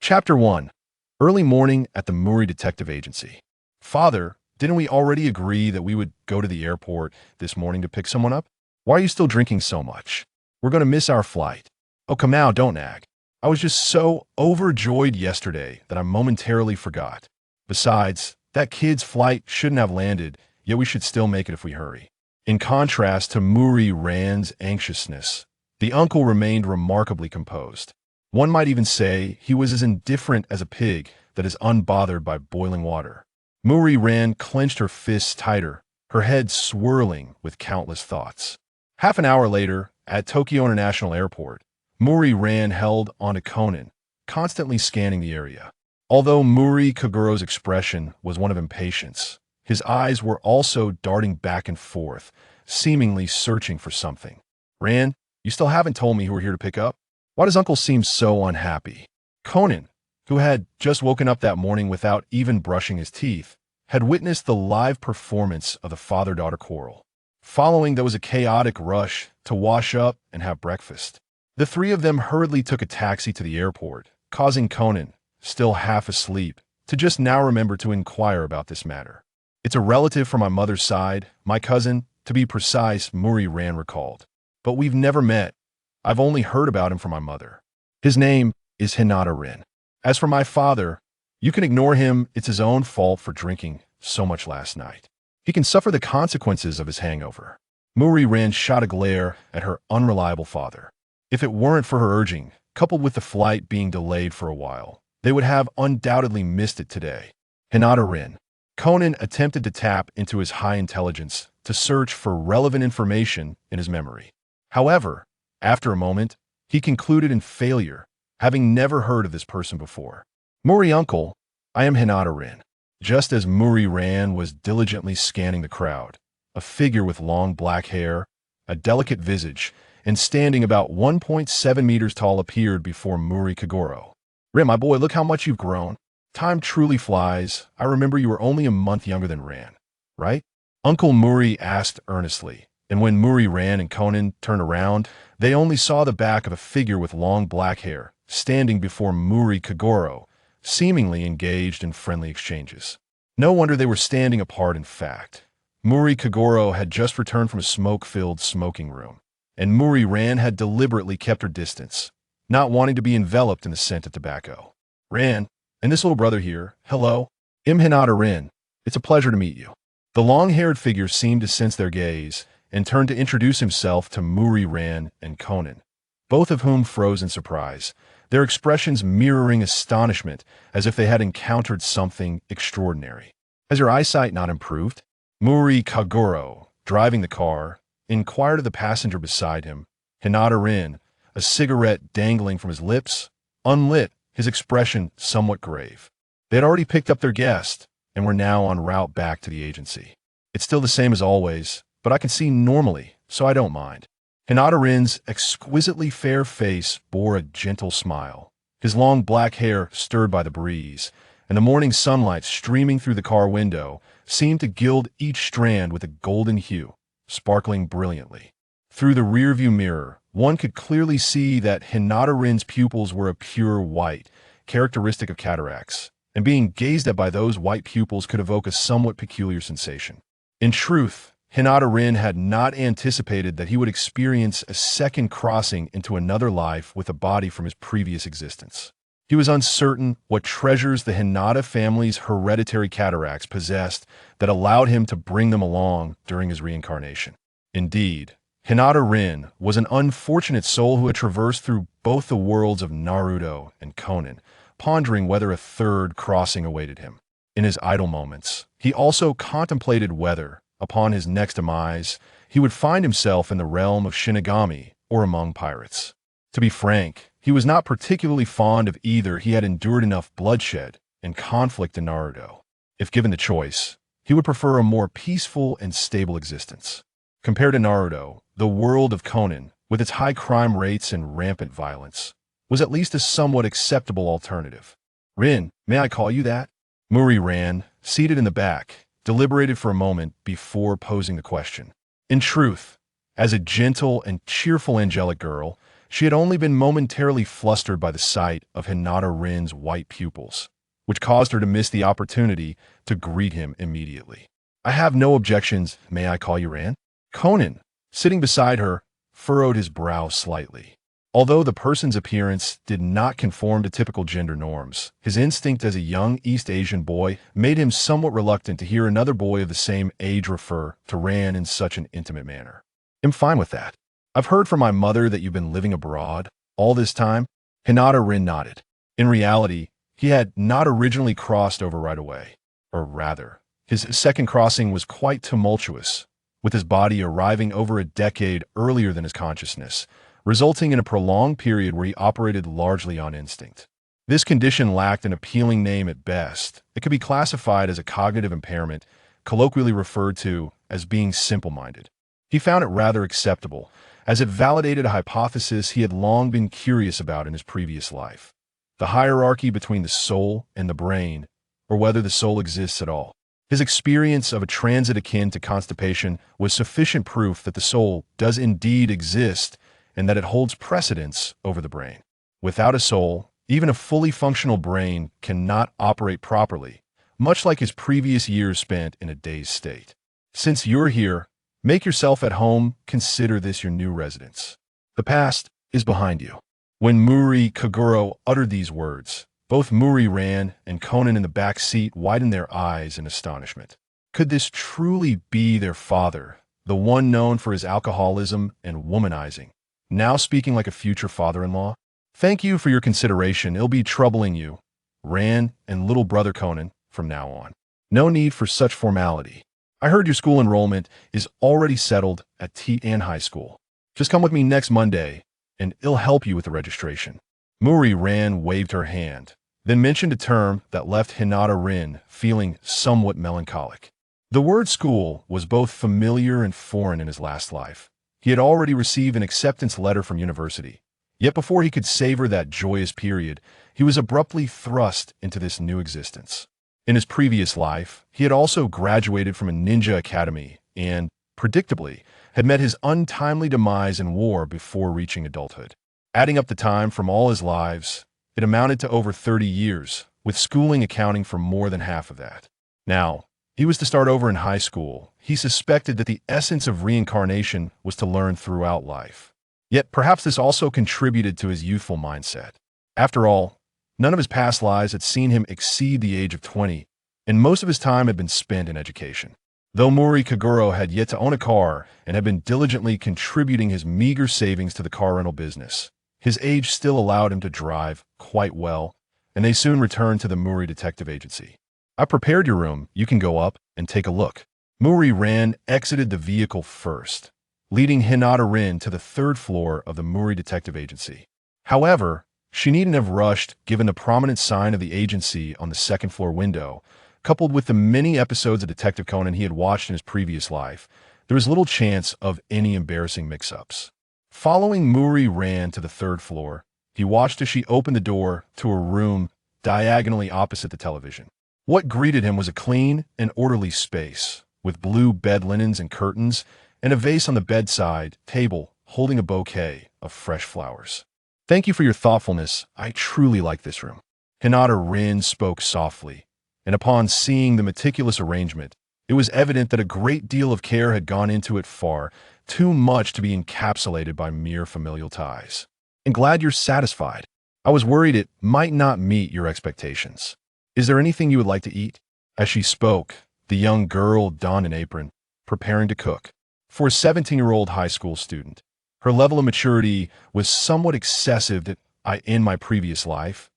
Chapter 1. Early morning at the Mori Detective Agency. Father, didn't we already agree that we would go to the airport this morning to pick someone up? Why are you still drinking so much? We're going to miss our flight. Oh, come out, don't nag. I was just so overjoyed yesterday that I momentarily forgot. Besides, that kid's flight shouldn't have landed, yet we should still make it if we hurry. In contrast to Mori Rand's anxiousness, the uncle remained remarkably composed. One might even say he was as indifferent as a pig that is unbothered by boiling water. Mori Rand clenched her fists tighter, her head swirling with countless thoughts. Half an hour later, at Tokyo International Airport, Mori Rand held onto Conan, constantly scanning the area. Although Mori Kogoro's expression was one of impatience, his eyes were also darting back and forth, seemingly searching for something. Rand, you still haven't told me who we're here to pick up? Why does Uncle seem so unhappy? Conan, who had just woken up that morning without even brushing his teeth, had witnessed the live performance of the father-daughter quarrel. Following, there was a chaotic rush to wash up and have breakfast. The three of them hurriedly took a taxi to the airport, causing Conan, still half asleep, to just now remember to inquire about this matter. It's a relative from my mother's side, my cousin, to be precise, Mori Rand recalled. But we've never met. I've only heard about him from my mother. His name is Hinata Rin. As for my father, you can ignore him. It's his own fault for drinking so much last night. He can suffer the consequences of his hangover. Mori Rin shot a glare at her unreliable father. If it weren't for her urging, coupled with the flight being delayed for a while, they would have undoubtedly missed it today. Hinata Rin. Conan attempted to tap into his high intelligence to search for relevant information in his memory. However, after a moment, he concluded in failure, having never heard of this person before. Mori uncle, I am Hinata Rin. Just as Mori Rand was diligently scanning the crowd, a figure with long black hair, a delicate visage, and standing about 1.7 meters tall appeared before Mori Kogoro. Rin, my boy, look how much you've grown. Time truly flies. I remember you were only a month younger than Rand, right? Uncle Mori asked earnestly, and when Mori Rand and Conan turned around, they only saw the back of a figure with long black hair, standing before Mori Kogoro, seemingly engaged in friendly exchanges. No wonder they were standing apart, in fact. Mori Kogoro had just returned from a smoke-filled smoking room, and Mori Rand had deliberately kept her distance, not wanting to be enveloped in the scent of tobacco. Rand, and this little brother here, hello. I'm Hinata Rin. It's a pleasure to meet you. The long-haired figure seemed to sense their gaze, and turned to introduce himself to Mori Rand and Conan, both of whom froze in surprise, their expressions mirroring astonishment as if they had encountered something extraordinary. Has your eyesight not improved? Mori Kogoro, driving the car, inquired of the passenger beside him. Hinata Rin, a cigarette dangling from his lips, unlit, his expression somewhat grave. They had already picked up their guest and were now en route back to the agency. It's still the same as always, but I can see normally, so I don't mind. Hinata Rin's exquisitely fair face bore a gentle smile, his long black hair stirred by the breeze, and the morning sunlight streaming through the car window seemed to gild each strand with a golden hue, sparkling brilliantly. Through the rearview mirror, one could clearly see that Hinata Rin's pupils were a pure white, characteristic of cataracts, and being gazed at by those white pupils could evoke a somewhat peculiar sensation. In truth, Hinata Rin had not anticipated that he would experience a second crossing into another life with a body from his previous existence. He was uncertain what treasures the Hinata family's hereditary cataracts possessed that allowed him to bring them along during his reincarnation. Indeed, Hinata Rin was an unfortunate soul who had traversed through both the worlds of Naruto and Conan, pondering whether a third crossing awaited him. In his idle moments, he also contemplated whether, upon his next demise, he would find himself in the realm of Shinigami or among pirates. To be frank, he was not particularly fond of either. He had endured enough bloodshed and conflict in Naruto. If given the choice, he would prefer a more peaceful and stable existence. Compared to Naruto, the world of Conan, with its high crime rates and rampant violence, was at least a somewhat acceptable alternative. Rin, may I call you that? Mori Rand, seated in the back, deliberated for a moment before posing the question. In truth, as a gentle and cheerful angelic girl, She had only been momentarily flustered by the sight of Hinata Rin's white pupils, which caused her to miss the opportunity to greet him immediately. I have no objections. May I call you Ran? Conan, sitting beside her, furrowed his brow slightly. Although the person's appearance did not conform to typical gender norms, his instinct as a young East Asian boy made him somewhat reluctant to hear another boy of the same age refer to Ran in such an intimate manner. I'm fine with that. I've heard from my mother that you've been living abroad all this time. Hinata Rin nodded. In reality, he had not originally crossed over right away. Or rather, his second crossing was quite tumultuous, with his body arriving over a decade earlier than his consciousness, resulting in a prolonged period where he operated largely on instinct. This condition lacked an appealing name at best. It could be classified as a cognitive impairment, colloquially referred to as being simple-minded. He found it rather acceptable, as it validated a hypothesis he had long been curious about in his previous life: the hierarchy between the soul and the brain, or whether the soul exists at all. His experience of a transit akin to constipation was sufficient proof that the soul does indeed exist and that it holds precedence over the brain. Without a soul, even a fully functional brain cannot operate properly, much like his previous years spent in a dazed state. Since you're here, make yourself at home. Consider this your new residence. The past is behind you. When Mori Kogoro uttered these words, both Mori Ran and Conan in the back seat widened their eyes in astonishment. Could this truly be their father, the one known for his alcoholism and womanizing, now speaking like a future father-in-law? Thank you for your consideration. It'll be troubling you, Ran and little brother Conan, from now on. No need for such formality. I heard your school enrollment is already settled at T-An High School. Just come with me next Monday, and it'll help you with the registration. Mori Ran waved her hand, then mentioned a term that left Hinata Rin feeling somewhat melancholic. The word school was both familiar and foreign in his last life. He had already received an acceptance letter from university. Yet before he could savor that joyous period, he was abruptly thrust into this new existence. In his previous life, he had also graduated from a ninja academy and, predictably, had met his untimely demise in war before reaching adulthood. Adding up the time from all his lives, it amounted to over 30 years, with schooling accounting for more than half of that. Now, he was to start over in high school. He suspected that the essence of reincarnation was to learn throughout life. Yet perhaps this also contributed to his youthful mindset. After all, none of his past lives had seen him exceed the age of 20, and most of his time had been spent in education. Though Mori Kogoro had yet to own a car and had been diligently contributing his meager savings to the car rental business, his age still allowed him to drive quite well, and they soon returned to the Mori Detective Agency. I prepared your room. You can go up and take a look. Mori Ran exited the vehicle first, leading Hinata Rin to the third floor of the Mori Detective Agency. However, she needn't have rushed given the prominent sign of the agency on the second floor window. Coupled with the many episodes of Detective Conan he had watched in his previous life, there was little chance of any embarrassing mix-ups. Following Mori Ran to the third floor, he watched as she opened the door to a room diagonally opposite the television. What greeted him was a clean and orderly space, with blue bed linens and curtains, and a vase on the bedside table holding a bouquet of fresh flowers. Thank you for your thoughtfulness. I truly like this room. Hinata Rin spoke softly, and upon seeing the meticulous arrangement, it was evident that a great deal of care had gone into it, far too much to be encapsulated by mere familial ties. I'm glad you're satisfied. I was worried it might not meet your expectations. Is there anything you would like to eat? As she spoke, the young girl donned an apron, preparing to cook. For a 17-year-old high school student, her level of maturity was somewhat excessive. In my previous life,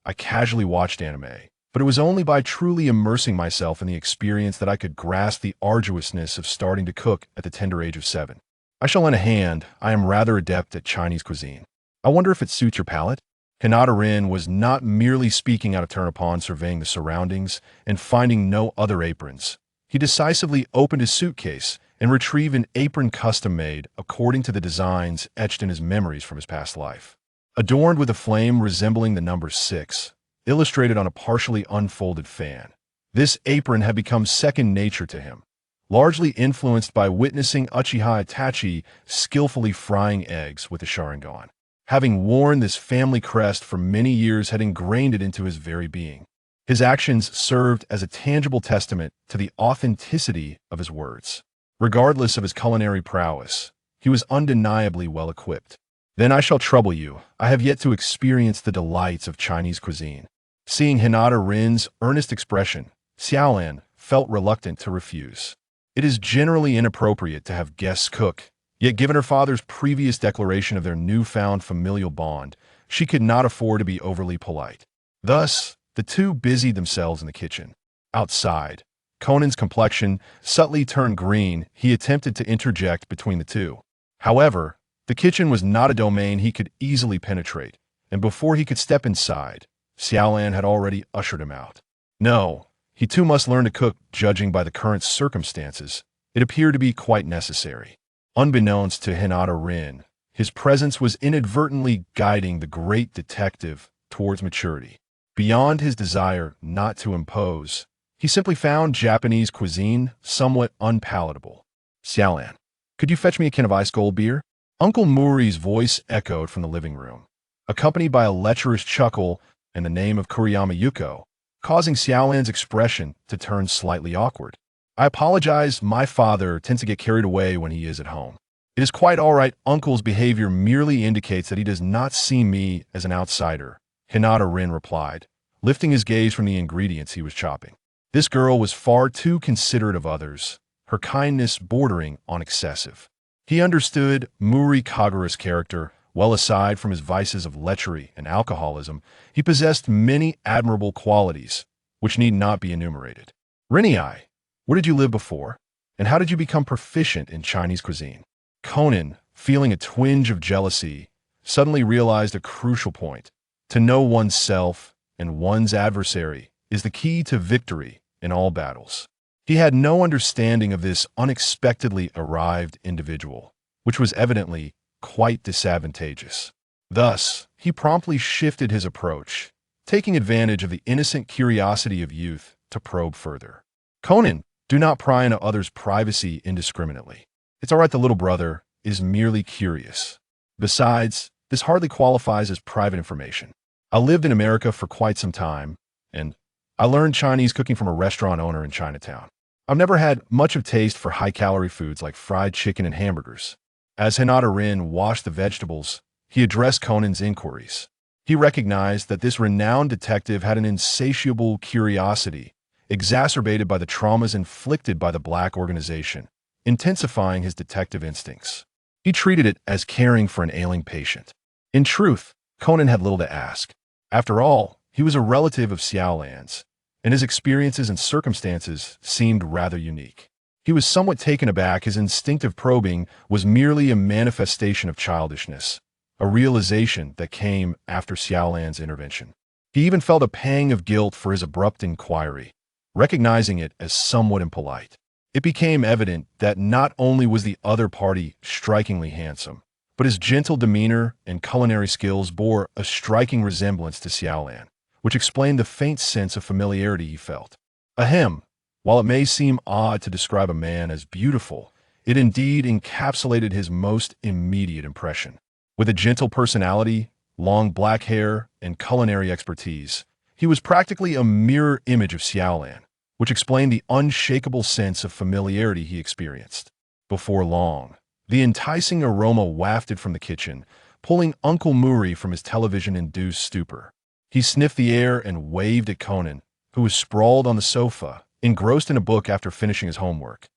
I casually watched anime, but it was only by truly immersing myself in the experience that I could grasp the arduousness of starting to cook at the tender age of 7. I shall lend a hand. I am rather adept at Chinese cuisine. I wonder if it suits your palate? Hinata Rin was not merely speaking out of turn upon surveying the surroundings and finding no other aprons. He decisively opened his suitcase and retrieved an apron custom-made according to the designs etched in his memories from his past life. Adorned with a flame resembling the number 6, illustrated on a partially unfolded fan, this apron had become second nature to him, largely influenced by witnessing Uchiha Itachi skillfully frying eggs with a sharingan. Having worn this family crest for many years had ingrained it into his very being. His actions served as a tangible testament to the authenticity of his words. Regardless of his culinary prowess, he was undeniably well-equipped. Then I shall trouble you. I have yet to experience the delights of Chinese cuisine. Seeing Hinata Rin's earnest expression, Xiaolan felt reluctant to refuse. It is generally inappropriate to have guests cook, yet given her father's previous declaration of their newfound familial bond, she could not afford to be overly polite. Thus, the two busied themselves in the kitchen. Outside, Conan's complexion subtly turned green. He attempted to interject between the two. However, the kitchen was not a domain he could easily penetrate, and before he could step inside, Xiaolan had already ushered him out. No, he too must learn to cook. Judging by the current circumstances, it appeared to be quite necessary. Unbeknownst to Hinata Rin, his presence was inadvertently guiding the great detective towards maturity. Beyond his desire not to impose, he simply found Japanese cuisine somewhat unpalatable. Xiaolan, could you fetch me a can of ice-cold beer? Uncle Mori's voice echoed from the living room, accompanied by a lecherous chuckle and the name of Kuriyama Yuko, causing Xiaolan's expression to turn slightly awkward. I apologize, my father tends to get carried away when he is at home. It is quite all right. Uncle's behavior merely indicates that he does not see me as an outsider, Hinata Rin replied, lifting his gaze from the ingredients he was chopping. This girl was far too considerate of others, her kindness bordering on excessive. He understood Mori Kogoro's character. Well, aside from his vices of lechery and alcoholism, he possessed many admirable qualities, which need not be enumerated. Rinai, where did you live before? And how did you become proficient in Chinese cuisine? Conan, feeling a twinge of jealousy, suddenly realized a crucial point. To know oneself and one's adversary is the key to victory in all battles. He had no understanding of this unexpectedly arrived individual, which was evidently quite disadvantageous. Thus, he promptly shifted his approach, taking advantage of the innocent curiosity of youth to probe further. Conan, do not pry into others' privacy indiscriminately. It's all right, the little brother is merely curious. Besides, this hardly qualifies as private information. I lived in America for quite some time, and I learned Chinese cooking from a restaurant owner in Chinatown. I've never had much of taste for high-calorie foods like fried chicken and hamburgers. As Hinata Rin washed the vegetables, he addressed Conan's inquiries. He recognized that this renowned detective had an insatiable curiosity, exacerbated by the traumas inflicted by the black organization, intensifying his detective instincts. He treated it as caring for an ailing patient. In truth, Conan had little to ask. After all, he was a relative of Xiaolan's, and his experiences and circumstances seemed rather unique. He was somewhat taken aback. His instinctive probing was merely a manifestation of childishness, a realization that came after Xiaolan's intervention. He even felt a pang of guilt for his abrupt inquiry, recognizing it as somewhat impolite. It became evident that not only was the other party strikingly handsome, but his gentle demeanor and culinary skills bore a striking resemblance to Xiaolan, which explained the faint sense of familiarity he felt. Ahem, while it may seem odd to describe a man as beautiful, it indeed encapsulated his most immediate impression. With a gentle personality, long black hair, and culinary expertise, he was practically a mirror image of Xiaolan, which explained the unshakable sense of familiarity he experienced. Before long, the enticing aroma wafted from the kitchen, pulling Uncle Mori from his television-induced stupor. He sniffed the air and waved at Conan, who was sprawled on the sofa, engrossed in a book after finishing his homework.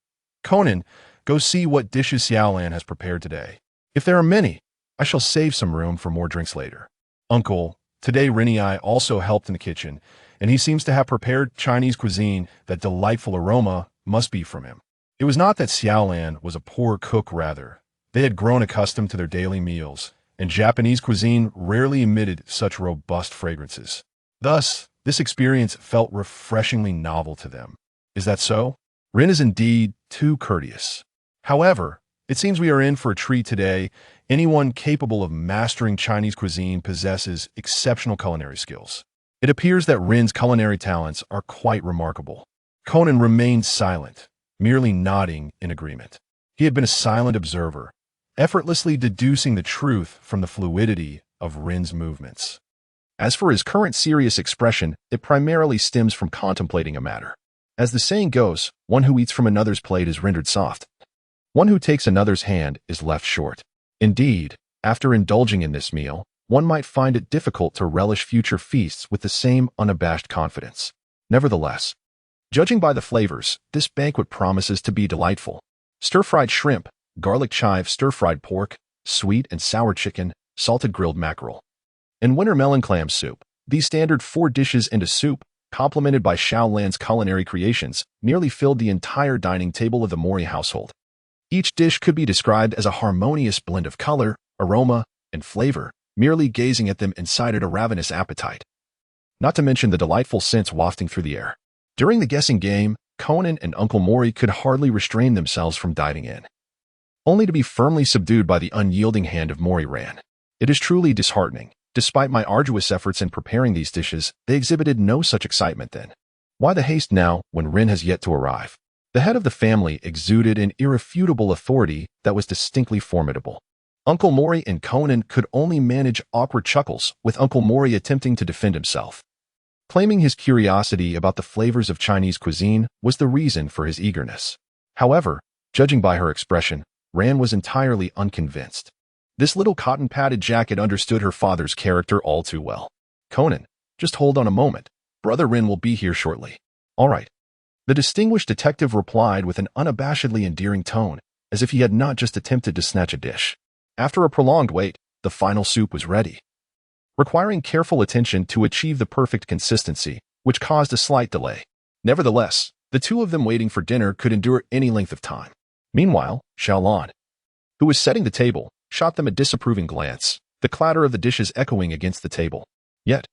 Conan, go see what dishes Xiaolan has prepared today. If there are many, I shall save some room for more drinks later. Uncle, today Rinai also helped in the kitchen, and he seems to have prepared Chinese cuisine. That delightful aroma must be from him. It was not that Xiaolan was a poor cook, rather. They had grown accustomed to their daily meals, and Japanese cuisine rarely emitted such robust fragrances. Thus, this experience felt refreshingly novel to them. Is that so? Rin is indeed too courteous. However, it seems we are in for a treat today. Anyone capable of mastering Chinese cuisine possesses exceptional culinary skills. It appears that Rin's culinary talents are quite remarkable. Conan remained silent, merely nodding in agreement. He had been a silent observer, effortlessly deducing the truth from the fluidity of Rin's movements. As for his current serious expression, it primarily stems from contemplating a matter. As the saying goes, one who eats from another's plate is rendered soft. One who takes another's hand is left short. Indeed, after indulging in this meal, one might find it difficult to relish future feasts with the same unabashed confidence. Nevertheless, judging by the flavors, this banquet promises to be delightful. Stir-fried shrimp, garlic chive stir-fried pork, sweet and sour chicken, salted grilled mackerel, and winter melon clam soup. These standard 4 dishes and a soup, complemented by Shaolan's culinary creations, nearly filled the entire dining table of the Mori household. Each dish could be described as a harmonious blend of color, aroma, and flavor. Merely gazing at them incited a ravenous appetite. Not to mention the delightful scents wafting through the air. During the guessing game, Conan and Uncle Mori could hardly restrain themselves from diving in, only to be firmly subdued by the unyielding hand of Mori Ran. It is truly disheartening. Despite my arduous efforts in preparing these dishes, they exhibited no such excitement then. Why the haste now, when Rin has yet to arrive? The head of the family exuded an irrefutable authority that was distinctly formidable. Uncle Mori and Conan could only manage awkward chuckles, with Uncle Mori attempting to defend himself, claiming his curiosity about the flavors of Chinese cuisine was the reason for his eagerness. However, judging by her expression, Ran was entirely unconvinced. This little cotton-padded jacket understood her father's character all too well. Conan, just hold on a moment. Brother Rin will be here shortly. All right. The distinguished detective replied with an unabashedly endearing tone, as if he had not just attempted to snatch a dish. After a prolonged wait, the final soup was ready, requiring careful attention to achieve the perfect consistency, which caused a slight delay. Nevertheless, the two of them waiting for dinner could endure any length of time. Meanwhile, Shaolan, who was setting the table, shot them a disapproving glance, the clatter of the dishes echoing against the table. Yet,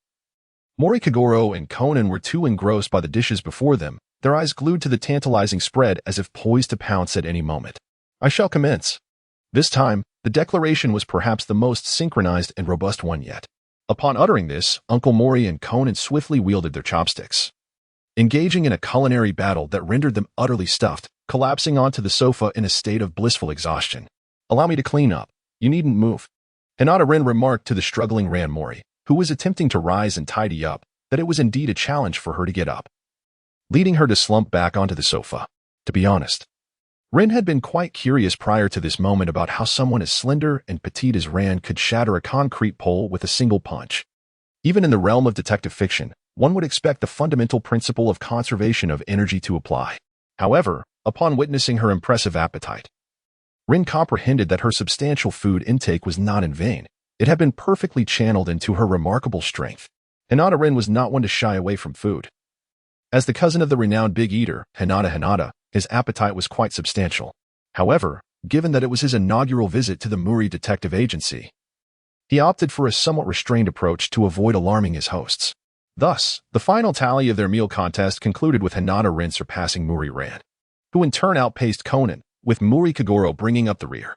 Mori Kogoro and Conan were too engrossed by the dishes before them, their eyes glued to the tantalizing spread as if poised to pounce at any moment. I shall commence. This time, the declaration was perhaps the most synchronized and robust one yet. Upon uttering this, Uncle Mori and Conan swiftly wielded their chopsticks, engaging in a culinary battle that rendered them utterly stuffed, collapsing onto the sofa in a state of blissful exhaustion. Allow me to clean up. You needn't move. Hinata Rin remarked to the struggling Ran Mori, who was attempting to rise and tidy up, that it was indeed a challenge for her to get up, leading her to slump back onto the sofa. To be honest, Rin had been quite curious prior to this moment about how someone as slender and petite as Ran could shatter a concrete pole with a single punch. Even in the realm of detective fiction, one would expect the fundamental principle of conservation of energy to apply. However, upon witnessing her impressive appetite, Rin comprehended that her substantial food intake was not in vain. It had been perfectly channeled into her remarkable strength. Hinata Rin was not one to shy away from food. As the cousin of the renowned big eater, Hinata, his appetite was quite substantial. However, given that it was his inaugural visit to the Mori Detective Agency, he opted for a somewhat restrained approach to avoid alarming his hosts. Thus, the final tally of their meal contest concluded with Hinata Rin surpassing Mori Ran, who in turn outpaced Conan, with Mori Kogoro bringing up the rear.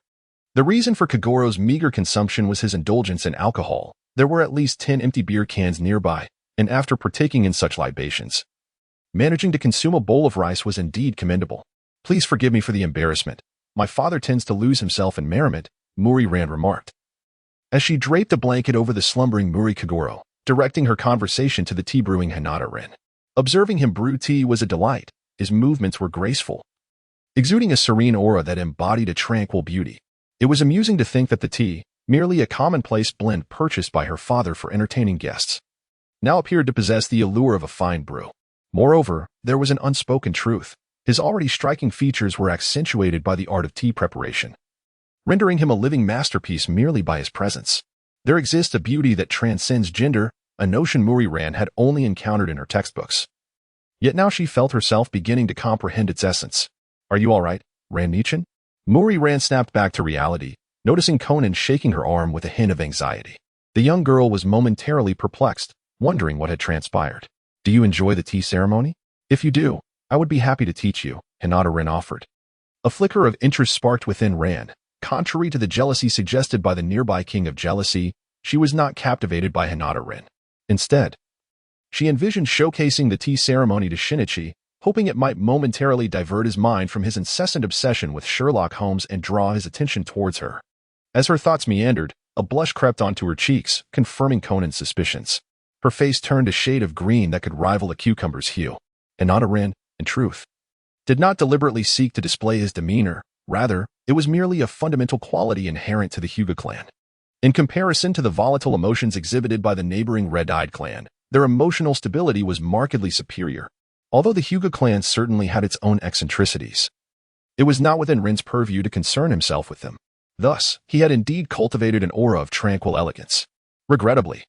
The reason for Kogoro's meager consumption was his indulgence in alcohol. There were at least 10 empty beer cans nearby, and after partaking in such libations, managing to consume a bowl of rice was indeed commendable. Please forgive me for the embarrassment. My father tends to lose himself in merriment, Mori Ran remarked, as she draped a blanket over the slumbering Mori Kogoro, directing her conversation to the tea-brewing Hinata Rin. Observing him brew tea was a delight. His movements were graceful, exuding a serene aura that embodied a tranquil beauty. It was amusing to think that the tea, merely a commonplace blend purchased by her father for entertaining guests, now appeared to possess the allure of a fine brew. Moreover, there was an unspoken truth. His already striking features were accentuated by the art of tea preparation, rendering him a living masterpiece merely by his presence. There exists a beauty that transcends gender, a notion Mori Ran had only encountered in her textbooks. Yet now she felt herself beginning to comprehend its essence. Are you all right, Ran-nichan? Mori Ran snapped back to reality, noticing Conan shaking her arm with a hint of anxiety. The young girl was momentarily perplexed, wondering what had transpired. Do you enjoy the tea ceremony? If you do, I would be happy to teach you, Hinata Rin offered. A flicker of interest sparked within Ran. Contrary to the jealousy suggested by the nearby king of jealousy, she was not captivated by Hinata Rin. Instead, she envisioned showcasing the tea ceremony to Shinichi, hoping it might momentarily divert his mind from his incessant obsession with Sherlock Holmes and draw his attention towards her. As her thoughts meandered, a blush crept onto her cheeks, confirming Conan's suspicions. Her face turned a shade of green that could rival a cucumber's hue. Hinata Rin, in truth, did not deliberately seek to display his demeanor. Rather, it was merely a fundamental quality inherent to the Hyuga clan. In comparison to the volatile emotions exhibited by the neighboring Red-Eyed clan, their emotional stability was markedly superior. Although the Hyuga clan certainly had its own eccentricities, it was not within Rin's purview to concern himself with them. Thus, he had indeed cultivated an aura of tranquil elegance. Regrettably,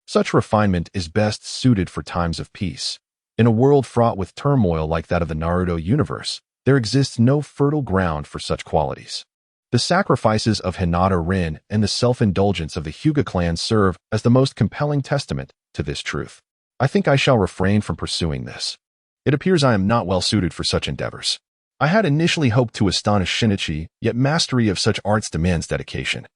such refinement is best suited for times of peace. In a world fraught with turmoil like that of the Naruto universe, there exists no fertile ground for such qualities. The sacrifices of Hinata Rin and the self-indulgence of the Hyuga clan serve as the most compelling testament to this truth. I think I shall refrain from pursuing this. It appears I am not well suited for such endeavors. I had initially hoped to astonish Shinichi, yet mastery of such arts demands dedication.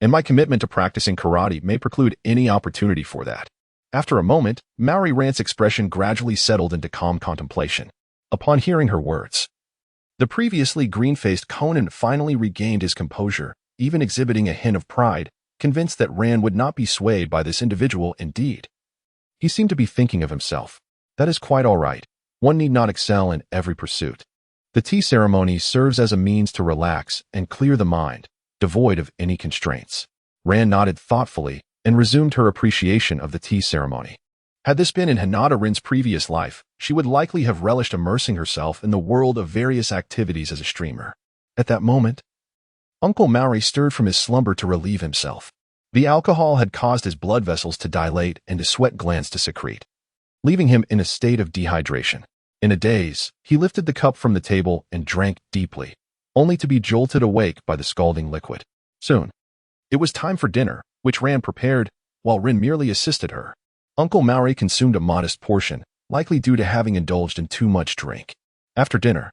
And my commitment to practicing karate may preclude any opportunity for that. After a moment, Mori Rant's expression gradually settled into calm contemplation. Upon hearing her words, the previously green-faced Conan finally regained his composure, even exhibiting a hint of pride, convinced that Ran would not be swayed by this individual indeed. He seemed to be thinking of himself. That is quite all right. One need not excel in every pursuit. The tea ceremony serves as a means to relax and clear the mind, devoid of any constraints. Ran nodded thoughtfully and resumed her appreciation of the tea ceremony. Had this been in Hinata Rin's previous life, she would likely have relished immersing herself in the world of various activities as a streamer. At that moment, Uncle Mori stirred from his slumber to relieve himself. The alcohol had caused his blood vessels to dilate and his sweat glands to secrete, leaving him in a state of dehydration. In a daze, he lifted the cup from the table and drank deeply, only to be jolted awake by the scalding liquid. Soon, it was time for dinner, which Ran prepared, while Rin merely assisted her. Uncle Mori consumed a modest portion, likely due to having indulged in too much drink. After dinner,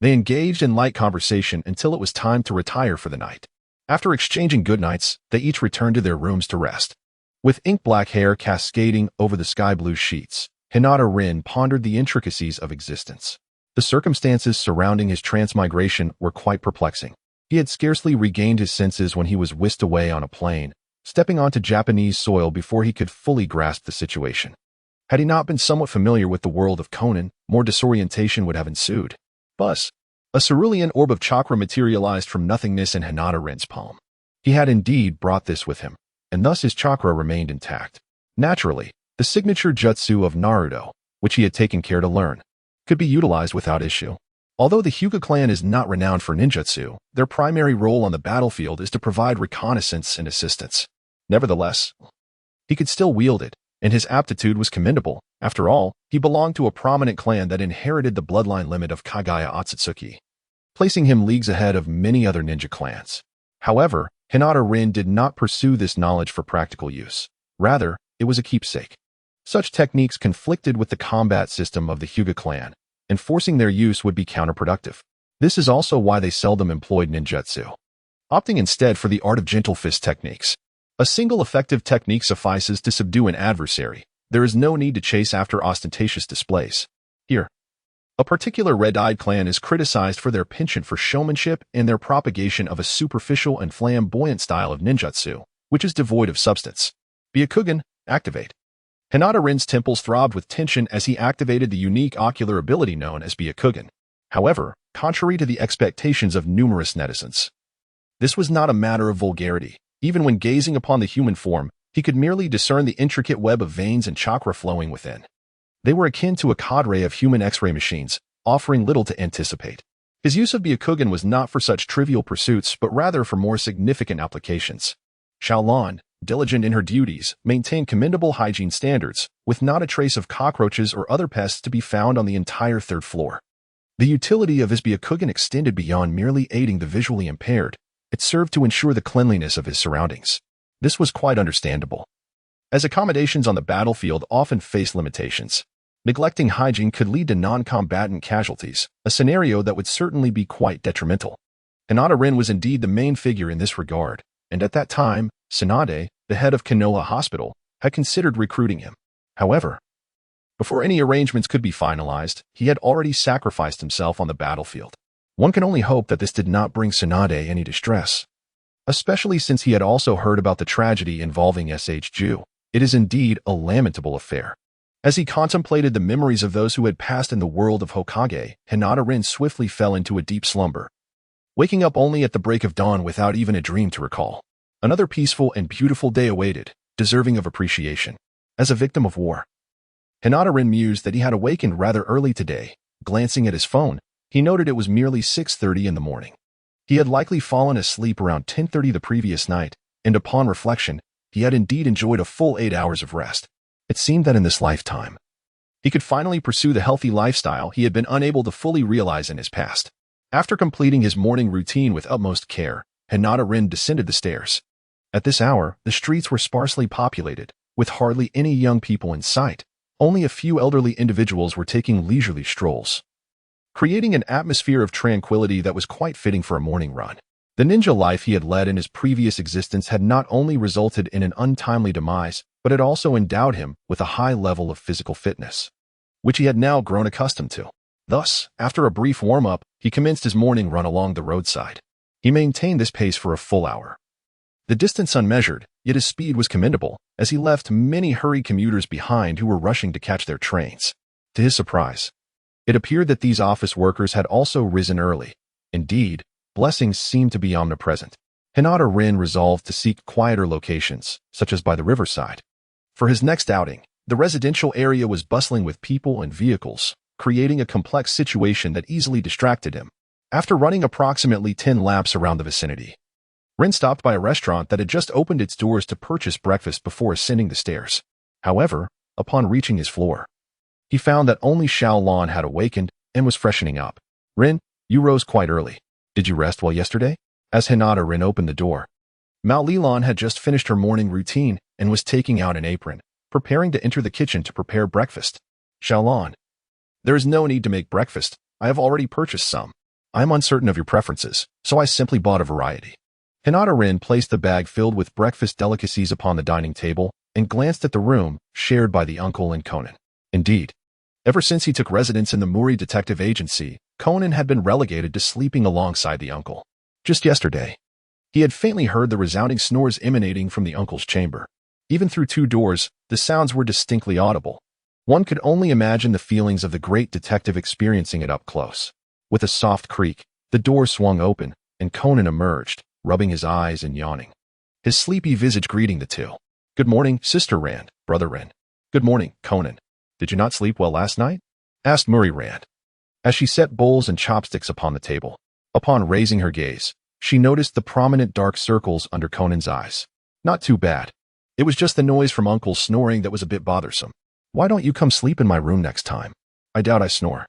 they engaged in light conversation until it was time to retire for the night. After exchanging goodnights, they each returned to their rooms to rest. With ink-black hair cascading over the sky-blue sheets, Hinata Rin pondered the intricacies of existence. The circumstances surrounding his transmigration were quite perplexing. He had scarcely regained his senses when he was whisked away on a plane, stepping onto Japanese soil before he could fully grasp the situation. Had he not been somewhat familiar with the world of Conan, more disorientation would have ensued. Thus, a cerulean orb of chakra materialized from nothingness in Hinata Rin's palm. He had indeed brought this with him, and thus his chakra remained intact. Naturally, the signature jutsu of Naruto, which he had taken care to learn, could be utilized without issue. Although the Hyuga clan is not renowned for ninjutsu, their primary role on the battlefield is to provide reconnaissance and assistance. Nevertheless, he could still wield it, and his aptitude was commendable. After all, he belonged to a prominent clan that inherited the bloodline limit of Kagaya Otsutsuki, placing him leagues ahead of many other ninja clans. However, Hinata Rin did not pursue this knowledge for practical use. Rather, it was a keepsake. Such techniques conflicted with the combat system of the Hyuga clan, and forcing their use would be counterproductive. This is also why they seldom employed ninjutsu, opting instead for the art of gentle fist techniques. A single effective technique suffices to subdue an adversary. There is no need to chase after ostentatious displays. Here, a particular red-eyed clan is criticized for their penchant for showmanship and their propagation of a superficial and flamboyant style of ninjutsu, which is devoid of substance. Byakugan, activate. Hinata Rin's temples throbbed with tension as he activated the unique ocular ability known as Byakugan. However, contrary to the expectations of numerous netizens, this was not a matter of vulgarity. Even when gazing upon the human form, he could merely discern the intricate web of veins and chakra flowing within. They were akin to a cadre of human X-ray machines, offering little to anticipate. His use of Byakugan was not for such trivial pursuits, but rather for more significant applications. Xiaolan, diligent in her duties, maintained commendable hygiene standards, with not a trace of cockroaches or other pests to be found on the entire third floor. The utility of his Byakugan extended beyond merely aiding the visually impaired. It served to ensure the cleanliness of his surroundings. This was quite understandable, as accommodations on the battlefield often face limitations. Neglecting hygiene could lead to non-combatant casualties, a scenario that would certainly be quite detrimental. Hinata Rin was indeed the main figure in this regard, and at that time, Tsunade, the head of Konoha Hospital, had considered recruiting him. However, before any arrangements could be finalized, he had already sacrificed himself on the battlefield. One can only hope that this did not bring Tsunade any distress. especially since he had also heard about the tragedy involving Ju. It is indeed a lamentable affair. As he contemplated the memories of those who had passed in the world of Hokage, Hinata-rin swiftly fell into a deep slumber, waking up only at the break of dawn without even a dream to recall. Another peaceful and beautiful day awaited, deserving of appreciation. As a victim of war, Hinata-rin mused that he had awakened rather early today. Glancing at his phone, he noted it was merely 6:30 in the morning. He had likely fallen asleep around 10:30 the previous night, and upon reflection, he had indeed enjoyed a full 8 hours of rest. It seemed that in this lifetime, he could finally pursue the healthy lifestyle he had been unable to fully realize in his past. After completing his morning routine with utmost care, Hinata-rin descended the stairs. At this hour, the streets were sparsely populated, with hardly any young people in sight. Only a few elderly individuals were taking leisurely strolls, creating an atmosphere of tranquility that was quite fitting for a morning run. The ninja life he had led in his previous existence had not only resulted in an untimely demise, but it also endowed him with a high level of physical fitness, which he had now grown accustomed to. Thus, after a brief warm-up, he commenced his morning run along the roadside. He maintained this pace for a full hour. The distance unmeasured, yet his speed was commendable, as he left many hurried commuters behind who were rushing to catch their trains. To his surprise, it appeared that these office workers had also risen early. Indeed, blessings seemed to be omnipresent. Hinata-rin resolved to seek quieter locations, such as by the riverside. For his next outing, the residential area was bustling with people and vehicles, creating a complex situation that easily distracted him. After running approximately 10 laps around the vicinity, Rin stopped by a restaurant that had just opened its doors to purchase breakfast before ascending the stairs. However, upon reaching his floor, he found that only Xiaolon had awakened and was freshening up. "Rin, you rose quite early. Did you rest well yesterday?" As Hinata-rin opened the door, Mai Legal had just finished her morning routine and was taking out an apron, preparing to enter the kitchen to prepare breakfast. "Xiaolon, there is no need to make breakfast. I have already purchased some. I am uncertain of your preferences, so I simply bought a variety." Hinata-rin placed the bag filled with breakfast delicacies upon the dining table and glanced at the room shared by the uncle and Conan. Indeed, ever since he took residence in the Mori Detective Agency, Conan had been relegated to sleeping alongside the uncle. Just yesterday, he had faintly heard the resounding snores emanating from the uncle's chamber. Even through 2 doors, the sounds were distinctly audible. One could only imagine the feelings of the great detective experiencing it up close. With a soft creak, the door swung open, and Conan emerged, rubbing his eyes and yawning, his sleepy visage greeting the two. "Good morning, Sister Rand, Brother Rin." "Good morning, Conan. Did you not sleep well last night?" asked Mori Rand, as she set bowls and chopsticks upon the table. Upon raising her gaze, she noticed the prominent dark circles under Conan's eyes. "Not too bad. It was just the noise from Uncle's snoring that was a bit bothersome. Why don't you come sleep in my room next time? I doubt I snore."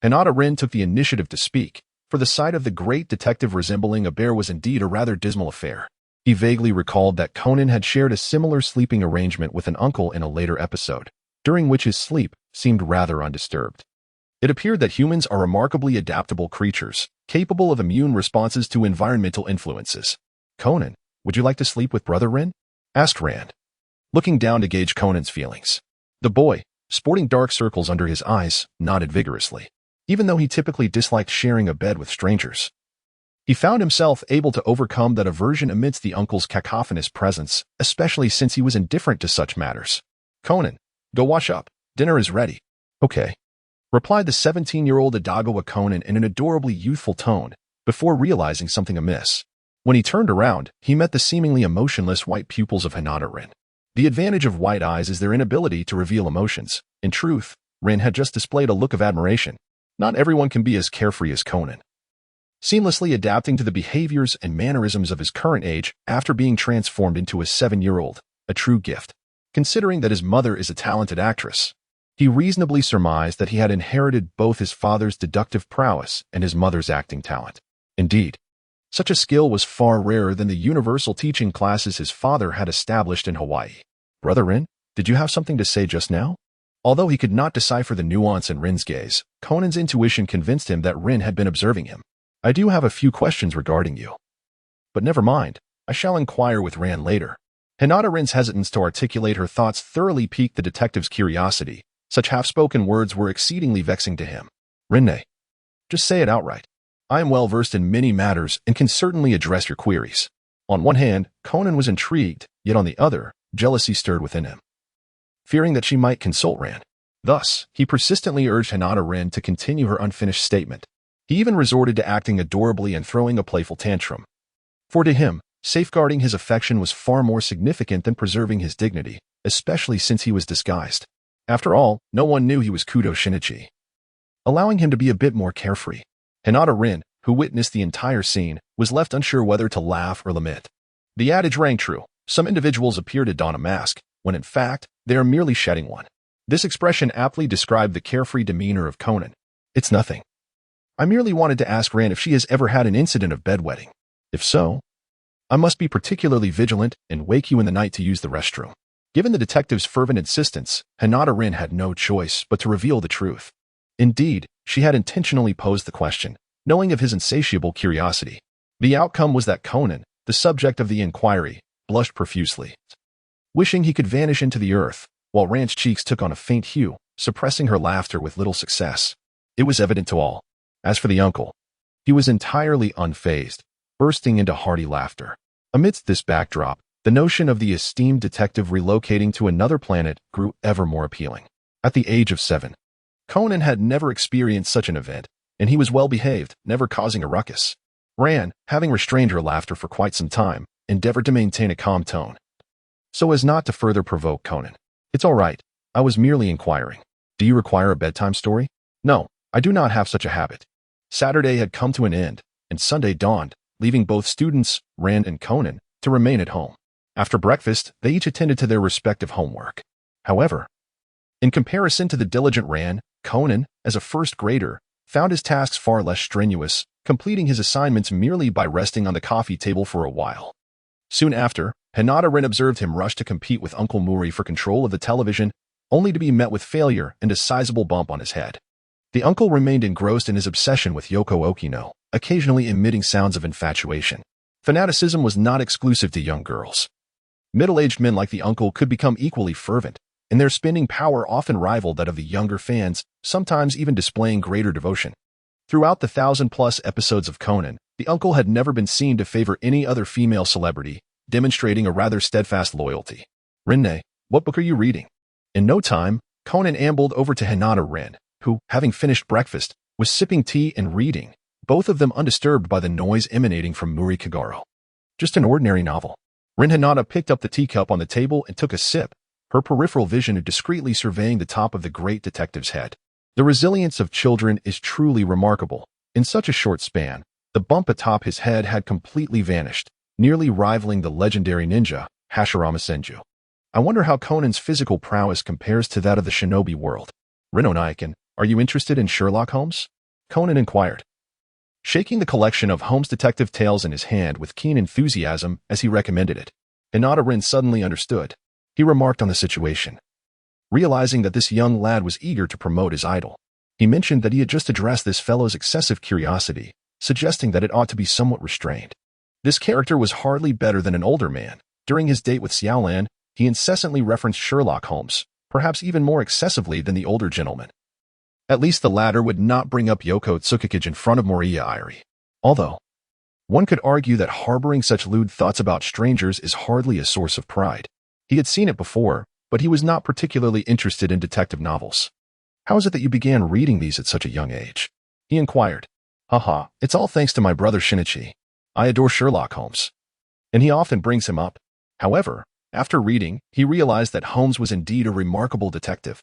Hinata-rin took the initiative to speak, for the sight of the great detective resembling a bear was indeed a rather dismal affair. He vaguely recalled that Conan had shared a similar sleeping arrangement with an uncle in a later episode, during which his sleep seemed rather undisturbed. It appeared that humans are remarkably adaptable creatures, capable of immune responses to environmental influences. "Conan, would you like to sleep with Brother Rin?" asked Rand, looking down to gauge Conan's feelings. The boy, sporting dark circles under his eyes, nodded vigorously. Even though he typically disliked sharing a bed with strangers, he found himself able to overcome that aversion amidst the uncle's cacophonous presence, especially since he was indifferent to such matters. "Conan, go wash up. Dinner is ready." "Okay," replied the 17-year-old Adagawa Conan in an adorably youthful tone, before realizing something amiss. When he turned around, he met the seemingly emotionless white pupils of Hinata-rin. The advantage of white eyes is their inability to reveal emotions. In truth, Rin had just displayed a look of admiration. Not everyone can be as carefree as Conan, seamlessly adapting to the behaviors and mannerisms of his current age after being transformed into a 7-year-old, a true gift. Considering that his mother is a talented actress, he reasonably surmised that he had inherited both his father's deductive prowess and his mother's acting talent. Indeed, such a skill was far rarer than the universal teaching classes his father had established in Hawaii. "Brother Rin, did you have something to say just now?" Although he could not decipher the nuance in Rin's gaze, Conan's intuition convinced him that Rin had been observing him. "I do have a few questions regarding you. But never mind, I shall inquire with Rand later." Hinata-rin's hesitance to articulate her thoughts thoroughly piqued the detective's curiosity. Such half-spoken words were exceedingly vexing to him. "Rinne, just say it outright. I am well versed in many matters and can certainly address your queries." On one hand, Conan was intrigued, yet on the other, jealousy stirred within him, fearing that she might consult Ran. Thus, he persistently urged Hinata Rin to continue her unfinished statement. He even resorted to acting adorably and throwing a playful tantrum. For to him, safeguarding his affection was far more significant than preserving his dignity, especially since he was disguised. After all, no one knew he was Kudo Shinichi, allowing him to be a bit more carefree. Hinata Rin, who witnessed the entire scene, was left unsure whether to laugh or lament. The adage rang true. Some individuals appear to don a mask, when in fact, they are merely shedding one. This expression aptly described the carefree demeanor of Conan. It's nothing. I merely wanted to ask Ran if she has ever had an incident of bedwetting. If so, I must be particularly vigilant and wake you in the night to use the restroom. Given the detective's fervent insistence, Hinata Rin had no choice but to reveal the truth. Indeed, she had intentionally posed the question, knowing of his insatiable curiosity. The outcome was that Conan, the subject of the inquiry, blushed profusely, wishing he could vanish into the earth, while Ran's cheeks took on a faint hue, suppressing her laughter with little success. It was evident to all. As for the uncle, he was entirely unfazed, bursting into hearty laughter. Amidst this backdrop, the notion of the esteemed detective relocating to another planet grew ever more appealing. At the age of 7, Conan had never experienced such an event, and he was well behaved, never causing a ruckus. Ran, having restrained her laughter for quite some time, endeavored to maintain a calm tone, so as not to further provoke Conan. It's all right. I was merely inquiring. Do you require a bedtime story? No, I do not have such a habit. Saturday had come to an end, and Sunday dawned, leaving both students, Ran and Conan, to remain at home. After breakfast, they each attended to their respective homework. However, in comparison to the diligent Ran, Conan, as a first grader, found his tasks far less strenuous, completing his assignments merely by resting on the coffee table for a while. Soon after, Hinata Rin observed him rush to compete with Uncle Mori for control of the television, only to be met with failure and a sizable bump on his head. The uncle remained engrossed in his obsession with Yoko Okino, occasionally emitting sounds of infatuation. Fanaticism was not exclusive to young girls. Middle-aged men like the uncle could become equally fervent, and their spending power often rivaled that of the younger fans, sometimes even displaying greater devotion. Throughout the 1,000-plus episodes of Conan, the uncle had never been seen to favor any other female celebrity, demonstrating a rather steadfast loyalty. Rinne, what book are you reading? In no time, Conan ambled over to Hinata Rin, who, having finished breakfast, was sipping tea and reading, both of them undisturbed by the noise emanating from Mori Kogoro. Just an ordinary novel. Rin Hinata picked up the teacup on the table and took a sip, her peripheral vision discreetly surveying the top of the great detective's head. The resilience of children is truly remarkable. In such a short span, the bump atop his head had completely vanished, nearly rivaling the legendary ninja, Hashirama Senju. I wonder how Conan's physical prowess compares to that of the shinobi world. Rinno-Naiken, are you interested in Sherlock Holmes? Conan inquired, shaking the collection of Holmes detective tales in his hand with keen enthusiasm as he recommended it. Hinata Rin suddenly understood. He remarked on the situation, realizing that this young lad was eager to promote his idol. He mentioned that he had just addressed this fellow's excessive curiosity, suggesting that it ought to be somewhat restrained. This character was hardly better than an older man. During his date with Xiaolan, he incessantly referenced Sherlock Holmes, perhaps even more excessively than the older gentleman. At least the latter would not bring up Yoko Tsukikage in front of Moriya Airi. Although, one could argue that harboring such lewd thoughts about strangers is hardly a source of pride. He had seen it before, but he was not particularly interested in detective novels. How is it that you began reading these at such a young age? He inquired. Haha, it's all thanks to my brother Shinichi. I adore Sherlock Holmes, and he often brings him up. However, after reading, he realized that Holmes was indeed a remarkable detective.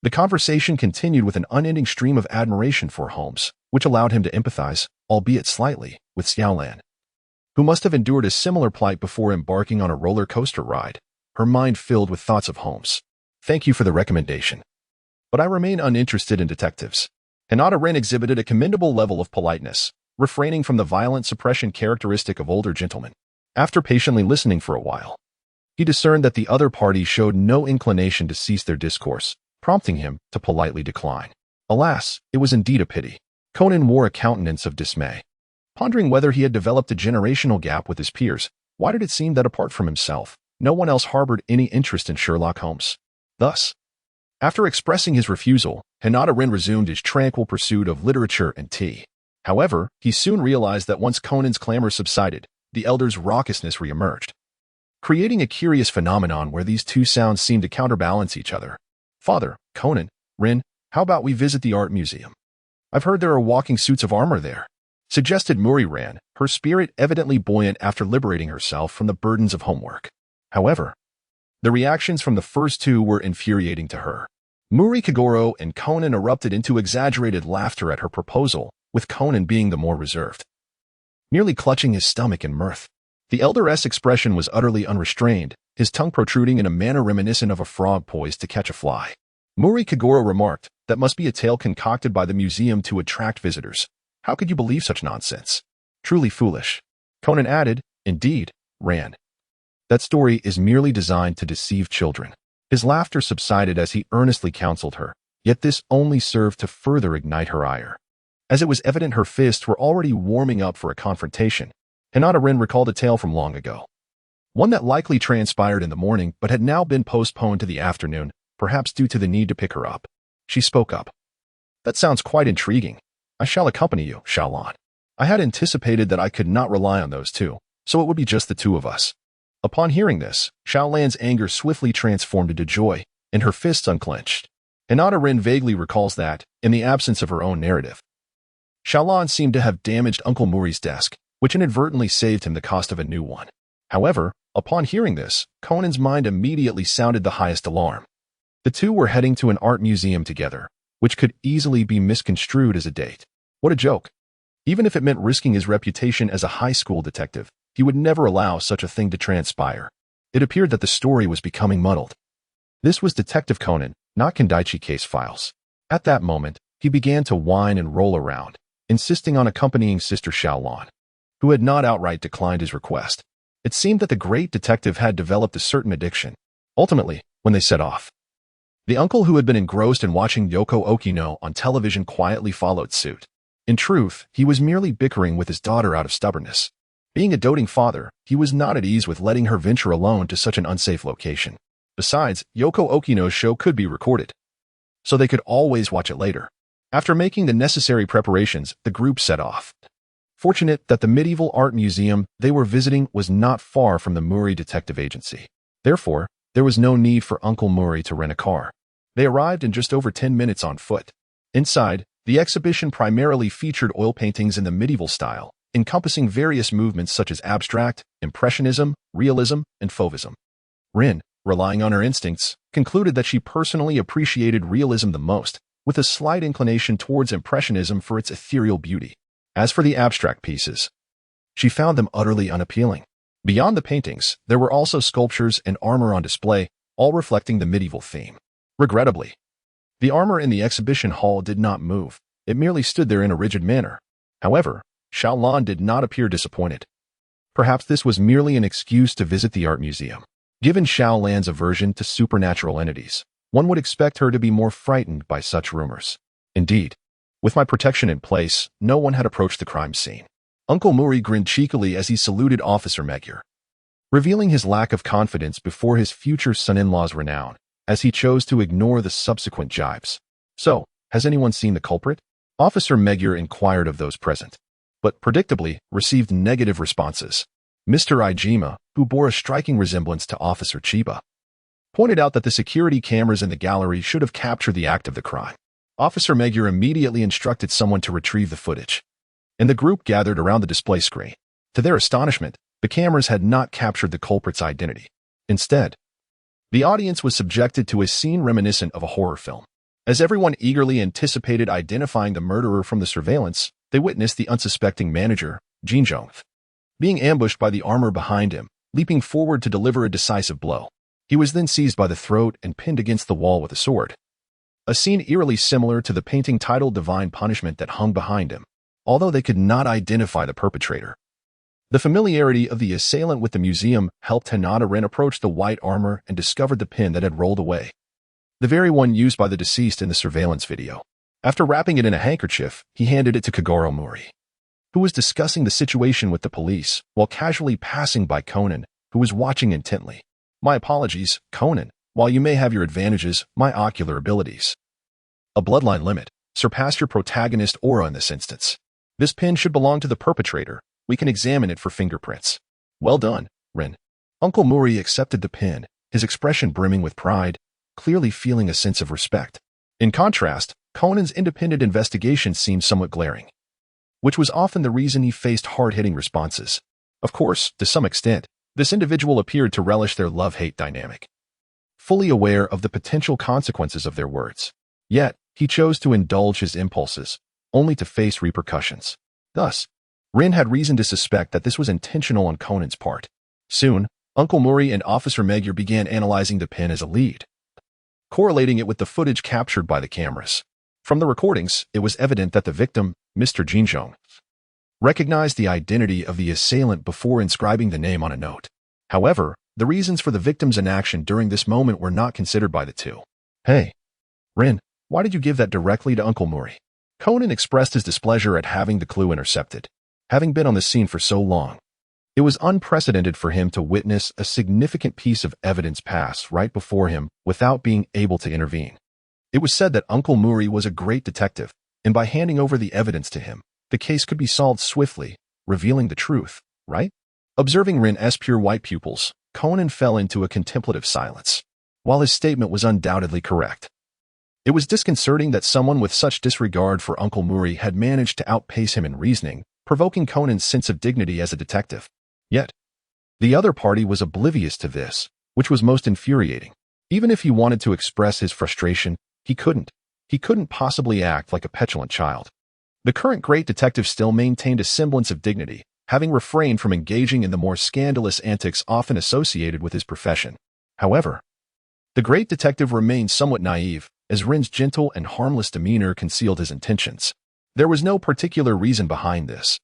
The conversation continued with an unending stream of admiration for Holmes, which allowed him to empathize, albeit slightly, with Xiaolan, who must have endured a similar plight before embarking on a roller coaster ride, her mind filled with thoughts of Holmes. Thank you for the recommendation, but I remain uninterested in detectives. Hinata Rin exhibited a commendable level of politeness, refraining from the violent suppression characteristic of older gentlemen. After patiently listening for a while, he discerned that the other party showed no inclination to cease their discourse, prompting him to politely decline. Alas, it was indeed a pity. Conan wore a countenance of dismay. Pondering whether he had developed a generational gap with his peers, why did it seem that apart from himself, no one else harbored any interest in Sherlock Holmes? Thus, after expressing his refusal, Hinata Rin resumed his tranquil pursuit of literature and tea. However, he soon realized that once Conan's clamor subsided, the elder's raucousness reemerged, creating a curious phenomenon where these two sounds seem to counterbalance each other. "Father, Conan, Rin, how about we visit the art museum? I've heard there are walking suits of armor there," suggested Mori Ran, her spirit evidently buoyant after liberating herself from the burdens of homework. However, the reactions from the first two were infuriating to her. Mori Kogoro and Conan erupted into exaggerated laughter at her proposal, with Conan being the more reserved, nearly clutching his stomach in mirth. The elder's expression was utterly unrestrained, his tongue protruding in a manner reminiscent of a frog poised to catch a fly. Mori Kogoro remarked, "That must be a tale concocted by the museum to attract visitors. How could you believe such nonsense? Truly foolish." Conan added, "Indeed, Ran. That story is merely designed to deceive children." His laughter subsided as he earnestly counseled her, yet this only served to further ignite her ire. As it was evident her fists were already warming up for a confrontation, Hinata Rin recalled a tale from long ago. One that likely transpired in the morning but had now been postponed to the afternoon, perhaps due to the need to pick her up. She spoke up. "That sounds quite intriguing. I shall accompany you, Xiaolan. I had anticipated that I could not rely on those two, so it would be just the two of us." Upon hearing this, Xiaolan's anger swiftly transformed into joy, and her fists unclenched. Hinata Rin vaguely recalls that, in the absence of her own narrative, Xiaolan seemed to have damaged Uncle Mori's desk, which inadvertently saved him the cost of a new one. However, upon hearing this, Conan's mind immediately sounded the highest alarm. The two were heading to an art museum together, which could easily be misconstrued as a date. What a joke. Even if it meant risking his reputation as a high school detective, he would never allow such a thing to transpire. It appeared that the story was becoming muddled. This was Detective Conan, not Kendaichi case files. At that moment, he began to whine and roll around, insisting on accompanying Sister Xiaolan, who had not outright declined his request. It seemed that the great detective had developed a certain addiction. Ultimately, when they set off, the uncle who had been engrossed in watching Yoko Okino on television quietly followed suit. In truth, he was merely bickering with his daughter out of stubbornness. Being a doting father, he was not at ease with letting her venture alone to such an unsafe location. Besides, Yoko Okino's show could be recorded, so they could always watch it later. After making the necessary preparations, the group set off. Fortunate that the medieval art museum they were visiting was not far from the Mori Detective Agency. Therefore, there was no need for Uncle Mori to rent a car. They arrived in just over 10 minutes on foot. Inside, the exhibition primarily featured oil paintings in the medieval style, encompassing various movements such as abstract, impressionism, realism, and fauvism. Rin, relying on her instincts, concluded that she personally appreciated realism the most, with a slight inclination towards impressionism for its ethereal beauty. As for the abstract pieces, she found them utterly unappealing. Beyond the paintings, there were also sculptures and armor on display, all reflecting the medieval theme. Regrettably, the armor in the exhibition hall did not move. It merely stood there in a rigid manner. However, Xiaolan did not appear disappointed. Perhaps this was merely an excuse to visit the art museum. Given Xiaolan's aversion to supernatural entities, one would expect her to be more frightened by such rumors. Indeed, with my protection in place, no one had approached the crime scene. Uncle Mori grinned cheekily as he saluted Officer Magyar, revealing his lack of confidence before his future son-in-law's renown, as he chose to ignore the subsequent jibes. "So, has anyone seen the culprit?" Officer Magyar inquired of those present, but predictably received negative responses. Mr. Ijima, who bore a striking resemblance to Officer Chiba, pointed out that the security cameras in the gallery should have captured the act of the crime. Officer Magyar immediately instructed someone to retrieve the footage, and the group gathered around the display screen. To their astonishment, the cameras had not captured the culprit's identity. Instead, the audience was subjected to a scene reminiscent of a horror film. As everyone eagerly anticipated identifying the murderer from the surveillance, they witnessed the unsuspecting manager, Jinzhong, being ambushed by the armor behind him, leaping forward to deliver a decisive blow. He was then seized by the throat and pinned against the wall with a sword. A scene eerily similar to the painting titled Divine Punishment that hung behind him, although they could not identify the perpetrator. The familiarity of the assailant with the museum helped Hinata Ren approach the white armor and discovered the pin that had rolled away, the very one used by the deceased in the surveillance video. After wrapping it in a handkerchief, he handed it to Kogoro Mori, who was discussing the situation with the police while casually passing by Conan, who was watching intently. "My apologies, Conan. While you may have your advantages, my ocular abilities, a bloodline limit, surpassed your protagonist aura in this instance. This pin should belong to the perpetrator. We can examine it for fingerprints." Well done, Rin. Uncle Mori accepted the pin, his expression brimming with pride, clearly feeling a sense of respect. In contrast, Conan's independent investigation seemed somewhat glaring, which was often the reason he faced hard-hitting responses. Of course, to some extent, this individual appeared to relish their love-hate dynamic, fully aware of the potential consequences of their words. Yet, he chose to indulge his impulses, only to face repercussions. Thus, Rin had reason to suspect that this was intentional on Conan's part. Soon, Uncle Mori and Officer Magyar began analyzing the pin as a lead, correlating it with the footage captured by the cameras. From the recordings, it was evident that the victim, Mr. Jinzhong, recognized the identity of the assailant before inscribing the name on a note. However, the reasons for the victim's inaction during this moment were not considered by the two. Hey, Rin, why did you give that directly to Uncle Mori? Conan expressed his displeasure at having the clue intercepted. Having been on the scene for so long, it was unprecedented for him to witness a significant piece of evidence pass right before him without being able to intervene. It was said that Uncle Mori was a great detective, and by handing over the evidence to him, the case could be solved swiftly, revealing the truth, right? Observing Rin's pure white pupils, Conan fell into a contemplative silence. While his statement was undoubtedly correct, it was disconcerting that someone with such disregard for Uncle Mori had managed to outpace him in reasoning, provoking Conan's sense of dignity as a detective. Yet, the other party was oblivious to this, which was most infuriating. Even if he wanted to express his frustration, he couldn't. He couldn't possibly act like a petulant child. The current great detective still maintained a semblance of dignity, having refrained from engaging in the more scandalous antics often associated with his profession. However, the great detective remained somewhat naive, as Rin's gentle and harmless demeanor concealed his intentions. There was no particular reason behind this.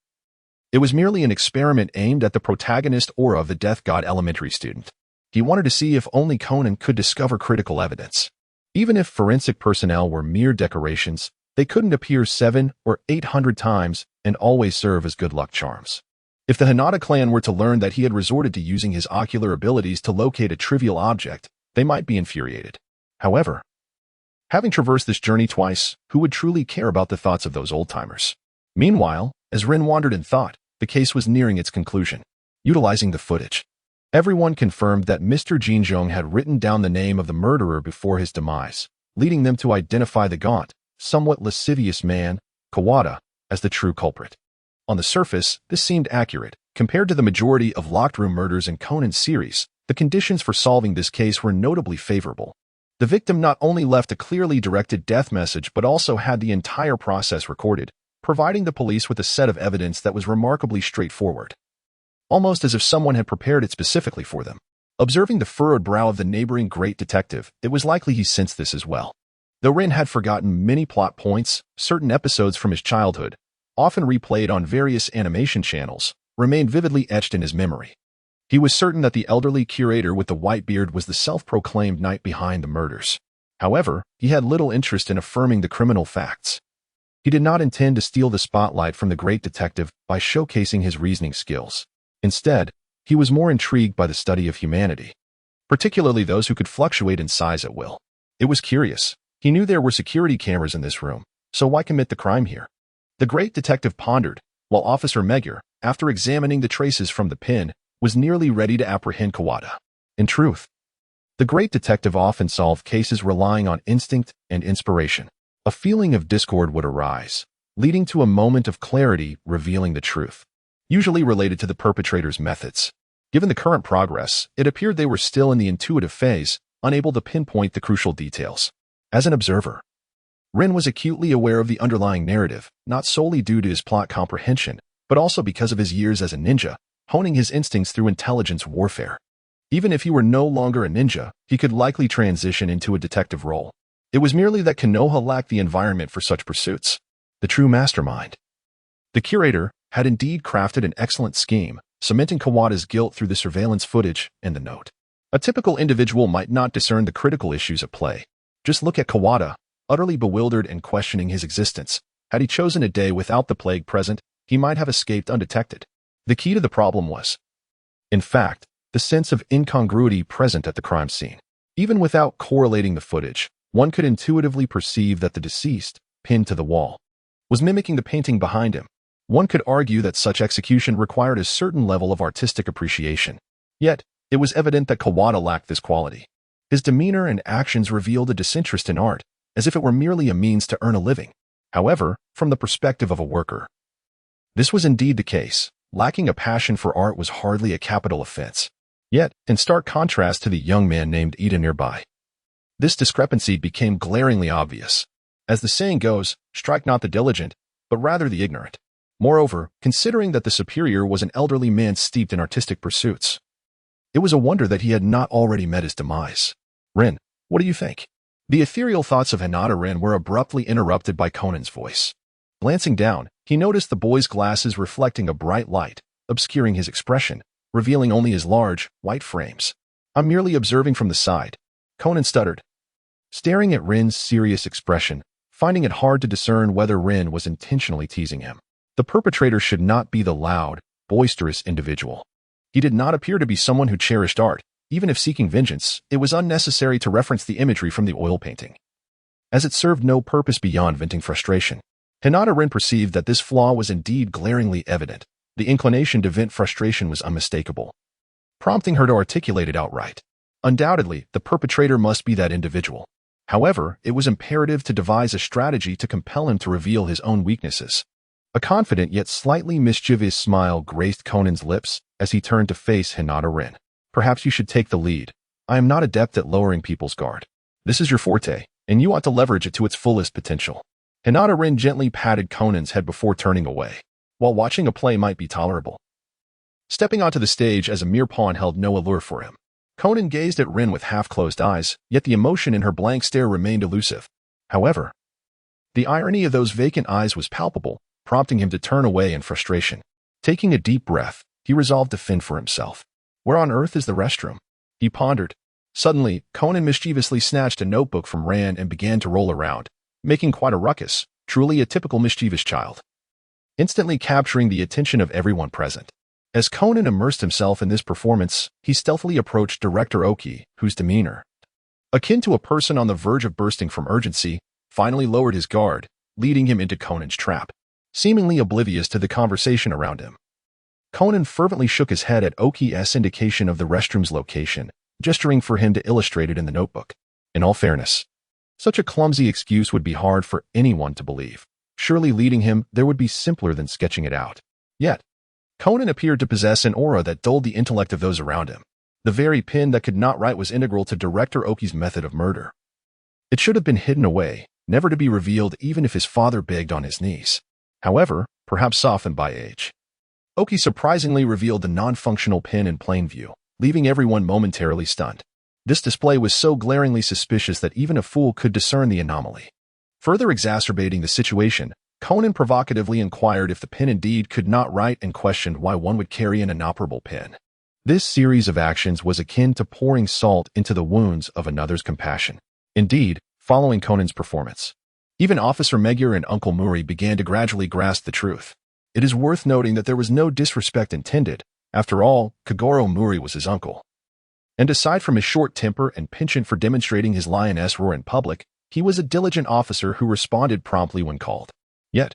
It was merely an experiment aimed at the protagonist or of the Death God elementary student. He wanted to see if only Conan could discover critical evidence. Even if forensic personnel were mere decorations, they couldn't appear 700 or 800 times and always serve as good luck charms. If the Hanada clan were to learn that he had resorted to using his ocular abilities to locate a trivial object, they might be infuriated. However, having traversed this journey twice, who would truly care about the thoughts of those old-timers? Meanwhile, as Rin wandered in thought, the case was nearing its conclusion. Utilizing the footage, everyone confirmed that Mr. Jinzhong had written down the name of the murderer before his demise, leading them to identify the gaunt, somewhat lascivious man, Kawada, as the true culprit. On the surface, this seemed accurate. Compared to the majority of locked-room murders in Conan's series, the conditions for solving this case were notably favorable. The victim not only left a clearly directed death message but also had the entire process recorded, providing the police with a set of evidence that was remarkably straightforward, almost as if someone had prepared it specifically for them. Observing the furrowed brow of the neighboring great detective, it was likely he sensed this as well. Though Rin had forgotten many plot points, certain episodes from his childhood, often replayed on various animation channels, remained vividly etched in his memory. He was certain that the elderly curator with the white beard was the self-proclaimed knight behind the murders. However, he had little interest in affirming the criminal facts. He did not intend to steal the spotlight from the great detective by showcasing his reasoning skills. Instead, he was more intrigued by the study of humanity, particularly those who could fluctuate in size at will. It was curious. He knew there were security cameras in this room, so why commit the crime here? The great detective pondered, while Officer Magyar, after examining the traces from the pin, was nearly ready to apprehend Kawada. In truth, the great detective often solved cases relying on instinct and inspiration. A feeling of discord would arise, leading to a moment of clarity revealing the truth, usually related to the perpetrator's methods. Given the current progress, it appeared they were still in the intuitive phase, unable to pinpoint the crucial details. As an observer, Rin was acutely aware of the underlying narrative, not solely due to his plot comprehension, but also because of his years as a ninja, honing his instincts through intelligence warfare. Even if he were no longer a ninja, he could likely transition into a detective role. It was merely that Konoha lacked the environment for such pursuits. The true mastermind, the curator, had indeed crafted an excellent scheme, cementing Kawada's guilt through the surveillance footage and the note. A typical individual might not discern the critical issues at play. Just look at Kawada, utterly bewildered and questioning his existence. Had he chosen a day without the plague present, he might have escaped undetected. The key to the problem was, in fact, the sense of incongruity present at the crime scene. Even without correlating the footage, one could intuitively perceive that the deceased, pinned to the wall, was mimicking the painting behind him. One could argue that such execution required a certain level of artistic appreciation. Yet, it was evident that Kawada lacked this quality. His demeanor and actions revealed a disinterest in art, as if it were merely a means to earn a living. However, from the perspective of a worker, this was indeed the case. Lacking a passion for art was hardly a capital offense. Yet, in stark contrast to the young man named Ida nearby, this discrepancy became glaringly obvious. As the saying goes, strike not the diligent, but rather the ignorant. Moreover, considering that the superior was an elderly man steeped in artistic pursuits, it was a wonder that he had not already met his demise. Rin, what do you think? The ethereal thoughts of Hinata Rin were abruptly interrupted by Conan's voice. Glancing down, he noticed the boy's glasses reflecting a bright light, obscuring his expression, revealing only his large, white frames. I'm merely observing from the side, Conan stuttered, staring at Rin's serious expression, finding it hard to discern whether Rin was intentionally teasing him. The perpetrator should not be the loud, boisterous individual. He did not appear to be someone who cherished art. Even if seeking vengeance, it was unnecessary to reference the imagery from the oil painting, as it served no purpose beyond venting frustration. Hinata Rin perceived that this flaw was indeed glaringly evident. The inclination to vent frustration was unmistakable, prompting her to articulate it outright. Undoubtedly, the perpetrator must be that individual. However, it was imperative to devise a strategy to compel him to reveal his own weaknesses. A confident yet slightly mischievous smile graced Conan's lips as he turned to face Hinata Rin. Perhaps you should take the lead. I am not adept at lowering people's guard. This is your forte, and you ought to leverage it to its fullest potential. Hinata Rin gently patted Conan's head before turning away. While watching a play might be tolerable, stepping onto the stage as a mere pawn held no allure for him. Conan gazed at Rin with half-closed eyes, yet the emotion in her blank stare remained elusive. However, the irony of those vacant eyes was palpable, prompting him to turn away in frustration. Taking a deep breath, he resolved to fend for himself. Where on earth is the restroom? He pondered. Suddenly, Conan mischievously snatched a notebook from Ran and began to roll around, making quite a ruckus, truly a typical mischievous child. Instantly capturing the attention of everyone present. As Conan immersed himself in this performance, he stealthily approached Director Oki, whose demeanor, akin to a person on the verge of bursting from urgency, finally lowered his guard, leading him into Conan's trap. Seemingly oblivious to the conversation around him, Conan fervently shook his head at Oki's indication of the restroom's location, gesturing for him to illustrate it in the notebook. In all fairness, such a clumsy excuse would be hard for anyone to believe. Surely leading him there would be simpler than sketching it out. Yet, Conan appeared to possess an aura that dulled the intellect of those around him. The very pen that could not write was integral to Director Oki's method of murder. It should have been hidden away, never to be revealed even if his father begged on his knees. However, perhaps softened by age, Oki surprisingly revealed the non-functional pen in plain view, leaving everyone momentarily stunned. This display was so glaringly suspicious that even a fool could discern the anomaly. Further exacerbating the situation, Conan provocatively inquired if the pen indeed could not write and questioned why one would carry an inoperable pen. This series of actions was akin to pouring salt into the wounds of another's compassion. Indeed, following Conan's performance, even Officer Magyar and Uncle Mori began to gradually grasp the truth. It is worth noting that there was no disrespect intended. After all, Kogoro Mori was his uncle. And aside from his short temper and penchant for demonstrating his lioness roar in public, he was a diligent officer who responded promptly when called. Yet,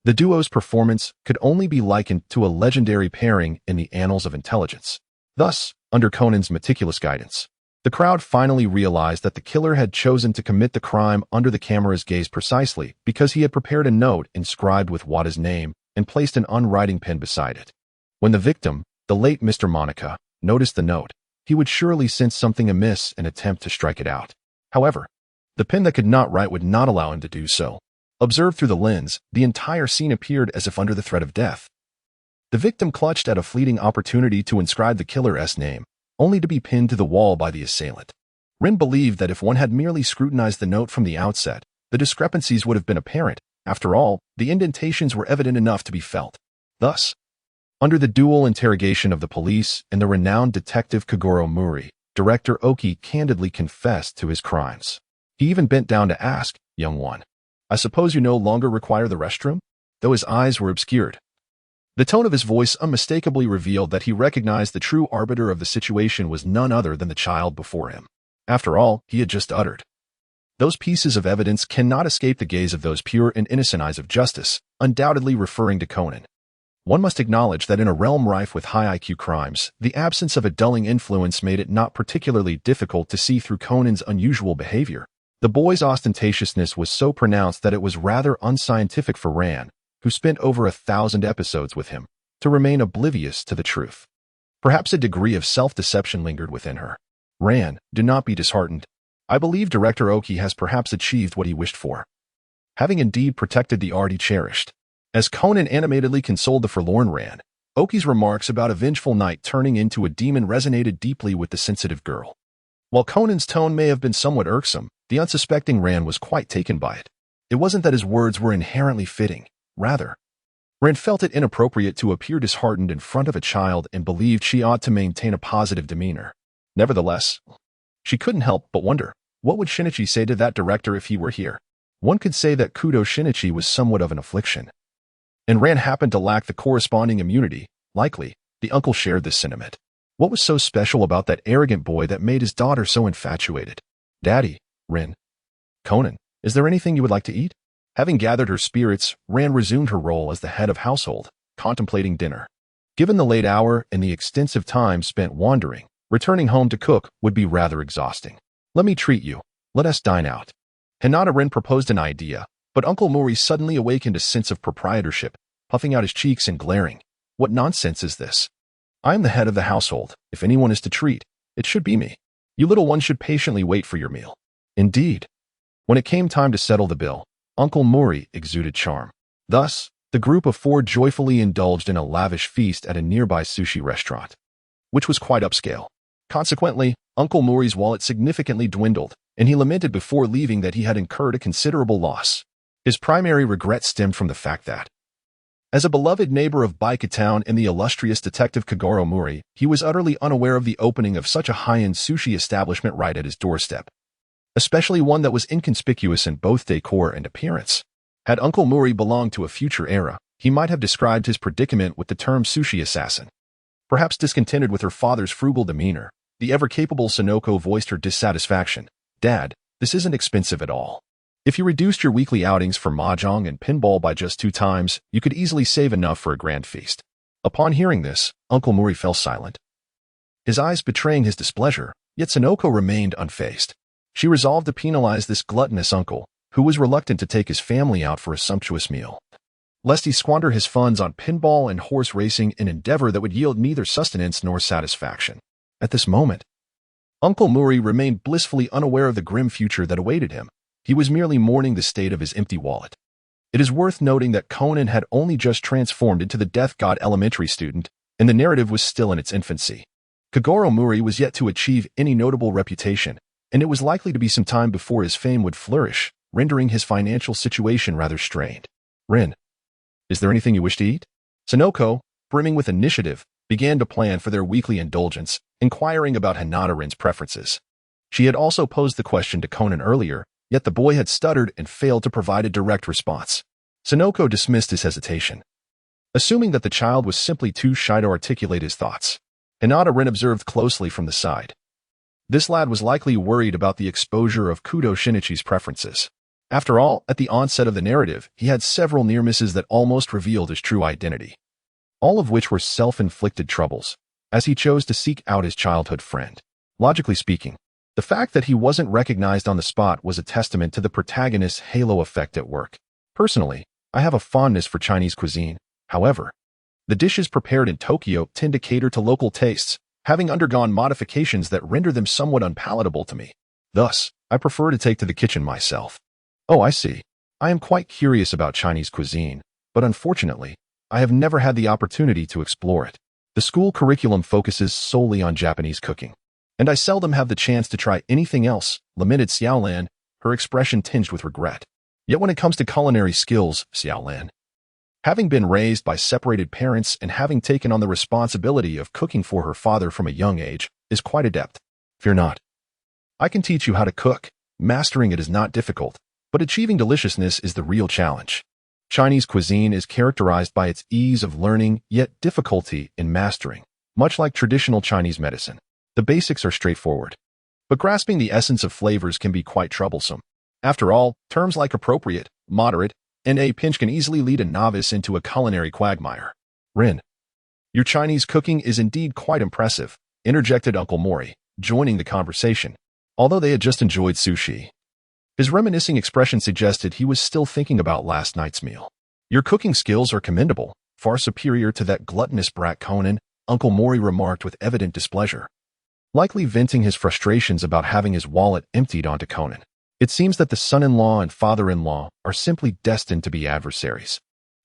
the duo's performance could only be likened to a legendary pairing in the annals of intelligence. Thus, under Conan's meticulous guidance, the crowd finally realized that the killer had chosen to commit the crime under the camera's gaze precisely because he had prepared a note inscribed with Wada's name and placed an unwriting pen beside it. When the victim, the late Mr. Monica, noticed the note, he would surely sense something amiss and attempt to strike it out. However, the pen that could not write would not allow him to do so. Observed through the lens, the entire scene appeared as if under the threat of death. The victim clutched at a fleeting opportunity to inscribe the killer's name, only to be pinned to the wall by the assailant. Rin believed that if one had merely scrutinized the note from the outset, the discrepancies would have been apparent. After all, the indentations were evident enough to be felt. Thus, under the dual interrogation of the police and the renowned detective Kogoro Mori, Director Oki candidly confessed to his crimes. He even bent down to ask, "Young one, I suppose you no longer require the restroom?" Though his eyes were obscured, the tone of his voice unmistakably revealed that he recognized the true arbiter of the situation was none other than the child before him. After all, he had just uttered Those pieces of evidence cannot escape the gaze of those pure and innocent eyes of justice, undoubtedly referring to Conan. One must acknowledge that in a realm rife with high IQ crimes, the absence of a dulling influence made it not particularly difficult to see through Conan's unusual behavior. The boy's ostentatiousness was so pronounced that it was rather unscientific for Ran, who spent over 1,000 episodes with him, to remain oblivious to the truth. Perhaps a degree of self-deception lingered within her. Ran, do not be disheartened. I believe Director Oki has perhaps achieved what he wished for, having indeed protected the art he cherished. As Conan animatedly consoled the forlorn Ran, Oki's remarks about a vengeful knight turning into a demon resonated deeply with the sensitive girl. While Conan's tone may have been somewhat irksome, the unsuspecting Ran was quite taken by it. It wasn't that his words were inherently fitting. Rather, Ran felt it inappropriate to appear disheartened in front of a child and believed she ought to maintain a positive demeanor. Nevertheless, she couldn't help but wonder, what would Shinichi say to that director if he were here? One could say that Kudo Shinichi was somewhat of an affliction, and Ran happened to lack the corresponding immunity. Likely, the uncle shared this sentiment. What was so special about that arrogant boy that made his daughter so infatuated? Daddy, Ran. Conan, is there anything you would like to eat? Having gathered her spirits, Ran resumed her role as the head of household, contemplating dinner. Given the late hour and the extensive time spent wandering, returning home to cook would be rather exhausting. Let me treat you. Let us dine out. Hinata Ren proposed an idea, but Uncle Mori suddenly awakened a sense of proprietorship, puffing out his cheeks and glaring. What nonsense is this? I am the head of the household. If anyone is to treat, it should be me. You little ones should patiently wait for your meal. Indeed. When it came time to settle the bill, Uncle Mori exuded charm. Thus, the group of four joyfully indulged in a lavish feast at a nearby sushi restaurant, which was quite upscale. Consequently, Uncle Mori's wallet significantly dwindled, and he lamented before leaving that he had incurred a considerable loss. His primary regret stemmed from the fact that, as a beloved neighbor of Beika town and the illustrious Detective Kogoro Mori, he was utterly unaware of the opening of such a high-end sushi establishment right at his doorstep, especially one that was inconspicuous in both decor and appearance. Had Uncle Mori belonged to a future era, he might have described his predicament with the term sushi assassin. Perhaps discontented with her father's frugal demeanor, the ever-capable Sonoko voiced her dissatisfaction. Dad, this isn't expensive at all. If you reduced your weekly outings for mahjong and pinball by just 2 times, you could easily save enough for a grand feast. Upon hearing this, Uncle Mori fell silent, his eyes betraying his displeasure, yet Sonoko remained unfazed. She resolved to penalize this gluttonous uncle, who was reluctant to take his family out for a sumptuous meal, lest he squander his funds on pinball and horse racing, an endeavor that would yield neither sustenance nor satisfaction. At this moment, Uncle Mori remained blissfully unaware of the grim future that awaited him. He was merely mourning the state of his empty wallet. It is worth noting that Conan had only just transformed into the Death God elementary student, and the narrative was still in its infancy. Kogoro Mori was yet to achieve any notable reputation, and it was likely to be some time before his fame would flourish, rendering his financial situation rather strained. Rin, is there anything you wish to eat? Sonoko, brimming with initiative, began to plan for their weekly indulgence, inquiring about Hinata Rin's preferences. She had also posed the question to Conan earlier, yet the boy had stuttered and failed to provide a direct response. Sonoko dismissed his hesitation, assuming that the child was simply too shy to articulate his thoughts. Hinata Rin observed closely from the side. This lad was likely worried about the exposure of Kudo Shinichi's preferences. After all, at the onset of the narrative, he had several near misses that almost revealed his true identity, all of which were self-inflicted troubles, as he chose to seek out his childhood friend. Logically speaking, the fact that he wasn't recognized on the spot was a testament to the protagonist's halo effect at work. Personally, I have a fondness for Chinese cuisine. However, the dishes prepared in Tokyo tend to cater to local tastes, having undergone modifications that render them somewhat unpalatable to me. Thus, I prefer to take to the kitchen myself. Oh, I see. I am quite curious about Chinese cuisine, but unfortunately, I have never had the opportunity to explore it. The school curriculum focuses solely on Japanese cooking, and I seldom have the chance to try anything else, lamented Xiaolan, her expression tinged with regret. Yet when it comes to culinary skills, Xiaolan, having been raised by separated parents and having taken on the responsibility of cooking for her father from a young age, is quite adept. Fear not. I can teach you how to cook. Mastering it is not difficult, but achieving deliciousness is the real challenge. Chinese cuisine is characterized by its ease of learning, yet difficulty in mastering. Much like traditional Chinese medicine, the basics are straightforward, but grasping the essence of flavors can be quite troublesome. After all, terms like appropriate, moderate, and a pinch can easily lead a novice into a culinary quagmire. Rin, your Chinese cooking is indeed quite impressive, interjected Uncle Mori, joining the conversation, although they had just enjoyed sushi. His reminiscing expression suggested he was still thinking about last night's meal. Your cooking skills are commendable, far superior to that gluttonous brat Conan, Uncle Mori remarked with evident displeasure, likely venting his frustrations about having his wallet emptied onto Conan. It seems that the son-in-law and father-in-law are simply destined to be adversaries,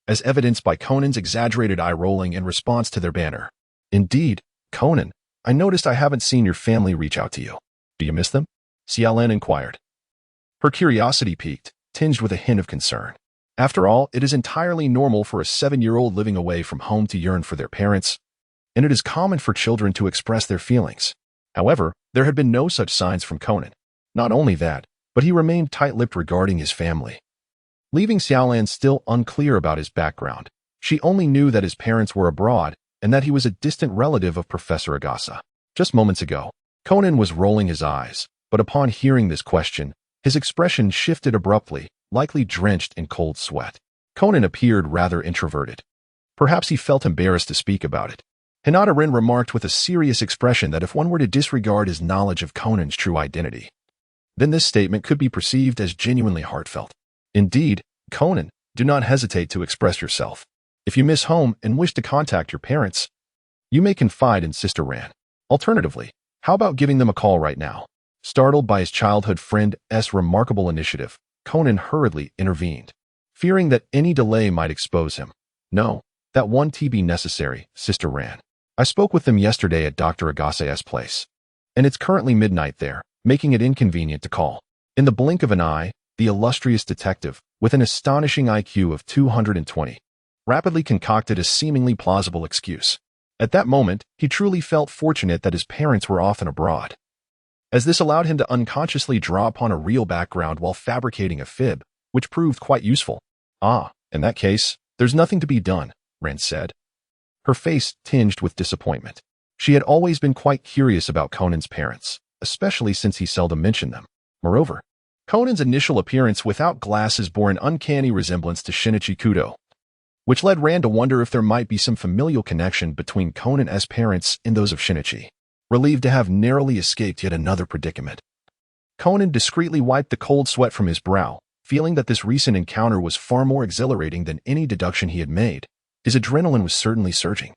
as evidenced by Conan's exaggerated eye-rolling in response to their banter. Indeed, Conan, I noticed I haven't seen your family reach out to you. Do you miss them? Xiaolan inquired. Her curiosity piqued, tinged with a hint of concern. After all, it is entirely normal for a 7-year-old living away from home to yearn for their parents, and it is common for children to express their feelings. However, there had been no such signs from Conan. Not only that, but he remained tight-lipped regarding his family. Leaving Xiaolan still unclear about his background, she only knew that his parents were abroad and that he was a distant relative of Professor Agasa. Just moments ago, Conan was rolling his eyes, but upon hearing this question, his expression shifted abruptly, likely drenched in cold sweat. Conan appeared rather introverted. Perhaps he felt embarrassed to speak about it. Hinata Rin remarked with a serious expression that if one were to disregard his knowledge of Conan's true identity, then this statement could be perceived as genuinely heartfelt. Indeed, Conan, do not hesitate to express yourself. If you miss home and wish to contact your parents, you may confide in Sister Ran. Alternatively, how about giving them a call right now? Startled by his childhood friend's remarkable initiative, Conan hurriedly intervened, fearing that any delay might expose him. No, that won't be necessary, Sister Ran. I spoke with them yesterday at Dr. Agasa's place, and it's currently midnight there, making it inconvenient to call. In the blink of an eye, the illustrious detective, with an astonishing IQ of 220, rapidly concocted a seemingly plausible excuse. At that moment, he truly felt fortunate that his parents were often abroad, as this allowed him to unconsciously draw upon a real background while fabricating a fib, which proved quite useful. Ah, in that case, there's nothing to be done, Ran said, her face tinged with disappointment. She had always been quite curious about Conan's parents, especially since he seldom mentioned them. Moreover, Conan's initial appearance without glasses bore an uncanny resemblance to Shinichi Kudo, which led Ran to wonder if there might be some familial connection between Conan's parents and those of Shinichi. Relieved to have narrowly escaped yet another predicament, Conan discreetly wiped the cold sweat from his brow, feeling that this recent encounter was far more exhilarating than any deduction he had made. His adrenaline was certainly surging.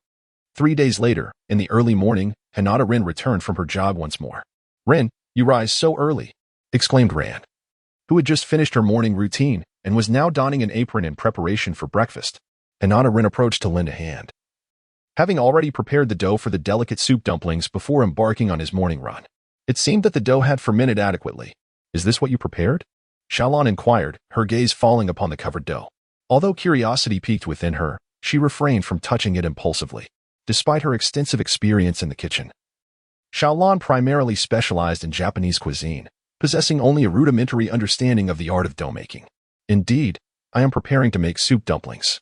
3 days later, in the early morning, Hinata Rin returned from her job once more. Rin, you rise so early, exclaimed Ran, who had just finished her morning routine and was now donning an apron in preparation for breakfast. Hinata Rin approached to lend a hand, having already prepared the dough for the delicate soup dumplings before embarking on his morning run. It seemed that the dough had fermented adequately. Is this what you prepared? Xiaolan inquired, her gaze falling upon the covered dough. Although curiosity piqued within her, she refrained from touching it impulsively, despite her extensive experience in the kitchen. Xiaolan primarily specialized in Japanese cuisine, possessing only a rudimentary understanding of the art of dough making. Indeed, I am preparing to make soup dumplings,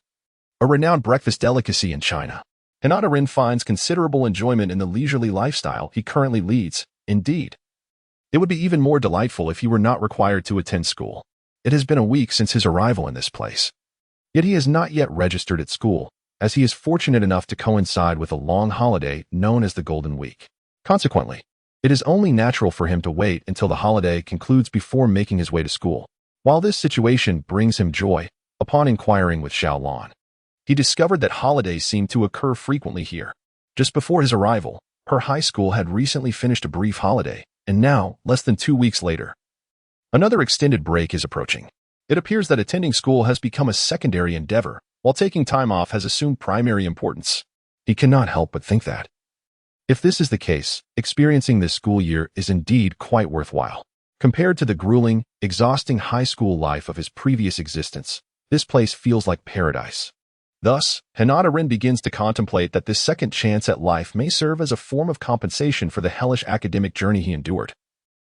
a renowned breakfast delicacy in China. Hinata Rin finds considerable enjoyment in the leisurely lifestyle he currently leads. Indeed, it would be even more delightful if he were not required to attend school. It has been a week since his arrival in this place. Yet he has not yet registered at school, as he is fortunate enough to coincide with a long holiday known as the Golden Week. Consequently, it is only natural for him to wait until the holiday concludes before making his way to school. While this situation brings him joy, upon inquiring with Xiaolan, he discovered that holidays seemed to occur frequently here. Just before his arrival, her high school had recently finished a brief holiday, and now, less than 2 weeks later, another extended break is approaching. It appears that attending school has become a secondary endeavor, while taking time off has assumed primary importance. He cannot help but think that, if this is the case, experiencing this school year is indeed quite worthwhile. Compared to the grueling, exhausting high school life of his previous existence, this place feels like paradise. Thus, Hinata Rin begins to contemplate that this second chance at life may serve as a form of compensation for the hellish academic journey he endured,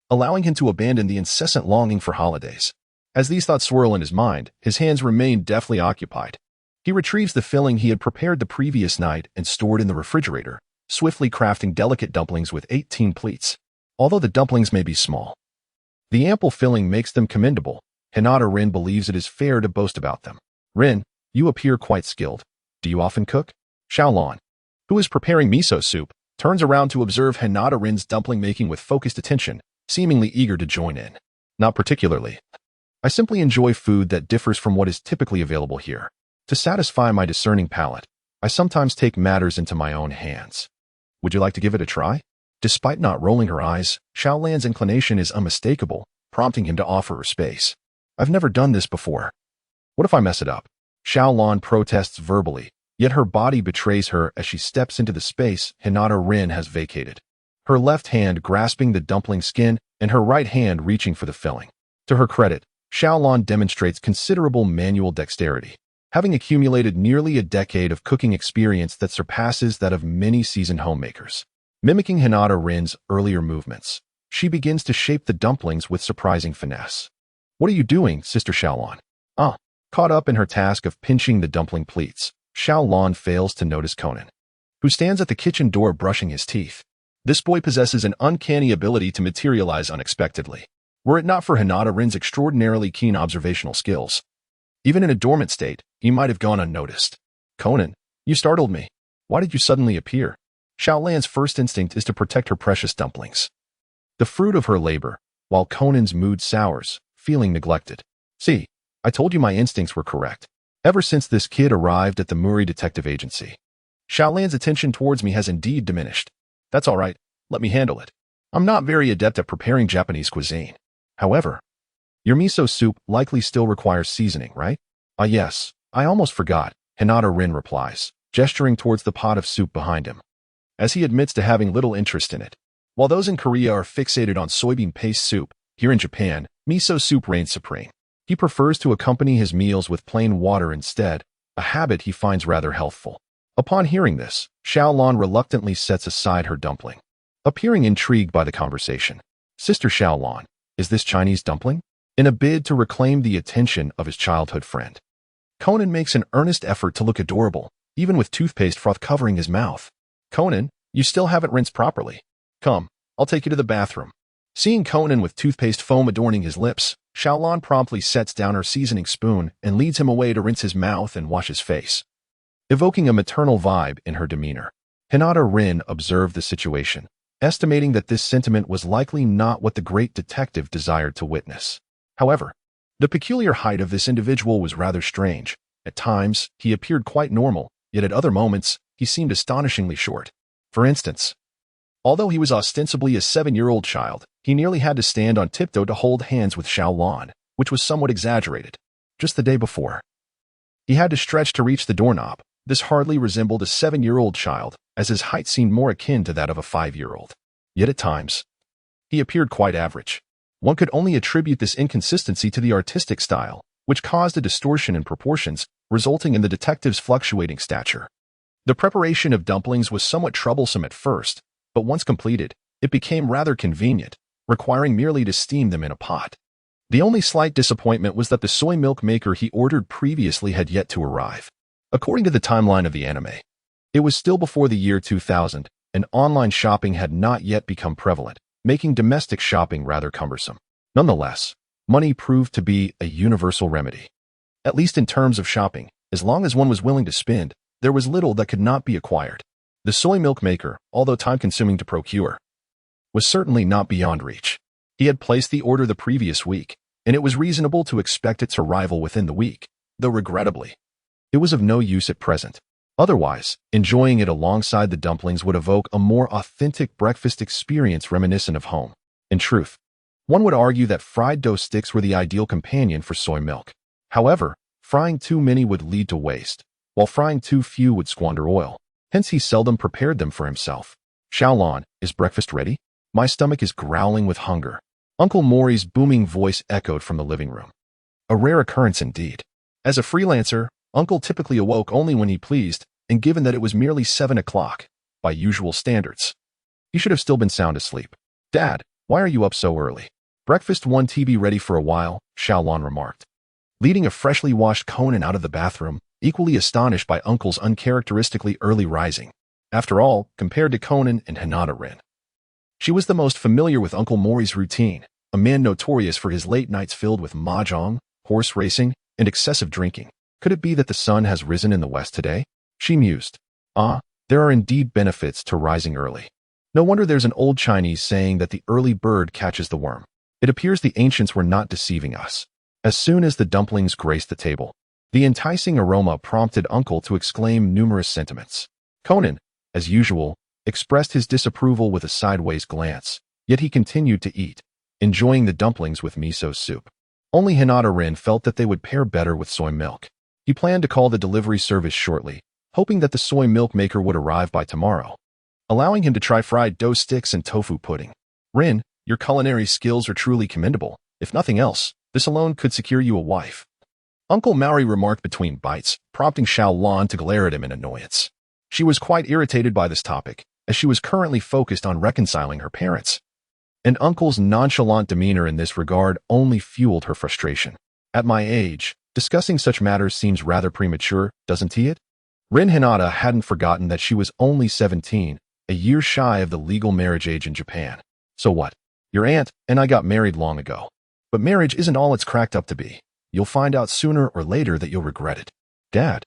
allowing him to abandon the incessant longing for holidays. As these thoughts swirl in his mind, his hands remain deftly occupied. He retrieves the filling he had prepared the previous night and stored in the refrigerator, swiftly crafting delicate dumplings with 18 pleats. Although the dumplings may be small, The ample filling makes them commendable. Hinata Rin believes it is fair to boast about them. Rin, you appear quite skilled. Do you often cook? Xiaolan, who is preparing miso soup, turns around to observe Hinata Rin's dumpling making with focused attention, seemingly eager to join in. Not particularly. I simply enjoy food that differs from what is typically available here. To satisfy my discerning palate, I sometimes take matters into my own hands. Would you like to give it a try? Despite not rolling her eyes, Xiaolan's inclination is unmistakable, prompting him to offer her space. I've never done this before. What if I mess it up? Xiaolan protests verbally, yet her body betrays her as she steps into the space Hinata Rin has vacated. Her left hand grasping the dumpling skin and her right hand reaching for the filling. To her credit, Xiaolan demonstrates considerable manual dexterity, having accumulated nearly a decade of cooking experience that surpasses that of many seasoned homemakers. Mimicking Hinata Rin's earlier movements, she begins to shape the dumplings with surprising finesse. What are you doing, Sister Xiaolan? Caught up in her task of pinching the dumpling pleats, Xiaolan fails to notice Conan, who stands at the kitchen door brushing his teeth. This boy possesses an uncanny ability to materialize unexpectedly. Were it not for Hinata Rin's extraordinarily keen observational skills, even in a dormant state, he might have gone unnoticed. Conan, you startled me. Why did you suddenly appear? Xiaolan's first instinct is to protect her precious dumplings, the fruit of her labor, while Conan's mood sours, feeling neglected. See, I told you my instincts were correct. Ever since this kid arrived at the Mori Detective Agency, Xiaolan's attention towards me has indeed diminished. That's all right, let me handle it. I'm not very adept at preparing Japanese cuisine. However, your miso soup likely still requires seasoning, right? Yes, I almost forgot, Hinata Rin replies, gesturing towards the pot of soup behind him, as he admits to having little interest in it. While those in Korea are fixated on soybean paste soup, here in Japan, miso soup reigns supreme. He prefers to accompany his meals with plain water instead, a habit he finds rather healthful. Upon hearing this, Xiaolan reluctantly sets aside her dumpling, appearing intrigued by the conversation. Sister Xiaolan, is this Chinese dumpling? In a bid to reclaim the attention of his childhood friend, Conan makes an earnest effort to look adorable, even with toothpaste froth covering his mouth. Conan, you still haven't rinsed properly. Come, I'll take you to the bathroom. Seeing Conan with toothpaste foam adorning his lips, Xiaolan promptly sets down her seasoning spoon and leads him away to rinse his mouth and wash his face, evoking a maternal vibe in her demeanor. Hinata Rin observed the situation, estimating that this sentiment was likely not what the great detective desired to witness. However, the peculiar height of this individual was rather strange. At times, he appeared quite normal, yet at other moments, he seemed astonishingly short. For instance, although he was ostensibly a 7-year-old child, he nearly had to stand on tiptoe to hold hands with Xiaolan, which was somewhat exaggerated. Just the day before, he had to stretch to reach the doorknob. This hardly resembled a 7-year-old child, as his height seemed more akin to that of a 5-year-old. Yet at times, he appeared quite average. One could only attribute this inconsistency to the artistic style, which caused a distortion in proportions, resulting in the detective's fluctuating stature. The preparation of dumplings was somewhat troublesome at first, but once completed, it became rather convenient, requiring merely to steam them in a pot. The only slight disappointment was that the soy milk maker he ordered previously had yet to arrive. According to the timeline of the anime, it was still before the year 2000, and online shopping had not yet become prevalent, making domestic shopping rather cumbersome. Nonetheless, money proved to be a universal remedy. At least in terms of shopping, as long as one was willing to spend, there was little that could not be acquired. The soy milk maker, although time-consuming to procure, was certainly not beyond reach. He had placed the order the previous week, and it was reasonable to expect its arrival within the week, though regrettably, it was of no use at present. Otherwise, enjoying it alongside the dumplings would evoke a more authentic breakfast experience reminiscent of home. In truth, one would argue that fried dough sticks were the ideal companion for soy milk. However, frying too many would lead to waste, while frying too few would squander oil. Hence he seldom prepared them for himself. Xiaolan, is breakfast ready? My stomach is growling with hunger. Uncle Mori's booming voice echoed from the living room. A rare occurrence indeed. As a freelancer, Uncle typically awoke only when he pleased, and given that it was merely 7 o'clock, by usual standards, he should have still been sound asleep. Dad, why are you up so early? Breakfast won't be ready for a while, Xiaolan remarked, leading a freshly washed Conan out of the bathroom, equally astonished by Uncle's uncharacteristically early rising. After all, compared to Conan and Hinata Rin, she was the most familiar with Uncle Mori's routine, a man notorious for his late nights filled with mahjong, horse racing, and excessive drinking. Could it be that the sun has risen in the west today? She mused. There are indeed benefits to rising early. No wonder there's an old Chinese saying that the early bird catches the worm. It appears the ancients were not deceiving us. As soon as the dumplings graced the table, the enticing aroma prompted Uncle to exclaim numerous sentiments. Conan, as usual, expressed his disapproval with a sideways glance, yet he continued to eat, enjoying the dumplings with miso soup. Only Hinata-rin felt that they would pair better with soy milk. He planned to call the delivery service shortly, hoping that the soy milk maker would arrive by tomorrow, allowing him to try fried dough sticks and tofu pudding. Rin, your culinary skills are truly commendable. If nothing else, this alone could secure you a wife. Uncle Maori remarked between bites, prompting Xiao Lan to glare at him in annoyance. She was quite irritated by this topic, as she was currently focused on reconciling her parents. And Uncle's nonchalant demeanor in this regard only fueled her frustration. At my age, discussing such matters seems rather premature, doesn't it? Rin Hinata hadn't forgotten that she was only 17, a year shy of the legal marriage age in Japan. So what? Your aunt and I got married long ago. But marriage isn't all it's cracked up to be. You'll find out sooner or later that you'll regret it. Dad.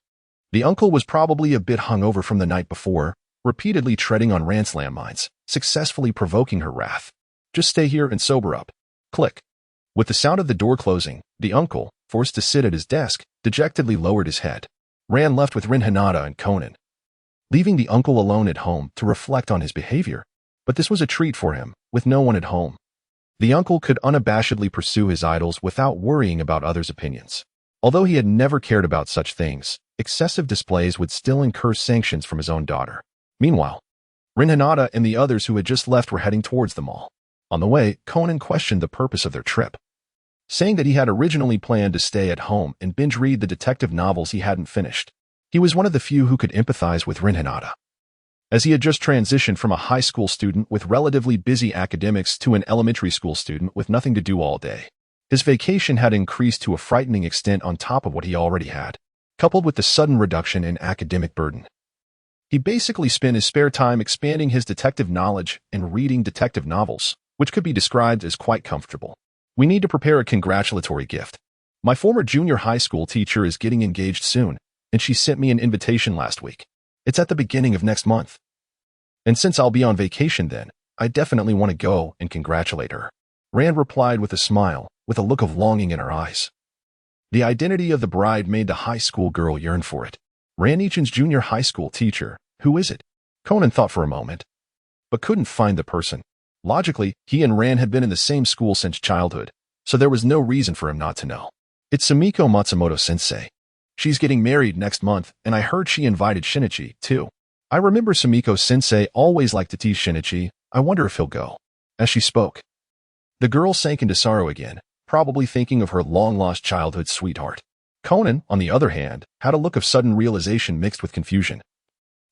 The uncle was probably a bit hungover from the night before, repeatedly treading on Rand's landmines, successfully provoking her wrath. Just stay here and sober up. Click. With the sound of the door closing, the uncle, forced to sit at his desk, dejectedly lowered his head. Rand left with Rin Hinata and Conan, leaving the uncle alone at home to reflect on his behavior. But this was a treat for him, with no one at home. The uncle could unabashedly pursue his idols without worrying about others' opinions. Although he had never cared about such things, excessive displays would still incur sanctions from his own daughter. Meanwhile, Rin Hinata and the others who had just left were heading towards the mall. On the way, Conan questioned the purpose of their trip, saying that he had originally planned to stay at home and binge-read the detective novels he hadn't finished. He was one of the few who could empathize with Rin Hinata, as he had just transitioned from a high school student with relatively busy academics to an elementary school student with nothing to do all day. His vacation had increased to a frightening extent on top of what he already had, coupled with the sudden reduction in academic burden. He basically spent his spare time expanding his detective knowledge and reading detective novels, which could be described as quite comfortable. We need to prepare a congratulatory gift. My former junior high school teacher is getting engaged soon, and she sent me an invitation last week. It's at the beginning of next month. And since I'll be on vacation then, I definitely want to go and congratulate her. Rand replied with a smile, with a look of longing in her eyes. The identity of the bride made the high school girl yearn for it. Ranichan's junior high school teacher, who is it? Conan thought for a moment, but couldn't find the person. Logically, he and Rand had been in the same school since childhood, so there was no reason for him not to know. It's Sumiko Matsumoto-sensei. She's getting married next month, and I heard she invited Shinichi, too. I remember Sumiko-sensei always liked to tease Shinichi. I wonder if he'll go. As she spoke, the girl sank into sorrow again, probably thinking of her long-lost childhood sweetheart. Conan, on the other hand, had a look of sudden realization mixed with confusion,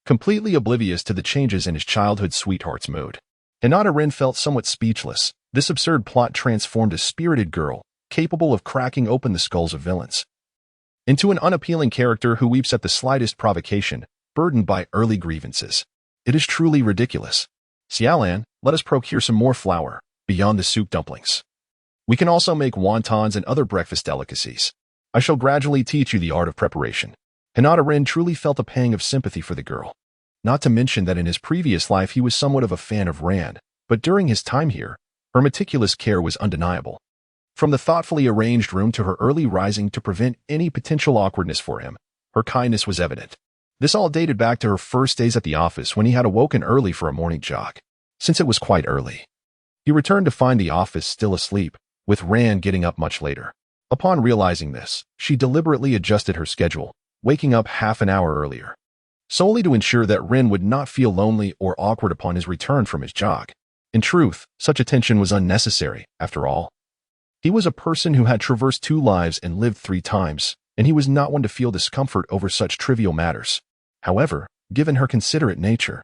completely oblivious to the changes in his childhood sweetheart's mood. Hinata-rin felt somewhat speechless. This absurd plot transformed a spirited girl, capable of cracking open the skulls of villains, into an unappealing character who weeps at the slightest provocation, burdened by early grievances. It is truly ridiculous. Xiaolan, let us procure some more flour, beyond the soup dumplings. We can also make wontons and other breakfast delicacies. I shall gradually teach you the art of preparation. Hinata-rin truly felt a pang of sympathy for the girl. Not to mention that in his previous life he was somewhat of a fan of Rand, but during his time here, her meticulous care was undeniable. From the thoughtfully arranged room to her early rising to prevent any potential awkwardness for him, her kindness was evident. This all dated back to her first days at the office when he had awoken early for a morning jog. Since it was quite early, he returned to find the office still asleep, with Rand getting up much later. Upon realizing this, she deliberately adjusted her schedule, waking up half an hour earlier, solely to ensure that Rin would not feel lonely or awkward upon his return from his jog. In truth, such attention was unnecessary, after all. He was a person who had traversed 2 lives and lived 3 times, and he was not one to feel discomfort over such trivial matters. However, given her considerate nature,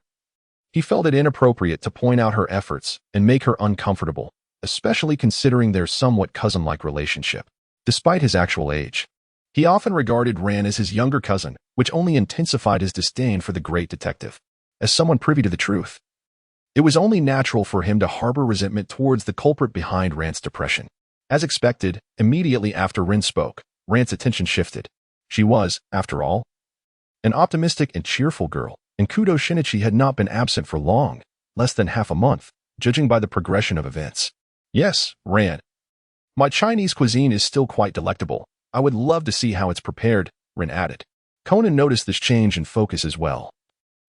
he felt it inappropriate to point out her efforts and make her uncomfortable, especially considering their somewhat cousin-like relationship. Despite his actual age, he often regarded Ran as his younger cousin, which only intensified his disdain for the great detective. As someone privy to the truth, It was only natural for him to harbor resentment towards the culprit behind Rand's depression. As expected, immediately after Rin spoke, Rand's attention shifted. She was, after all, an optimistic and cheerful girl, and Kudo Shinichi had not been absent for long, less than half a month, judging by the progression of events. Yes, Rand. My Chinese cuisine is still quite delectable. I would love to see how it's prepared, Rin added. Conan noticed this change in focus as well,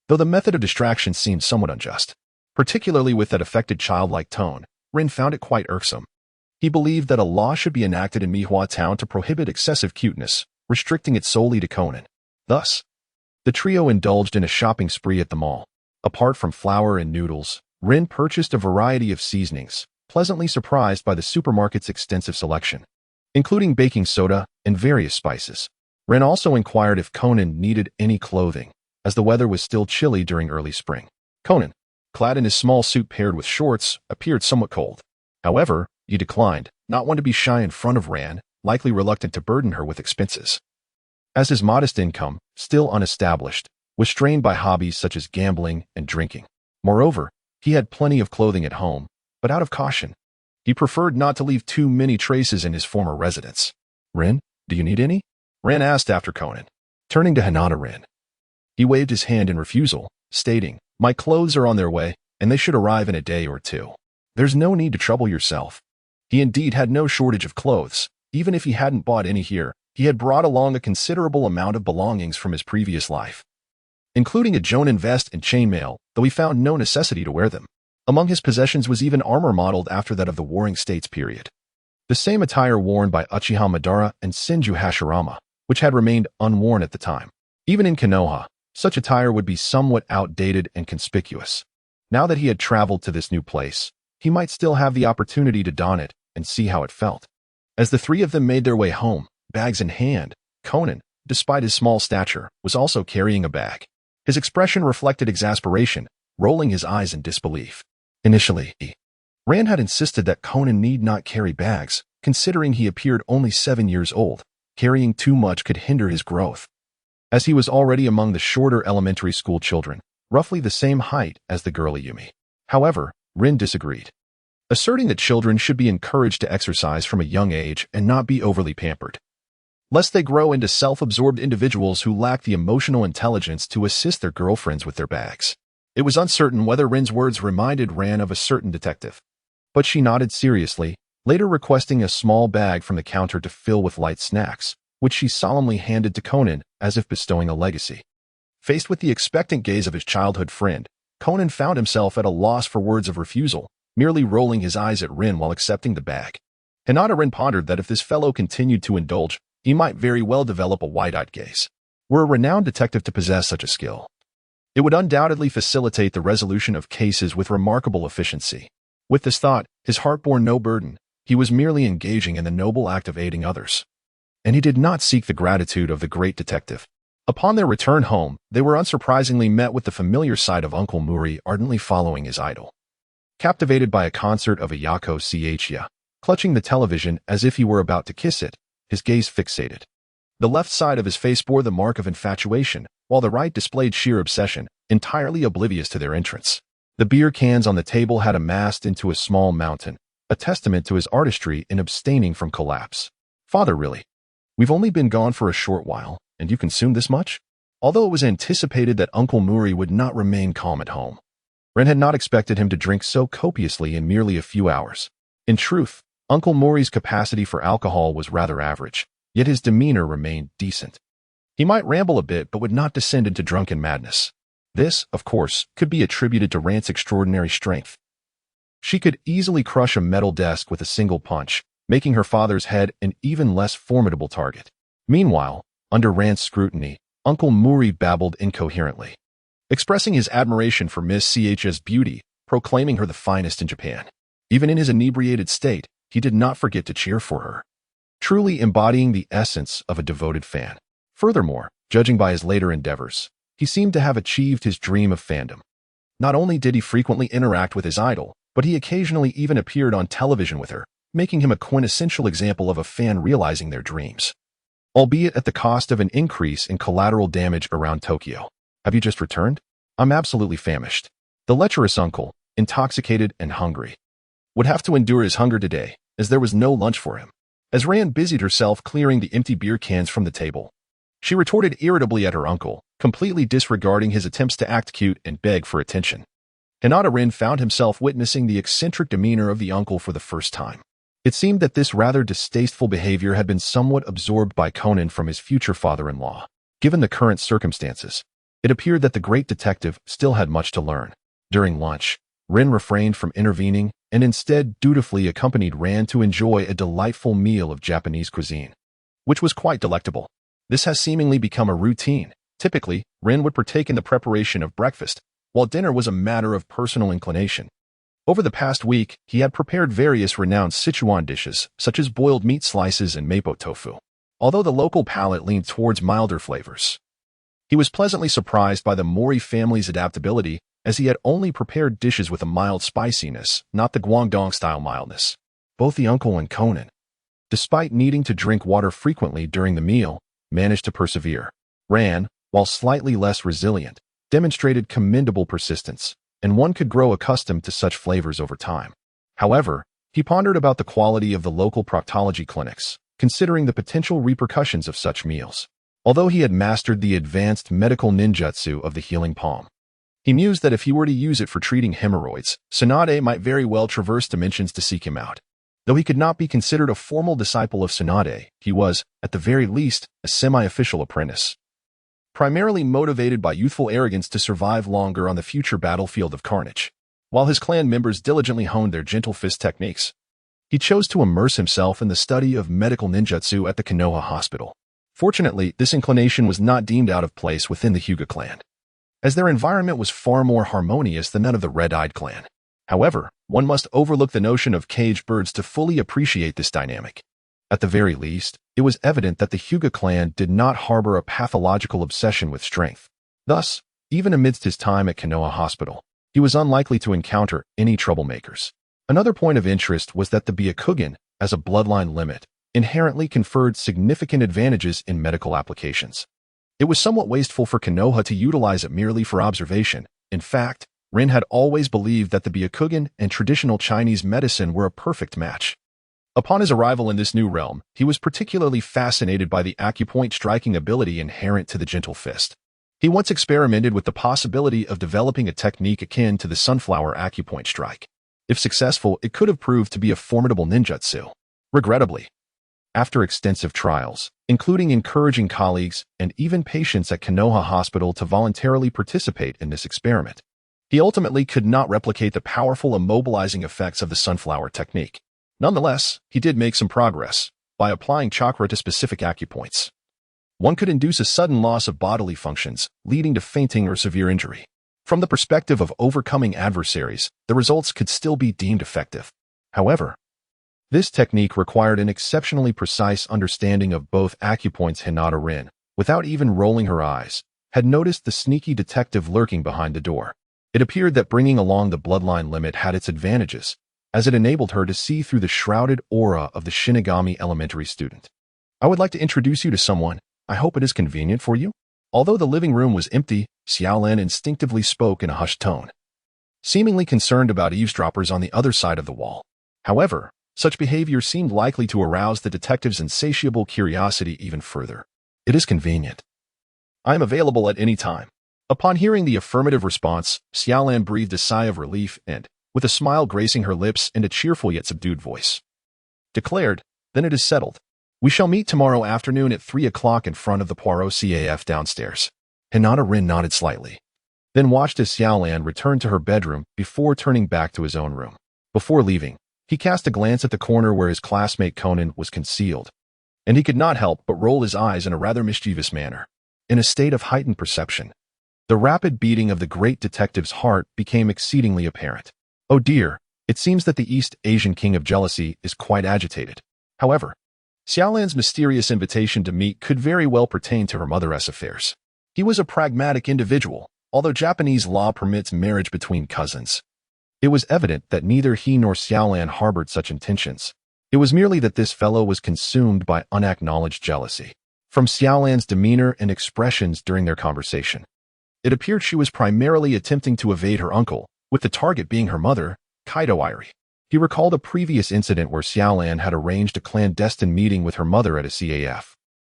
though the method of distraction seemed somewhat unjust. Particularly with that affected childlike tone, Rin found it quite irksome. He believed that a law should be enacted in Mihua Town to prohibit excessive cuteness, restricting it solely to Conan. Thus, the trio indulged in a shopping spree at the mall. Apart from flour and noodles, Rin purchased a variety of seasonings, pleasantly surprised by the supermarket's extensive selection, including baking soda and various spices. Rin also inquired if Conan needed any clothing, as the weather was still chilly during early spring. Conan, clad in his small suit paired with shorts, appeared somewhat cold. However, he declined, not one to be shy in front of Ran, likely reluctant to burden her with expenses. As his modest income, still unestablished, was strained by hobbies such as gambling and drinking. Moreover, he had plenty of clothing at home, but out of caution, he preferred not to leave too many traces in his former residence. Rin, do you need any? Ran asked after Conan. Turning to Hinata Rin, he waved his hand in refusal, stating, My clothes are on their way, and they should arrive in a day or two. There's no need to trouble yourself. He indeed had no shortage of clothes. Even if he hadn't bought any here, he had brought along a considerable amount of belongings from his previous life, including a Jonin vest and chainmail, though he found no necessity to wear them. Among his possessions was even armor modeled after that of the Warring States period. The same attire worn by Uchiha Madara and Senju Hashirama, which had remained unworn at the time. Even in Konoha, such attire would be somewhat outdated and conspicuous. Now that he had traveled to this new place, he might still have the opportunity to don it and see how it felt. As the three of them made their way home, bags in hand, Conan, despite his small stature, was also carrying a bag. His expression reflected exasperation, rolling his eyes in disbelief. Initially, Rand had insisted that Conan need not carry bags, considering he appeared only 7 years old. Carrying too much could hinder his growth, as he was already among the shorter elementary school children, roughly the same height as the girl Ayumi. However, Rin disagreed, asserting that children should be encouraged to exercise from a young age and not be overly pampered, lest they grow into self-absorbed individuals who lack the emotional intelligence to assist their girlfriends with their bags. It was uncertain whether Rin's words reminded Ran of a certain detective, but she nodded seriously, later requesting a small bag from the counter to fill with light snacks, which she solemnly handed to Conan as if bestowing a legacy. Faced with the expectant gaze of his childhood friend, Conan found himself at a loss for words of refusal, merely rolling his eyes at Rin while accepting the bag. Hinata Rin pondered that if this fellow continued to indulge, he might very well develop a wide-eyed gaze. Were a renowned detective to possess such a skill, it would undoubtedly facilitate the resolution of cases with remarkable efficiency. With this thought, his heart bore no burden. He was merely engaging in the noble act of aiding others, and he did not seek the gratitude of the great detective. Upon their return home, they were unsurprisingly met with the familiar sight of Uncle Mori ardently following his idol. Captivated by a concert of Ayako Chiya, clutching the television as if he were about to kiss it, his gaze fixated. The left side of his face bore the mark of infatuation, while the right displayed sheer obsession, entirely oblivious to their entrance. The beer cans on the table had amassed into a small mountain, a testament to his artistry in abstaining from collapse. Father, really? We've only been gone for a short while, and you consumed this much? Although it was anticipated that Uncle Mori would not remain calm at home, Ren had not expected him to drink so copiously in merely a few hours. In truth, Uncle Mori's capacity for alcohol was rather average, yet his demeanor remained decent. He might ramble a bit but would not descend into drunken madness. This, of course, could be attributed to Rand's extraordinary strength. She could easily crush a metal desk with a single punch, making her father's head an even less formidable target. Meanwhile, under Rand's scrutiny, Uncle Mori babbled incoherently, expressing his admiration for Miss Ch's beauty, proclaiming her the finest in Japan. Even in his inebriated state, he did not forget to cheer for her, truly embodying the essence of a devoted fan. Furthermore, judging by his later endeavors, he seemed to have achieved his dream of fandom. Not only did he frequently interact with his idol, but he occasionally even appeared on television with her, making him a quintessential example of a fan realizing their dreams, albeit at the cost of an increase in collateral damage around Tokyo. Have you just returned? I'm absolutely famished. The lecherous uncle, intoxicated and hungry. Would have to endure his hunger today, as there was no lunch for him. As Ran busied herself clearing the empty beer cans from the table, she retorted irritably at her uncle, completely disregarding his attempts to act cute and beg for attention. Hinata Rin found himself witnessing the eccentric demeanor of the uncle for the first time. It seemed that this rather distasteful behavior had been somewhat absorbed by Conan from his future father-in-law. Given the current circumstances, it appeared that the great detective still had much to learn. During lunch, Rin refrained from intervening and instead dutifully accompanied Ran to enjoy a delightful meal of Japanese cuisine, which was quite delectable. This has seemingly become a routine. Typically, Rin would partake in the preparation of breakfast, while dinner was a matter of personal inclination. Over the past week, he had prepared various renowned Sichuan dishes, such as boiled meat slices and mapo tofu. Although the local palate leaned towards milder flavors, he was pleasantly surprised by the Mori family's adaptability, as he had only prepared dishes with a mild spiciness, not the Guangdong-style mildness. Both the uncle and Conan, despite needing to drink water frequently during the meal, managed to persevere. Ran, while slightly less resilient, demonstrated commendable persistence, and one could grow accustomed to such flavors over time. However, he pondered about the quality of the local proctology clinics, considering the potential repercussions of such meals. Although he had mastered the advanced medical ninjutsu of the healing palm, he mused that if he were to use it for treating hemorrhoids, Tsunade might very well traverse dimensions to seek him out. Though he could not be considered a formal disciple of Tsunade, he was, at the very least, a semi-official apprentice. Primarily motivated by youthful arrogance to survive longer on the future battlefield of carnage. While his clan members diligently honed their gentle fist techniques, he chose to immerse himself in the study of medical ninjutsu at the Konoha Hospital. Fortunately, this inclination was not deemed out of place within the Hyuga clan, as their environment was far more harmonious than that of the Red-Eyed clan. However, one must overlook the notion of caged birds to fully appreciate this dynamic. At the very least, it was evident that the Hyuga clan did not harbor a pathological obsession with strength. Thus, even amidst his time at Konoha Hospital, he was unlikely to encounter any troublemakers. Another point of interest was that the Byakugan, as a bloodline limit, inherently conferred significant advantages in medical applications. It was somewhat wasteful for Konoha to utilize it merely for observation. In fact, Rin had always believed that the Byakugan and traditional Chinese medicine were a perfect match. Upon his arrival in this new realm, he was particularly fascinated by the acupoint striking ability inherent to the gentle fist. He once experimented with the possibility of developing a technique akin to the sunflower acupoint strike. If successful, it could have proved to be a formidable ninjutsu. Regrettably, after extensive trials, including encouraging colleagues and even patients at Konoha Hospital to voluntarily participate in this experiment, he ultimately could not replicate the powerful immobilizing effects of the sunflower technique. Nonetheless, he did make some progress. By applying chakra to specific acupoints, one could induce a sudden loss of bodily functions, leading to fainting or severe injury. From the perspective of overcoming adversaries, the results could still be deemed effective. However, this technique required an exceptionally precise understanding of both acupoints. Hinata Rin, without even rolling her eyes, had noticed the sneaky detective lurking behind the door. It appeared that bringing along the bloodline limit had its advantages, as it enabled her to see through the shrouded aura of the Shinigami elementary student. I would like to introduce you to someone. I hope it is convenient for you. Although the living room was empty, Xiaolan instinctively spoke in a hushed tone, seemingly concerned about eavesdroppers on the other side of the wall. However, such behavior seemed likely to arouse the detective's insatiable curiosity even further. It is convenient. I am available at any time. Upon hearing the affirmative response, Xiaolan breathed a sigh of relief and, with a smile gracing her lips and a cheerful yet subdued voice, declared, "Then it is settled. We shall meet tomorrow afternoon at 3 o'clock in front of the Poirot CAF downstairs." Hinata Rin nodded slightly, then watched as Xiaolan returned to her bedroom before turning back to his own room. Before leaving, he cast a glance at the corner where his classmate Conan was concealed, and he could not help but roll his eyes in a rather mischievous manner. In a state of heightened perception, the rapid beating of the great detective's heart became exceedingly apparent. Oh dear, it seems that the East Asian king of jealousy is quite agitated. However, Xiaolan's mysterious invitation to meet could very well pertain to her mother's affairs. He was a pragmatic individual, although Japanese law permits marriage between cousins. It was evident that neither he nor Xiaolan harbored such intentions. It was merely that this fellow was consumed by unacknowledged jealousy. From Xiaolan's demeanor and expressions during their conversation, it appeared she was primarily attempting to evade her uncle, with the target being her mother, Kaido Irie. He recalled a previous incident where Xiaolan had arranged a clandestine meeting with her mother at a CAF,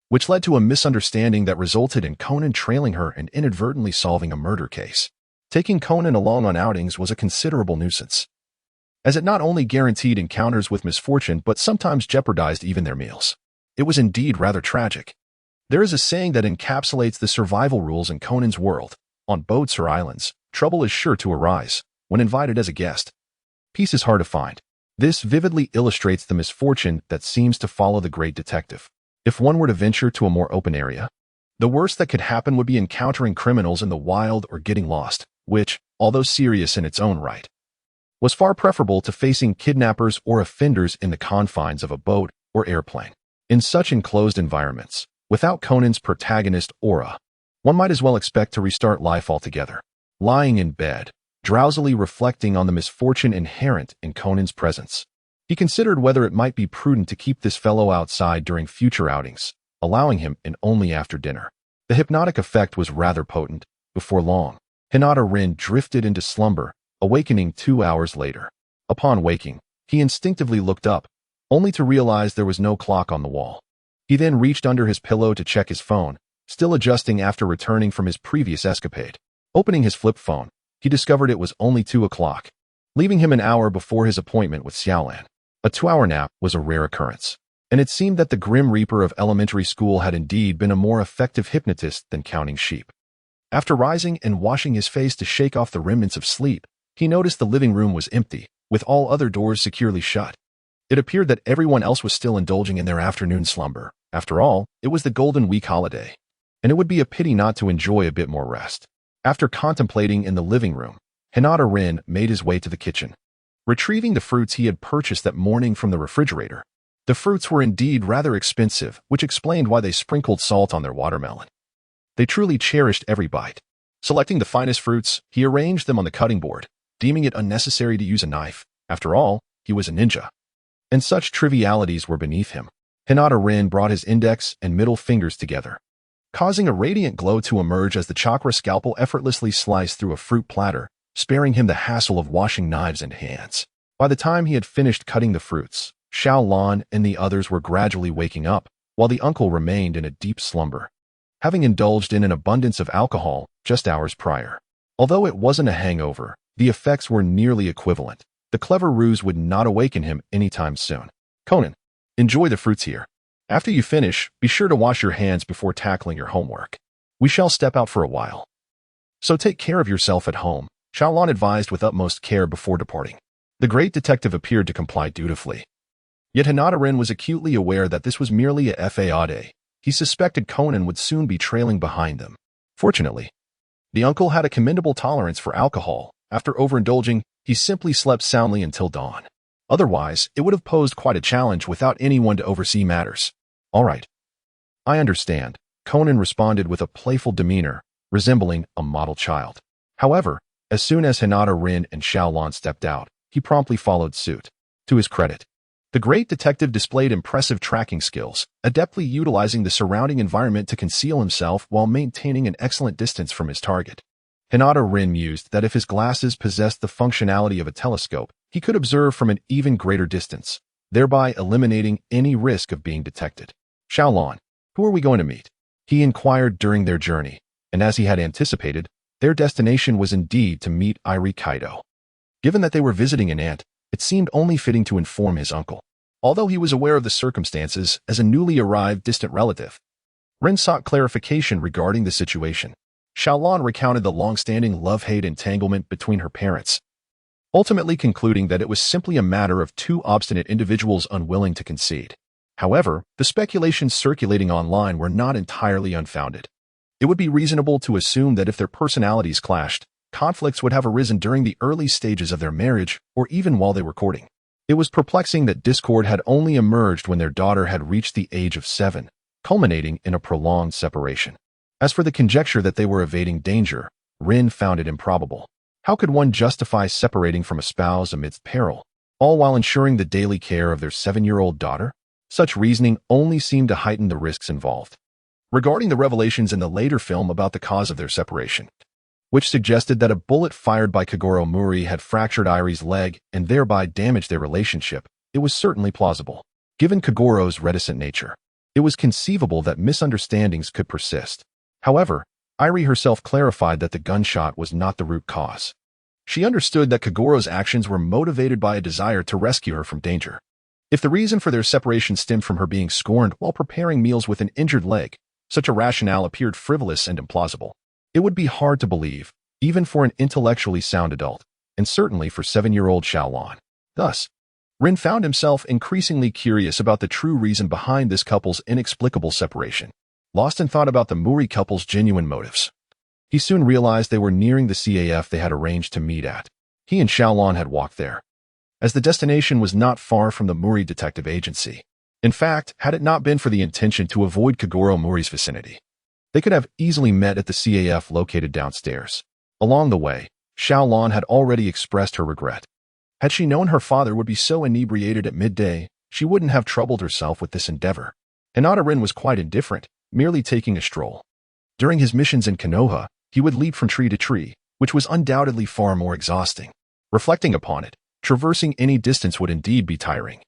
which led to a misunderstanding that resulted in Conan trailing her and inadvertently solving a murder case. Taking Conan along on outings was a considerable nuisance, as it not only guaranteed encounters with misfortune but sometimes jeopardized even their meals. It was indeed rather tragic. There is a saying that encapsulates the survival rules in Conan's world. On boats or islands, trouble is sure to arise when invited as a guest. Peace is hard to find. This vividly illustrates the misfortune that seems to follow the great detective. If one were to venture to a more open area, the worst that could happen would be encountering criminals in the wild or getting lost, which, although serious in its own right, was far preferable to facing kidnappers or offenders in the confines of a boat or airplane. In such enclosed environments, without Conan's protagonist aura, one might as well expect to restart life altogether. Lying in bed, drowsily reflecting on the misfortune inherent in Conan's presence, he considered whether it might be prudent to keep this fellow outside during future outings, allowing him in only after dinner. The hypnotic effect was rather potent. Before long, Hinata Rin drifted into slumber, awakening 2 hours later. Upon waking, he instinctively looked up, only to realize there was no clock on the wall. He then reached under his pillow to check his phone, still adjusting after returning from his previous escapade. Opening his flip phone, he discovered it was only 2 o'clock, leaving him an hour before his appointment with Xiaolan. A 2-hour nap was a rare occurrence, and it seemed that the Grim Reaper of elementary school had indeed been a more effective hypnotist than counting sheep. After rising and washing his face to shake off the remnants of sleep, he noticed the living room was empty, with all other doors securely shut. It appeared that everyone else was still indulging in their afternoon slumber. After all, it was the Golden Week holiday, and it would be a pity not to enjoy a bit more rest. After contemplating in the living room, Hinata Rin made his way to the kitchen, retrieving the fruits he had purchased that morning from the refrigerator. The fruits were indeed rather expensive, which explained why they sprinkled salt on their watermelon. They truly cherished every bite. Selecting the finest fruits, he arranged them on the cutting board, deeming it unnecessary to use a knife. After all, he was a ninja, and such trivialities were beneath him. Hinata Rin brought his index and middle fingers together, causing a radiant glow to emerge as the chakra scalpel effortlessly sliced through a fruit platter, sparing him the hassle of washing knives and hands. By the time he had finished cutting the fruits, Xiao Lan and the others were gradually waking up, while the uncle remained in a deep slumber, having indulged in an abundance of alcohol just hours prior. Although it wasn't a hangover, the effects were nearly equivalent. The clever ruse would not awaken him anytime soon. Conan, enjoy the fruits here. After you finish, be sure to wash your hands before tackling your homework. We shall step out for a while, so take care of yourself at home, Xiaolan advised with utmost care before departing. The great detective appeared to comply dutifully. Yet Hinata Rin was acutely aware that this was merely a fade. He suspected Conan would soon be trailing behind them. Fortunately, the uncle had a commendable tolerance for alcohol. After overindulging, he simply slept soundly until dawn. Otherwise, it would have posed quite a challenge without anyone to oversee matters. All right. I understand, Conan responded with a playful demeanor, resembling a model child. However, as soon as Hinata Rin and Xiao Lan stepped out, he promptly followed suit. To his credit, the great detective displayed impressive tracking skills, adeptly utilizing the surrounding environment to conceal himself while maintaining an excellent distance from his target. Hinata Rin mused that if his glasses possessed the functionality of a telescope, he could observe from an even greater distance, thereby eliminating any risk of being detected. Xiao Lan, who are we going to meet? He inquired during their journey, and as he had anticipated, their destination was indeed to meet Irie Kaido. Given that they were visiting an aunt, it seemed only fitting to inform his uncle. Although he was aware of the circumstances as a newly arrived distant relative, Rin sought clarification regarding the situation. Xiao Lan recounted the long-standing love-hate entanglement between her parents, ultimately concluding that it was simply a matter of two obstinate individuals unwilling to concede. However, the speculations circulating online were not entirely unfounded. It would be reasonable to assume that if their personalities clashed, conflicts would have arisen during the early stages of their marriage or even while they were courting. It was perplexing that discord had only emerged when their daughter had reached the age of 7, culminating in a prolonged separation. As for the conjecture that they were evading danger, Rin found it improbable. How could one justify separating from a spouse amidst peril, all while ensuring the daily care of their 7-year-old daughter? Such reasoning only seemed to heighten the risks involved. Regarding the revelations in the later film about the cause of their separation, which suggested that a bullet fired by Kogoro Mori had fractured Airi's leg and thereby damaged their relationship. It was certainly plausible. Given Kogoro's reticent nature, it was conceivable that misunderstandings could persist. However, Airi herself clarified that the gunshot was not the root cause. She understood that Kogoro's actions were motivated by a desire to rescue her from danger. If the reason for their separation stemmed from her being scorned while preparing meals with an injured leg, such a rationale appeared frivolous and implausible. It would be hard to believe, even for an intellectually sound adult, and certainly for 7-year-old Xiaolan. Thus, Rin found himself increasingly curious about the true reason behind this couple's inexplicable separation. Lost in thought about the Mori couple's genuine motives, he soon realized they were nearing the CAF they had arranged to meet at. He and Xiaolan had walked there, as the destination was not far from the Mori Detective Agency. In fact, had it not been for the intention to avoid Kogoro Mori's vicinity, they could have easily met at the CAF located downstairs. Along the way, Xiaolan had already expressed her regret. Had she known her father would be so inebriated at midday, she wouldn't have troubled herself with this endeavor. Hinata Rin was quite indifferent, merely taking a stroll. During his missions in Konoha, he would leap from tree to tree, which was undoubtedly far more exhausting. Reflecting upon it, traversing any distance would indeed be tiring.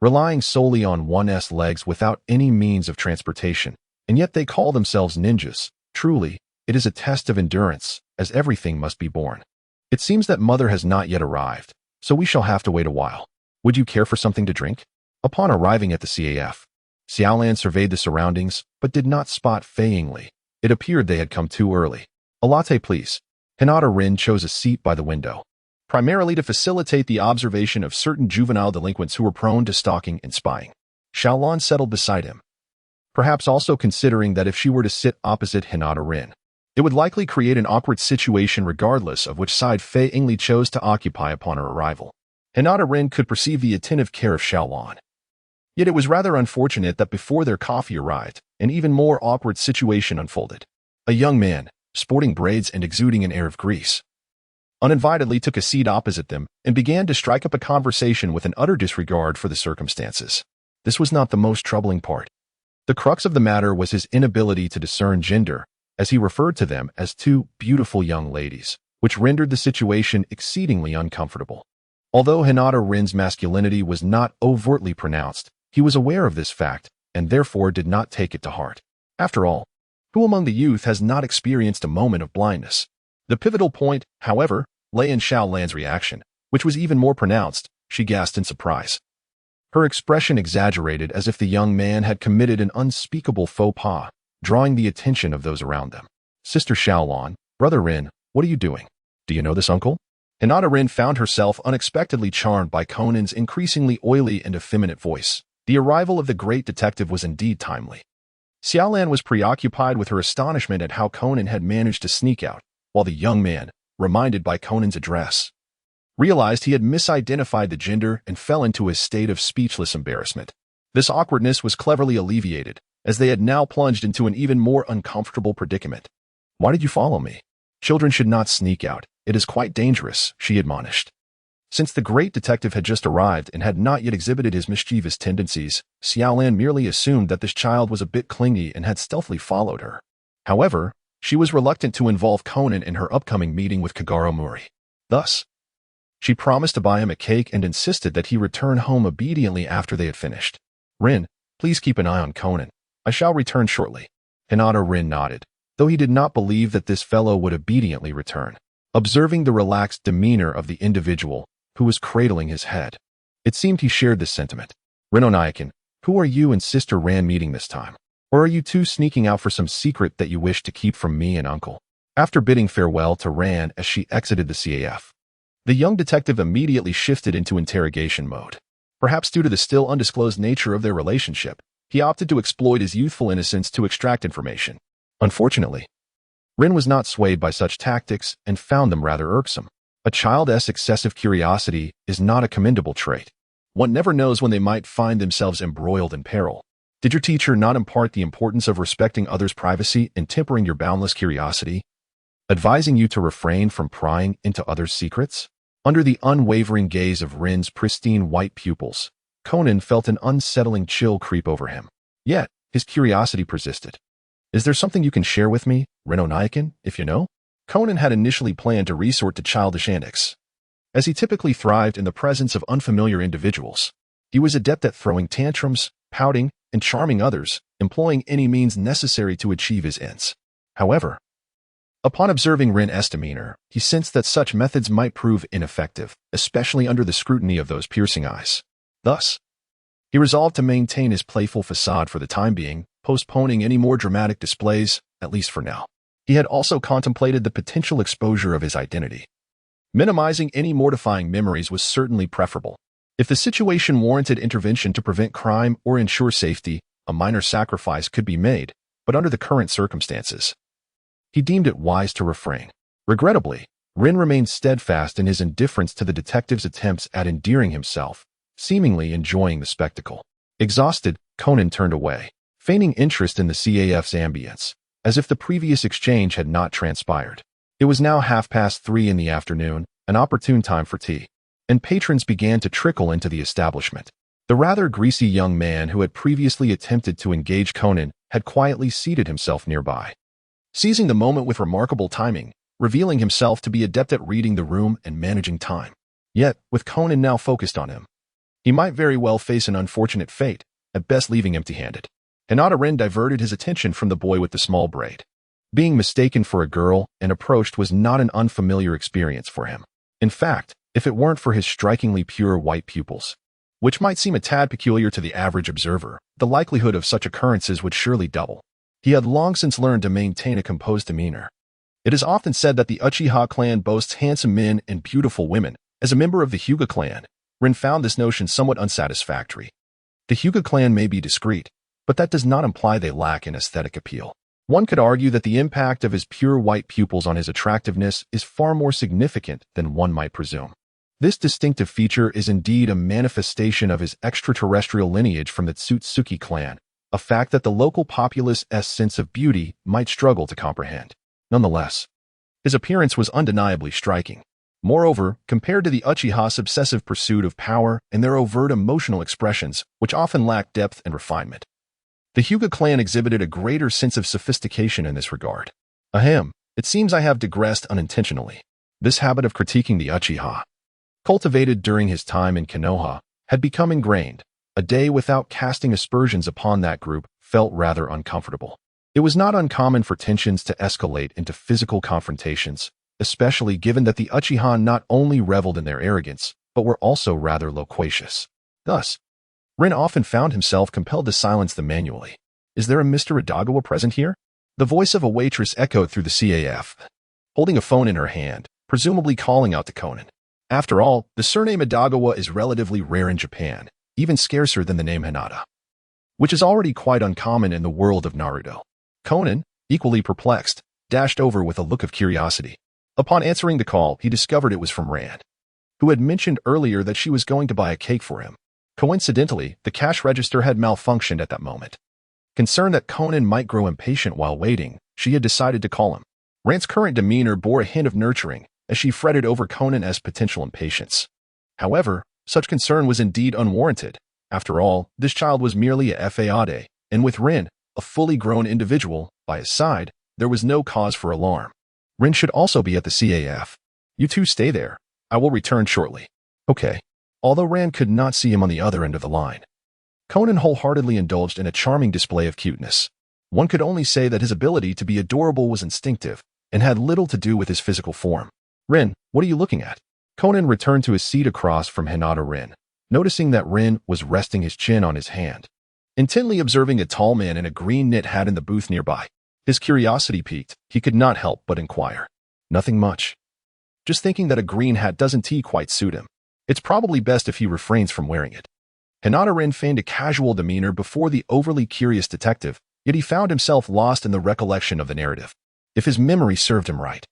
Relying solely on one's legs without any means of transportation, and yet they call themselves ninjas. Truly, it is a test of endurance, as everything must be borne. It seems that mother has not yet arrived, so we shall have to wait a while. Would you care for something to drink? Upon arriving at the CAF, Xiaolan surveyed the surroundings, but did not spot Fei Yingli. It appeared they had come too early. A latte, please. Hinata Rin chose a seat by the window, primarily to facilitate the observation of certain juvenile delinquents who were prone to stalking and spying. Xiaolan settled beside him, perhaps also considering that if she were to sit opposite Hinata Rin, it would likely create an awkward situation regardless of which side Fei Yingli chose to occupy upon her arrival. Hinata Rin could perceive the attentive care of Xiaolan. Yet it was rather unfortunate that before their coffee arrived, an even more awkward situation unfolded. A young man, sporting braids and exuding an air of grease, uninvitedly took a seat opposite them and began to strike up a conversation with an utter disregard for the circumstances. This was not the most troubling part. The crux of the matter was his inability to discern gender, as he referred to them as two beautiful young ladies, which rendered the situation exceedingly uncomfortable. Although Hinata Rin's masculinity was not overtly pronounced, he was aware of this fact and therefore did not take it to heart. After all, who among the youth has not experienced a moment of blindness? The pivotal point, however, lay in Xiaolan's reaction, which was even more pronounced. She gasped in surprise. Her expression exaggerated as if the young man had committed an unspeakable faux pas, drawing the attention of those around them. Sister Xiaolan, Brother Rin, what are you doing? Do you know this uncle? Hinata Rin found herself unexpectedly charmed by Conan's increasingly oily and effeminate voice. The arrival of the great detective was indeed timely. Xiaolan was preoccupied with her astonishment at how Conan had managed to sneak out, while the young man, reminded by Conan's address, realized he had misidentified the gender and fell into a state of speechless embarrassment. This awkwardness was cleverly alleviated, as they had now plunged into an even more uncomfortable predicament. Why did you follow me? Children should not sneak out. It is quite dangerous, she admonished. Since the great detective had just arrived and had not yet exhibited his mischievous tendencies, Xiaolan merely assumed that this child was a bit clingy and had stealthily followed her. However, she was reluctant to involve Conan in her upcoming meeting with Kogoro Mori. Thus, she promised to buy him a cake and insisted that he return home obediently after they had finished. Rin, please keep an eye on Conan. I shall return shortly. Hinata Rin nodded, though he did not believe that this fellow would obediently return. Observing the relaxed demeanor of the individual who was cradling his head, it seemed he shared this sentiment. Rin-o-Nyakin, who are you and Sister Ran meeting this time? Or are you two sneaking out for some secret that you wish to keep from me and Uncle? After bidding farewell to Ran as she exited the CAF, the young detective immediately shifted into interrogation mode. Perhaps due to the still undisclosed nature of their relationship, he opted to exploit his youthful innocence to extract information. Unfortunately, Rin was not swayed by such tactics and found them rather irksome. A child's excessive curiosity is not a commendable trait. One never knows when they might find themselves embroiled in peril. Did your teacher not impart the importance of respecting others' privacy and tempering your boundless curiosity, advising you to refrain from prying into others' secrets? Under the unwavering gaze of Rin's pristine white pupils, Conan felt an unsettling chill creep over him. Yet, his curiosity persisted. Is there something you can share with me, Rin-o-Nyakin, if you know? Conan had initially planned to resort to childish antics, as he typically thrived in the presence of unfamiliar individuals. He was adept at throwing tantrums, pouting, and charming others, employing any means necessary to achieve his ends. However, upon observing Rin's demeanor, he sensed that such methods might prove ineffective, especially under the scrutiny of those piercing eyes. Thus, he resolved to maintain his playful facade for the time being, postponing any more dramatic displays, at least for now. He had also contemplated the potential exposure of his identity. Minimizing any mortifying memories was certainly preferable. If the situation warranted intervention to prevent crime or ensure safety, a minor sacrifice could be made, but under the current circumstances, he deemed it wise to refrain. Regrettably, Rin remained steadfast in his indifference to the detective's attempts at endearing himself, seemingly enjoying the spectacle. Exhausted, Conan turned away, feigning interest in the CAF's ambience, as if the previous exchange had not transpired. It was now 3:30 in the afternoon, an opportune time for tea, and patrons began to trickle into the establishment. The rather greasy young man who had previously attempted to engage Conan had quietly seated himself nearby, seizing the moment with remarkable timing, revealing himself to be adept at reading the room and managing time. Yet, with Conan now focused on him, he might very well face an unfortunate fate, at best leaving empty-handed. Rin diverted his attention from the boy with the small braid. Being mistaken for a girl and approached was not an unfamiliar experience for him. In fact, if it weren't for his strikingly pure white pupils, which might seem a tad peculiar to the average observer, the likelihood of such occurrences would surely double. He had long since learned to maintain a composed demeanor. It is often said that the Uchiha clan boasts handsome men and beautiful women. As a member of the Hyuga clan, Rin found this notion somewhat unsatisfactory. The Hyuga clan may be discreet, but that does not imply they lack in aesthetic appeal. One could argue that the impact of his pure white pupils on his attractiveness is far more significant than one might presume. This distinctive feature is indeed a manifestation of his extraterrestrial lineage from the Tsutsuki clan, a fact that the local populace's sense of beauty might struggle to comprehend. Nonetheless, his appearance was undeniably striking. Moreover, compared to the Uchiha's obsessive pursuit of power and their overt emotional expressions, which often lack depth and refinement, the Hyuga clan exhibited a greater sense of sophistication in this regard. It seems I have digressed unintentionally. This habit of critiquing the Uchiha, cultivated during his time in Konoha, had become ingrained. A day without casting aspersions upon that group felt rather uncomfortable. It was not uncommon for tensions to escalate into physical confrontations, especially given that the Uchiha not only reveled in their arrogance, but were also rather loquacious. Thus, Rin often found himself compelled to silence them manually. "Is there a Mr. Idagawa present here?" The voice of a waitress echoed through the CAF, holding a phone in her hand, presumably calling out to Conan. After all, the surname Idagawa is relatively rare in Japan, even scarcer than the name Hinata, which is already quite uncommon in the world of Naruto. Conan, equally perplexed, dashed over with a look of curiosity. Upon answering the call, he discovered it was from Rand, who had mentioned earlier that she was going to buy a cake for him. Coincidentally, the cash register had malfunctioned at that moment. Concerned that Conan might grow impatient while waiting, she had decided to call him. Rand's current demeanor bore a hint of nurturing, as she fretted over Conan's potential impatience. However, such concern was indeed unwarranted. After all, this child was merely a fade, and with Rin, a fully grown individual, by his side, there was no cause for alarm. Rin should also be at the CAF. "You two stay there. I will return shortly." "Okay." Although Rand could not see him on the other end of the line, Conan wholeheartedly indulged in a charming display of cuteness. One could only say that his ability to be adorable was instinctive and had little to do with his physical form. "Rin, what are you looking at?" Conan returned to his seat across from Hinata Rin, noticing that Rin was resting his chin on his hand, intently observing a tall man in a green knit hat in the booth nearby. His curiosity piqued, he could not help but inquire. "Nothing much. Just thinking that a green hat doesn't quite suit him. It's probably best if he refrains from wearing it." Hinata Rin feigned a casual demeanor before the overly curious detective, yet he found himself lost in the recollection of the narrative. If his memory served him right,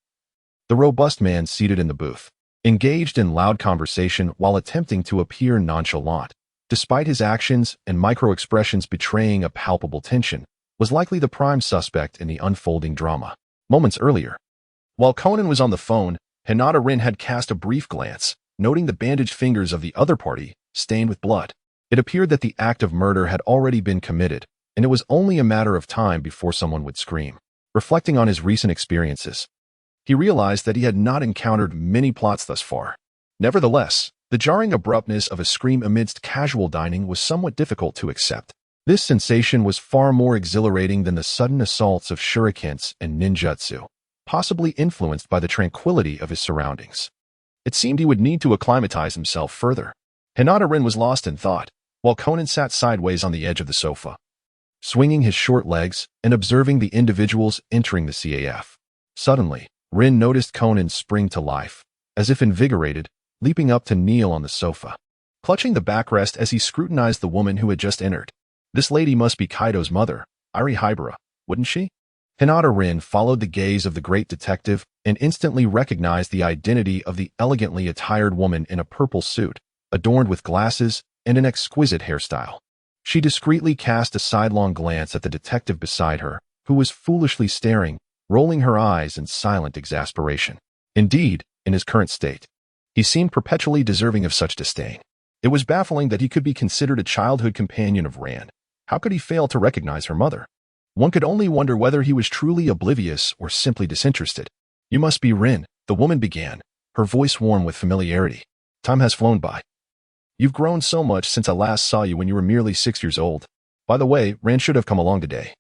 the robust man seated in the booth, engaged in loud conversation while attempting to appear nonchalant, despite his actions and micro-expressions betraying a palpable tension, was likely the prime suspect in the unfolding drama. Moments earlier, while Conan was on the phone, Hinata Rin had cast a brief glance, noting the bandaged fingers of the other party, stained with blood. It appeared that the act of murder had already been committed, and it was only a matter of time before someone would scream. Reflecting on his recent experiences, He realized that he had not encountered many plots thus far. Nevertheless, the jarring abruptness of a scream amidst casual dining was somewhat difficult to accept. This sensation was far more exhilarating than the sudden assaults of shurikens and ninjutsu, possibly influenced by the tranquility of his surroundings. It seemed he would need to acclimatize himself further. Hinata-rin was lost in thought, while Conan sat sideways on the edge of the sofa, swinging his short legs and observing the individuals entering the CAF. Suddenly, Rin noticed Conan spring to life, as if invigorated, leaping up to kneel on the sofa, clutching the backrest as he scrutinized the woman who had just entered. This lady must be Kaido's mother, Iri Hibara, wouldn't she? Hinata-rin followed the gaze of the great detective and instantly recognized the identity of the elegantly attired woman in a purple suit, adorned with glasses and an exquisite hairstyle. She discreetly cast a sidelong glance at the detective beside her, who was foolishly staring, rolling her eyes in silent exasperation. Indeed, in his current state, he seemed perpetually deserving of such disdain. It was baffling that he could be considered a childhood companion of Rand. How could he fail to recognize her mother? One could only wonder whether he was truly oblivious or simply disinterested. "You must be Rin," the woman began, her voice warm with familiarity. "Time has flown by. You've grown so much since I last saw you when you were merely 6 years old. By the way, Rand should have come along today.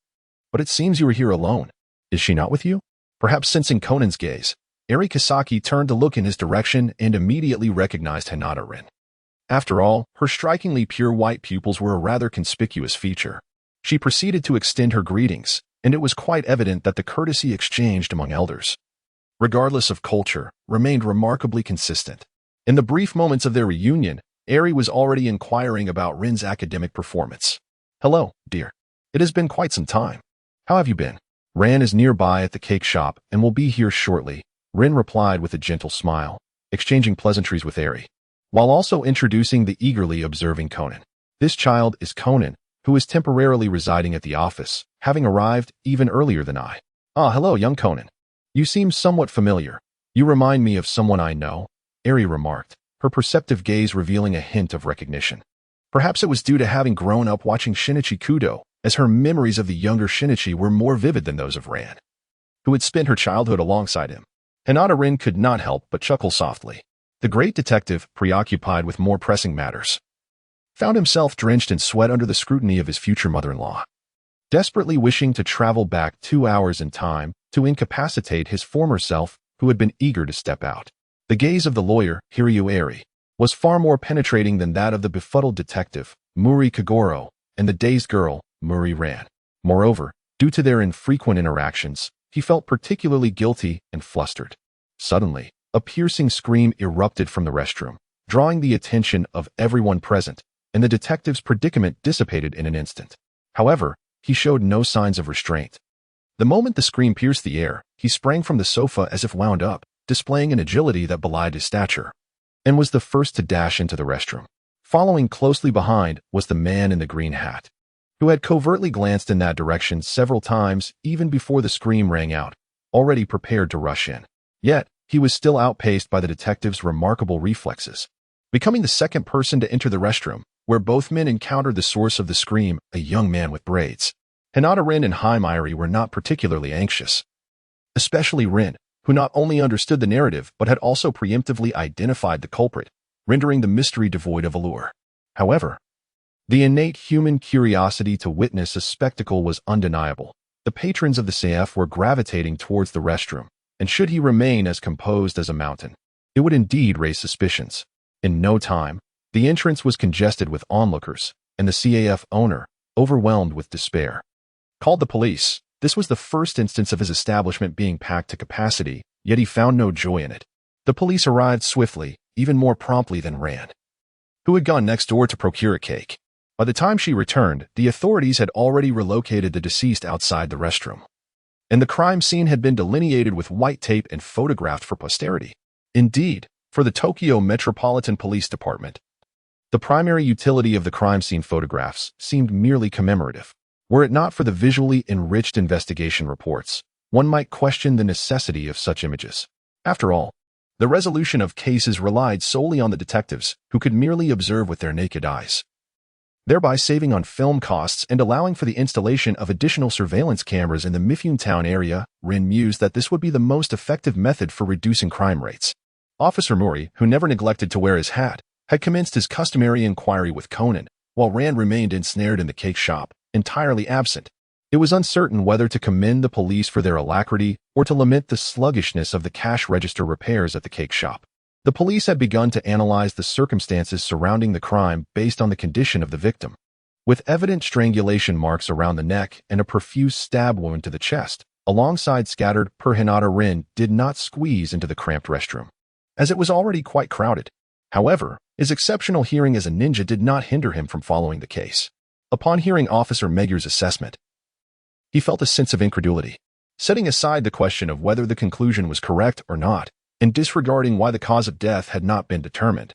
But it seems you were here alone. Is she not with you?" Perhaps sensing Conan's gaze, Eri Kisaki turned to look in his direction and immediately recognized Hinata-rin. After all, her strikingly pure white pupils were a rather conspicuous feature. She proceeded to extend her greetings, and it was quite evident that the courtesy exchanged among elders, regardless of culture, remained remarkably consistent. In the brief moments of their reunion, Eri was already inquiring about Rin's academic performance. "Hello, dear. It has been quite some time. How have you been?" "Ran is nearby at the cake shop and will be here shortly," Rin replied with a gentle smile, exchanging pleasantries with Eri, while also introducing the eagerly observing Conan. "This child is Conan, who is temporarily residing at the office, having arrived even earlier than I." "Ah, hello, young Conan. You seem somewhat familiar. You remind me of someone I know," Eri remarked, her perceptive gaze revealing a hint of recognition. Perhaps it was due to having grown up watching Shinichi Kudo, as her memories of the younger Shinichi were more vivid than those of Ran, who had spent her childhood alongside him. Hinata-rin could not help but chuckle softly. The great detective, preoccupied with more pressing matters, found himself drenched in sweat under the scrutiny of his future mother-in-law, desperately wishing to travel back 2 hours in time to incapacitate his former self, who had been eager to step out. The gaze of the lawyer, Hiryu Eri, was far more penetrating than that of the befuddled detective, Mori Kogoro, and the dazed girl, Mori Ran. Moreover, due to their infrequent interactions, he felt particularly guilty and flustered. Suddenly, a piercing scream erupted from the restroom, drawing the attention of everyone present, and the detective's predicament dissipated in an instant. However, he showed no signs of restraint. The moment the scream pierced the air, he sprang from the sofa as if wound up, displaying an agility that belied his stature, and was the first to dash into the restroom. Following closely behind was the man in the green hat, who had covertly glanced in that direction several times even before the scream rang out, already prepared to rush in. Yet, he was still outpaced by the detective's remarkable reflexes, becoming the second person to enter the restroom, where both men encountered the source of the scream, a young man with braids. Hinata-rin and Haimiri were not particularly anxious, especially Rin, who not only understood the narrative but had also preemptively identified the culprit, rendering the mystery devoid of allure. However, the innate human curiosity to witness a spectacle was undeniable. The patrons of the CF were gravitating towards the restroom, and should he remain as composed as a mountain, it would indeed raise suspicions. In no time, the entrance was congested with onlookers, and the CAF owner, overwhelmed with despair, called the police. This was the first instance of his establishment being packed to capacity, yet he found no joy in it. The police arrived swiftly, even more promptly than Rand, who had gone next door to procure a cake. By the time she returned, the authorities had already relocated the deceased outside the restroom, and the crime scene had been delineated with white tape and photographed for posterity. Indeed, for the Tokyo Metropolitan Police Department, the primary utility of the crime scene photographs seemed merely commemorative. Were it not for the visually enriched investigation reports, one might question the necessity of such images. After all, the resolution of cases relied solely on the detectives, who could merely observe with their naked eyes. thereby saving on film costs and allowing for the installation of additional surveillance cameras in the Mifune town area. Rin mused that this would be the most effective method for reducing crime rates. Officer Mori, who never neglected to wear his hat, had commenced his customary inquiry with Conan, while Rand remained ensnared in the cake shop, entirely absent. It was uncertain whether to commend the police for their alacrity or to lament the sluggishness of the cash register repairs at the cake shop. The police had begun to analyze the circumstances surrounding the crime based on the condition of the victim. With evident strangulation marks around the neck and a profuse stab wound to the chest, alongside scattered Hinata, Rin did not squeeze into the cramped restroom, as it was already quite crowded. However, his exceptional hearing as a ninja did not hinder him from following the case. Upon hearing Officer Megur's assessment, he felt a sense of incredulity. Setting aside the question of whether the conclusion was correct or not, and disregarding why the cause of death had not been determined,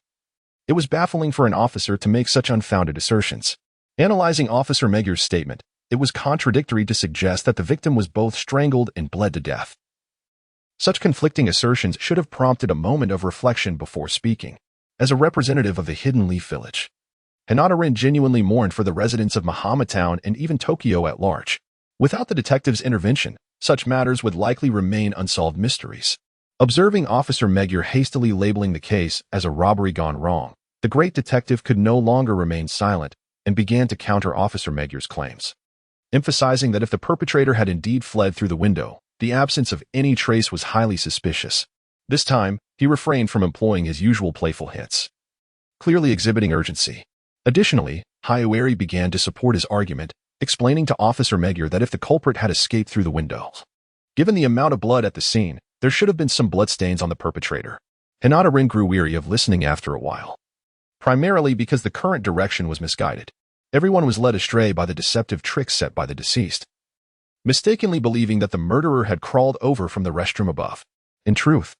it was baffling for an officer to make such unfounded assertions. Analyzing Officer Megur's statement, it was contradictory to suggest that the victim was both strangled and bled to death. Such conflicting assertions should have prompted a moment of reflection before speaking. As a representative of the Hidden Leaf Village, Hinata Rin genuinely mourned for the residents of Mahama Town and even Tokyo at large. Without the detective's intervention, such matters would likely remain unsolved mysteries. Observing Officer Megur hastily labeling the case as a robbery gone wrong, the great detective could no longer remain silent and began to counter Officer Megur's claims, emphasizing that if the perpetrator had indeed fled through the window, the absence of any trace was highly suspicious. This time, he refrained from employing his usual playful hits, clearly exhibiting urgency. Additionally, Hayueri began to support his argument, explaining to Officer Megur that if the culprit had escaped through the window, given the amount of blood at the scene, there should have been some bloodstains on the perpetrator. Hinata Rin grew weary of listening after a while, primarily because the current direction was misguided. Everyone was led astray by the deceptive tricks set by the deceased, mistakenly believing that the murderer had crawled over from the restroom above. In truth,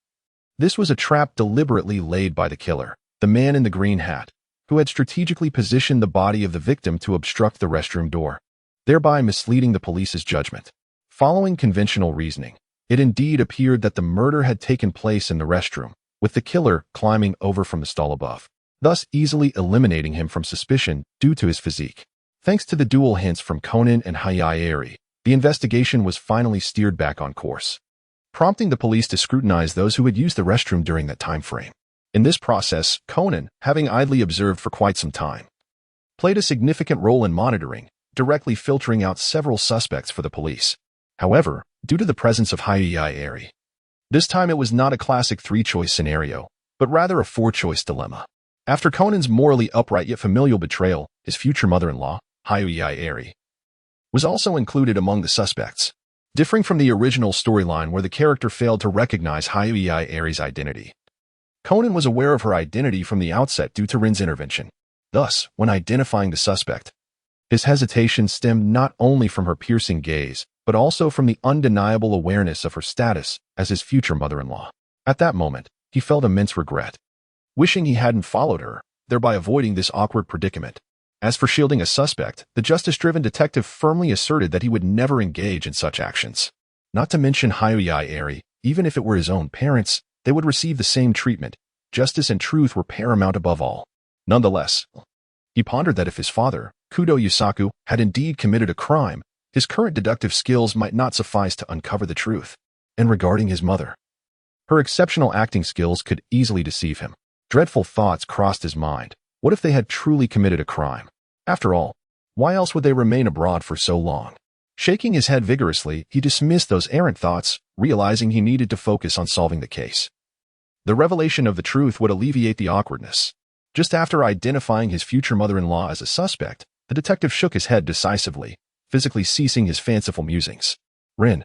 this was a trap deliberately laid by the killer, the man in the green hat, who had strategically positioned the body of the victim to obstruct the restroom door, thereby misleading the police's judgment. Following conventional reasoning, it indeed appeared that the murder had taken place in the restroom, with the killer climbing over from the stall above, thus easily eliminating him from suspicion due to his physique. Thanks to the dual hints from Conan and Hayueri, the investigation was finally steered back on course, prompting the police to scrutinize those who had used the restroom during that time frame. In this process, Conan, having idly observed for quite some time, played a significant role in monitoring, directly filtering out several suspects for the police. However, due to the presence of Hayueri, this time it was not a classic three-choice scenario, but rather a four-choice dilemma. After Conan's morally upright yet familial betrayal, his future mother-in-law, Hayueri, was also included among the suspects. Differing from the original storyline where the character failed to recognize Hayueri's identity, Conan was aware of her identity from the outset due to Rin's intervention. Thus, when identifying the suspect, his hesitation stemmed not only from her piercing gaze, but also from the undeniable awareness of her status as his future mother-in-law. At that moment, he felt immense regret, wishing he hadn't followed her, thereby avoiding this awkward predicament. As for shielding a suspect, the justice-driven detective firmly asserted that he would never engage in such actions. Not to mention Hayueri, even if it were his own parents, they would receive the same treatment. Justice and truth were paramount above all. Nonetheless, he pondered that if his father, Kudo Yusaku, had indeed committed a crime, his current deductive skills might not suffice to uncover the truth. And regarding his mother, her exceptional acting skills could easily deceive him. Dreadful thoughts crossed his mind. What if they had truly committed a crime? After all, why else would they remain abroad for so long? Shaking his head vigorously, he dismissed those errant thoughts, realizing he needed to focus on solving the case. The revelation of the truth would alleviate the awkwardness. Just after identifying his future mother-in-law as a suspect, the detective shook his head decisively, physically ceasing his fanciful musings. Rin,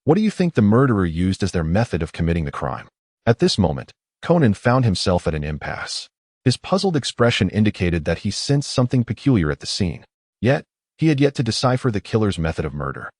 what do you think the murderer used as their method of committing the crime? At this moment, Conan found himself at an impasse. His puzzled expression indicated that he sensed something peculiar at the scene. Yet, he had yet to decipher the killer's method of murder.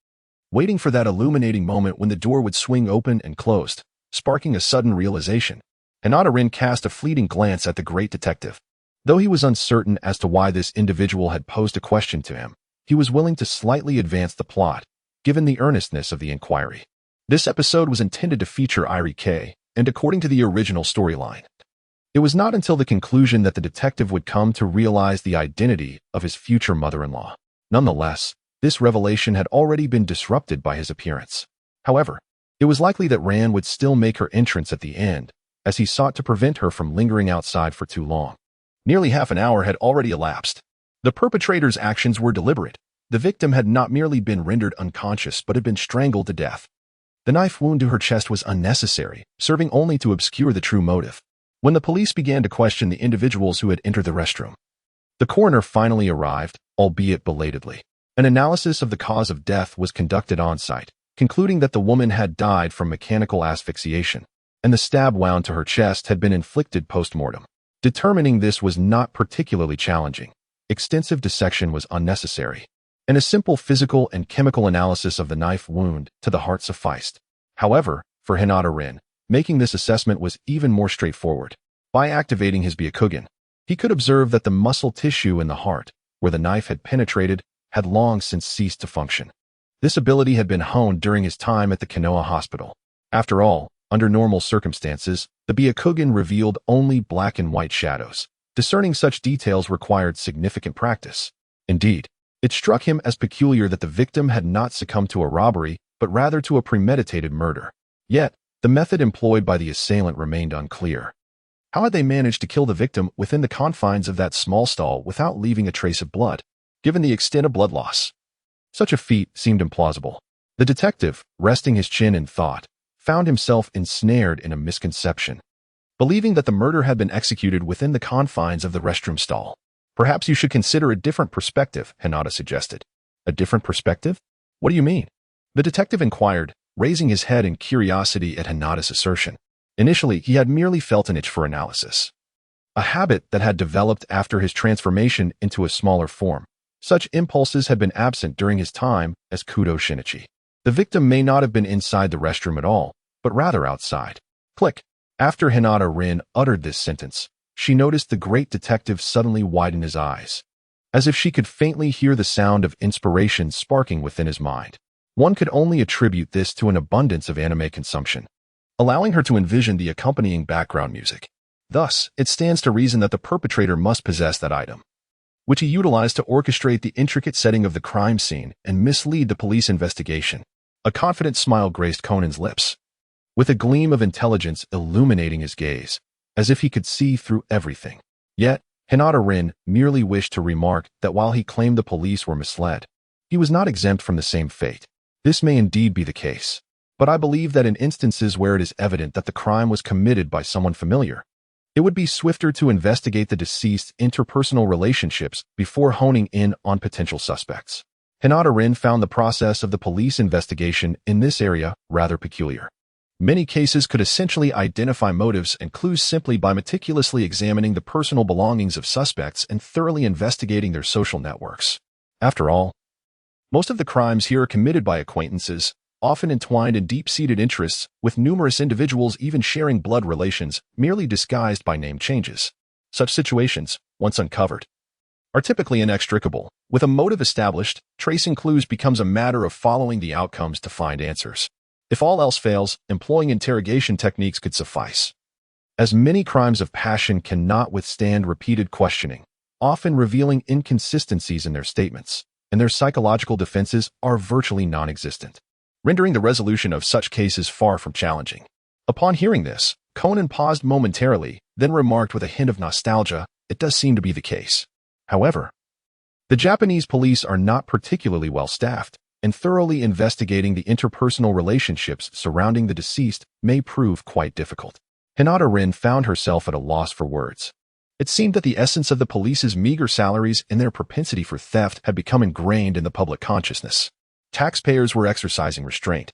Waiting for that illuminating moment when the door would swing open and closed, sparking a sudden realization, Hinata Rin cast a fleeting glance at the great detective. Though he was uncertain as to why this individual had posed a question to him, he was willing to slightly advance the plot, given the earnestness of the inquiry. This episode was intended to feature Iri K, and according to the original storyline, It was not until the conclusion that the detective would come to realize the identity of his future mother-in-law. Nonetheless, this revelation had already been disrupted by his appearance. However, it was likely that Ran would still make her entrance at the end, as he sought to prevent her from lingering outside for too long. Nearly half an hour had already elapsed. The perpetrator's actions were deliberate. The victim had not merely been rendered unconscious but had been strangled to death. The knife wound to her chest was unnecessary, serving only to obscure the true motive. When the police began to question the individuals who had entered the restroom, the coroner finally arrived, albeit belatedly. An analysis of the cause of death was conducted on-site, concluding that the woman had died from mechanical asphyxiation, and the stab wound to her chest had been inflicted post-mortem. Determining this was not particularly challenging. Extensive dissection was unnecessary, and a simple physical and chemical analysis of the knife wound to the heart sufficed. However, for Hinata Rin, making this assessment was even more straightforward. By activating his Byakugan, he could observe that the muscle tissue in the heart, where the knife had penetrated, had long since ceased to function. This ability had been honed during his time at the Konoha hospital. After all, under normal circumstances, the Byakugan revealed only black and white shadows. Discerning such details required significant practice. Indeed, it struck him as peculiar that the victim had not succumbed to a robbery, but rather to a premeditated murder. Yet, the method employed by the assailant remained unclear. How had they managed to kill the victim within the confines of that small stall without leaving a trace of blood, given the extent of blood loss? Such a feat seemed implausible. The detective, resting his chin in thought, found himself ensnared in a misconception, believing that the murder had been executed within the confines of the restroom stall. Perhaps you should consider a different perspective, Hinata suggested. A different perspective? What do you mean? The detective inquired, raising his head in curiosity at Hinata's assertion. Initially, he had merely felt an itch for analysis, a habit that had developed after his transformation into a smaller form. Such impulses had been absent during his time as Kudo Shinichi. The victim may not have been inside the restroom at all, but rather outside. Click. After Hinata Rin uttered this sentence, she noticed the great detective suddenly widen his eyes, as if she could faintly hear the sound of inspiration sparking within his mind. One could only attribute this to an abundance of anime consumption, allowing her to envision the accompanying background music. Thus, it stands to reason that the perpetrator must possess that item, which he utilized to orchestrate the intricate setting of the crime scene and mislead the police investigation. A confident smile graced Conan's lips, with a gleam of intelligence illuminating his gaze, as if he could see through everything. Yet, Hinata Rin merely wished to remark that while he claimed the police were misled, he was not exempt from the same fate. This may indeed be the case, but I believe that in instances where it is evident that the crime was committed by someone familiar, it would be swifter to investigate the deceased's interpersonal relationships before honing in on potential suspects. Hinata Rin found the process of the police investigation in this area rather peculiar. Many cases could essentially identify motives and clues simply by meticulously examining the personal belongings of suspects and thoroughly investigating their social networks. After all, most of the crimes here are committed by acquaintances, often entwined in deep-seated interests, with numerous individuals even sharing blood relations, merely disguised by name changes. Such situations, once uncovered, are typically inextricable. With a motive established, tracing clues becomes a matter of following the outcomes to find answers. If all else fails, employing interrogation techniques could suffice, as many crimes of passion cannot withstand repeated questioning, often revealing inconsistencies in their statements, and their psychological defenses are virtually non-existent, rendering the resolution of such cases far from challenging. Upon hearing this, Conan paused momentarily, then remarked with a hint of nostalgia, "It does seem to be the case." However, the Japanese police are not particularly well-staffed, and thoroughly investigating the interpersonal relationships surrounding the deceased may prove quite difficult. Hinata Rin found herself at a loss for words. It seemed that the essence of the police's meager salaries and their propensity for theft had become ingrained in the public consciousness. Taxpayers were exercising restraint,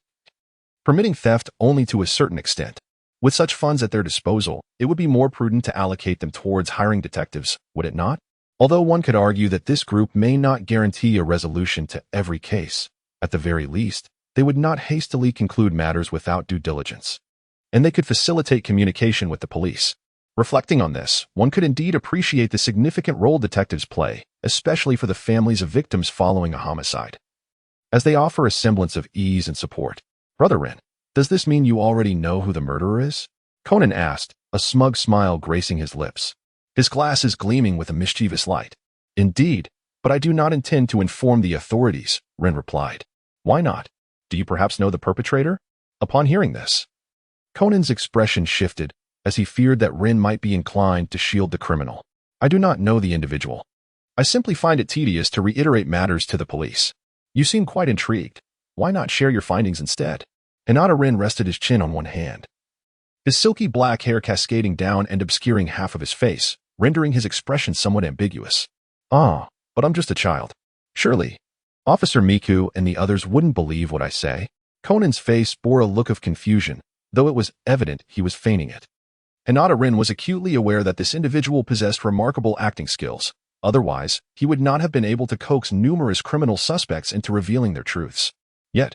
permitting theft only to a certain extent. With such funds at their disposal, it would be more prudent to allocate them towards hiring detectives, would it not? Although one could argue that this group may not guarantee a resolution to every case, at the very least, they would not hastily conclude matters without due diligence, and they could facilitate communication with the police. Reflecting on this, one could indeed appreciate the significant role detectives play, especially for the families of victims following a homicide, as they offer a semblance of ease and support. Brother Rin, does this mean you already know who the murderer is? Conan asked, a smug smile gracing his lips, his glasses gleaming with a mischievous light. Indeed, but I do not intend to inform the authorities, Rin replied. Why not? Do you perhaps know the perpetrator? Upon hearing this, Conan's expression shifted as he feared that Rin might be inclined to shield the criminal. I do not know the individual. I simply find it tedious to reiterate matters to the police. You seem quite intrigued. Why not share your findings instead? Hinata Rin rested his chin on one hand, his silky black hair cascading down and obscuring half of his face, rendering his expression somewhat ambiguous. Ah, but I'm just a child. Surely, Officer Miku and the others wouldn't believe what I say. Conan's face bore a look of confusion, though it was evident he was feigning it. Hinata Rin was acutely aware that this individual possessed remarkable acting skills. Otherwise, he would not have been able to coax numerous criminal suspects into revealing their truths. Yet,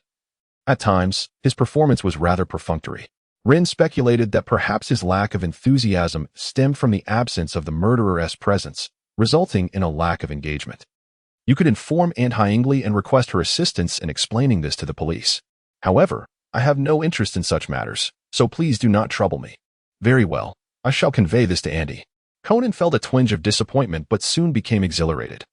at times, his performance was rather perfunctory. Rin speculated that perhaps his lack of enthusiasm stemmed from the absence of the murderer's presence, resulting in a lack of engagement. You could inform Aunt Hyingly and request her assistance in explaining this to the police. However, I have no interest in such matters, so please do not trouble me. Very well, I shall convey this to Andy. Conan felt a twinge of disappointment but soon became exhilarated.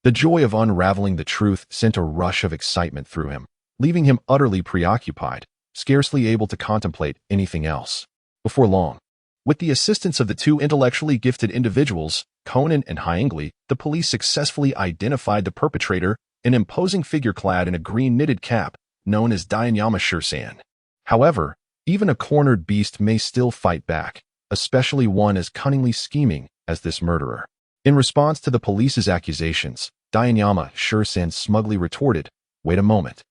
The joy of unraveling the truth sent a rush of excitement through him, leaving him utterly preoccupied, scarcely able to contemplate anything else. Before long, with the assistance of the two intellectually gifted individuals, Conan and Hyingly, the police successfully identified the perpetrator, an imposing figure clad in a green knitted cap, known as Daiyama Shursan. However, even a cornered beast may still fight back, especially one as cunningly scheming as this murderer. In response to the police's accusations, Daiyama Shursan smugly retorted, "Wait a moment.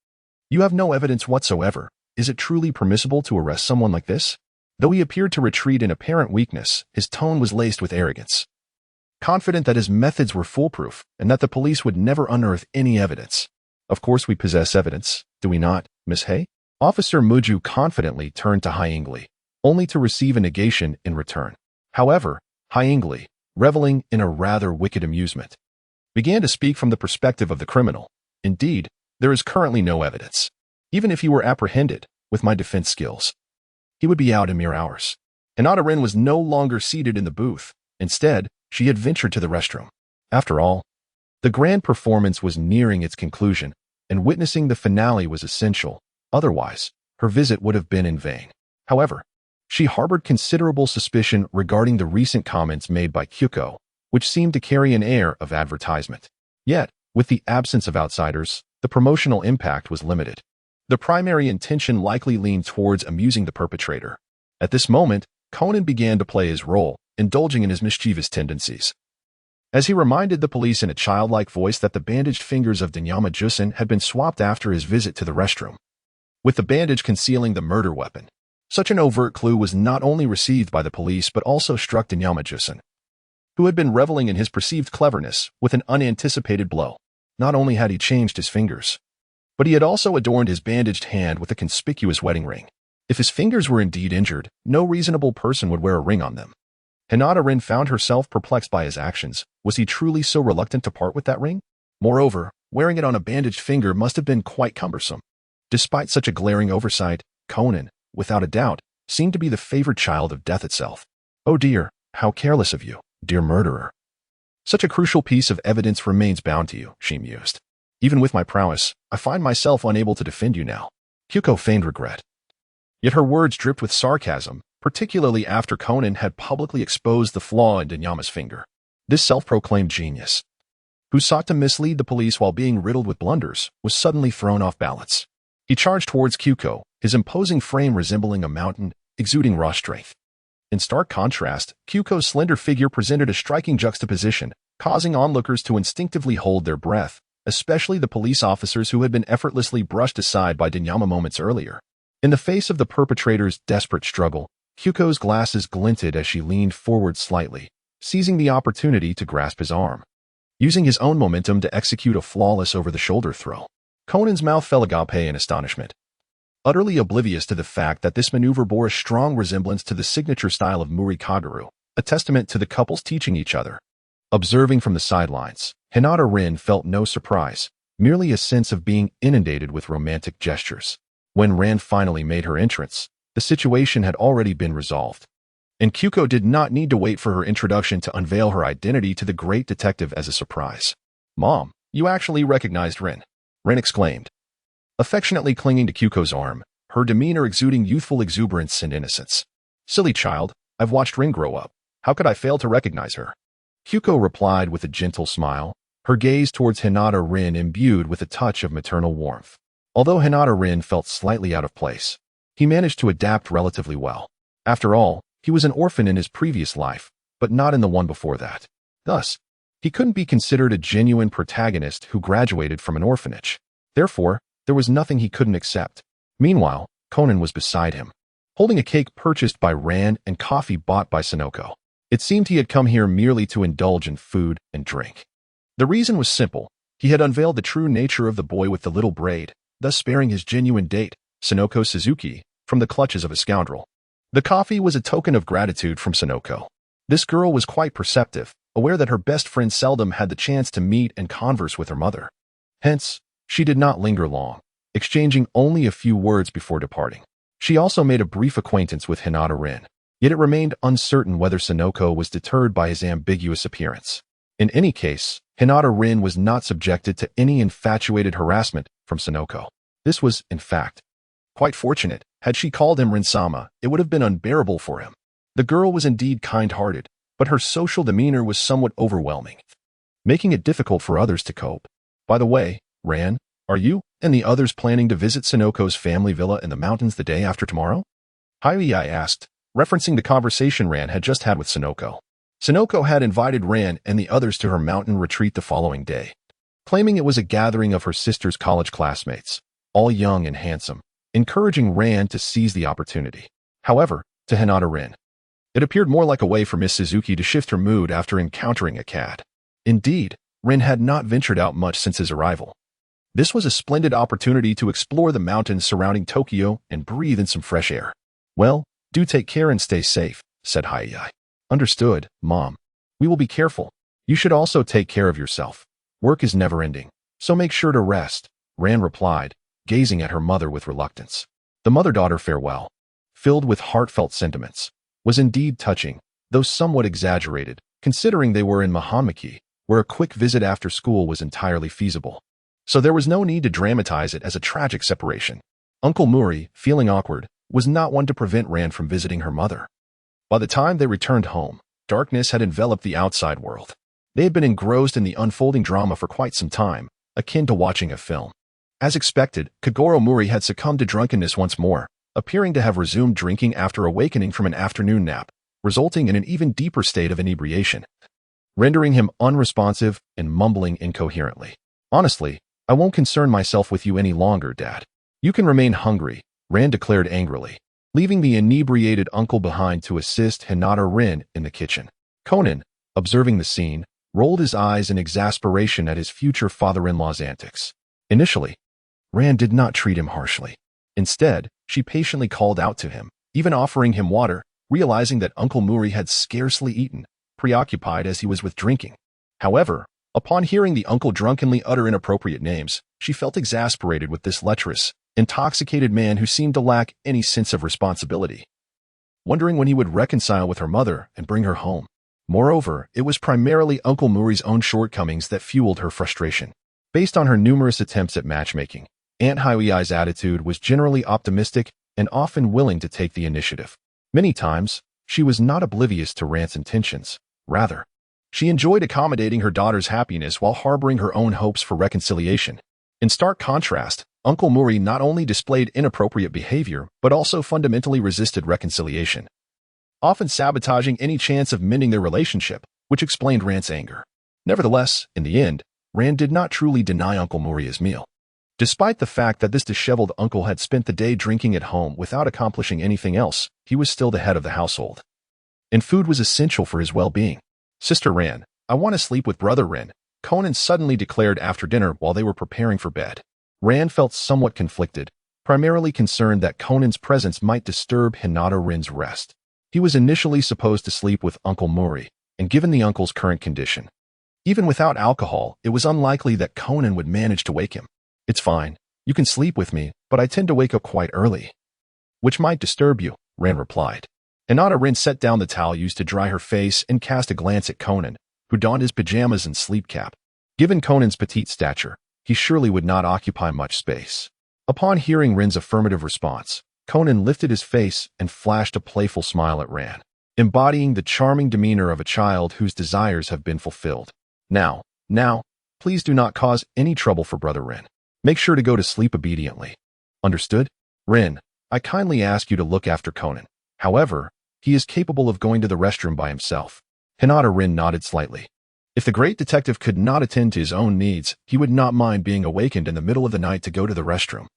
You have no evidence whatsoever. Is it truly permissible to arrest someone like this?" Though he appeared to retreat in apparent weakness, his tone was laced with arrogance. Confident that his methods were foolproof and that the police would never unearth any evidence. Of course we possess evidence, do we not, Miss Hay? Officer Muju confidently turned to Hyingly, only to receive a negation in return. However, Hyingly, reveling in a rather wicked amusement, began to speak from the perspective of the criminal. Indeed, there is currently no evidence. Even if he were apprehended, with my defense skills, he would be out in mere hours. Hinata Rin was no longer seated in the booth. Instead, she had ventured to the restroom. After all, the grand performance was nearing its conclusion, and witnessing the finale was essential. Otherwise, her visit would have been in vain. However, she harbored considerable suspicion regarding the recent comments made by Kyuko, which seemed to carry an air of advertisement. Yet, with the absence of outsiders, the promotional impact was limited. The primary intention likely leaned towards amusing the perpetrator. At this moment, Conan began to play his role, indulging in his mischievous tendencies. As he reminded the police in a childlike voice that the bandaged fingers of Daiyama Jusen had been swapped after his visit to the restroom, with the bandage concealing the murder weapon. Such an overt clue was not only received by the police but also struck Daiyama Jusen, who had been reveling in his perceived cleverness, with an unanticipated blow. Not only had he changed his fingers, but he had also adorned his bandaged hand with a conspicuous wedding ring. If his fingers were indeed injured, no reasonable person would wear a ring on them. Hinata Rin found herself perplexed by his actions. Was he truly so reluctant to part with that ring? Moreover, wearing it on a bandaged finger must have been quite cumbersome. Despite such a glaring oversight, Conan, without a doubt, seemed to be the favored child of death itself. Oh dear, how careless of you, dear murderer. Such a crucial piece of evidence remains bound to you, she mused. Even with my prowess, I find myself unable to defend you now. Kyuko feigned regret. Yet her words dripped with sarcasm, particularly after Conan had publicly exposed the flaw in Daiyama's finger. This self-proclaimed genius, who sought to mislead the police while being riddled with blunders, was suddenly thrown off balance. He charged towards Kyuko, his imposing frame resembling a mountain, exuding raw strength. In stark contrast, Kyuko's slender figure presented a striking juxtaposition, causing onlookers to instinctively hold their breath, especially the police officers who had been effortlessly brushed aside by Daiyama moments earlier. In the face of the perpetrator's desperate struggle, Kyuko's glasses glinted as she leaned forward slightly, seizing the opportunity to grasp his arm. Using his own momentum to execute a flawless over-the-shoulder throw, Conan's mouth fell agape in astonishment, utterly oblivious to the fact that this maneuver bore a strong resemblance to the signature style of Mori Kogoro, a testament to the couples teaching each other. Observing from the sidelines, Hinata Rin felt no surprise, merely a sense of being inundated with romantic gestures. When Ran finally made her entrance, The situation had already been resolved, and Kyuko did not need to wait for her introduction to unveil her identity to the great detective as a surprise. "Mom, you actually recognized Rin," Rin exclaimed, affectionately clinging to Kyuko's arm, her demeanor exuding youthful exuberance and innocence. "Silly child, I've watched Rin grow up. How could I fail to recognize her?" Kyuko replied with a gentle smile, her gaze towards Hinata Rin imbued with a touch of maternal warmth. Although Hinata Rin felt slightly out of place, he managed to adapt relatively well. After all, he was an orphan in his previous life, but not in the one before that. Thus, he couldn't be considered a genuine protagonist who graduated from an orphanage. Therefore, there was nothing he couldn't accept. Meanwhile, Conan was beside him, holding a cake purchased by Rand and coffee bought by Sonoko. It seemed he had come here merely to indulge in food and drink. The reason was simple. He had unveiled the true nature of the boy with the little braid, thus sparing his genuine date, Sonoko Suzuki, from the clutches of a scoundrel. The coffee was a token of gratitude from Sonoko. This girl was quite perceptive, aware that her best friend seldom had the chance to meet and converse with her mother. Hence, she did not linger long, exchanging only a few words before departing. She also made a brief acquaintance with Hinata Rin, yet it remained uncertain whether Sonoko was deterred by his ambiguous appearance. In any case, Hinata Rin was not subjected to any infatuated harassment from Sonoko. This was, in fact, quite fortunate. Had she called him Rin-sama, it would have been unbearable for him. The girl was indeed kind-hearted, but her social demeanor was somewhat overwhelming, making it difficult for others to cope. "By the way, Ran, are you and the others planning to visit Sonoko's family villa in the mountains the day after tomorrow?" Hyei asked, referencing the conversation Ran had just had with Sonoko. Sonoko had invited Ran and the others to her mountain retreat the following day, claiming it was a gathering of her sister's college classmates, all young and handsome, encouraging Ran to seize the opportunity. However, to Hinata Rin, it appeared more like a way for Miss Suzuki to shift her mood after encountering a cat. Indeed, Rin had not ventured out much since his arrival. This was a splendid opportunity to explore the mountains surrounding Tokyo and breathe in some fresh air. "Well, do take care and stay safe," said Hyei. "Understood, Mom. We will be careful. You should also take care of yourself. Work is never-ending, so make sure to rest," Ran replied, gazing at her mother with reluctance. The mother-daughter farewell, filled with heartfelt sentiments, was indeed touching, though somewhat exaggerated, considering they were in Mahanmaki, where a quick visit after school was entirely feasible. So there was no need to dramatize it as a tragic separation. Uncle Mori, feeling awkward, was not one to prevent Ran from visiting her mother. By the time they returned home, darkness had enveloped the outside world. They had been engrossed in the unfolding drama for quite some time, akin to watching a film. As expected, Kogoro Mori had succumbed to drunkenness once more, appearing to have resumed drinking after awakening from an afternoon nap, resulting in an even deeper state of inebriation, rendering him unresponsive and mumbling incoherently. "Honestly, I won't concern myself with you any longer, Dad. You can remain hungry," Ran declared angrily, leaving the inebriated uncle behind to assist Hinata Rin in the kitchen. Conan, observing the scene, rolled his eyes in exasperation at his future father-in-law's antics. Initially, Ran did not treat him harshly. Instead, she patiently called out to him, even offering him water, realizing that Uncle Mori had scarcely eaten, preoccupied as he was with drinking. However, upon hearing the uncle drunkenly utter inappropriate names, she felt exasperated with this lecherous, intoxicated man who seemed to lack any sense of responsibility, wondering when he would reconcile with her mother and bring her home. Moreover, it was primarily Uncle Mori's own shortcomings that fueled her frustration. Based on her numerous attempts at matchmaking, Aunt Hyei's attitude was generally optimistic and often willing to take the initiative. Many times, she was not oblivious to Rant's intentions. Rather, she enjoyed accommodating her daughter's happiness while harboring her own hopes for reconciliation. In stark contrast, Uncle Mori not only displayed inappropriate behavior, but also fundamentally resisted reconciliation, often sabotaging any chance of mending their relationship, which explained Rant's anger. Nevertheless, in the end, Rand did not truly deny Uncle Mori his meal. Despite the fact that this disheveled uncle had spent the day drinking at home without accomplishing anything else, he was still the head of the household, and food was essential for his well-being. "Sister Ran, I want to sleep with Brother Ren," Conan suddenly declared after dinner while they were preparing for bed. Ran felt somewhat conflicted, primarily concerned that Conan's presence might disturb Hinata Rin's rest. He was initially supposed to sleep with Uncle Mori, and given the uncle's current condition, even without alcohol, it was unlikely that Conan would manage to wake him. "It's fine. You can sleep with me, but I tend to wake up quite early," which might disturb you, Rin replied. Hinata Rin set down the towel used to dry her face and cast a glance at Conan, who donned his pajamas and sleep cap. Given Conan's petite stature, he surely would not occupy much space. Upon hearing Rin's affirmative response, Conan lifted his face and flashed a playful smile at Rin, embodying the charming demeanor of a child whose desires have been fulfilled. Now, please do not cause any trouble for Brother Rin. Make sure to go to sleep obediently. Understood? Rin, I kindly ask you to look after Conan. However, he is capable of going to the restroom by himself. Hinata Rin nodded slightly. If the great detective could not attend to his own needs, he would not mind being awakened in the middle of the night to go to the restroom,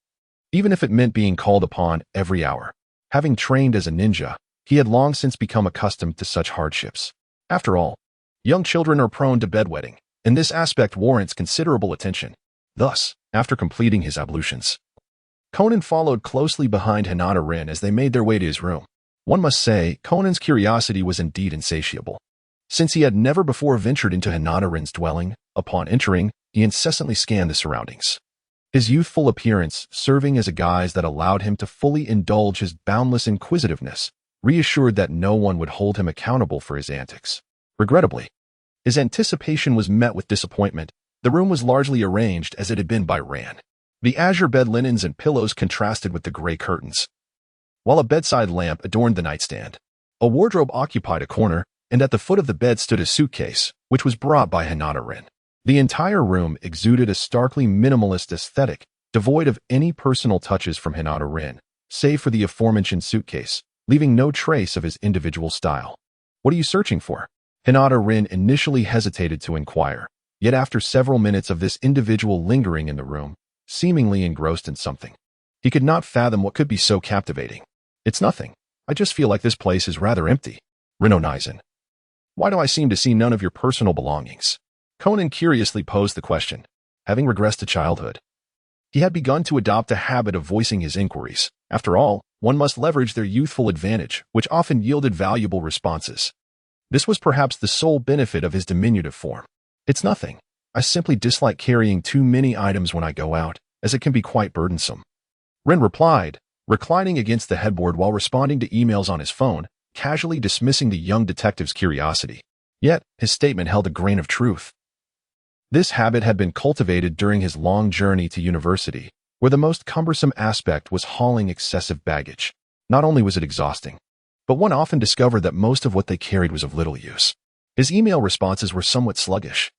even if it meant being called upon every hour. Having trained as a ninja, he had long since become accustomed to such hardships. After all, young children are prone to bedwetting, and this aspect warrants considerable attention. Thus, after completing his ablutions, Conan followed closely behind Hinata Rin as they made their way to his room. One must say, Conan's curiosity was indeed insatiable. Since he had never before ventured into Hinata Rin's dwelling, upon entering, he incessantly scanned the surroundings. His youthful appearance, serving as a guise that allowed him to fully indulge his boundless inquisitiveness, reassured that no one would hold him accountable for his antics. Regrettably, his anticipation was met with disappointment. The room was largely arranged as it had been by Rin. The azure bed linens and pillows contrasted with the gray curtains, while a bedside lamp adorned the nightstand. A wardrobe occupied a corner, and at the foot of the bed stood a suitcase, which was brought by Hinata Rin. The entire room exuded a starkly minimalist aesthetic, devoid of any personal touches from Hinata Rin, save for the aforementioned suitcase, leaving no trace of his individual style. What are you searching for? Hinata Rin initially hesitated to inquire, yet after several minutes of this individual lingering in the room, seemingly engrossed in something, he could not fathom what could be so captivating. It's nothing. I just feel like this place is rather empty. Rinonizen. Why do I seem to see none of your personal belongings? Conan curiously posed the question, having regressed to childhood. He had begun to adopt a habit of voicing his inquiries. After all, one must leverage their youthful advantage, which often yielded valuable responses. This was perhaps the sole benefit of his diminutive form. It's nothing. I simply dislike carrying too many items when I go out, as it can be quite burdensome. Rin replied, reclining against the headboard while responding to emails on his phone, casually dismissing the young detective's curiosity. Yet, his statement held a grain of truth. This habit had been cultivated during his long journey to university, where the most cumbersome aspect was hauling excessive baggage. Not only was it exhausting, but one often discovered that most of what they carried was of little use. His email responses were somewhat sluggish,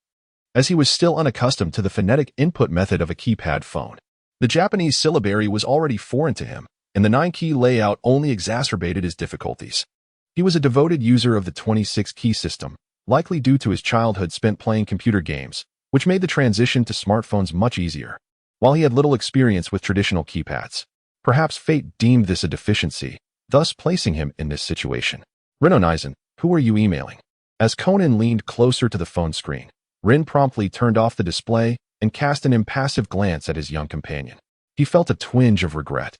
as he was still unaccustomed to the phonetic input method of a keypad phone. The Japanese syllabary was already foreign to him, and the 9-key layout only exacerbated his difficulties. He was a devoted user of the 26-key system, likely due to his childhood spent playing computer games, which made the transition to smartphones much easier. While he had little experience with traditional keypads, perhaps fate deemed this a deficiency, thus placing him in this situation. Rinonizen, who are you emailing? As Conan leaned closer to the phone screen, Rin promptly turned off the display and cast an impassive glance at his young companion. He felt a twinge of regret.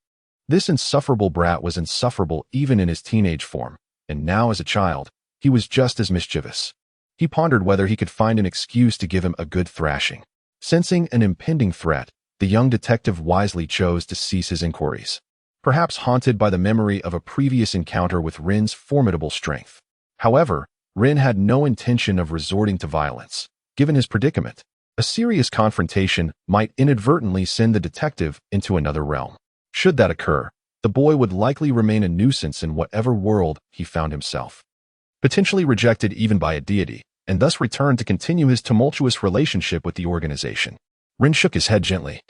This insufferable brat was insufferable even in his teenage form, and now as a child, he was just as mischievous. He pondered whether he could find an excuse to give him a good thrashing. Sensing an impending threat, the young detective wisely chose to cease his inquiries, perhaps haunted by the memory of a previous encounter with Rin's formidable strength. However, Rin had no intention of resorting to violence. Given his predicament, a serious confrontation might inadvertently send the detective into another realm. Should that occur, the boy would likely remain a nuisance in whatever world he found himself, potentially rejected even by a deity, and thus return to continue his tumultuous relationship with the organization. Rin shook his head gently,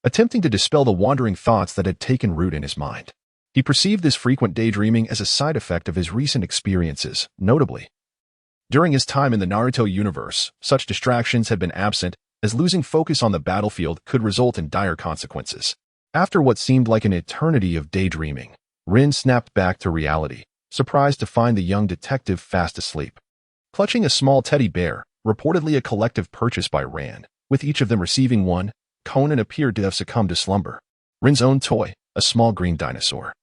attempting to dispel the wandering thoughts that had taken root in his mind. He perceived this frequent daydreaming as a side effect of his recent experiences, notably. During his time in the Naruto universe, such distractions had been absent, as losing focus on the battlefield could result in dire consequences. After what seemed like an eternity of daydreaming, Rin snapped back to reality, surprised to find the young detective fast asleep. Clutching a small teddy bear, reportedly a collective purchase by Rin, with each of them receiving one, Conan appeared to have succumbed to slumber. Rin's own toy, a small green dinosaur,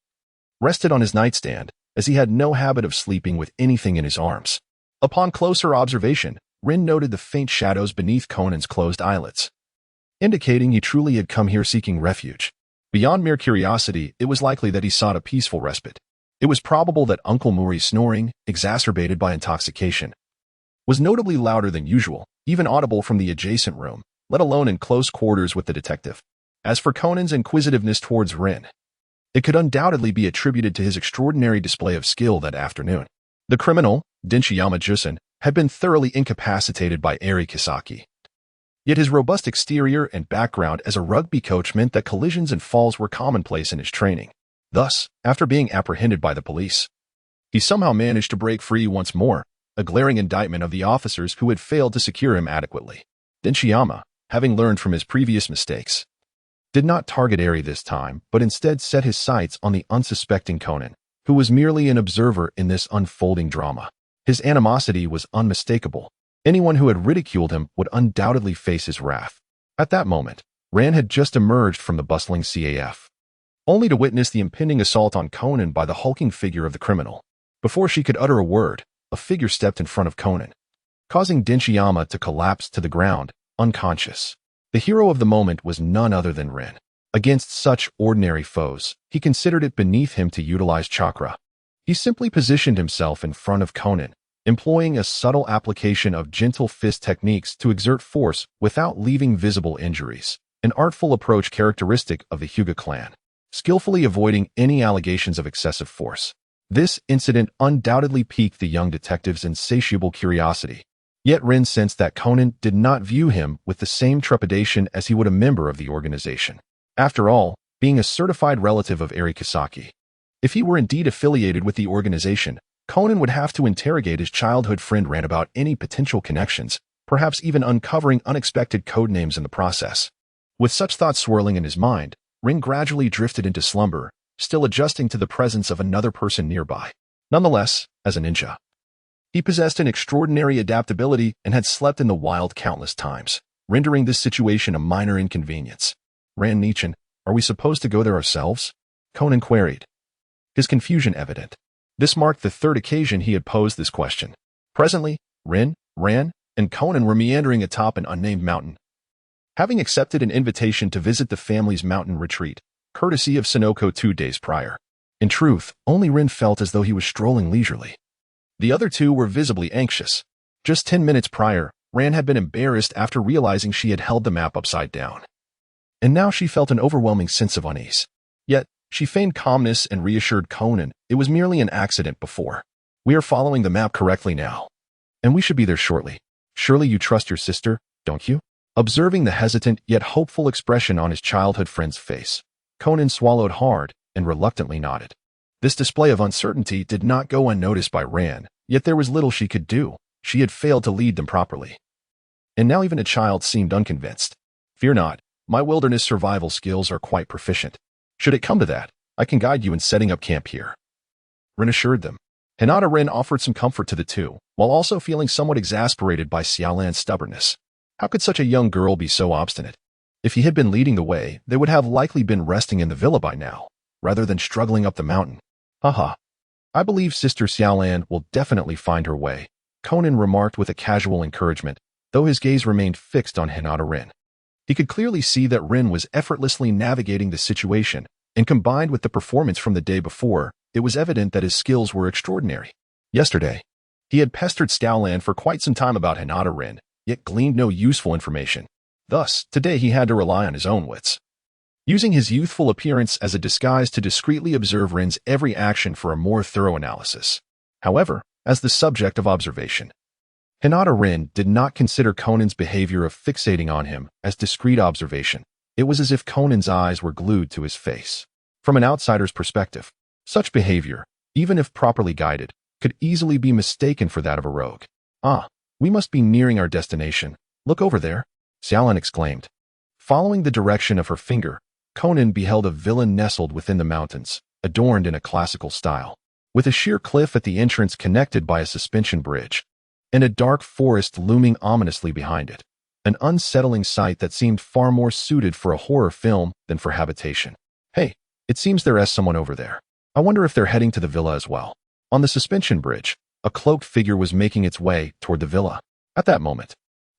rested on his nightstand, as he had no habit of sleeping with anything in his arms. Upon closer observation, Rin noted the faint shadows beneath Conan's closed eyelids, indicating he truly had come here seeking refuge. Beyond mere curiosity, it was likely that he sought a peaceful respite. It was probable that Uncle Mori's snoring, exacerbated by intoxication, was notably louder than usual, even audible from the adjacent room, let alone in close quarters with the detective. As for Conan's inquisitiveness towards Rin, it could undoubtedly be attributed to his extraordinary display of skill that afternoon. The criminal, Denshiyama Jusen, had been thoroughly incapacitated by Eri Kisaki. Yet his robust exterior and background as a rugby coach meant that collisions and falls were commonplace in his training. Thus, after being apprehended by the police, he somehow managed to break free once more, a glaring indictment of the officers who had failed to secure him adequately. Denshiyama, having learned from his previous mistakes, did not target Eri this time, but instead set his sights on the unsuspecting Conan, who was merely an observer in this unfolding drama. His animosity was unmistakable. Anyone who had ridiculed him would undoubtedly face his wrath. At that moment, Ran had just emerged from the bustling CAF, only to witness the impending assault on Conan by the hulking figure of the criminal. Before she could utter a word, a figure stepped in front of Conan, causing Denshiyama to collapse to the ground, unconscious. The hero of the moment was none other than Rin. Against such ordinary foes, he considered it beneath him to utilize chakra. He simply positioned himself in front of Conan, employing a subtle application of gentle fist techniques to exert force without leaving visible injuries, an artful approach characteristic of the Hyuga clan, skillfully avoiding any allegations of excessive force. This incident undoubtedly piqued the young detective's insatiable curiosity. Yet Rin sensed that Conan did not view him with the same trepidation as he would a member of the organization. After all, being a certified relative of Eri Kisaki, if he were indeed affiliated with the organization, Conan would have to interrogate his childhood friend Ran about any potential connections, perhaps even uncovering unexpected codenames in the process. With such thoughts swirling in his mind, Rin gradually drifted into slumber, still adjusting to the presence of another person nearby. Nonetheless, as a ninja, he possessed an extraordinary adaptability and had slept in the wild countless times, rendering this situation a minor inconvenience. Ran Nichin, are we supposed to go there ourselves? Conan queried, his confusion evident. This marked the third occasion he had posed this question. Presently, Rin, Ran, and Conan were meandering atop an unnamed mountain, having accepted an invitation to visit the family's mountain retreat, courtesy of Sonoko 2 days prior. In truth, only Rin felt as though he was strolling leisurely. The other two were visibly anxious. Just 10 minutes prior, Ran had been embarrassed after realizing she had held the map upside down. And now she felt an overwhelming sense of unease. Yet, she feigned calmness and reassured Conan it was merely an accident before. We are following the map correctly now, and we should be there shortly. Surely you trust your sister, don't you? Observing the hesitant yet hopeful expression on his childhood friend's face, Conan swallowed hard and reluctantly nodded. This display of uncertainty did not go unnoticed by Ran, yet there was little she could do. She had failed to lead them properly. And now even a child seemed unconvinced. Fear not, my wilderness survival skills are quite proficient. Should it come to that, I can guide you in setting up camp here. Rin assured them. Hinata Rin offered some comfort to the two, while also feeling somewhat exasperated by Xiaolan's stubbornness. How could such a young girl be so obstinate? If he had been leading the way, they would have likely been resting in the villa by now, rather than struggling up the mountain. Haha. I believe Sister Xiaolan will definitely find her way, Conan remarked with a casual encouragement, though his gaze remained fixed on Hinata Rin. He could clearly see that Rin was effortlessly navigating the situation, and combined with the performance from the day before, it was evident that his skills were extraordinary. Yesterday, he had pestered Xiaolan for quite some time about Hinata Rin, yet gleaned no useful information. Thus, today he had to rely on his own wits, using his youthful appearance as a disguise to discreetly observe Rin's every action for a more thorough analysis. However, as the subject of observation, Hinata Rin did not consider Conan's behavior of fixating on him as discreet observation. It was as if Conan's eyes were glued to his face. From an outsider's perspective, such behavior, even if properly guided, could easily be mistaken for that of a rogue. Ah, we must be nearing our destination. Look over there, Xiaolan exclaimed. Following the direction of her finger, Conan beheld a villa nestled within the mountains, adorned in a classical style, with a sheer cliff at the entrance connected by a suspension bridge, and a dark forest looming ominously behind it, an unsettling sight that seemed far more suited for a horror film than for habitation. Hey, it seems there is someone over there. I wonder if they're heading to the villa as well. On the suspension bridge, a cloaked figure was making its way toward the villa. At that moment,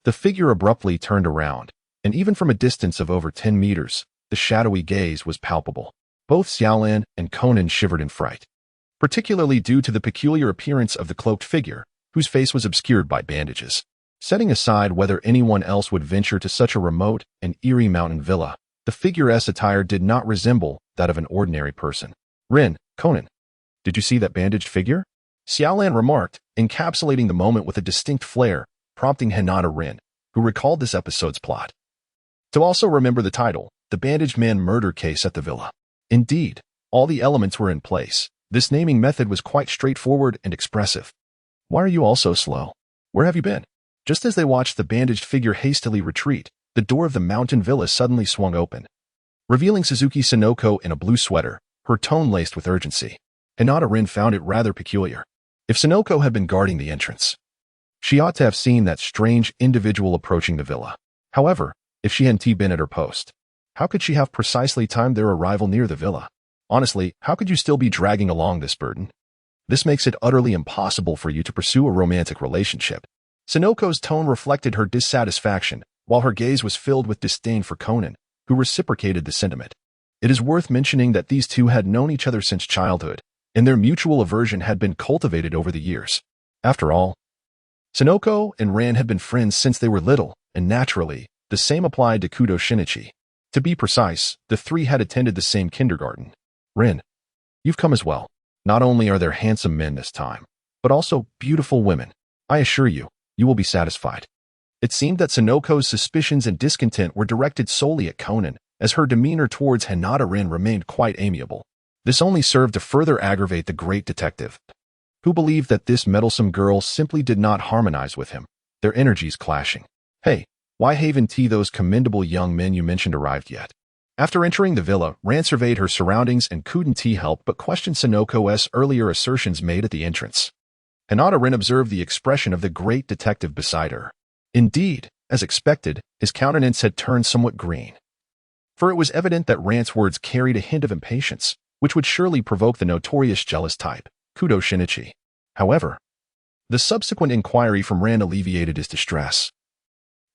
the figure abruptly turned around, and even from a distance of over 10 meters, the shadowy gaze was palpable. Both Xiaolan and Conan shivered in fright, particularly due to the peculiar appearance of the cloaked figure, whose face was obscured by bandages. Setting aside whether anyone else would venture to such a remote and eerie mountain villa, the figure's attire did not resemble that of an ordinary person. "Rin, Conan, did you see that bandaged figure?" Xiaolan remarked, encapsulating the moment with a distinct flair, prompting Hinata Rin, who recalled this episode's plot, to also remember the title, The Bandaged Man Murder Case at the Villa. Indeed, all the elements were in place. This naming method was quite straightforward and expressive. "Why are you all so slow? Where have you been?" Just as they watched the bandaged figure hastily retreat, the door of the mountain villa suddenly swung open, revealing Suzuki Sonoko in a blue sweater, her tone laced with urgency. Hinata Rin found it rather peculiar. If Sonoko had been guarding the entrance, she ought to have seen that strange individual approaching the villa. However, if she hadn't been at her post, how could she have precisely timed their arrival near the villa? Honestly, how could you still be dragging along this burden? This makes it utterly impossible for you to pursue a romantic relationship. Sonoko's tone reflected her dissatisfaction, while her gaze was filled with disdain for Conan, who reciprocated the sentiment. It is worth mentioning that these two had known each other since childhood, and their mutual aversion had been cultivated over the years. After all, Sonoko and Ran had been friends since they were little, and naturally, the same applied to Kudo Shinichi. To be precise, the three had attended the same kindergarten. "Rin, you've come as well. Not only are there handsome men this time, but also beautiful women. I assure you, you will be satisfied." It seemed that Sonoko's suspicions and discontent were directed solely at Conan, as her demeanor towards Hinata Rin remained quite amiable. This only served to further aggravate the great detective, who believed that this meddlesome girl simply did not harmonize with him, their energies clashing. "Hey, why haven't those commendable young men you mentioned arrived yet?" After entering the villa, Ran surveyed her surroundings and couldn't help but question Sonoko's earlier assertions made at the entrance. Hinata Rin observed the expression of the great detective beside her. Indeed, as expected, his countenance had turned somewhat green, for it was evident that Ran's words carried a hint of impatience, which would surely provoke the notorious jealous type, Kudo Shinichi. However, the subsequent inquiry from Ran alleviated his distress.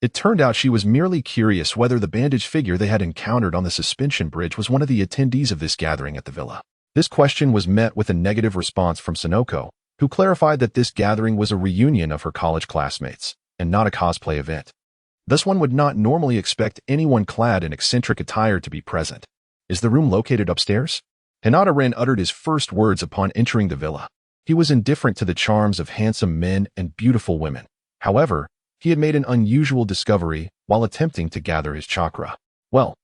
It turned out she was merely curious whether the bandaged figure they had encountered on the suspension bridge was one of the attendees of this gathering at the villa. This question was met with a negative response from Sonoko, who clarified that this gathering was a reunion of her college classmates, and not a cosplay event. Thus one would not normally expect anyone clad in eccentric attire to be present. "Is the room located upstairs?" Hinata Rin uttered his first words upon entering the villa. He was indifferent to the charms of handsome men and beautiful women. However, he had made an unusual discovery while attempting to gather his chakra. "Well,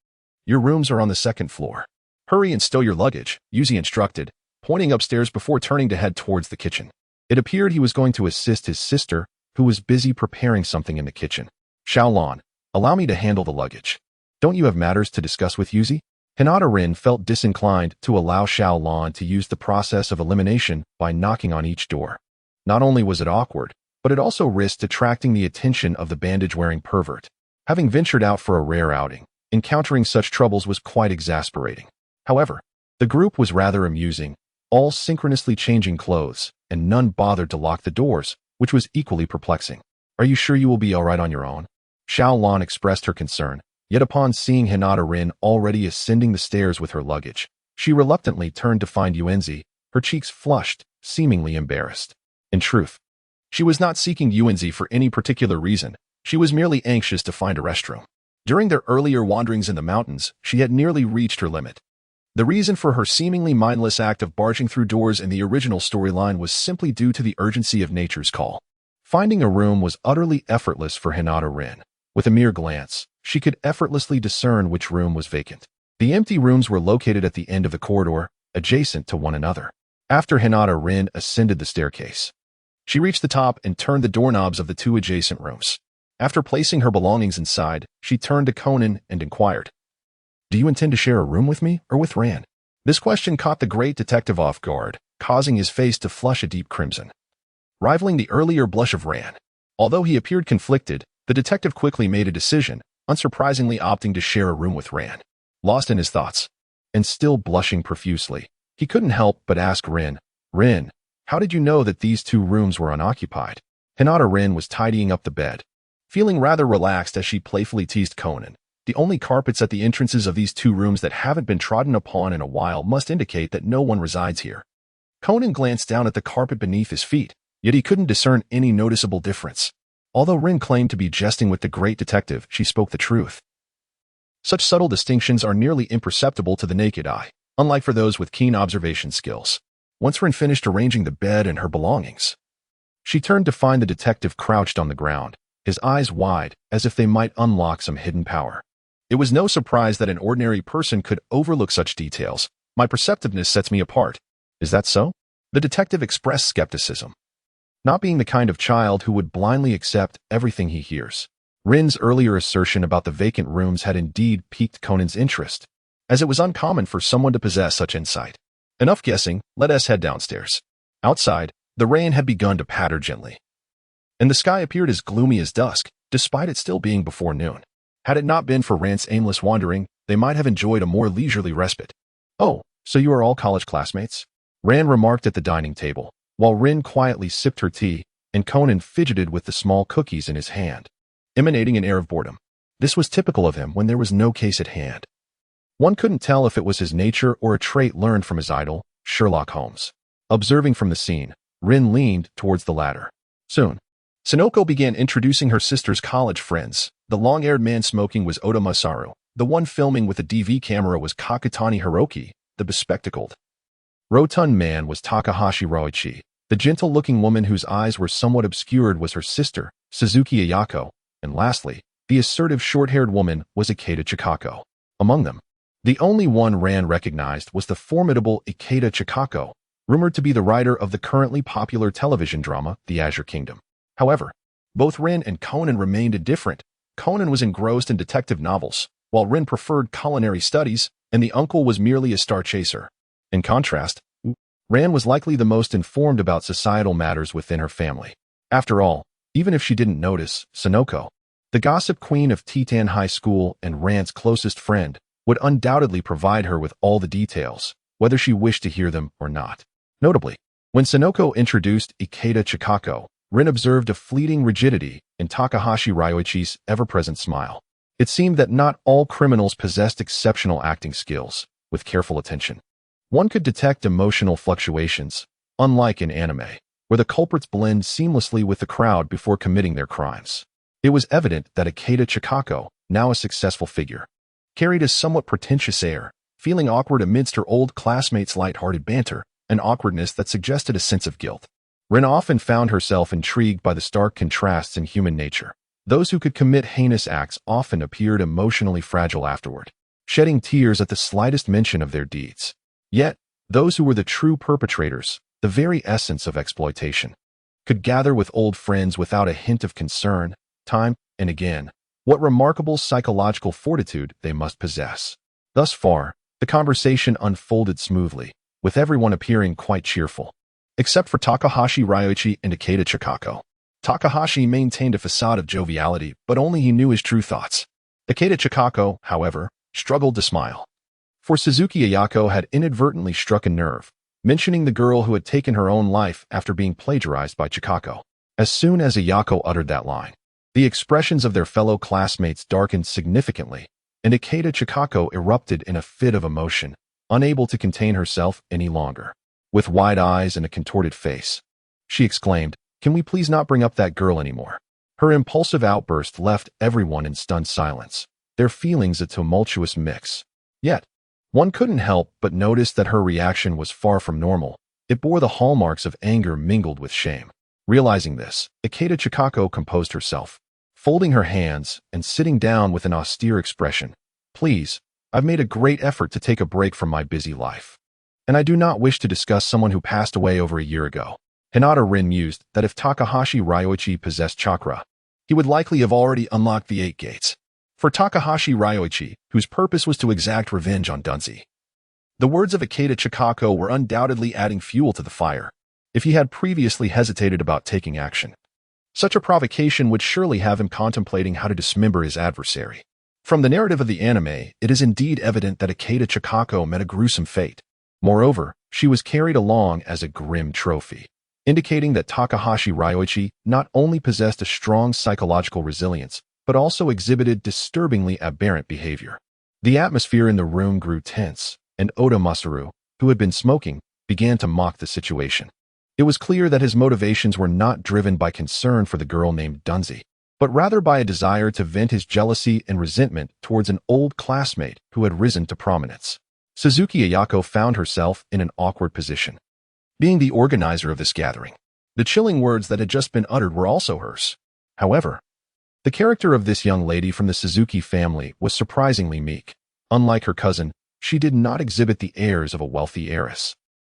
your rooms are on the second floor. Hurry and stow your luggage," Yuzi instructed, pointing upstairs before turning to head towards the kitchen. It appeared he was going to assist his sister, who was busy preparing something in the kitchen. "Xiaolan, allow me to handle the luggage. Don't you have matters to discuss with Yuzi?" Hinata Rin felt disinclined to allow Xiaolan to use the process of elimination by knocking on each door. Not only was it awkward, but it also risked attracting the attention of the bandage-wearing pervert. Having ventured out for a rare outing, encountering such troubles was quite exasperating. However, the group was rather amusing, all synchronously changing clothes, and none bothered to lock the doors, which was equally perplexing. "Are you sure you will be all right on your own?" Xiaolan expressed her concern, yet upon seeing Hinata Rin already ascending the stairs with her luggage, she reluctantly turned to find Yuenzi, her cheeks flushed, seemingly embarrassed. In truth, she was not seeking Yuenzi for any particular reason. She was merely anxious to find a restroom. During their earlier wanderings in the mountains, she had nearly reached her limit. The reason for her seemingly mindless act of barging through doors in the original storyline was simply due to the urgency of nature's call. Finding a room was utterly effortless for Hinata Rin. With a mere glance, she could effortlessly discern which room was vacant. The empty rooms were located at the end of the corridor, adjacent to one another. After Hinata Rin ascended the staircase, she reached the top and turned the doorknobs of the two adjacent rooms. After placing her belongings inside, she turned to Conan and inquired, "Do you intend to share a room with me or with Ran?" This question caught the great detective off guard, causing his face to flush a deep crimson, rivaling the earlier blush of Ran. Although he appeared conflicted, the detective quickly made a decision, unsurprisingly opting to share a room with Ran. Lost in his thoughts, and still blushing profusely, he couldn't help but ask Rin, how did you know that these two rooms were unoccupied?" Hinata Rin was tidying up the bed, feeling rather relaxed as she playfully teased Conan, The only carpets at the entrances of these two rooms that haven't been trodden upon in a while must indicate that no one resides here. Conan glanced down at the carpet beneath his feet, yet he couldn't discern any noticeable difference. Although Rin claimed to be jesting with the great detective, she spoke the truth. Such subtle distinctions are nearly imperceptible to the naked eye, unlike for those with keen observation skills. Once Rin finished arranging the bed and her belongings, she turned to find the detective crouched on the ground, his eyes wide, as if they might unlock some hidden power. It was no surprise that an ordinary person could overlook such details. My perceptiveness sets me apart. Is that so? The detective expressed skepticism, not being the kind of child who would blindly accept everything he hears. Rin's earlier assertion about the vacant rooms had indeed piqued Conan's interest, as it was uncommon for someone to possess such insight. Enough guessing, let us head downstairs. Outside, the rain had begun to patter gently, and the sky appeared as gloomy as dusk, despite it still being before noon. Had it not been for Rand's aimless wandering, they might have enjoyed a more leisurely respite. "Oh, so you are all college classmates?" Rand remarked at the dining table, while Rin quietly sipped her tea, and Conan fidgeted with the small cookies in his hand, emanating an air of boredom. This was typical of him when there was no case at hand. One couldn't tell if it was his nature or a trait learned from his idol, Sherlock Holmes. Observing from the scene, Rin leaned towards the latter. Soon, Sonoko began introducing her sister's college friends. The long-haired man smoking was Oda Masaru. The one filming with a DV camera was Kakutani Hiroki. The bespectacled, rotund man was Takahashi Roichi. The gentle-looking woman whose eyes were somewhat obscured was her sister, Suzuki Ayako. And lastly, the assertive short-haired woman was Ikeda Chikako. Among them, the only one Rand recognized was the formidable Ikeda Chikako, rumored to be the writer of the currently popular television drama, The Azure Kingdom. However, both Rin and Conan remained indifferent. Conan was engrossed in detective novels, while Rin preferred culinary studies, and the uncle was merely a star chaser. In contrast, Ran was likely the most informed about societal matters within her family. After all, even if she didn't notice, Sonoko, the gossip queen of Titan High School and Rand's closest friend, would undoubtedly provide her with all the details, whether she wished to hear them or not. Notably, when Sonoko introduced Ikeda Chikako, Rin observed a fleeting rigidity in Takahashi Ryoichi's ever-present smile. It seemed that not all criminals possessed exceptional acting skills. With careful attention, one could detect emotional fluctuations, unlike in anime, where the culprits blend seamlessly with the crowd before committing their crimes. It was evident that Ikeda Chikako, now a successful figure, carried a somewhat pretentious air, feeling awkward amidst her old classmates' light-hearted banter, an awkwardness that suggested a sense of guilt. Rin often found herself intrigued by the stark contrasts in human nature. Those who could commit heinous acts often appeared emotionally fragile afterward, shedding tears at the slightest mention of their deeds. Yet, those who were the true perpetrators, the very essence of exploitation, could gather with old friends without a hint of concern, time and again. What remarkable psychological fortitude they must possess. Thus far, the conversation unfolded smoothly, with everyone appearing quite cheerful, except for Takahashi Ryoichi and Ikeda Chikako. Takahashi maintained a facade of joviality, but only he knew his true thoughts. Ikeda Chikako, however, struggled to smile. For Suzuki Ayako had inadvertently struck a nerve, mentioning the girl who had taken her own life after being plagiarized by Chikako. As soon as Ayako uttered that line, the expressions of their fellow classmates darkened significantly, and Ikeda Chikako erupted in a fit of emotion, unable to contain herself any longer. With wide eyes and a contorted face, she exclaimed, "Can we please not bring up that girl anymore?" Her impulsive outburst left everyone in stunned silence, their feelings a tumultuous mix. Yet, one couldn't help but notice that her reaction was far from normal. It bore the hallmarks of anger mingled with shame. Realizing this, Ikeda Chikako composed herself, folding her hands and sitting down with an austere expression. "Please, I've made a great effort to take a break from my busy life, and I do not wish to discuss someone who passed away over a year ago." Hinata Rin mused that if Takahashi Ryoichi possessed chakra, he would likely have already unlocked the 8 gates. For Takahashi Ryoichi, whose purpose was to exact revenge on Dunzi, the words of Ikeda Chikako were undoubtedly adding fuel to the fire. If he had previously hesitated about taking action, such a provocation would surely have him contemplating how to dismember his adversary. From the narrative of the anime, it is indeed evident that Ikeda Chikako met a gruesome fate. Moreover, she was carried along as a grim trophy, indicating that Takahashi Ryoichi not only possessed a strong psychological resilience, but also exhibited disturbingly aberrant behavior. The atmosphere in the room grew tense, and Oda Masaru, who had been smoking, began to mock the situation. It was clear that his motivations were not driven by concern for the girl named Dunzi, but rather by a desire to vent his jealousy and resentment towards an old classmate who had risen to prominence. Suzuki Ayako found herself in an awkward position. Being the organizer of this gathering, the chilling words that had just been uttered were also hers. However, the character of this young lady from the Suzuki family was surprisingly meek. Unlike her cousin, she did not exhibit the airs of a wealthy heiress.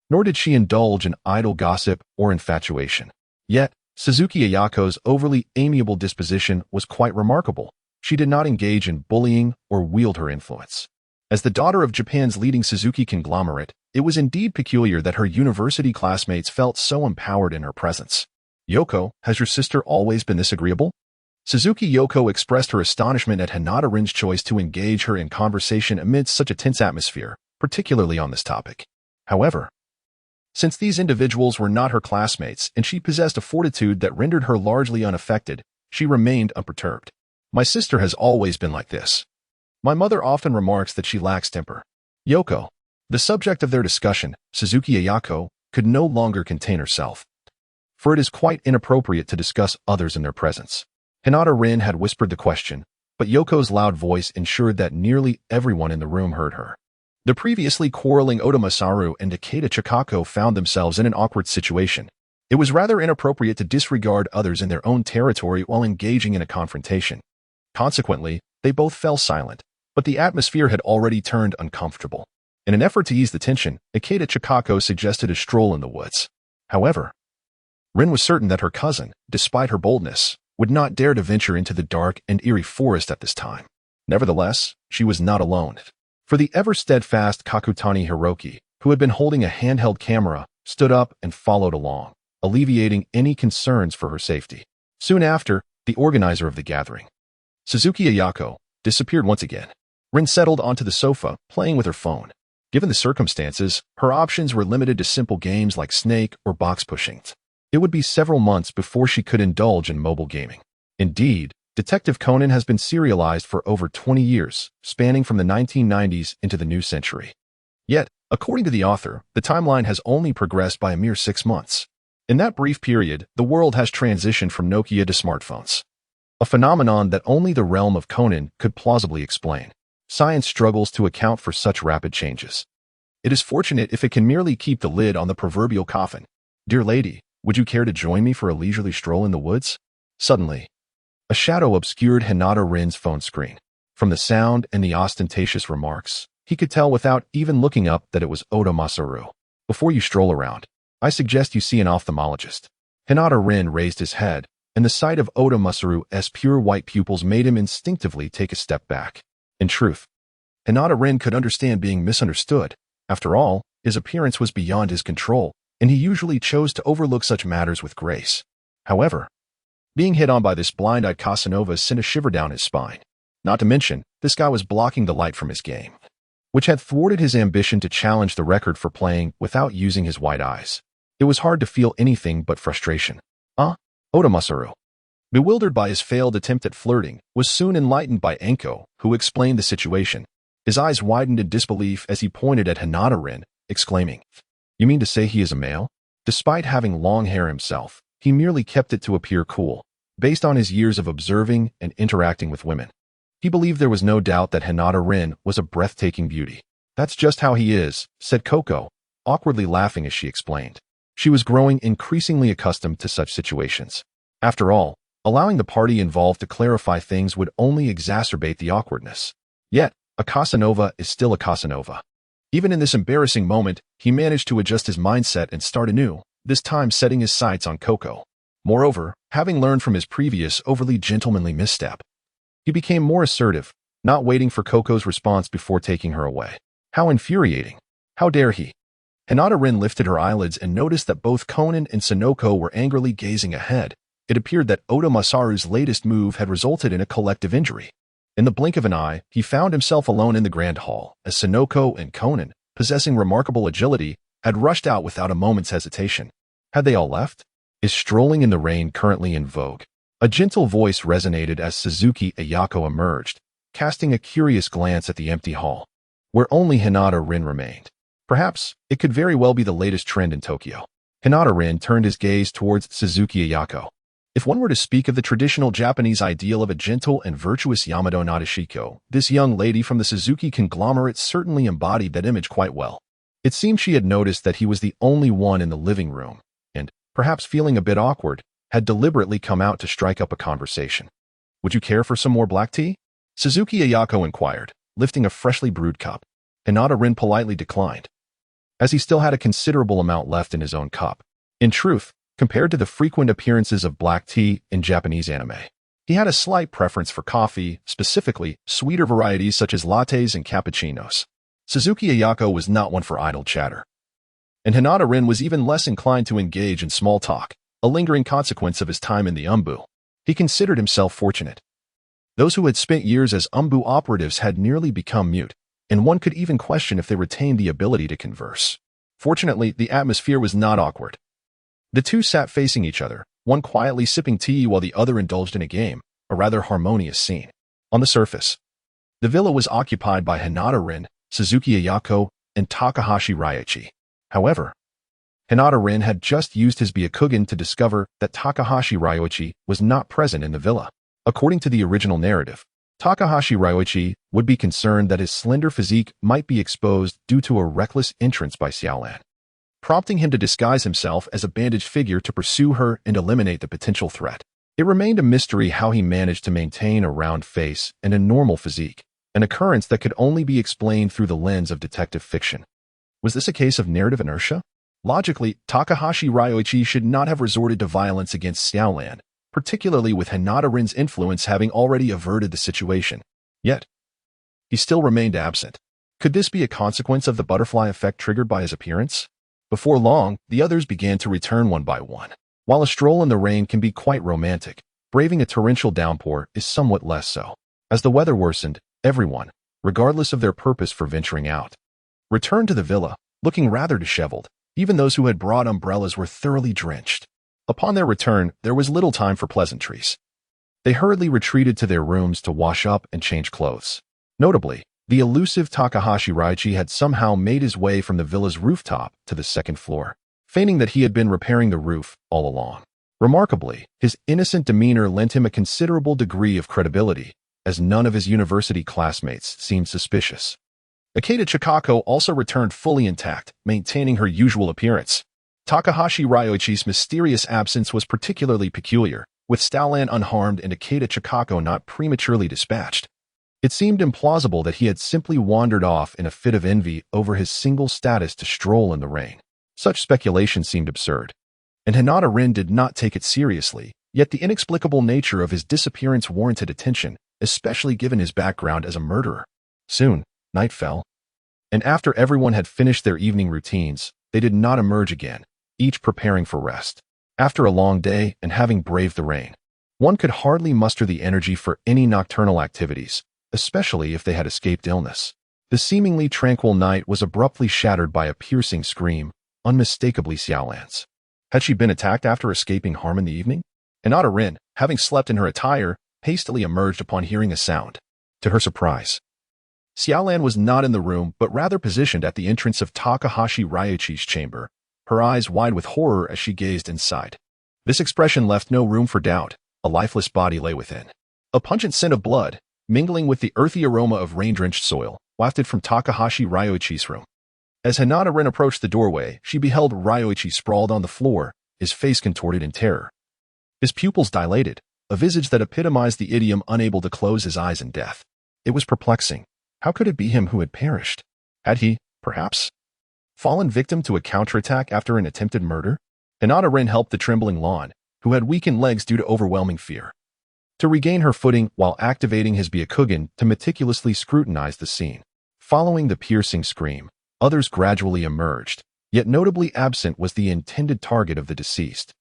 Nor did she indulge in idle gossip or infatuation. Yet, Suzuki Ayako's overly amiable disposition was quite remarkable. She did not engage in bullying or wield her influence. As the daughter of Japan's leading Suzuki conglomerate, it was indeed peculiar that her university classmates felt so empowered in her presence. "Yoko, has your sister always been this agreeable?" Suzuki Yoko expressed her astonishment at Hinata Rin's choice to engage her in conversation amidst such a tense atmosphere, particularly on this topic. However, since these individuals were not her classmates and she possessed a fortitude that rendered her largely unaffected, she remained unperturbed. "My sister has always been like this. My mother often remarks that she lacks temper." Yoko, the subject of their discussion, Suzuki Ayako, could no longer contain herself. For it is quite inappropriate to discuss others in their presence. Hinata Rin had whispered the question, but Yoko's loud voice ensured that nearly everyone in the room heard her. The previously quarreling Oda Masaru and Takeda Chikako found themselves in an awkward situation. It was rather inappropriate to disregard others in their own territory while engaging in a confrontation. Consequently, they both fell silent, but the atmosphere had already turned uncomfortable. In an effort to ease the tension, Takeda Chikako suggested a stroll in the woods. However, Rin was certain that her cousin, despite her boldness, would not dare to venture into the dark and eerie forest at this time. Nevertheless, she was not alone. For the ever-steadfast Kakutani Hiroki, who had been holding a handheld camera, stood up and followed along, alleviating any concerns for her safety. Soon after, the organizer of the gathering, Suzuki Ayako, disappeared once again. Rin settled onto the sofa, playing with her phone. Given the circumstances, her options were limited to simple games like Snake or box pushing. It would be several months before she could indulge in mobile gaming. Indeed, Detective Conan has been serialized for over 20 years, spanning from the 1990s into the new century. Yet, according to the author, the timeline has only progressed by a mere 6 months. In that brief period, the world has transitioned from Nokia to smartphones, a phenomenon that only the realm of Conan could plausibly explain. Science struggles to account for such rapid changes. It is fortunate if it can merely keep the lid on the proverbial coffin. "Dear lady, would you care to join me for a leisurely stroll in the woods?" Suddenly, a shadow obscured Hinata Rin's phone screen. From the sound and the ostentatious remarks, he could tell without even looking up that it was Oda Masaru. "Before you stroll around, I suggest you see an ophthalmologist." Hinata Rin raised his head, and the sight of Oda Masaru's pure white pupils made him instinctively take a step back. In truth, Hinata Rin could understand being misunderstood. After all, his appearance was beyond his control, and he usually chose to overlook such matters with grace. However, being hit on by this blind-eyed Casanova sent a shiver down his spine. Not to mention, this guy was blocking the light from his game, which had thwarted his ambition to challenge the record for playing without using his white eyes. It was hard to feel anything but frustration. Oda Masaru, bewildered by his failed attempt at flirting, was soon enlightened by Enko, who explained the situation. His eyes widened in disbelief as he pointed at Hinata Rin, exclaiming, "You mean to say he is a male?" Despite having long hair himself, he merely kept it to appear cool, based on his years of observing and interacting with women. He believed there was no doubt that Hinata Rin was a breathtaking beauty. "That's just how he is," said Coco, awkwardly laughing as she explained. She was growing increasingly accustomed to such situations. After all, allowing the party involved to clarify things would only exacerbate the awkwardness. Yet, a Casanova is still a Casanova. Even in this embarrassing moment, he managed to adjust his mindset and start anew, this time setting his sights on Coco. Moreover, having learned from his previous overly gentlemanly misstep, he became more assertive, not waiting for Coco's response before taking her away. How infuriating! How dare he! Hinata Rin lifted her eyelids and noticed that both Conan and Sonoko were angrily gazing ahead. It appeared that Oda Masaru's latest move had resulted in a collective injury. In the blink of an eye, he found himself alone in the grand hall, as Sonoko and Conan, possessing remarkable agility, had rushed out without a moment's hesitation. Had they all left? Is strolling in the rain currently in vogue? A gentle voice resonated as Suzuki Ayako emerged, casting a curious glance at the empty hall, where only Hinata Rin remained. Perhaps it could very well be the latest trend in Tokyo. Hinata Rin turned his gaze towards Suzuki Ayako. If one were to speak of the traditional Japanese ideal of a gentle and virtuous Yamado Nadeshiko, this young lady from the Suzuki conglomerate certainly embodied that image quite well. It seemed she had noticed that he was the only one in the living room, and, perhaps feeling a bit awkward, had deliberately come out to strike up a conversation. "Would you care for some more black tea?" Suzuki Ayako inquired, lifting a freshly brewed cup. Hinata Rin politely declined, as he still had a considerable amount left in his own cup. In truth, compared to the frequent appearances of black tea in Japanese anime, he had a slight preference for coffee, specifically sweeter varieties such as lattes and cappuccinos. Suzuki Ayako was not one for idle chatter, and Hinata Rin was even less inclined to engage in small talk, a lingering consequence of his time in the Umbu. He considered himself fortunate. Those who had spent years as Umbu operatives had nearly become mute, and one could even question if they retained the ability to converse. Fortunately, the atmosphere was not awkward. The two sat facing each other, one quietly sipping tea while the other indulged in a game, a rather harmonious scene. On the surface, the villa was occupied by Hinata Rin, Suzuki Ayako, and Takahashi Ryuichi. However, Hinata Rin had just used his Byakugan to discover that Takahashi Ryuichi was not present in the villa. According to the original narrative, Takahashi Ryuichi would be concerned that his slender physique might be exposed due to a reckless entrance by Xiaolan, prompting him to disguise himself as a bandaged figure to pursue her and eliminate the potential threat. It remained a mystery how he managed to maintain a round face and a normal physique, an occurrence that could only be explained through the lens of detective fiction. Was this a case of narrative inertia? Logically, Takahashi Ryuichi should not have resorted to violence against Xiaolan, particularly with Hinata Rin's influence having already averted the situation. Yet, he still remained absent. Could this be a consequence of the butterfly effect triggered by his appearance? Before long, the others began to return one by one. While a stroll in the rain can be quite romantic, braving a torrential downpour is somewhat less so. As the weather worsened, everyone, regardless of their purpose for venturing out, returned to the villa, looking rather disheveled. Even those who had brought umbrellas were thoroughly drenched. Upon their return, there was little time for pleasantries. They hurriedly retreated to their rooms to wash up and change clothes. Notably, the elusive Takahashi Ryuichi had somehow made his way from the villa's rooftop to the second floor, feigning that he had been repairing the roof all along. Remarkably, his innocent demeanor lent him a considerable degree of credibility, as none of his university classmates seemed suspicious. Ikeda Chikako also returned fully intact, maintaining her usual appearance. Takahashi Ryuichi's mysterious absence was particularly peculiar, with Xiaolan unharmed and Ikeda Chikako not prematurely dispatched. It seemed implausible that he had simply wandered off in a fit of envy over his single status to stroll in the rain. Such speculation seemed absurd, and Hinata Rin did not take it seriously, yet the inexplicable nature of his disappearance warranted attention, especially given his background as a murderer. Soon, night fell, and after everyone had finished their evening routines, they did not emerge again, each preparing for rest. After a long day and having braved the rain, one could hardly muster the energy for any nocturnal activities, especially if they had escaped illness. The seemingly tranquil night was abruptly shattered by a piercing scream, unmistakably Xiaolan's. Had she been attacked after escaping harm in the evening? Hinata Rin, having slept in her attire, hastily emerged upon hearing a sound. To her surprise, Xiaolan was not in the room but rather positioned at the entrance of Takahashi Ryuichi's chamber, her eyes wide with horror as she gazed inside. This expression left no room for doubt. A lifeless body lay within. A pungent scent of blood, mingling with the earthy aroma of rain-drenched soil, wafted from Takahashi Ryuichi's room. As Hinata Rin approached the doorway, she beheld Ryuichi sprawled on the floor, his face contorted in terror. His pupils dilated, a visage that epitomized the idiom unable to close his eyes in death. It was perplexing. How could it be him who had perished? Had he, perhaps, fallen victim to a counterattack after an attempted murder? Hinata Rin helped the trembling Lan, who had weakened legs due to overwhelming fear, to regain her footing while activating his Byakugan to meticulously scrutinize the scene. Following the piercing scream, others gradually emerged, yet notably absent was the intended target of the deceased,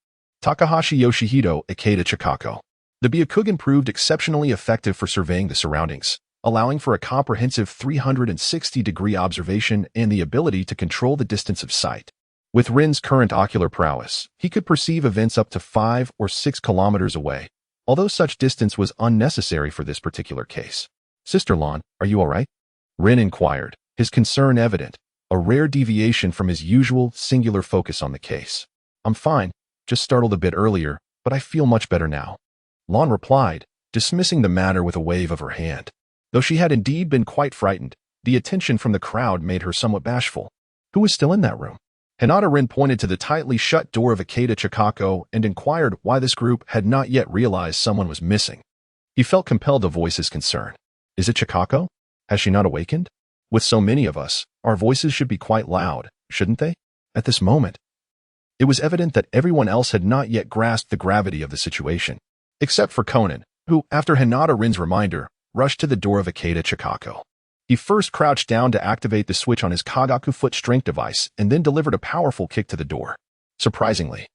Takahashi Yoshihito Ikeda Chikako. The Byakugan proved exceptionally effective for surveying the surroundings, allowing for a comprehensive 360-degree observation and the ability to control the distance of sight. With Rin's current ocular prowess, he could perceive events up to 5 or 6 kilometers away, although such distance was unnecessary for this particular case. "Sister Lon, are you all right?" Rin inquired, his concern evident, a rare deviation from his usual singular focus on the case. "I'm fine, just startled a bit earlier, but I feel much better now," Lon replied, dismissing the matter with a wave of her hand. Though she had indeed been quite frightened, the attention from the crowd made her somewhat bashful. Who was still in that room? Hinata Rin pointed to the tightly shut door of Ikeda Chikako and inquired why this group had not yet realized someone was missing. He felt compelled to voice his concern. "Is it Chikako? Has she not awakened? With so many of us, our voices should be quite loud, shouldn't they?" At this moment, it was evident that everyone else had not yet grasped the gravity of the situation, except for Conan, who, after Hinata Rin's reminder, rushed to the door of Ikeda Chikako. He first crouched down to activate the switch on his Kagaku foot strength device and then delivered a powerful kick to the door. Surprisingly,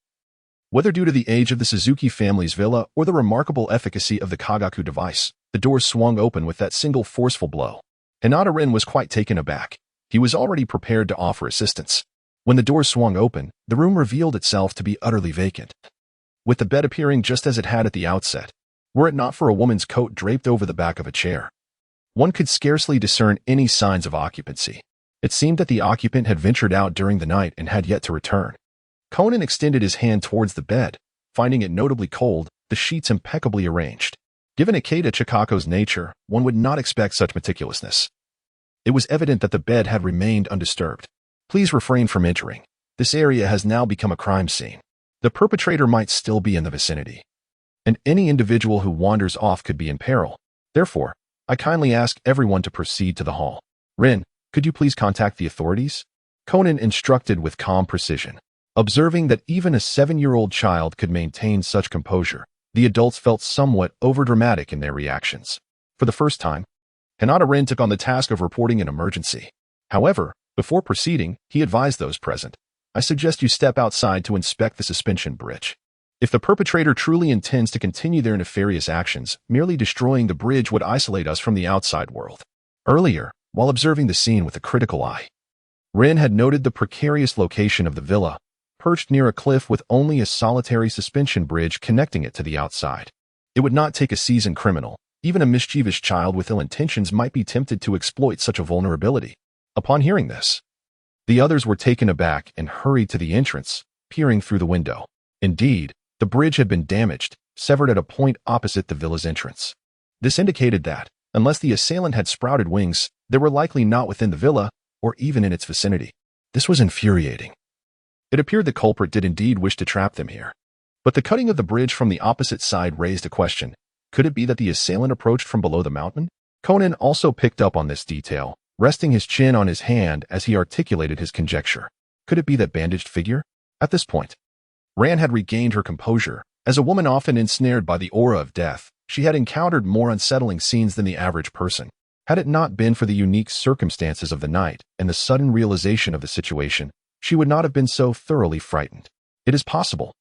whether due to the age of the Suzuki family's villa or the remarkable efficacy of the Kagaku device, the door swung open with that single forceful blow. Hinata Rin was quite taken aback. He was already prepared to offer assistance. When the door swung open, the room revealed itself to be utterly vacant, with the bed appearing just as it had at the outset, were it not for a woman's coat draped over the back of a chair. One could scarcely discern any signs of occupancy. It seemed that the occupant had ventured out during the night and had yet to return. Conan extended his hand towards the bed, finding it notably cold, the sheets impeccably arranged. Given Ikeda Chikako's nature, one would not expect such meticulousness. It was evident that the bed had remained undisturbed. "Please refrain from entering. This area has now become a crime scene. The perpetrator might still be in the vicinity, and any individual who wanders off could be in peril. Therefore, I kindly ask everyone to proceed to the hall. Rin, could you please contact the authorities?" Conan instructed with calm precision. Observing that even a 7-year-old child could maintain such composure, the adults felt somewhat overdramatic in their reactions. For the first time, Hinata Rin took on the task of reporting an emergency. However, before proceeding, he advised those present, "I suggest you step outside to inspect the suspension bridge. If the perpetrator truly intends to continue their nefarious actions, merely destroying the bridge would isolate us from the outside world." Earlier, while observing the scene with a critical eye, Rin had noted the precarious location of the villa, perched near a cliff with only a solitary suspension bridge connecting it to the outside. It would not take a seasoned criminal. Even a mischievous child with ill intentions might be tempted to exploit such a vulnerability. Upon hearing this, the others were taken aback and hurried to the entrance, peering through the window. Indeed, the bridge had been damaged, severed at a point opposite the villa's entrance. This indicated that, unless the assailant had sprouted wings, they were likely not within the villa or even in its vicinity. This was infuriating. It appeared the culprit did indeed wish to trap them here. But the cutting of the bridge from the opposite side raised a question. Could it be that the assailant approached from below the mountain? Conan also picked up on this detail, resting his chin on his hand as he articulated his conjecture. Could it be that bandaged figure? At this point, Ran had regained her composure. As a woman often ensnared by the aura of death, she had encountered more unsettling scenes than the average person. Had it not been for the unique circumstances of the night and the sudden realization of the situation, she would not have been so thoroughly frightened. It is possible.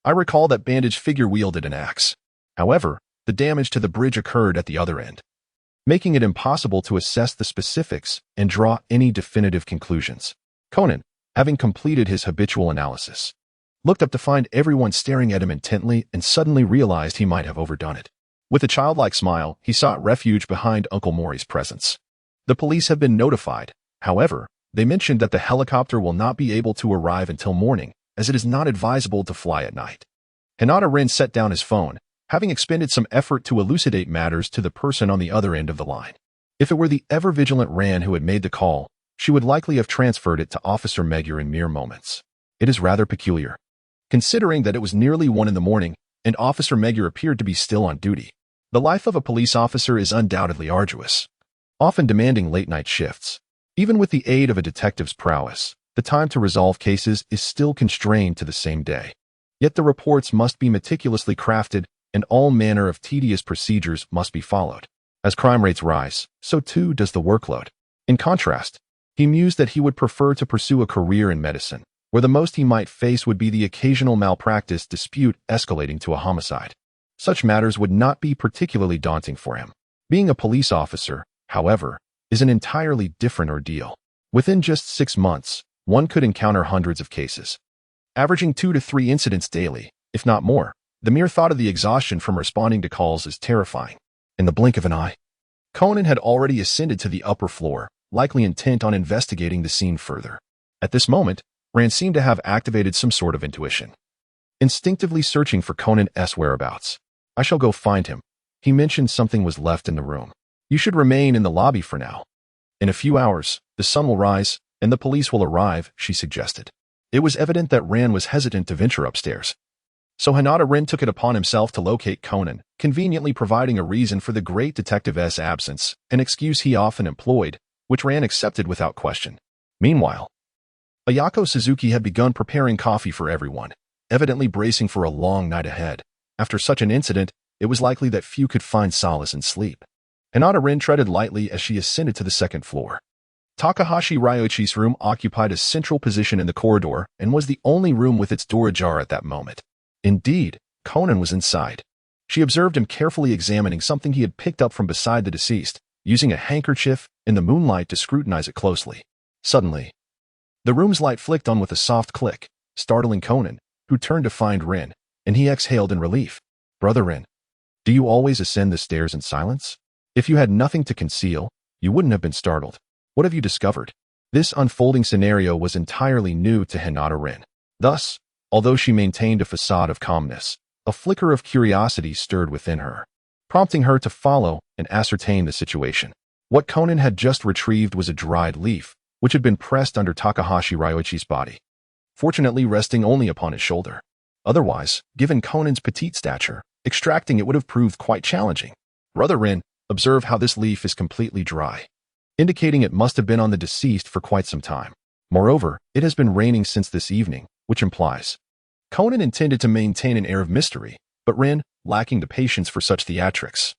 I recall that bandaged figure wielded an axe. However, the damage to the bridge occurred at the other end, making it impossible to assess the specifics and draw any definitive conclusions. Conan, having completed his habitual analysis, looked up to find everyone staring at him intently and suddenly realized he might have overdone it. With a childlike smile, he sought refuge behind Uncle Mori's presence. The police have been notified. However, they mentioned that the helicopter will not be able to arrive until morning, as it is not advisable to fly at night. Hinata Rin set down his phone, having expended some effort to elucidate matters to the person on the other end of the line. If it were the ever-vigilant Ran who had made the call, she would likely have transferred it to Officer Megur in mere moments. It is rather peculiar, considering that it was nearly 1 in the morning, and Officer Megur appeared to be still on duty. The life of a police officer is undoubtedly arduous, often demanding late-night shifts. Even with the aid of a detective's prowess, the time to resolve cases is still constrained to the same day. Yet the reports must be meticulously crafted, and all manner of tedious procedures must be followed. As crime rates rise, so too does the workload. In contrast, he mused that he would prefer to pursue a career in medicine, where the most he might face would be the occasional malpractice dispute escalating to a homicide. Such matters would not be particularly daunting for him. Being a police officer, however, is an entirely different ordeal. Within just 6 months, one could encounter hundreds of cases, averaging 2 to 3 incidents daily, if not more. The mere thought of the exhaustion from responding to calls is terrifying. In the blink of an eye, Conan had already ascended to the upper floor, likely intent on investigating the scene further. At this moment, Rand seemed to have activated some sort of intuition, instinctively searching for Conan's whereabouts. "I shall go find him." He mentioned something was left in the room. "You should remain in the lobby for now. In a few hours, the sun will rise, and the police will arrive," she suggested. It was evident that Rand was hesitant to venture upstairs. So Hinata Rin took it upon himself to locate Conan, conveniently providing a reason for the great detective's absence, an excuse he often employed, which Rand accepted without question. Meanwhile, Ayako Suzuki had begun preparing coffee for everyone, evidently bracing for a long night ahead. After such an incident, it was likely that few could find solace in sleep. Hinata Rin treaded lightly as she ascended to the second floor. Takahashi Ryoichi's room occupied a central position in the corridor and was the only room with its door ajar at that moment. Indeed, Conan was inside. She observed him carefully examining something he had picked up from beside the deceased, using a handkerchief in the moonlight to scrutinize it closely. Suddenly, the room's light flicked on with a soft click, startling Conan, who turned to find Rin, and he exhaled in relief. "Brother Rin, do you always ascend the stairs in silence? If you had nothing to conceal, you wouldn't have been startled. What have you discovered?" This unfolding scenario was entirely new to Hinata Rin. Thus, although she maintained a facade of calmness, a flicker of curiosity stirred within her, prompting her to follow and ascertain the situation. What Conan had just retrieved was a dried leaf, which had been pressed under Takahashi Ryoichi's body, fortunately resting only upon his shoulder. Otherwise, given Conan's petite stature, extracting it would have proved quite challenging. "Brother Rin, observe how this leaf is completely dry," indicating it must have been on the deceased for quite some time. Moreover, it has been raining since this evening, which implies. Conan intended to maintain an air of mystery, but Rin, lacking the patience for such theatrics,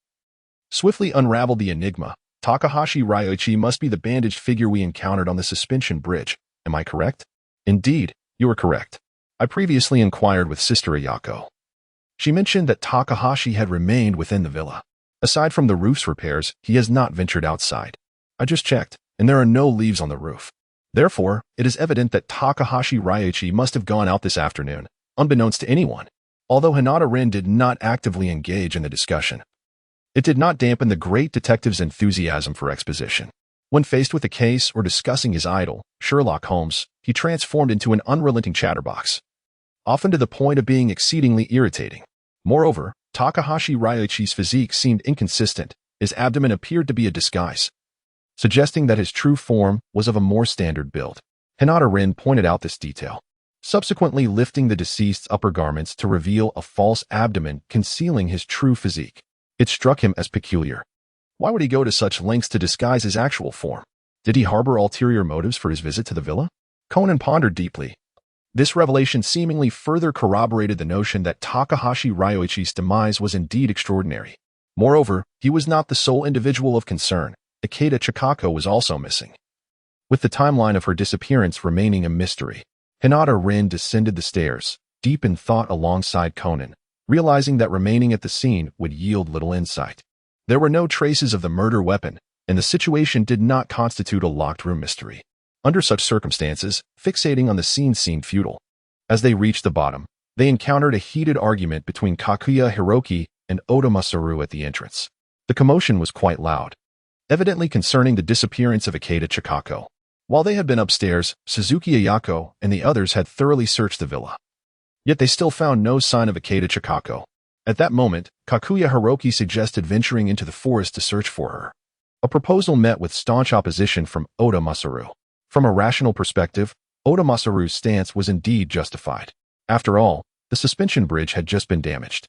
swiftly unraveled the enigma. "Takahashi Ryoichi must be the bandaged figure we encountered on the suspension bridge. Am I correct?" "Indeed, you are correct. I previously inquired with Sister Ayako. She mentioned that Takahashi had remained within the villa. Aside from the roof's repairs, he has not ventured outside. I just checked, and there are no leaves on the roof. Therefore, it is evident that Takahashi Ryoichi must have gone out this afternoon, unbeknownst to anyone." Although Hinata Rin did not actively engage in the discussion, it did not dampen the great detective's enthusiasm for exposition. When faced with a case or discussing his idol, Sherlock Holmes, he transformed into an unrelenting chatterbox, often to the point of being exceedingly irritating. Moreover, Takahashi Ryoichi's physique seemed inconsistent. His abdomen appeared to be a disguise, suggesting that his true form was of a more standard build. Hinata Rin pointed out this detail, subsequently lifting the deceased's upper garments to reveal a false abdomen concealing his true physique. It struck him as peculiar. Why would he go to such lengths to disguise his actual form? Did he harbor ulterior motives for his visit to the villa? Conan pondered deeply. This revelation seemingly further corroborated the notion that Takahashi Ryoichi's demise was indeed extraordinary. Moreover, he was not the sole individual of concern. Ikeda Chikako was also missing, with the timeline of her disappearance remaining a mystery. Hinata Rin descended the stairs, deep in thought alongside Conan, realizing that remaining at the scene would yield little insight. There were no traces of the murder weapon, and the situation did not constitute a locked room mystery. Under such circumstances, fixating on the scene seemed futile. As they reached the bottom, they encountered a heated argument between Kakuya Hiroki and Oda Masaru at the entrance. The commotion was quite loud, evidently concerning the disappearance of Ikeda Chikako. While they had been upstairs, Suzuki Ayako and the others had thoroughly searched the villa. Yet they still found no sign of Ikeda Chikako. At that moment, Kakuya Hiroki suggested venturing into the forest to search for her. A proposal met with staunch opposition from Oda Masaru. From a rational perspective, Oda Masaru's stance was indeed justified. After all, the suspension bridge had just been damaged.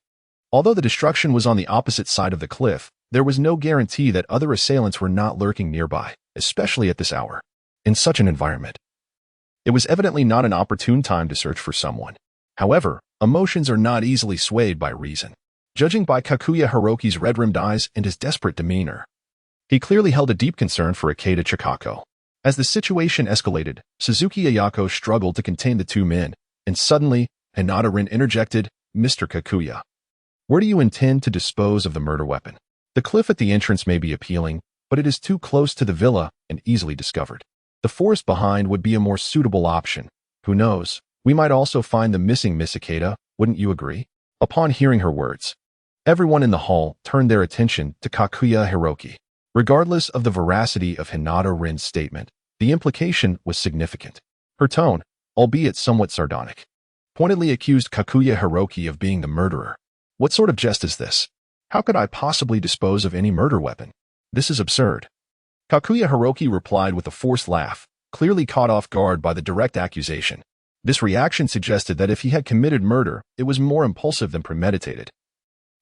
Although the destruction was on the opposite side of the cliff, there was no guarantee that other assailants were not lurking nearby, especially at this hour. In such an environment, it was evidently not an opportune time to search for someone. However, emotions are not easily swayed by reason. Judging by Kakuya Hiroki's red-rimmed eyes and his desperate demeanor, he clearly held a deep concern for Ikeda Chikako. As the situation escalated, Suzuki Ayako struggled to contain the two men, and suddenly, Hinata Rin interjected, "Mr. Kakuya, where do you intend to dispose of the murder weapon? The cliff at the entrance may be appealing, but it is too close to the villa and easily discovered. The forest behind would be a more suitable option. Who knows, we might also find the missing Miss Ikeda, wouldn't you agree?" Upon hearing her words, everyone in the hall turned their attention to Kakuya Hiroki. Regardless of the veracity of Hinata Rin's statement, the implication was significant. Her tone, albeit somewhat sardonic, pointedly accused Kakuya Hiroki of being the murderer. What sort of jest is this? How could I possibly dispose of any murder weapon? This is absurd. Kakuya Hiroki replied with a forced laugh, clearly caught off guard by the direct accusation. This reaction suggested that if he had committed murder, it was more impulsive than premeditated.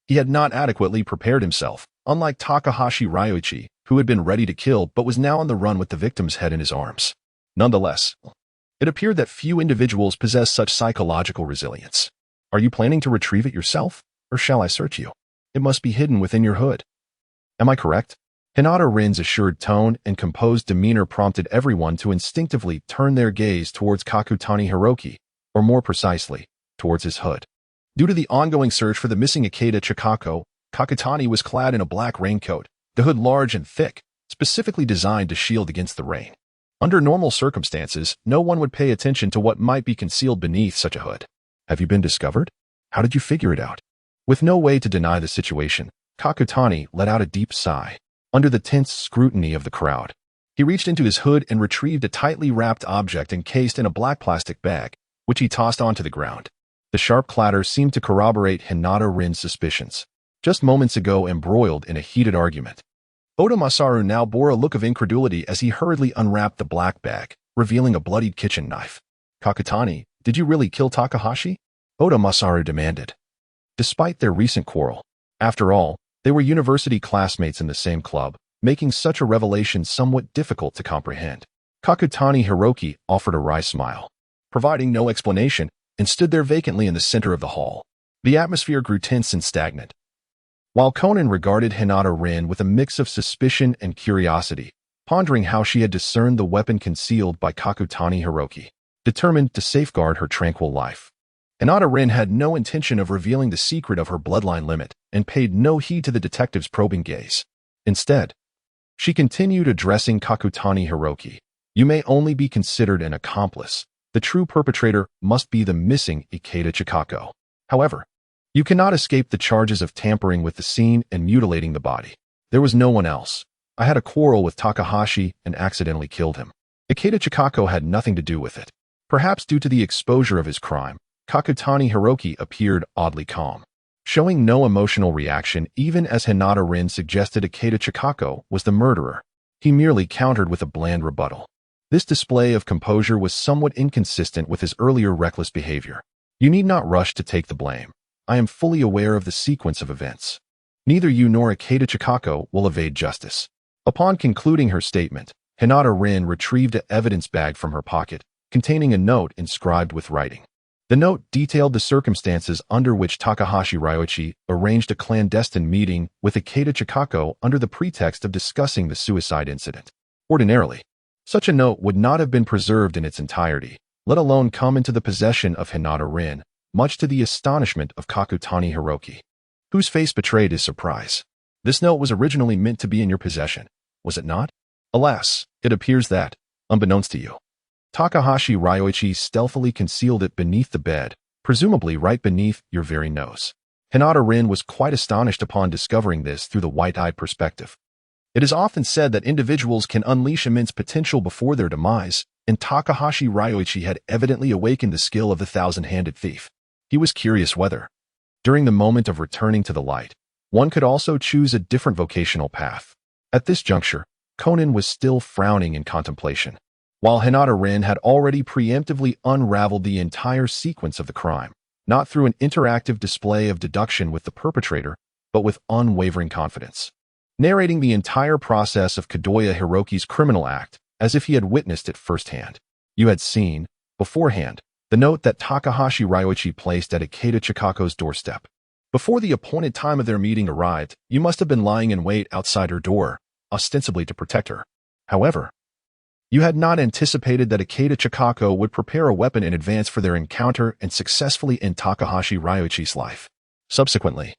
He had not adequately prepared himself, unlike Takahashi Ryoichi, who had been ready to kill but was now on the run with the victim's head in his arms. Nonetheless, it appeared that few individuals possess such psychological resilience. Are you planning to retrieve it yourself, or shall I search you? It must be hidden within your hood. Am I correct? Hinata Rin's assured tone and composed demeanor prompted everyone to instinctively turn their gaze towards Kakutani Hiroki, or more precisely, towards his hood. Due to the ongoing search for the missing Ikeda Chikako, Kakutani was clad in a black raincoat, the hood large and thick, specifically designed to shield against the rain. Under normal circumstances, no one would pay attention to what might be concealed beneath such a hood. Have you been discovered? How did you figure it out? With no way to deny the situation, Kakutani let out a deep sigh. Under the tense scrutiny of the crowd, he reached into his hood and retrieved a tightly wrapped object encased in a black plastic bag, which he tossed onto the ground. The sharp clatter seemed to corroborate Hinata Rin's suspicions, just moments ago embroiled in a heated argument. Oda Masaru now bore a look of incredulity as he hurriedly unwrapped the black bag, revealing a bloodied kitchen knife. Kakutani, did you really kill Takahashi? Oda Masaru demanded. Despite their recent quarrel, after all, they were university classmates in the same club, making such a revelation somewhat difficult to comprehend. Kakutani Hiroki offered a wry smile, providing no explanation, and stood there vacantly in the center of the hall. The atmosphere grew tense and stagnant. While Conan regarded Hinata Rin with a mix of suspicion and curiosity, pondering how she had discerned the weapon concealed by Kakutani Hiroki, determined to safeguard her tranquil life. Hinata Rin had no intention of revealing the secret of her bloodline limit and paid no heed to the detective's probing gaze. Instead, she continued addressing Kakutani Hiroki. You may only be considered an accomplice. The true perpetrator must be the missing Ikeda Chikako. However, you cannot escape the charges of tampering with the scene and mutilating the body. There was no one else. I had a quarrel with Takahashi and accidentally killed him. Ikeda Chikako had nothing to do with it. Perhaps due to the exposure of his crime, Kakutani Hiroki appeared oddly calm, showing no emotional reaction even as Hinata Rin suggested Ikeda Chikako was the murderer. He merely countered with a bland rebuttal. This display of composure was somewhat inconsistent with his earlier reckless behavior. You need not rush to take the blame. I am fully aware of the sequence of events. Neither you nor Ikeda Chikako will evade justice. Upon concluding her statement, Hinata Rin retrieved an evidence bag from her pocket, containing a note inscribed with writing. The note detailed the circumstances under which Takahashi Ryoichi arranged a clandestine meeting with Ikeda Chikako under the pretext of discussing the suicide incident. Ordinarily, such a note would not have been preserved in its entirety, let alone come into the possession of Hinata Rin, much to the astonishment of Kakutani Hiroki, whose face betrayed his surprise. This note was originally meant to be in your possession, was it not? Alas, it appears that, unbeknownst to you, Takahashi Ryoichi stealthily concealed it beneath the bed, presumably right beneath your very nose. Hinata Rin was quite astonished upon discovering this through the white-eyed perspective. It is often said that individuals can unleash immense potential before their demise, and Takahashi Ryoichi had evidently awakened the skill of the thousand-handed thief. He was curious whether, during the moment of returning to the light, one could also choose a different vocational path. At this juncture, Conan was still frowning in contemplation, while Hinata Rin had already preemptively unraveled the entire sequence of the crime, not through an interactive display of deduction with the perpetrator, but with unwavering confidence, narrating the entire process of Kadoya Hiroki's criminal act as if he had witnessed it firsthand. You had seen, beforehand, the note that Takahashi Ryoichi placed at Ikeda Chikako's doorstep. Before the appointed time of their meeting arrived, you must have been lying in wait outside her door, ostensibly to protect her. However, you had not anticipated that Ikeda Chikako would prepare a weapon in advance for their encounter and successfully end Takahashi Ryoichi's life. Subsequently,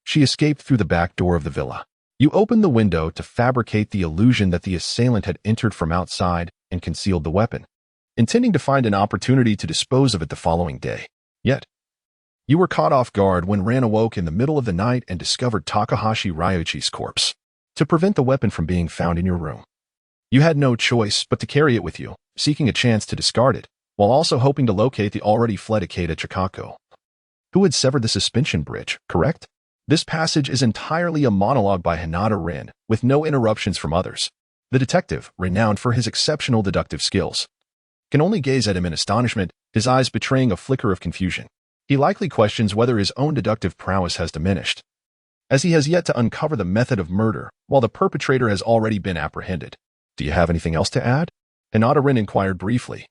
she escaped through the back door of the villa. You opened the window to fabricate the illusion that the assailant had entered from outside and concealed the weapon, intending to find an opportunity to dispose of it the following day. Yet, You were caught off guard when Ran awoke in the middle of the night and discovered Takahashi Ryuichi's corpse. To prevent the weapon from being found in your room, you had no choice but to carry it with you, seeking a chance to discard it, while also hoping to locate the already fled Ikeda Chikako, who had severed the suspension bridge, correct? This passage is entirely a monologue by Hinata Rin, with no interruptions from others. The detective, renowned for his exceptional deductive skills, can only gaze at him in astonishment, his eyes betraying a flicker of confusion. He likely questions whether his own deductive prowess has diminished, as he has yet to uncover the method of murder, while the perpetrator has already been apprehended. Do you have anything else to add? Hinata Rin inquired briefly,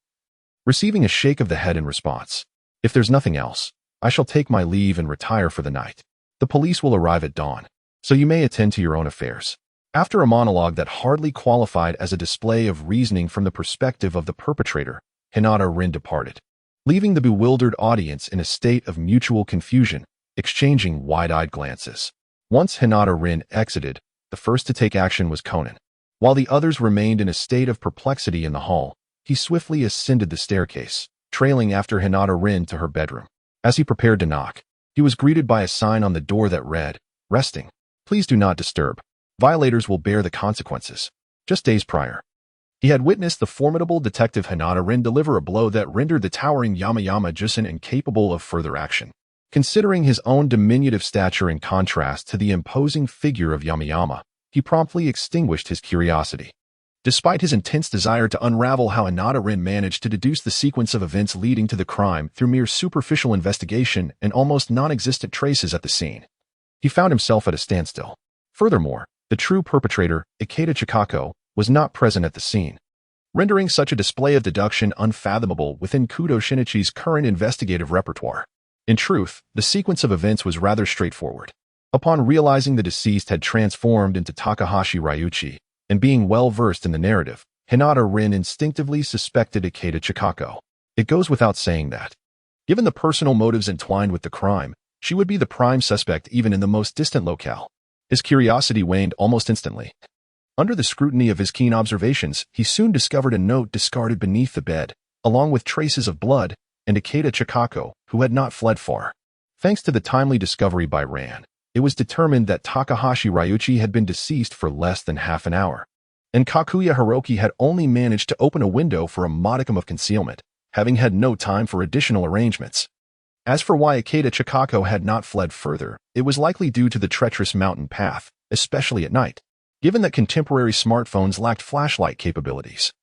receiving a shake of the head in response. If there's nothing else, I shall take my leave and retire for the night. The police will arrive at dawn, so you may attend to your own affairs. After a monologue that hardly qualified as a display of reasoning from the perspective of the perpetrator, Hinata Rin departed, leaving the bewildered audience in a state of mutual confusion, exchanging wide-eyed glances. Once Hinata Rin exited, the first to take action was Conan. While the others remained in a state of perplexity in the hall, he swiftly ascended the staircase, trailing after Hinata Rin to her bedroom. As he prepared to knock, he was greeted by a sign on the door that read, "Resting. Please do not disturb. Violators will bear the consequences." Just days prior, he had witnessed the formidable detective Hinata Rin deliver a blow that rendered the towering Yamayama Jusen incapable of further action. Considering his own diminutive stature in contrast to the imposing figure of Yamayama, he promptly extinguished his curiosity. Despite his intense desire to unravel how Hinata Rin managed to deduce the sequence of events leading to the crime through mere superficial investigation and almost non-existent traces at the scene, he found himself at a standstill. Furthermore, the true perpetrator, Ikeda Chikako, was not present at the scene, rendering such a display of deduction unfathomable within Kudo Shinichi's current investigative repertoire. In truth, the sequence of events was rather straightforward. Upon realizing the deceased had transformed into Takahashi Ryuichi, and being well-versed in the narrative, Hinata Rin instinctively suspected Ikeda Chikako. It goes without saying that, given the personal motives entwined with the crime, she would be the prime suspect even in the most distant locale. His curiosity waned almost instantly. Under the scrutiny of his keen observations, he soon discovered a note discarded beneath the bed, along with traces of blood, and Ikeda Chikako, who had not fled far. Thanks to the timely discovery by Ran, it was determined that Takahashi Ryuichi had been deceased for less than half an hour, and Kakuya Hiroki had only managed to open a window for a modicum of concealment, having had no time for additional arrangements. As for why Ikeda Chikako had not fled further, it was likely due to the treacherous mountain path, especially at night, given that contemporary smartphones lacked flashlight capabilities.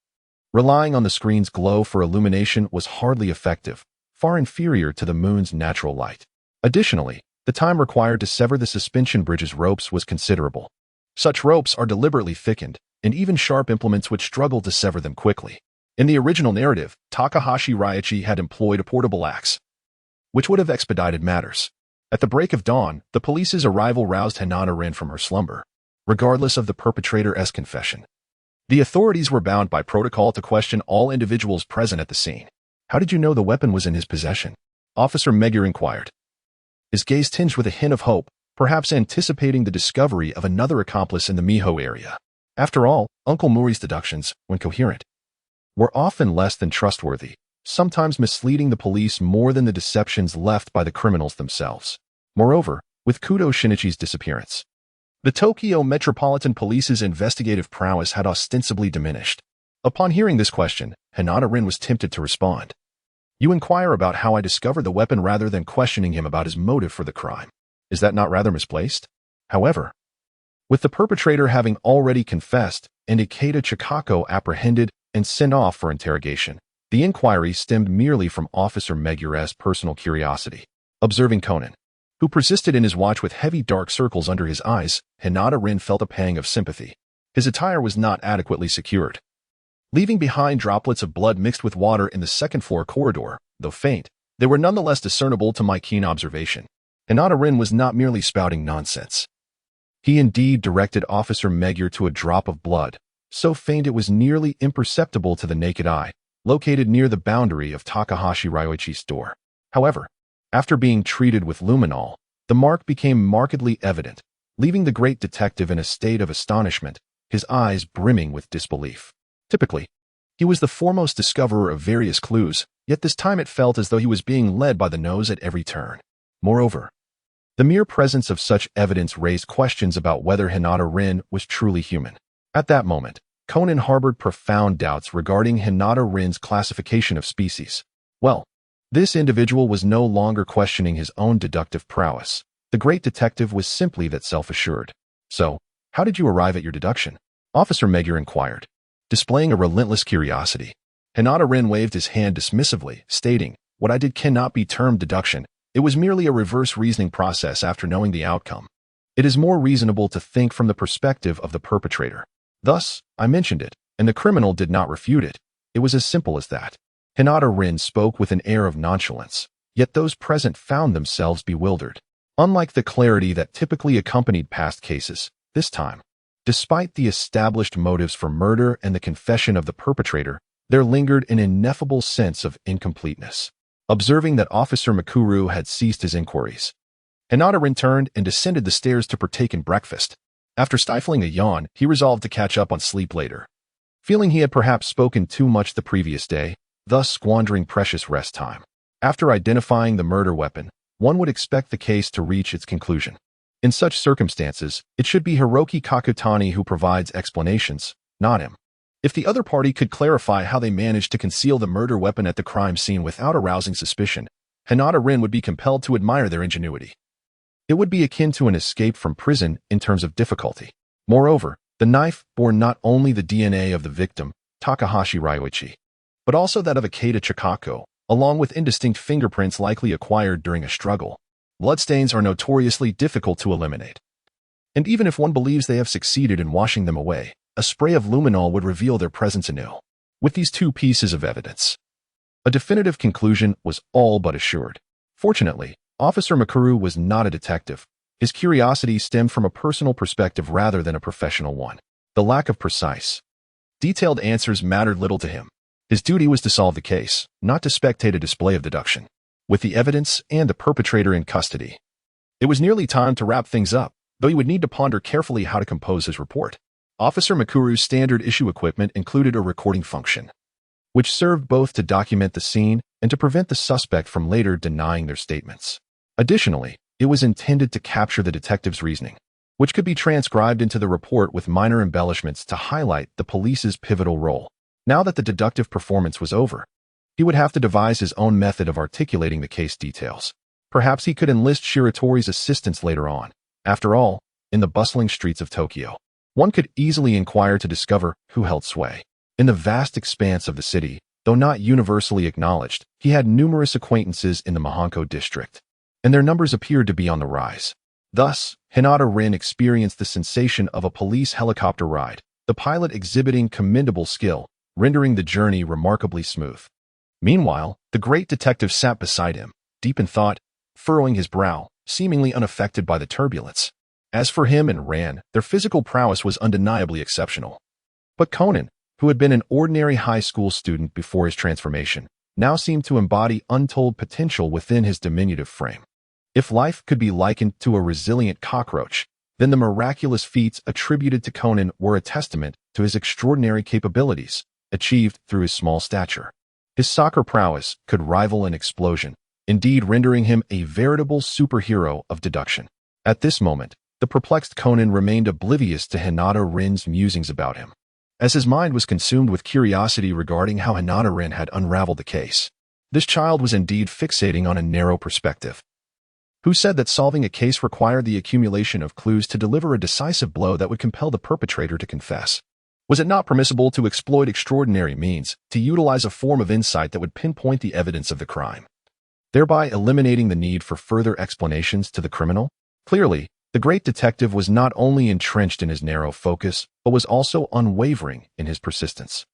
Relying on the screen's glow for illumination was hardly effective, far inferior to the moon's natural light. Additionally, the time required to sever the suspension bridge's ropes was considerable. Such ropes are deliberately thickened, and even sharp implements would struggle to sever them quickly. In the original narrative, Takahashi Ryuichi had employed a portable axe, which would have expedited matters. At the break of dawn, the police's arrival roused Hinata Rin from her slumber. Regardless of the perpetrator's confession, the authorities were bound by protocol to question all individuals present at the scene. "How did you know the weapon was in his possession?" Officer Megure inquired, his gaze tinged with a hint of hope, perhaps anticipating the discovery of another accomplice in the Miho area. After all, Uncle Mori's deductions, when coherent, were often less than trustworthy, sometimes misleading the police more than the deceptions left by the criminals themselves. Moreover, with Kudo Shinichi's disappearance, the Tokyo Metropolitan Police's investigative prowess had ostensibly diminished. Upon hearing this question, Hinata Rin was tempted to respond. "You inquire about how I discovered the weapon rather than questioning him about his motive for the crime. Is that not rather misplaced?" However, with the perpetrator having already confessed and Ikeda Chikako apprehended and sent off for interrogation, the inquiry stemmed merely from Officer Megure's personal curiosity. Observing Conan, who persisted in his watch with heavy dark circles under his eyes, Hinata Rin felt a pang of sympathy. His attire was not adequately secured, leaving behind droplets of blood mixed with water in the second-floor corridor. Though faint, they were nonetheless discernible to my keen observation. Hinata Rin was not merely spouting nonsense. He indeed directed Officer Megure to a drop of blood, so faint it was nearly imperceptible to the naked eye, located near the boundary of Takahashi Ryuichi's door. However, after being treated with luminol, the mark became markedly evident, leaving the great detective in a state of astonishment, his eyes brimming with disbelief. Typically, he was the foremost discoverer of various clues, yet this time it felt as though he was being led by the nose at every turn. Moreover, the mere presence of such evidence raised questions about whether Hinata Rin was truly human. At that moment, Conan harbored profound doubts regarding Hinata Rin's classification of species. Well, this individual was no longer questioning his own deductive prowess. The great detective was simply that self-assured. So, how did you arrive at your deduction? Officer Megier inquired, displaying a relentless curiosity. Hinata Rin waved his hand dismissively, stating, "What I did cannot be termed deduction. It was merely a reverse reasoning process after knowing the outcome. It is more reasonable to think from the perspective of the perpetrator. Thus, I mentioned it, and the criminal did not refute it. It was as simple as that." Hinata Rin spoke with an air of nonchalance, yet those present found themselves bewildered. Unlike the clarity that typically accompanied past cases, this time, despite the established motives for murder and the confession of the perpetrator, there lingered an ineffable sense of incompleteness. Observing that Officer Makuru had ceased his inquiries, Hinata Rin turned and descended the stairs to partake in breakfast. After stifling a yawn, he resolved to catch up on sleep later. Feeling he had perhaps spoken too much the previous day, thus squandering precious rest time. After identifying the murder weapon, one would expect the case to reach its conclusion. In such circumstances, it should be Hiroki Kakutani who provides explanations, not him. If the other party could clarify how they managed to conceal the murder weapon at the crime scene without arousing suspicion, Hinata Rin would be compelled to admire their ingenuity. It would be akin to an escape from prison in terms of difficulty. Moreover, the knife bore not only the DNA of the victim, Takahashi Ryoichi, but also that of Ikeda Chikako, along with indistinct fingerprints likely acquired during a struggle. Bloodstains are notoriously difficult to eliminate. And even if one believes they have succeeded in washing them away, a spray of luminol would reveal their presence anew. With these two pieces of evidence, a definitive conclusion was all but assured. Fortunately, Officer Makuru was not a detective. His curiosity stemmed from a personal perspective rather than a professional one. The lack of precise, detailed answers mattered little to him. His duty was to solve the case, not to spectate a display of deduction. With the evidence and the perpetrator in custody, it was nearly time to wrap things up, though he would need to ponder carefully how to compose his report. Officer Makuru's standard issue equipment included a recording function, which served both to document the scene and to prevent the suspect from later denying their statements. Additionally, it was intended to capture the detective's reasoning, which could be transcribed into the report with minor embellishments to highlight the police's pivotal role. Now that the deductive performance was over, he would have to devise his own method of articulating the case details. Perhaps he could enlist Shiratori's assistance later on. After all, in the bustling streets of Tokyo, one could easily inquire to discover who held sway. In the vast expanse of the city, though not universally acknowledged, he had numerous acquaintances in the Mahanko district, and their numbers appeared to be on the rise. Thus, Hinata Rin experienced the sensation of a police helicopter ride, the pilot exhibiting commendable skill, rendering the journey remarkably smooth. Meanwhile, the great detective sat beside him, deep in thought, furrowing his brow, seemingly unaffected by the turbulence. As for him and Ran, their physical prowess was undeniably exceptional. But Conan, who had been an ordinary high school student before his transformation, now seemed to embody untold potential within his diminutive frame. If life could be likened to a resilient cockroach, then the miraculous feats attributed to Conan were a testament to his extraordinary capabilities, achieved through his small stature. His soccer prowess could rival an explosion, indeed rendering him a veritable superhero of deduction. At this moment, the perplexed Conan remained oblivious to Hinata Rin's musings about him, as his mind was consumed with curiosity regarding how Hinata Rin had unraveled the case. This child was indeed fixating on a narrow perspective. Who said that solving a case required the accumulation of clues to deliver a decisive blow that would compel the perpetrator to confess? Was it not permissible to exploit extraordinary means, to utilize a form of insight that would pinpoint the evidence of the crime, thereby eliminating the need for further explanations to the criminal? Clearly, the great detective was not only entrenched in his narrow focus, but was also unwavering in his persistence.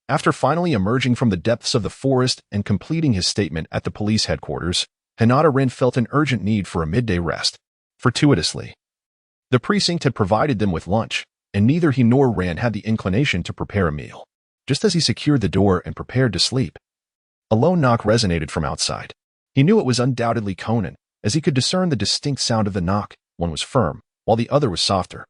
After finally emerging from the depths of the forest and completing his statement at the police headquarters, Hinata Rin felt an urgent need for a midday rest. Fortuitously, the precinct had provided them with lunch, and neither he nor Ran had the inclination to prepare a meal. Just as he secured the door and prepared to sleep, a low knock resonated from outside. He knew it was undoubtedly Conan, as he could discern the distinct sound of the knock. One was firm, while the other was softer.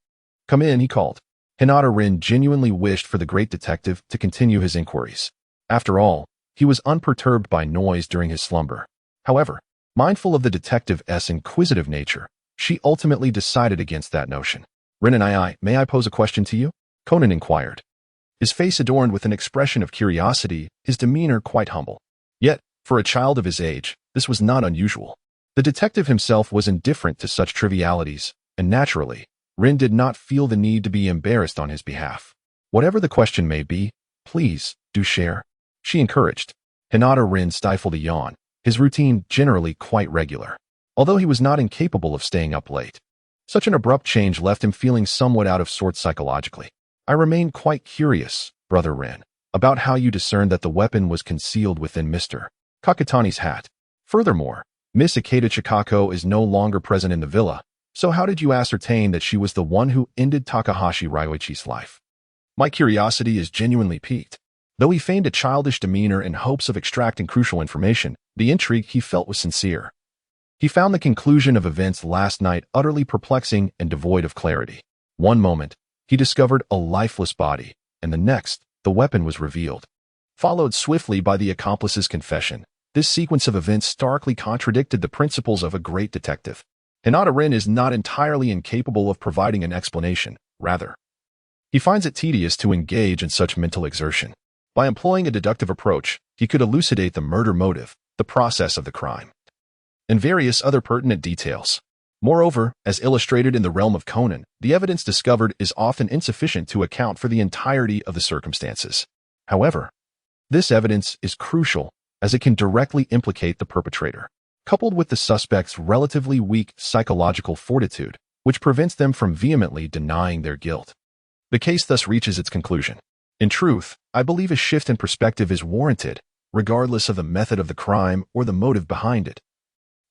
"Come in," he called. Hinata Rin genuinely wished for the great detective to continue his inquiries. After all, he was unperturbed by noise during his slumber. However, Mindful of the detective's inquisitive nature, she ultimately decided against that notion. Rin and may I pose a question to you? Conan inquired. His face adorned with an expression of curiosity, his demeanor quite humble. Yet, for a child of his age, this was not unusual. The detective himself was indifferent to such trivialities, and naturally, Rin did not feel the need to be embarrassed on his behalf. Whatever the question may be, please, do share, she encouraged. Rin stifled a yawn, his routine generally quite regular, although he was not incapable of staying up late. Such an abrupt change left him feeling somewhat out of sorts psychologically. I remain quite curious, Brother Rin, about how you discerned that the weapon was concealed within Mr. Kakutani's hat. Furthermore, Miss Ikeda Chikako is no longer present in the villa, so how did you ascertain that she was the one who ended Takahashi Ryoichi's life? My curiosity is genuinely piqued. Though he feigned a childish demeanor in hopes of extracting crucial information, the intrigue he felt was sincere. He found the conclusion of events last night utterly perplexing and devoid of clarity. One moment, he discovered a lifeless body, and the next, the weapon was revealed. Followed swiftly by the accomplice's confession, this sequence of events starkly contradicted the principles of a great detective. Rin is not entirely incapable of providing an explanation, rather. He finds it tedious to engage in such mental exertion. By employing a deductive approach, he could elucidate the murder motive, the process of the crime, and various other pertinent details. Moreover, as illustrated in the realm of Conan, the evidence discovered is often insufficient to account for the entirety of the circumstances. However, this evidence is crucial as it can directly implicate the perpetrator, coupled with the suspect's relatively weak psychological fortitude, which prevents them from vehemently denying their guilt. The case thus reaches its conclusion. In truth, I believe a shift in perspective is warranted, regardless of the method of the crime or the motive behind it.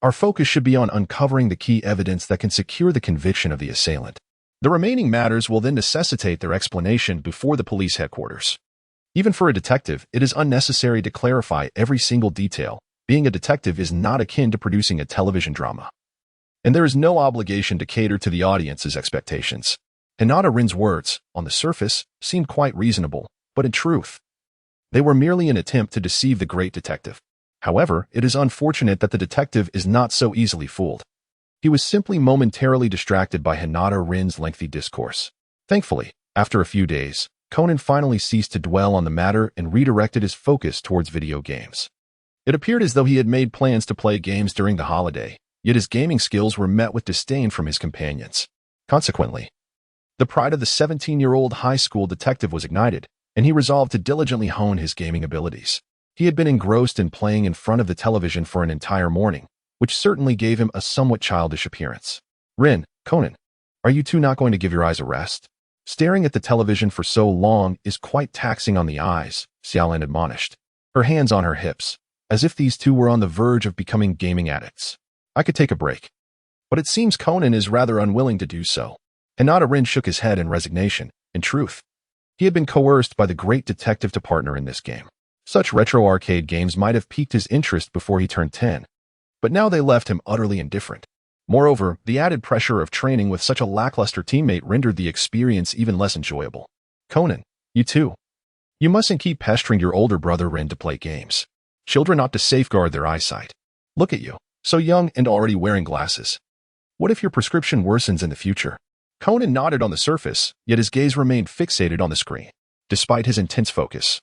Our focus should be on uncovering the key evidence that can secure the conviction of the assailant. The remaining matters will then necessitate their explanation before the police headquarters. Even for a detective, it is unnecessary to clarify every single detail. Being a detective is not akin to producing a television drama. And there is no obligation to cater to the audience's expectations. Rin's words, on the surface, seemed quite reasonable, but in truth, they were merely an attempt to deceive the great detective. However, it is unfortunate that the detective is not so easily fooled. He was simply momentarily distracted by Rin's lengthy discourse. Thankfully, after a few days, Conan finally ceased to dwell on the matter and redirected his focus towards video games. It appeared as though he had made plans to play games during the holiday, yet his gaming skills were met with disdain from his companions. Consequently, the pride of the 17-year-old high school detective was ignited, and he resolved to diligently hone his gaming abilities. He had been engrossed in playing in front of the television for an entire morning, which certainly gave him a somewhat childish appearance. Conan, are you two not going to give your eyes a rest? Staring at the television for so long is quite taxing on the eyes, Xiaolin admonished, her hands on her hips, as if these two were on the verge of becoming gaming addicts. I could take a break. But it seems Conan is rather unwilling to do so. Rin shook his head in resignation. In truth, he had been coerced by the great detective to partner in this game. Such retro arcade games might have piqued his interest before he turned 10, but now they left him utterly indifferent. Moreover, the added pressure of training with such a lackluster teammate rendered the experience even less enjoyable. Conan, you too. You mustn't keep pestering your older brother Rin to play games. Children ought to safeguard their eyesight. Look at you, so young and already wearing glasses. What if your prescription worsens in the future? Conan nodded on the surface, yet his gaze remained fixated on the screen. Despite his intense focus,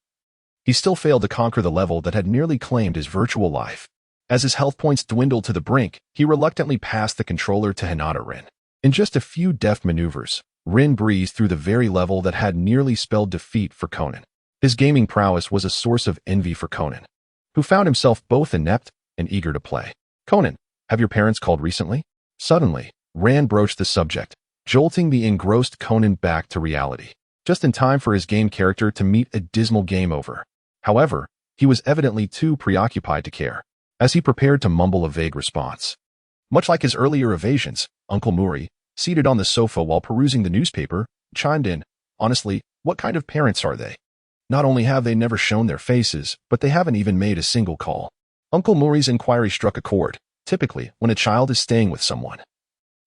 he still failed to conquer the level that had nearly claimed his virtual life. As his health points dwindled to the brink, he reluctantly passed the controller to Rin. In just a few deft maneuvers, Rin breezed through the very level that had nearly spelled defeat for Conan. His gaming prowess was a source of envy for Conan, who found himself both inept and eager to play. Conan, have your parents called recently? Suddenly, Rin broached the subject, jolting the engrossed Conan back to reality, just in time for his game character to meet a dismal game over. However, he was evidently too preoccupied to care, as he prepared to mumble a vague response. Much like his earlier evasions, Uncle Mori, seated on the sofa while perusing the newspaper, chimed in, honestly, what kind of parents are they? Not only have they never shown their faces, but they haven't even made a single call. Uncle Mori's inquiry struck a chord. Typically, when a child is staying with someone,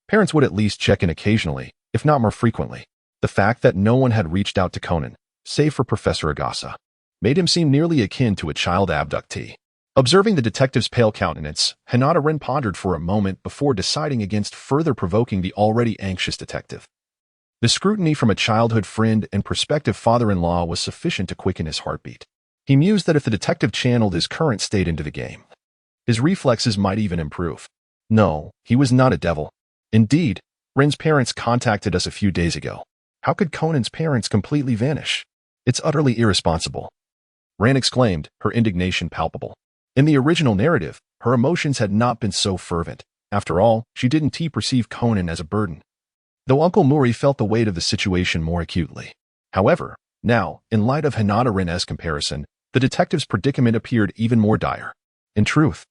parents would at least check in occasionally, if not more frequently. The fact that no one had reached out to Conan, save for Professor Agasa, made him seem nearly akin to a child abductee. Observing the detective's pale countenance, Hinata-rin pondered for a moment before deciding against further provoking the already anxious detective. The scrutiny from a childhood friend and prospective father-in-law was sufficient to quicken his heartbeat. He mused that if the detective channeled his current state into the game, his reflexes might even improve. No, he was not a devil. Indeed, Rin's parents contacted us a few days ago. How could Conan's parents completely vanish? It's utterly irresponsible. Ran exclaimed, her indignation palpable. In the original narrative, her emotions had not been so fervent. After all, she didn't perceive Conan as a burden, though Uncle Mori felt the weight of the situation more acutely. However, now, in light of Hinata-rin's comparison, the detective's predicament appeared even more dire. In truth,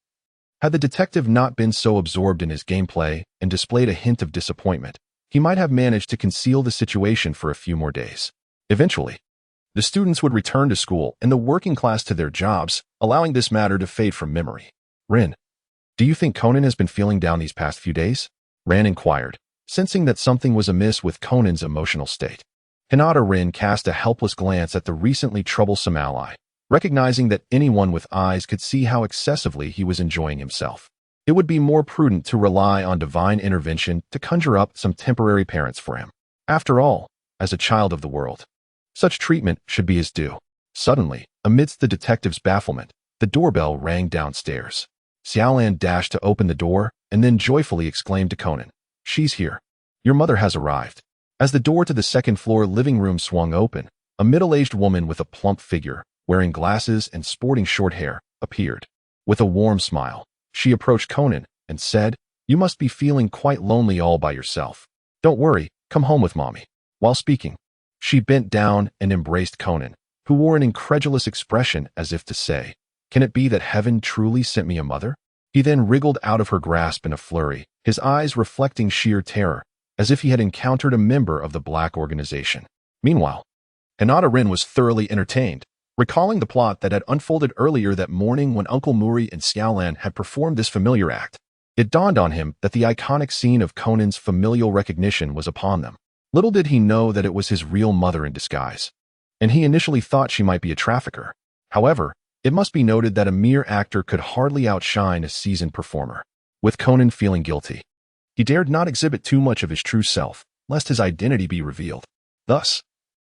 had the detective not been so absorbed in his gameplay and displayed a hint of disappointment, he might have managed to conceal the situation for a few more days. Eventually, the students would return to school and the working class to their jobs, allowing this matter to fade from memory. Rin, do you think Conan has been feeling down these past few days? Ran inquired, sensing that something was amiss with Conan's emotional state. Hinata-rin cast a helpless glance at the recently troublesome ally, recognizing that anyone with eyes could see how excessively he was enjoying himself. It would be more prudent to rely on divine intervention to conjure up some temporary parents for him. After all, as a child of the world, such treatment should be his due. Suddenly, amidst the detective's bafflement, the doorbell rang downstairs. Xiaolan dashed to open the door and then joyfully exclaimed to Conan, "She's here. Your mother has arrived." As the door to the second-floor living room swung open, a middle-aged woman with a plump figure, wearing glasses and sporting short hair, appeared. With a warm smile, she approached Conan and said, "You must be feeling quite lonely all by yourself. Don't worry, come home with Mommy." While speaking, she bent down and embraced Conan, who wore an incredulous expression as if to say, "Can it be that heaven truly sent me a mother?" He then wriggled out of her grasp in a flurry, his eyes reflecting sheer terror, as if he had encountered a member of the Black Organization. Meanwhile, Hinata-rin was thoroughly entertained, recalling the plot that had unfolded earlier that morning when Uncle Mori and Xiaolan had performed this familiar act. It dawned on him that the iconic scene of Conan's familial recognition was upon them. Little did he know that it was his real mother in disguise, and he initially thought she might be a trafficker. However, it must be noted that a mere actor could hardly outshine a seasoned performer. With Conan feeling guilty, he dared not exhibit too much of his true self, lest his identity be revealed. Thus,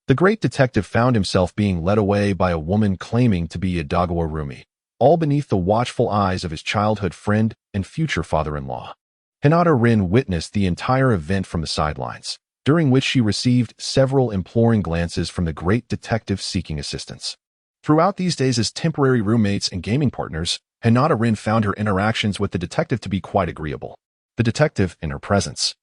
the great detective found himself being led away by a woman claiming to be Idagawa Rumi, all beneath the watchful eyes of his childhood friend and future father-in-law. Hinata-rin witnessed the entire event from the sidelines, during which she received several imploring glances from the great detective seeking assistance. Throughout these days as temporary roommates and gaming partners, Hinata-rin found her interactions with the detective to be quite agreeable. The detective, in her presence,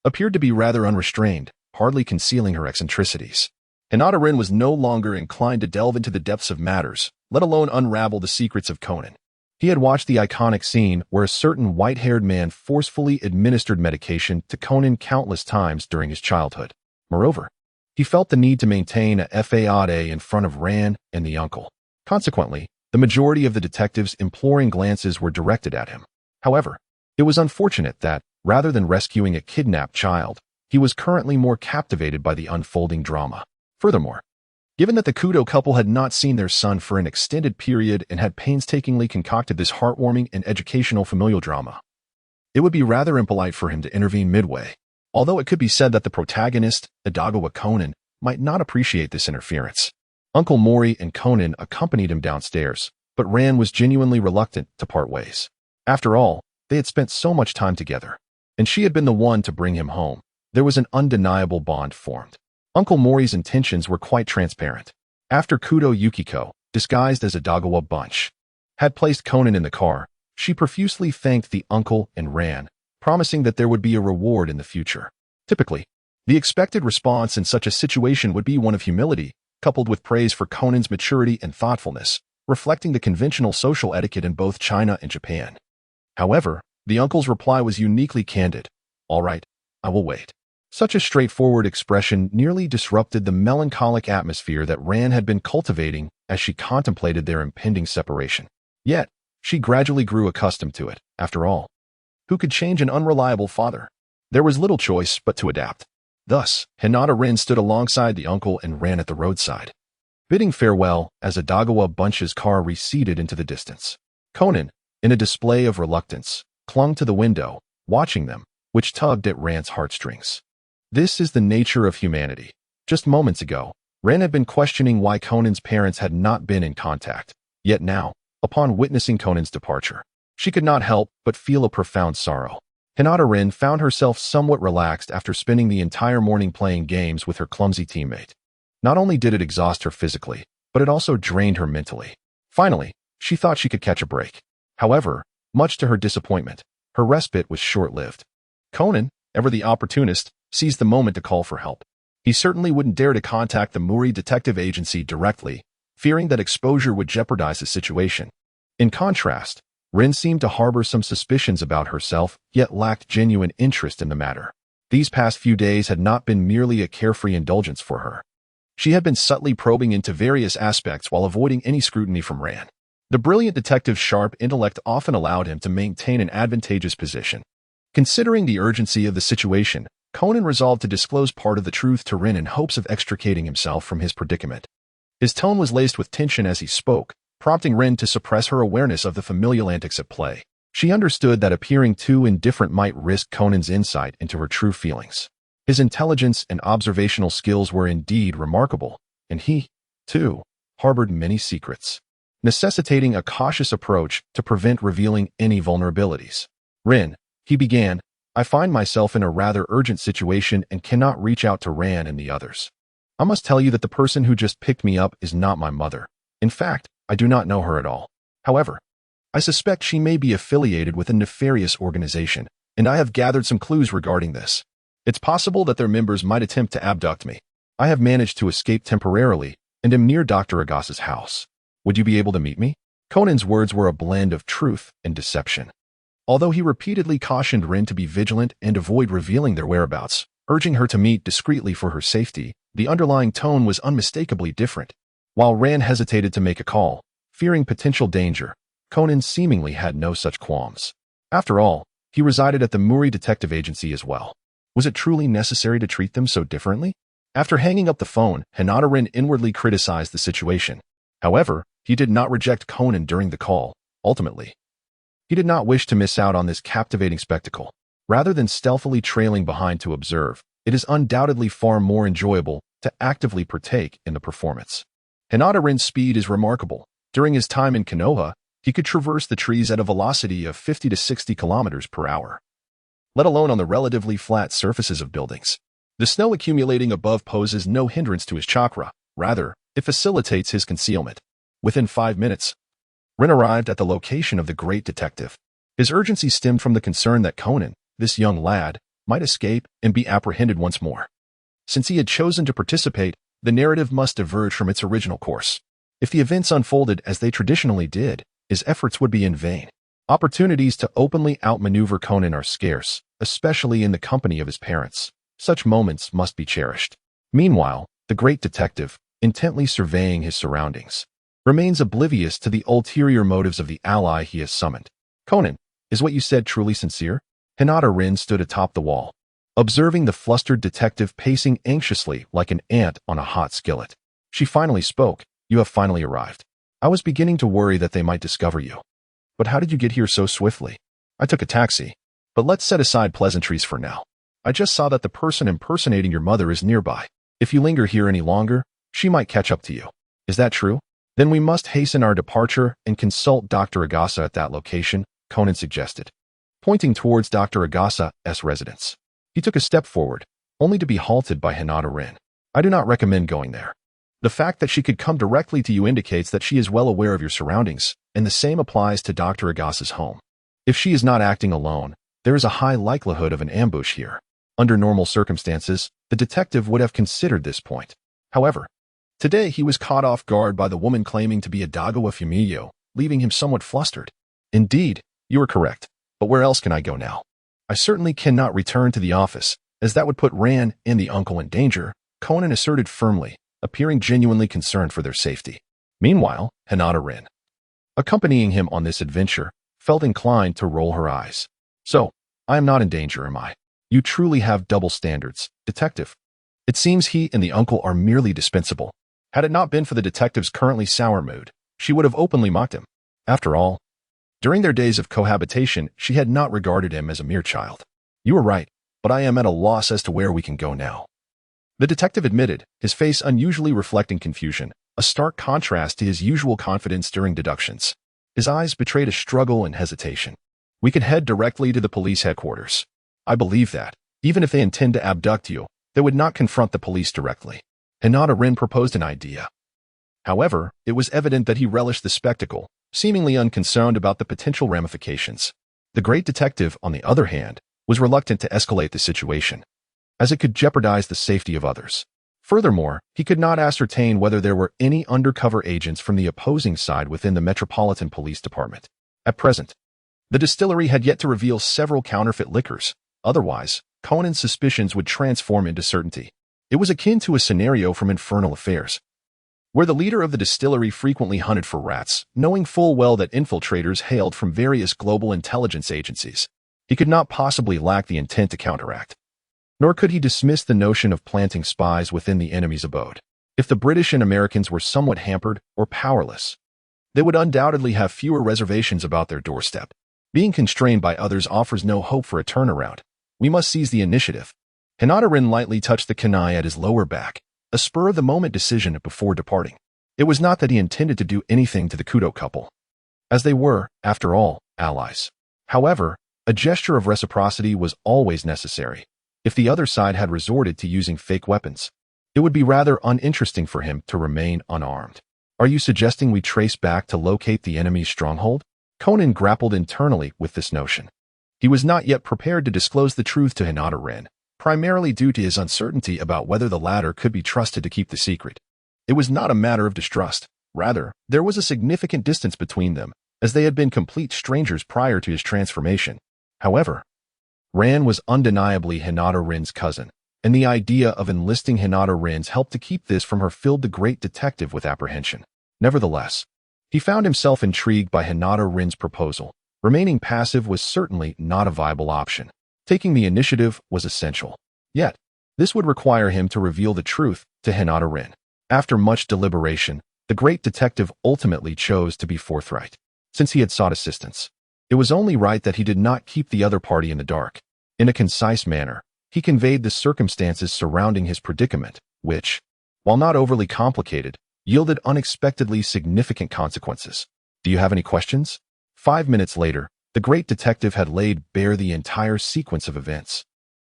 appeared to be rather unrestrained, hardly concealing her eccentricities. Hinata-rin was no longer inclined to delve into the depths of matters, let alone unravel the secrets of Conan. He had watched the iconic scene where a certain white-haired man forcefully administered medication to Conan countless times during his childhood. Moreover, he felt the need to maintain a fade in front of Ran and the uncle. Consequently, the majority of the detective's imploring glances were directed at him. However, it was unfortunate that, rather than rescuing a kidnapped child, he was currently more captivated by the unfolding drama. Furthermore, given that the Kudo couple had not seen their son for an extended period and had painstakingly concocted this heartwarming and educational familial drama, it would be rather impolite for him to intervene midway. Although it could be said that the protagonist, Idagawa Conan, might not appreciate this interference. Uncle Mori and Conan accompanied him downstairs, but Ran was genuinely reluctant to part ways. After all, they had spent so much time together, and she had been the one to bring him home. There was an undeniable bond formed. Uncle Mori's intentions were quite transparent. After Kudo Yukiko, disguised as Idagawa Bunch, had placed Conan in the car, she profusely thanked the uncle and Ran, promising that there would be a reward in the future. Typically, the expected response in such a situation would be one of humility, coupled with praise for Conan's maturity and thoughtfulness, reflecting the conventional social etiquette in both China and Japan. However, the uncle's reply was uniquely candid. "All right, I will wait." Such a straightforward expression nearly disrupted the melancholic atmosphere that Ran had been cultivating as she contemplated their impending separation. Yet, she gradually grew accustomed to it. After all, who could change an unreliable father? There was little choice but to adapt. Thus, Hinata-rin stood alongside the uncle and Ran at the roadside, bidding farewell as Idagawa Bunch's car receded into the distance. Conan, in a display of reluctance, clung to the window, watching them, which tugged at Rand's heartstrings. This is the nature of humanity. Just moments ago, Rand had been questioning why Conan's parents had not been in contact. Yet now, upon witnessing Conan's departure, she could not help but feel a profound sorrow. Hinata Rin found herself somewhat relaxed after spending the entire morning playing games with her clumsy teammate. Not only did it exhaust her physically, but it also drained her mentally. Finally, she thought she could catch a break. However, much to her disappointment, her respite was short-lived. Conan, ever the opportunist, seized the moment to call for help. He certainly wouldn't dare to contact the Mori Detective Agency directly, fearing that exposure would jeopardize the situation. In contrast, Rin seemed to harbor some suspicions about herself, yet lacked genuine interest in the matter. These past few days had not been merely a carefree indulgence for her. She had been subtly probing into various aspects while avoiding any scrutiny from Ran. The brilliant detective's sharp intellect often allowed him to maintain an advantageous position. Considering the urgency of the situation, Conan resolved to disclose part of the truth to Rin in hopes of extricating himself from his predicament. His tone was laced with tension as he spoke, prompting Rin to suppress her awareness of the familial antics at play. She understood that appearing too indifferent might risk Conan's insight into her true feelings. His intelligence and observational skills were indeed remarkable, and he, too, harbored many secrets, necessitating a cautious approach to prevent revealing any vulnerabilities. Rin, he began, I find myself in a rather urgent situation and cannot reach out to Ran and the others. I must tell you that the person who just picked me up is not my mother. In fact, I do not know her at all. However, I suspect she may be affiliated with a nefarious organization, and I have gathered some clues regarding this. It's possible that their members might attempt to abduct me. I have managed to escape temporarily and am near Dr. Agasa's house. Would you be able to meet me? Conan's words were a blend of truth and deception. Although he repeatedly cautioned Rin to be vigilant and avoid revealing their whereabouts, urging her to meet discreetly for her safety, the underlying tone was unmistakably different. While Ran hesitated to make a call, fearing potential danger, Conan seemingly had no such qualms. After all, he resided at the Mori Detective Agency as well. Was it truly necessary to treat them so differently? After hanging up the phone, Hinata Rin inwardly criticized the situation. However, he did not reject Conan during the call. Ultimately, he did not wish to miss out on this captivating spectacle. Rather than stealthily trailing behind to observe, it is undoubtedly far more enjoyable to actively partake in the performance. Hinata Rin's speed is remarkable. During his time in Konoha, he could traverse the trees at a velocity of 50 to 60 kilometers per hour, let alone on the relatively flat surfaces of buildings. The snow accumulating above poses no hindrance to his chakra. Rather, it facilitates his concealment. Within 5 minutes, Rin arrived at the location of the great detective. His urgency stemmed from the concern that Conan, this young lad, might escape and be apprehended once more. Since he had chosen to participate, the narrative must diverge from its original course. If the events unfolded as they traditionally did, his efforts would be in vain. Opportunities to openly outmaneuver Conan are scarce, especially in the company of his parents. Such moments must be cherished. Meanwhile, the great detective, intently surveying his surroundings, remains oblivious to the ulterior motives of the ally he has summoned. Conan, is what you said truly sincere? Hinata Rin stood atop the wall, observing the flustered detective pacing anxiously like an ant on a hot skillet. She finally spoke, you have finally arrived. I was beginning to worry that they might discover you. But how did you get here so swiftly? I took a taxi. But let's set aside pleasantries for now. I just saw that the person impersonating your mother is nearby. If you linger here any longer, she might catch up to you. Is that true? Then we must hasten our departure and consult Dr. Agasa at that location, Conan suggested, pointing towards Dr. Agasa's residence. He took a step forward, only to be halted by Hinata Rin. I do not recommend going there. The fact that she could come directly to you indicates that she is well aware of your surroundings, and the same applies to Dr. Agasa's home. If she is not acting alone, there is a high likelihood of an ambush here. Under normal circumstances, the detective would have considered this point. However, today he was caught off guard by the woman claiming to be a Dagawa Fumiyo, leaving him somewhat flustered. Indeed, you are correct, but where else can I go now? I certainly cannot return to the office, as that would put Ran and the uncle in danger, Conan asserted firmly, appearing genuinely concerned for their safety. Meanwhile, Hinata Rin, accompanying him on this adventure, felt inclined to roll her eyes. So, I am not in danger, am I? You truly have double standards, detective. It seems he and the uncle are merely dispensable. Had it not been for the detective's currently sour mood, she would have openly mocked him. After all, During their days of cohabitation, she had not regarded him as a mere child. You were right, but I am at a loss as to where we can go now. The detective admitted, his face unusually reflecting confusion, a stark contrast to his usual confidence during deductions. His eyes betrayed a struggle and hesitation. We could head directly to the police headquarters. I believe that, even if they intend to abduct you, they would not confront the police directly. Hinata Rin proposed an idea. However, it was evident that he relished the spectacle, seemingly unconcerned about the potential ramifications. The great detective, on the other hand, was reluctant to escalate the situation, as it could jeopardize the safety of others. Furthermore, he could not ascertain whether there were any undercover agents from the opposing side within the Metropolitan Police Department. At present, the distillery had yet to reveal several counterfeit liquors. Otherwise, Conan's suspicions would transform into certainty. It was akin to a scenario from Infernal Affairs, where the leader of the distillery frequently hunted for rats, knowing full well that infiltrators hailed from various global intelligence agencies. He could not possibly lack the intent to counteract. Nor could he dismiss the notion of planting spies within the enemy's abode. If the British and Americans were somewhat hampered or powerless, they would undoubtedly have fewer reservations about their doorstep. Being constrained by others offers no hope for a turnaround. We must seize the initiative. Hinata Rin lightly touched the kunai at his lower back, a spur-of-the-moment decision before departing. It was not that he intended to do anything to the Kudo couple, as they were, after all, allies. However, a gesture of reciprocity was always necessary. If the other side had resorted to using fake weapons, it would be rather uninteresting for him to remain unarmed. Are you suggesting we trace back to locate the enemy's stronghold? Conan grappled internally with this notion. He was not yet prepared to disclose the truth to Hinata Rin, primarily due to his uncertainty about whether the latter could be trusted to keep the secret. It was not a matter of distrust. Rather, there was a significant distance between them, as they had been complete strangers prior to his transformation. However, Ran was undeniably Hinata Rin's cousin, and the idea of enlisting Hinata Rin's helped to keep this from her filled the great detective with apprehension. Nevertheless, he found himself intrigued by Hinata Rin's proposal. Remaining passive was certainly not a viable option. Taking the initiative was essential. Yet, this would require him to reveal the truth to Hinata Rin. After much deliberation, the great detective ultimately chose to be forthright. Since he had sought assistance, it was only right that he did not keep the other party in the dark. In a concise manner, he conveyed the circumstances surrounding his predicament, which, while not overly complicated, yielded unexpectedly significant consequences. Do you have any questions? 5 minutes later, the great detective had laid bare the entire sequence of events,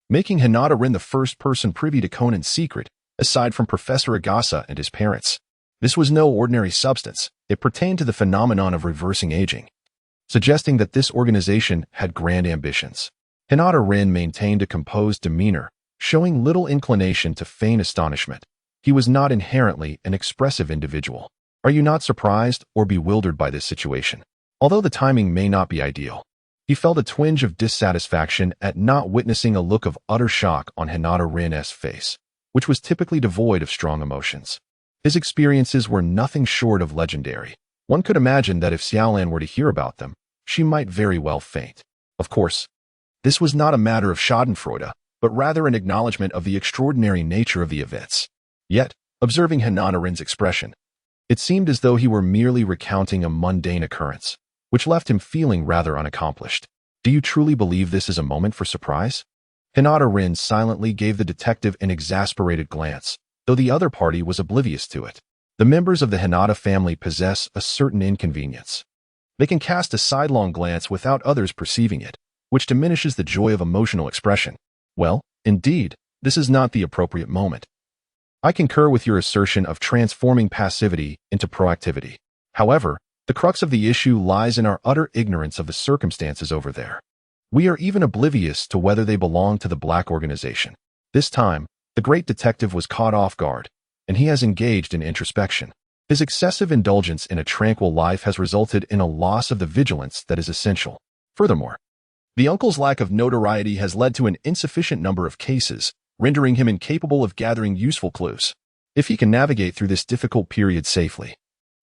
making Hinata Rin the first person privy to Conan's secret, aside from Professor Agasa and his parents. This was no ordinary substance. It pertained to the phenomenon of reversing aging, suggesting that this organization had grand ambitions. Hinata Rin maintained a composed demeanor, showing little inclination to feign astonishment. He was not inherently an expressive individual. Are you not surprised or bewildered by this situation? Although the timing may not be ideal, he felt a twinge of dissatisfaction at not witnessing a look of utter shock on Hinata Rin's face, which was typically devoid of strong emotions. His experiences were nothing short of legendary. One could imagine that if Xiaolan were to hear about them, she might very well faint. Of course, this was not a matter of schadenfreude, but rather an acknowledgement of the extraordinary nature of the events. Yet, observing Hinata Rin's expression, it seemed as though he were merely recounting a mundane occurrence, which left him feeling rather unaccomplished. Do you truly believe this is a moment for surprise? Hinata Rin silently gave the detective an exasperated glance, though the other party was oblivious to it. The members of the Hinata family possess a certain inconvenience. They can cast a sidelong glance without others perceiving it, which diminishes the joy of emotional expression. Well, indeed, this is not the appropriate moment. I concur with your assertion of transforming passivity into proactivity. However, the crux of the issue lies in our utter ignorance of the circumstances over there. We are even oblivious to whether they belong to the Black Organization. This time, the great detective was caught off guard, and he has engaged in introspection. His excessive indulgence in a tranquil life has resulted in a loss of the vigilance that is essential. Furthermore, the uncle's lack of notoriety has led to an insufficient number of cases, rendering him incapable of gathering useful clues. If he can navigate through this difficult period safely,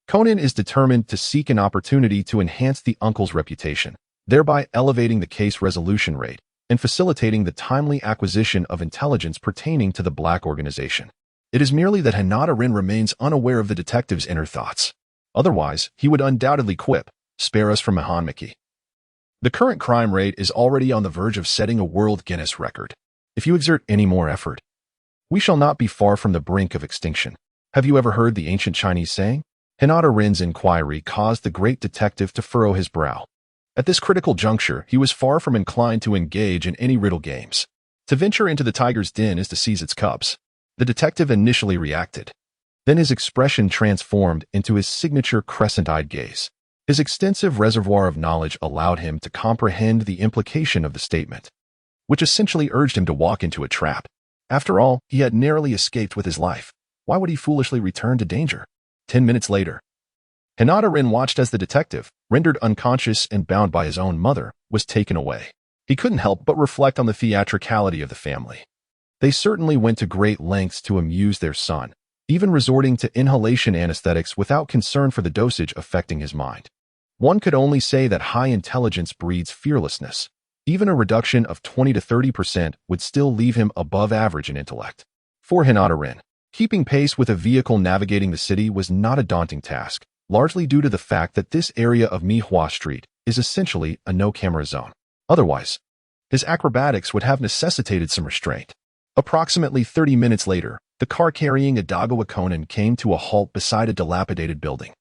Conan is determined to seek an opportunity to enhance the uncle's reputation, thereby elevating the case resolution rate and facilitating the timely acquisition of intelligence pertaining to the Black Organization. It is merely that Hinata Rin remains unaware of the detective's inner thoughts. Otherwise, he would undoubtedly quip, "Spare us from Mahanmiki." The current crime rate is already on the verge of setting a world Guinness record. If you exert any more effort, we shall not be far from the brink of extinction. Have you ever heard the ancient Chinese saying? Hinata Rin's inquiry caused the great detective to furrow his brow. At this critical juncture, he was far from inclined to engage in any riddle games. To venture into the tiger's den is to seize its cubs. The detective initially reacted. Then his expression transformed into his signature crescent-eyed gaze. His extensive reservoir of knowledge allowed him to comprehend the implication of the statement, which essentially urged him to walk into a trap. After all, he had narrowly escaped with his life. Why would he foolishly return to danger? 10 minutes later, Hinata Rin watched as the detective, rendered unconscious and bound by his own mother, was taken away. He couldn't help but reflect on the theatricality of the family. They certainly went to great lengths to amuse their son, even resorting to inhalation anesthetics without concern for the dosage affecting his mind. One could only say that high intelligence breeds fearlessness. Even a reduction of 20 to 30% would still leave him above average in intellect. For Hinata Rin, keeping pace with a vehicle navigating the city was not a daunting task, largely due to the fact that this area of Mihua Street is essentially a no-camera zone. Otherwise, his acrobatics would have necessitated some restraint. Approximately 30 minutes later, the car carrying Adagawa Conan came to a halt beside a dilapidated building.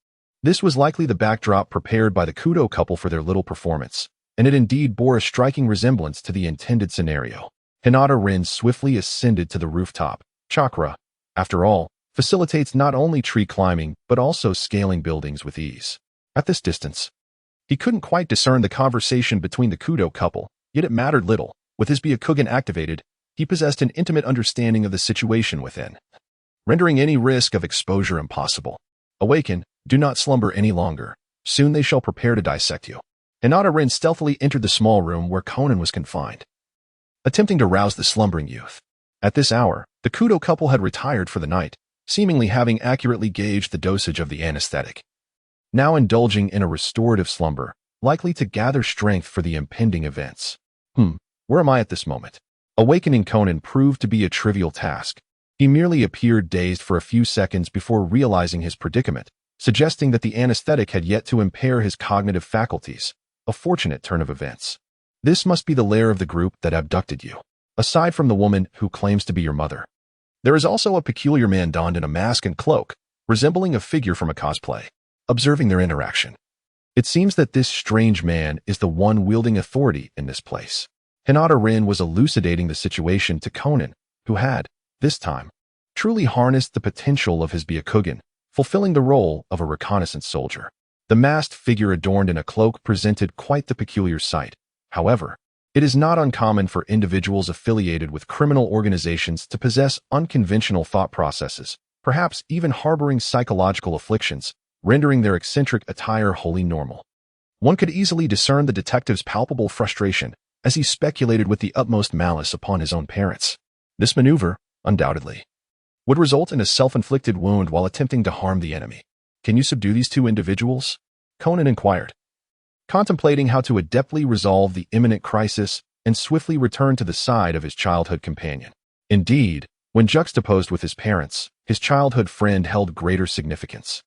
This was likely the backdrop prepared by the Kudo couple for their little performance, and it indeed bore a striking resemblance to the intended scenario. Hinata Rin swiftly ascended to the rooftop. Chakra, after all, facilitates not only tree climbing but also scaling buildings with ease. At this distance, he couldn't quite discern the conversation between the Kudo couple, yet it mattered little. With his Byakugan activated, he possessed an intimate understanding of the situation within, rendering any risk of exposure impossible. Awaken, do not slumber any longer. Soon they shall prepare to dissect you. Hinata Rin stealthily entered the small room where Conan was confined, attempting to rouse the slumbering youth. At this hour, the Kudo couple had retired for the night, seemingly having accurately gauged the dosage of the anesthetic. Now indulging in a restorative slumber, likely to gather strength for the impending events. Where am I at this moment? Awakening Conan proved to be a trivial task. He merely appeared dazed for a few seconds before realizing his predicament, suggesting that the anesthetic had yet to impair his cognitive faculties. A fortunate turn of events. This must be the lair of the group that abducted you. Aside from the woman who claims to be your mother, there is also a peculiar man donned in a mask and cloak, resembling a figure from a cosplay. Observing their interaction, it seems that this strange man is the one wielding authority in this place. Hinata Rin was elucidating the situation to Conan, who had, this time, truly harnessed the potential of his Byakugan, fulfilling the role of a reconnaissance soldier. The masked figure adorned in a cloak presented quite the peculiar sight. However, it is not uncommon for individuals affiliated with criminal organizations to possess unconventional thought processes, perhaps even harboring psychological afflictions, rendering their eccentric attire wholly normal. One could easily discern the detective's palpable frustration as he speculated with the utmost malice upon his own parents. This maneuver, undoubtedly, would result in a self-inflicted wound while attempting to harm the enemy. Can you subdue these two individuals? Conan inquired, contemplating how to adeptly resolve the imminent crisis and swiftly return to the side of his childhood companion. Indeed, when juxtaposed with his parents, his childhood friend held greater significance.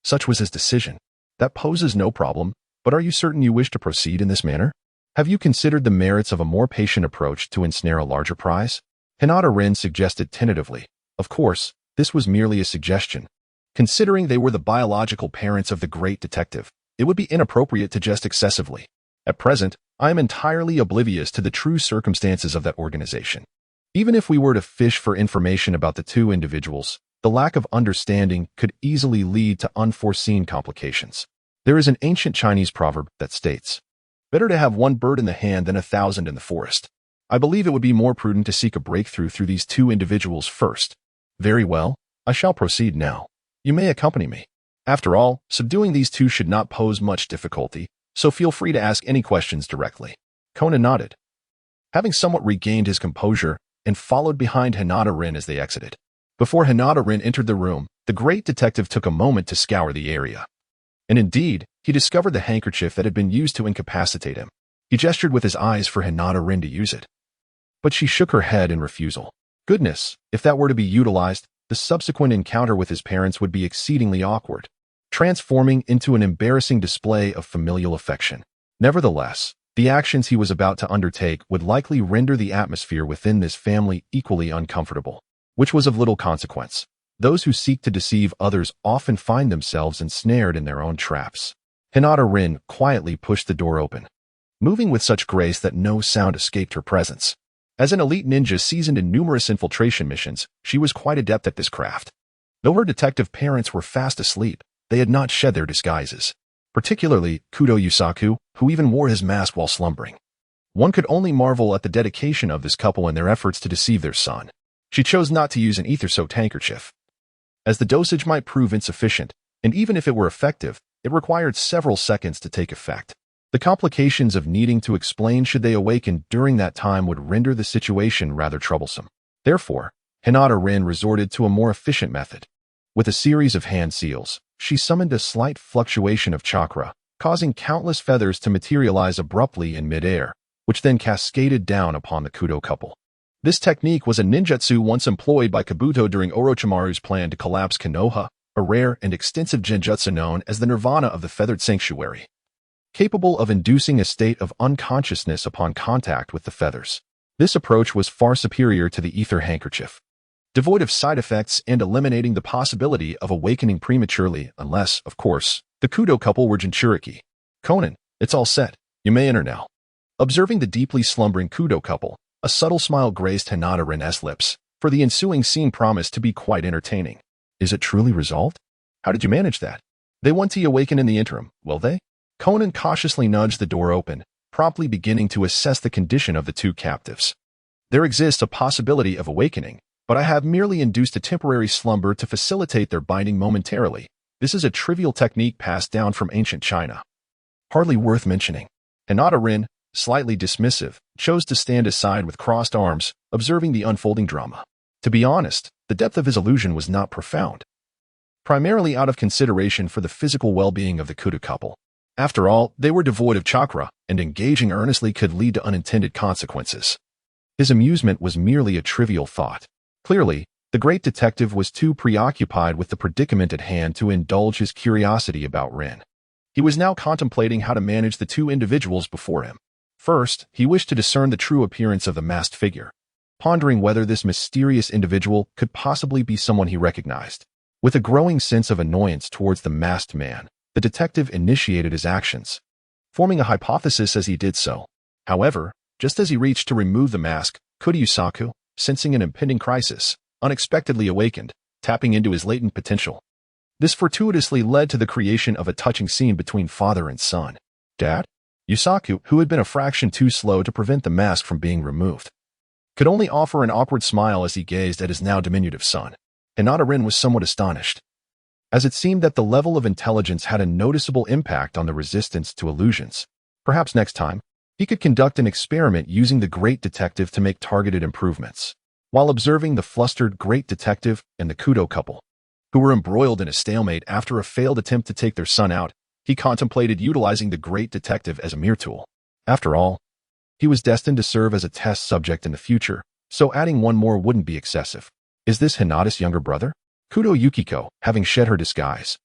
Such was his decision. That poses no problem, but are you certain you wish to proceed in this manner? Have you considered the merits of a more patient approach to ensnare a larger prize? Hinata Rin suggested tentatively. Of course, this was merely a suggestion. Considering they were the biological parents of the great detective, it would be inappropriate to jest excessively. At present, I am entirely oblivious to the true circumstances of that organization. Even if we were to fish for information about the two individuals, the lack of understanding could easily lead to unforeseen complications. There is an ancient Chinese proverb that states, "Better to have one bird in the hand than 1,000 in the forest." I believe it would be more prudent to seek a breakthrough through these two individuals first. Very well, I shall proceed now. You may accompany me. After all, subduing these two should not pose much difficulty, so feel free to ask any questions directly. Conan nodded, having somewhat regained his composure, and followed behind Hinata Rin as they exited. Before Hinata Rin entered the room, the great detective took a moment to scour the area. And indeed, he discovered the handkerchief that had been used to incapacitate him. He gestured with his eyes for Hinata Rin to use it. But she shook her head in refusal. Goodness, if that were to be utilized, the subsequent encounter with his parents would be exceedingly awkward, transforming into an embarrassing display of familial affection. Nevertheless, The actions he was about to undertake would likely render the atmosphere within this family equally uncomfortable, which was of little consequence. Those who seek to deceive others often find themselves ensnared in their own traps. Hinata Rin quietly pushed the door open, moving with such grace that no sound escaped her presence. As an elite ninja seasoned in numerous infiltration missions, she was quite adept at this craft. Though her detective parents were fast asleep, they had not shed their disguises, particularly Kudo Yusaku, who even wore his mask while slumbering. One could only marvel at the dedication of this couple in their efforts to deceive their son. She chose not to use an ether soaked handkerchief, as the dosage might prove insufficient, and even if it were effective, it required several seconds to take effect. The complications of needing to explain should they awaken during that time would render the situation rather troublesome. Therefore, Hinata Rin resorted to a more efficient method. With a series of hand seals, she summoned a slight fluctuation of chakra, causing countless feathers to materialize abruptly in midair, which then cascaded down upon the Kudo couple. This technique was a ninjutsu once employed by Kabuto during Orochimaru's plan to collapse Konoha, a rare and extensive genjutsu known as the nirvana of the feathered sanctuary, capable of inducing a state of unconsciousness upon contact with the feathers. This approach was far superior to the ether handkerchief, devoid of side effects and eliminating the possibility of awakening prematurely unless, of course, the Kudo couple were Jinchuriki. Conan, it's all set. You may enter now. Observing the deeply slumbering Kudo couple, a subtle smile graced Hinata Rin's lips, for the ensuing scene promised to be quite entertaining. Is it truly resolved? How did you manage that? They want to awaken in the interim, will they? Conan cautiously nudged the door open, promptly beginning to assess the condition of the two captives. There exists a possibility of awakening, but I have merely induced a temporary slumber to facilitate their binding momentarily. This is a trivial technique passed down from ancient China. Hardly worth mentioning. Hinata Rin, slightly dismissive, chose to stand aside with crossed arms, observing the unfolding drama. To be honest, the depth of his illusion was not profound, primarily out of consideration for the physical well-being of the Kudo couple. After all, they were devoid of chakra, and engaging earnestly could lead to unintended consequences. His amusement was merely a trivial thought. Clearly, the great detective was too preoccupied with the predicament at hand to indulge his curiosity about Rin. He was now contemplating how to manage the two individuals before him. First, he wished to discern the true appearance of the masked figure, pondering whether this mysterious individual could possibly be someone he recognized. With a growing sense of annoyance towards the masked man, the detective initiated his actions, forming a hypothesis as he did so. However, just as he reached to remove the mask, Kudo Yusaku, sensing an impending crisis, unexpectedly awakened, tapping into his latent potential. This fortuitously led to the creation of a touching scene between father and son. Dad? Yusaku, who had been a fraction too slow to prevent the mask from being removed, could only offer an awkward smile as he gazed at his now diminutive son. Hinata Rin was somewhat astonished, as it seemed that the level of intelligence had a noticeable impact on the resistance to illusions. Perhaps next time, he could conduct an experiment using the great detective to make targeted improvements. While observing the flustered great detective and the Kudo couple, who were embroiled in a stalemate after a failed attempt to take their son out, he contemplated utilizing the great detective as a mere tool. After all, he was destined to serve as a test subject in the future, so adding one more wouldn't be excessive. Is this Hinata's younger brother? Kudo Yukiko, having shed her disguise,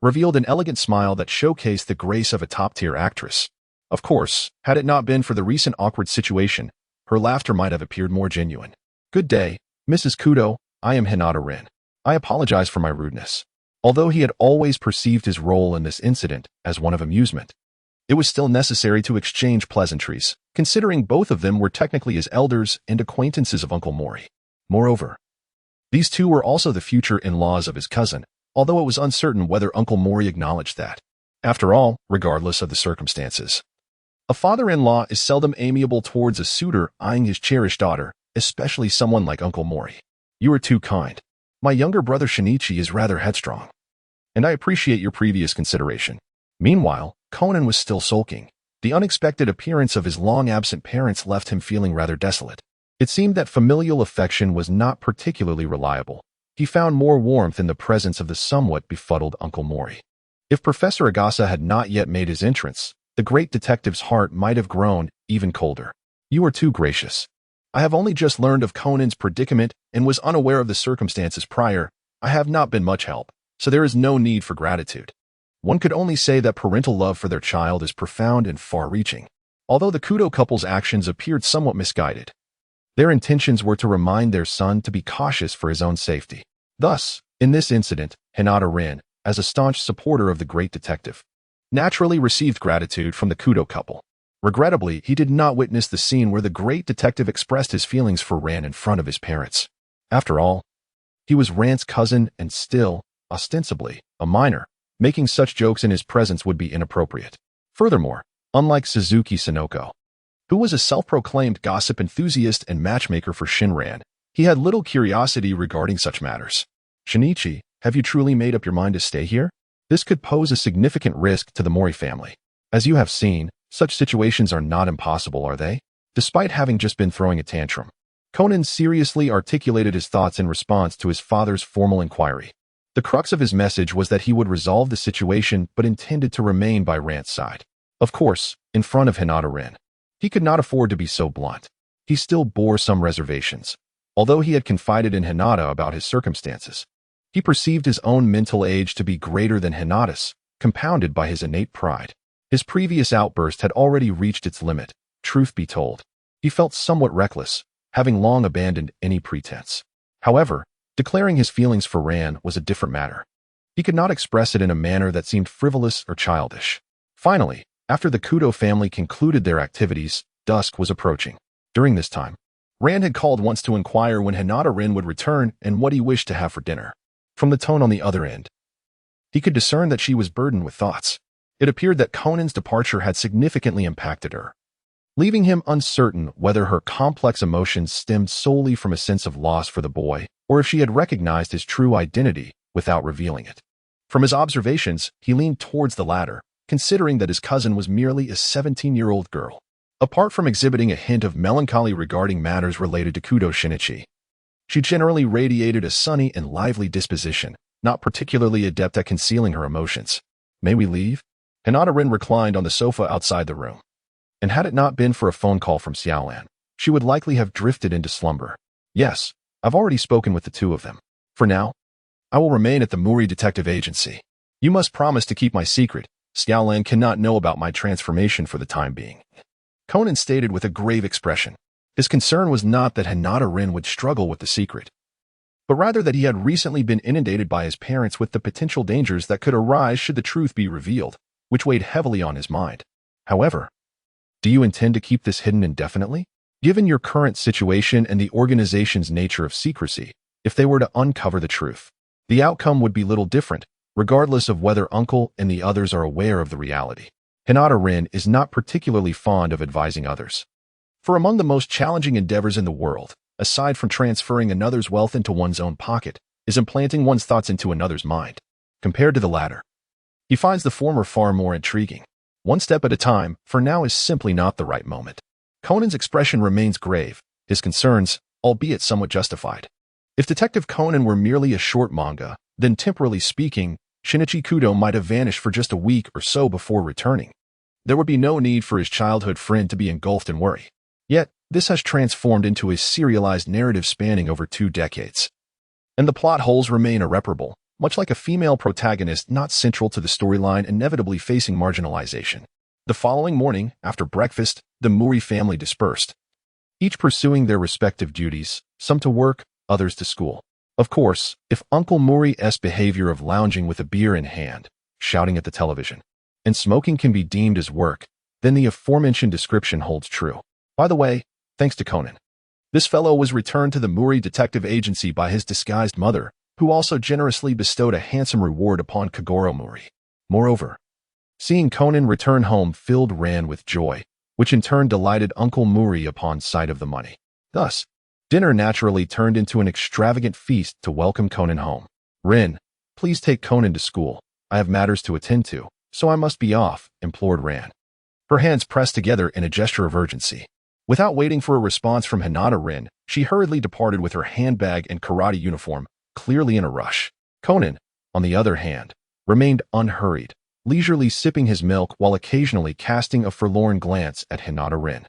revealed an elegant smile that showcased the grace of a top-tier actress. Of course, had it not been for the recent awkward situation, her laughter might have appeared more genuine. Good day, Mrs. Kudo, I am Hinata Rin. I apologize for my rudeness. Although he had always perceived his role in this incident as one of amusement, it was still necessary to exchange pleasantries, considering both of them were technically his elders and acquaintances of Uncle Mori. Moreover, these two were also the future in-laws of his cousin, although it was uncertain whether Uncle Mori acknowledged that. After all, regardless of the circumstances, a father-in-law is seldom amiable towards a suitor eyeing his cherished daughter, especially someone like Uncle Mori. You are too kind. My younger brother Shinichi is rather headstrong, and I appreciate your previous consideration. Meanwhile, Conan was still sulking. The unexpected appearance of his long-absent parents left him feeling rather desolate. It seemed that familial affection was not particularly reliable. He found more warmth in the presence of the somewhat befuddled Uncle Mori. If Professor Agasa had not yet made his entrance, the great detective's heart might have grown even colder. You are too gracious. I have only just learned of Conan's predicament and was unaware of the circumstances prior. I have not been much help, so there is no need for gratitude. One could only say that parental love for their child is profound and far-reaching. Although the Kudo couple's actions appeared somewhat misguided, their intentions were to remind their son to be cautious for his own safety. Thus, in this incident, Hinata Rin, as a staunch supporter of the great detective, naturally received gratitude from the Kudo couple. Regrettably, he did not witness the scene where the great detective expressed his feelings for Ran in front of his parents. After all, he was Ran's cousin and still, ostensibly, a minor. Making such jokes in his presence would be inappropriate. Furthermore, unlike Suzuki Sonoko, who was a self-proclaimed gossip enthusiast and matchmaker for Shinran, he had little curiosity regarding such matters. Shinichi, have you truly made up your mind to stay here? This could pose a significant risk to the Mori family. As you have seen, such situations are not impossible, are they? Despite having just been throwing a tantrum, Conan seriously articulated his thoughts in response to his father's formal inquiry. The crux of his message was that he would resolve the situation but intended to remain by Ran's side. Of course, in front of Hinata Rin, he could not afford to be so blunt. He still bore some reservations. Although he had confided in Hinata about his circumstances, he perceived his own mental age to be greater than Hinata's, compounded by his innate pride. His previous outburst had already reached its limit. Truth be told, he felt somewhat reckless, having long abandoned any pretense. However, declaring his feelings for Ran was a different matter. He could not express it in a manner that seemed frivolous or childish. Finally, after the Kudo family concluded their activities, dusk was approaching. During this time, Ran had called once to inquire when Hinata Rin would return and what he wished to have for dinner. From the tone on the other end, he could discern that she was burdened with thoughts. It appeared that Conan's departure had significantly impacted her, leaving him uncertain whether her complex emotions stemmed solely from a sense of loss for the boy or if she had recognized his true identity without revealing it. From his observations, he leaned towards the latter, considering that his cousin was merely a 17-year-old girl. Apart from exhibiting a hint of melancholy regarding matters related to Kudo Shinichi, she generally radiated a sunny and lively disposition, not particularly adept at concealing her emotions. May we leave? Hinata Rin reclined on the sofa outside the room, and had it not been for a phone call from Xiaolan, she would likely have drifted into slumber. Yes, I've already spoken with the two of them. For now, I will remain at the Mori Detective Agency. You must promise to keep my secret. Xiaolan cannot know about my transformation for the time being. Conan stated with a grave expression. His concern was not that Hinata Rin would struggle with the secret, but rather that he had recently been inundated by his parents with the potential dangers that could arise should the truth be revealed, which weighed heavily on his mind. However, do you intend to keep this hidden indefinitely? Given your current situation and the organization's nature of secrecy, if they were to uncover the truth, the outcome would be little different, regardless of whether Uncle and the others are aware of the reality. Hinata Rin is not particularly fond of advising others. For among the most challenging endeavors in the world, aside from transferring another's wealth into one's own pocket, is implanting one's thoughts into another's mind. Compared to the latter, he finds the former far more intriguing. One step at a time, for now is simply not the right moment. Conan's expression remains grave, his concerns, albeit somewhat justified. If Detective Conan were merely a short manga, then temporally speaking, Shinichi Kudo might have vanished for just a week or so before returning. There would be no need for his childhood friend to be engulfed in worry. Yet, this has transformed into a serialized narrative spanning over 2 decades. And the plot holes remain irreparable, much like a female protagonist not central to the storyline inevitably facing marginalization. The following morning, after breakfast, the Mori family dispersed, each pursuing their respective duties, some to work, others to school. Of course, if Uncle Mori's behavior of lounging with a beer in hand, shouting at the television, and smoking can be deemed as work, then the aforementioned description holds true. By the way, thanks to Conan, this fellow was returned to the Mori Detective Agency by his disguised mother, who also generously bestowed a handsome reward upon Kogoro Mori. Moreover, seeing Conan return home filled Ran with joy, which in turn delighted Uncle Mori upon sight of the money. Thus, dinner naturally turned into an extravagant feast to welcome Conan home. Rin, please take Conan to school. I have matters to attend to, so I must be off, implored Ran. Her hands pressed together in a gesture of urgency. Without waiting for a response from Hinata Rin, she hurriedly departed with her handbag and karate uniform, clearly in a rush. Conan, on the other hand, remained unhurried, leisurely sipping his milk while occasionally casting a forlorn glance at Hinata Rin.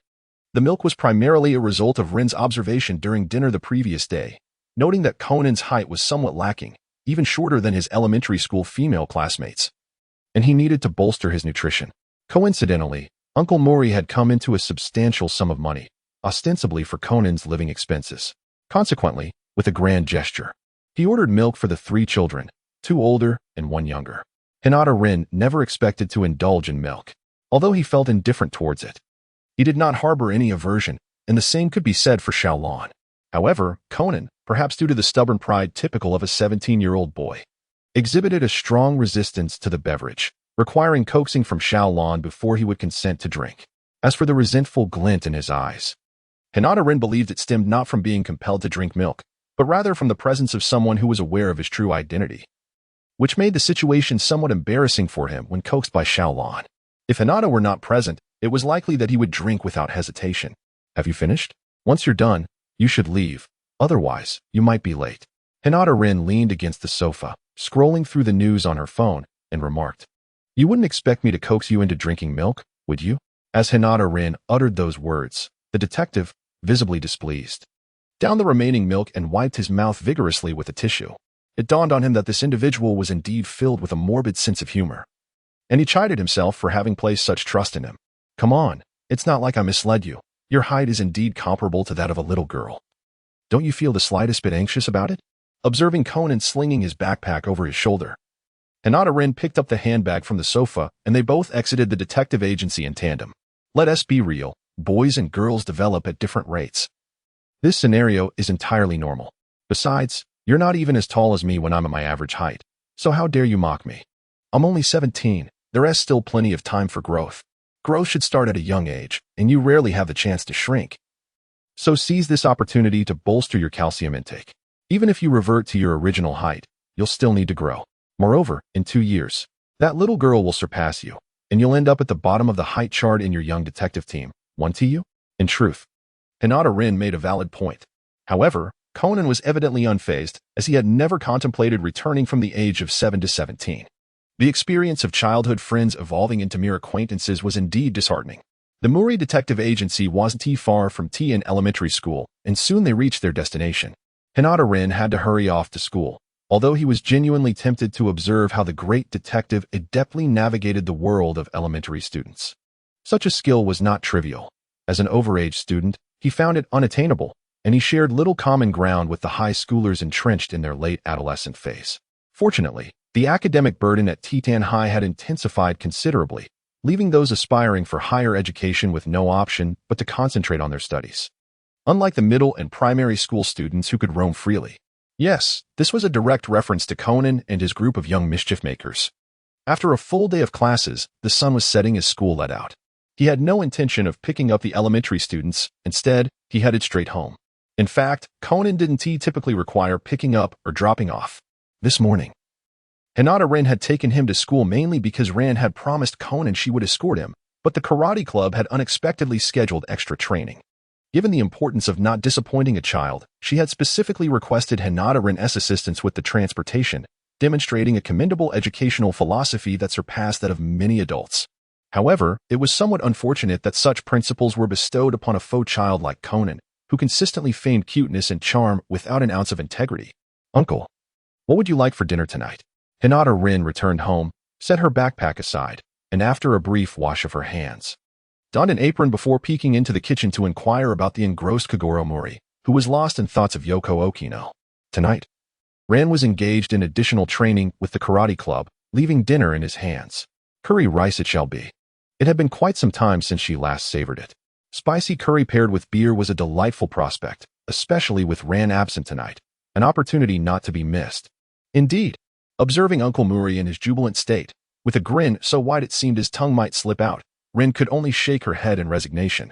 The milk was primarily a result of Rin's observation during dinner the previous day, noting that Conan's height was somewhat lacking, even shorter than his elementary school female classmates, and he needed to bolster his nutrition. Coincidentally, Uncle Mori had come into a substantial sum of money, ostensibly for Conan's living expenses. Consequently, with a grand gesture, he ordered milk for the 3 children, 2 older and 1 younger. Hinata Rin never expected to indulge in milk, although he felt indifferent towards it. He did not harbor any aversion, and the same could be said for Xiaolon. However, Conan, perhaps due to the stubborn pride typical of a 17-year-old boy, exhibited a strong resistance to the beverage, requiring coaxing from Xiaolon before he would consent to drink. As for the resentful glint in his eyes, Hinata Rin believed it stemmed not from being compelled to drink milk, but rather from the presence of someone who was aware of his true identity, which made the situation somewhat embarrassing for him when coaxed by Xiaolon. If Hinata were not present, it was likely that he would drink without hesitation. Have you finished? Once you're done, you should leave. Otherwise, you might be late. Hinata Rin leaned against the sofa, scrolling through the news on her phone, and remarked, "You wouldn't expect me to coax you into drinking milk, would you?" As Hinata Rin uttered those words, the detective, visibly displeased, downed the remaining milk and wiped his mouth vigorously with a tissue. It dawned on him that this individual was indeed filled with a morbid sense of humor, and he chided himself for having placed such trust in him. "Come on, it's not like I misled you. Your height is indeed comparable to that of a little girl. Don't you feel the slightest bit anxious about it?" Observing Conan slinging his backpack over his shoulder, Hinata Rin picked up the handbag from the sofa, and they both exited the detective agency in tandem. Let us be real, boys and girls develop at different rates. This scenario is entirely normal. Besides, you're not even as tall as me when I'm at my average height, so how dare you mock me? I'm only 17, there is still plenty of time for growth. Growth should start at a young age, and you rarely have the chance to shrink. So seize this opportunity to bolster your calcium intake. Even if you revert to your original height, you'll still need to grow. Moreover, in 2 years, that little girl will surpass you, and you'll end up at the bottom of the height chart in your young detective team. Won't you? In truth, Hinata Rin made a valid point. However, Conan was evidently unfazed, as he had never contemplated returning from the age of 7 to 17. The experience of childhood friends evolving into mere acquaintances was indeed disheartening. The Mori Detective Agency wasn't too far from Tian Elementary School, and soon they reached their destination. Hinata Rin had to hurry off to school, although he was genuinely tempted to observe how the great detective adeptly navigated the world of elementary students. Such a skill was not trivial. As an overage student, he found it unattainable, and he shared little common ground with the high schoolers entrenched in their late adolescent phase. Fortunately, the academic burden at Titan High had intensified considerably, leaving those aspiring for higher education with no option but to concentrate on their studies. Unlike the middle and primary school students who could roam freely. Yes, this was a direct reference to Conan and his group of young mischief makers. After a full day of classes, the sun was setting as school let out. He had no intention of picking up the elementary students. Instead, he headed straight home. In fact, Conan didn't typically require picking up or dropping off. This morning, Hinata Rin had taken him to school mainly because Ran had promised Conan she would escort him, but the karate club had unexpectedly scheduled extra training. Given the importance of not disappointing a child, she had specifically requested Hinata Rin's assistance with the transportation, demonstrating a commendable educational philosophy that surpassed that of many adults. However, it was somewhat unfortunate that such principles were bestowed upon a faux child like Conan, who consistently feigned cuteness and charm without an ounce of integrity. "Uncle, what would you like for dinner tonight?" Hinata Rin returned home, set her backpack aside, and after a brief wash of her hands, donned an apron before peeking into the kitchen to inquire about the engrossed Kogoro Mori, who was lost in thoughts of Yoko Okino. Tonight, Ran was engaged in additional training with the karate club, leaving dinner in his hands. Curry rice it shall be. It had been quite some time since she last savored it. Spicy curry paired with beer was a delightful prospect, especially with Ran absent tonight, an opportunity not to be missed. Indeed, observing Uncle Mori in his jubilant state, with a grin so wide it seemed his tongue might slip out, Rin could only shake her head in resignation.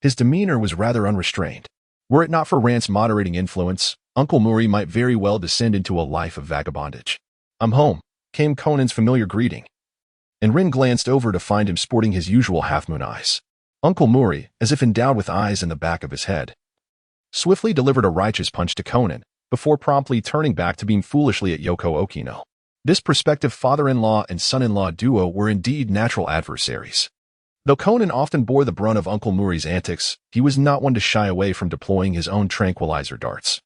His demeanor was rather unrestrained. Were it not for Ran's moderating influence, Uncle Mori might very well descend into a life of vagabondage. "I'm home," came Conan's familiar greeting, and Rin glanced over to find him sporting his usual half-moon eyes. Uncle Mori, as if endowed with eyes in the back of his head, swiftly delivered a righteous punch to Conan, before promptly turning back to beam foolishly at Yoko Okino. This prospective father-in-law and son-in-law duo were indeed natural adversaries. Though Conan often bore the brunt of Uncle Mori's antics, he was not one to shy away from deploying his own tranquilizer darts,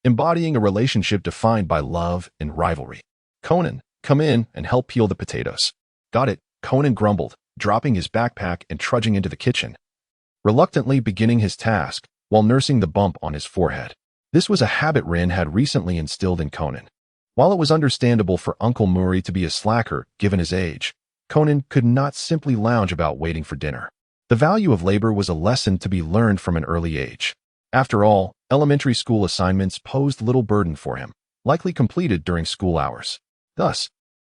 embodying a relationship defined by love and rivalry. "Conan, come in and help peel the potatoes." "Got it," Conan grumbled, dropping his backpack and trudging into the kitchen, reluctantly beginning his task while nursing the bump on his forehead. This was a habit Rin had recently instilled in Conan. While it was understandable for Uncle Mori to be a slacker given his age, Conan could not simply lounge about waiting for dinner. The value of labor was a lesson to be learned from an early age. After all, elementary school assignments posed little burden for him, likely completed during school hours. Thus,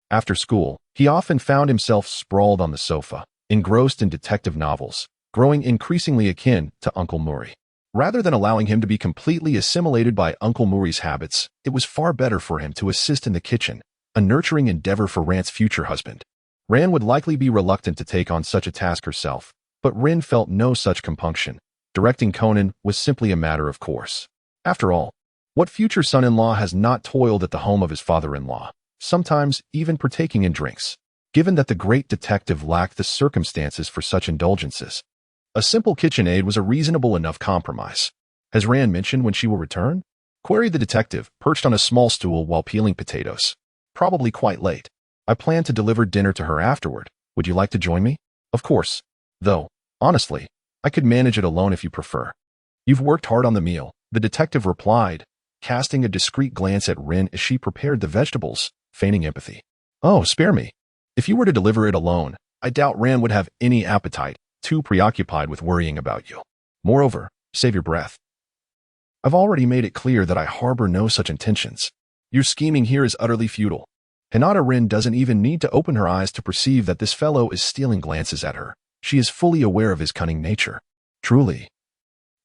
after school, he often found himself sprawled on the sofa, engrossed in detective novels, growing increasingly akin to Uncle Mori. Rather than allowing him to be completely assimilated by Uncle Mori's habits, it was far better for him to assist in the kitchen, a nurturing endeavor for Ran's future husband. Ran would likely be reluctant to take on such a task herself, but Rin felt no such compunction. Directing Conan was simply a matter of course. After all, what future son-in-law has not toiled at the home of his father-in-law, sometimes even partaking in drinks? Given that the great detective lacked the circumstances for such indulgences, a simple kitchen aid was a reasonable enough compromise. Has Ran mentioned when she will return? Queried the detective, perched on a small stool while peeling potatoes. Probably quite late. I plan to deliver dinner to her afterward. Would you like to join me? Of course. Though, honestly, I could manage it alone if you prefer. You've worked hard on the meal, the detective replied, casting a discreet glance at Rin as she prepared the vegetables, feigning empathy. Oh, spare me. If you were to deliver it alone, I doubt Ran would have any appetite, too preoccupied with worrying about you. Moreover, save your breath. I've already made it clear that I harbor no such intentions. Your scheming here is utterly futile. Hinata Rin doesn't even need to open her eyes to perceive that this fellow is stealing glances at her. She is fully aware of his cunning nature. Truly,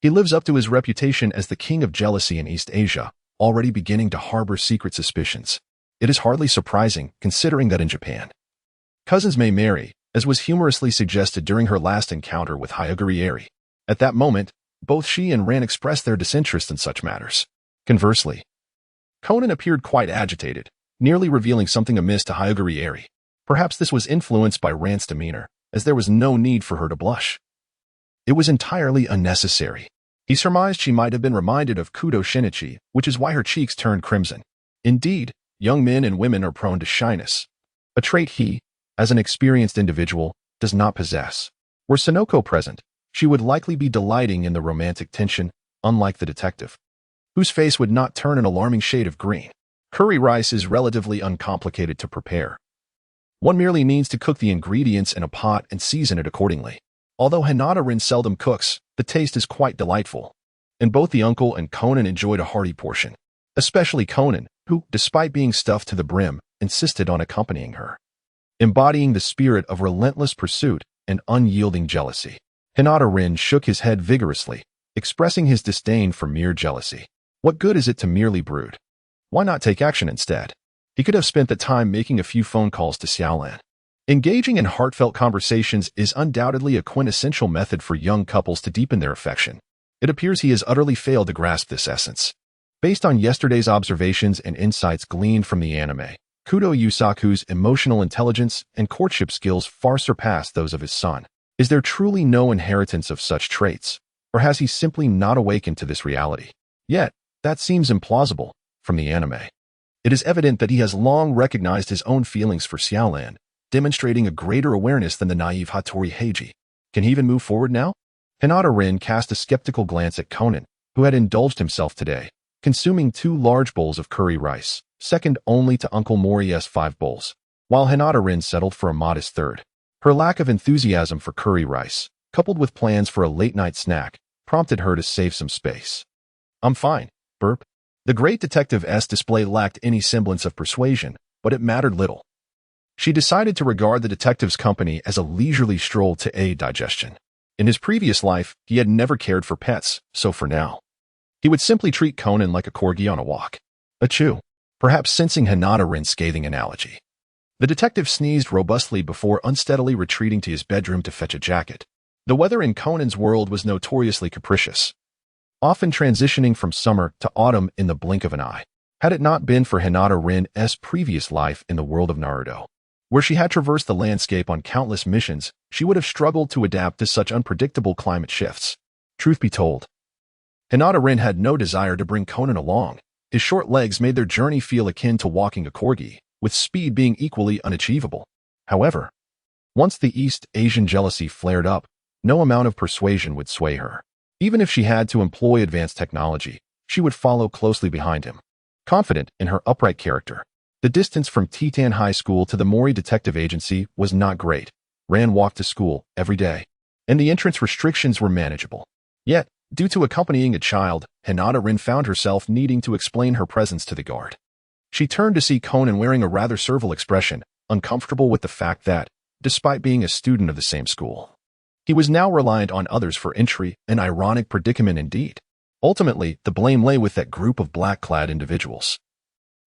he lives up to his reputation as the king of jealousy in East Asia, already beginning to harbor secret suspicions. It is hardly surprising, considering that in Japan, cousins may marry, as was humorously suggested during her last encounter with Hyoguri Eri. At that moment, both she and Ran expressed their disinterest in such matters. Conversely, Conan appeared quite agitated, nearly revealing something amiss to Hyoguri Eri. Perhaps this was influenced by Ran's demeanor, as there was no need for her to blush. It was entirely unnecessary. He surmised she might have been reminded of Kudo Shinichi, which is why her cheeks turned crimson. Indeed, young men and women are prone to shyness, a trait he, as an experienced individual, does not possess. Were Sonoko present, she would likely be delighting in the romantic tension, unlike the detective, whose face would not turn an alarming shade of green. Curry rice is relatively uncomplicated to prepare. One merely needs to cook the ingredients in a pot and season it accordingly. Although Hinata Rin seldom cooks, the taste is quite delightful, and both the uncle and Conan enjoyed a hearty portion. Especially Conan, who, despite being stuffed to the brim, insisted on accompanying her, embodying the spirit of relentless pursuit and unyielding jealousy. Hinata Rin shook his head vigorously, expressing his disdain for mere jealousy. What good is it to merely brood? Why not take action instead? He could have spent the time making a few phone calls to Xiaolan. Engaging in heartfelt conversations is undoubtedly a quintessential method for young couples to deepen their affection. It appears he has utterly failed to grasp this essence. Based on yesterday's observations and insights gleaned from the anime, Kudo Yusaku's emotional intelligence and courtship skills far surpass those of his son. Is there truly no inheritance of such traits, or has he simply not awakened to this reality? Yet, that seems implausible from the anime. It is evident that he has long recognized his own feelings for Xiaolan, demonstrating a greater awareness than the naive Hattori Heiji. Can he even move forward now? Hinata Rin cast a skeptical glance at Conan, who had indulged himself today, consuming 2 large bowls of curry rice, second only to Uncle Mori's 5 bowls, while Hinata Rin settled for a modest third. Her lack of enthusiasm for curry rice, coupled with plans for a late-night snack, prompted her to save some space. I'm fine, burp. The great detective's display lacked any semblance of persuasion, but it mattered little. She decided to regard the detective's company as a leisurely stroll to aid digestion. In his previous life, he had never cared for pets, so for now, he would simply treat Conan like a corgi on a walk. Achoo. Perhaps sensing Hinata Rin's scathing analogy, the detective sneezed robustly before unsteadily retreating to his bedroom to fetch a jacket. The weather in Conan's world was notoriously capricious, often transitioning from summer to autumn in the blink of an eye. Had it not been for Hinata Rin's previous life in the world of Naruto, where she had traversed the landscape on countless missions, she would have struggled to adapt to such unpredictable climate shifts. Truth be told, Hinata Rin had no desire to bring Conan along. His short legs made their journey feel akin to walking a corgi, with speed being equally unachievable. However, Once the East Asian jealousy flared up, no amount of persuasion would sway her. Even if she had to employ advanced technology, she would follow closely behind him. Confident in her upright character, the distance from Titan High School to the Mori Detective Agency was not great. Ran walked to school every day, and the entrance restrictions were manageable. Yet, due to accompanying a child, Hinata Rin found herself needing to explain her presence to the guard. She turned to see Conan wearing a rather servile expression, uncomfortable with the fact that, despite being a student of the same school, he was now reliant on others for entry, an ironic predicament indeed. Ultimately, the blame lay with that group of black-clad individuals.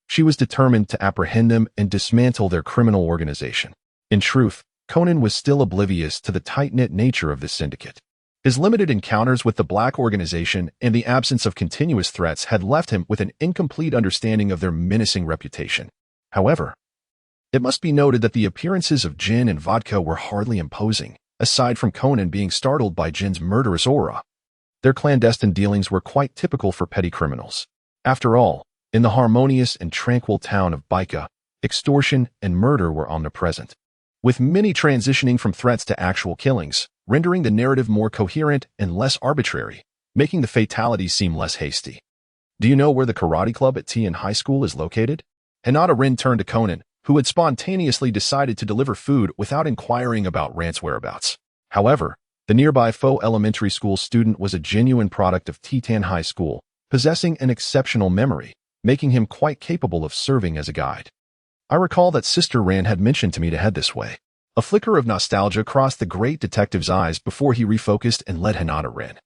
She was determined to apprehend them and dismantle their criminal organization. In truth, Conan was still oblivious to the tight-knit nature of this syndicate. His limited encounters with the black organization and the absence of continuous threats had left him with an incomplete understanding of their menacing reputation. However, it must be noted that the appearances of gin and vodka were hardly imposing, aside from Conan being startled by gin's murderous aura. Their clandestine dealings were quite typical for petty criminals. After all, in the harmonious and tranquil town of Beika, extortion and murder were omnipresent, with many transitioning from threats to actual killings, rendering the narrative more coherent and less arbitrary, making the fatalities seem less hasty. Do you know where the karate club at Tian High School is located? Hinata Rin turned to Conan, who had spontaneously decided to deliver food without inquiring about Rant's whereabouts. However, the nearby Faux Elementary School student was a genuine product of Titan High School, possessing an exceptional memory, making him quite capable of serving as a guide. I recall that Sister Ran had mentioned to me to head this way. A flicker of nostalgia crossed the great detective's eyes before he refocused and led Hinata Rin,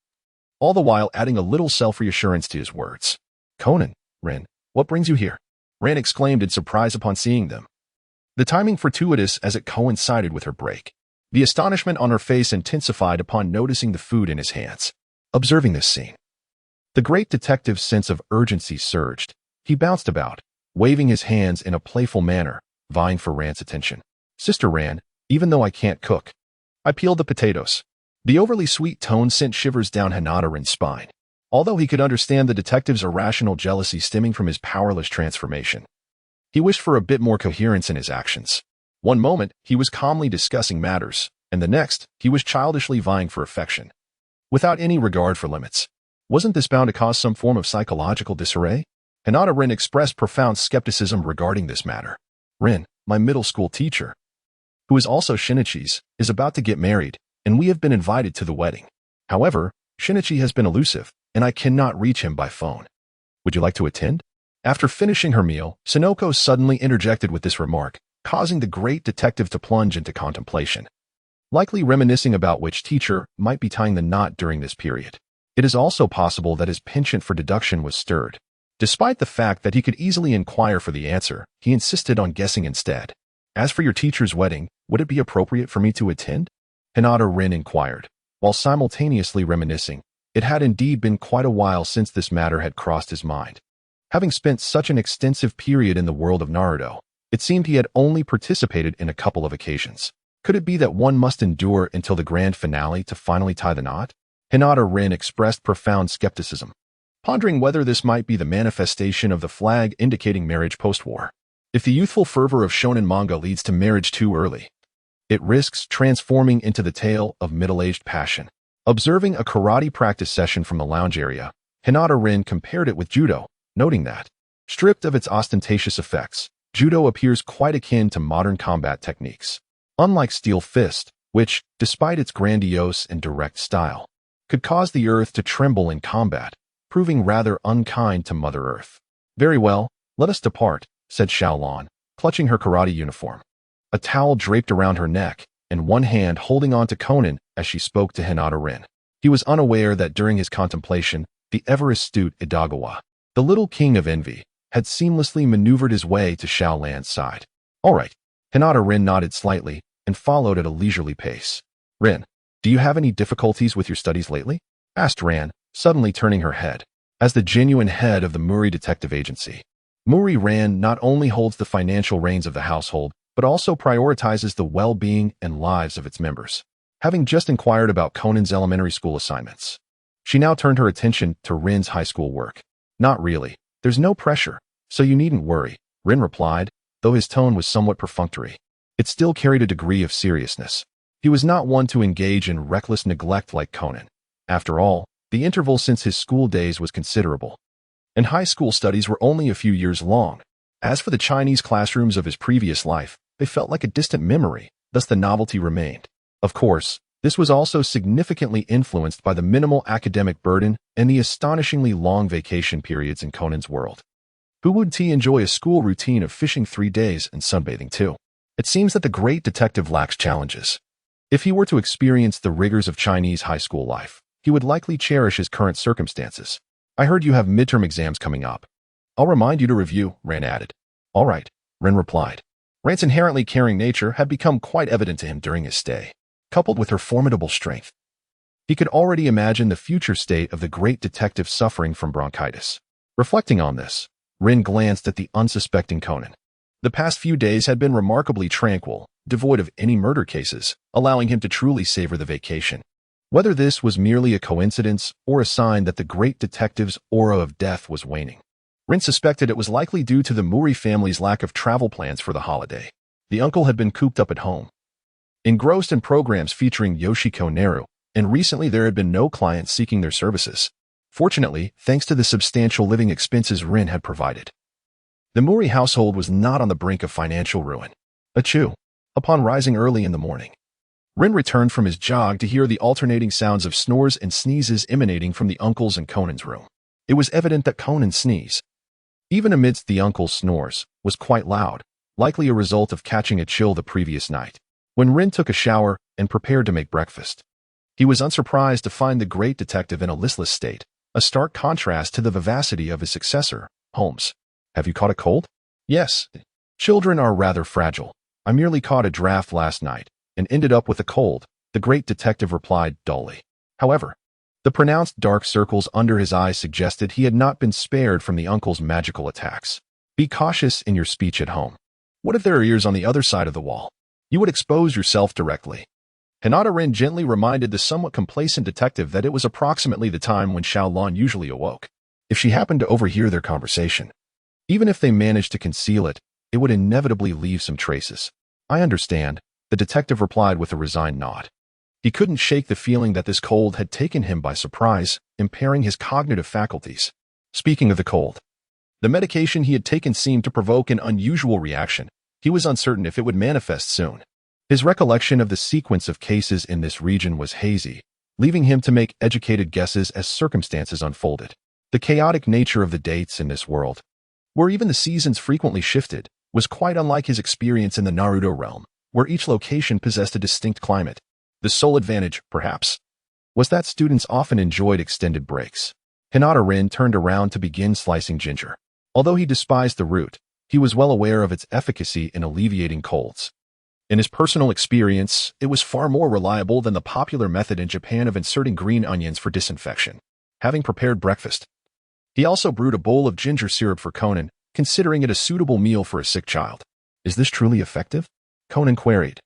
all the while adding a little self-reassurance to his words. Conan, Rin, what brings you here? Ran exclaimed in surprise upon seeing them. The timing fortuitous as it coincided with her break. The astonishment on her face intensified upon noticing the food in his hands. Observing this scene, the great detective's sense of urgency surged. He bounced about, waving his hands in a playful manner, vying for Ran's attention. Sister Ran, even though I can't cook, I peeled the potatoes. The overly sweet tone sent shivers down Hinata Rin's spine, although he could understand the detective's irrational jealousy stemming from his powerless transformation. He wished for a bit more coherence in his actions. One moment, he was calmly discussing matters, and the next, he was childishly vying for affection, without any regard for limits. Wasn't this bound to cause some form of psychological disarray? Hinata Rin expressed profound skepticism regarding this matter. Rin, my middle school teacher, who is also Shinichi's, is about to get married, and we have been invited to the wedding. However, Shinichi has been elusive, and I cannot reach him by phone. Would you like to attend? After finishing her meal, Sonoko suddenly interjected with this remark, causing the great detective to plunge into contemplation, likely reminiscing about which teacher might be tying the knot during this period. It is also possible that his penchant for deduction was stirred. Despite the fact that he could easily inquire for the answer, he insisted on guessing instead. As for your teacher's wedding, would it be appropriate for me to attend? Hinata Rin inquired, while simultaneously reminiscing. It had indeed been quite a while since this matter had crossed his mind. Having spent such an extensive period in the world of Naruto, it seemed he had only participated in a couple of occasions. Could it be that one must endure until the grand finale to finally tie the knot? Hinata Rin expressed profound skepticism, pondering whether this might be the manifestation of the flag indicating marriage post-war. If the youthful fervor of shonen manga leads to marriage too early, it risks transforming into the tale of middle-aged passion. Observing a karate practice session from the lounge area, Hinata Rin compared it with judo, noting that, stripped of its ostentatious effects, judo appears quite akin to modern combat techniques. Unlike steel fist, which, despite its grandiose and direct style, could cause the earth to tremble in combat, proving rather unkind to Mother Earth. Very well, let us depart, said Xiaolan, clutching her karate uniform, a towel draped around her neck, and one hand holding on to Conan as she spoke to Hinata Rin. He was unaware that during his contemplation, the ever-astute Idagawa, the little king of envy, had seamlessly maneuvered his way to Xiaolan's side. All right. Hinata Rin nodded slightly and followed at a leisurely pace. Rin, do you have any difficulties with your studies lately? Asked Ran, suddenly turning her head. As the genuine head of the Mori Detective Agency, Mori Ran not only holds the financial reins of the household, but also prioritizes the well-being and lives of its members. Having just inquired about Conan's elementary school assignments, she now turned her attention to Rin's high school work. Not really. There's no pressure, so you needn't worry, Rin replied, though his tone was somewhat perfunctory. it still carried a degree of seriousness. He was not one to engage in reckless neglect like Conan. After all, the interval since his school days was considerable, and high school studies were only a few years long. As for the Chinese classrooms of his previous life, they felt like a distant memory, thus the novelty remained. Of course, this was also significantly influenced by the minimal academic burden and the astonishingly long vacation periods in Conan's world. Who wouldn't enjoy a school routine of fishing 3 days and sunbathing too? It seems that the great detective lacks challenges. If he were to experience the rigors of Chinese high school life, he would likely cherish his current circumstances. I heard you have midterm exams coming up. I'll remind you to review, Ren added. All right, Ren replied. Ren's inherently caring nature had become quite evident to him during his stay, coupled with her formidable strength. He could already imagine the future state of the great detective suffering from bronchitis. Reflecting on this, Ren glanced at the unsuspecting Conan. The past few days had been remarkably tranquil, devoid of any murder cases, allowing him to truly savor the vacation. Whether this was merely a coincidence or a sign that the great detective's aura of death was waning, Ren suspected it was likely due to the Mori family's lack of travel plans for the holiday. The uncle had been cooped up at home, engrossed in programs featuring Yoshiko Neru, and recently there had been no clients seeking their services. Fortunately, thanks to the substantial living expenses Ren had provided, the Mori household was not on the brink of financial ruin. Achoo! Upon rising early in the morning, Ren returned from his jog to hear the alternating sounds of snores and sneezes emanating from the uncle's and Conan's room. It was evident that Conan's sneeze, even amidst the uncle's snores, was quite loud, likely a result of catching a chill the previous night. When Ren took a shower and prepared to make breakfast, he was unsurprised to find the great detective in a listless state, a stark contrast to the vivacity of his successor, Holmes. Have you caught a cold? Yes. Children are rather fragile. I merely caught a draft last night and ended up with a cold, the great detective replied dully. However, the pronounced dark circles under his eyes suggested he had not been spared from the uncle's magical attacks. Be cautious in your speech at home. What if there are ears on the other side of the wall? You would expose yourself directly. Hinata Ren gently reminded the somewhat complacent detective that it was approximately the time when Xiaolon usually awoke. If she happened to overhear their conversation, even if they managed to conceal it, it would inevitably leave some traces. I understand, the detective replied with a resigned nod. He couldn't shake the feeling that this cold had taken him by surprise, impairing his cognitive faculties. Speaking of the cold, the medication he had taken seemed to provoke an unusual reaction. He was uncertain if it would manifest soon. His recollection of the sequence of cases in this region was hazy, leaving him to make educated guesses as circumstances unfolded. The chaotic nature of the dates in this world, where even the seasons frequently shifted, was quite unlike his experience in the Naruto realm, where each location possessed a distinct climate. The sole advantage, perhaps, was that students often enjoyed extended breaks. Hinata Ren turned around to begin slicing ginger. Although he despised the root, he was well aware of its efficacy in alleviating colds. In his personal experience, it was far more reliable than the popular method in Japan of inserting green onions for disinfection. Having prepared breakfast, he also brewed a bowl of ginger syrup for Conan, considering it a suitable meal for a sick child. Is this truly effective? Conan queried.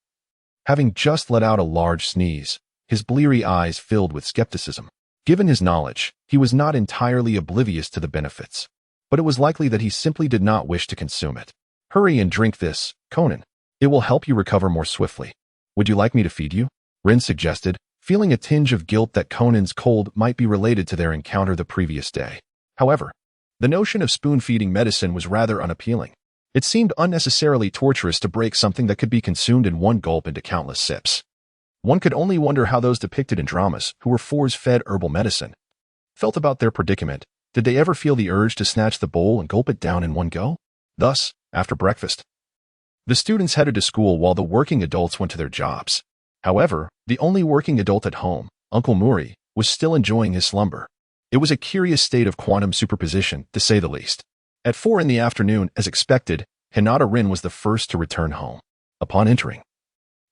Having just let out a large sneeze, his bleary eyes filled with skepticism. Given his knowledge, he was not entirely oblivious to the benefits, but it was likely that he simply did not wish to consume it. Hurry and drink this, Conan. It will help you recover more swiftly. Would you like me to feed you? Ren suggested, feeling a tinge of guilt that Conan's cold might be related to their encounter the previous day. However, the notion of spoon-feeding medicine was rather unappealing. It seemed unnecessarily torturous to break something that could be consumed in one gulp into countless sips. One could only wonder how those depicted in dramas, who were force-fed herbal medicine, felt about their predicament. Did they ever feel the urge to snatch the bowl and gulp it down in one go? Thus, after breakfast, the students headed to school while the working adults went to their jobs. However, the only working adult at home, Uncle Mori, was still enjoying his slumber. It was a curious state of quantum superposition, to say the least. At 4 in the afternoon, as expected, Hinata Ren was the first to return home. Upon entering,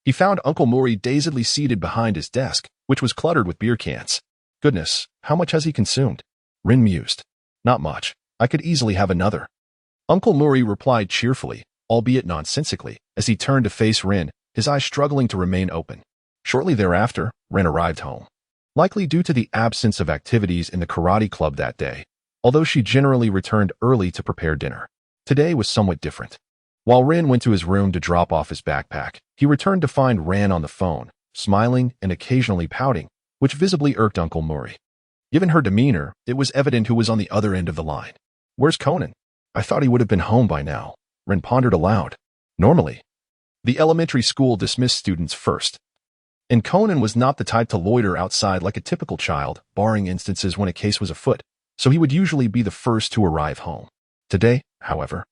he found Uncle Mori dazedly seated behind his desk, which was cluttered with beer cans. Goodness, how much has he consumed? Ren mused. Not much. I could easily have another. Uncle Mori replied cheerfully, albeit nonsensically, as he turned to face Ren, his eyes struggling to remain open. Shortly thereafter, Ren arrived home. Likely due to the absence of activities in the karate club that day, although she generally returned early to prepare dinner. Today was somewhat different. While Rin went to his room to drop off his backpack, he returned to find Ran on the phone, smiling and occasionally pouting, which visibly irked Uncle Mori. Given her demeanor, it was evident who was on the other end of the line. "Where's Conan? I thought he would have been home by now," Rin pondered aloud. Normally, the elementary school dismissed students first, and Conan was not the type to loiter outside like a typical child, barring instances when a case was afoot, so he would usually be the first to arrive home. Today, however,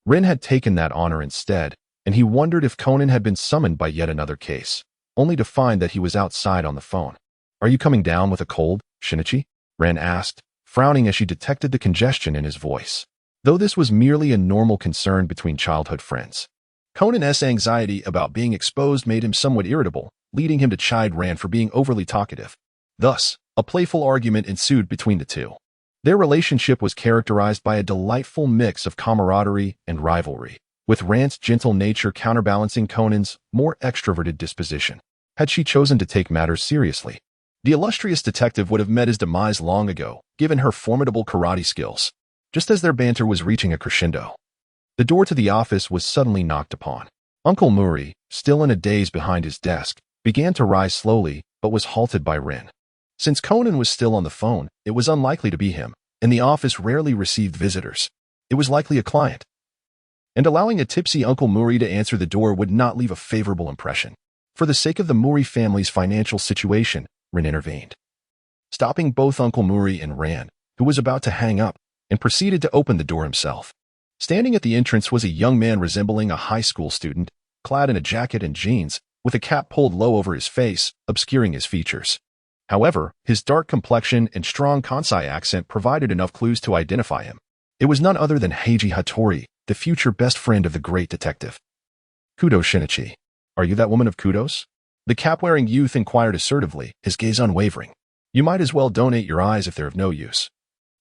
Rin had taken that honor instead, and he wondered if Conan had been summoned by yet another case, only to find that he was outside on the phone. "Are you coming down with a cold, Shinichi?" Rin asked, frowning as she detected the congestion in his voice. Though this was merely a normal concern between childhood friends, Conan's anxiety about being exposed made him somewhat irritable, leading him to chide Ran for being overly talkative. Thus, a playful argument ensued between the two. Their relationship was characterized by a delightful mix of camaraderie and rivalry, with Ran's gentle nature counterbalancing Conan's more extroverted disposition. Had she chosen to take matters seriously, the illustrious detective would have met his demise long ago, given her formidable karate skills. Just as their banter was reaching a crescendo, the door to the office was suddenly knocked upon. Uncle Mori, still in a daze behind his desk, began to rise slowly, but was halted by Rin. Since Conan was still on the phone, it was unlikely to be him, and the office rarely received visitors. It was likely a client. And allowing a tipsy Uncle Mori to answer the door would not leave a favorable impression. For the sake of the Mori family's financial situation, Rin intervened, stopping both Uncle Mori and Ran, who was about to hang up, and proceeded to open the door himself. Standing at the entrance was a young man resembling a high school student, clad in a jacket and jeans, with a cap pulled low over his face, obscuring his features. However, his dark complexion and strong Kansai accent provided enough clues to identify him. It was none other than Heiji Hattori, the future best friend of the great detective. "Kudo Shinichi, are you that woman of Kudos?" The cap-wearing youth inquired assertively, his gaze unwavering. "You might as well donate your eyes if they're of no use.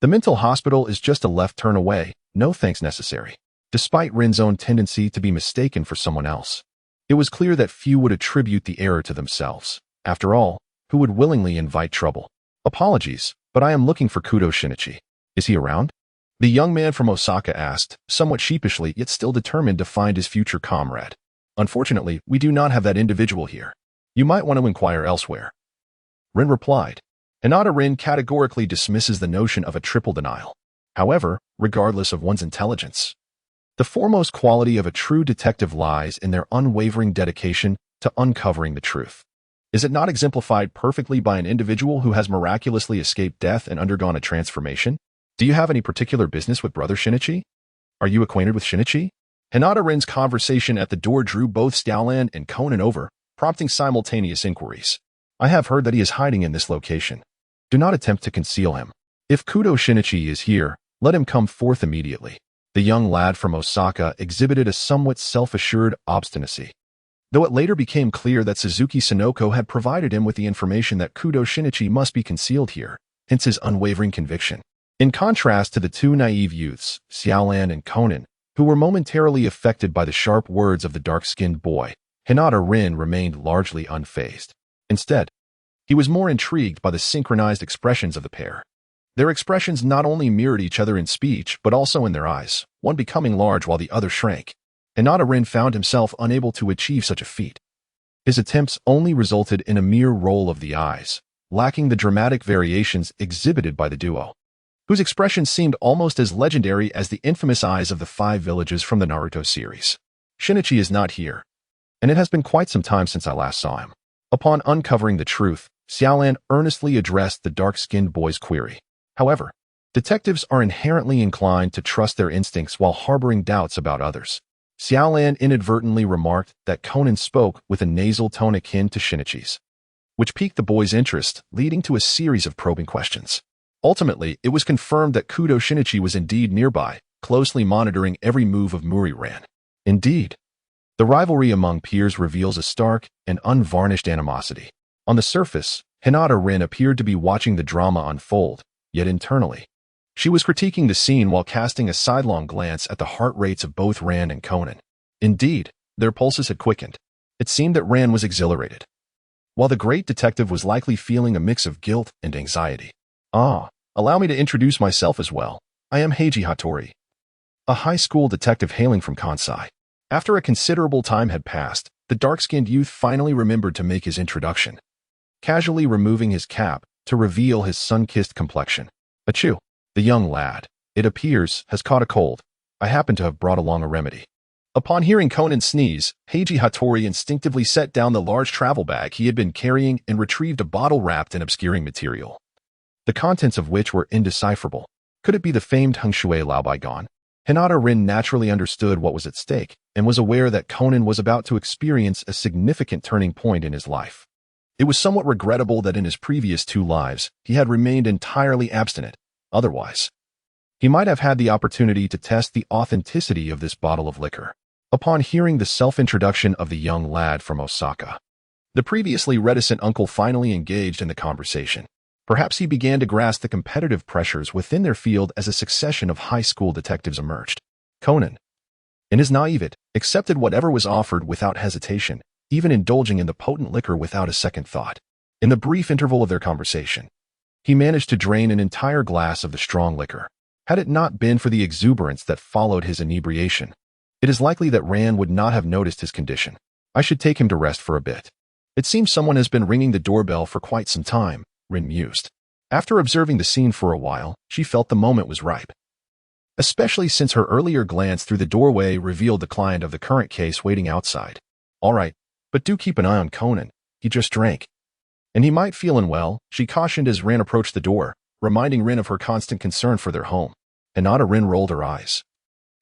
The mental hospital is just a left turn away, no thanks necessary." Despite Rin's own tendency to be mistaken for someone else, it was clear that few would attribute the error to themselves. After all, who would willingly invite trouble? "Apologies, but I am looking for Kudo Shinichi. Is he around?" The young man from Osaka asked, somewhat sheepishly yet still determined to find his future comrade. "Unfortunately, we do not have that individual here. You might want to inquire elsewhere," Rin replied. Hinata Rin categorically dismisses the notion of a triple denial. However, regardless of one's intelligence, the foremost quality of a true detective lies in their unwavering dedication to uncovering the truth. Is it not exemplified perfectly by an individual who has miraculously escaped death and undergone a transformation? "Do you have any particular business with Brother Shinichi? Are you acquainted with Shinichi?" Hinata Rin's conversation at the door drew both Xiaolan and Conan over, prompting simultaneous inquiries. "I have heard that he is hiding in this location. Do not attempt to conceal him. If Kudo Shinichi is here, let him come forth immediately." The young lad from Osaka exhibited a somewhat self-assured obstinacy, though it later became clear that Suzuki Sonoko had provided him with the information that Kudo Shinichi must be concealed here, hence his unwavering conviction. In contrast to the two naive youths, Xiaolan and Conan, who were momentarily affected by the sharp words of the dark-skinned boy, Hinata Rin remained largely unfazed. Instead, he was more intrigued by the synchronized expressions of the pair. Their expressions not only mirrored each other in speech, but also in their eyes, one becoming large while the other shrank. Hinata Rin found himself unable to achieve such a feat. His attempts only resulted in a mere roll of the eyes, lacking the dramatic variations exhibited by the duo, whose expressions seemed almost as legendary as the infamous eyes of the 5 villages from the Naruto series. "Shinichi is not here, and it has been quite some time since I last saw him." Upon uncovering the truth, Xiaolan earnestly addressed the dark-skinned boy's query. However, detectives are inherently inclined to trust their instincts while harboring doubts about others. Xiaolan inadvertently remarked that Conan spoke with a nasal tone akin to Shinichi's, which piqued the boy's interest, leading to a series of probing questions. Ultimately, it was confirmed that Kudo Shinichi was indeed nearby, closely monitoring every move of Mori Ran. Indeed, the rivalry among peers reveals a stark and unvarnished animosity. On the surface, Hinata Rin appeared to be watching the drama unfold, yet internally, she was critiquing the scene while casting a sidelong glance at the heart rates of both Ran and Conan. Indeed, their pulses had quickened. It seemed that Ran was exhilarated, while the great detective was likely feeling a mix of guilt and anxiety. Allow me to introduce myself as well. I am Heiji Hattori, a high school detective hailing from Kansai. After a considerable time had passed, the dark-skinned youth finally remembered to make his introduction, casually removing his cap to reveal his sun-kissed complexion. Achoo! The young lad, it appears, has caught a cold. I happen to have brought along a remedy. Upon hearing Conan sneeze, Heiji Hattori instinctively set down the large travel bag he had been carrying and retrieved a bottle wrapped in obscuring material, the contents of which were indecipherable. Could it be the famed Hengshui Lao Baigon? Hinata Rin naturally understood what was at stake and was aware that Conan was about to experience a significant turning point in his life. It was somewhat regrettable that in his previous 2 lives, he had remained entirely abstinent. Otherwise, he might have had the opportunity to test the authenticity of this bottle of liquor. Upon hearing the self-introduction of the young lad from Osaka, the previously reticent uncle finally engaged in the conversation. Perhaps he began to grasp the competitive pressures within their field as a succession of high school detectives emerged. Conan, in his naivete, accepted whatever was offered without hesitation, even indulging in the potent liquor without a second thought. In the brief interval of their conversation, he managed to drain an entire glass of the strong liquor. Had it not been for the exuberance that followed his inebriation, it is likely that Rand would not have noticed his condition. I should take him to rest for a bit. It seems someone has been ringing the doorbell for quite some time, Rin mused. After observing the scene for a while, she felt the moment was ripe, especially since her earlier glance through the doorway revealed the client of the current case waiting outside. All right, but do keep an eye on Conan. He just drank, and he might feel unwell, she cautioned as Rin approached the door, reminding Rin of her constant concern for their home. Hinata Rin rolled her eyes,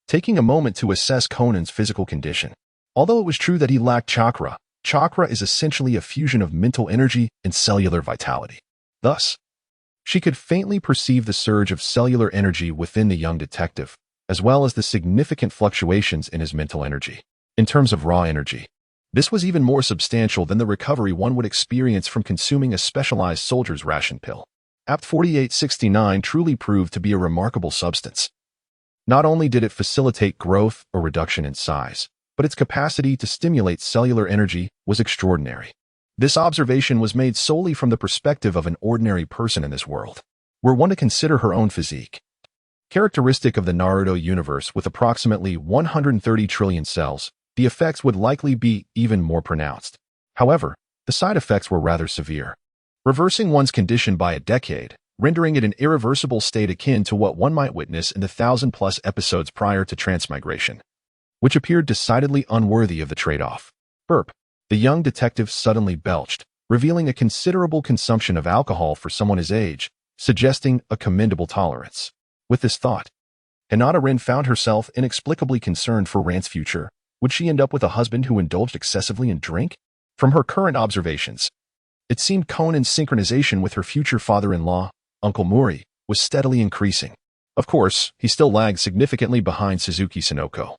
taking a moment to assess Conan's physical condition. Although it was true that he lacked chakra, chakra is essentially a fusion of mental energy and cellular vitality. Thus, she could faintly perceive the surge of cellular energy within the young detective, as well as the significant fluctuations in his mental energy. In terms of raw energy, this was even more substantial than the recovery one would experience from consuming a specialized soldier's ration pill. Apt 4869 truly proved to be a remarkable substance. Not only did it facilitate growth or reduction in size, but its capacity to stimulate cellular energy was extraordinary. This observation was made solely from the perspective of an ordinary person in this world. Were one to consider her own physique, characteristic of the Naruto universe with approximately 130 trillion cells, the effects would likely be even more pronounced. However, the side effects were rather severe, reversing one's condition by a decade, rendering it an irreversible state akin to what one might witness in the 1,000+ episodes prior to transmigration, which appeared decidedly unworthy of the trade-off. Burp. The young detective suddenly belched, revealing a considerable consumption of alcohol for someone his age, suggesting a commendable tolerance. With this thought, Hinata Rin found herself inexplicably concerned for Rand's future. Would she end up with a husband who indulged excessively in drink? From her current observations, it seemed Conan's synchronization with her future father-in-law, Uncle Mori, was steadily increasing. Of course, he still lagged significantly behind Suzuki Sonoko,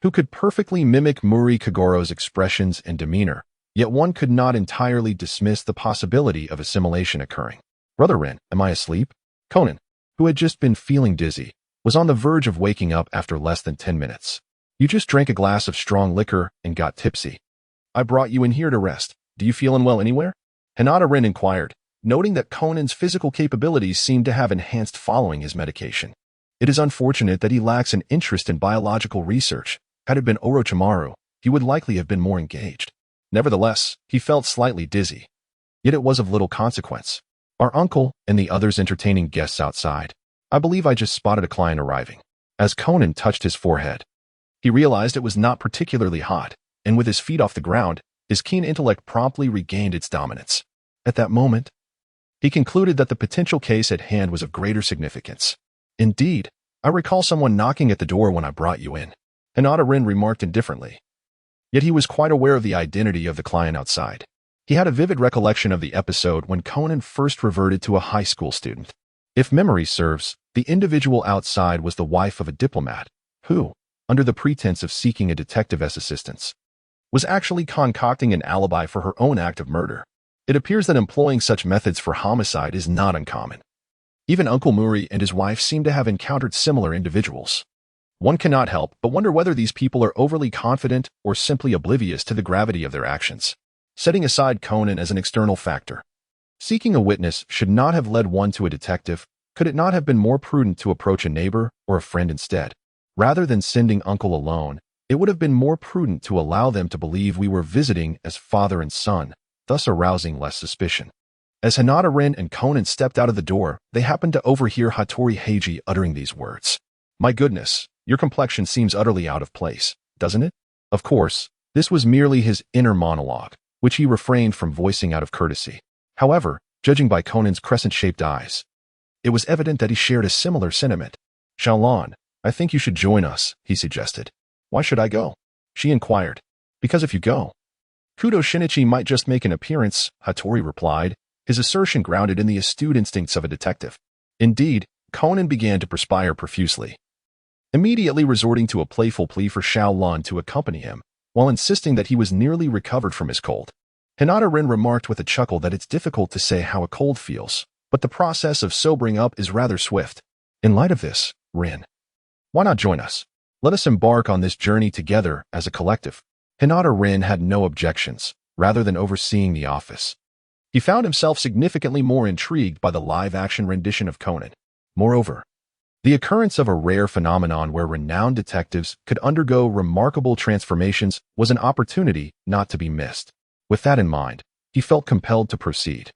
who could perfectly mimic Mori Kogoro's expressions and demeanor, yet one could not entirely dismiss the possibility of assimilation occurring. Brother Rin, am I asleep? Conan, who had just been feeling dizzy, was on the verge of waking up after less than 10 minutes. You just drank a glass of strong liquor and got tipsy. I brought you in here to rest. Do you feel unwell anywhere? Hinata Rin inquired, noting that Conan's physical capabilities seemed to have enhanced following his medication. It is unfortunate that he lacks an interest in biological research. Had it been Orochimaru, he would likely have been more engaged. Nevertheless, he felt slightly dizzy. Yet it was of little consequence. Our uncle and the others entertaining guests outside. I believe I just spotted a client arriving. As Conan touched his forehead, he realized it was not particularly hot, and with his feet off the ground, his keen intellect promptly regained its dominance. At that moment, he concluded that the potential case at hand was of greater significance. Indeed, I recall someone knocking at the door when I brought you in, Hinata Rin remarked indifferently. Yet he was quite aware of the identity of the client outside. He had a vivid recollection of the episode when Conan first reverted to a high school student. If memory serves, the individual outside was the wife of a diplomat, who, under the pretense of seeking a detective's assistance, was actually concocting an alibi for her own act of murder. It appears that employing such methods for homicide is not uncommon. Even Uncle Mori and his wife seem to have encountered similar individuals. One cannot help but wonder whether these people are overly confident or simply oblivious to the gravity of their actions. Setting aside Conan as an external factor, seeking a witness should not have led one to a detective. Could it not have been more prudent to approach a neighbor or a friend instead? Rather than sending Uncle alone, It would have been more prudent to allow them to believe we were visiting as father and son, thus arousing less suspicion. As Hinata-rin and Conan stepped out of the door, they happened to overhear Hattori Heiji uttering these words. My goodness, your complexion seems utterly out of place, doesn't it? Of course, this was merely his inner monologue, which he refrained from voicing out of courtesy. However, judging by Conan's crescent-shaped eyes, it was evident that he shared a similar sentiment. Xiaolan, I think you should join us, he suggested. Why should I go? She inquired. Because if you go, Kudo Shinichi might just make an appearance, Hattori replied, his assertion grounded in the astute instincts of a detective. Indeed, Conan began to perspire profusely, immediately resorting to a playful plea for Xiaolan to accompany him, while insisting that he was nearly recovered from his cold. Hinata-rin remarked with a chuckle that it's difficult to say how a cold feels, but the process of sobering up is rather swift. In light of this, Rin, why not join us? Let us embark on this journey together as a collective. Hinata-rin had no objections, rather than overseeing the office. He found himself significantly more intrigued by the live-action rendition of Conan. Moreover, the occurrence of a rare phenomenon where renowned detectives could undergo remarkable transformations was an opportunity not to be missed. With that in mind, he felt compelled to proceed.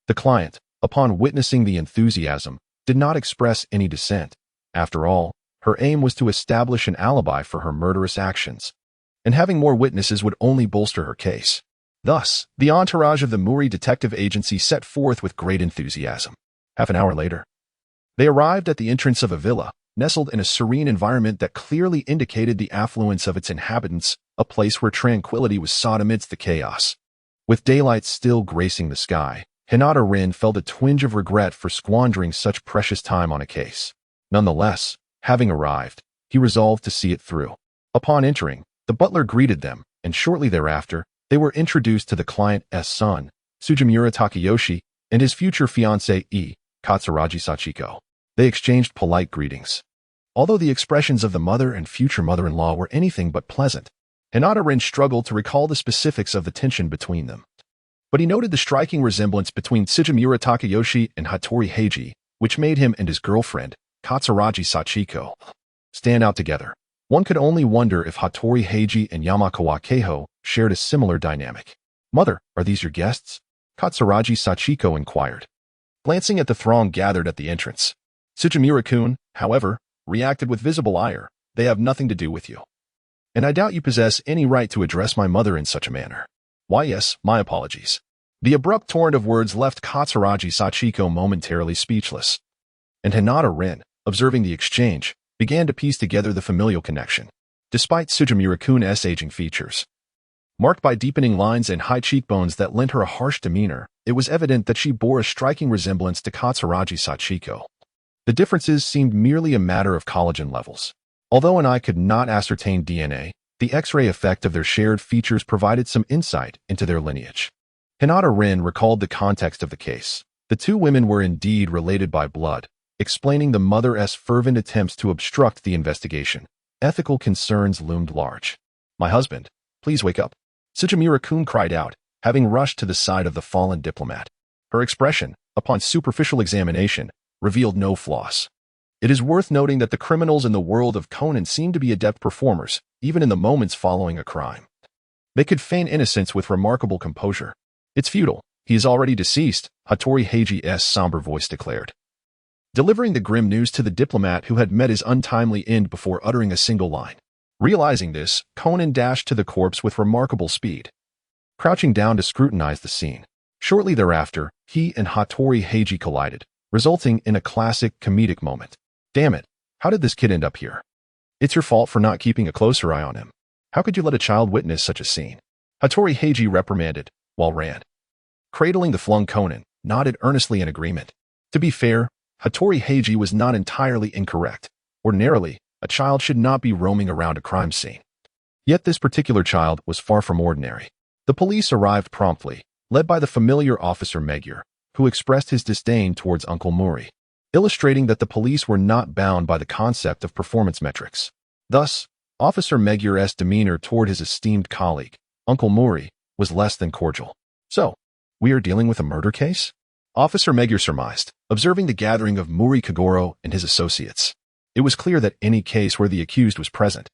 The client, upon witnessing the enthusiasm, did not express any dissent. After all, her aim was to establish an alibi for her murderous actions, and having more witnesses would only bolster her case. Thus, the entourage of the Mori Detective Agency set forth with great enthusiasm. Half an hour later, they arrived at the entrance of a villa, nestled in a serene environment that clearly indicated the affluence of its inhabitants, a place where tranquility was sought amidst the chaos. With daylight still gracing the sky, Hinata-rin felt a twinge of regret for squandering such precious time on a case. Nonetheless, having arrived, he resolved to see it through. Upon entering, the butler greeted them, and shortly thereafter, they were introduced to the client's son, Sujimura Takayoshi, and his future fiancée, Katsuragi Sachiko. They exchanged polite greetings. Although the expressions of the mother and future mother-in-law were anything but pleasant, Hinata-rin struggled to recall the specifics of the tension between them. But he noted the striking resemblance between Sujimura Takayoshi and Hattori Heiji, which made him and his girlfriend, Katsuragi Sachiko, stand out together. One could only wonder if Hattori Heiji and Yamakawa Keiho shared a similar dynamic. Mother, are these your guests? Katsuragi Sachiko inquired, glancing at the throng gathered at the entrance. Sujimura-kun, however, reacted with visible ire. They have nothing to do with you. And I doubt you possess any right to address my mother in such a manner. Why yes, my apologies. The abrupt torrent of words left Katsuragi Sachiko momentarily speechless. And Hinata-rin, observing the exchange, began to piece together the familial connection. Despite Sujimura-kun's aging features, marked by deepening lines and high cheekbones that lent her a harsh demeanor, it was evident that she bore a striking resemblance to Katsuragi Sachiko. The differences seemed merely a matter of collagen levels. Although an eye could not ascertain DNA, the X-ray effect of their shared features provided some insight into their lineage. Hinata-rin recalled the context of the case. The two women were indeed related by blood, explaining the mother's fervent attempts to obstruct the investigation. Ethical concerns loomed large. My husband, please wake up. Sujimura-kun cried out, having rushed to the side of the fallen diplomat. Her expression, upon superficial examination, revealed no flaws. It is worth noting that the criminals in the world of Conan seemed to be adept performers, even in the moments following a crime. They could feign innocence with remarkable composure. It's futile. He is already deceased, Hattori Heiji's somber voice declared, delivering the grim news to the diplomat who had met his untimely end before uttering a single line. Realizing this, Conan dashed to the corpse with remarkable speed, crouching down to scrutinize the scene. Shortly thereafter, he and Hattori Heiji collided, resulting in a classic comedic moment. Damn it, how did this kid end up here? It's your fault for not keeping a closer eye on him. How could you let a child witness such a scene? Hattori Heiji reprimanded, while Rand, cradling the flung Conan, nodded earnestly in agreement. To be fair, Hattori Heiji was not entirely incorrect. Ordinarily, a child should not be roaming around a crime scene. Yet this particular child was far from ordinary. The police arrived promptly, led by the familiar Officer Magyar, who expressed his disdain towards Uncle Mori, illustrating that the police were not bound by the concept of performance metrics. Thus, Officer Magyar's demeanor toward his esteemed colleague, Uncle Mori, was less than cordial. So, we are dealing with a murder case? Officer Magyar surmised, observing the gathering of Mori Kogoro and his associates. It was clear that any case where the accused was present,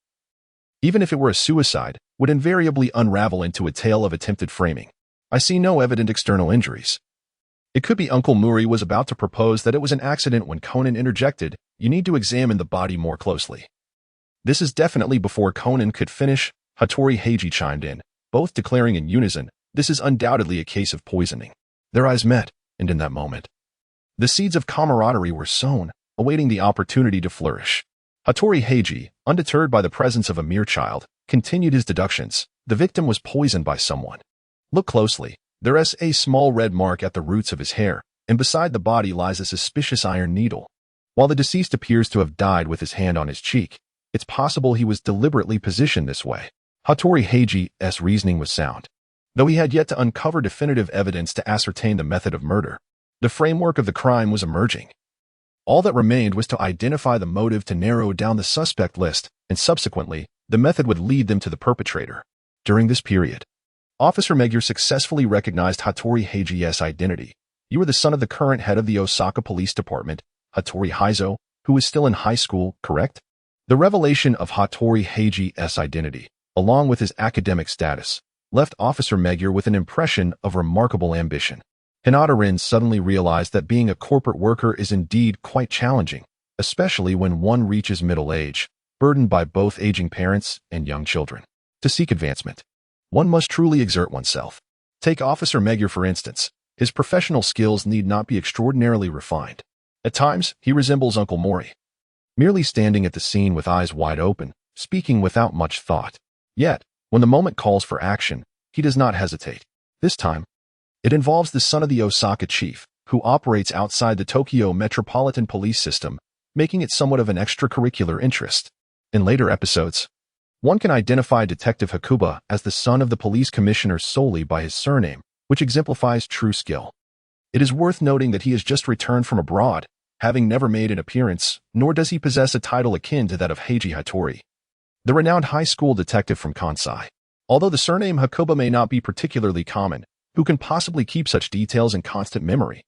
even if it were a suicide, would invariably unravel into a tale of attempted framing. I see no evident external injuries. It could be Uncle Mori was about to propose that it was an accident when Conan interjected, "You need to examine the body more closely." This is definitely before Conan could finish. Hattori Heiji chimed in, both declaring in unison, "This is undoubtedly a case of poisoning." Their eyes met, and in that moment, the seeds of camaraderie were sown, awaiting the opportunity to flourish. Hattori Heiji, undeterred by the presence of a mere child, continued his deductions. The victim was poisoned by someone. Look closely. There is a small red mark at the roots of his hair, and beside the body lies a suspicious iron needle. While the deceased appears to have died with his hand on his cheek, it's possible he was deliberately positioned this way. Hattori Heiji's reasoning was sound. Though he had yet to uncover definitive evidence to ascertain the method of murder, the framework of the crime was emerging. All that remained was to identify the motive to narrow down the suspect list, and subsequently, the method would lead them to the perpetrator. During this period, Officer Megure successfully recognized Hattori Heiji's identity. "You are the son of the current head of the Osaka Police Department, Hattori Heizo, who is still in high school, correct?" The revelation of Hattori Heiji's identity, along with his academic status, left Officer Megure with an impression of remarkable ambition. Hinata Rin suddenly realized that being a corporate worker is indeed quite challenging, especially when one reaches middle age, burdened by both aging parents and young children. To seek advancement, one must truly exert oneself. Take Officer Megure for instance. His professional skills need not be extraordinarily refined. At times, he resembles Uncle Mori, merely standing at the scene with eyes wide open, speaking without much thought. Yet, when the moment calls for action, he does not hesitate. This time, it involves the son of the Osaka chief, who operates outside the Tokyo Metropolitan Police System, making it somewhat of an extracurricular interest. In later episodes, one can identify Detective Hakuba as the son of the police commissioner solely by his surname, which exemplifies true skill. It is worth noting that he has just returned from abroad, having never made an appearance, nor does he possess a title akin to that of Heiji Hattori, the renowned high school detective from Kansai. Although the surname Hakuba may not be particularly common, who can possibly keep such details in constant memory?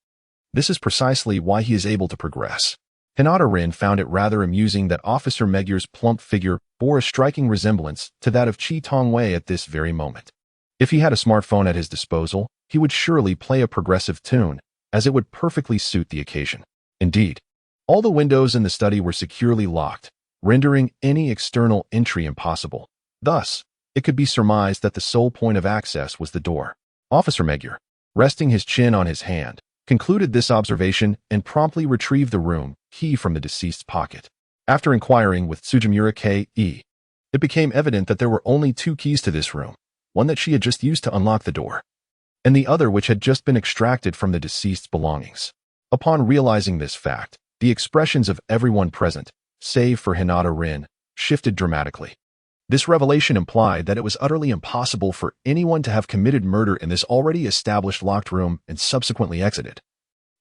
This is precisely why he is able to progress. Hinata Rin found it rather amusing that Officer Megure's plump figure bore a striking resemblance to that of Chi Tong-wei at this very moment. If he had a smartphone at his disposal, he would surely play a progressive tune, as it would perfectly suit the occasion. Indeed, all the windows in the study were securely locked, rendering any external entry impossible. Thus, it could be surmised that the sole point of access was the door. Officer Megure, resting his chin on his hand, concluded this observation and promptly retrieved the room key from the deceased's pocket. After inquiring with Tsujimura K.E., it became evident that there were only two keys to this room, one that she had just used to unlock the door, and the other which had just been extracted from the deceased's belongings. Upon realizing this fact, the expressions of everyone present, save for Hinata Rin, shifted dramatically. This revelation implied that it was utterly impossible for anyone to have committed murder in this already established locked room and subsequently exited,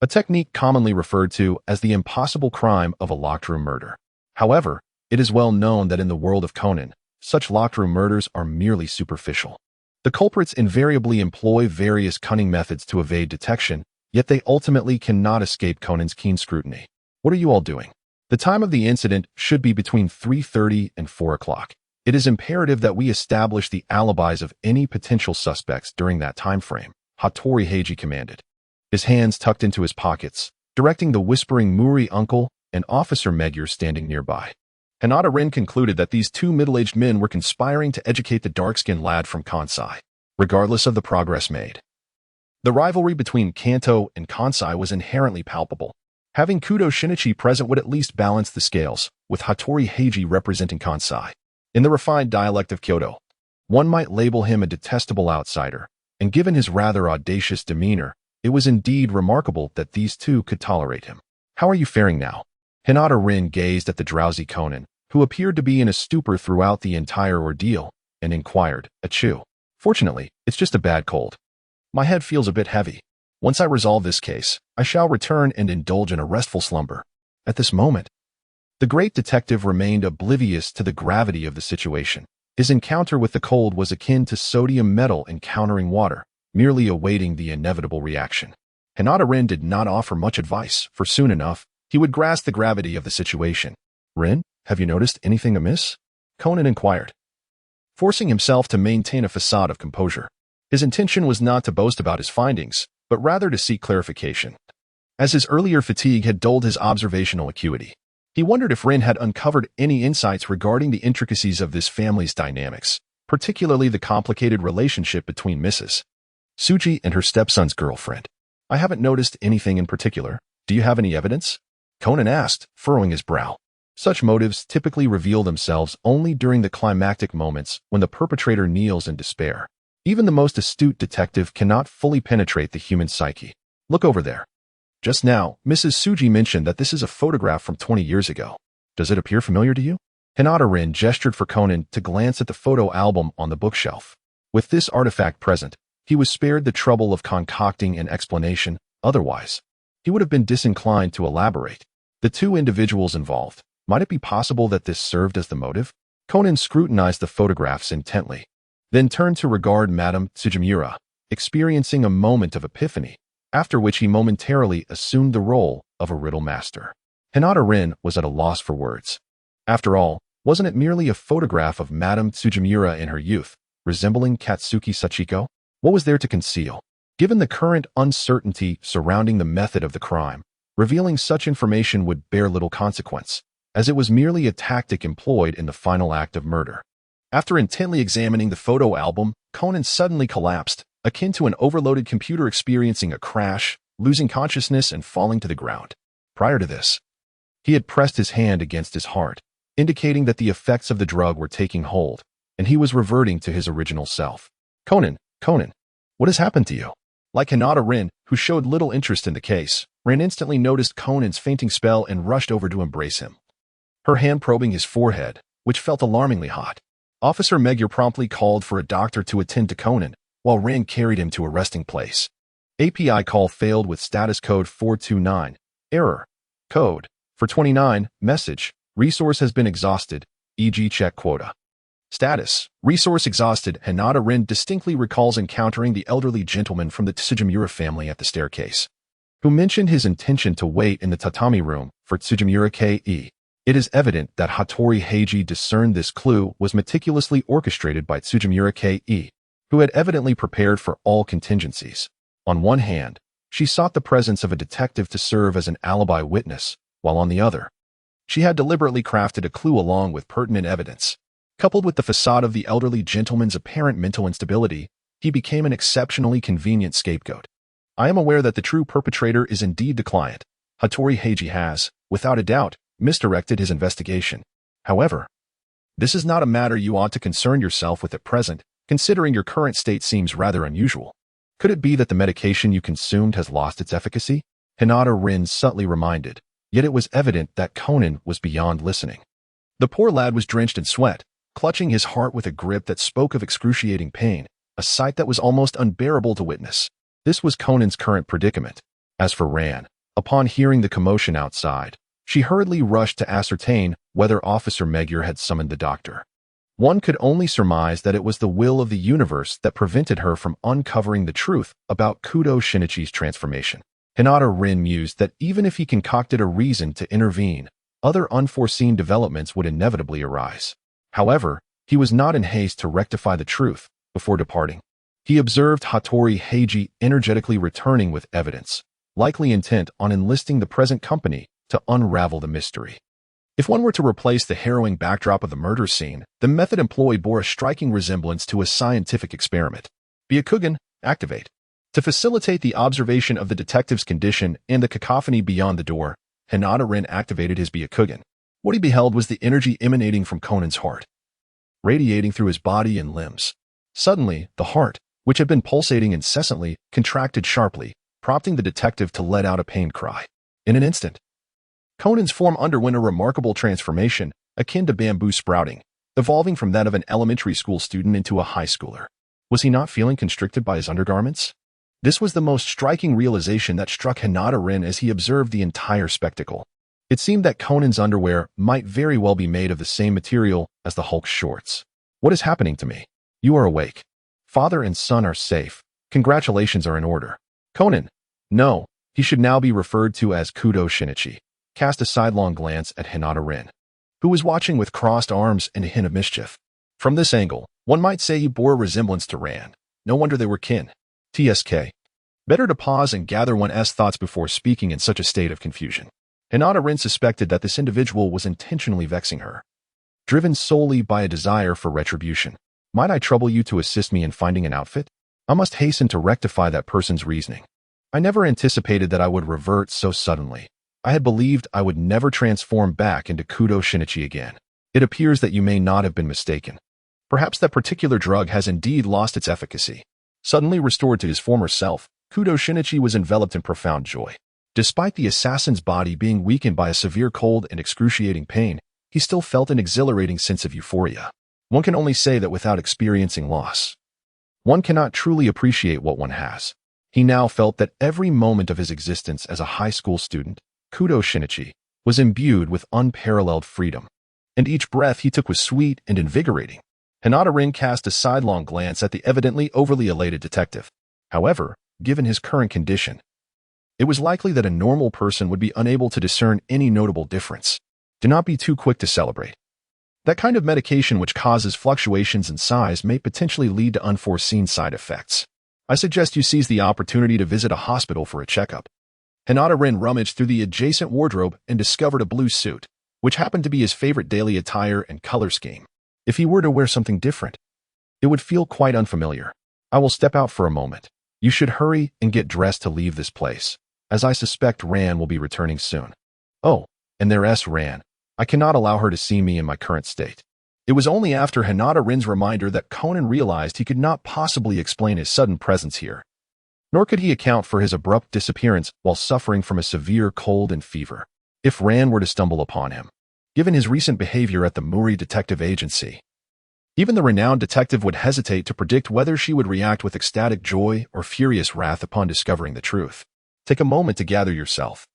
a technique commonly referred to as the impossible crime of a locked room murder. However, it is well known that in the world of Conan, such locked room murders are merely superficial. The culprits invariably employ various cunning methods to evade detection, yet they ultimately cannot escape Conan's keen scrutiny. What are you all doing? The time of the incident should be between 3:30 and 4 o'clock. It is imperative that we establish the alibis of any potential suspects during that time frame, Hattori Heiji commanded, his hands tucked into his pockets, directing the whispering Mori uncle and Officer Megure standing nearby. Hinata Rin concluded that these two middle-aged men were conspiring to educate the dark-skinned lad from Kansai, regardless of the progress made. The rivalry between Kanto and Kansai was inherently palpable. Having Kudo Shinichi present would at least balance the scales, with Hattori Heiji representing Kansai. In the refined dialect of Kyoto, one might label him a detestable outsider, and given his rather audacious demeanor, it was indeed remarkable that these two could tolerate him. "How are you faring now?" Hinata Rin gazed at the drowsy Conan, who appeared to be in a stupor throughout the entire ordeal, and inquired, "Achoo. Fortunately, it's just a bad cold. My head feels a bit heavy. Once I resolve this case, I shall return and indulge in a restful slumber." At this moment, the great detective remained oblivious to the gravity of the situation. His encounter with the cold was akin to sodium metal encountering water, merely awaiting the inevitable reaction. Hinata Rin did not offer much advice, for soon enough, he would grasp the gravity of the situation. "Rin, have you noticed anything amiss?" Conan inquired. forcing himself to maintain a facade of composure. His intention was not to boast about his findings, but rather to seek clarification. As his earlier fatigue had dulled his observational acuity, he wondered if Rin had uncovered any insights regarding the intricacies of this family's dynamics, particularly the complicated relationship between Mrs. Suji and her stepson's girlfriend. "I haven't noticed anything in particular. Do you have any evidence?" Conan asked, furrowing his brow. Such motives typically reveal themselves only during the climactic moments when the perpetrator kneels in despair. Even the most astute detective cannot fully penetrate the human psyche. "Look over there." Just now, Mrs. Suji mentioned that this is a photograph from 20 years ago. Does it appear familiar to you? Hinata Rin gestured for Conan to glance at the photo album on the bookshelf. With this artifact present, he was spared the trouble of concocting an explanation. Otherwise, he would have been disinclined to elaborate. The two individuals involved. Might it be possible that this served as the motive? Conan scrutinized the photographs intently, then turned to regard Madame Tsujimura, experiencing a moment of epiphany, after which he momentarily assumed the role of a riddle master. Hinata Rin was at a loss for words. After all, wasn't it merely a photograph of Madame Tsujimura in her youth, resembling Katsuki Sachiko? What was there to conceal? Given the current uncertainty surrounding the method of the crime, revealing such information would bear little consequence, as it was merely a tactic employed in the final act of murder. After intently examining the photo album, Conan suddenly collapsed, akin to an overloaded computer experiencing a crash, losing consciousness and falling to the ground. Prior to this, he had pressed his hand against his heart, indicating that the effects of the drug were taking hold, and he was reverting to his original self. Conan, what has happened to you?" Like Hinata Rin, who showed little interest in the case, Rin instantly noticed Conan's fainting spell and rushed over to embrace him, her hand probing his forehead, which felt alarmingly hot. Officer Magyar promptly called for a doctor to attend to Conan, while Rin carried him to a resting place. API call failed with status code 429. Error. Code. For 29. Message. Resource has been exhausted, e.g. check quota. Status. Resource exhausted. Hinata Rin distinctly recalls encountering the elderly gentleman from the Tsujimura family at the staircase, who mentioned his intention to wait in the tatami room for Tsujimura Ke. It is evident that Hattori Heiji discerned this clue was meticulously orchestrated by Tsujimura Ke, who had evidently prepared for all contingencies. On one hand, she sought the presence of a detective to serve as an alibi witness, while on the other, she had deliberately crafted a clue along with pertinent evidence. Coupled with the facade of the elderly gentleman's apparent mental instability, he became an exceptionally convenient scapegoat. I am aware that the true perpetrator is indeed the client. Hattori Heiji has, without a doubt, misdirected his investigation. However, this is not a matter you ought to concern yourself with at present, considering your current state seems rather unusual. Could it be that the medication you consumed has lost its efficacy? Hinata Rin subtly reminded, yet it was evident that Conan was beyond listening. The poor lad was drenched in sweat, clutching his heart with a grip that spoke of excruciating pain, a sight that was almost unbearable to witness. This was Conan's current predicament. As for Ran, upon hearing the commotion outside, she hurriedly rushed to ascertain whether Officer Magyar had summoned the doctor. One could only surmise that it was the will of the universe that prevented her from uncovering the truth about Kudo Shinichi's transformation. Hinata Rin mused that even if he concocted a reason to intervene, other unforeseen developments would inevitably arise. However, he was not in haste to rectify the truth. Before departing, he observed Hattori Heiji energetically returning with evidence, likely intent on enlisting the present company to unravel the mystery. If one were to replace the harrowing backdrop of the murder scene, the method employed bore a striking resemblance to a scientific experiment. Byakugan, activate. To facilitate the observation of the detective's condition and the cacophony beyond the door, Hinata Rin activated his Byakugan. What he beheld was the energy emanating from Conan's heart, radiating through his body and limbs. Suddenly, the heart, which had been pulsating incessantly, contracted sharply, prompting the detective to let out a pained cry. In an instant, Conan's form underwent a remarkable transformation, akin to bamboo sprouting, evolving from that of an elementary school student into a high schooler. Was he not feeling constricted by his undergarments? This was the most striking realization that struck Hinata Rin as he observed the entire spectacle. It seemed that Conan's underwear might very well be made of the same material as the Hulk's shorts. What is happening to me? You are awake. Father and son are safe. Congratulations are in order. Conan. No, he should now be referred to as Kudo Shinichi. Cast a sidelong glance at Hinata Rin, who was watching with crossed arms and a hint of mischief. From this angle, One might say he bore a resemblance to Rand. No wonder they were kin. TSK. Better to pause and gather one's thoughts before speaking in such a state of confusion. Hinata Rin suspected that this individual was intentionally vexing her, driven solely by a desire for retribution. Might I trouble you to assist me in finding an outfit? I must hasten to rectify that person's reasoning. I never anticipated that I would revert so suddenly. I had believed I would never transform back into Kudo Shinichi again. It appears that you may not have been mistaken. Perhaps that particular drug has indeed lost its efficacy. Suddenly restored to his former self, Kudo Shinichi was enveloped in profound joy. Despite the assassin's body being weakened by a severe cold and excruciating pain, he still felt an exhilarating sense of euphoria. One can only say that without experiencing loss, one cannot truly appreciate what one has. He now felt that every moment of his existence as a high school student, Kudo Shinichi, was imbued with unparalleled freedom, and each breath he took was sweet and invigorating. Hinata Rin cast a sidelong glance at the evidently overly elated detective. However, given his current condition, it was likely that a normal person would be unable to discern any notable difference. Do not be too quick to celebrate. That kind of medication which causes fluctuations in size may potentially lead to unforeseen side effects. I suggest you seize the opportunity to visit a hospital for a checkup. Hinata Rin rummaged through the adjacent wardrobe and discovered a blue suit, which happened to be his favorite daily attire and color scheme. If he were to wear something different, it would feel quite unfamiliar. I will step out for a moment. You should hurry and get dressed to leave this place, as I suspect Ran will be returning soon. Oh, and there's Ran. I cannot allow her to see me in my current state. It was only after Hinata Rin's reminder that Conan realized he could not possibly explain his sudden presence here. Nor could he account for his abrupt disappearance while suffering from a severe cold and fever. If Ran were to stumble upon him, given his recent behavior at the Mori Detective Agency, even the renowned detective would hesitate to predict whether she would react with ecstatic joy or furious wrath upon discovering the truth. Take a moment to gather yourself.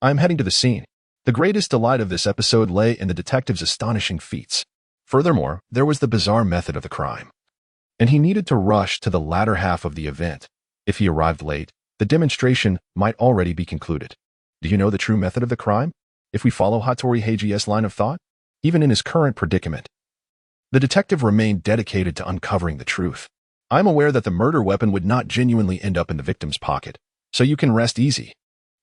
I am heading to the scene. The greatest delight of this episode lay in the detective's astonishing feats. Furthermore, there was the bizarre method of the crime, and he needed to rush to the latter half of the event. If he arrived late, the demonstration might already be concluded. Do you know the true method of the crime? If we follow Hattori Heiji's line of thought, even in his current predicament, the detective remained dedicated to uncovering the truth. I am aware that the murder weapon would not genuinely end up in the victim's pocket, so you can rest easy.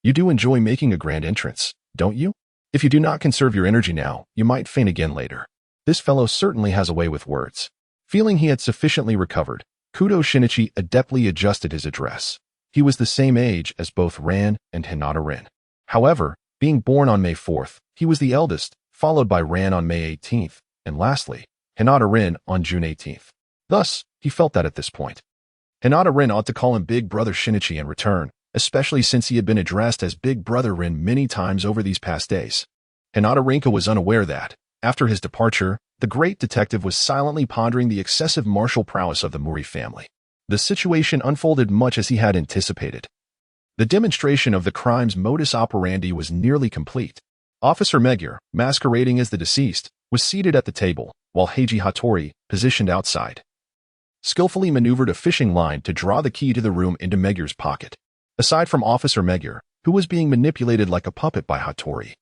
You do enjoy making a grand entrance, don't you? If you do not conserve your energy now, you might faint again later. This fellow certainly has a way with words. Feeling he had sufficiently recovered, Kudo Shinichi adeptly adjusted his address. He was the same age as both Ran and Hinata Rin. However, being born on May 4th, he was the eldest, followed by Ran on May 18th, and lastly, Hinata Rin on June 18th. Thus, he felt that at this point, Hinata Rin ought to call him Big Brother Shinichi in return, especially since he had been addressed as Big Brother Rin many times over these past days. Hinata Rinka was unaware that, after his departure, the great detective was silently pondering the excessive martial prowess of the Mori family. The situation unfolded much as he had anticipated. The demonstration of the crime's modus operandi was nearly complete. Officer Magyar, masquerading as the deceased, was seated at the table, while Heiji Hattori, positioned outside, skillfully maneuvered a fishing line to draw the key to the room into Magyar's pocket. Aside from Officer Magyar, who was being manipulated like a puppet by Hattori,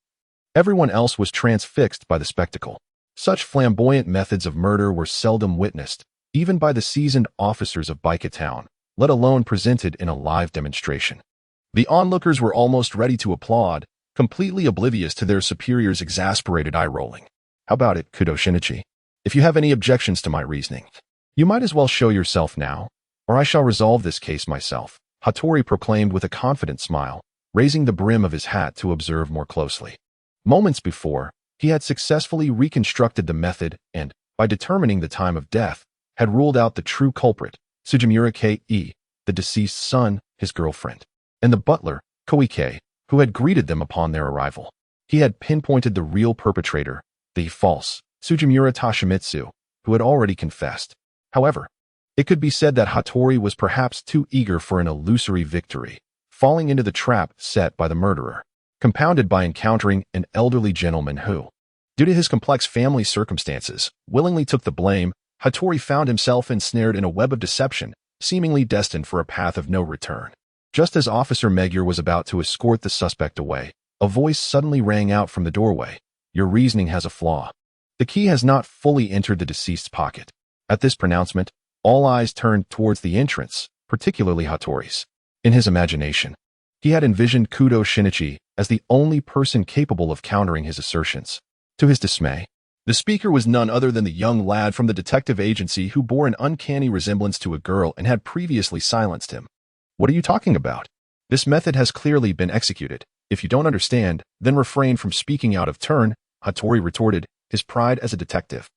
everyone else was transfixed by the spectacle. Such flamboyant methods of murder were seldom witnessed, even by the seasoned officers of Beika town, let alone presented in a live demonstration. The onlookers were almost ready to applaud, completely oblivious to their superior's exasperated eye-rolling. How about it, Kudo Shinichi? If you have any objections to my reasoning, you might as well show yourself now, or I shall resolve this case myself, Hattori proclaimed with a confident smile, raising the brim of his hat to observe more closely. Moments before, he had successfully reconstructed the method and, by determining the time of death, had ruled out the true culprit, Sugimura Ke, the deceased son, his girlfriend, and the butler, Koike, who had greeted them upon their arrival. He had pinpointed the real perpetrator, the false Sugimura Toshimitsu, who had already confessed. However, it could be said that Hattori was perhaps too eager for an illusory victory, falling into the trap set by the murderer, compounded by encountering an elderly gentleman who, due to his complex family circumstances, willingly took the blame. Hattori found himself ensnared in a web of deception, seemingly destined for a path of no return. Just as Officer Magyar was about to escort the suspect away, a voice suddenly rang out from the doorway. Your reasoning has a flaw. The key has not fully entered the deceased's pocket. At this pronouncement, all eyes turned towards the entrance, particularly Hattori's. In his imagination, he had envisioned Kudo Shinichi as the only person capable of countering his assertions. To his dismay, the speaker was none other than the young lad from the detective agency who bore an uncanny resemblance to a girl and had previously silenced him. What are you talking about? This method has clearly been executed. If you don't understand, then refrain from speaking out of turn, Hattori retorted, his pride as a detective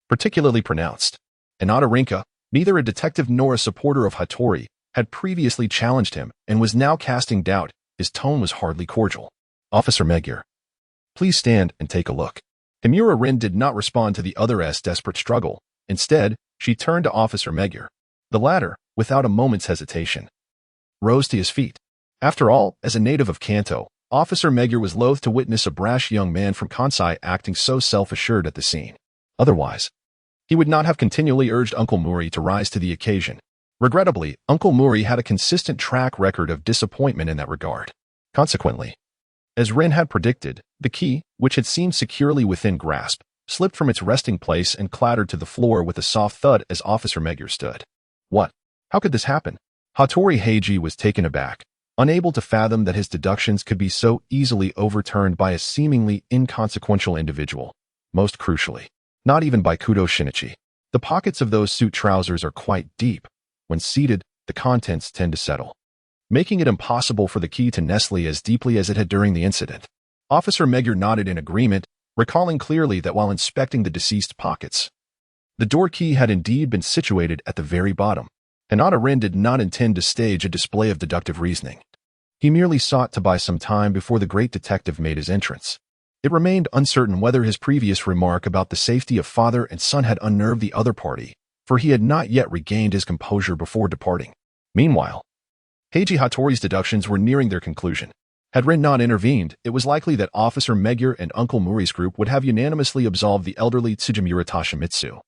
particularly pronounced. Hinata Rinka, neither a detective nor a supporter of Hattori, had previously challenged him and was now casting doubt. His tone was hardly cordial. Officer Magyar, please stand and take a look. Himura Rin did not respond to the other's desperate struggle. Instead, she turned to Officer Magyar. The latter, without a moment's hesitation, rose to his feet. After all, as a native of Kanto, Officer Magyar was loath to witness a brash young man from Kansai acting so self-assured at the scene. Otherwise, he would not have continually urged Uncle Mori to rise to the occasion. Regrettably, Uncle Mori had a consistent track record of disappointment in that regard. Consequently, as Rin had predicted, the key, which had seemed securely within grasp, slipped from its resting place and clattered to the floor with a soft thud as Officer Magyar stood. What? How could this happen? Hattori Heiji was taken aback, unable to fathom that his deductions could be so easily overturned by a seemingly inconsequential individual. Most crucially, not even by Kudo Shinichi. The pockets of those suit trousers are quite deep. When seated, the contents tend to settle, making it impossible for the key to nestle as deeply as it had during the incident. Officer Magyar nodded in agreement, recalling clearly that while inspecting the deceased's pockets, the door key had indeed been situated at the very bottom. Hinata Rin did not intend to stage a display of deductive reasoning. He merely sought to buy some time before the great detective made his entrance. It remained uncertain whether his previous remark about the safety of father and son had unnerved the other party, for he had not yet regained his composure before departing. Meanwhile, Heiji Hattori's deductions were nearing their conclusion. Had Rin not intervened, it was likely that Officer Magyar and Uncle Mori's group would have unanimously absolved the elderly Tsujimura Toshimitsu,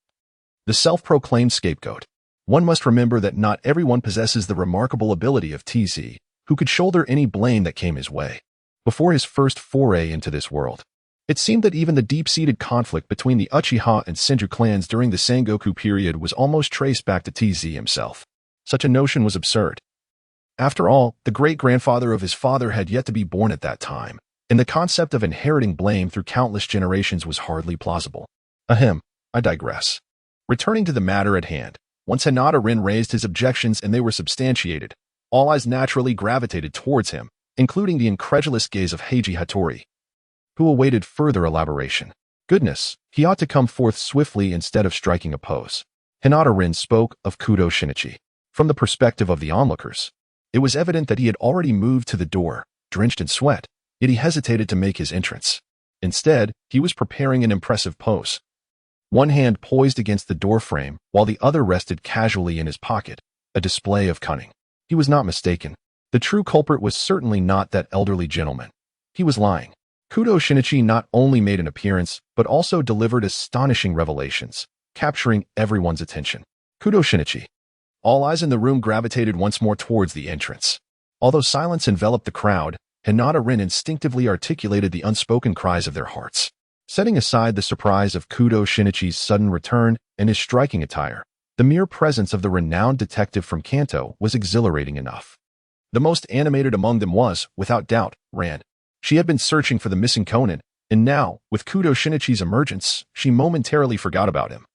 the self-proclaimed scapegoat. One must remember that not everyone possesses the remarkable ability of TZ, who could shoulder any blame that came his way. Before his first foray into this world, it seemed that even the deep-seated conflict between the Uchiha and Senju clans during the Sengoku period was almost traced back to TZ himself. Such a notion was absurd. After all, the great-grandfather of his father had yet to be born at that time, and the concept of inheriting blame through countless generations was hardly plausible. Ahem, I digress. Returning to the matter at hand, once Hinata Rin raised his objections and they were substantiated, all eyes naturally gravitated towards him, including the incredulous gaze of Heiji Hattori, who awaited further elaboration. Goodness, he ought to come forth swiftly instead of striking a pose. Hinata Rin spoke of Kudo Shinichi. From the perspective of the onlookers, it was evident that he had already moved to the door, drenched in sweat, yet he hesitated to make his entrance. Instead, he was preparing an impressive pose. One hand poised against the doorframe, while the other rested casually in his pocket, a display of cunning. He was not mistaken. The true culprit was certainly not that elderly gentleman. He was lying. Kudo Shinichi not only made an appearance, but also delivered astonishing revelations, capturing everyone's attention. Kudo Shinichi. All eyes in the room gravitated once more towards the entrance. Although silence enveloped the crowd, Hinata Rin instinctively articulated the unspoken cries of their hearts. Setting aside the surprise of Kudo Shinichi's sudden return and his striking attire, the mere presence of the renowned detective from Kanto was exhilarating enough. The most animated among them was, without doubt, Ran. She had been searching for the missing Conan, and now, with Kudo Shinichi's emergence, she momentarily forgot about him.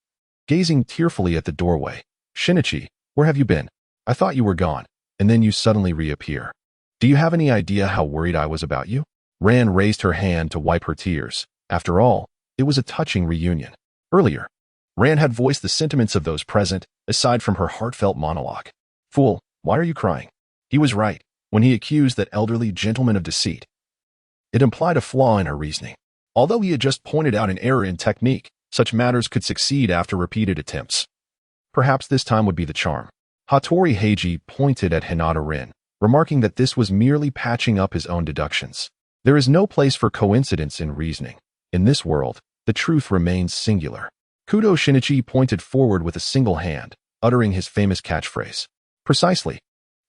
Gazing tearfully at the doorway, Shinichi, where have you been? I thought you were gone, and then you suddenly reappear. Do you have any idea how worried I was about you? Ran raised her hand to wipe her tears. After all, it was a touching reunion. Earlier, Ran had voiced the sentiments of those present, aside from her heartfelt monologue. Fool, why are you crying? He was right when he accused that elderly gentleman of deceit. It implied a flaw in her reasoning. Although he had just pointed out an error in technique, such matters could succeed after repeated attempts. Perhaps this time would be the charm. Hattori Heiji pointed at Hinata Rin, remarking that this was merely patching up his own deductions. There is no place for coincidence in reasoning. In this world, the truth remains singular. Kudo Shinichi pointed forward with a single hand, uttering his famous catchphrase. Precisely.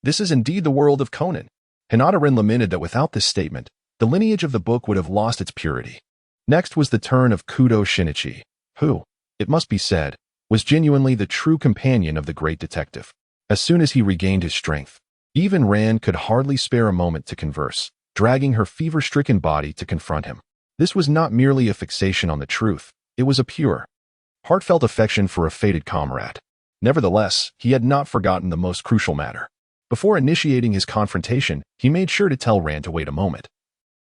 This is indeed the world of Conan. Hinata Rin lamented that without this statement, the lineage of the book would have lost its purity. Next was the turn of Kudo Shinichi, who, it must be said, was genuinely the true companion of the great detective. As soon as he regained his strength, even Ran could hardly spare a moment to converse, dragging her fever-stricken body to confront him. This was not merely a fixation on the truth, it was a pure, heartfelt affection for a fated comrade. Nevertheless, he had not forgotten the most crucial matter. Before initiating his confrontation, he made sure to tell Ran to wait a moment.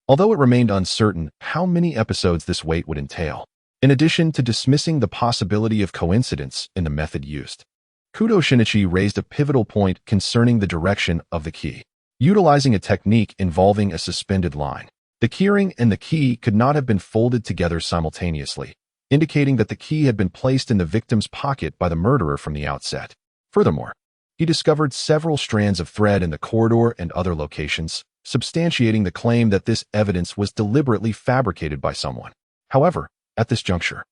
Although it remained uncertain how many episodes this wait would entail, in addition to dismissing the possibility of coincidence in the method used, Kudo Shinichi raised a pivotal point concerning the direction of the key. Utilizing a technique involving a suspended line, the keyring and the key could not have been folded together simultaneously, indicating that the key had been placed in the victim's pocket by the murderer from the outset. Furthermore, he discovered several strands of thread in the corridor and other locations, substantiating the claim that this evidence was deliberately fabricated by someone. However, at this juncture,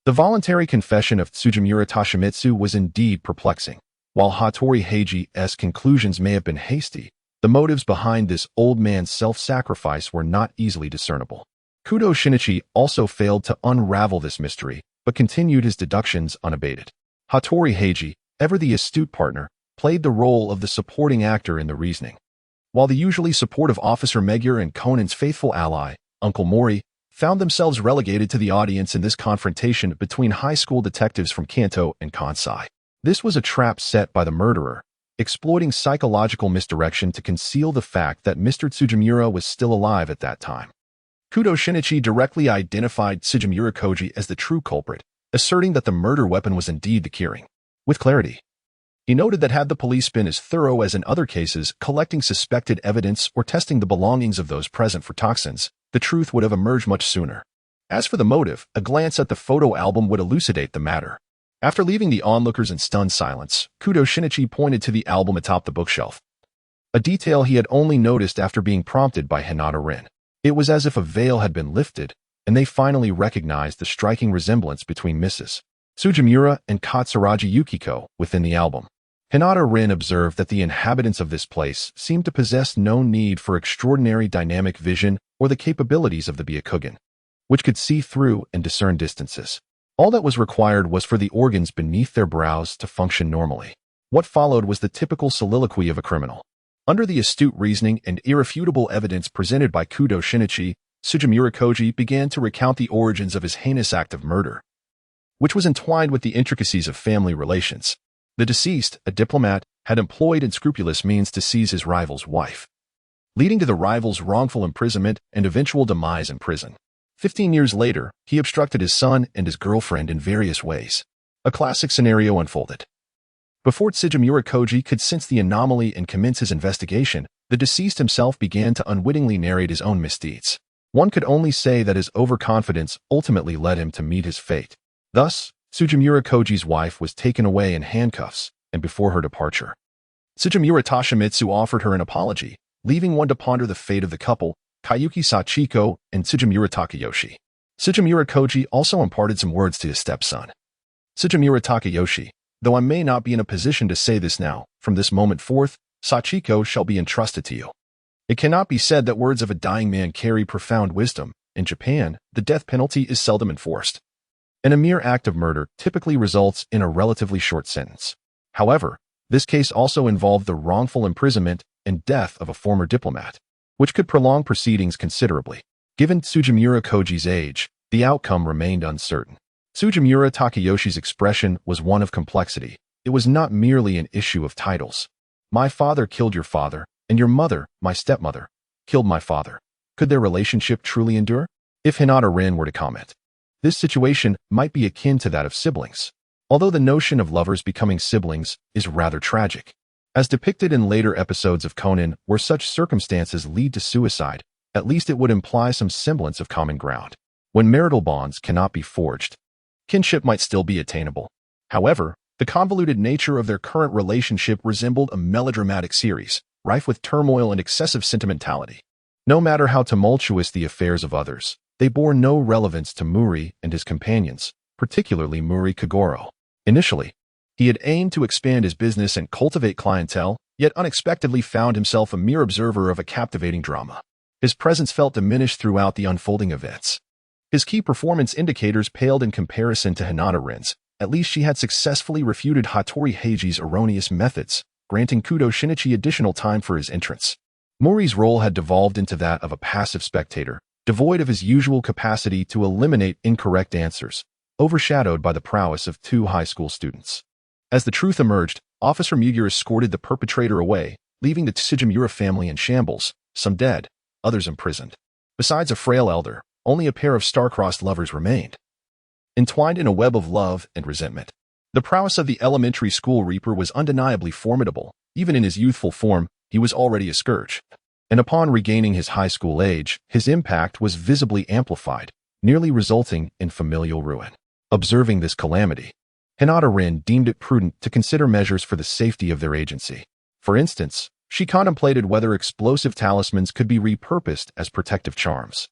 the voluntary confession of Tsujimura Toshimitsu was indeed perplexing. While Hattori Heiji's conclusions may have been hasty, the motives behind this old man's self-sacrifice were not easily discernible. Kudo Shinichi also failed to unravel this mystery, but continued his deductions unabated. Hattori Heiji, ever the astute partner, played the role of the supporting actor in the reasoning. While the usually supportive Officer Megure and Conan's faithful ally, Uncle Mori, found themselves relegated to the audience in this confrontation between high school detectives from Kanto and Kansai. This was a trap set by the murderer, exploiting psychological misdirection to conceal the fact that Mr. Tsujimura was still alive at that time. Kudo Shinichi directly identified Tsujimura Koji as the true culprit, asserting that the murder weapon was indeed the keyring. With clarity, he noted that had the police been as thorough as in other cases, collecting suspected evidence or testing the belongings of those present for toxins, the truth would have emerged much sooner. As for the motive, a glance at the photo album would elucidate the matter. After leaving the onlookers in stunned silence, Kudo Shinichi pointed to the album atop the bookshelf, a detail he had only noticed after being prompted by Hinata Rin. It was as if a veil had been lifted, and they finally recognized the striking resemblance between Mrs. Tsujimura and Katsuragi Yukiko within the album. Hinata Rin observed that the inhabitants of this place seemed to possess no need for extraordinary dynamic vision or the capabilities of the Byakugan, which could see through and discern distances. All that was required was for the organs beneath their brows to function normally. What followed was the typical soliloquy of a criminal. Under the astute reasoning and irrefutable evidence presented by Kudo Shinichi, Tsujimura Koji began to recount the origins of his heinous act of murder, which was entwined with the intricacies of family relations. The deceased, a diplomat, had employed unscrupulous means to seize his rival's wife, leading to the rival's wrongful imprisonment and eventual demise in prison. 15 years later, he obstructed his son and his girlfriend in various ways. A classic scenario unfolded. Before Tsujimura Koji could sense the anomaly and commence his investigation, the deceased himself began to unwittingly narrate his own misdeeds. One could only say that his overconfidence ultimately led him to meet his fate. Thus, Tsujimura Koji's wife was taken away in handcuffs, and before her departure, Tsujimura Toshimitsu offered her an apology, leaving one to ponder the fate of the couple, Kayuki Sachiko and Tsujimura Takayoshi. Tsujimura Koji also imparted some words to his stepson. Tsujimura Takayoshi, though I may not be in a position to say this now, from this moment forth, Sachiko shall be entrusted to you. It cannot be said that words of a dying man carry profound wisdom. In Japan, the death penalty is seldom enforced, and a mere act of murder typically results in a relatively short sentence. However, this case also involved the wrongful imprisonment and death of a former diplomat, which could prolong proceedings considerably. Given Tsujimura Koji's age, the outcome remained uncertain. Tsujimura Takayoshi's expression was one of complexity. It was not merely an issue of titles. My father killed your father, and your mother, my stepmother, killed my father. Could their relationship truly endure? If Hinata Rin were to comment, this situation might be akin to that of siblings, although the notion of lovers becoming siblings is rather tragic. As depicted in later episodes of Conan, where such circumstances lead to suicide, at least it would imply some semblance of common ground. When marital bonds cannot be forged, kinship might still be attainable. However, the convoluted nature of their current relationship resembled a melodramatic series, rife with turmoil and excessive sentimentality. No matter how tumultuous the affairs of others, they bore no relevance to Mori and his companions, particularly Mori Kogoro. Initially, he had aimed to expand his business and cultivate clientele, yet unexpectedly found himself a mere observer of a captivating drama. His presence felt diminished throughout the unfolding events. His key performance indicators paled in comparison to Hinata Rin's, At least she had successfully refuted Hattori Heiji's erroneous methods, granting Kudo Shinichi additional time for his entrance. Mori's role had devolved into that of a passive spectator, devoid of his usual capacity to eliminate incorrect answers, overshadowed by the prowess of two high school students. As the truth emerged, Officer Mugier escorted the perpetrator away, leaving the Tsujimura family in shambles, some dead, others imprisoned. Besides a frail elder, only a pair of star-crossed lovers remained, entwined in a web of love and resentment. The prowess of the elementary school reaper was undeniably formidable. Even in his youthful form, he was already a scourge. And upon regaining his high school age, his impact was visibly amplified, nearly resulting in familial ruin. Observing this calamity, Hinata Rin deemed it prudent to consider measures for the safety of their agency. For instance, she contemplated whether explosive talismans could be repurposed as protective charms.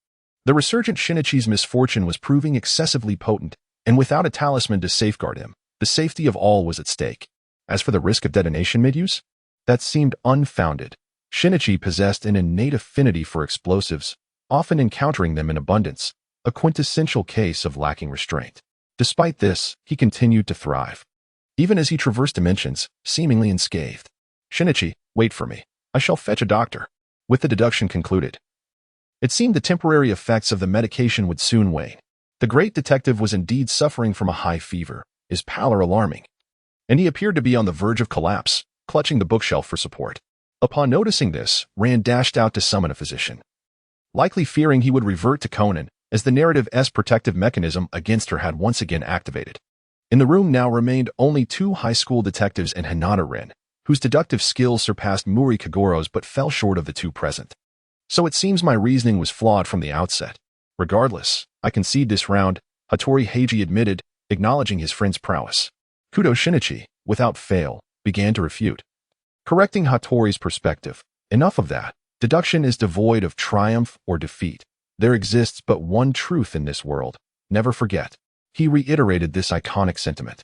The resurgent Shinichi's misfortune was proving excessively potent, and without a talisman to safeguard him, the safety of all was at stake. As for the risk of detonation mid-use, that seemed unfounded. Shinichi possessed an innate affinity for explosives, often encountering them in abundance, a quintessential case of lacking restraint. Despite this, he continued to thrive. Even as he traversed dimensions, seemingly unscathed. Shinichi, wait for me. I shall fetch a doctor. With the deduction concluded. It seemed the temporary effects of the medication would soon wane. The great detective was indeed suffering from a high fever, his pallor alarming, and he appeared to be on the verge of collapse, clutching the bookshelf for support. Upon noticing this, Rand dashed out to summon a physician, likely fearing he would revert to Conan, as the narrative's protective mechanism against her had once again activated. In the room now remained only two high school detectives and Hinata Rin, whose deductive skills surpassed Mori Kogoro's but fell short of the two present. So it seems my reasoning was flawed from the outset. Regardless, I concede this round, Hattori Heiji admitted, acknowledging his friend's prowess. Kudo Shinichi, without fail, began to refute. Correcting Hattori's perspective, enough of that. Deduction is devoid of triumph or defeat. There exists but one truth in this world. Never forget. He reiterated this iconic sentiment,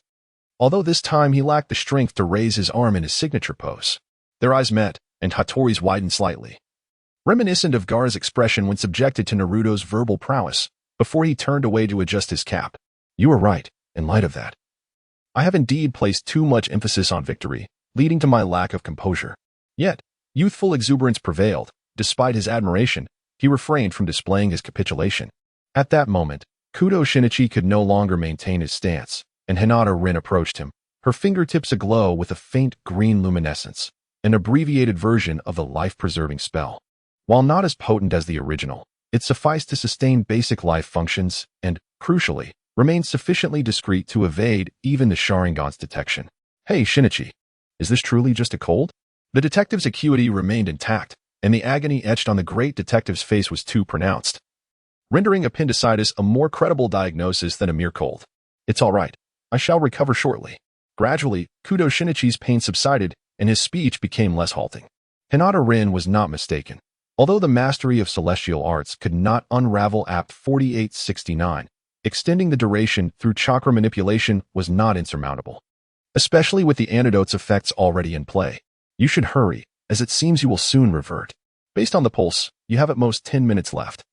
although this time he lacked the strength to raise his arm in his signature pose. Their eyes met, and Hattori's widened slightly, reminiscent of Gaara's expression when subjected to Naruto's verbal prowess, before he turned away to adjust his cap. You were right, in light of that. I have indeed placed too much emphasis on victory, leading to my lack of composure. Yet, youthful exuberance prevailed. Despite his admiration, he refrained from displaying his capitulation. At that moment, Kudo Shinichi could no longer maintain his stance, and Hinata Rin approached him, her fingertips aglow with a faint green luminescence, an abbreviated version of the life-preserving spell. While not as potent as the original, it sufficed to sustain basic life functions and, crucially, remained sufficiently discreet to evade even the Sharingan's detection. Hey, Shinichi, is this truly just a cold? The detective's acuity remained intact, and the agony etched on the great detective's face was too pronounced, rendering appendicitis a more credible diagnosis than a mere cold. It's all right. I shall recover shortly. Gradually, Kudo Shinichi's pain subsided, and his speech became less halting. Hinata Rin was not mistaken. Although the mastery of celestial arts could not unravel Apt 4869, extending the duration through chakra manipulation was not insurmountable, especially with the antidote's effects already in play. You should hurry, as it seems you will soon revert. Based on the pulse, you have at most 10 minutes left.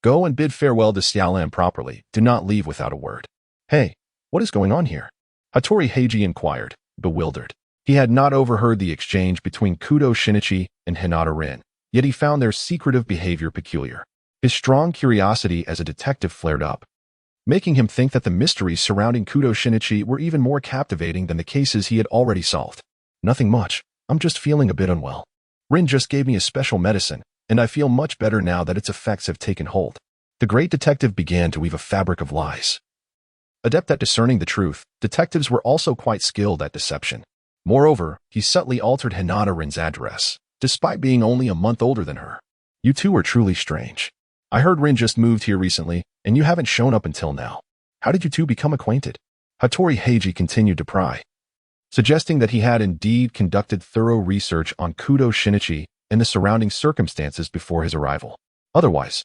Go and bid farewell to Xiaolan properly. Do not leave without a word. Hey, what is going on here? Hattori Heiji inquired, bewildered. He had not overheard the exchange between Kudo Shinichi and Hinata Rin, yet he found their secretive behavior peculiar. His strong curiosity as a detective flared up, making him think that the mysteries surrounding Kudo Shinichi were even more captivating than the cases he had already solved. Nothing much. I'm just feeling a bit unwell. Rin just gave me a special medicine, and I feel much better now that its effects have taken hold. The great detective began to weave a fabric of lies. Adept at discerning the truth, detectives were also quite skilled at deception. Moreover, he subtly altered Hinata Rin's address, despite being only a month older than her. You two are truly strange. I heard Rin just moved here recently, and you haven't shown up until now. How did you two become acquainted? Hattori Heiji continued to pry, suggesting that he had indeed conducted thorough research on Kudo Shinichi and the surrounding circumstances before his arrival. Otherwise,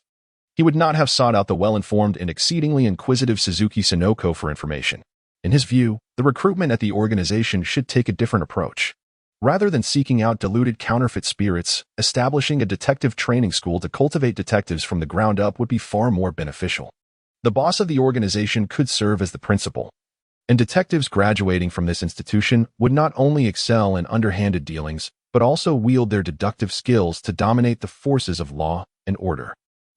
he would not have sought out the well-informed and exceedingly inquisitive Suzuki Sonoko for information. In his view, the recruitment at the organization should take a different approach. Rather than seeking out diluted counterfeit spirits, establishing a detective training school to cultivate detectives from the ground up would be far more beneficial. The boss of the organization could serve as the principal, And detectives graduating from this institution would not only excel in underhanded dealings, but also wield their deductive skills to dominate the forces of law and order.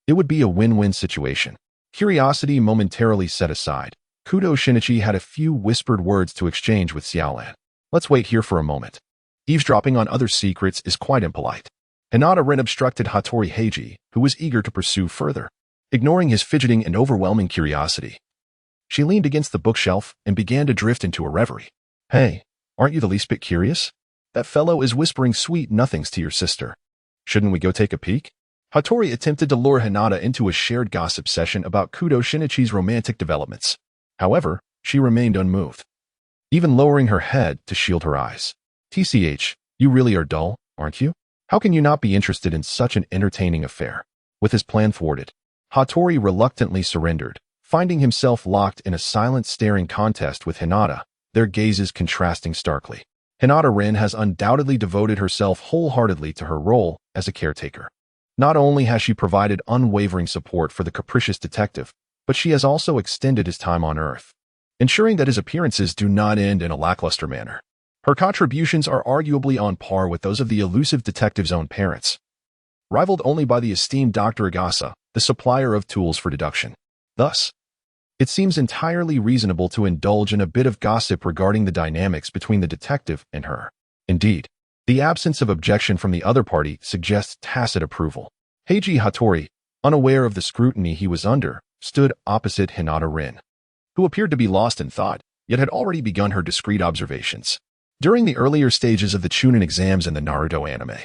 It would be a win-win situation. Curiosity momentarily set aside, Kudo Shinichi had a few whispered words to exchange with Xiaolan. Let's wait here for a moment. Eavesdropping on others' secrets is quite impolite. Hinata Rin obstructed Hattori Heiji, who was eager to pursue further. Ignoring his fidgeting and overwhelming curiosity, she leaned against the bookshelf and began to drift into a reverie. Hey, aren't you the least bit curious? That fellow is whispering sweet nothings to your sister. Shouldn't we go take a peek? Hattori attempted to lure Hinata into a shared gossip session about Kudo Shinichi's romantic developments. However, she remained unmoved, even lowering her head to shield her eyes. TCH, you really are dull, aren't you? How can you not be interested in such an entertaining affair? With his plan thwarted, Hattori reluctantly surrendered, finding himself locked in a silent staring contest with Hinata, their gazes contrasting starkly. Hinata Rin has undoubtedly devoted herself wholeheartedly to her role as a caretaker. Not only has she provided unwavering support for the capricious detective, but she has also extended his time on Earth, ensuring that his appearances do not end in a lackluster manner. Her contributions are arguably on par with those of the elusive detective's own parents, rivaled only by the esteemed Dr. Agasa, the supplier of tools for deduction. Thus, it seems entirely reasonable to indulge in a bit of gossip regarding the dynamics between the detective and her. Indeed, the absence of objection from the other party suggests tacit approval. Heiji Hattori, unaware of the scrutiny he was under, stood opposite Hinata Rin, who appeared to be lost in thought, yet had already begun her discreet observations. During the earlier stages of the Chunin exams in the Naruto anime,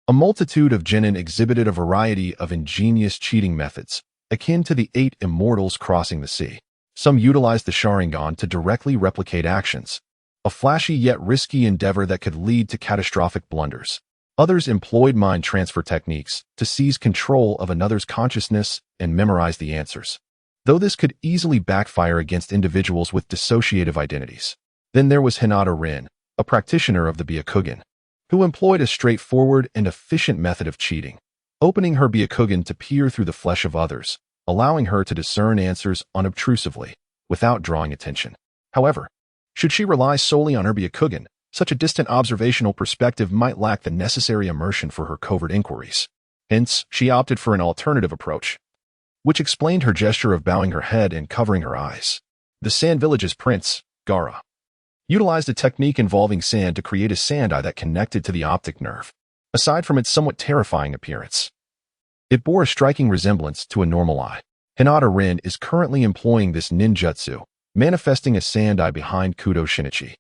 a multitude of genin exhibited a variety of ingenious cheating methods, akin to the 8 immortals crossing the sea. Some utilized the Sharingan to directly replicate actions, a flashy yet risky endeavor that could lead to catastrophic blunders. Others employed mind transfer techniques to seize control of another's consciousness and memorize the answers, though this could easily backfire against individuals with dissociative identities. Then there was Hinata Rin, a practitioner of the Byakugan, who employed a straightforward and efficient method of cheating, opening her Byakugan to peer through the flesh of others, allowing her to discern answers unobtrusively, without drawing attention. However, should she rely solely on her Byakugan, such a distant observational perspective might lack the necessary immersion for her covert inquiries. Hence, she opted for an alternative approach, which explained her gesture of bowing her head and covering her eyes. The Sand Village's prince, Gaara, utilized a technique involving sand to create a sand eye that connected to the optic nerve. Aside from its somewhat terrifying appearance, it bore a striking resemblance to a normal eye. Hinata Rin is currently employing this ninjutsu, manifesting a sand eye behind Kudo Shinichi,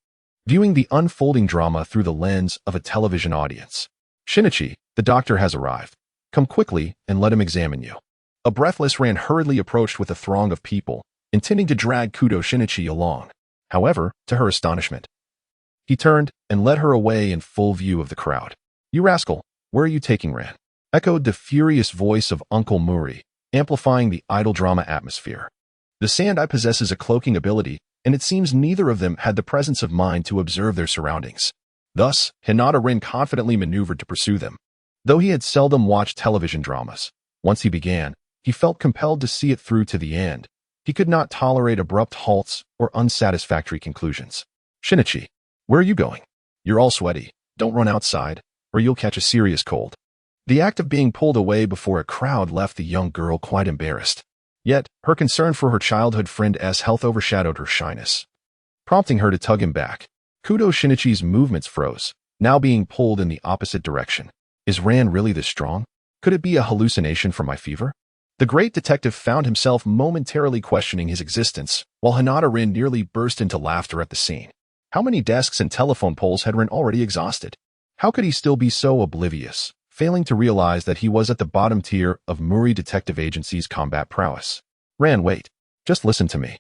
viewing the unfolding drama through the lens of a television audience. Shinichi, the doctor has arrived. Come quickly and let him examine you. A breathless Ran hurriedly approached with a throng of people, intending to drag Kudo Shinichi along. However, to her astonishment, he turned and led her away in full view of the crowd. You rascal, where are you taking Ran? Echoed the furious voice of Uncle Mori, amplifying the idle drama atmosphere. The sand eye possesses a cloaking ability, and it seems neither of them had the presence of mind to observe their surroundings. Thus, Hinata Rin confidently maneuvered to pursue them. Though he had seldom watched television dramas, once he began, he felt compelled to see it through to the end. He could not tolerate abrupt halts or unsatisfactory conclusions. Shinichi, where are you going? You're all sweaty. Don't run outside, or you'll catch a serious cold. The act of being pulled away before a crowd left the young girl quite embarrassed. Yet, her concern for her childhood friend's health overshadowed her shyness, prompting her to tug him back. Kudo Shinichi's movements froze, now being pulled in the opposite direction. Is Ran really this strong? Could it be a hallucination from my fever? The great detective found himself momentarily questioning his existence, while Hinata Rin nearly burst into laughter at the scene. How many desks and telephone poles had Rin already exhausted? How could he still be so oblivious, failing to realize that he was at the bottom tier of Mori Detective Agency's combat prowess? Ran, wait. Just listen to me.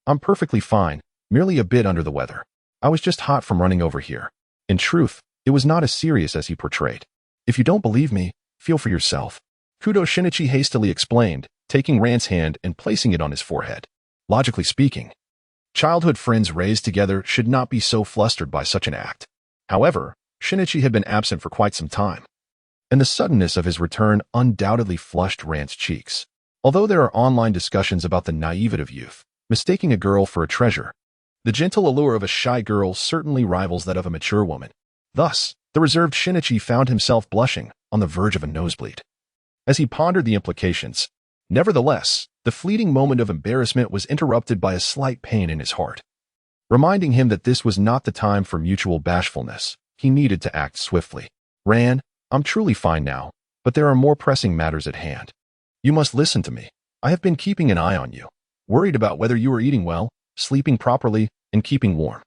I'm perfectly fine, merely a bit under the weather. I was just hot from running over here. In truth, it was not as serious as he portrayed. If you don't believe me, feel for yourself. Kudo Shinichi hastily explained, taking Ran's hand and placing it on his forehead. Logically speaking, childhood friends raised together should not be so flustered by such an act. However, Shinichi had been absent for quite some time, and the suddenness of his return undoubtedly flushed Ran's cheeks. Although there are online discussions about the naivete of youth, mistaking a girl for a treasure, The gentle allure of a shy girl certainly rivals that of a mature woman. Thus, the reserved Shinichi found himself blushing, on the verge of a nosebleed. As he pondered the implications, nevertheless, the fleeting moment of embarrassment was interrupted by a slight pain in his heart. Reminding him that this was not the time for mutual bashfulness, he needed to act swiftly. "Ran, I'm truly fine now, but there are more pressing matters at hand. You must listen to me. I have been keeping an eye on you, worried about whether you are eating well, sleeping properly, and keeping warm.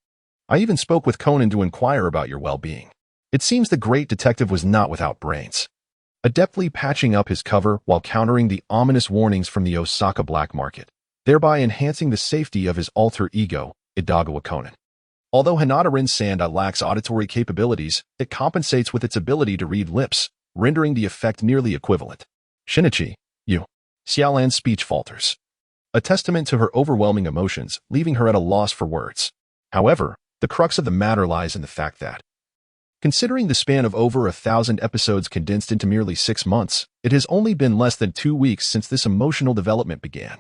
I even spoke with Conan to inquire about your well-being." It seems the great detective was not without brains, adeptly patching up his cover while countering the ominous warnings from the Osaka black market, thereby enhancing the safety of his alter ego, Idagawa Conan. Although Hinata-rin Sanda lacks auditory capabilities, it compensates with its ability to read lips, rendering the effect nearly equivalent. "Shinichi, you." Xiaolan's speech falters, a testament to her overwhelming emotions, leaving her at a loss for words. However, the crux of the matter lies in the fact that, considering the span of over 1,000 episodes condensed into merely 6 months, it has only been less than 2 weeks since this emotional development began.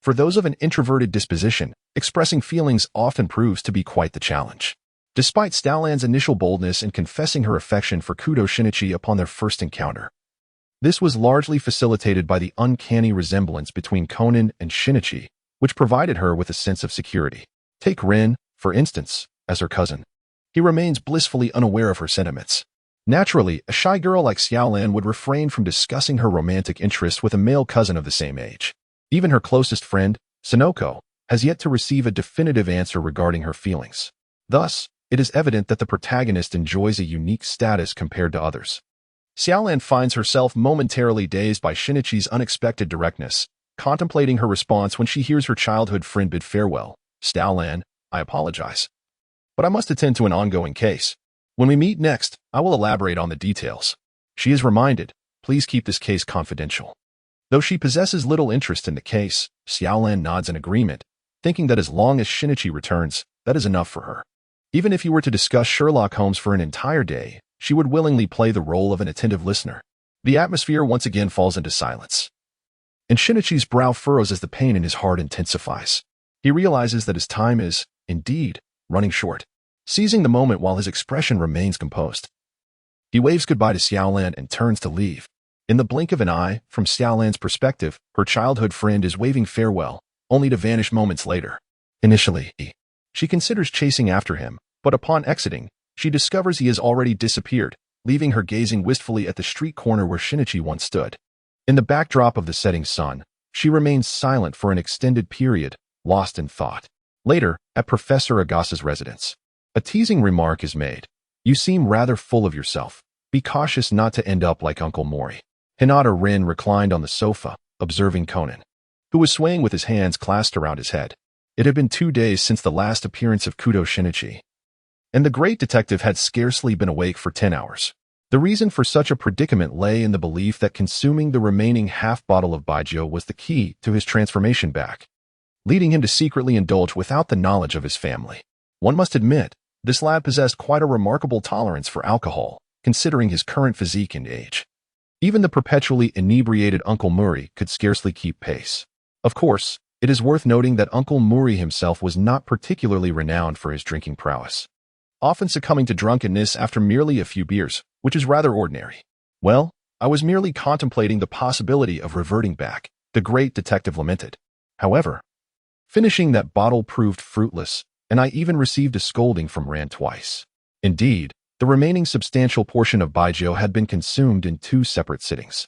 For those of an introverted disposition, expressing feelings often proves to be quite the challenge. Despite Xiaolan's initial boldness in confessing her affection for Kudo Shinichi upon their first encounter, this was largely facilitated by the uncanny resemblance between Conan and Shinichi, which provided her with a sense of security. Take Rin, for instance, as her cousin. He remains blissfully unaware of her sentiments. Naturally, a shy girl like Xiaolan would refrain from discussing her romantic interest with a male cousin of the same age. Even her closest friend, Sonoko, has yet to receive a definitive answer regarding her feelings. Thus, it is evident that the protagonist enjoys a unique status compared to others. Xiaolan finds herself momentarily dazed by Shinichi's unexpected directness, contemplating her response when she hears her childhood friend bid farewell. "Xiaolan, I apologize, but I must attend to an ongoing case. When we meet next, I will elaborate on the details." She is reminded, "Please keep this case confidential." Though she possesses little interest in the case, Xiaolan nods in agreement, thinking that as long as Shinichi returns, that is enough for her. Even if he were to discuss Sherlock Holmes for an entire day, she would willingly play the role of an attentive listener. The atmosphere once again falls into silence, and Shinichi's brow furrows as the pain in his heart intensifies. He realizes that his time is, indeed, running short. Seizing the moment while his expression remains composed, he waves goodbye to Xiaolan and turns to leave. In the blink of an eye, from Xiaolan's perspective, her childhood friend is waving farewell, only to vanish moments later. Initially, she considers chasing after him, but upon exiting, she discovers he has already disappeared, leaving her gazing wistfully at the street corner where Shinichi once stood. In the backdrop of the setting sun, she remains silent for an extended period, lost in thought. Later, at Professor Agasa's residence, a teasing remark is made. "You seem rather full of yourself. Be cautious not to end up like Uncle Mori." Hinata-rin reclined on the sofa, observing Conan, who was swaying with his hands clasped around his head. It had been 2 days since the last appearance of Kudo Shinichi, and the great detective had scarcely been awake for 10 hours. The reason for such a predicament lay in the belief that consuming the remaining half-bottle of baijiu was the key to his transformation back, leading him to secretly indulge without the knowledge of his family. One must admit, this lad possessed quite a remarkable tolerance for alcohol, considering his current physique and age. Even the perpetually inebriated Uncle Mori could scarcely keep pace. Of course, it is worth noting that Uncle Mori himself was not particularly renowned for his drinking prowess, often succumbing to drunkenness after merely a few beers, which is rather ordinary. "Well, I was merely contemplating the possibility of reverting back," the great detective lamented. However, finishing that bottle proved fruitless, and I even received a scolding from Ran twice. Indeed, the remaining substantial portion of baijiu had been consumed in 2 separate sittings.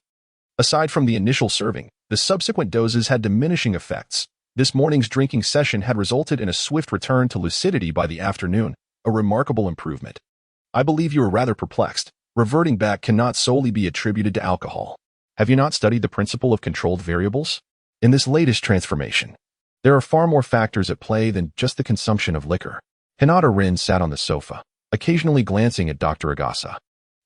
Aside from the initial serving, the subsequent doses had diminishing effects. This morning's drinking session had resulted in a swift return to lucidity by the afternoon, a remarkable improvement. "I believe you are rather perplexed. Reverting back cannot solely be attributed to alcohol. Have you not studied the principle of controlled variables? In this latest transformation, there are far more factors at play than just the consumption of liquor." Hinata-rin sat on the sofa, occasionally glancing at Dr. Agasa,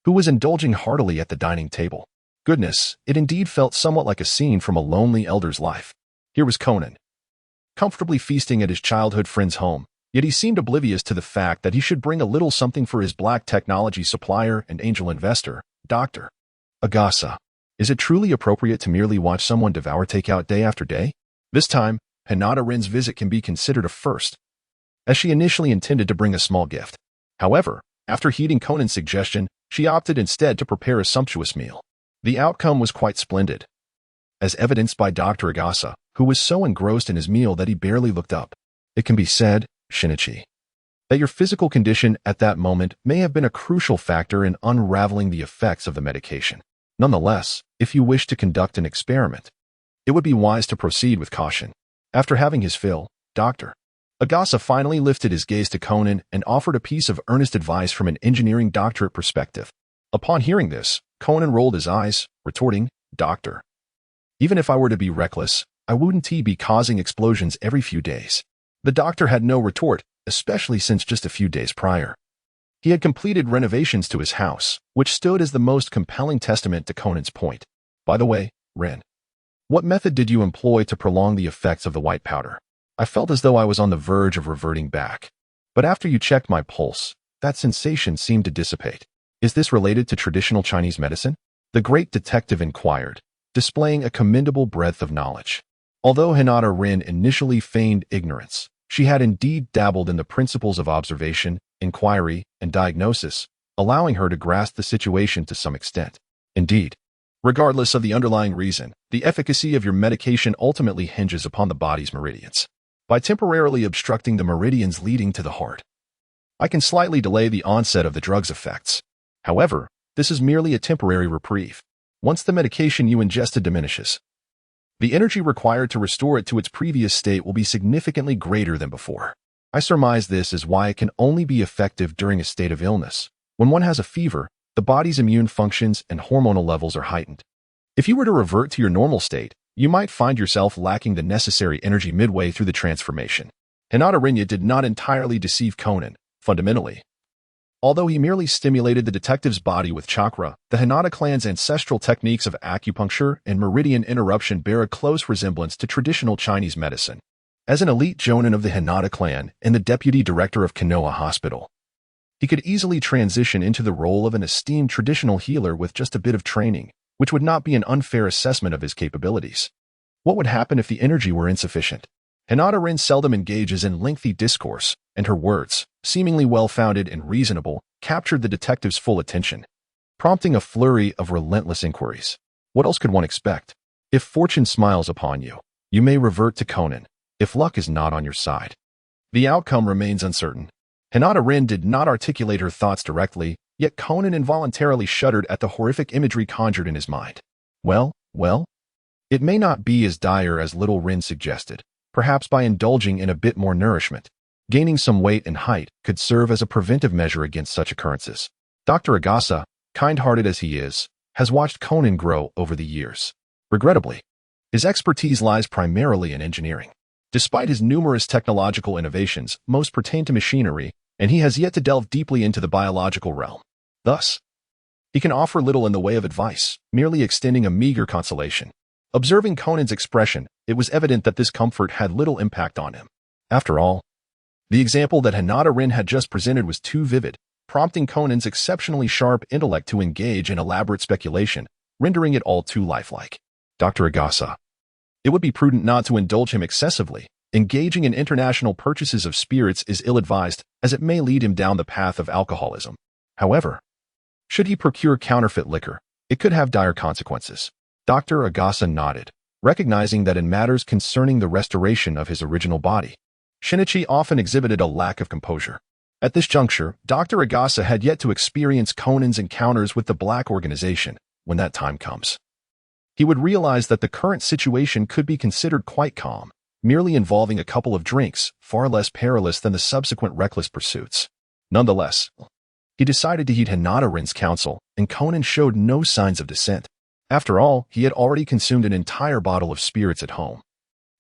who was indulging heartily at the dining table. Goodness, it indeed felt somewhat like a scene from a lonely elder's life. Here was Conan, comfortably feasting at his childhood friend's home, yet he seemed oblivious to the fact that he should bring a little something for his black technology supplier and angel investor, Dr. Agasa. Is it truly appropriate to merely watch someone devour takeout day after day? This time, Hinata-rin's visit can be considered a first. as she initially intended to bring a small gift. However, after heeding Conan's suggestion, she opted instead to prepare a sumptuous meal. The outcome was quite splendid, as evidenced by Dr. Agasa, who was so engrossed in his meal that he barely looked up. It can be said, Shinichi, that your physical condition at that moment may have been a crucial factor in unraveling the effects of the medication. Nonetheless, if you wish to conduct an experiment, it would be wise to proceed with caution. After having his fill, Dr. Agasa finally lifted his gaze to Conan and offered a piece of earnest advice from an engineering doctorate perspective. Upon hearing this, Conan rolled his eyes, retorting, "Doctor, even if I were to be reckless, I wouldn't be causing explosions every few days." The doctor had no retort, especially since just a few days prior, he had completed renovations to his house, which stood as the most compelling testament to Conan's point. "By the way, Ren, what method did you employ to prolong the effects of the white powder? I felt as though I was on the verge of reverting back. But after you checked my pulse, that sensation seemed to dissipate. Is this related to traditional Chinese medicine?" The great detective inquired, displaying a commendable breadth of knowledge. Although Hinata Rin initially feigned ignorance, she had indeed dabbled in the principles of observation, inquiry, and diagnosis, allowing her to grasp the situation to some extent. Indeed, regardless of the underlying reason, the efficacy of your medication ultimately hinges upon the body's meridians. By temporarily obstructing the meridians leading to the heart, I can slightly delay the onset of the drug's effects. However, this is merely a temporary reprieve. Once the medication you ingested diminishes, the energy required to restore it to its previous state will be significantly greater than before. I surmise this is why it can only be effective during a state of illness. When one has a fever, the body's immune functions and hormonal levels are heightened. If you were to revert to your normal state, you might find yourself lacking the necessary energy midway through the transformation. Hinata Rinya did not entirely deceive Conan, fundamentally. Although he merely stimulated the detective's body with chakra, the Hinata clan's ancestral techniques of acupuncture and meridian interruption bear a close resemblance to traditional Chinese medicine. As an elite jonin of the Hinata clan and the deputy director of Konoha Hospital, he could easily transition into the role of an esteemed traditional healer with just a bit of training, which would not be an unfair assessment of his capabilities. What would happen if the energy were insufficient? Hinata Rin seldom engages in lengthy discourse, and her words, seemingly well-founded and reasonable, captured the detective's full attention, prompting a flurry of relentless inquiries. What else could one expect? If fortune smiles upon you, you may revert to Conan. If luck is not on your side, the outcome remains uncertain. Hinata Rin did not articulate her thoughts directly, yet Conan involuntarily shuddered at the horrific imagery conjured in his mind. Well, it may not be as dire as little Rin suggested. Perhaps by indulging in a bit more nourishment, gaining some weight and height could serve as a preventive measure against such occurrences. Dr. Agasa, kind-hearted as he is, has watched Conan grow over the years. Regrettably, his expertise lies primarily in engineering. Despite his numerous technological innovations, most pertain to machinery, and he has yet to delve deeply into the biological realm. Thus, he can offer little in the way of advice, merely extending a meager consolation. Observing Conan's expression, it was evident that this comfort had little impact on him. After all, the example that Hinata Rin had just presented was too vivid, prompting Conan's exceptionally sharp intellect to engage in elaborate speculation, rendering it all too lifelike. Dr. Agasa, it would be prudent not to indulge him excessively. Engaging in international purchases of spirits is ill-advised, as it may lead him down the path of alcoholism. However, should he procure counterfeit liquor, it could have dire consequences. Dr. Agasa nodded, recognizing that in matters concerning the restoration of his original body, Shinichi often exhibited a lack of composure. At this juncture, Dr. Agasa had yet to experience Conan's encounters with the Black Organization. When that time comes, he would realize that the current situation could be considered quite calm, merely involving a couple of drinks, far less perilous than the subsequent reckless pursuits. Nonetheless, he decided to heed Hinata Rin's counsel, and Conan showed no signs of dissent. After all, he had already consumed an entire bottle of spirits at home.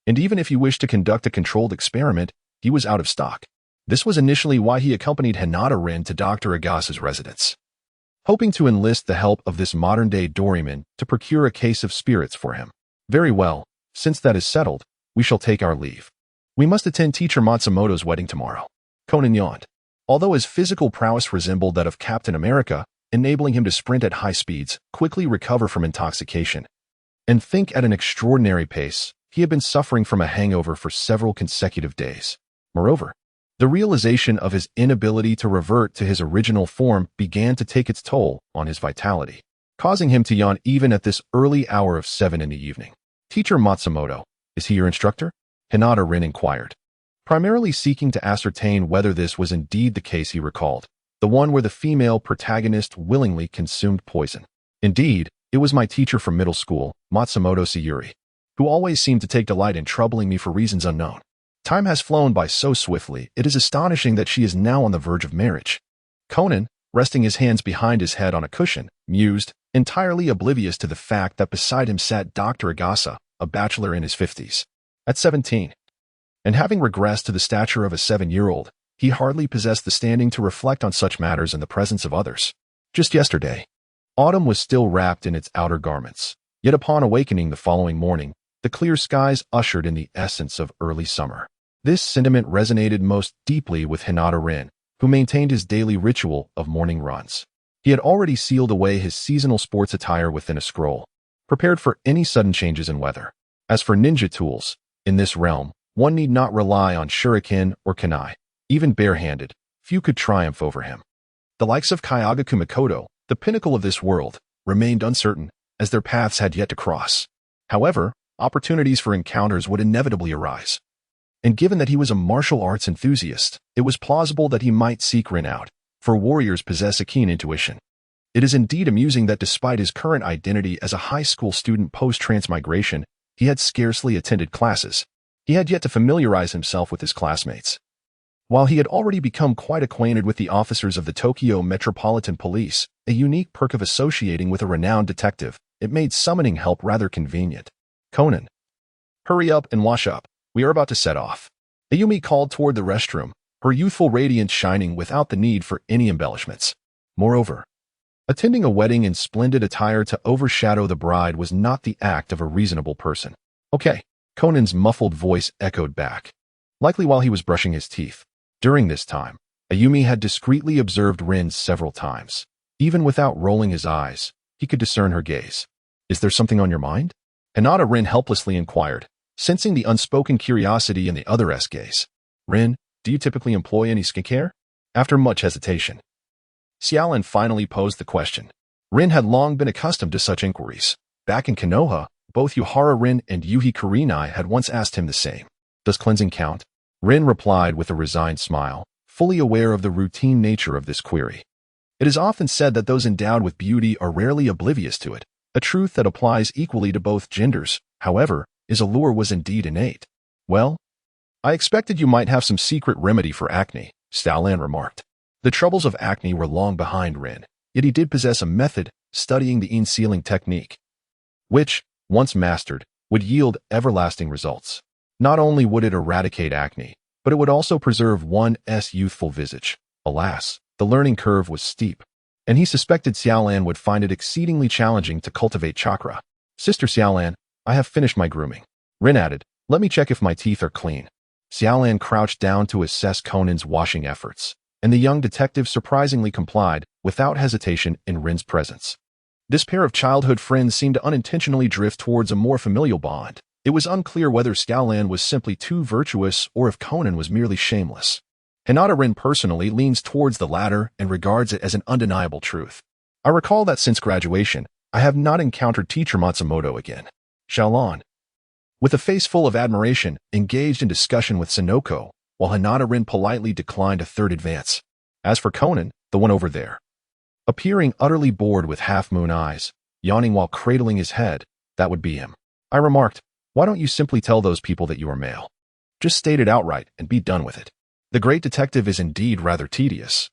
And even if he wished to conduct a controlled experiment, he was out of stock. This was initially why he accompanied Hinata Rin to Dr. Agasa's residence, hoping to enlist the help of this modern-day doryman to procure a case of spirits for him. Very well, since that is settled, we shall take our leave. We must attend Teacher Matsumoto's wedding tomorrow. Conan yawned. Although his physical prowess resembled that of Captain America, enabling him to sprint at high speeds, quickly recover from intoxication, and think at an extraordinary pace, he had been suffering from a hangover for several consecutive days. Moreover, The realization of his inability to revert to his original form began to take its toll on his vitality, causing him to yawn even at this early hour of 7 in the evening. Teacher Matsumoto, is he your instructor? Hinata Rin inquired, primarily seeking to ascertain whether this was indeed the case he recalled, the one where the female protagonist willingly consumed poison. Indeed, it was my teacher from middle school, Matsumoto Sayuri, who always seemed to take delight in troubling me for reasons unknown. Time has flown by so swiftly, it is astonishing that she is now on the verge of marriage. Conan, resting his hands behind his head on a cushion, mused, entirely oblivious to the fact that beside him sat Dr. Agasa, a bachelor in his 50s. At 17, and having regressed to the stature of a 7-year-old, he hardly possessed the standing to reflect on such matters in the presence of others. Just yesterday, autumn was still wrapped in its outer garments, yet upon awakening the following morning, the clear skies ushered in the essence of early summer. This sentiment resonated most deeply with Hinata Rin, who maintained his daily ritual of morning runs. He had already sealed away his seasonal sports attire within a scroll, prepared for any sudden changes in weather. As for ninja tools, in this realm, one need not rely on shuriken or kunai. Even barehanded, few could triumph over him. The likes of Kyoga Kumikoto, the pinnacle of this world, remained uncertain, as their paths had yet to cross. However, opportunities for encounters would inevitably arise. And given that he was a martial arts enthusiast, it was plausible that he might seek Rin out, for warriors possess a keen intuition. It is indeed amusing that despite his current identity as a high school student post-transmigration, he had scarcely attended classes. He had yet to familiarize himself with his classmates. While he had already become quite acquainted with the officers of the Tokyo Metropolitan Police, a unique perk of associating with a renowned detective, it made summoning help rather convenient. Conan, hurry up and wash up. We are about to set off. Ayumi called toward the restroom, her youthful radiance shining without the need for any embellishments. Moreover, attending a wedding in splendid attire to overshadow the bride was not the act of a reasonable person. Okay, Conan's muffled voice echoed back, likely while he was brushing his teeth. During this time, Ayumi had discreetly observed Rin several times. Even without rolling his eyes, he could discern her gaze. Is there something on your mind? Hinata Rin helplessly inquired, sensing the unspoken curiosity in the other's gaze. Rin, do you typically employ any skincare? After much hesitation, Xiaolan finally posed the question. Rin had long been accustomed to such inquiries. Back in Konoha, both Yuhara Rin and Yuhi Kurenai had once asked him the same. Does cleansing count? Rin replied with a resigned smile, fully aware of the routine nature of this query. It is often said that those endowed with beauty are rarely oblivious to it, a truth that applies equally to both genders. However, his allure was indeed innate. Well, I expected you might have some secret remedy for acne, Xiaolan remarked. The troubles of acne were long behind Rin, yet he did possess a method, studying the in-sealing technique, which, once mastered, would yield everlasting results. Not only would it eradicate acne, but it would also preserve one's youthful visage. Alas, the learning curve was steep, and he suspected Xiaolan would find it exceedingly challenging to cultivate chakra. Sister Xiaolan, I have finished my grooming. Rin added, let me check if my teeth are clean. Xiaolan crouched down to assess Conan's washing efforts, and the young detective surprisingly complied, without hesitation, in Rin's presence. This pair of childhood friends seemed to unintentionally drift towards a more familial bond. It was unclear whether Xiaolan was simply too virtuous or if Conan was merely shameless. Hinata Rin personally leans towards the latter and regards it as an undeniable truth. I recall that since graduation, I have not encountered teacher Matsumoto again. Xiaolan, with a face full of admiration, engaged in discussion with Sonoko, while Hinata Rin politely declined a third advance. As for Conan, the one over there, appearing utterly bored with half-moon eyes, yawning while cradling his head, that would be him. I remarked, why don't you simply tell those people that you are male? Just state it outright and be done with it. The great detective is indeed rather tedious.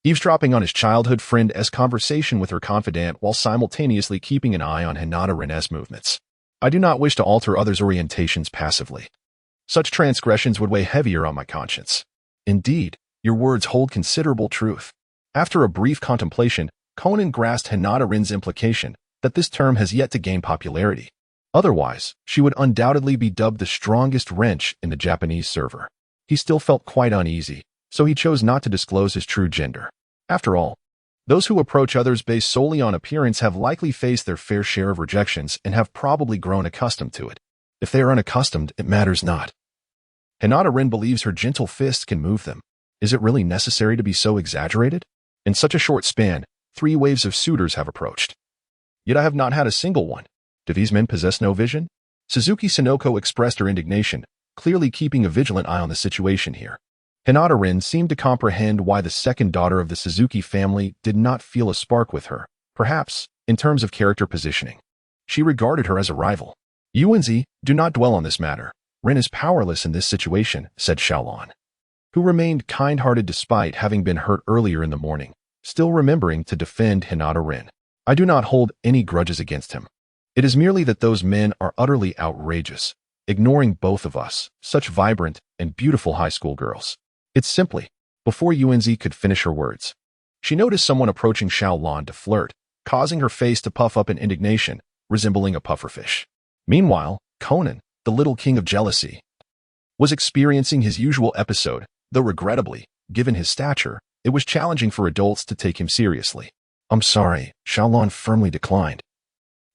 Eavesdropping on his childhood friend's conversation with her confidant while simultaneously keeping an eye on Hinata Rin's movements. I do not wish to alter others' orientations passively. Such transgressions would weigh heavier on my conscience. Indeed, your words hold considerable truth. After a brief contemplation, Conan grasped Hinata Rin's implication that this term has yet to gain popularity. Otherwise, she would undoubtedly be dubbed the strongest wrench in the Japanese server. He still felt quite uneasy, so he chose not to disclose his true gender. After all, those who approach others based solely on appearance have likely faced their fair share of rejections and have probably grown accustomed to it. If they are unaccustomed, it matters not. Hinata Rin believes her gentle fists can move them. Is it really necessary to be so exaggerated? In such a short span, 3 waves of suitors have approached. Yet I have not had a single one. Do these men possess no vision? Suzuki Sonoko expressed her indignation, clearly keeping a vigilant eye on the situation here. Hinata Rin seemed to comprehend why the second daughter of the Suzuki family did not feel a spark with her, perhaps, in terms of character positioning. She regarded her as a rival. Yuanzi, do not dwell on this matter. Rin is powerless in this situation, said Xiaolon, who remained kind-hearted despite having been hurt earlier in the morning, still remembering to defend Hinata Rin. I do not hold any grudges against him. It is merely that those men are utterly outrageous, ignoring both of us, such vibrant and beautiful high school girls. It's simply, before Yuanzi could finish her words, she noticed someone approaching Xiaolon to flirt, causing her face to puff up in indignation, resembling a pufferfish. Meanwhile, Conan, the little king of jealousy, was experiencing his usual episode, though regrettably, given his stature, it was challenging for adults to take him seriously. I'm sorry, Xiaolon firmly declined.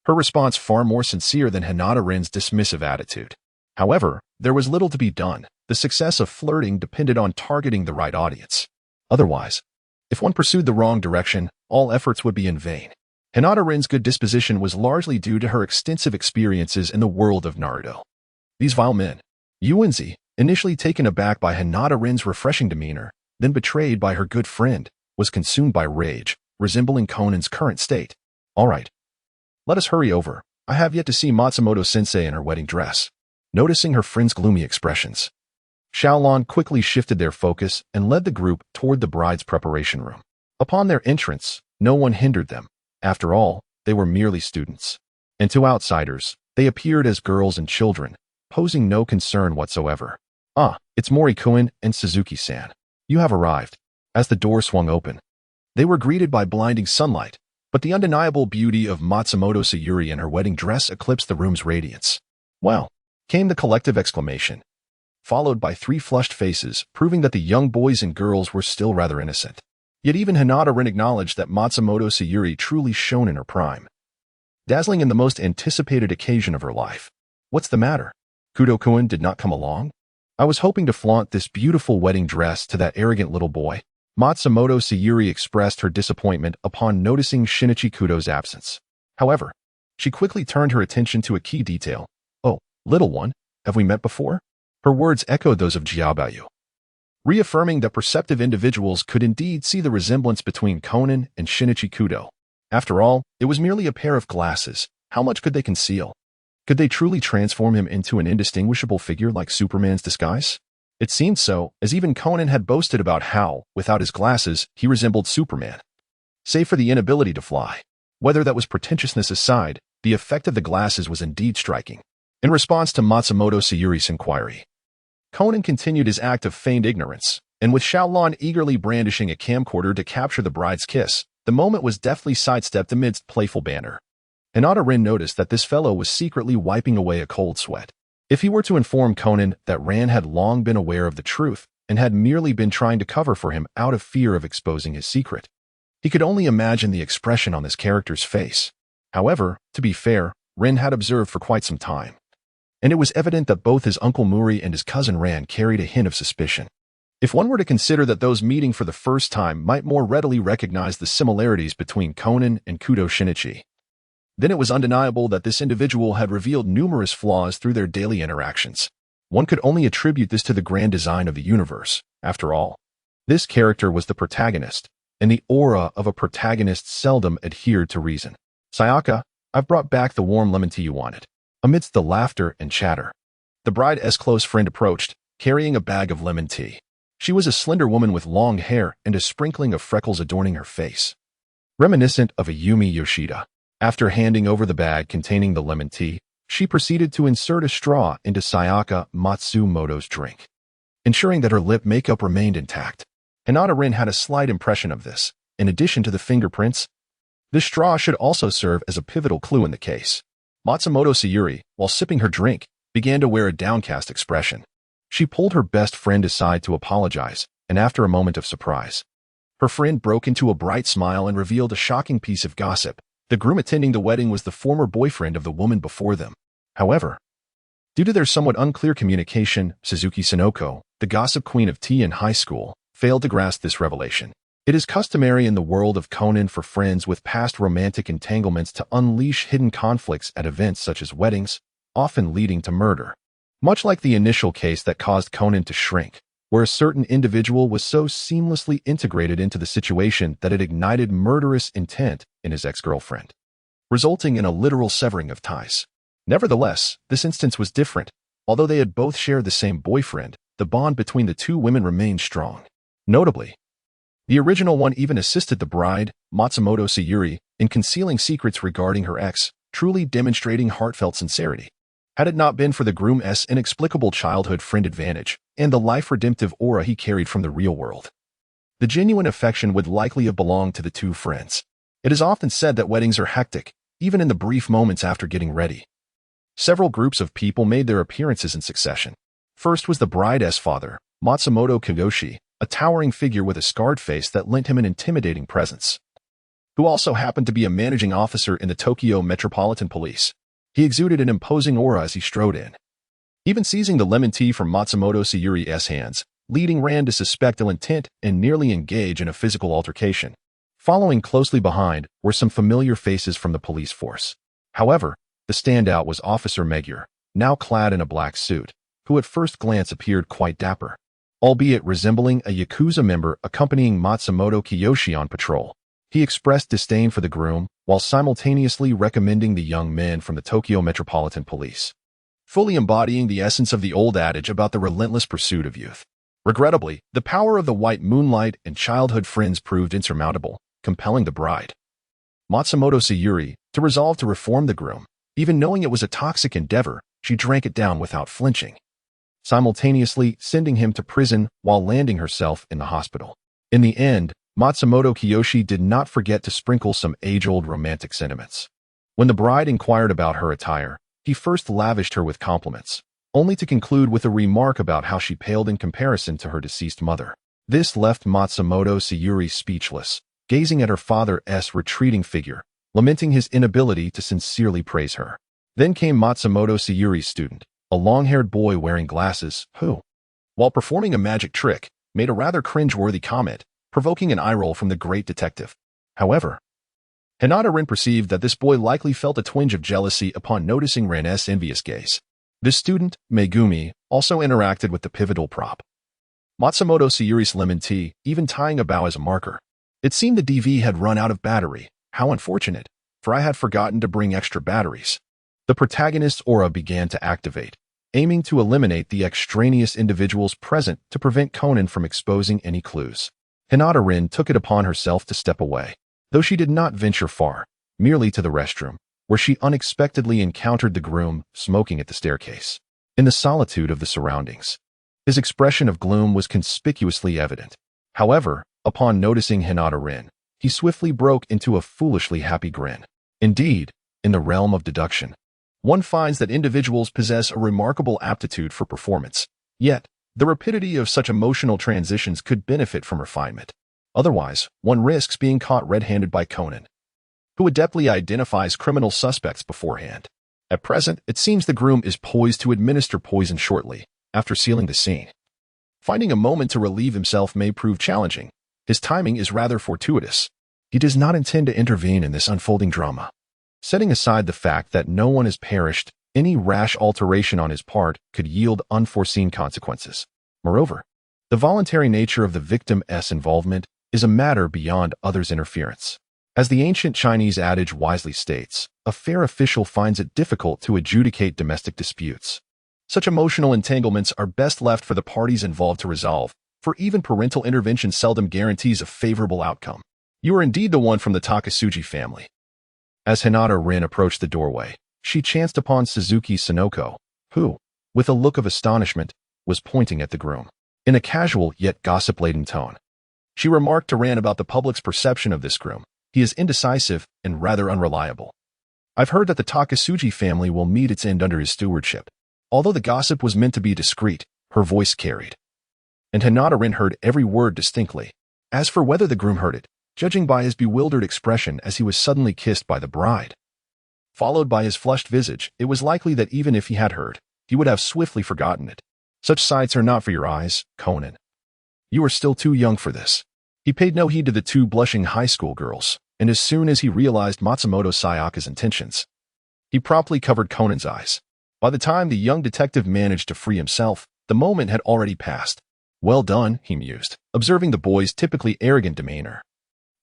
Her response far more sincere than Hinata Rin's dismissive attitude. However, there was little to be done. The success of flirting depended on targeting the right audience. Otherwise, if one pursued the wrong direction, all efforts would be in vain. Hinata Rin's good disposition was largely due to her extensive experiences in the world of Naruto. These vile men. Yuanzi, initially taken aback by Hinata Rin's refreshing demeanor, then betrayed by her good friend, was consumed by rage, resembling Conan's current state. All right. Let us hurry over. I have yet to see Matsumoto-sensei in her wedding dress. Noticing her friend's gloomy expressions, Xiaolon quickly shifted their focus and led the group toward the bride's preparation room. Upon their entrance, no one hindered them. After all, they were merely students. And to outsiders, they appeared as girls and children, posing no concern whatsoever. Ah, it's Mori-kun and Suzuki-san. You have arrived. As the door swung open, they were greeted by blinding sunlight, but the undeniable beauty of Matsumoto Sayuri in her wedding dress eclipsed the room's radiance. Well, came the collective exclamation, followed by 3 flushed faces, proving that the young boys and girls were still rather innocent. Yet even Hinata Rin acknowledged that Matsumoto Sayuri truly shone in her prime, dazzling in the most anticipated occasion of her life. What's the matter? Kudo-kun did not come along? I was hoping to flaunt this beautiful wedding dress to that arrogant little boy. Matsumoto Sayuri expressed her disappointment upon noticing Shinichi Kudo's absence. However, she quickly turned her attention to a key detail. Oh, little one, have we met before? Her words echoed those of Jiabayu, reaffirming that perceptive individuals could indeed see the resemblance between Conan and Shinichi Kudo. After all, it was merely a pair of glasses. How much could they conceal? Could they truly transform him into an indistinguishable figure like Superman's disguise? It seemed so, as even Conan had boasted about how, without his glasses, he resembled Superman, save for the inability to fly. Whether that was pretentiousness aside, the effect of the glasses was indeed striking. In response to Matsumoto Sayuri's inquiry, Conan continued his act of feigned ignorance, and with Xiaolon eagerly brandishing a camcorder to capture the bride's kiss, the moment was deftly sidestepped amidst playful banter. Hinata Rin noticed that this fellow was secretly wiping away a cold sweat. If he were to inform Conan that Ran had long been aware of the truth and had merely been trying to cover for him out of fear of exposing his secret, he could only imagine the expression on this character's face. However, to be fair, Rin had observed for quite some time, and it was evident that both his Uncle Mori and his cousin Ran carried a hint of suspicion. If one were to consider that those meeting for the first time might more readily recognize the similarities between Conan and Kudo Shinichi, then it was undeniable that this individual had revealed numerous flaws through their daily interactions. One could only attribute this to the grand design of the universe. After all, this character was the protagonist, and the aura of a protagonist seldom adhered to reason. Sayaka, I've brought back the warm lemon tea you wanted. Amidst the laughter and chatter, the bride's close friend approached, carrying a bag of lemon tea. She was a slender woman with long hair and a sprinkling of freckles adorning her face, reminiscent of a Yumi Yoshida. After handing over the bag containing the lemon tea, she proceeded to insert a straw into Sayaka Matsumoto's drink, ensuring that her lip makeup remained intact. Hinata Rin had a slight impression of this. In addition to the fingerprints, the straw should also serve as a pivotal clue in the case. Matsumoto Sayuri, while sipping her drink, began to wear a downcast expression. She pulled her best friend aside to apologize, and after a moment of surprise, her friend broke into a bright smile and revealed a shocking piece of gossip. The groom attending the wedding was the former boyfriend of the woman before them. However, Due to their somewhat unclear communication, Suzuki Sonoko, the gossip queen of tea in high school, failed to grasp this revelation. It is customary in the world of Conan for friends with past romantic entanglements to unleash hidden conflicts at events such as weddings, often leading to murder. Much like the initial case that caused Conan to shrink, where a certain individual was so seamlessly integrated into the situation that it ignited murderous intent in his ex-girlfriend, resulting in a literal severing of ties. Nevertheless, this instance was different. Although they had both shared the same boyfriend, the bond between the two women remained strong. Notably, the original one even assisted the bride, Matsumoto Sayuri, in concealing secrets regarding her ex, truly demonstrating heartfelt sincerity. Had it not been for the groom's inexplicable childhood friend advantage and the life-redemptive aura he carried from the real world, the genuine affection would likely have belonged to the two friends. It is often said that weddings are hectic, even in the brief moments after getting ready. Several groups of people made their appearances in succession. First was the bride's father, Matsumoto Kagoshi, a towering figure with a scarred face that lent him an intimidating presence, who also happened to be a managing officer in the Tokyo Metropolitan Police. He exuded an imposing aura as he strode in, even seizing the lemon tea from Matsumoto Sayuri's hands, leading Ran to suspect ill intent and nearly engage in a physical altercation. Following closely behind were some familiar faces from the police force. However, the standout was Officer Magyar, now clad in a black suit, who at first glance appeared quite dapper, albeit resembling a Yakuza member accompanying Matsumoto Kiyoshi on patrol. He expressed disdain for the groom, while simultaneously recommending the young men from the Tokyo Metropolitan Police, fully embodying the essence of the old adage about the relentless pursuit of youth. Regrettably, the power of the white moonlight and childhood friends proved insurmountable, compelling the bride, Matsumoto Sayuri, to resolve to reform the groom. Even knowing it was a toxic endeavor, she drank it down without flinching, simultaneously sending him to prison while landing herself in the hospital. In the end, Matsumoto Kiyoshi did not forget to sprinkle some age-old romantic sentiments. When the bride inquired about her attire, he first lavished her with compliments, only to conclude with a remark about how she paled in comparison to her deceased mother. This left Matsumoto Sayuri speechless, gazing at her father's retreating figure, lamenting his inability to sincerely praise her. Then came Matsumoto Sayuri's student, a long-haired boy wearing glasses, who, while performing a magic trick, made a rather cringe-worthy comment, provoking an eye roll from the great detective. However, Hinata-rin perceived that this boy likely felt a twinge of jealousy upon noticing Ran's envious gaze. This student, Megumi, also interacted with the pivotal prop, Matsumoto Sayuri's lemon tea, even tying a bow as a marker. It seemed the DV had run out of battery. How unfortunate, for I had forgotten to bring extra batteries. The protagonist's aura began to activate, aiming to eliminate the extraneous individuals present to prevent Conan from exposing any clues. Hinata-rin took it upon herself to step away, though she did not venture far, merely to the restroom, where she unexpectedly encountered the groom smoking at the staircase. In the solitude of the surroundings, his expression of gloom was conspicuously evident. However, upon noticing Hinata-rin, he swiftly broke into a foolishly happy grin. Indeed, in the realm of deduction, one finds that individuals possess a remarkable aptitude for performance. Yet, the rapidity of such emotional transitions could benefit from refinement. Otherwise, one risks being caught red-handed by Conan, who adeptly identifies criminal suspects beforehand. At present, it seems the groom is poised to administer poison shortly, after sealing the scene. Finding a moment to relieve himself may prove challenging. His timing is rather fortuitous. He does not intend to intervene in this unfolding drama. Setting aside the fact that no one has perished, any rash alteration on his part could yield unforeseen consequences. Moreover, the voluntary nature of the victim's involvement is a matter beyond others' interference. As the ancient Chinese adage wisely states, a fair official finds it difficult to adjudicate domestic disputes. Such emotional entanglements are best left for the parties involved to resolve, for even parental intervention seldom guarantees a favorable outcome. You are indeed the one from the Takasugi family. As Hinata-rin approached the doorway, she chanced upon Suzuki Sonoko, who, with a look of astonishment, was pointing at the groom. In a casual yet gossip-laden tone, she remarked to Ran about the public's perception of this groom. He is indecisive and rather unreliable. I've heard that the Takasugi family will meet its end under his stewardship. Although the gossip was meant to be discreet, her voice carried, and Hinata-rin heard every word distinctly. As for whether the groom heard it, judging by his bewildered expression as he was suddenly kissed by the bride, followed by his flushed visage, it was likely that even if he had heard, he would have swiftly forgotten it. Such sights are not for your eyes, Conan. You are still too young for this. He paid no heed to the two blushing high school girls, and as soon as he realized Matsumoto Sayaka's intentions, he promptly covered Conan's eyes. By the time the young detective managed to free himself, the moment had already passed. Well done, he mused, observing the boy's typically arrogant demeanor,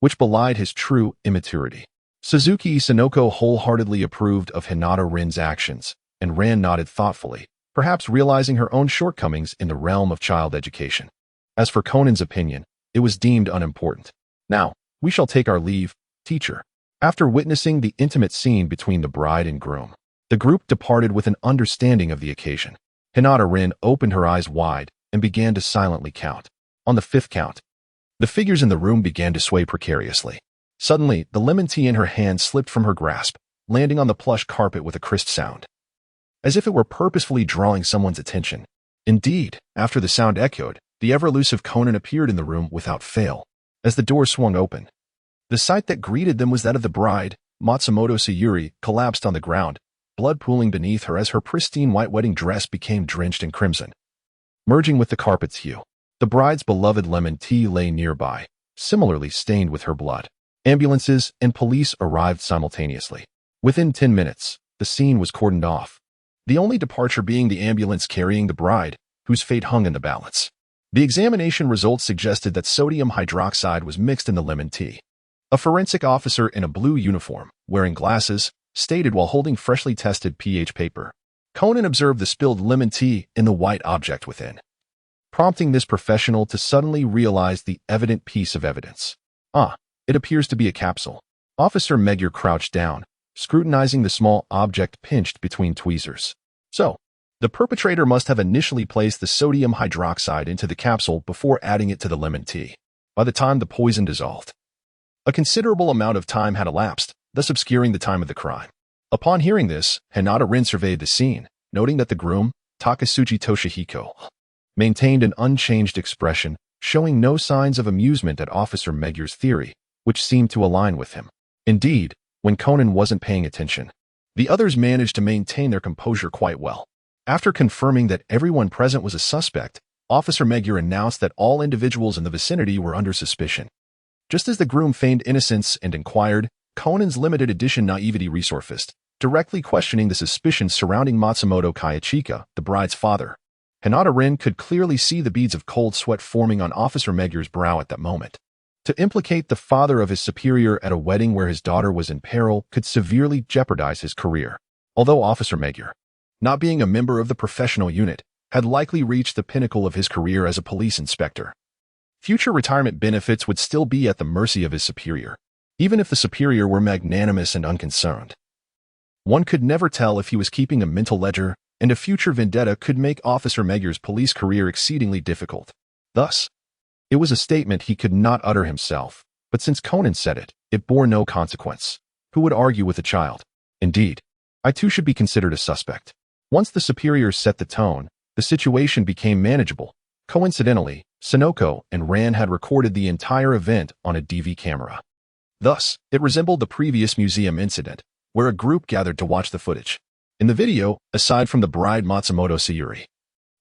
which belied his true immaturity. Suzuki Sonoko wholeheartedly approved of Hinata Rin's actions, and Ran nodded thoughtfully, perhaps realizing her own shortcomings in the realm of child education. As for Conan's opinion, it was deemed unimportant. Now, we shall take our leave, teacher. After witnessing the intimate scene between the bride and groom, the group departed with an understanding of the occasion. Hinata Rin opened her eyes wide and began to silently count. On the fifth count, the figures in the room began to sway precariously. Suddenly, the lemon tea in her hand slipped from her grasp, landing on the plush carpet with a crisp sound, as if it were purposefully drawing someone's attention. Indeed, after the sound echoed, the ever-elusive Conan appeared in the room without fail. As the door swung open, the sight that greeted them was that of the bride. Matsumoto Sayuri collapsed on the ground, blood pooling beneath her as her pristine white wedding dress became drenched in crimson, merging with the carpet's hue. The bride's beloved lemon tea lay nearby, similarly stained with her blood. Ambulances and police arrived simultaneously. Within 10 minutes, the scene was cordoned off, the only departure being the ambulance carrying the bride, whose fate hung in the balance. The examination results suggested that sodium hydroxide was mixed in the lemon tea. A forensic officer in a blue uniform, wearing glasses, stated while holding freshly tested pH paper. Conan observed the spilled lemon tea in the white object within, prompting this professional to suddenly realize the evident piece of evidence. It appears to be a capsule. Officer Magyar crouched down, scrutinizing the small object pinched between tweezers. So, the perpetrator must have initially placed the sodium hydroxide into the capsule before adding it to the lemon tea. By the time the poison dissolved, a considerable amount of time had elapsed, thus obscuring the time of the crime. Upon hearing this, Hinata Rin surveyed the scene, noting that the groom, Takasuchi Toshihiko, maintained an unchanged expression, showing no signs of amusement at Officer Magyar's theory, which seemed to align with him. Indeed, when Conan wasn't paying attention, the others managed to maintain their composure quite well. After confirming that everyone present was a suspect, Officer Magyar announced that all individuals in the vicinity were under suspicion. Just as the groom feigned innocence and inquired, Conan's limited edition naivety resurfaced, directly questioning the suspicions surrounding Matsumoto Kayachika, the bride's father. Hinata Rin could clearly see the beads of cold sweat forming on Officer Magyar's brow at that moment. To implicate the father of his superior at a wedding where his daughter was in peril could severely jeopardize his career. Although Officer Magyar, not being a member of the professional unit, had likely reached the pinnacle of his career as a police inspector, future retirement benefits would still be at the mercy of his superior, even if the superior were magnanimous and unconcerned. One could never tell if he was keeping a mental ledger, and a future vendetta could make Officer Magyar's police career exceedingly difficult. Thus, it was a statement he could not utter himself, but since Conan said it, it bore no consequence. Who would argue with a child? Indeed, I too should be considered a suspect. Once the superiors set the tone, the situation became manageable. Coincidentally, Sonoko and Ran had recorded the entire event on a DV camera. Thus, it resembled the previous museum incident, where a group gathered to watch the footage. In the video, aside from the bride Matsumoto Sayuri,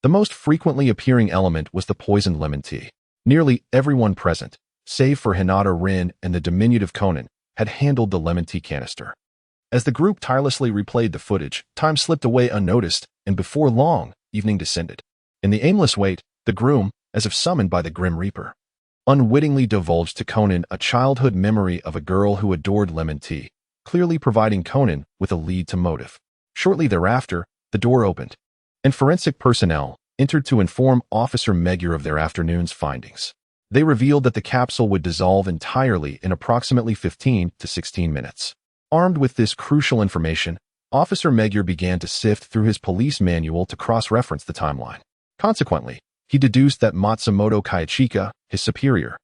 the most frequently appearing element was the poisoned lemon tea. Nearly everyone present, save for Hinata Rin and the diminutive Conan, had handled the lemon tea canister. As the group tirelessly replayed the footage, time slipped away unnoticed, and before long, evening descended. In the aimless wait, the groom, as if summoned by the Grim Reaper, unwittingly divulged to Conan a childhood memory of a girl who adored lemon tea, clearly providing Conan with a lead to motive. Shortly thereafter, the door opened, and forensic personnel entered to inform Officer Magyar of their afternoon's findings. They revealed that the capsule would dissolve entirely in approximately 15 to 16 minutes. Armed with this crucial information, Officer Magyar began to sift through his police manual to cross-reference the timeline. Consequently, he deduced that Matsumoto Kayachika, his superior,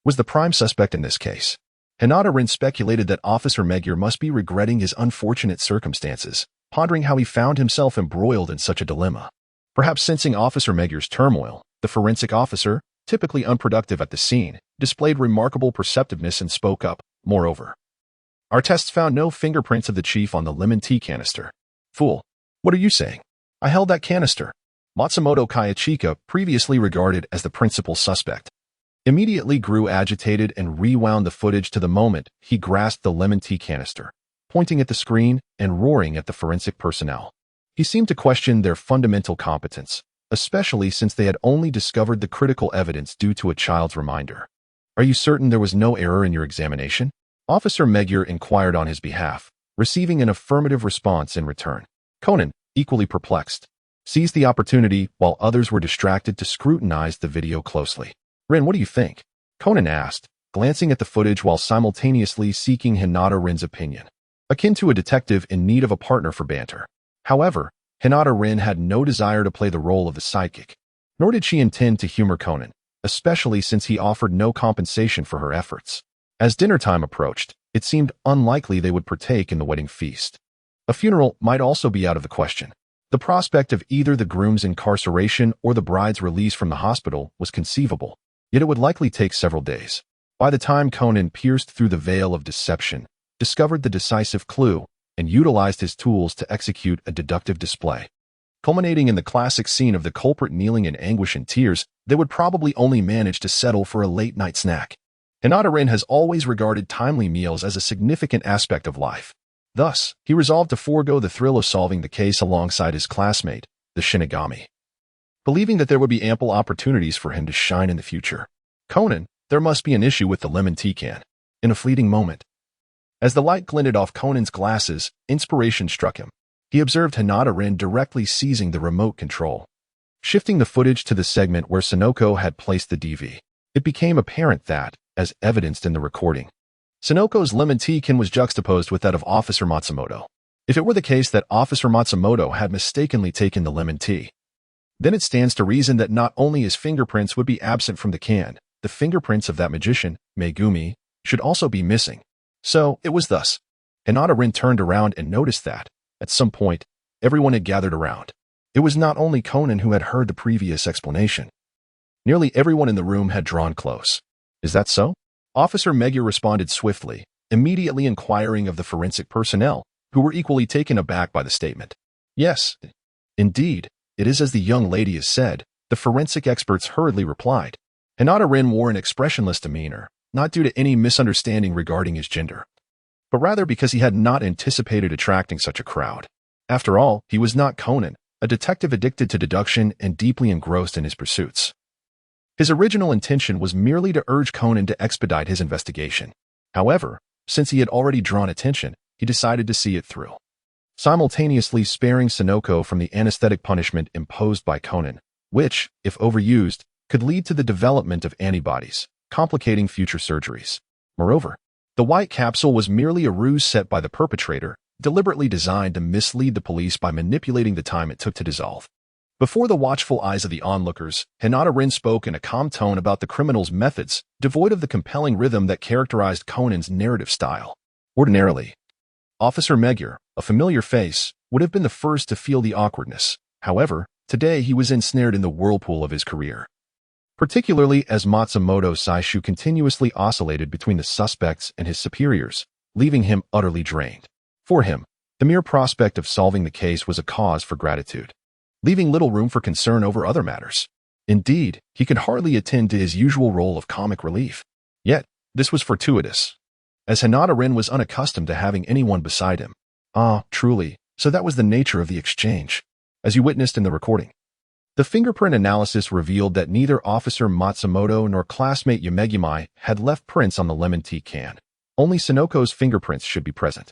was the prime suspect in this case. Hinata Rin speculated that Officer Magyar must be regretting his unfortunate circumstances, pondering how he found himself embroiled in such a dilemma. Perhaps sensing Officer Magyar's turmoil, the forensic officer, typically unproductive at the scene, displayed remarkable perceptiveness and spoke up. Moreover, our tests found no fingerprints of the chief on the lemon tea canister. Fool, what are you saying? I held that canister. Matsumoto Kayachika, previously regarded as the principal suspect, immediately grew agitated and rewound the footage to the moment he grasped the lemon tea canister, pointing at the screen and roaring at the forensic personnel. He seemed to question their fundamental competence, especially since they had only discovered the critical evidence due to a child's reminder. Are you certain there was no error in your examination? Officer Magyar inquired on his behalf, receiving an affirmative response in return. Conan, equally perplexed, seized the opportunity while others were distracted to scrutinize the video closely. Rin, what do you think? Conan asked, glancing at the footage while simultaneously seeking Hinata Rin's opinion, akin to a detective in need of a partner for banter. However, Hinata Rin had no desire to play the role of the sidekick, nor did she intend to humor Conan, especially since he offered no compensation for her efforts. As dinner time approached, it seemed unlikely they would partake in the wedding feast. A funeral might also be out of the question. The prospect of either the groom's incarceration or the bride's release from the hospital was conceivable, yet it would likely take several days. By the time Conan pierced through the veil of deception, discovered the decisive clue, and utilized his tools to execute a deductive display, culminating in the classic scene of the culprit kneeling in anguish and tears, they would probably only manage to settle for a late-night snack. Hinata Rin has always regarded timely meals as a significant aspect of life. Thus, he resolved to forego the thrill of solving the case alongside his classmate, the Shinigami, believing that there would be ample opportunities for him to shine in the future. Conan, there must be an issue with the lemon tea can. In a fleeting moment, as the light glinted off Conan's glasses, inspiration struck him. He observed Hinata Rin directly seizing the remote control, shifting the footage to the segment where Sonoko had placed the DV. It became apparent that, as evidenced in the recording, Sonoko's lemon tea can was juxtaposed with that of Officer Matsumoto. If it were the case that Officer Matsumoto had mistakenly taken the lemon tea, then it stands to reason that not only his fingerprints would be absent from the can, the fingerprints of that magician, Megumi, should also be missing. So, it was thus. Hinata Rin turned around and noticed that, at some point, everyone had gathered around. It was not only Conan who had heard the previous explanation. Nearly everyone in the room had drawn close. Is that so? Officer Magyar responded swiftly, immediately inquiring of the forensic personnel, who were equally taken aback by the statement. Yes, indeed, it is as the young lady has said, the forensic experts hurriedly replied. Hinata Rin wore an expressionless demeanor, not due to any misunderstanding regarding his gender, but rather because he had not anticipated attracting such a crowd. After all, he was not Conan, a detective addicted to deduction and deeply engrossed in his pursuits. His original intention was merely to urge Conan to expedite his investigation. However, since he had already drawn attention, he decided to see it through, simultaneously sparing Sonoko from the anesthetic punishment imposed by Conan, which, if overused, could lead to the development of antibodies, complicating future surgeries. Moreover, the white capsule was merely a ruse set by the perpetrator, deliberately designed to mislead the police by manipulating the time it took to dissolve. Before the watchful eyes of the onlookers, Hinata Rin spoke in a calm tone about the criminal's methods, devoid of the compelling rhythm that characterized Conan's narrative style. Ordinarily, Officer Magyar, a familiar face, would have been the first to feel the awkwardness. However, today he was ensnared in the whirlpool of his career, particularly as Matsumoto Saishu continuously oscillated between the suspects and his superiors, leaving him utterly drained. For him, the mere prospect of solving the case was a cause for gratitude, leaving little room for concern over other matters. Indeed, he could hardly attend to his usual role of comic relief. Yet, this was fortuitous, as Hinata Rin was unaccustomed to having anyone beside him. Ah, truly, so that was the nature of the exchange, as you witnessed in the recording. The fingerprint analysis revealed that neither Officer Matsumoto nor classmate Yamegumi had left prints on the lemon tea can. Only Sonoko's fingerprints should be present.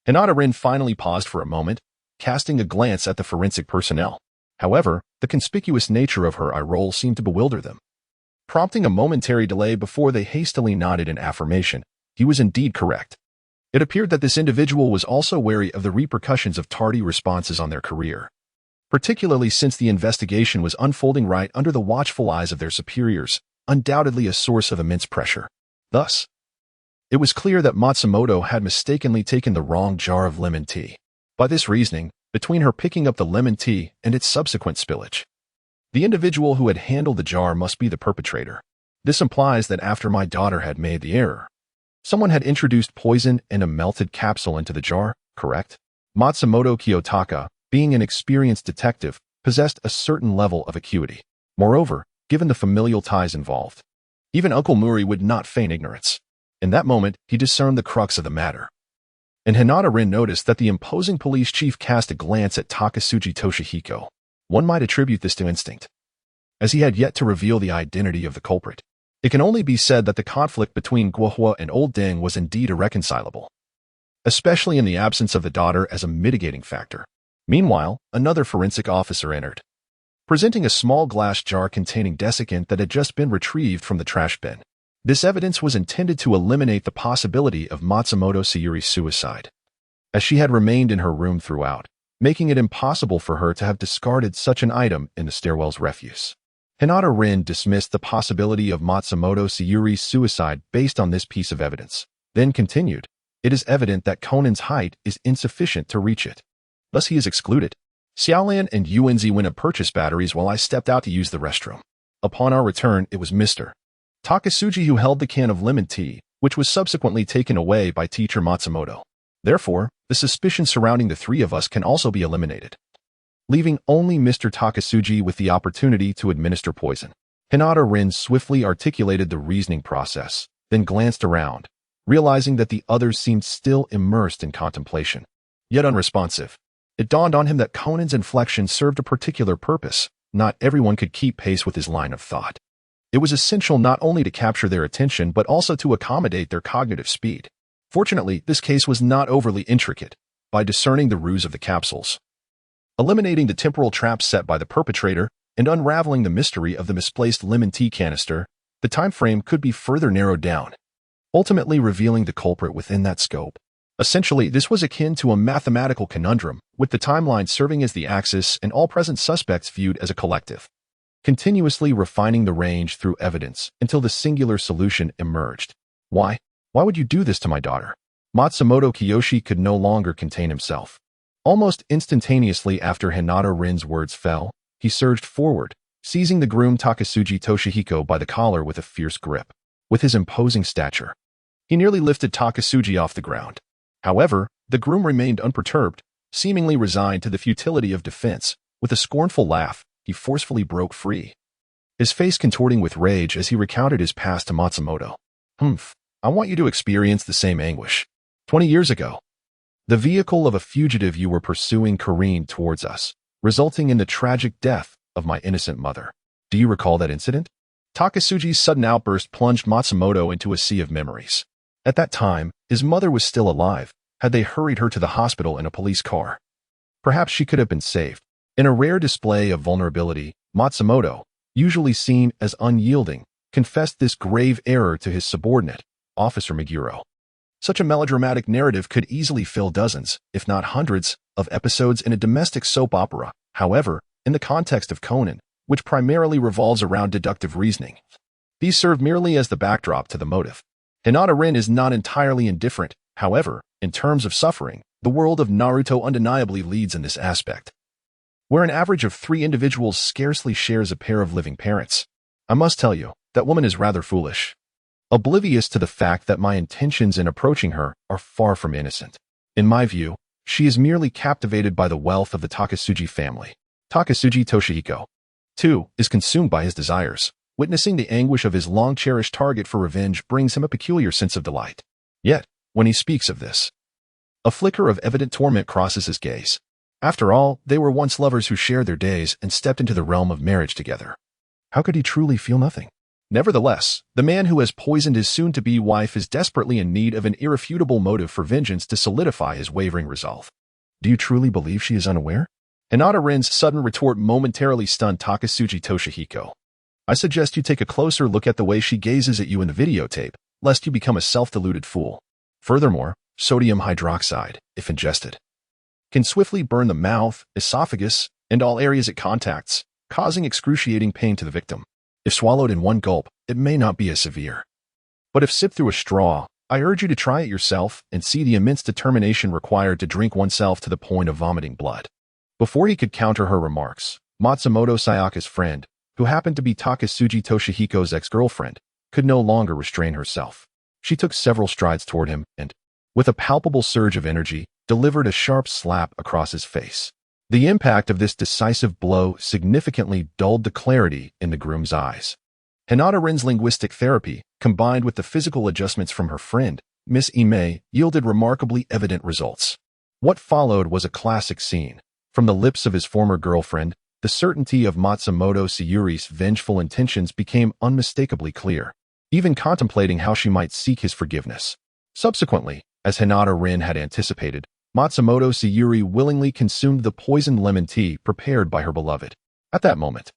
Hinata Rin finally paused for a moment, casting a glance at the forensic personnel. However, the conspicuous nature of her eye roll seemed to bewilder them, prompting a momentary delay before they hastily nodded in affirmation. He was indeed correct. It appeared that this individual was also wary of the repercussions of tardy responses on their career, particularly since the investigation was unfolding right under the watchful eyes of their superiors, undoubtedly a source of immense pressure. Thus, it was clear that Matsumoto had mistakenly taken the wrong jar of lemon tea. By this reasoning, between her picking up the lemon tea and its subsequent spillage, the individual who had handled the jar must be the perpetrator. This implies that after my daughter had made the error, someone had introduced poison and a melted capsule into the jar, correct? Matsumoto Kiyotaka, being an experienced detective, possessed a certain level of acuity. Moreover, given the familial ties involved, even Uncle Mori would not feign ignorance. In that moment, he discerned the crux of the matter. And Hinata-rin noticed that the imposing police chief cast a glance at Takasuji Toshihiko. One might attribute this to instinct, as he had yet to reveal the identity of the culprit. It can only be said that the conflict between Guohua and Old Deng was indeed irreconcilable, especially in the absence of the daughter as a mitigating factor. Meanwhile, another forensic officer entered, presenting a small glass jar containing desiccant that had just been retrieved from the trash bin. This evidence was intended to eliminate the possibility of Matsumoto Sayuri's suicide, as she had remained in her room throughout, making it impossible for her to have discarded such an item in the stairwell's refuse. Hinata-rin dismissed the possibility of Matsumoto Sayuri's suicide based on this piece of evidence, then continued, "It is evident that Conan's height is insufficient to reach it. Thus he is excluded." Xiaolian and Yuanzi went to purchase batteries while I stepped out to use the restroom. Upon our return, it was Mr. Takasuji who held the can of lemon tea, which was subsequently taken away by teacher Matsumoto. Therefore, the suspicion surrounding the three of us can also be eliminated, leaving only Mr. Takasuji with the opportunity to administer poison. Hinata-rin swiftly articulated the reasoning process, then glanced around, realizing that the others seemed still immersed in contemplation, yet unresponsive. It dawned on him that Conan's inflection served a particular purpose. Not everyone could keep pace with his line of thought. It was essential not only to capture their attention but also to accommodate their cognitive speed. Fortunately, this case was not overly intricate. By discerning the ruse of the capsules, eliminating the temporal traps set by the perpetrator, and unraveling the mystery of the misplaced lemon tea canister, the time frame could be further narrowed down, ultimately revealing the culprit within that scope. Essentially, this was akin to a mathematical conundrum, with the timeline serving as the axis and all present suspects viewed as a collective, continuously refining the range through evidence until the singular solution emerged. Why? Why would you do this to my daughter? Matsumoto Kiyoshi could no longer contain himself. Almost instantaneously after Hinata-rin's words fell, he surged forward, seizing the groom Takasuji Toshihiko by the collar with a fierce grip. With his imposing stature, he nearly lifted Takasuji off the ground. However, the groom remained unperturbed, seemingly resigned to the futility of defense. With a scornful laugh, he forcefully broke free, his face contorting with rage as he recounted his past to Matsumoto. I want you to experience the same anguish. 20 years ago, the vehicle of a fugitive you were pursuing careened towards us, resulting in the tragic death of my innocent mother. Do you recall that incident? Takasuji's sudden outburst plunged Matsumoto into a sea of memories. At that time, his mother was still alive. Had they hurried her to the hospital in a police car, perhaps she could have been saved. In a rare display of vulnerability, Matsumoto, usually seen as unyielding, confessed this grave error to his subordinate, Officer Meguro. Such a melodramatic narrative could easily fill dozens, if not hundreds, of episodes in a domestic soap opera. However, in the context of Conan, which primarily revolves around deductive reasoning, these serve merely as the backdrop to the motive. Hinata-rin is not entirely indifferent. However, in terms of suffering, the world of Naruto undeniably leads in this aspect, where an average of 3 individuals scarcely shares a pair of living parents. I must tell you, that woman is rather foolish, oblivious to the fact that my intentions in approaching her are far from innocent. In my view, she is merely captivated by the wealth of the Takasuji family. Takasuji Toshihiko, too, is consumed by his desires. Witnessing the anguish of his long-cherished target for revenge brings him a peculiar sense of delight. Yet, when he speaks of this, a flicker of evident torment crosses his gaze. After all, they were once lovers who shared their days and stepped into the realm of marriage together. How could he truly feel nothing? Nevertheless, the man who has poisoned his soon-to-be wife is desperately in need of an irrefutable motive for vengeance to solidify his wavering resolve. Do you truly believe she is unaware? Hinata-rin's sudden retort momentarily stunned Takasuji Toshihiko. I suggest you take a closer look at the way she gazes at you in the videotape, lest you become a self-deluded fool. Furthermore, sodium hydroxide, if ingested, can swiftly burn the mouth, esophagus, and all areas it contacts, causing excruciating pain to the victim. If swallowed in one gulp, it may not be as severe. But if sipped through a straw, I urge you to try it yourself and see the immense determination required to drink oneself to the point of vomiting blood. Before he could counter her remarks, Matsumoto Sayaka's friend, who happened to be Takasuji Toshihiko's ex-girlfriend, could no longer restrain herself. She took several strides toward him and, with a palpable surge of energy, delivered a sharp slap across his face. The impact of this decisive blow significantly dulled the clarity in the groom's eyes. Hinata Rin's linguistic therapy, combined with the physical adjustments from her friend, Miss Ime, yielded remarkably evident results. What followed was a classic scene. From the lips of his former girlfriend, the certainty of Matsumoto Sayuri's vengeful intentions became unmistakably clear, even contemplating how she might seek his forgiveness. Subsequently, as Hinata Rin had anticipated, Matsumoto Sayuri willingly consumed the poisoned lemon tea prepared by her beloved. At that moment,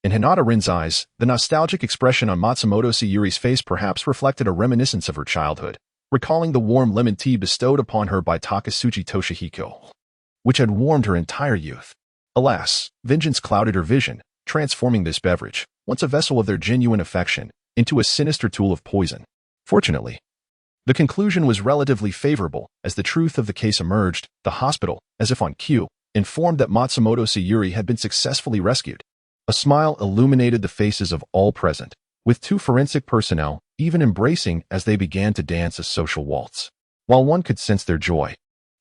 in Hinata Rin's eyes, the nostalgic expression on Matsumoto Sayuri's face perhaps reflected a reminiscence of her childhood, recalling the warm lemon tea bestowed upon her by Takasuji Toshihiko, which had warmed her entire youth. Alas, vengeance clouded her vision, transforming this beverage, once a vessel of their genuine affection, into a sinister tool of poison. Fortunately, the conclusion was relatively favorable. As the truth of the case emerged, the hospital, as if on cue, informed that Matsumoto Sayuri had been successfully rescued. A smile illuminated the faces of all present, with two forensic personnel even embracing as they began to dance a social waltz. While one could sense their joy,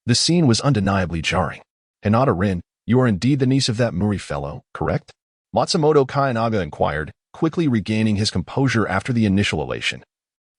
the scene was undeniably jarring. Hinata Rin, you are indeed the niece of that Mori fellow, correct? Matsumoto Kayanaga inquired, quickly regaining his composure after the initial elation.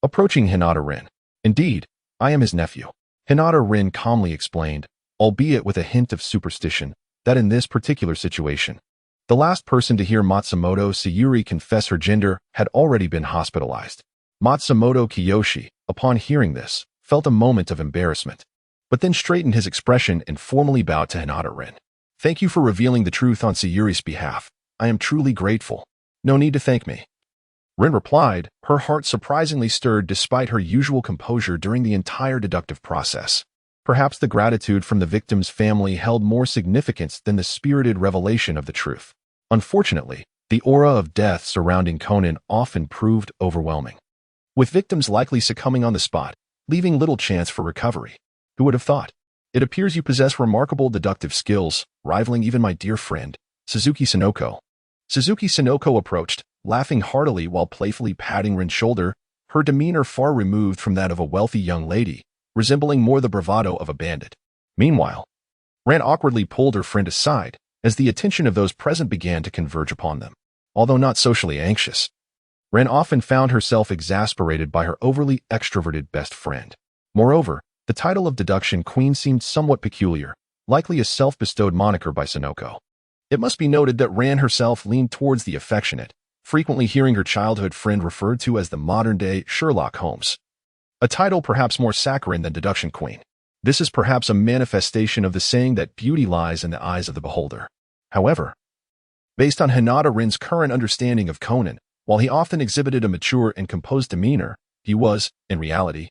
Approaching Hinata Rin, indeed, I am his nephew. Hinata Rin calmly explained, albeit with a hint of superstition, that in this particular situation, the last person to hear Matsumoto Sayuri confess her gender had already been hospitalized. Matsumoto Kiyoshi, upon hearing this, felt a moment of embarrassment, but then straightened his expression and formally bowed to Hinata Rin. Thank you for revealing the truth on Sayuri's behalf. I am truly grateful. No need to thank me. Rin replied, her heart surprisingly stirred despite her usual composure during the entire deductive process. Perhaps the gratitude from the victim's family held more significance than the spirited revelation of the truth. Unfortunately, the aura of death surrounding Conan often proved overwhelming, with victims likely succumbing on the spot, leaving little chance for recovery. Who would have thought? It appears you possess remarkable deductive skills, rivaling even my dear friend, Suzuki Sonoko. Suzuki Sonoko approached, laughing heartily while playfully patting Rin's shoulder, her demeanor far removed from that of a wealthy young lady, resembling more the bravado of a bandit. Meanwhile, Rin awkwardly pulled her friend aside, as the attention of those present began to converge upon them. Although not socially anxious, Rin often found herself exasperated by her overly extroverted best friend. Moreover, the title of Deduction Queen seemed somewhat peculiar, likely a self-bestowed moniker by Sonoko. It must be noted that Rin herself leaned towards the affectionate, frequently hearing her childhood friend referred to as the modern-day Sherlock Holmes, a title perhaps more saccharine than Deduction Queen. This is perhaps a manifestation of the saying that beauty lies in the eyes of the beholder. However, based on Hinata Rin's current understanding of Conan, while he often exhibited a mature and composed demeanor, he was, in reality,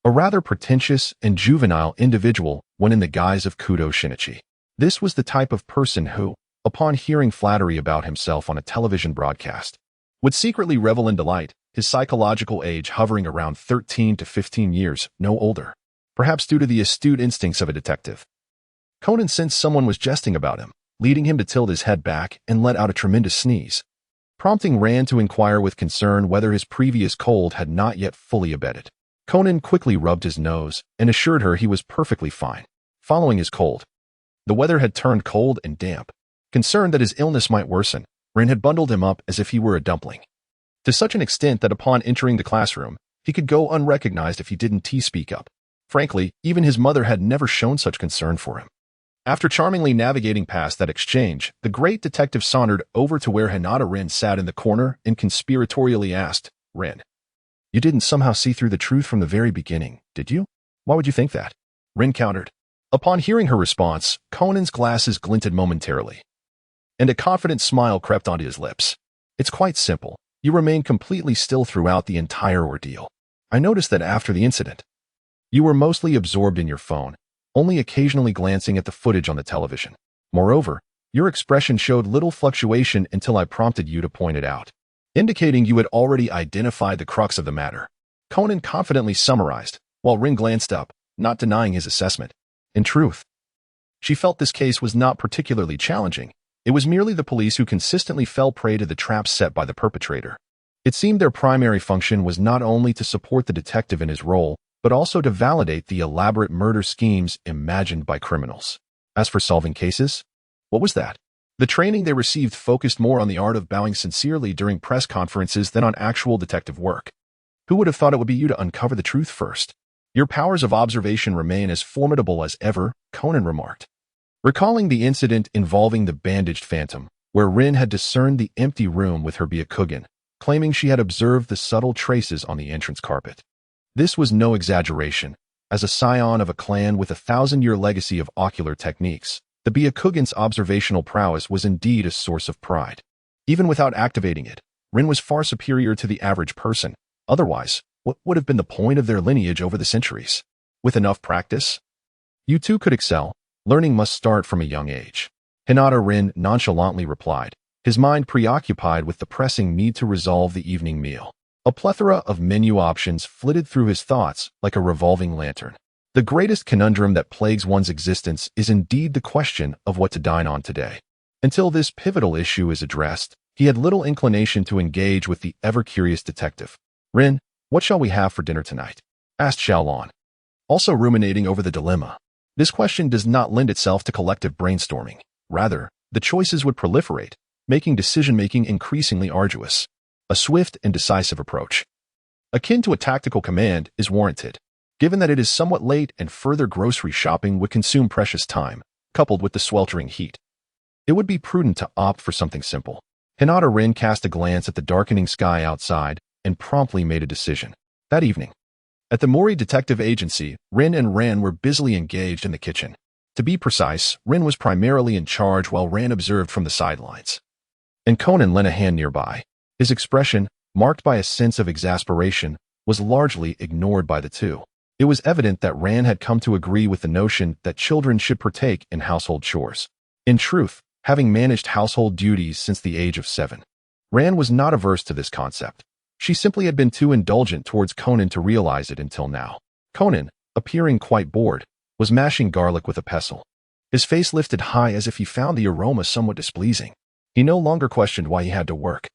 a rather pretentious and juvenile individual when in the guise of Kudo Shinichi. This was the type of person who, upon hearing flattery about himself on a television broadcast, would secretly revel in delight, his psychological age hovering around 13 to 15 years, no older, perhaps due to the astute instincts of a detective. Conan sensed someone was jesting about him, leading him to tilt his head back and let out a tremendous sneeze, prompting Ran to inquire with concern whether his previous cold had not yet fully abated. Conan quickly rubbed his nose and assured her he was perfectly fine. Following his cold, the weather had turned cold and damp. Concerned that his illness might worsen, Rin had bundled him up as if he were a dumpling, to such an extent that upon entering the classroom, he could go unrecognized if he didn't speak up. Frankly, even his mother had never shown such concern for him. After charmingly navigating past that exchange, the great detective sauntered over to where Hinata Rin sat in the corner and conspiratorially asked, Rin, you didn't somehow see through the truth from the very beginning, did you? Why would you think that? Rin countered. Upon hearing her response, Conan's glasses glinted momentarily, and a confident smile crept onto his lips. It's quite simple. You remained completely still throughout the entire ordeal. I noticed that after the incident, you were mostly absorbed in your phone, only occasionally glancing at the footage on the television. Moreover, your expression showed little fluctuation until I prompted you to point it out, indicating you had already identified the crux of the matter. Conan confidently summarized, while Rin glanced up, not denying his assessment. In truth, she felt this case was not particularly challenging. It was merely the police who consistently fell prey to the traps set by the perpetrator. It seemed their primary function was not only to support the detective in his role, but also to validate the elaborate murder schemes imagined by criminals. As for solving cases, What was that? The training they received focused more on the art of bowing sincerely during press conferences than on actual detective work. Who would have thought it would be you to uncover the truth first? Your powers of observation remain as formidable as ever, Conan remarked. Recalling the incident involving the bandaged phantom, where Rin had discerned the empty room with her Byakugan, claiming she had observed the subtle traces on the entrance carpet. This was no exaggeration. As a scion of a clan with a 1,000-year legacy of ocular techniques, the Byakugan's observational prowess was indeed a source of pride. Even without activating it, Rin was far superior to the average person. Otherwise, what would have been the point of their lineage over the centuries? With enough practice, you too could excel. Learning must start from a young age. Hinata Rin nonchalantly replied, his mind preoccupied with the pressing need to resolve the evening meal. A plethora of menu options flitted through his thoughts like a revolving lantern. The greatest conundrum that plagues one's existence is indeed the question of what to dine on today. Until this pivotal issue is addressed, he had little inclination to engage with the ever-curious detective. Rin, what shall we have for dinner tonight? Asked Xiaolon, also ruminating over the dilemma. This question does not lend itself to collective brainstorming. Rather, the choices would proliferate, making decision-making increasingly arduous. A swift and decisive approach, akin to a tactical command, is warranted, given that it is somewhat late and further grocery shopping would consume precious time, coupled with the sweltering heat. It would be prudent to opt for something simple. Hinata Rin cast a glance at the darkening sky outside and promptly made a decision. That evening, at the Mori Detective Agency, Rin and Ran were busily engaged in the kitchen. To be precise, Rin was primarily in charge while Ran observed from the sidelines. And Conan lent a hand nearby. His expression, marked by a sense of exasperation, was largely ignored by the two. It was evident that Ran had come to agree with the notion that children should partake in household chores. In truth, having managed household duties since the age of 7, Ran was not averse to this concept. She simply had been too indulgent towards Conan to realize it until now. Conan, appearing quite bored, was mashing garlic with a pestle. His face lifted high as if he found the aroma somewhat displeasing. He no longer questioned why he had to work,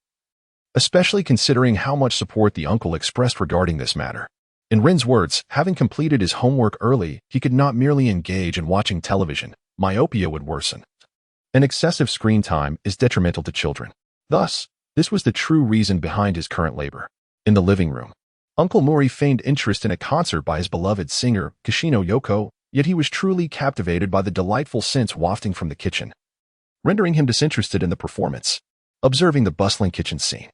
especially considering how much support the uncle expressed regarding this matter. In Rin's words, having completed his homework early, he could not merely engage in watching television. Myopia would worsen. And excessive screen time is detrimental to children. Thus, this was the true reason behind his current labor. In the living room, Uncle Mori feigned interest in a concert by his beloved singer, Kishino Yoko, yet he was truly captivated by the delightful scents wafting from the kitchen, rendering him disinterested in the performance. Observing the bustling kitchen scene,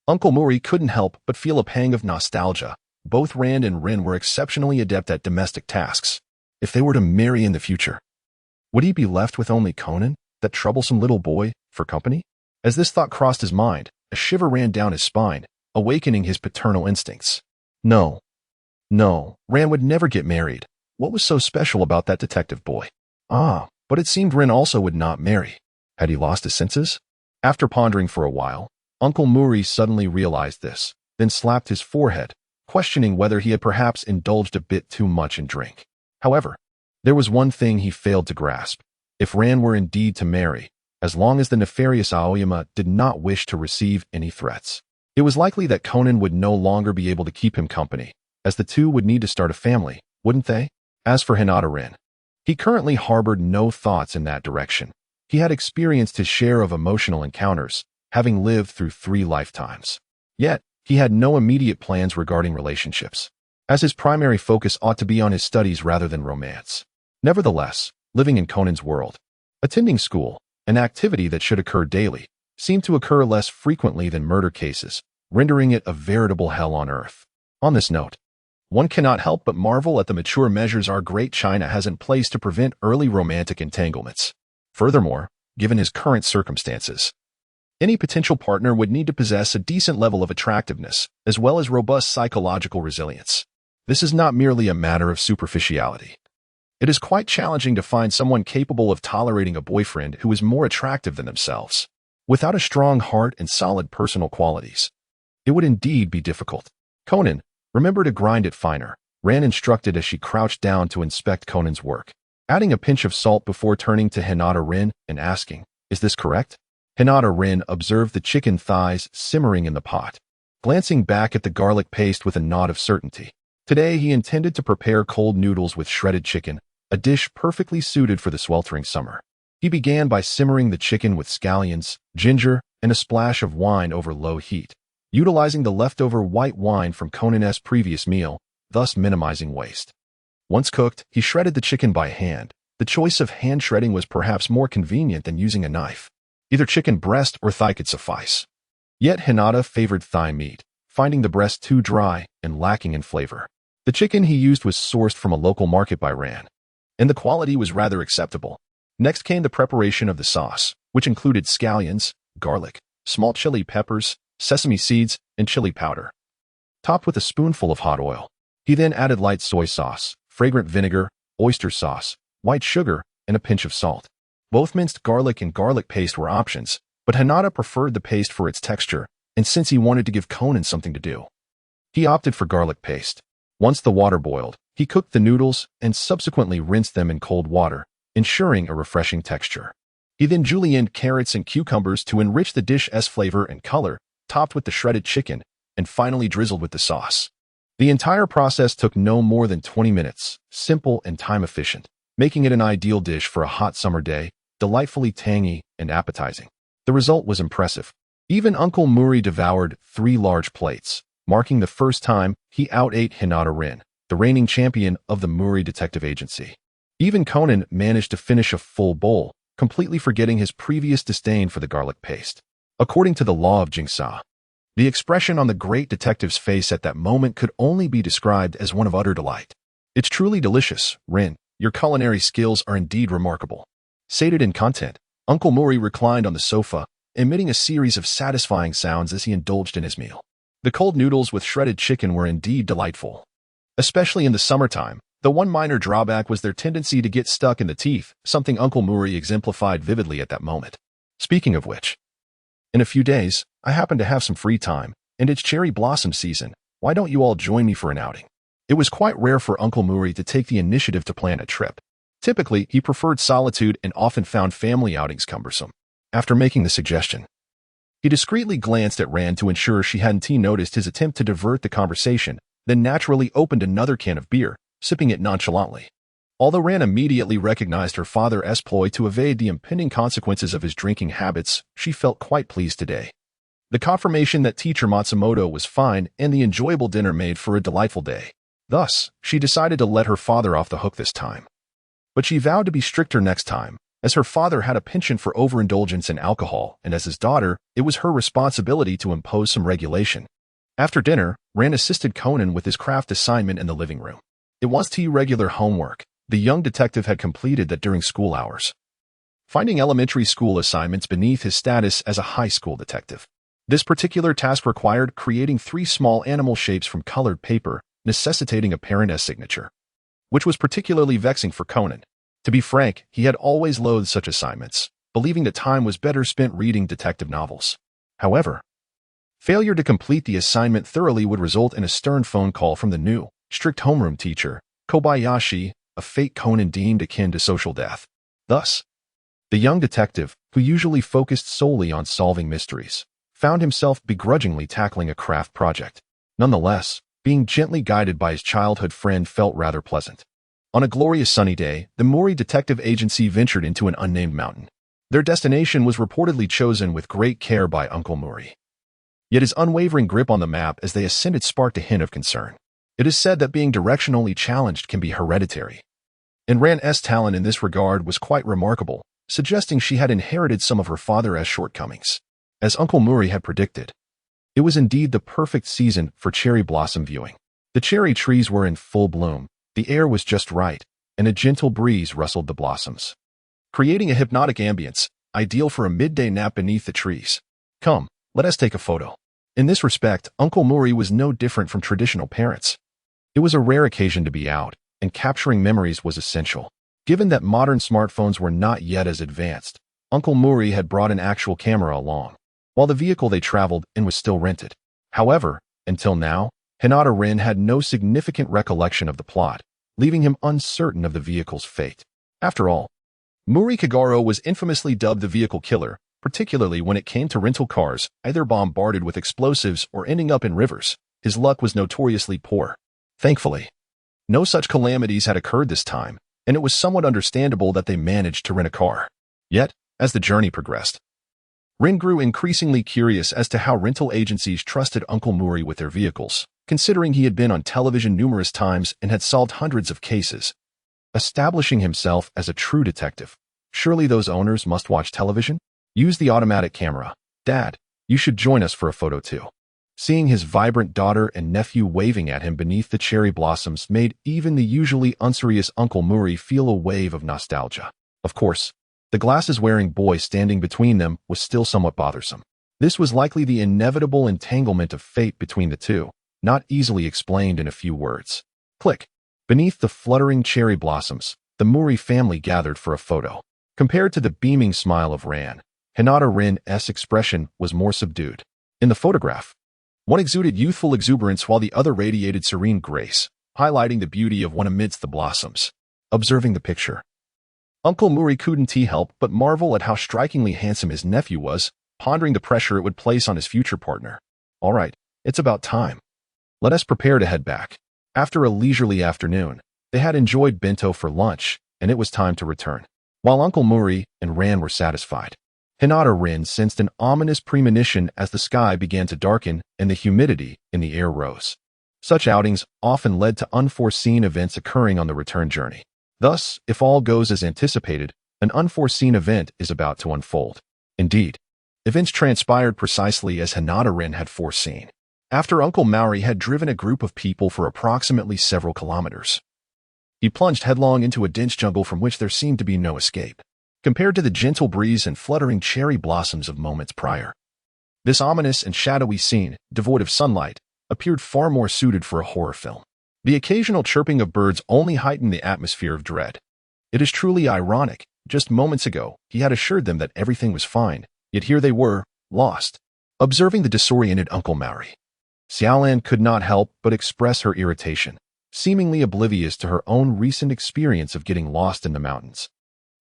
Uncle Mori couldn't help but feel a pang of nostalgia. Both Rand and Rin were exceptionally adept at domestic tasks. If they were to marry in the future, would he be left with only Conan, that troublesome little boy, for company? As this thought crossed his mind, a shiver ran down his spine, awakening his paternal instincts. No, Ran would never get married. What was so special about that detective boy? But it seemed Rin also would not marry. Had he lost his senses? After pondering for a while, Uncle Mori suddenly realized this, then slapped his forehead, questioning whether he had perhaps indulged a bit too much in drink. However, there was one thing he failed to grasp. If Ran were indeed to marry, as long as the nefarious Aoyama did not wish to receive any threats, it was likely that Conan would no longer be able to keep him company, as the two would need to start a family, wouldn't they? As for Hinata Rin, he currently harbored no thoughts in that direction. He had experienced his share of emotional encounters, having lived through 3 lifetimes. Yet, he had no immediate plans regarding relationships, as his primary focus ought to be on his studies rather than romance. Nevertheless, living in Conan's world, attending school, an activity that should occur daily, seemed to occur less frequently than murder cases, rendering it a veritable hell on earth. On this note, one cannot help but marvel at the mature measures our great China has in place to prevent early romantic entanglements. Furthermore, given his current circumstances, any potential partner would need to possess a decent level of attractiveness, as well as robust psychological resilience. This is not merely a matter of superficiality. It is quite challenging to find someone capable of tolerating a boyfriend who is more attractive than themselves. Without a strong heart and solid personal qualities, it would indeed be difficult. Conan, remember to grind it finer, Ran instructed as she crouched down to inspect Conan's work, adding a pinch of salt before turning to Hinata Rin and asking, "Is this correct?" Hinata Rin observed the chicken thighs simmering in the pot, glancing back at the garlic paste with a nod of certainty. Today he intended to prepare cold noodles with shredded chicken, a dish perfectly suited for the sweltering summer. He began by simmering the chicken with scallions, ginger, and a splash of wine over low heat, utilizing the leftover white wine from Conan's previous meal, thus minimizing waste. Once cooked, he shredded the chicken by hand. The choice of hand shredding was perhaps more convenient than using a knife. Either chicken breast or thigh could suffice. Yet Hinata favored thigh meat, finding the breast too dry and lacking in flavor. The chicken he used was sourced from a local market by Ran, and the quality was rather acceptable. Next came the preparation of the sauce, which included scallions, garlic, small chili peppers, sesame seeds, and chili powder, topped with a spoonful of hot oil. He then added light soy sauce, fragrant vinegar, oyster sauce, white sugar, and a pinch of salt. Both minced garlic and garlic paste were options, but Hinata preferred the paste for its texture, and since he wanted to give Conan something to do, he opted for garlic paste. Once the water boiled, he cooked the noodles and subsequently rinsed them in cold water, ensuring a refreshing texture. He then julienned carrots and cucumbers to enrich the dish's flavor and color, topped with the shredded chicken, and finally drizzled with the sauce. The entire process took no more than 20 minutes, simple and time-efficient, making it an ideal dish for a hot summer day, delightfully tangy and appetizing. The result was impressive. Even Uncle Mori devoured 3 large plates, marking the first time he outate Hinata Rin, the reigning champion of the Mori Detective Agency. Even Conan managed to finish a full bowl, completely forgetting his previous disdain for the garlic paste. According to the law of Jingsa, the expression on the great detective's face at that moment could only be described as one of utter delight. "It's truly delicious, Rin. Your culinary skills are indeed remarkable." Sated in content, Uncle Mori reclined on the sofa, emitting a series of satisfying sounds as he indulged in his meal. The cold noodles with shredded chicken were indeed delightful, especially in the summertime. The one minor drawback was their tendency to get stuck in the teeth, something Uncle Mori exemplified vividly at that moment. Speaking of which, in a few days, I happen to have some free time, and it's cherry blossom season. Why don't you all join me for an outing? It was quite rare for Uncle Mori to take the initiative to plan a trip. Typically, he preferred solitude and often found family outings cumbersome. After making the suggestion, he discreetly glanced at Ran to ensure she hadn't noticed his attempt to divert the conversation, then naturally opened another can of beer, sipping it nonchalantly. Although Ran immediately recognized her father's ploy to evade the impending consequences of his drinking habits, she felt quite pleased today. The confirmation that teacher Matsumoto was fine and the enjoyable dinner made for a delightful day. Thus, she decided to let her father off the hook this time. But she vowed to be stricter next time, as her father had a penchant for overindulgence in alcohol, and as his daughter, it was her responsibility to impose some regulation. After dinner, Ran assisted Conan with his craft assignment in the living room. It was regular homework. The young detective had completed that during school hours, finding elementary school assignments beneath his status as a high school detective. This particular task required creating 3 small animal shapes from colored paper, necessitating a parent's signature, which was particularly vexing for Conan. To be frank, he had always loathed such assignments, believing that time was better spent reading detective novels. However, failure to complete the assignment thoroughly would result in a stern phone call from the new, strict homeroom teacher, Kobayashi, a fate Conan deemed akin to social death. Thus, the young detective, who usually focused solely on solving mysteries, found himself begrudgingly tackling a craft project. Nonetheless, being gently guided by his childhood friend felt rather pleasant. On a glorious sunny day, the Mori Detective Agency ventured into an unnamed mountain. Their destination was reportedly chosen with great care by Uncle Mori. Yet his unwavering grip on the map as they ascended sparked a hint of concern. It is said that being directionally challenged can be hereditary, and Ran's talent in this regard was quite remarkable, suggesting she had inherited some of her father's shortcomings. As Uncle Mori had predicted, it was indeed the perfect season for cherry blossom viewing. The cherry trees were in full bloom, the air was just right, and a gentle breeze rustled the blossoms, creating a hypnotic ambience, ideal for a midday nap beneath the trees. Come, let us take a photo. In this respect, Uncle Mori was no different from traditional parents. It was a rare occasion to be out, and capturing memories was essential. Given that modern smartphones were not yet as advanced, Uncle Mori had brought an actual camera along, while the vehicle they traveled in was still rented. However, until now, Hinata Rin had no significant recollection of the plot, leaving him uncertain of the vehicle's fate. After all, Mori Kogoro was infamously dubbed the vehicle killer, particularly when it came to rental cars, either bombarded with explosives or ending up in rivers. His luck was notoriously poor. Thankfully, no such calamities had occurred this time, and it was somewhat understandable that they managed to rent a car. Yet, as the journey progressed, Rin grew increasingly curious as to how rental agencies trusted Uncle Mori with their vehicles, considering he had been on television numerous times and had solved hundreds of cases. Establishing himself as a true detective, surely those owners must watch television? Use the automatic camera. Dad, you should join us for a photo too. Seeing his vibrant daughter and nephew waving at him beneath the cherry blossoms made even the usually unserious Uncle Mori feel a wave of nostalgia. Of course, the glasses-wearing boy standing between them was still somewhat bothersome. This was likely the inevitable entanglement of fate between the two, not easily explained in a few words. Click. Beneath the fluttering cherry blossoms, the Mori family gathered for a photo. Compared to the beaming smile of Hinata Rin's expression was more subdued. In the photograph, one exuded youthful exuberance while the other radiated serene grace, highlighting the beauty of one amidst the blossoms. Observing the picture, Uncle Mori couldn't help but marvel at how strikingly handsome his nephew was, pondering the pressure it would place on his future partner. All right, it's about time. Let us prepare to head back. After a leisurely afternoon, they had enjoyed bento for lunch, and it was time to return. While Uncle Mori and Ran were satisfied, Hinata Rin sensed an ominous premonition as the sky began to darken and the humidity in the air rose. Such outings often led to unforeseen events occurring on the return journey. Thus, if all goes as anticipated, an unforeseen event is about to unfold. Indeed, events transpired precisely as Hinata Rin had foreseen. After Uncle Mori had driven a group of people for approximately several kilometers, he plunged headlong into a dense jungle from which there seemed to be no escape. Compared to the gentle breeze and fluttering cherry blossoms of moments prior, this ominous and shadowy scene, devoid of sunlight, appeared far more suited for a horror film. The occasional chirping of birds only heightened the atmosphere of dread. It is truly ironic. Just moments ago, he had assured them that everything was fine, yet here they were, lost. Observing the disoriented Uncle Mori, Xiaolan could not help but express her irritation, seemingly oblivious to her own recent experience of getting lost in the mountains,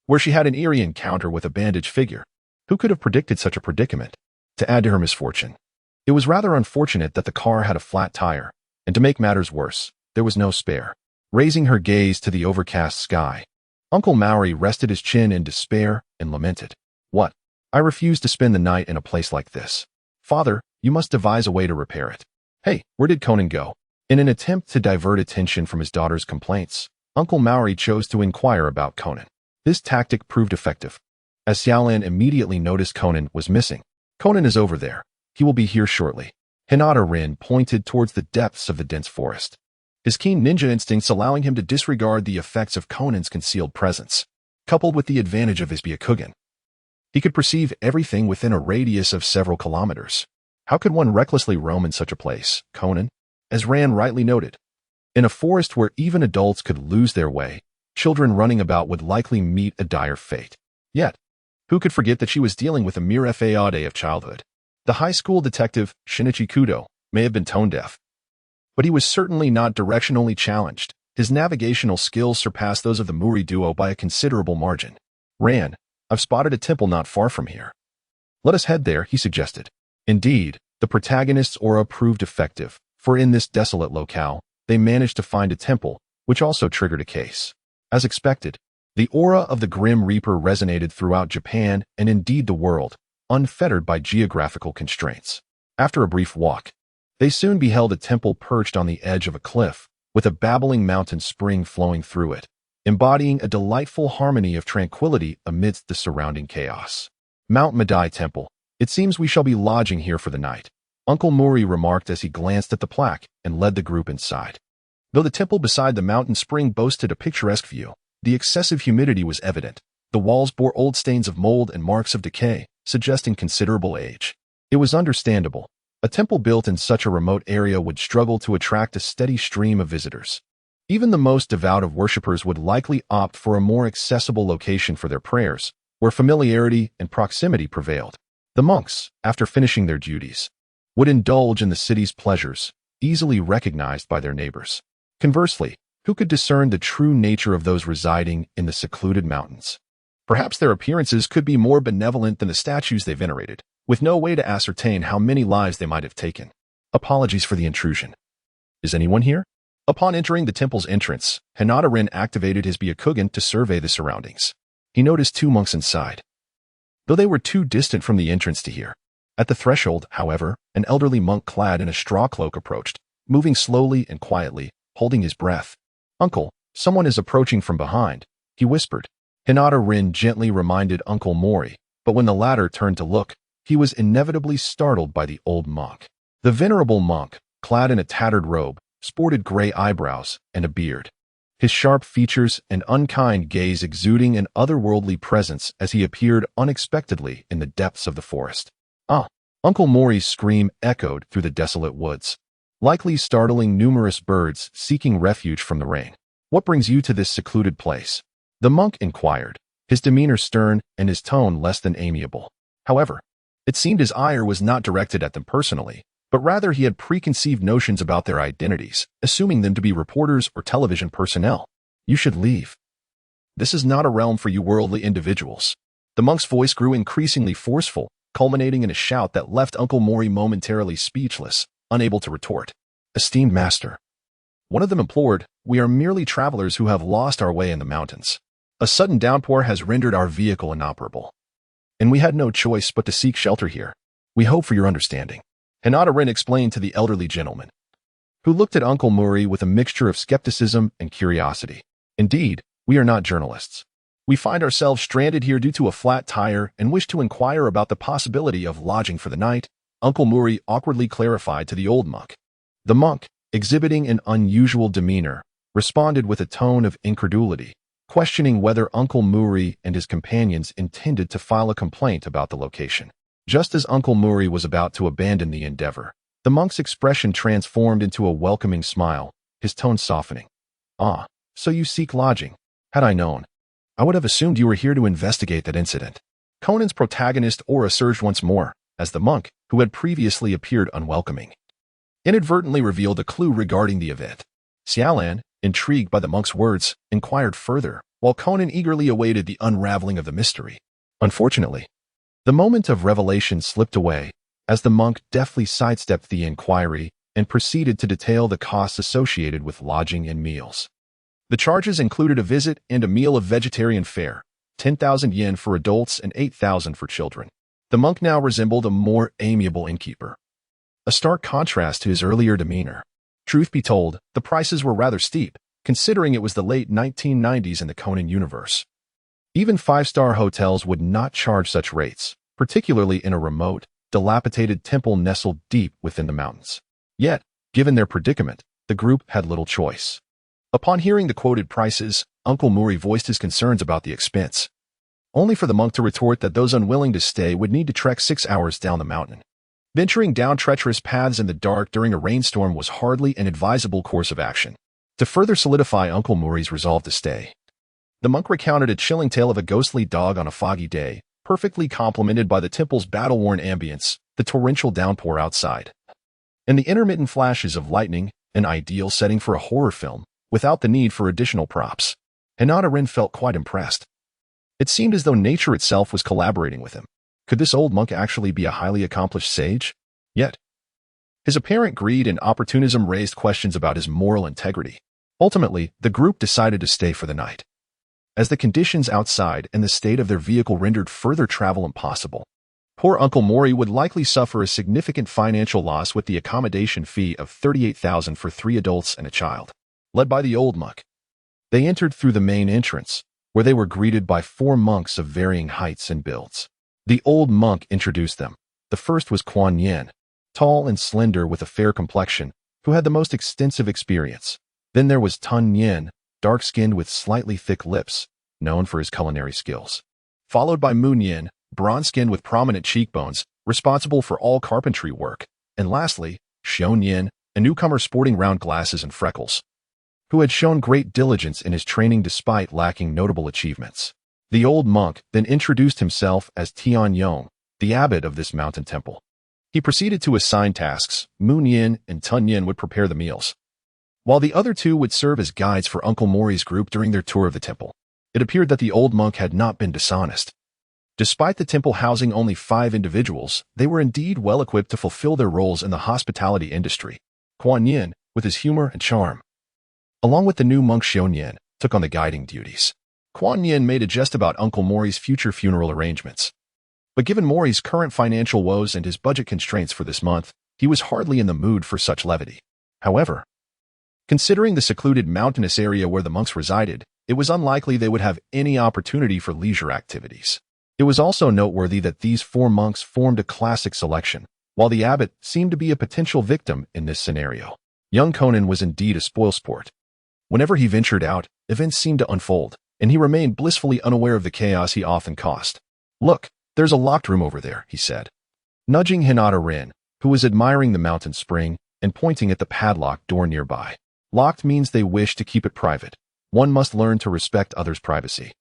where she had an eerie encounter with a bandaged figure. Who could have predicted such a predicament? To add to her misfortune, it was rather unfortunate that the car had a flat tire, and to make matters worse, there was no spare. Raising her gaze to the overcast sky, Uncle Mori rested his chin in despair and lamented. What? I refuse to spend the night in a place like this. Father, you must devise a way to repair it. Hey, where did Conan go? In an attempt to divert attention from his daughter's complaints, Uncle Mori chose to inquire about Conan. This tactic proved effective, as Xiaolan immediately noticed Conan was missing. Conan is over there. He will be here shortly. Hinata Rin pointed towards the depths of the dense forest, his keen ninja instincts allowing him to disregard the effects of Conan's concealed presence. Coupled with the advantage of his Byakugan, he could perceive everything within a radius of several kilometers. How could one recklessly roam in such a place, Conan? As Ran rightly noted, in a forest where even adults could lose their way, children running about would likely meet a dire fate. Yet, who could forget that she was dealing with a mere fade of childhood? The high school detective, Shinichi Kudo, may have been tone-deaf, but he was certainly not directionally challenged. His navigational skills surpassed those of the Mori duo by a considerable margin. Ran, I've spotted a temple not far from here. Let us head there, he suggested. Indeed, the protagonist's aura proved effective, for in this desolate locale, they managed to find a temple, which also triggered a case. As expected, the aura of the Grim Reaper resonated throughout Japan and indeed the world, unfettered by geographical constraints. After a brief walk, they soon beheld a temple perched on the edge of a cliff, with a babbling mountain spring flowing through it, embodying a delightful harmony of tranquility amidst the surrounding chaos. Mount Madai Temple. It seems we shall be lodging here for the night, Uncle Mori remarked as he glanced at the plaque and led the group inside. Though the temple beside the mountain spring boasted a picturesque view, the excessive humidity was evident. The walls bore old stains of mold and marks of decay, suggesting considerable age. It was understandable. A temple built in such a remote area would struggle to attract a steady stream of visitors. Even the most devout of worshippers would likely opt for a more accessible location for their prayers, where familiarity and proximity prevailed. The monks, after finishing their duties, would indulge in the city's pleasures, easily recognized by their neighbors. Conversely, who could discern the true nature of those residing in the secluded mountains? Perhaps their appearances could be more benevolent than the statues they venerated, with no way to ascertain how many lives they might have taken. Apologies for the intrusion. Is anyone here? Upon entering the temple's entrance, Hinata Rin activated his Byakugan to survey the surroundings. He noticed two monks inside. though they were too distant from the entrance to hear. At the threshold, however, an elderly monk clad in a straw cloak approached, moving slowly and quietly, holding his breath. "Uncle, someone is approaching from behind," he whispered. Hinata Rin gently reminded Uncle Mori, but when the latter turned to look, he was inevitably startled by the old monk. The venerable monk, clad in a tattered robe, sported gray eyebrows and a beard, his sharp features and unkind gaze exuding an otherworldly presence as he appeared unexpectedly in the depths of the forest. "Ah!" Uncle Mori's scream echoed through the desolate woods, likely startling numerous birds seeking refuge from the rain. "What brings you to this secluded place?" the monk inquired, his demeanor stern and his tone less than amiable. However, it seemed his ire was not directed at them personally, but rather he had preconceived notions about their identities, assuming them to be reporters or television personnel. "You should leave. This is not a realm for you worldly individuals." The monk's voice grew increasingly forceful, culminating in a shout that left Uncle Mori momentarily speechless, unable to retort. "Esteemed master," one of them implored, "we are merely travelers who have lost our way in the mountains. A sudden downpour has rendered our vehicle inoperable, and we had no choice but to seek shelter here. We hope for your understanding." Hinata Rin explained to the elderly gentleman, who looked at Uncle Mori with a mixture of skepticism and curiosity. "Indeed, we are not journalists. We find ourselves stranded here due to a flat tire and wish to inquire about the possibility of lodging for the night," Uncle Mori awkwardly clarified to the old monk. The monk, exhibiting an unusual demeanor, responded with a tone of incredulity, questioning whether Uncle Mori and his companions intended to file a complaint about the location. Just as Uncle Mori was about to abandon the endeavor, the monk's expression transformed into a welcoming smile, his tone softening. "Ah, so you seek lodging. Had I known, I would have assumed you were here to investigate that incident." Conan's protagonist aura surged once more, as the monk, who had previously appeared unwelcoming, inadvertently revealed a clue regarding the event. Xiaolan, intrigued by the monk's words, inquired further, while Conan eagerly awaited the unraveling of the mystery. Unfortunately, the moment of revelation slipped away as the monk deftly sidestepped the inquiry and proceeded to detail the costs associated with lodging and meals. The charges included a visit and a meal of vegetarian fare, 10,000 yen for adults and 8,000 for children. The monk now resembled a more amiable innkeeper, a stark contrast to his earlier demeanor. Truth be told, the prices were rather steep, considering it was the late 1990s in the Conan universe. Even five-star hotels would not charge such rates, particularly in a remote, dilapidated temple nestled deep within the mountains. Yet, given their predicament, the group had little choice. Upon hearing the quoted prices, Uncle Mori voiced his concerns about the expense, only for the monk to retort that those unwilling to stay would need to trek 6 hours down the mountain. Venturing down treacherous paths in the dark during a rainstorm was hardly an advisable course of action. To further solidify Uncle Mori's resolve to stay, the monk recounted a chilling tale of a ghostly dog on a foggy day, perfectly complemented by the temple's battle-worn ambience, the torrential downpour outside, and the intermittent flashes of lightning, an ideal setting for a horror film, without the need for additional props. Hinata Rin felt quite impressed. It seemed as though nature itself was collaborating with him. Could this old monk actually be a highly accomplished sage? Yet, his apparent greed and opportunism raised questions about his moral integrity. Ultimately, the group decided to stay for the night, as the conditions outside and the state of their vehicle rendered further travel impossible. Poor Uncle Mori would likely suffer a significant financial loss with the accommodation fee of 38,000 for 3 adults and a child. Led by the old monk, they entered through the main entrance, where they were greeted by 4 monks of varying heights and builds. The old monk introduced them. The first was Kuan Yin, tall and slender with a fair complexion, who had the most extensive experience. Then there was Tun Yin, dark-skinned with slightly thick lips, known for his culinary skills. Followed by Moon Yin, bronze-skinned with prominent cheekbones, responsible for all carpentry work. And lastly, Xion Yin, a newcomer sporting round glasses and freckles, who had shown great diligence in his training despite lacking notable achievements. The old monk then introduced himself as Tian Yong, the abbot of this mountain temple. He proceeded to assign tasks. Moon Yin and Tun Yin would prepare the meals, while the other 2 would serve as guides for Uncle Mori's group during their tour of the temple. It appeared that the old monk had not been dishonest. Despite the temple housing only 5 individuals, they were indeed well equipped to fulfill their roles in the hospitality industry. Kuan Yin, with his humor and charm, along with the new monk Xion Yin, took on the guiding duties. Kuan Yin made a jest about Uncle Mori's future funeral arrangements, But given Mori's current financial woes and his budget constraints for this month, he was hardly in the mood for such levity. However, considering the secluded mountainous area where the monks resided, it was unlikely they would have any opportunity for leisure activities. It was also noteworthy that these four monks formed a classic selection, while the abbot seemed to be a potential victim in this scenario. Young Conan was indeed a spoilsport. Whenever he ventured out, events seemed to unfold, and he remained blissfully unaware of the chaos he often caused. "Look, there's a locked room over there," he said, nudging Hinata Rin, who was admiring the mountain spring, and pointing at the padlocked door nearby. "Locked means they wish to keep it private. One must learn to respect others' privacy,"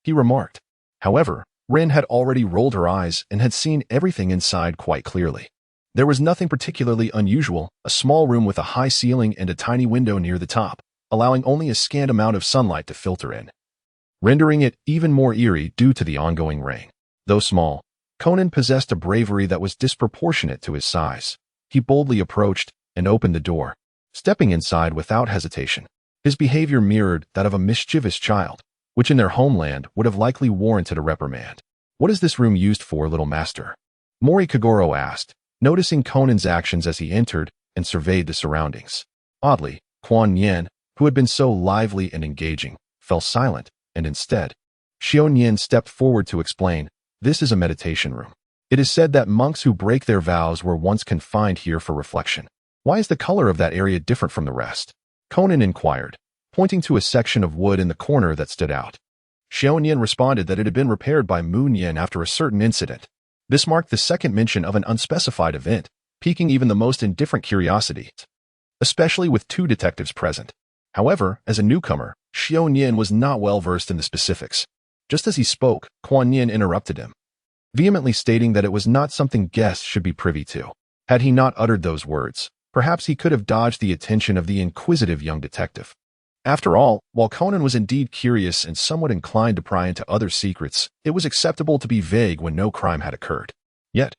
he remarked. However, Rin had already rolled her eyes and had seen everything inside quite clearly. There was nothing particularly unusual, a small room with a high ceiling and a tiny window near the top, allowing only a scant amount of sunlight to filter in, rendering it even more eerie due to the ongoing rain. Though small, Conan possessed a bravery that was disproportionate to his size. He boldly approached and opened the door, stepping inside without hesitation. His behavior mirrored that of a mischievous child, which in their homeland would have likely warranted a reprimand. "What is this room used for, little master?" Mori Kogoro asked, noticing Conan's actions as he entered and surveyed the surroundings. Oddly, Kuan Yin, who had been so lively and engaging, fell silent, and instead, Xion Yin stepped forward to explain, "This is a meditation room. It is said that monks who break their vows were once confined here for reflection. Why is the color of that area different from the rest?" Conan inquired, pointing to a section of wood in the corner that stood out. Xion Yin responded that it had been repaired by Moon Yin after a certain incident. This marked the second mention of an unspecified event, piquing even the most indifferent curiosity, especially with two detectives present. However, as a newcomer, Xion Yin was not well versed in the specifics. Just as he spoke, Kuan Yin interrupted him, vehemently stating that it was not something guests should be privy to. Had he not uttered those words, perhaps he could have dodged the attention of the inquisitive young detective. After all, while Conan was indeed curious and somewhat inclined to pry into other secrets, it was acceptable to be vague when no crime had occurred. Yet,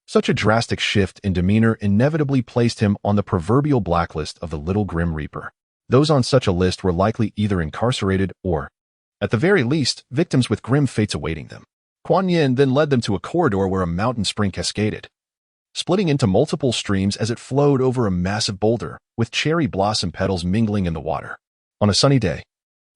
such a drastic shift in demeanor inevitably placed him on the proverbial blacklist of the Little Grim Reaper. Those on such a list were likely either incarcerated or, at the very least, victims with grim fates awaiting them. Kuan Yin then led them to a corridor where a mountain spring cascaded, splitting into multiple streams as it flowed over a massive boulder, with cherry blossom petals mingling in the water. On a sunny day,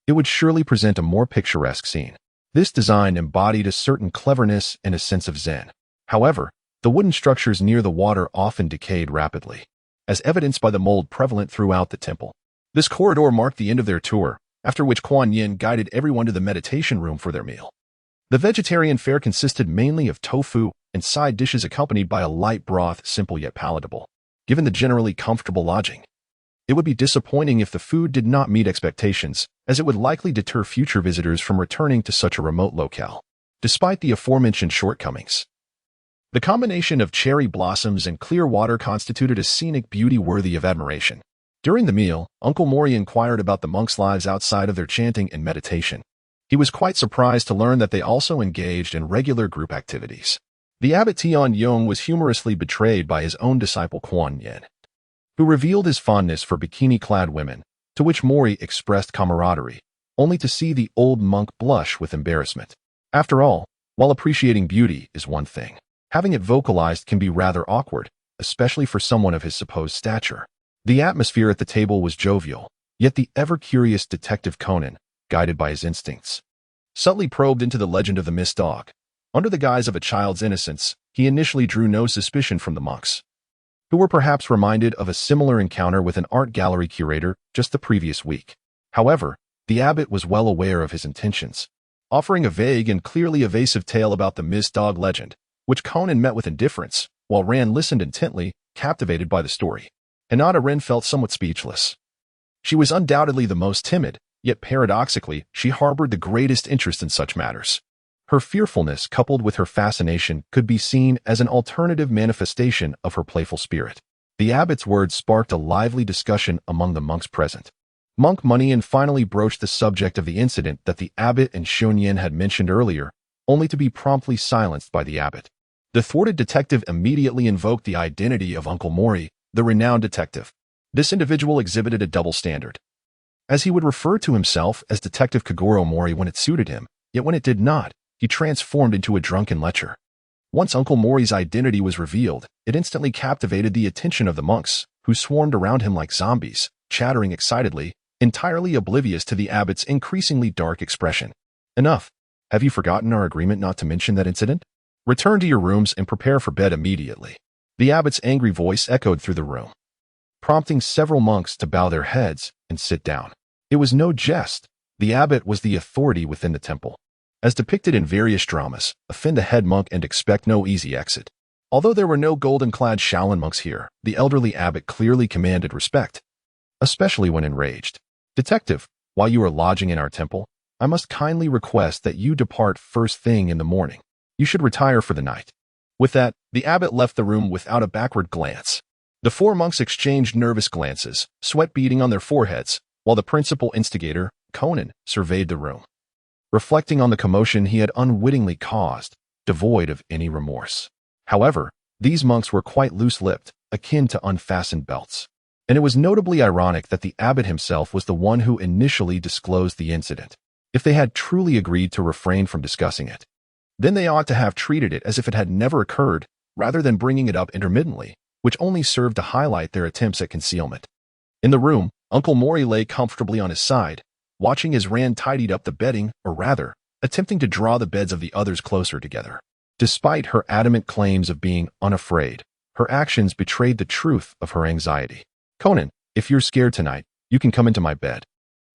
it would surely present a more picturesque scene. This design embodied a certain cleverness and a sense of zen. However, the wooden structures near the water often decayed rapidly, as evidenced by the mold prevalent throughout the temple. This corridor marked the end of their tour, after which Kuan Yin guided everyone to the meditation room for their meal. The vegetarian fare consisted mainly of tofu and side dishes accompanied by a light broth, simple yet palatable. Given the generally comfortable lodging, it would be disappointing if the food did not meet expectations, as it would likely deter future visitors from returning to such a remote locale. Despite the aforementioned shortcomings, the combination of cherry blossoms and clear water constituted a scenic beauty worthy of admiration. During the meal, Uncle Mori inquired about the monks' lives outside of their chanting and meditation. He was quite surprised to learn that they also engaged in regular group activities. The abbot Tian Yong was humorously betrayed by his own disciple Kuan Yin, who revealed his fondness for bikini-clad women, to which Mori expressed camaraderie, only to see the old monk blush with embarrassment. After all, while appreciating beauty is one thing, having it vocalized can be rather awkward, especially for someone of his supposed stature. The atmosphere at the table was jovial, yet the ever-curious Detective Conan, guided by his instincts, subtly probed into the legend of the missed dog. Under the guise of a child's innocence, he initially drew no suspicion from the monks, who were perhaps reminded of a similar encounter with an art gallery curator just the previous week. However, the abbot was well aware of his intentions, offering a vague and clearly evasive tale about the missed dog legend, which Conan met with indifference, while Ran listened intently, captivated by the story. Hinata Rin felt somewhat speechless. She was undoubtedly the most timid, yet paradoxically, she harbored the greatest interest in such matters. Her fearfulness, coupled with her fascination, could be seen as an alternative manifestation of her playful spirit. The abbot's words sparked a lively discussion among the monks present. Monk Munian finally broached the subject of the incident that the abbot and Shunyin had mentioned earlier, only to be promptly silenced by the abbot. The thwarted detective immediately invoked the identity of Uncle Mori, the renowned detective. This individual exhibited a double standard, as he would refer to himself as Detective Kogoro Mori when it suited him, yet when it did not, he transformed into a drunken lecher. Once Uncle Mori's identity was revealed, it instantly captivated the attention of the monks, who swarmed around him like zombies, chattering excitedly, entirely oblivious to the abbot's increasingly dark expression. Enough. Have you forgotten our agreement not to mention that incident? Return to your rooms and prepare for bed immediately. The abbot's angry voice echoed through the room, prompting several monks to bow their heads and sit down. It was no jest. The abbot was the authority within the temple. As depicted in various dramas, offend a head monk and expect no easy exit. Although there were no golden-clad Shaolin monks here, the elderly abbot clearly commanded respect, especially when enraged. Detective, while you are lodging in our temple, I must kindly request that you depart first thing in the morning. You should retire for the night. With that, the abbot left the room without a backward glance. The four monks exchanged nervous glances, sweat beading on their foreheads, while the principal instigator, Conan, surveyed the room, reflecting on the commotion he had unwittingly caused, devoid of any remorse. However, these monks were quite loose-lipped, akin to unfastened belts. And it was notably ironic that the abbot himself was the one who initially disclosed the incident. If they had truly agreed to refrain from discussing it, then they ought to have treated it as if it had never occurred, rather than bringing it up intermittently, which only served to highlight their attempts at concealment. In the room, Uncle Mori lay comfortably on his side, watching as Ran tidied up the bedding, or rather, attempting to draw the beds of the others closer together. Despite her adamant claims of being unafraid, her actions betrayed the truth of her anxiety. Conan, if you're scared tonight, you can come into my bed,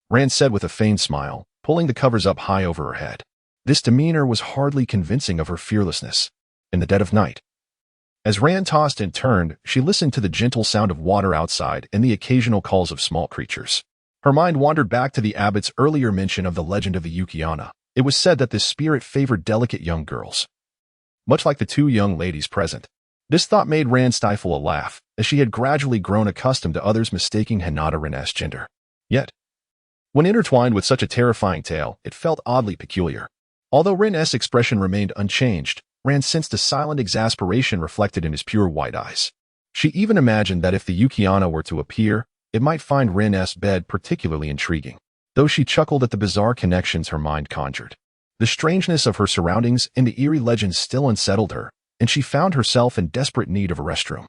Ran said with a feigned smile, pulling the covers up high over her head. This demeanor was hardly convincing of her fearlessness. In the dead of night, as Ran tossed and turned, she listened to the gentle sound of water outside and the occasional calls of small creatures. Her mind wandered back to the abbot's earlier mention of the legend of the Yukiana. It was said that this spirit favored delicate young girls, much like the two young ladies present. This thought made Ran stifle a laugh, as she had gradually grown accustomed to others mistaking Hinata Rin's gender. Yet, when intertwined with such a terrifying tale, it felt oddly peculiar. Although Rin's expression remained unchanged, Ran sensed a silent exasperation reflected in his pure white eyes. She even imagined that if the Yukiana were to appear, it might find Rin's bed particularly intriguing, though she chuckled at the bizarre connections her mind conjured. The strangeness of her surroundings and the eerie legends still unsettled her, and she found herself in desperate need of a restroom.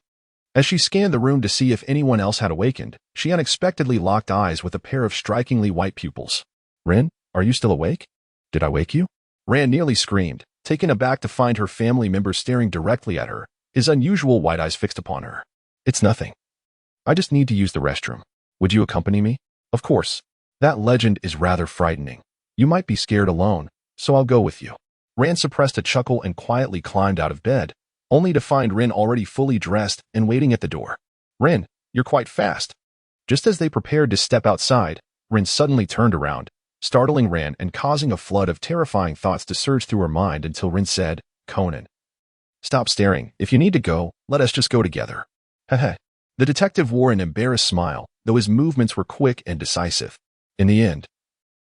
As she scanned the room to see if anyone else had awakened, she unexpectedly locked eyes with a pair of strikingly white pupils. Rin, are you still awake? Did I wake you? Ran nearly screamed, taken aback to find her family member staring directly at her, his unusual white eyes fixed upon her. It's nothing. I just need to use the restroom. Would you accompany me? Of course. That legend is rather frightening. You might be scared alone, so I'll go with you. Ran suppressed a chuckle and quietly climbed out of bed, only to find Rin already fully dressed and waiting at the door. Rin, you're quite fast. Just as they prepared to step outside, Rin suddenly turned around, startling Ran and causing a flood of terrifying thoughts to surge through her mind until Rin said, Conan, stop staring. If you need to go, let us just go together. Heh. The detective wore an embarrassed smile, though his movements were quick and decisive. In the end,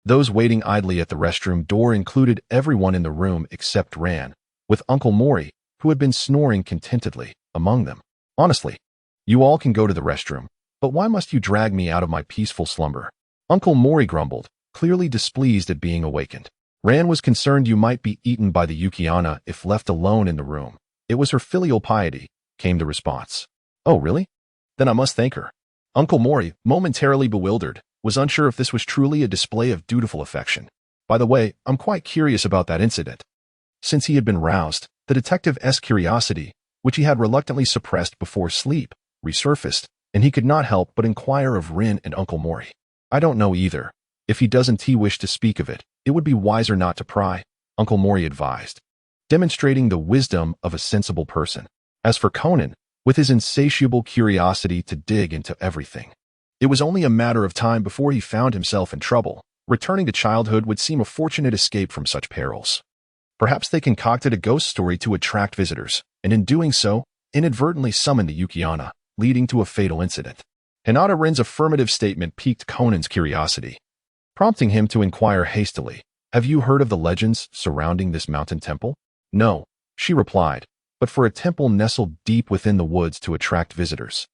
those waiting idly at the restroom door included everyone in the room except Ran, with Uncle Mori, who had been snoring contentedly, among them. Honestly, you all can go to the restroom, but why must you drag me out of my peaceful slumber? Uncle Mori grumbled, clearly displeased at being awakened. Ran was concerned you might be eaten by the Yukiana if left alone in the room. It was her filial piety, came the response. Oh, really? Then I must thank her. Uncle Mori, momentarily bewildered, was unsure if this was truly a display of dutiful affection. By the way, I'm quite curious about that incident. Since he had been roused, the detective's curiosity, which he had reluctantly suppressed before sleep, resurfaced, and he could not help but inquire of Rin and Uncle Mori. I don't know either. If he doesn't wish to speak of it, it would be wiser not to pry, Uncle Mori advised, demonstrating the wisdom of a sensible person. As for Conan, with his insatiable curiosity to dig into everything, it was only a matter of time before he found himself in trouble. Returning to childhood would seem a fortunate escape from such perils. Perhaps they concocted a ghost story to attract visitors, and in doing so, inadvertently summoned the Yukiana, leading to a fatal incident. Hinata Rin's affirmative statement piqued Conan's curiosity, prompting him to inquire hastily, have you heard of the legends surrounding this mountain temple? No, she replied, but for a temple nestled deep within the woods to attract visitors,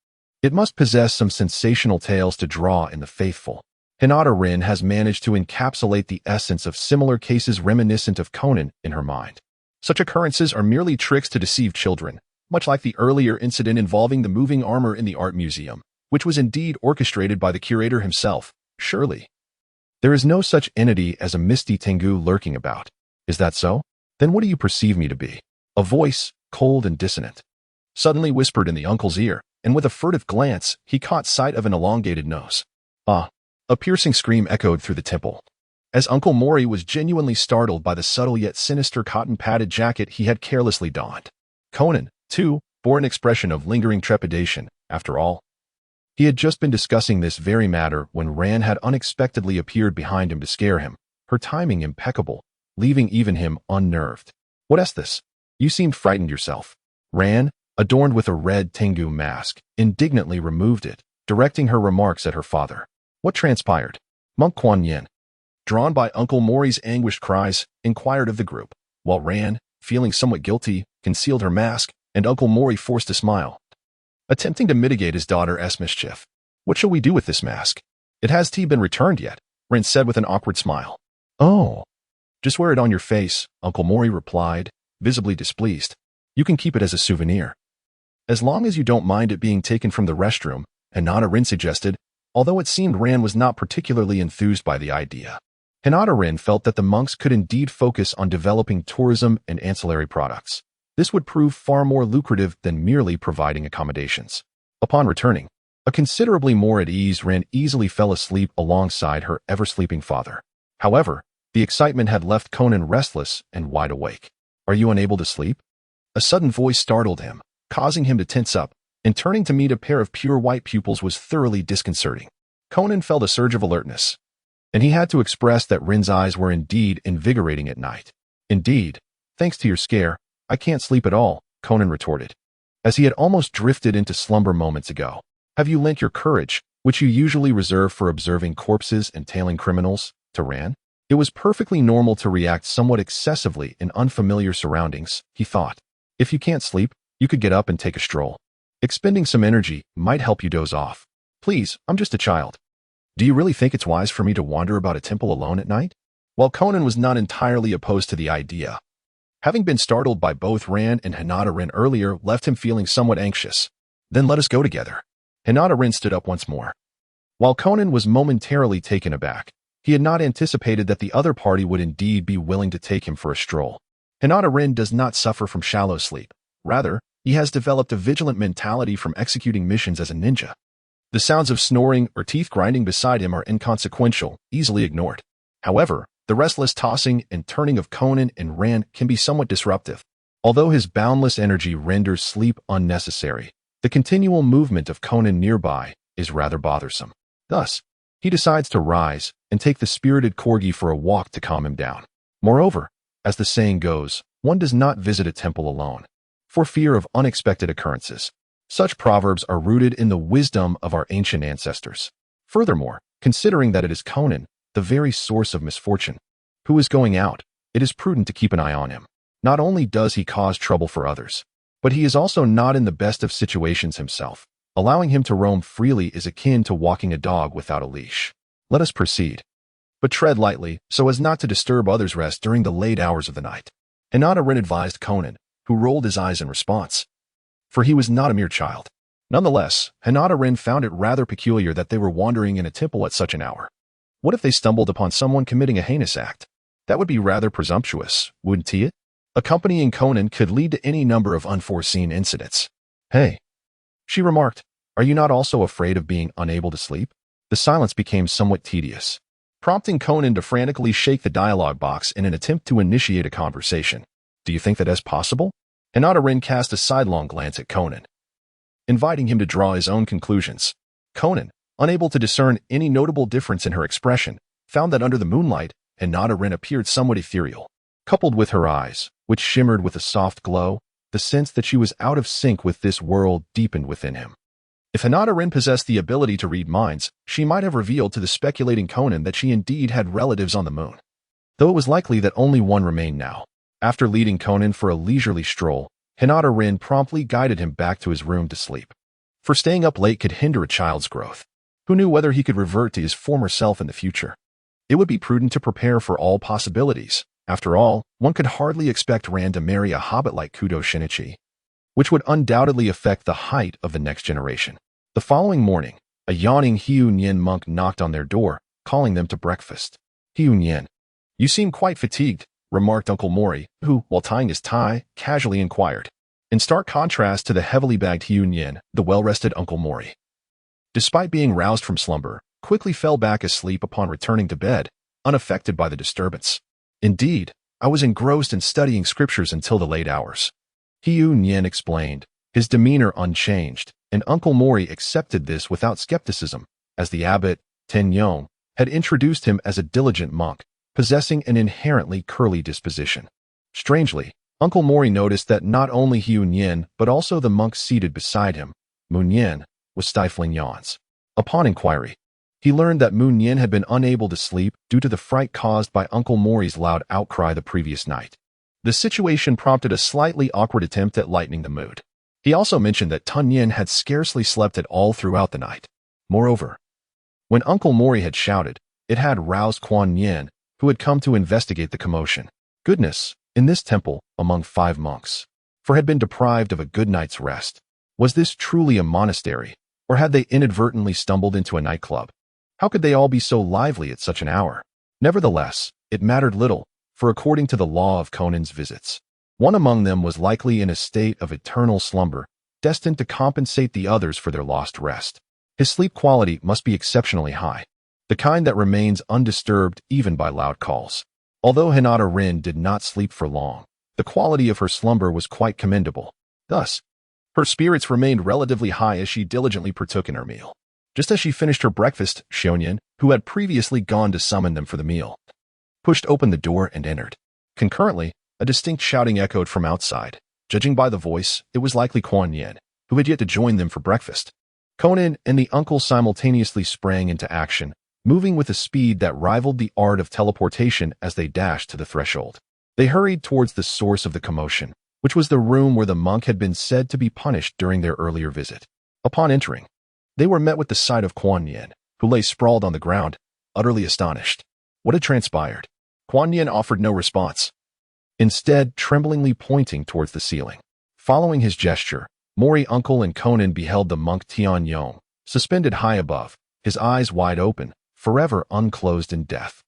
it must possess some sensational tales to draw in the faithful. Hinata Rin has managed to encapsulate the essence of similar cases reminiscent of Conan in her mind. Such occurrences are merely tricks to deceive children, much like the earlier incident involving the moving armor in the art museum, which was indeed orchestrated by the curator himself. Surely, there is no such entity as a misty Tengu lurking about. Is that so? Then what do you perceive me to be? A voice, cold and dissonant, suddenly whispered in the uncle's ear, and with a furtive glance, he caught sight of an elongated nose. Ah! A piercing scream echoed through the temple, as Uncle Mori was genuinely startled by the subtle yet sinister cotton-padded jacket he had carelessly donned. Conan, too, bore an expression of lingering trepidation. After all, he had just been discussing this very matter when Ran had unexpectedly appeared behind him to scare him, her timing impeccable, leaving even him unnerved. What's this? You seemed frightened yourself. Ran, adorned with a red Tengu mask, indignantly removed it, directing her remarks at her father. What transpired? Monk Kuan Yin, drawn by Uncle Mori's anguished cries, inquired of the group, while Ran, feeling somewhat guilty, concealed her mask, and Uncle Mori forced a smile, attempting to mitigate his daughter's mischief. What shall we do with this mask? It hasn't been returned yet, Ran said with an awkward smile. Oh, just wear it on your face, Uncle Mori replied, visibly displeased. You can keep it as a souvenir, as long as you don't mind it being taken from the restroom, Hinata Rin suggested, although it seemed Ran was not particularly enthused by the idea. Hinata Rin felt that the monks could indeed focus on developing tourism and ancillary products. This would prove far more lucrative than merely providing accommodations. Upon returning, a considerably more at ease, Ran easily fell asleep alongside her ever-sleeping father. However, the excitement had left Conan restless and wide awake. Are you unable to sleep? A sudden voice startled him, causing him to tense up, and turning to meet a pair of pure white pupils was thoroughly disconcerting. Conan felt a surge of alertness, and he had to express that Rin's eyes were indeed invigorating at night. Indeed, thanks to your scare, I can't sleep at all, Conan retorted, as he had almost drifted into slumber moments ago. Have you lent your courage, which you usually reserve for observing corpses and tailing criminals, to Ran? It was perfectly normal to react somewhat excessively in unfamiliar surroundings, he thought. If you can't sleep, you could get up and take a stroll. Expending some energy might help you doze off. Please, I'm just a child. Do you really think it's wise for me to wander about a temple alone at night? While Conan was not entirely opposed to the idea, having been startled by both Ran and Hinata Rin earlier left him feeling somewhat anxious. Then let us go together. Hinata Rin stood up once more. While Conan was momentarily taken aback, he had not anticipated that the other party would indeed be willing to take him for a stroll. Hinata Rin does not suffer from shallow sleep. Rather, he has developed a vigilant mentality from executing missions as a ninja. The sounds of snoring or teeth grinding beside him are inconsequential, easily ignored. However, the restless tossing and turning of Conan and Ran can be somewhat disruptive. Although his boundless energy renders sleep unnecessary, the continual movement of Conan nearby is rather bothersome. Thus, he decides to rise and take the spirited corgi for a walk to calm him down. Moreover, as the saying goes, one does not visit a temple alone, for fear of unexpected occurrences. Such proverbs are rooted in the wisdom of our ancient ancestors. Furthermore, considering that it is Conan, the very source of misfortune, who is going out, it is prudent to keep an eye on him. Not only does he cause trouble for others, but he is also not in the best of situations himself. Allowing him to roam freely is akin to walking a dog without a leash. Let us proceed, but tread lightly so as not to disturb others' rest during the late hours of the night. Hinata Rin advised Conan, who rolled his eyes in response, for he was not a mere child. Nonetheless, Hinata Rin found it rather peculiar that they were wandering in a temple at such an hour. What if they stumbled upon someone committing a heinous act? That would be rather presumptuous, wouldn't it? Accompanying Conan could lead to any number of unforeseen incidents. Hey, she remarked, are you not also afraid of being unable to sleep? The silence became somewhat tedious, prompting Conan to frantically shake the dialogue box in an attempt to initiate a conversation. Do you think that is possible? Hinata Rin cast a sidelong glance at Conan, inviting him to draw his own conclusions. Conan, unable to discern any notable difference in her expression, found that under the moonlight, Hinata Rin appeared somewhat ethereal. Coupled with her eyes, which shimmered with a soft glow, the sense that she was out of sync with this world deepened within him. If Hinata Rin possessed the ability to read minds, she might have revealed to the speculating Conan that she indeed had relatives on the moon, though it was likely that only one remained now. After leading Conan for a leisurely stroll, Hinata Rin promptly guided him back to his room to sleep. For staying up late could hinder a child's growth. Who knew whether he could revert to his former self in the future? It would be prudent to prepare for all possibilities. After all, one could hardly expect Rand to marry a hobbit like Kudo Shinichi, which would undoubtedly affect the height of the next generation. The following morning, a yawning Hiu Nyen monk knocked on their door, calling them to breakfast. Hiu Nyen, you seem quite fatigued, remarked Uncle Mori, who, while tying his tie, casually inquired. In stark contrast to the heavily bagged Hiu Nyen, the well-rested Uncle Mori, despite being roused from slumber, quickly fell back asleep upon returning to bed, unaffected by the disturbance. Indeed, I was engrossed in studying scriptures until the late hours, Hiu Nyen explained, his demeanor unchanged, and Uncle Mori accepted this without skepticism, as the abbot, Ten Yong, had introduced him as a diligent monk, possessing an inherently curly disposition. Strangely, Uncle Mori noticed that not only Hiu Nyen, but also the monk seated beside him, Mu Nyen, was stifling yawns. Upon inquiry, he learned that Mu Nyen had been unable to sleep due to the fright caused by Uncle Mori's loud outcry the previous night. The situation prompted a slightly awkward attempt at lightening the mood. He also mentioned that Tun Yin had scarcely slept at all throughout the night. Moreover, when Uncle Mori had shouted, it had roused Kuan Yin, who had come to investigate the commotion. Goodness, in this temple, among 5 monks, for had been deprived of a good night's rest. Was this truly a monastery, or had they inadvertently stumbled into a nightclub? How could they all be so lively at such an hour? Nevertheless, it mattered little, for according to the law of Conan's visits, one among them was likely in a state of eternal slumber, destined to compensate the others for their lost rest. His sleep quality must be exceptionally high, the kind that remains undisturbed even by loud calls. Although Hinata Rin did not sleep for long, the quality of her slumber was quite commendable. Thus, her spirits remained relatively high as she diligently partook in her meal. Just as she finished her breakfast, Xiongyan, who had previously gone to summon them for the meal, pushed open the door and entered. Concurrently, a distinct shouting echoed from outside. Judging by the voice, it was likely Kuan Yin, who had yet to join them for breakfast. Conan and the uncle simultaneously sprang into action, moving with a speed that rivaled the art of teleportation as they dashed to the threshold. They hurried towards the source of the commotion, which was the room where the monk had been said to be punished during their earlier visit. Upon entering, they were met with the sight of Kuan Yin, who lay sprawled on the ground, utterly astonished. What had transpired? Kuan Yin offered no response, instead tremblingly pointing towards the ceiling. Following his gesture, Mori uncle and Conan beheld the monk Tian Yong, suspended high above, his eyes wide open, forever unclosed in death.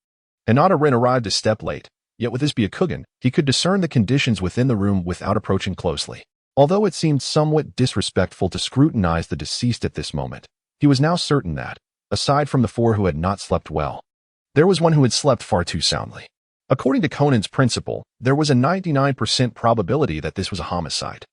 Hinata Rin arrived a step late, yet with his Byakugan, he could discern the conditions within the room without approaching closely. Although it seemed somewhat disrespectful to scrutinize the deceased at this moment, he was now certain that, aside from the 4 who had not slept well, there was one who had slept far too soundly. According to Conan's principle, there was a 99% probability that this was a homicide.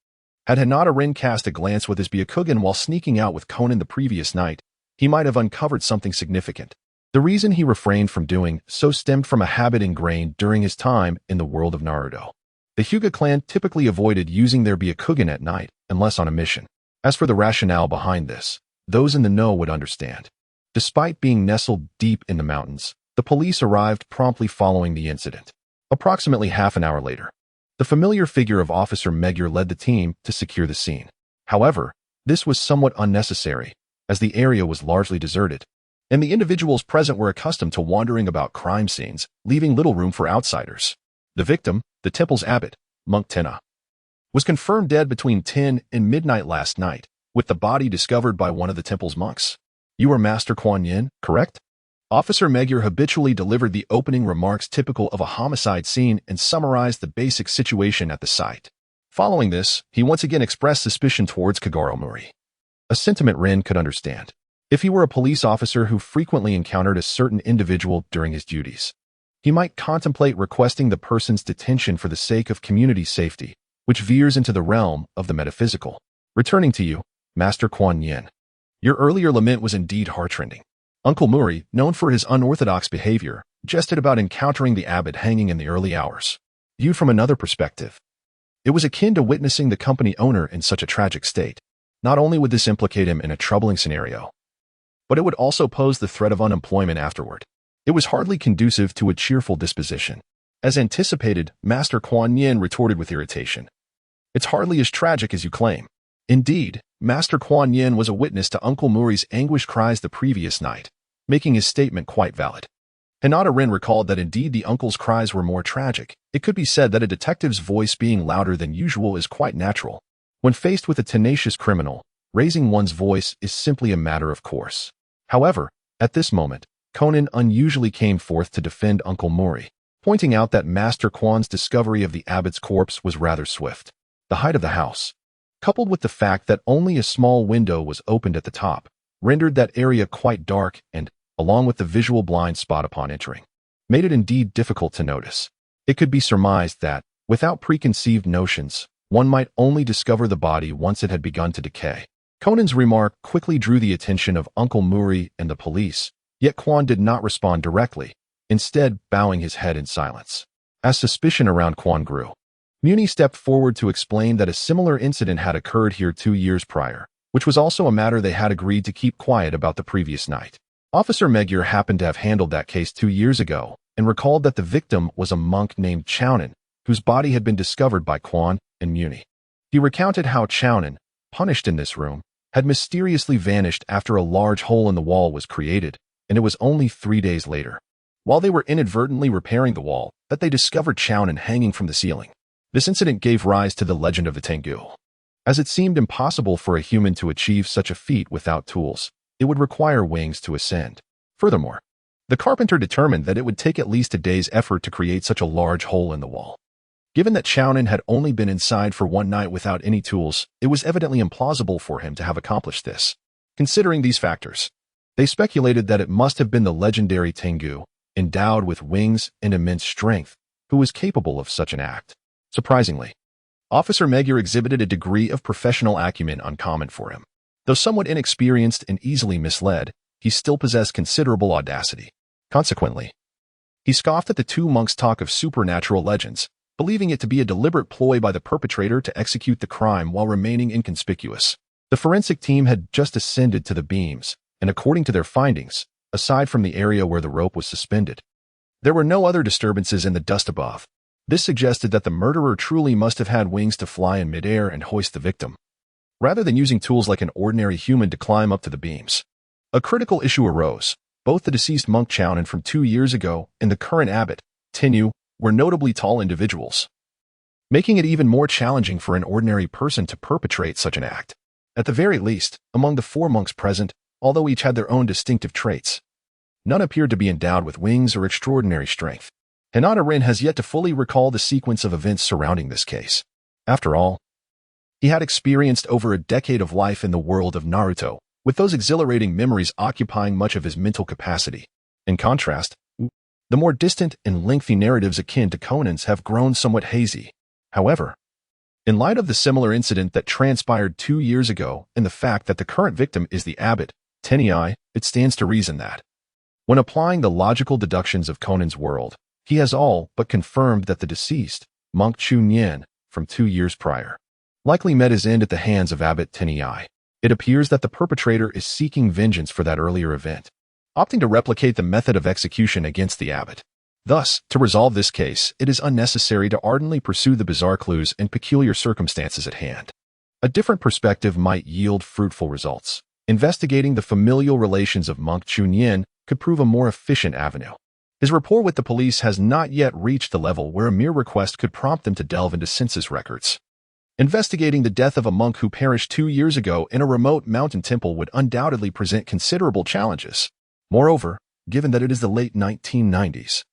Had Hinata Rin cast a glance with his Byakugan while sneaking out with Conan the previous night, he might have uncovered something significant. The reason he refrained from doing so stemmed from a habit ingrained during his time in the world of Naruto. The Hyuga clan typically avoided using their Byakugan at night, unless on a mission. As for the rationale behind this, those in the know would understand. Despite being nestled deep in the mountains, the police arrived promptly following the incident. Approximately half an hour later, the familiar figure of Officer Magyar led the team to secure the scene. However, this was somewhat unnecessary, as the area was largely deserted, and the individuals present were accustomed to wandering about crime scenes, leaving little room for outsiders. The victim, the temple's abbot, Monk Tenna, was confirmed dead between 10 and midnight last night, with the body discovered by one of the temple's monks. You are Master Kuan Yin, correct? Officer Magyar habitually delivered the opening remarks typical of a homicide scene and summarized the basic situation at the site. Following this, he once again expressed suspicion towards Kogoro Mori, a sentiment Rin could understand. If he were a police officer who frequently encountered a certain individual during his duties, he might contemplate requesting the person's detention for the sake of community safety, which veers into the realm of the metaphysical. Returning to you, Master Kuan Yin, your earlier lament was indeed heartrending. Uncle Mori, known for his unorthodox behavior, jested about encountering the abbot hanging in the early hours. Viewed from another perspective, it was akin to witnessing the company owner in such a tragic state. Not only would this implicate him in a troubling scenario, but it would also pose the threat of unemployment afterward. It was hardly conducive to a cheerful disposition. As anticipated, Master Kuan Yin retorted with irritation. It's hardly as tragic as you claim. Indeed, Master Kuan Yin was a witness to Uncle Mori's anguished cries the previous night, making his statement quite valid. Hinata Rin recalled that indeed the uncle's cries were more tragic. It could be said that a detective's voice being louder than usual is quite natural. When faced with a tenacious criminal, raising one's voice is simply a matter of course. However, at this moment, Conan unusually came forth to defend Uncle Mori, pointing out that Master Quan's discovery of the abbot's corpse was rather swift. The height of the house, coupled with the fact that only a small window was opened at the top, rendered that area quite dark and, along with the visual blind spot upon entering, made it indeed difficult to notice. It could be surmised that, without preconceived notions, one might only discover the body once it had begun to decay. Conan's remark quickly drew the attention of Uncle Mori and the police, yet Quan did not respond directly, instead bowing his head in silence. As suspicion around Quan grew, Muni stepped forward to explain that a similar incident had occurred here 2 years prior, which was also a matter they had agreed to keep quiet about the previous night. Officer Magyar happened to have handled that case 2 years ago and recalled that the victim was a monk named Conan, whose body had been discovered by Quan and Muni. He recounted how Conan, punished in this room, had mysteriously vanished after a large hole in the wall was created, and it was only 3 days later, while they were inadvertently repairing the wall, that they discovered Conan hanging from the ceiling. This incident gave rise to the legend of the Tengu. As it seemed impossible for a human to achieve such a feat without tools, it would require wings to ascend. Furthermore, the carpenter determined that it would take at least a day's effort to create such a large hole in the wall. Given that Conan had only been inside for 1 night without any tools, it was evidently implausible for him to have accomplished this. Considering these factors, they speculated that it must have been the legendary Tengu, endowed with wings and immense strength, who was capable of such an act. Surprisingly, Officer Magyar exhibited a degree of professional acumen uncommon for him. Though somewhat inexperienced and easily misled, he still possessed considerable audacity. Consequently, he scoffed at the 2 monks' talk of supernatural legends, believing it to be a deliberate ploy by the perpetrator to execute the crime while remaining inconspicuous. The forensic team had just ascended to the beams, and according to their findings, aside from the area where the rope was suspended, there were no other disturbances in the dust above. This suggested that the murderer truly must have had wings to fly in midair and hoist the victim, rather than using tools like an ordinary human to climb up to the beams. A critical issue arose. Both the deceased monk Conan from 2 years ago and the current abbot, Tenyu, were notably tall individuals, making it even more challenging for an ordinary person to perpetrate such an act. At the very least, among the 4 monks present, although each had their own distinctive traits, none appeared to be endowed with wings or extraordinary strength. Hinata Rin has yet to fully recall the sequence of events surrounding this case. After all, he had experienced over a decade of life in the world of Naruto, with those exhilarating memories occupying much of his mental capacity. In contrast, the more distant and lengthy narratives akin to Conan's have grown somewhat hazy. However, in light of the similar incident that transpired 2 years ago and the fact that the current victim is the abbot, Tenii, it stands to reason that, when applying the logical deductions of Conan's world, he has all but confirmed that the deceased, monk Chunyan, from 2 years prior, likely met his end at the hands of abbot Tenii. It appears that the perpetrator is seeking vengeance for that earlier event, opting to replicate the method of execution against the abbot. Thus, to resolve this case, it is unnecessary to ardently pursue the bizarre clues and peculiar circumstances at hand. A different perspective might yield fruitful results. Investigating the familial relations of monk Chunyan could prove a more efficient avenue. His rapport with the police has not yet reached the level where a mere request could prompt them to delve into census records. Investigating the death of a monk who perished 2 years ago in a remote mountain temple would undoubtedly present considerable challenges. Moreover, given that it is the late 1990s,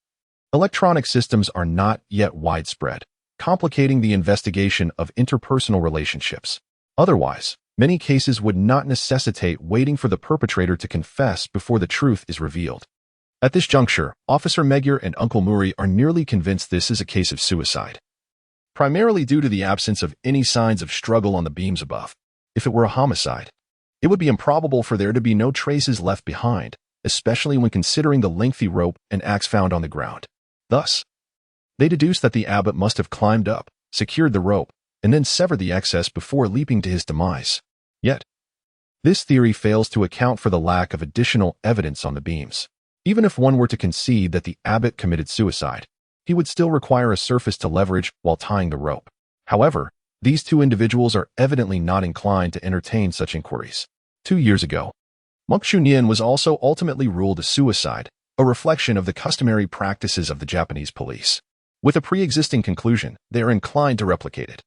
electronic systems are not yet widespread, complicating the investigation of interpersonal relationships. Otherwise, many cases would not necessitate waiting for the perpetrator to confess before the truth is revealed. At this juncture, Officer Magyar and Uncle Mori are nearly convinced this is a case of suicide, primarily due to the absence of any signs of struggle on the beams above. If it were a homicide, it would be improbable for there to be no traces left behind, especially when considering the lengthy rope and axe found on the ground. Thus, they deduce that the abbot must have climbed up, secured the rope, and then severed the excess before leaping to his demise. Yet, this theory fails to account for the lack of additional evidence on the beams. Even if one were to concede that the abbot committed suicide, he would still require a surface to leverage while tying the rope. However, these 2 individuals are evidently not inclined to entertain such inquiries. 2 years ago, monk Chunyan was also ultimately ruled a suicide, a reflection of the customary practices of the Japanese police. With a pre-existing conclusion, they are inclined to replicate it,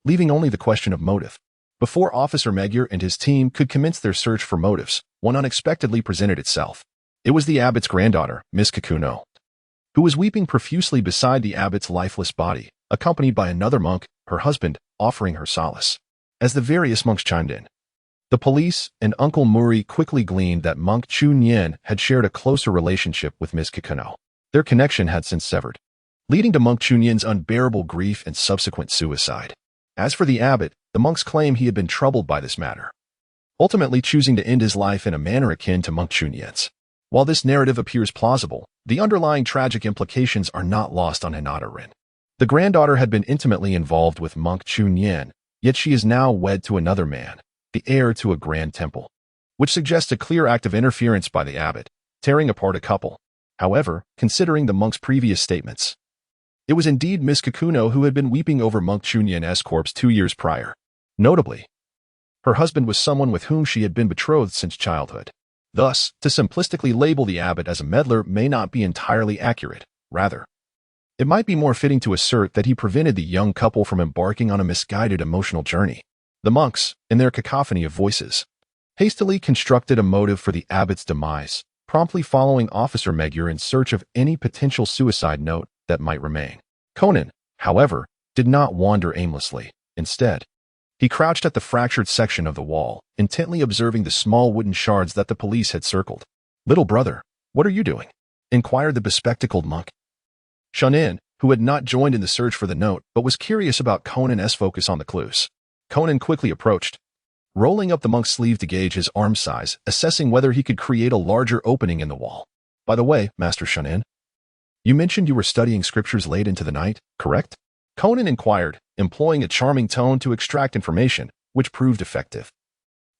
leaving only the question of motive. Before Officer Magyar and his team could commence their search for motives, one unexpectedly presented itself. It was the abbot's granddaughter, Miss Kikuno, who was weeping profusely beside the abbot's lifeless body, accompanied by another monk, her husband, offering her solace. As the various monks chimed in, the police and Uncle Mori quickly gleaned that Monk Chu Nien had shared a closer relationship with Miss Kikuno. Their connection had since severed, leading to Monk Chu Nien's unbearable grief and subsequent suicide. As for the abbot, the monks claim he had been troubled by this matter, ultimately choosing to end his life in a manner akin to Monk Chu Nien's. While this narrative appears plausible, the underlying tragic implications are not lost on Hinata Rin. The granddaughter had been intimately involved with Monk Chu Nien, yet she is now wed to another man, the heir to a grand temple, which suggests a clear act of interference by the abbot, tearing apart a couple. However, considering the monk's previous statements, it was indeed Miss Kikuno who had been weeping over Monk Chu Nien's corpse 2 years prior. Notably, her husband was someone with whom she had been betrothed since childhood. Thus, to simplistically label the abbot as a meddler may not be entirely accurate. Rather, it might be more fitting to assert that he prevented the young couple from embarking on a misguided emotional journey. The monks, in their cacophony of voices, hastily constructed a motive for the abbot's demise, promptly following Officer Magyar in search of any potential suicide note that might remain. Conan, however, did not wander aimlessly. Instead, he crouched at the fractured section of the wall, intently observing the small wooden shards that the police had circled. "Little brother, what are you doing?" inquired the bespectacled monk. Shunin, who had not joined in the search for the note but was curious about Conan's focus on the clues. Conan quickly approached, rolling up the monk's sleeve to gauge his arm size, assessing whether he could create a larger opening in the wall. "By the way, Master Shunin, you mentioned you were studying scriptures late into the night, correct?" Conan inquired, employing a charming tone to extract information, which proved effective,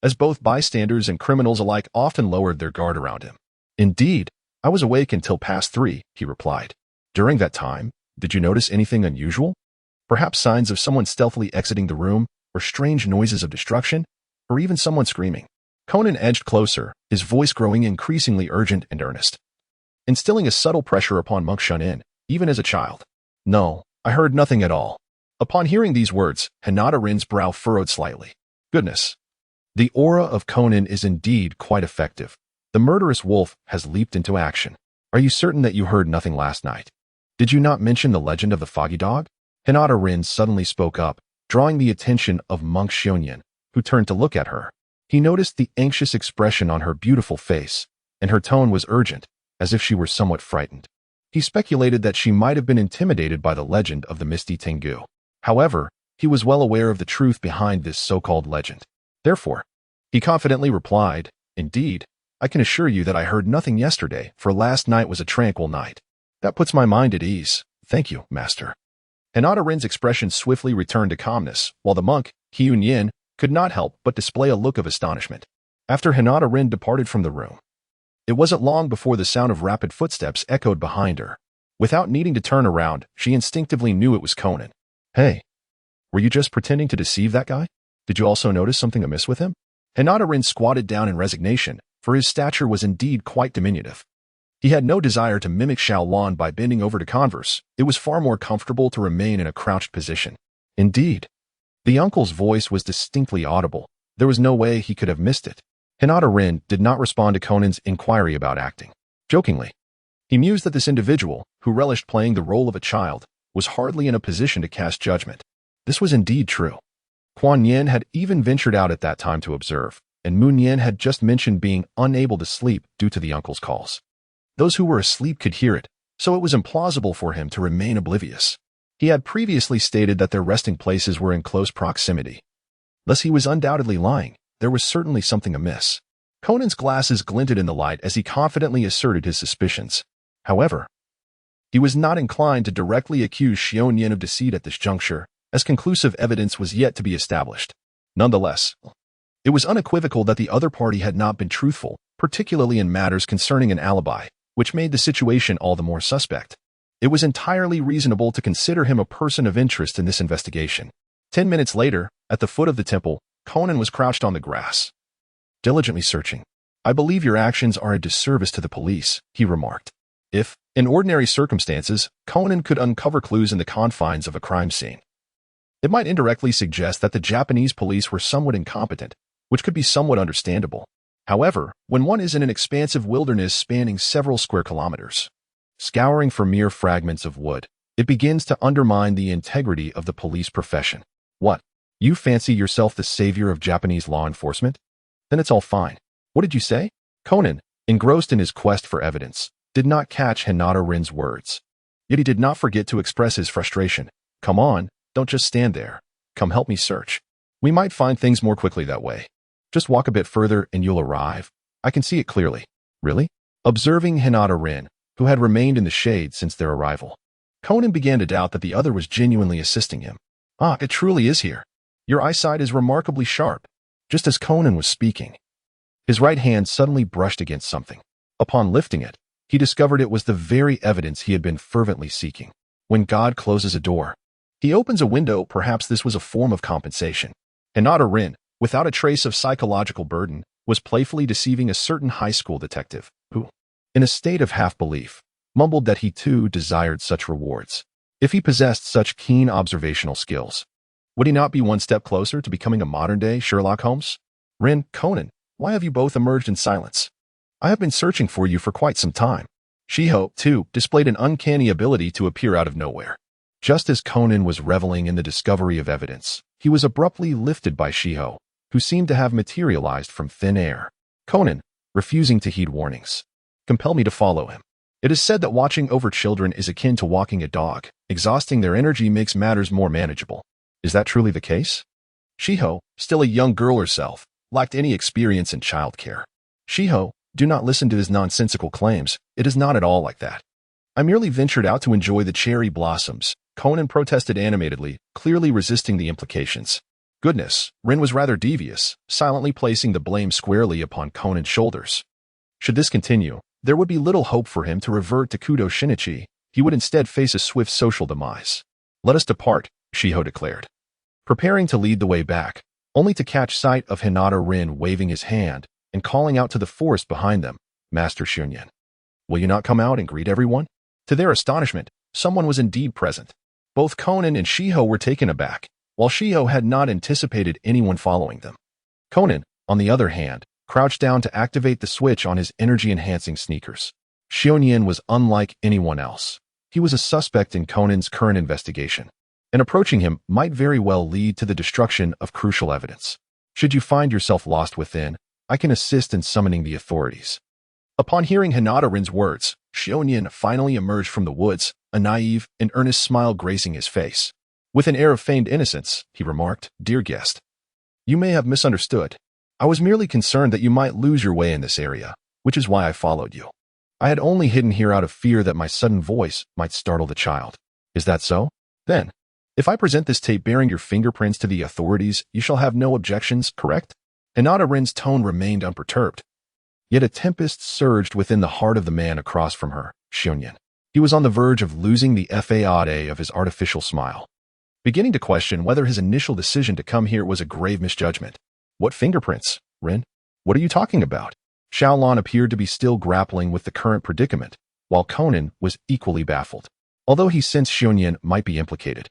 as both bystanders and criminals alike often lowered their guard around him. "Indeed, I was awake until past 3, he replied. "During that time, did you notice anything unusual? Perhaps signs of someone stealthily exiting the room, or strange noises of destruction, or even someone screaming?" Conan edged closer, his voice growing increasingly urgent and earnest, instilling a subtle pressure upon Monk Shunin, even as a child. "No, I heard nothing at all." Upon hearing these words, Hinata Rin's brow furrowed slightly. Goodness. The aura of Conan is indeed quite effective. The murderous wolf has leaped into action. "Are you certain that you heard nothing last night? Did you not mention the legend of the foggy dog?" Hinata Rin suddenly spoke up, drawing the attention of Monk Shunyan, who turned to look at her. He noticed the anxious expression on her beautiful face, and her tone was urgent, as if she were somewhat frightened. He speculated that she might have been intimidated by the legend of the Misty Tengu. However, he was well aware of the truth behind this so-called legend. Therefore, he confidently replied, "Indeed, I can assure you that I heard nothing yesterday, for last night was a tranquil night. That puts my mind at ease. Thank you, Master." Hinata Rin's expression swiftly returned to calmness, while the monk, Hyun Yin, could not help but display a look of astonishment. After Hinata Rin departed from the room, it wasn't long before the sound of rapid footsteps echoed behind her. Without needing to turn around, she instinctively knew it was Conan. "Hey, were you just pretending to deceive that guy? Did you also notice something amiss with him?" Hinata Rin squatted down in resignation, for his stature was indeed quite diminutive. He had no desire to mimic Xiaolon by bending over to converse. It was far more comfortable to remain in a crouched position. "Indeed." The uncle's voice was distinctly audible. There was no way he could have missed it. Hinata Rin did not respond to Conan's inquiry about acting. Jokingly, he mused that this individual, who relished playing the role of a child, was hardly in a position to cast judgment. This was indeed true. Kuan Yin had even ventured out at that time to observe, and Moon Yin had just mentioned being unable to sleep due to the uncle's calls. Those who were asleep could hear it, so it was implausible for him to remain oblivious. He had previously stated that their resting places were in close proximity. Thus he was undoubtedly lying. There was certainly something amiss. Conan's glasses glinted in the light as he confidently asserted his suspicions. However, he was not inclined to directly accuse Xion Yin of deceit at this juncture, as conclusive evidence was yet to be established. Nonetheless, it was unequivocal that the other party had not been truthful, particularly in matters concerning an alibi, which made the situation all the more suspect. It was entirely reasonable to consider him a person of interest in this investigation. 10 minutes later, at the foot of the temple, Conan was crouched on the grass, diligently searching. I believe your actions are a disservice to the police, he remarked. If, in ordinary circumstances, Conan could uncover clues in the confines of a crime scene, it might indirectly suggest that the Japanese police were somewhat incompetent, which could be somewhat understandable. However, when one is in an expansive wilderness spanning several square kilometers, scouring for mere fragments of wood, it begins to undermine the integrity of the police profession. What? You fancy yourself the savior of Japanese law enforcement? Then it's all fine. What did you say? Conan, engrossed in his quest for evidence, did not catch Hinata Rin's words. Yet he did not forget to express his frustration. Come on, don't just stand there. Come help me search. We might find things more quickly that way. Just walk a bit further and you'll arrive. I can see it clearly. Really? Observing Hinata Rin, who had remained in the shade since their arrival, Conan began to doubt that the other was genuinely assisting him. Ah, it truly is here. Your eyesight is remarkably sharp. Just as Conan was speaking, his right hand suddenly brushed against something. Upon lifting it, he discovered it was the very evidence he had been fervently seeking. When God closes a door, he opens a window. Perhaps this was a form of compensation. Hinata Rin, without a trace of psychological burden, was playfully deceiving a certain high school detective, who, in a state of half-belief, mumbled that he too desired such rewards. If he possessed such keen observational skills, would he not be one step closer to becoming a modern-day Sherlock Holmes? Rin, Conan, why have you both emerged in silence? I have been searching for you for quite some time. Shiho, too, displayed an uncanny ability to appear out of nowhere. Just as Conan was reveling in the discovery of evidence, he was abruptly lifted by Shiho, who seemed to have materialized from thin air. Conan, refusing to heed warnings, compelled me to follow him. It is said that watching over children is akin to walking a dog. Exhausting their energy makes matters more manageable. Is that truly the case? Shiho, still a young girl herself, lacked any experience in childcare. Shiho, do not listen to his nonsensical claims. It is not at all like that. I merely ventured out to enjoy the cherry blossoms, Conan protested animatedly, clearly resisting the implications. Goodness, Rin was rather devious, silently placing the blame squarely upon Conan's shoulders. Should this continue, there would be little hope for him to revert to Kudo Shinichi. He would instead face a swift social demise. Let us depart, Shiho declared, preparing to lead the way back, only to catch sight of Hinata Rin waving his hand and calling out to the forest behind them, Master Shunyan. Will you not come out and greet everyone? To their astonishment, someone was indeed present. Both Conan and Shiho were taken aback, while Shiho had not anticipated anyone following them. Conan, on the other hand, crouched down to activate the switch on his energy-enhancing sneakers. Shunyan was unlike anyone else. He was a suspect in Conan's current investigation, and approaching him might very well lead to the destruction of crucial evidence. Should you find yourself lost within, I can assist in summoning the authorities. Upon hearing Hinata Rin's words, Shunyan finally emerged from the woods, a naive and earnest smile gracing his face. With an air of feigned innocence, he remarked, "Dear guest, you may have misunderstood. I was merely concerned that you might lose your way in this area, which is why I followed you. I had only hidden here out of fear that my sudden voice might startle the child. Is that so? Then, if I present this tape bearing your fingerprints to the authorities, you shall have no objections, correct?" Hinata Rin's tone remained unperturbed. Yet a tempest surged within the heart of the man across from her, Shunyan. He was on the verge of losing the facade of his artificial smile, beginning to question whether his initial decision to come here was a grave misjudgment. What fingerprints, Rin? What are you talking about? Xiaolon appeared to be still grappling with the current predicament, while Conan was equally baffled. Although he sensed Shunyan might be implicated,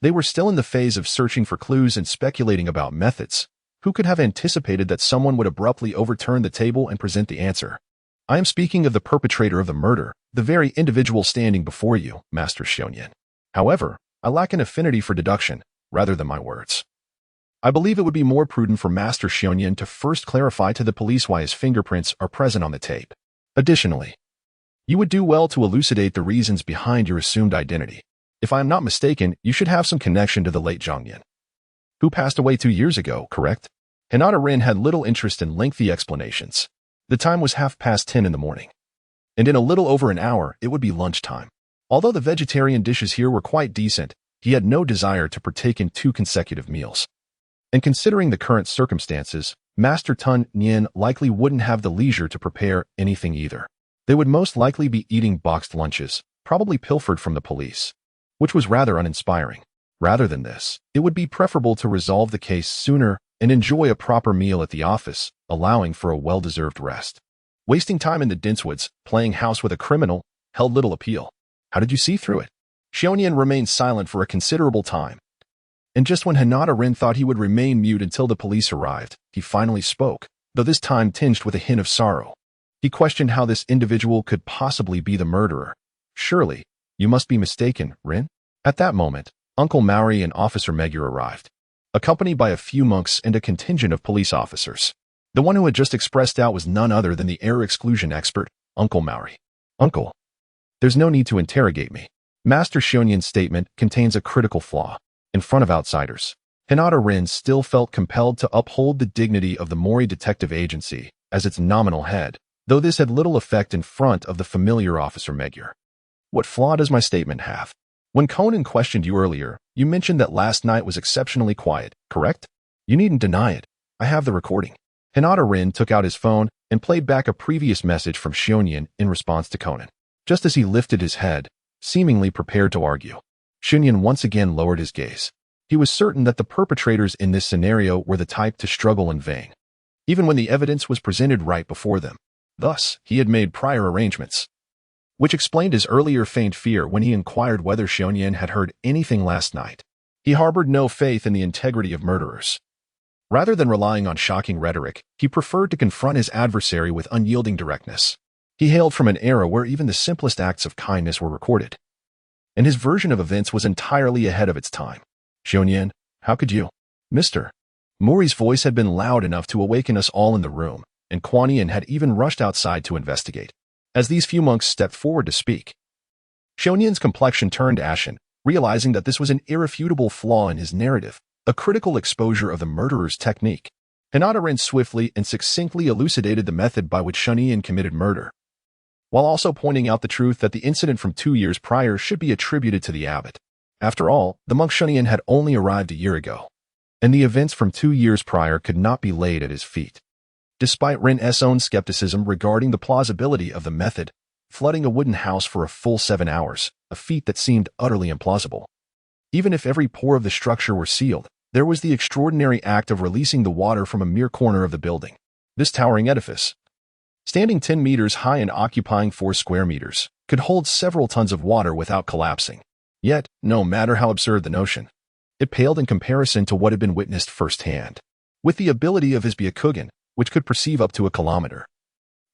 they were still in the phase of searching for clues and speculating about methods. Who could have anticipated that someone would abruptly overturn the table and present the answer? I am speaking of the perpetrator of the murder, the very individual standing before you, Master Shunyan. However, I lack an affinity for deduction, rather than my words. I believe it would be more prudent for Master Shunyan to first clarify to the police why his fingerprints are present on the tape. Additionally, you would do well to elucidate the reasons behind your assumed identity. If I am not mistaken, you should have some connection to the late Zhongyan, who passed away 2 years ago, correct? Hinata Rin had little interest in lengthy explanations. The time was 10:30 in the morning, and in a little over an hour it would be lunchtime. Although the vegetarian dishes here were quite decent, he had no desire to partake in 2 consecutive meals. And considering the current circumstances, Master Tun Nien likely wouldn't have the leisure to prepare anything either. They would most likely be eating boxed lunches, probably pilfered from the police, which was rather uninspiring. Rather than this, it would be preferable to resolve the case sooner and enjoy a proper meal at the office, allowing for a well-deserved rest. Wasting time in the Dinswoods, playing house with a criminal, held little appeal. How did you see through it? Xionian remained silent for a considerable time. And just when Hinata Rin thought he would remain mute until the police arrived, he finally spoke, though this time tinged with a hint of sorrow. He questioned how this individual could possibly be the murderer. Surely, you must be mistaken, Rin? At that moment, Uncle Maori and Officer Magyar arrived, accompanied by a few monks and a contingent of police officers. The one who had just expressed doubt was none other than the air exclusion expert, Uncle Maori. Uncle, there's no need to interrogate me. Master Xionian's statement contains a critical flaw. In front of outsiders, Hinata Rin still felt compelled to uphold the dignity of the Mori Detective Agency as its nominal head, though this had little effect in front of the familiar Officer Magyar. What flaw does my statement have? When Conan questioned you earlier, you mentioned that last night was exceptionally quiet, correct? You needn't deny it. I have the recording. Hinata Rin took out his phone and played back a previous message from Xionian in response to Conan. Just as he lifted his head, seemingly prepared to argue, Xionian once again lowered his gaze. He was certain that the perpetrators in this scenario were the type to struggle in vain, even when the evidence was presented right before them. Thus, he had made prior arrangements, which explained his earlier feigned fear when he inquired whether Xionian had heard anything last night. He harbored no faith in the integrity of murderers. Rather than relying on shocking rhetoric, he preferred to confront his adversary with unyielding directness. He hailed from an era where even the simplest acts of kindness were recorded, and his version of events was entirely ahead of its time. Xionian, how could you? Mr. Mori's voice had been loud enough to awaken us all in the room, and Kuan Yin had even rushed outside to investigate. As these few monks stepped forward to speak, Xionian's complexion turned ashen, realizing that this was an irrefutable flaw in his narrative, a critical exposure of the murderer's technique. Hinata Rin swiftly and succinctly elucidated the method by which Xionian committed murder, while also pointing out the truth that the incident from 2 years prior should be attributed to the abbot. After all, the monk Xionian had only arrived a year ago, and the events from 2 years prior could not be laid at his feet. Despite Rin's own skepticism regarding the plausibility of the method, flooding a wooden house for a full 7 hours, a feat that seemed utterly implausible. Even if every pore of the structure were sealed, there was the extraordinary act of releasing the water from a mere corner of the building. This towering edifice, standing 10 meters high and occupying 4 square meters, could hold several tons of water without collapsing. Yet, no matter how absurd the notion, it paled in comparison to what had been witnessed firsthand. With the ability of his Byakugan, which could perceive up to a kilometer,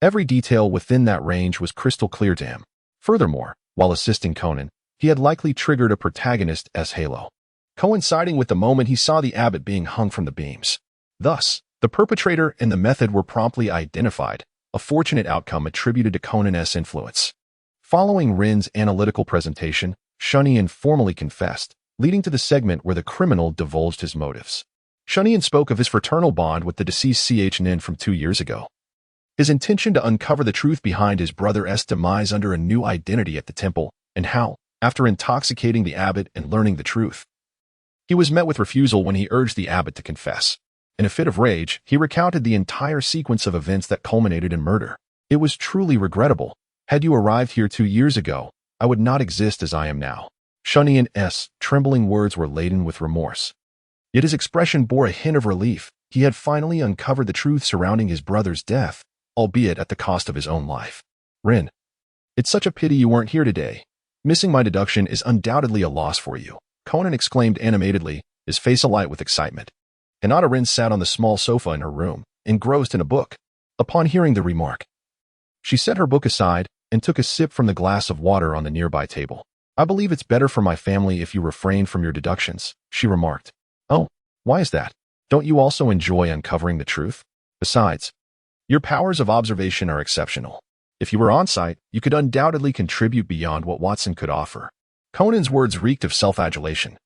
every detail within that range was crystal clear to him. Furthermore, while assisting Conan, he had likely triggered a protagonist as halo, coinciding with the moment he saw the abbot being hung from the beams. Thus, the perpetrator and the method were promptly identified, a fortunate outcome attributed to Conan's influence. Following Rin's analytical presentation, Xionian formally confessed, leading to the segment where the criminal divulged his motives. Xionian spoke of his fraternal bond with the deceased Nin from 2 years ago, his intention to uncover the truth behind his brother's demise under a new identity at the temple, and how, after intoxicating the abbot and learning the truth, he was met with refusal when he urged the abbot to confess. In a fit of rage, he recounted the entire sequence of events that culminated in murder. It was truly regrettable. Had you arrived here 2 years ago, I would not exist as I am now. Xionian's trembling words were laden with remorse. Yet his expression bore a hint of relief. He had finally uncovered the truth surrounding his brother's death, albeit at the cost of his own life. Rin, it's such a pity you weren't here today. Missing my deduction is undoubtedly a loss for you, Conan exclaimed animatedly, his face alight with excitement. Hinata Rin sat on the small sofa in her room, engrossed in a book. Upon hearing the remark, she set her book aside and took a sip from the glass of water on the nearby table. I believe it's better for my family if you refrain from your deductions, she remarked. Oh, why is that? Don't you also enjoy uncovering the truth? Besides, your powers of observation are exceptional. If you were on site, you could undoubtedly contribute beyond what Watson could offer. Conan's words reeked of self-adulation,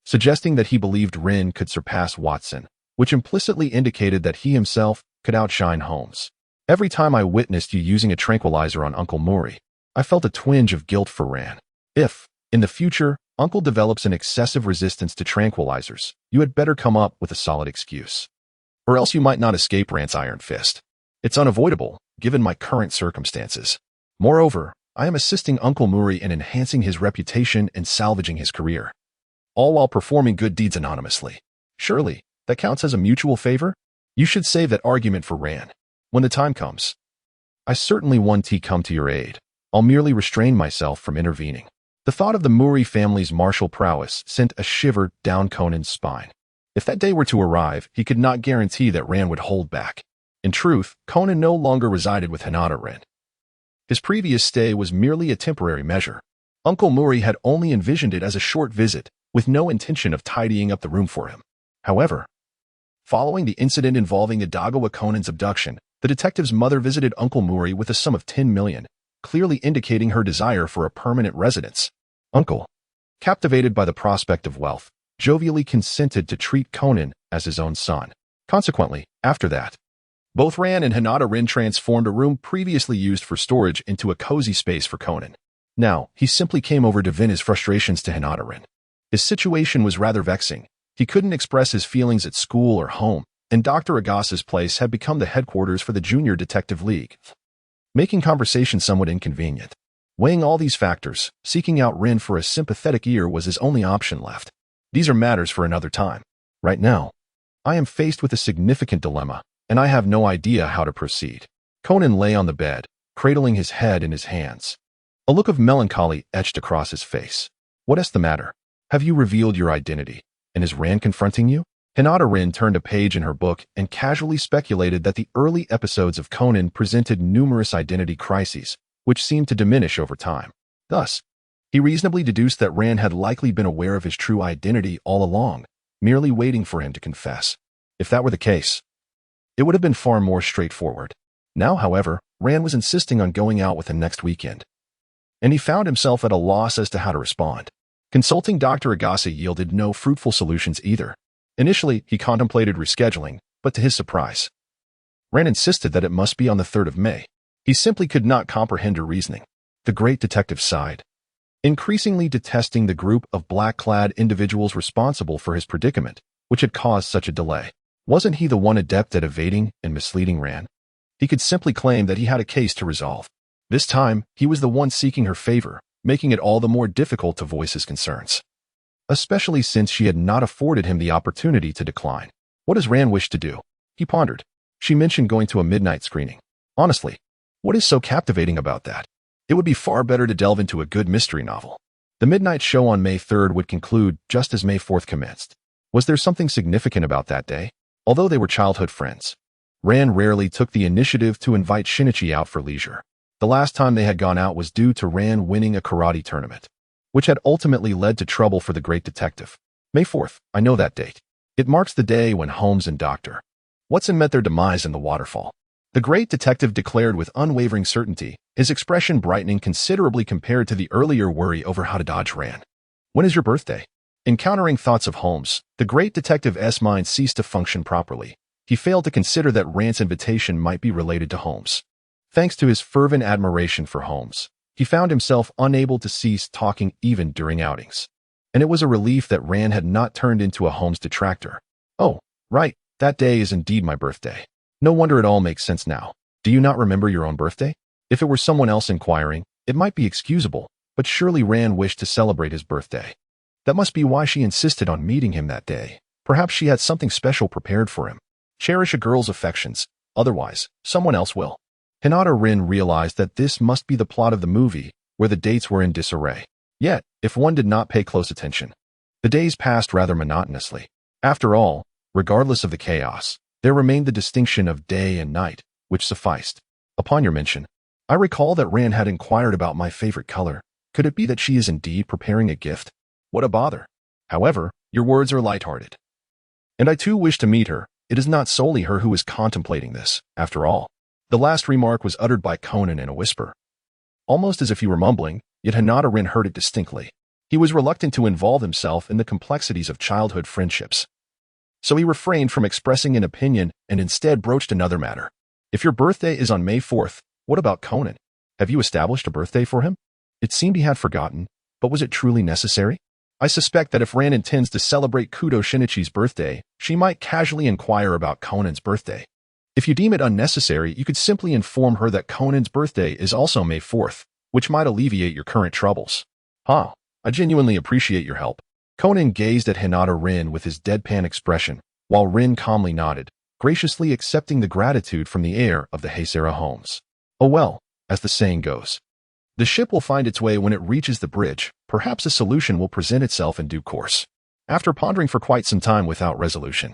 suggesting that he believed Rin could surpass Watson, which implicitly indicated that he himself could outshine Holmes. Every time I witnessed you using a tranquilizer on Uncle Mori, I felt a twinge of guilt for Rin. If, in the future, Uncle develops an excessive resistance to tranquilizers, you had better come up with a solid excuse. Or else you might not escape Rant's iron fist. It's unavoidable, given my current circumstances. Moreover, I am assisting Uncle Mori in enhancing his reputation and salvaging his career, all while performing good deeds anonymously. Surely, That counts as a mutual favor? You should save that argument for Ran. When the time comes. I certainly want to come to your aid. I'll merely restrain myself from intervening. The thought of the Mori family's martial prowess sent a shiver down Conan's spine. If that day were to arrive, he could not guarantee that Ran would hold back. In truth, Conan no longer resided with Hinata-rin. His previous stay was merely a temporary measure. Uncle Mori had only envisioned it as a short visit, with no intention of tidying up the room for him. However, following the incident involving Idagawa Conan's abduction, the detective's mother visited Uncle Mori with a sum of 10 million, clearly indicating her desire for a permanent residence. Uncle, captivated by the prospect of wealth, jovially consented to treat Conan as his own son. Consequently, after that, both Ran and Hinata-rin transformed a room previously used for storage into a cozy space for Conan. Now, he simply came over to vent his frustrations to Hinata-rin. His situation was rather vexing. He couldn't express his feelings at school or home, and Dr. Agasa's place had become the headquarters for the Junior Detective League, making conversation somewhat inconvenient. Weighing all these factors, seeking out Rin for a sympathetic ear was his only option left. These are matters for another time. Right now, I am faced with a significant dilemma, and I have no idea how to proceed. Conan lay on the bed, cradling his head in his hands. A look of melancholy etched across his face. What is the matter? Have you revealed your identity? And is Ran confronting you? Hinata-rin turned a page in her book and casually speculated that the early episodes of Conan presented numerous identity crises, which seemed to diminish over time. Thus, he reasonably deduced that Ran had likely been aware of his true identity all along, merely waiting for him to confess. If that were the case, it would have been far more straightforward. Now, however, Ran was insisting on going out with him next weekend, and he found himself at a loss as to how to respond. Consulting Dr. Agasa yielded no fruitful solutions either. Initially, he contemplated rescheduling, but to his surprise, Ran insisted that it must be on the 3rd of May. He simply could not comprehend her reasoning. The great detective sighed, increasingly detesting the group of black-clad individuals responsible for his predicament, which had caused such a delay. Wasn't he the one adept at evading and misleading Ran? He could simply claim that he had a case to resolve. This time, he was the one seeking her favor, making it all the more difficult to voice his concerns, especially since she had not afforded him the opportunity to decline. What does Ran wish to do? He pondered. She mentioned going to a midnight screening. Honestly, what is so captivating about that? It would be far better to delve into a good mystery novel. The midnight show on May 3rd would conclude just as May 4th commenced. Was there something significant about that day? Although they were childhood friends, Ran rarely took the initiative to invite Shinichi out for leisure. The last time they had gone out was due to Ran winning a karate tournament, which had ultimately led to trouble for the great detective. May 4th, I know that date. It marks the day when Holmes and Dr. Watson met their demise in the waterfall. The great detective declared with unwavering certainty, his expression brightening considerably compared to the earlier worry over how to dodge Ran. When is your birthday? Encountering thoughts of Holmes, the great detective's mind ceased to function properly. He failed to consider that Ran's invitation might be related to Holmes. Thanks to his fervent admiration for Holmes, he found himself unable to cease talking even during outings. And it was a relief that Ran had not turned into a Holmes detractor. Oh, right, that day is indeed my birthday. No wonder it all makes sense now. Do you not remember your own birthday? If it were someone else inquiring, it might be excusable, but surely Ran wished to celebrate his birthday. That must be why she insisted on meeting him that day. Perhaps she had something special prepared for him. Cherish a girl's affections, otherwise, someone else will. Hinata-rin realized that this must be the plot of the movie, where the dates were in disarray. Yet, if one did not pay close attention, the days passed rather monotonously. After all, regardless of the chaos, there remained the distinction of day and night, which sufficed. Upon your mention, I recall that Ran had inquired about my favorite color. Could it be that she is indeed preparing a gift? What a bother. However, your words are lighthearted. And I too wish to meet her. It is not solely her who is contemplating this, after all. The last remark was uttered by Conan in a whisper, almost as if he were mumbling, yet Hinata-rin heard it distinctly. He was reluctant to involve himself in the complexities of childhood friendships, so he refrained from expressing an opinion and instead broached another matter. If your birthday is on May 4th, what about Conan? Have you established a birthday for him? It seemed he had forgotten, but was it truly necessary? I suspect that if Ran intends to celebrate Kudo Shinichi's birthday, she might casually inquire about Conan's birthday. If you deem it unnecessary, you could simply inform her that Conan's birthday is also May 4th, which might alleviate your current troubles. I genuinely appreciate your help. Conan gazed at Hinata-rin with his deadpan expression, while Rin calmly nodded, graciously accepting the gratitude from the heir of the Heisera homes. Oh well, as the saying goes. The ship will find its way when it reaches the bridge. Perhaps a solution will present itself in due course. After pondering for quite some time without resolution,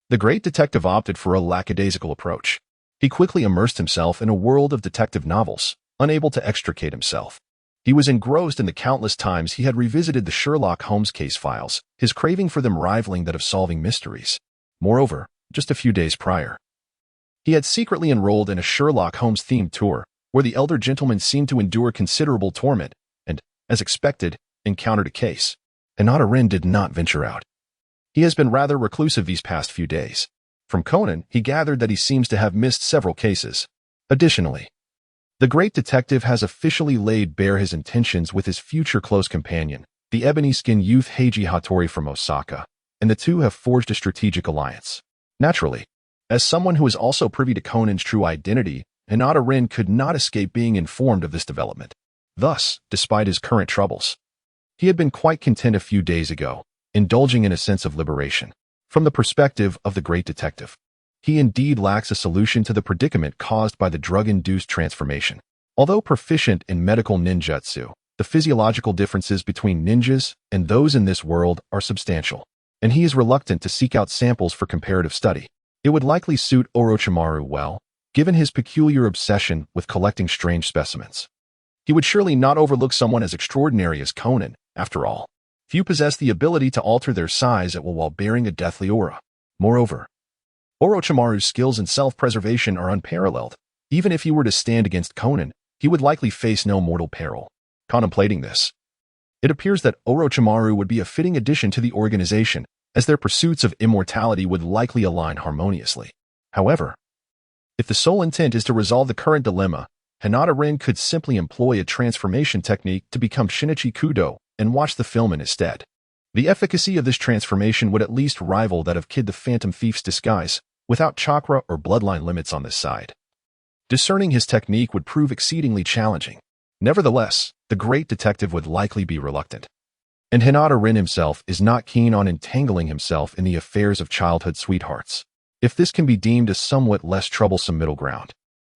the great detective opted for a lackadaisical approach. He quickly immersed himself in a world of detective novels, unable to extricate himself. He was engrossed in the countless times he had revisited the Sherlock Holmes case files, his craving for them rivaling that of solving mysteries. Moreover, just a few days prior, he had secretly enrolled in a Sherlock Holmes-themed tour, where the elder gentleman seemed to endure considerable torment and, as expected, encountered a case. Hinata Rin did not venture out. He has been rather reclusive these past few days. From Conan, he gathered that he seems to have missed several cases. Additionally, the great detective has officially laid bare his intentions with his future close companion, the ebony-skinned youth Heiji Hattori from Osaka, and the two have forged a strategic alliance. Naturally, as someone who is also privy to Conan's true identity, Hinata Rin could not escape being informed of this development. Thus, despite his current troubles, he had been quite content a few days ago, indulging in a sense of liberation. From the perspective of the great detective, he indeed lacks a solution to the predicament caused by the drug-induced transformation. Although proficient in medical ninjutsu, the physiological differences between ninjas and those in this world are substantial, and he is reluctant to seek out samples for comparative study. It would likely suit Orochimaru well, given his peculiar obsession with collecting strange specimens. He would surely not overlook someone as extraordinary as Conan, after all. Few possess the ability to alter their size at will while bearing a deathly aura. Moreover, Orochimaru's skills in self-preservation are unparalleled. Even if he were to stand against Conan, he would likely face no mortal peril. Contemplating this, it appears that Orochimaru would be a fitting addition to the organization, as their pursuits of immortality would likely align harmoniously. However, if the sole intent is to resolve the current dilemma, Hinata Rin could simply employ a transformation technique to become Shinichi Kudo and watch the film in his stead. The efficacy of this transformation would at least rival that of Kid the Phantom Thief's disguise, without chakra or bloodline limits on this side. Discerning his technique would prove exceedingly challenging. Nevertheless, the great detective would likely be reluctant. And Hinata Rin himself is not keen on entangling himself in the affairs of childhood sweethearts. If this can be deemed a somewhat less troublesome middle ground,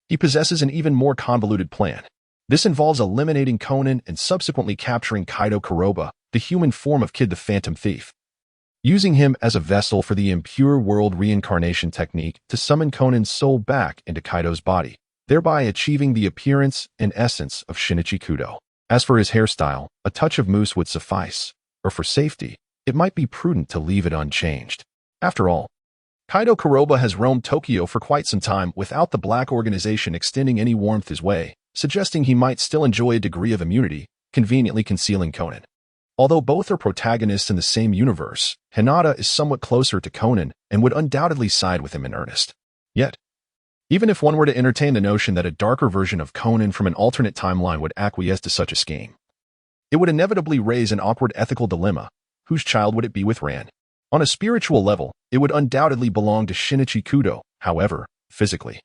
he possesses an even more convoluted plan. This involves eliminating Conan and subsequently capturing Kaido Kuroba, the human form of Kid the Phantom Thief, using him as a vessel for the impure world reincarnation technique to summon Conan's soul back into Kaido's body, thereby achieving the appearance and essence of Shinichi Kudo. As for his hairstyle, a touch of mousse would suffice, or for safety, it might be prudent to leave it unchanged. After all, Kaido Kuroba has roamed Tokyo for quite some time without the black organization extending any warmth his way, suggesting he might still enjoy a degree of immunity, conveniently concealing Conan. Although both are protagonists in the same universe, Hinata is somewhat closer to Conan and would undoubtedly side with him in earnest. Yet, even if one were to entertain the notion that a darker version of Conan from an alternate timeline would acquiesce to such a scheme, it would inevitably raise an awkward ethical dilemma. Whose child would it be with Ran? On a spiritual level, it would undoubtedly belong to Shinichi Kudo. However, physically,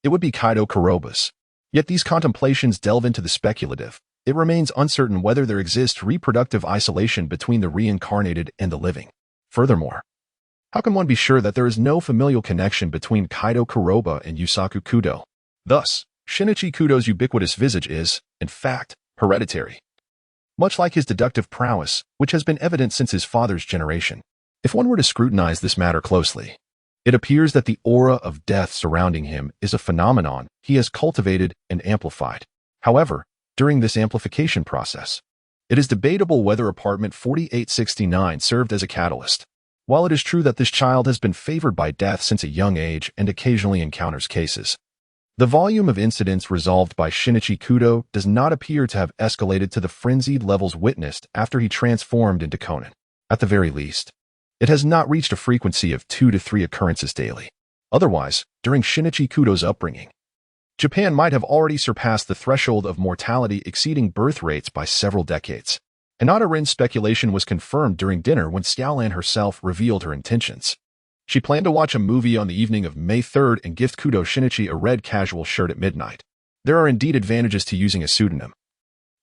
it would be Kaido Kuroba's. Yet these contemplations delve into the speculative. It remains uncertain whether there exists reproductive isolation between the reincarnated and the living. Furthermore, how can one be sure that there is no familial connection between Kaido Kuroba and Yusaku Kudo? Thus, Shinichi Kudo's ubiquitous visage is, in fact, hereditary. Much like his deductive prowess, which has been evident since his father's generation. If one were to scrutinize this matter closely, it appears that the aura of death surrounding him is a phenomenon he has cultivated and amplified. However, during this amplification process, it is debatable whether apartment 4869 served as a catalyst. While it is true that this child has been favored by death since a young age and occasionally encounters cases, the volume of incidents resolved by Shinichi Kudo does not appear to have escalated to the frenzied levels witnessed after he transformed into Conan. At the very least, it has not reached a frequency of 2 to 3 occurrences daily. Otherwise, during Shinichi Kudo's upbringing, Japan might have already surpassed the threshold of mortality exceeding birth rates by several decades. Hinata Rin's speculation was confirmed during dinner when Xiaolan herself revealed her intentions. She planned to watch a movie on the evening of May 3rd and gift Kudo Shinichi a red casual shirt at midnight. There are indeed advantages to using a pseudonym.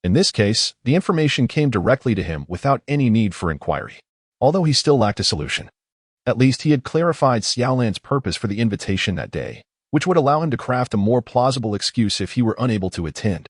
In this case, the information came directly to him without any need for inquiry, although he still lacked a solution. At least he had clarified Xiaolan's purpose for the invitation that day, which would allow him to craft a more plausible excuse if he were unable to attend.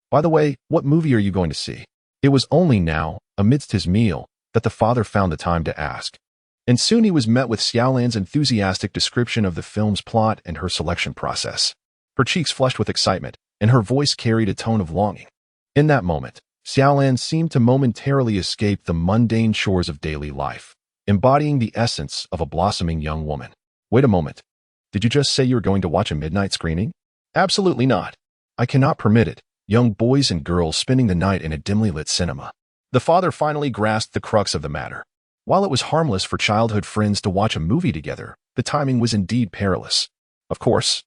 By the way, what movie are you going to see? It was only now, amidst his meal, that the father found the time to ask. And soon he was met with Xiaolan's enthusiastic description of the film's plot and her selection process. Her cheeks flushed with excitement, and her voice carried a tone of longing. In that moment, Xiaolan seemed to momentarily escape the mundane chores of daily life, embodying the essence of a blossoming young woman. Wait a moment. Did you just say you were going to watch a midnight screening? Absolutely not. I cannot permit it. Young boys and girls spending the night in a dimly lit cinema. The father finally grasped the crux of the matter. While it was harmless for childhood friends to watch a movie together, the timing was indeed perilous. Of course,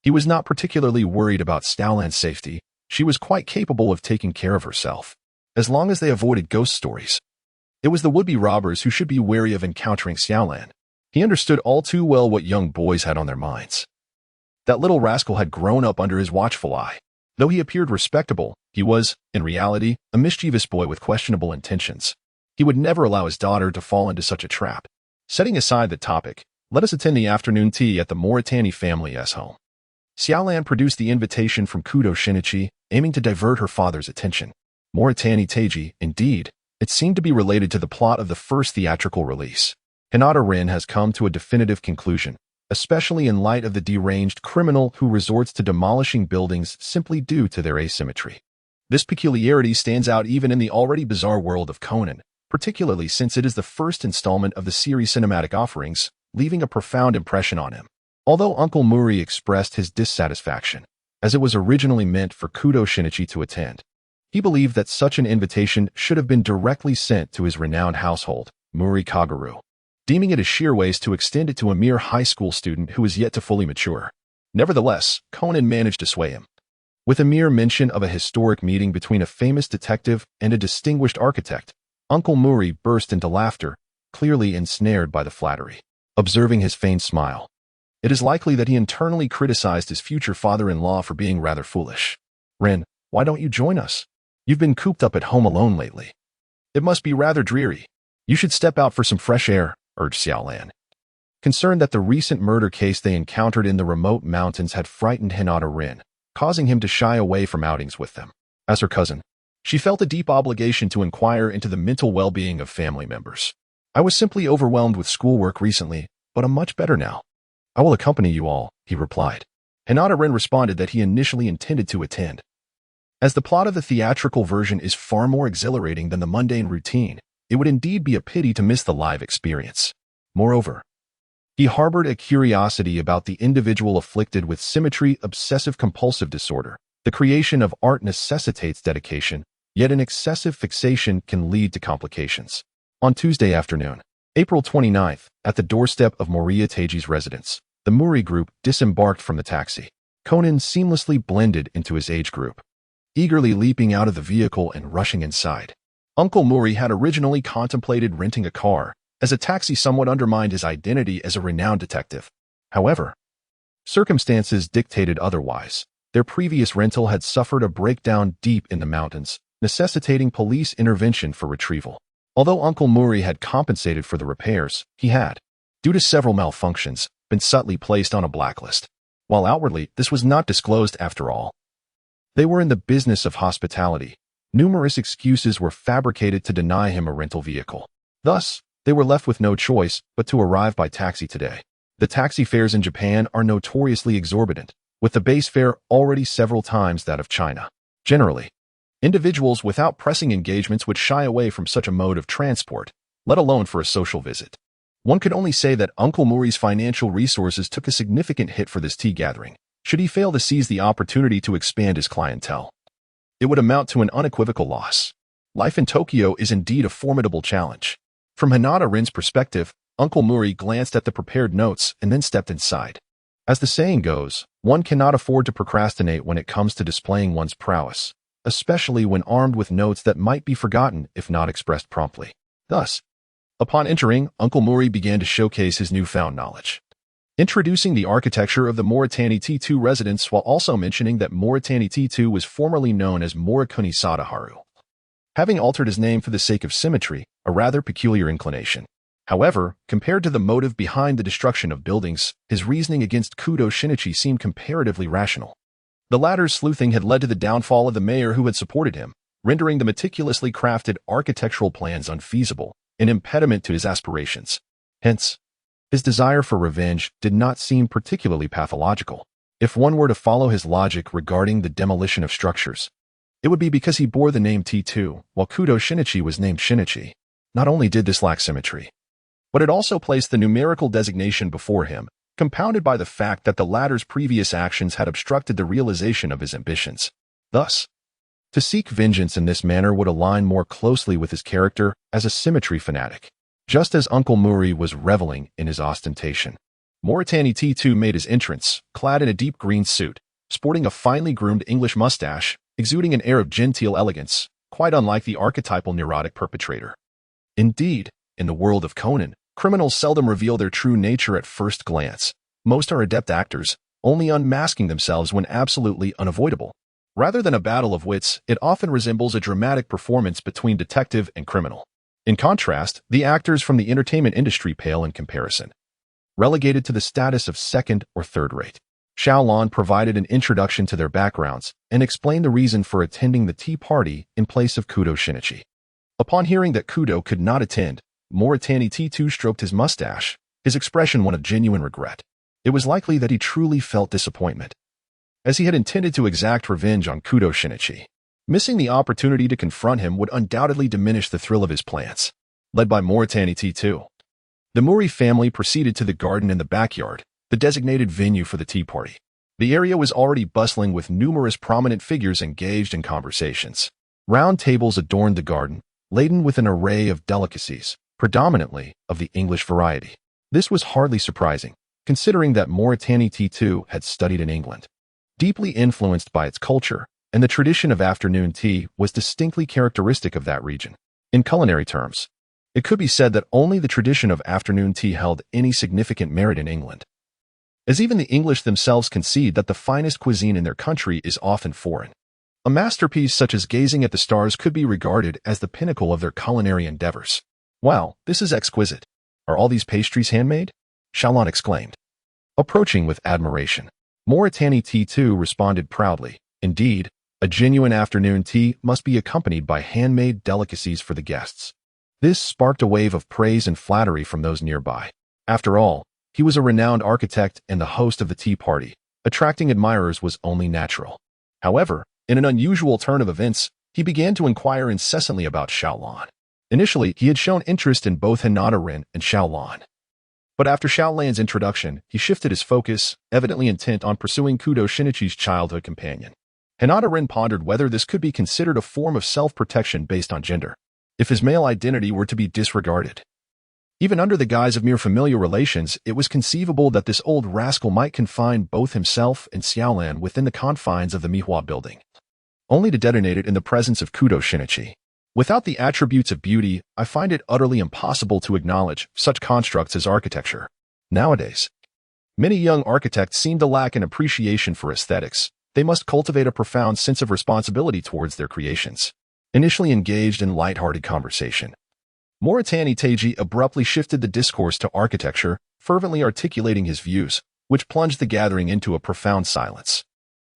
he was not particularly worried about Xiaolan's safety. She was quite capable of taking care of herself, as long as they avoided ghost stories. It was the would-be robbers who should be wary of encountering Xiaolan. He understood all too well what young boys had on their minds. That little rascal had grown up under his watchful eye. Though he appeared respectable, he was, in reality, a mischievous boy with questionable intentions. He would never allow his daughter to fall into such a trap. Setting aside the topic, let us attend the afternoon tea at the Moritani family's home. Xiaolan produced the invitation from Kudo Shinichi, aiming to divert her father's attention. Moritani Teiji, indeed, it seemed to be related to the plot of the first theatrical release. Hinata Rin has come to a definitive conclusion, especially in light of the deranged criminal who resorts to demolishing buildings simply due to their asymmetry. This peculiarity stands out even in the already bizarre world of Conan, particularly since it is the first installment of the series' cinematic offerings, leaving a profound impression on him. Although Uncle Mori expressed his dissatisfaction, as it was originally meant for Kudo Shinichi to attend, he believed that such an invitation should have been directly sent to his renowned household, Mori Kogoro, deeming it a sheer waste to extend it to a mere high school student who is yet to fully mature. Nevertheless, Conan managed to sway him. With a mere mention of a historic meeting between a famous detective and a distinguished architect, Uncle Mori burst into laughter, clearly ensnared by the flattery. Observing his feigned smile, it is likely that he internally criticized his future father-in-law for being rather foolish. Rin, why don't you join us? You've been cooped up at home alone lately. It must be rather dreary. You should step out for some fresh air, urged Xiaolan. Concerned that the recent murder case they encountered in the remote mountains had frightened Hinata Rin, causing him to shy away from outings with them. As her cousin, she felt a deep obligation to inquire into the mental well-being of family members. I was simply overwhelmed with schoolwork recently, but I'm much better now. I will accompany you all, he replied. Hinata Rin responded that he initially intended to attend. As the plot of the theatrical version is far more exhilarating than the mundane routine, it would indeed be a pity to miss the live experience. Moreover, he harbored a curiosity about the individual afflicted with symmetry obsessive-compulsive disorder. The creation of art necessitates dedication, yet an excessive fixation can lead to complications. On Tuesday afternoon, April 29th, at the doorstep of Moriya Teiji's residence, the Mori group disembarked from the taxi. Conan seamlessly blended into his age group, eagerly leaping out of the vehicle and rushing inside. Uncle Mori had originally contemplated renting a car, as a taxi somewhat undermined his identity as a renowned detective. However, circumstances dictated otherwise. Their previous rental had suffered a breakdown deep in the mountains, necessitating police intervention for retrieval. Although Uncle Mori had compensated for the repairs, he had, due to several malfunctions, been subtly placed on a blacklist. While outwardly, this was not disclosed after all. They were in the business of hospitality. Numerous excuses were fabricated to deny him a rental vehicle. Thus, they were left with no choice but to arrive by taxi today. The taxi fares in Japan are notoriously exorbitant, with the base fare already several times that of China. Generally, individuals without pressing engagements would shy away from such a mode of transport, let alone for a social visit. One could only say that Uncle Mori's financial resources took a significant hit for this tea gathering, should he fail to seize the opportunity to expand his clientele. It would amount to an unequivocal loss. Life in Tokyo is indeed a formidable challenge. From Hinata Rin's perspective, Uncle Mori glanced at the prepared notes and then stepped inside. As the saying goes, one cannot afford to procrastinate when it comes to displaying one's prowess, especially when armed with notes that might be forgotten if not expressed promptly. Thus, upon entering, Uncle Mori began to showcase his newfound knowledge, introducing the architecture of the Moritani T2 residence while also mentioning that Moritani T2 was formerly known as Morikuni Sadaharu, having altered his name for the sake of symmetry, a rather peculiar inclination. However, compared to the motive behind the destruction of buildings, his reasoning against Kudo Shinichi seemed comparatively rational. The latter's sleuthing had led to the downfall of the mayor who had supported him, rendering the meticulously crafted architectural plans unfeasible, an impediment to his aspirations. Hence, his desire for revenge did not seem particularly pathological. If one were to follow his logic regarding the demolition of structures, it would be because he bore the name T2, while Kudo Shinichi was named Shinichi. Not only did this lack symmetry, but it also placed the numerical designation before him, compounded by the fact that the latter's previous actions had obstructed the realization of his ambitions. Thus, to seek vengeance in this manner would align more closely with his character as a symmetry fanatic. Just as Uncle Mori was reveling in his ostentation, Moritani T2 made his entrance, clad in a deep green suit, sporting a finely groomed English mustache, exuding an air of genteel elegance, quite unlike the archetypal neurotic perpetrator. Indeed, in the world of Conan, criminals seldom reveal their true nature at first glance. Most are adept actors, only unmasking themselves when absolutely unavoidable. Rather than a battle of wits, it often resembles a dramatic performance between detective and criminal. In contrast, the actors from the entertainment industry pale in comparison, relegated to the status of second or third rate. Xiaolan provided an introduction to their backgrounds and explained the reason for attending the tea party in place of Kudo Shinichi. Upon hearing that Kudo could not attend, Moritani T2 stroked his mustache, his expression one of genuine regret. It was likely that he truly felt disappointment, as he had intended to exact revenge on Kudo Shinichi. Missing the opportunity to confront him would undoubtedly diminish the thrill of his plans. Led by Moritani T2, the Mori family proceeded to the garden in the backyard, the designated venue for the tea party. The area was already bustling with numerous prominent figures engaged in conversations. Round tables adorned the garden, laden with an array of delicacies, predominantly of the English variety. This was hardly surprising, considering that Moritani T2 had studied in England. Deeply influenced by its culture, and the tradition of afternoon tea was distinctly characteristic of that region. In culinary terms, it could be said that only the tradition of afternoon tea held any significant merit in England, as even the English themselves concede that the finest cuisine in their country is often foreign. A masterpiece such as gazing at the stars could be regarded as the pinnacle of their culinary endeavors. Wow, this is exquisite. Are all these pastries handmade? Xiaolan exclaimed, approaching with admiration. Moritani T2 responded proudly. Indeed, a genuine afternoon tea must be accompanied by handmade delicacies for the guests. This sparked a wave of praise and flattery from those nearby. After all, he was a renowned architect and the host of the tea party. Attracting admirers was only natural. However, in an unusual turn of events, he began to inquire incessantly about Xiaolan. Initially, he had shown interest in both Hinata Rin and Xiaolan. But after Xiaolan's introduction, he shifted his focus, evidently intent on pursuing Kudo Shinichi's childhood companion. Hinata Rin pondered whether this could be considered a form of self-protection based on gender, if his male identity were to be disregarded. Even under the guise of mere familial relations, it was conceivable that this old rascal might confine both himself and Xiaolan within the confines of the Mihua building, only to detonate it in the presence of Kudo Shinichi. Without the attributes of beauty, I find it utterly impossible to acknowledge such constructs as architecture. Nowadays, many young architects seem to lack an appreciation for aesthetics. They must cultivate a profound sense of responsibility towards their creations. Initially engaged in light-hearted conversation, Moritani Teiji abruptly shifted the discourse to architecture, fervently articulating his views, which plunged the gathering into a profound silence.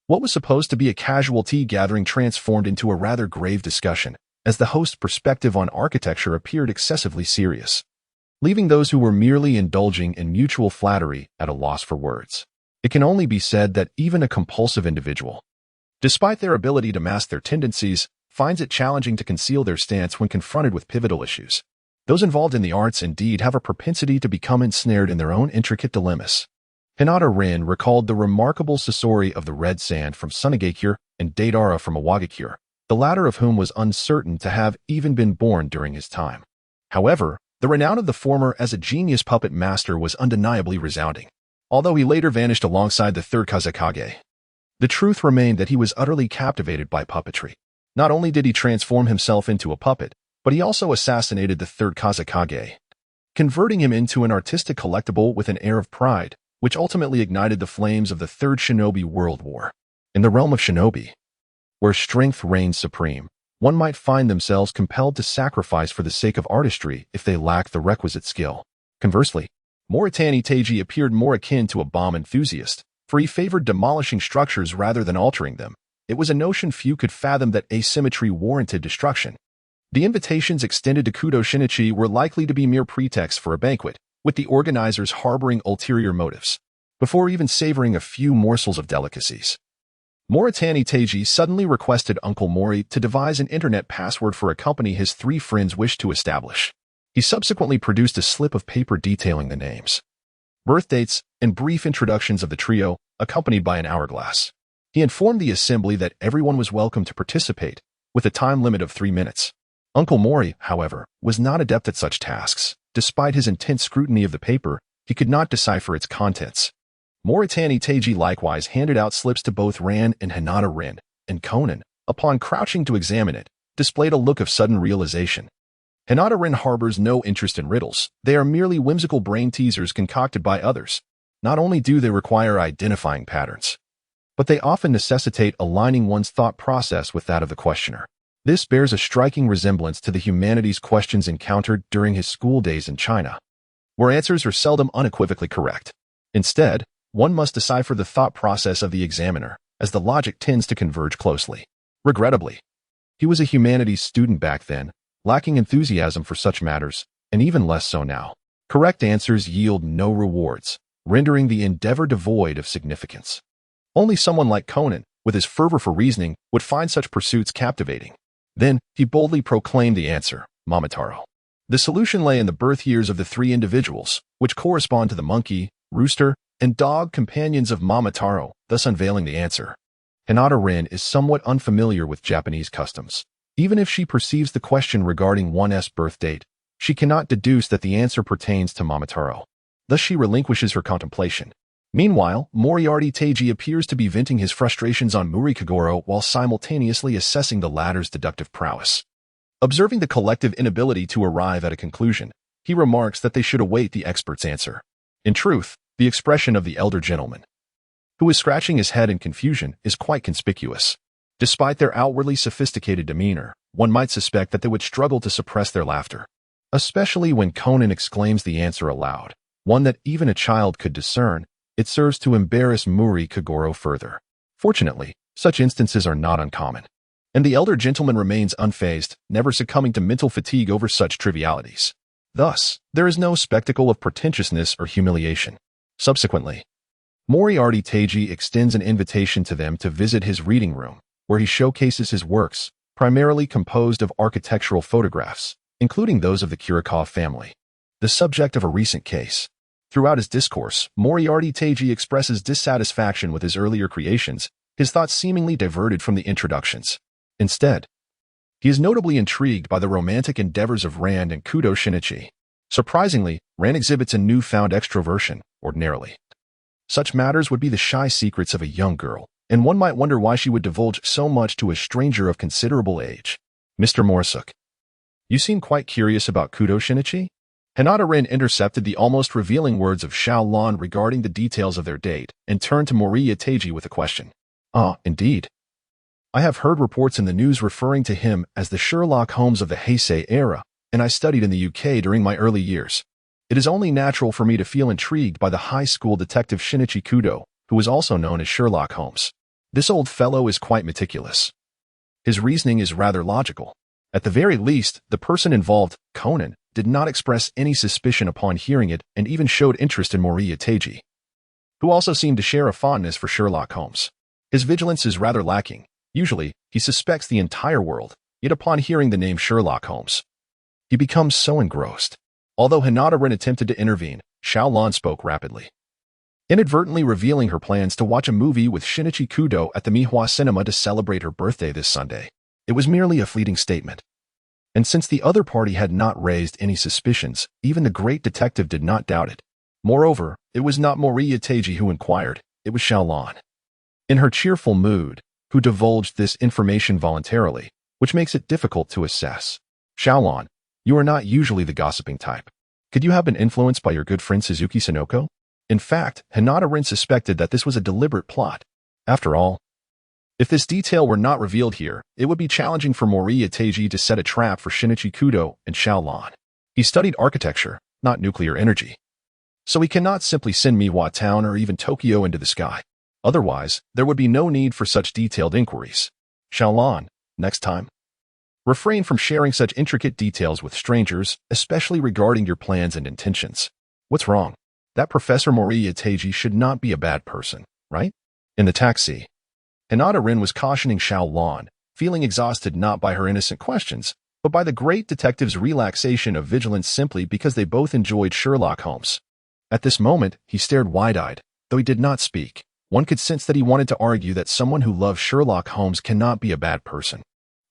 What was supposed to be a casual tea gathering transformed into a rather grave discussion, as the host's perspective on architecture appeared excessively serious, leaving those who were merely indulging in mutual flattery at a loss for words. It can only be said that even a compulsive individual, despite their ability to mask their tendencies, finds it challenging to conceal their stance when confronted with pivotal issues. Those involved in the arts indeed have a propensity to become ensnared in their own intricate dilemmas. Hinata Rin recalled the remarkable Sasori of the Red Sand from Sunagakure and Deidara from Awagakure, the latter of whom was uncertain to have even been born during his time. However, the renown of the former as a genius puppet master was undeniably resounding, although he later vanished alongside the third Kazekage. The truth remained that he was utterly captivated by puppetry. Not only did he transform himself into a puppet, but he also assassinated the third Kazekage, converting him into an artistic collectible with an air of pride, which ultimately ignited the flames of the Third Shinobi World War. In the realm of shinobi, where strength reigns supreme, one might find themselves compelled to sacrifice for the sake of artistry if they lack the requisite skill. Conversely, Mori Teiji appeared more akin to a bomb enthusiast, for he favored demolishing structures rather than altering them. It was a notion few could fathom that asymmetry warranted destruction. The invitations extended to Kudo Shinichi were likely to be mere pretexts for a banquet, with the organizers harboring ulterior motives. Before even savoring a few morsels of delicacies, Mori Teiji suddenly requested Uncle Mori to devise an internet password for a company his three friends wished to establish. He subsequently produced a slip of paper detailing the names, birth dates, and brief introductions of the trio, accompanied by an hourglass. He informed the assembly that everyone was welcome to participate, with a time limit of 3 minutes. Uncle Mori, however, was not adept at such tasks. Despite his intense scrutiny of the paper, he could not decipher its contents. Mori Teiji likewise handed out slips to both Ran and Hinata-rin, and Conan, upon crouching to examine it, displayed a look of sudden realization. Hinata-rin harbors no interest in riddles. They are merely whimsical brain teasers concocted by others. Not only do they require identifying patterns, but they often necessitate aligning one's thought process with that of the questioner. This bears a striking resemblance to the humanities questions encountered during his school days in China, where answers are seldom unequivocally correct. Instead, one must decipher the thought process of the examiner, as the logic tends to converge closely. Regrettably, he was a humanities student back then, lacking enthusiasm for such matters, and even less so now. Correct answers yield no rewards, rendering the endeavor devoid of significance. Only someone like Conan, with his fervor for reasoning, would find such pursuits captivating. Then, he boldly proclaimed the answer, Momotaro. The solution lay in the birth years of the three individuals, which correspond to the monkey, rooster, and dog companions of Momotaro, thus unveiling the answer. Hinata-rin is somewhat unfamiliar with Japanese customs. Even if she perceives the question regarding one's birth date, she cannot deduce that the answer pertains to Momotaro. Thus she relinquishes her contemplation. Meanwhile, Mori Teiji appears to be venting his frustrations on Mori Kogoro while simultaneously assessing the latter's deductive prowess. Observing the collective inability to arrive at a conclusion, he remarks that they should await the expert's answer. In truth, the expression of the elder gentleman, who is scratching his head in confusion, is quite conspicuous. Despite their outwardly sophisticated demeanor, one might suspect that they would struggle to suppress their laughter, especially when Conan exclaims the answer aloud, one that even a child could discern. It serves to embarrass Mori Kogoro further. Fortunately, such instances are not uncommon, and the elder gentleman remains unfazed, never succumbing to mental fatigue over such trivialities. Thus, there is no spectacle of pretentiousness or humiliation. Subsequently, Mori Teiji extends an invitation to them to visit his reading room, where he showcases his works, primarily composed of architectural photographs, including those of the Kurokawa family, the subject of a recent case. Throughout his discourse, Mori Teiji expresses dissatisfaction with his earlier creations, his thoughts seemingly diverted from the introductions. Instead, he is notably intrigued by the romantic endeavors of Rand and Kudo Shinichi. Surprisingly, Rand exhibits a newfound extroversion, ordinarily. Such matters would be the shy secrets of a young girl, and one might wonder why she would divulge so much to a stranger of considerable age. Mr. Morisuk, you seem quite curious about Kudo Shinichi? Hinata-rin intercepted the almost revealing words of Xiao Lan regarding the details of their date and turned to Mori Teiji with a question. Ah, indeed. I have heard reports in the news referring to him as the Sherlock Holmes of the Heisei era, and I studied in the UK during my early years. It is only natural for me to feel intrigued by the high school detective Shinichi Kudo, who is also known as Sherlock Holmes. This old fellow is quite meticulous. His reasoning is rather logical. At the very least, the person involved, Conan, did not express any suspicion upon hearing it and even showed interest in Mori Teiji, who also seemed to share a fondness for Sherlock Holmes. His vigilance is rather lacking. Usually, he suspects the entire world, yet upon hearing the name Sherlock Holmes, he becomes so engrossed. Although Hinata-rin attempted to intervene, Xiao Lan spoke rapidly, inadvertently revealing her plans to watch a movie with Shinichi Kudo at the Mihua Cinema to celebrate her birthday this Sunday. It was merely a fleeting statement. And since the other party had not raised any suspicions, even the great detective did not doubt it. Moreover, it was not Mori Teiji who inquired, it was Xiao Lan, in her cheerful mood, who divulged this information voluntarily, which makes it difficult to assess. Xiao Lan, you are not usually the gossiping type. Could you have been influenced by your good friend Suzuki Sonoko? In fact, Hinata-rin suspected that this was a deliberate plot. After all, If this detail were not revealed here, it would be challenging for Mori Itaiji to set a trap for Shinichi Kudo and Xiaolan. He studied architecture, not nuclear energy. So he cannot simply send Miwa Town or even Tokyo into the sky. Otherwise, there would be no need for such detailed inquiries. Xiaolan, next time, refrain from sharing such intricate details with strangers, especially regarding your plans and intentions. What's wrong? That Professor Mori Itaiji should not be a bad person, right? In the taxi, Hinata Rin was cautioning Xiaolan, feeling exhausted not by her innocent questions, but by the great detective's relaxation of vigilance simply because they both enjoyed Sherlock Holmes. At this moment, he stared wide-eyed, though he did not speak. One could sense that he wanted to argue that someone who loves Sherlock Holmes cannot be a bad person.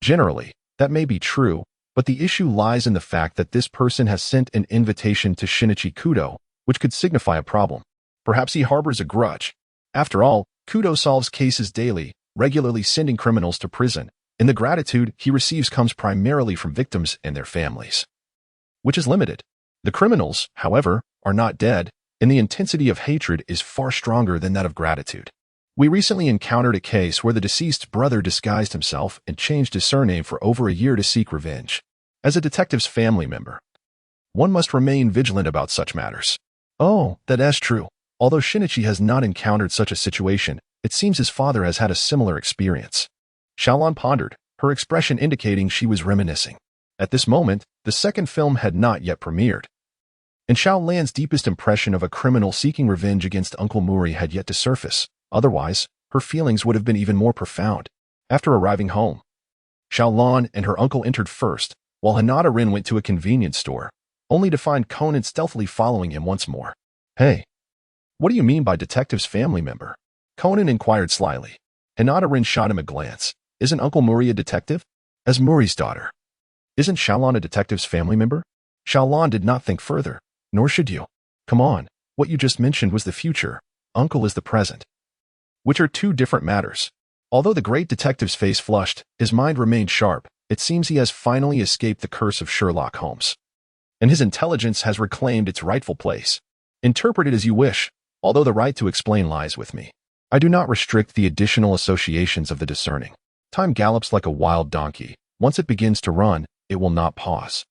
Generally, that may be true, but the issue lies in the fact that this person has sent an invitation to Shinichi Kudo, which could signify a problem. Perhaps he harbors a grudge. After all, Kudo solves cases daily, regularly sending criminals to prison, and the gratitude he receives comes primarily from victims and their families, which is limited. The criminals, however, are not dead, and the intensity of hatred is far stronger than that of gratitude. We recently encountered a case where the deceased's brother disguised himself and changed his surname for over a year to seek revenge. As a detective's family member, one must remain vigilant about such matters. Oh, that is true. Although Shinichi has not encountered such a situation, it seems his father has had a similar experience. Xiaolan pondered, her expression indicating she was reminiscing. At this moment, the second film had not yet premiered, and Xiaolan's deepest impression of a criminal seeking revenge against Uncle Mori had yet to surface. Otherwise, her feelings would have been even more profound. After arriving home, Xiaolan and her uncle entered first, while Hinata Rin went to a convenience store, only to find Conan stealthily following him once more. Hey, what do you mean by detective's family member? Conan inquired slyly. Hinata Rin shot him a glance. Isn't Uncle Mori a detective? As Mori's daughter. Isn't Xiaolan a detective's family member? Xiaolan did not think further. Nor should you. Come on, what you just mentioned was the future. Uncle is the present, which are two different matters. Although the great detective's face flushed, his mind remained sharp. It seems he has finally escaped the curse of Sherlock Holmes, and his intelligence has reclaimed its rightful place. Interpret it as you wish, although the right to explain lies with me. I do not restrict the additional associations of the discerning. Time gallops like a wild donkey. Once it begins to run, it will not pause.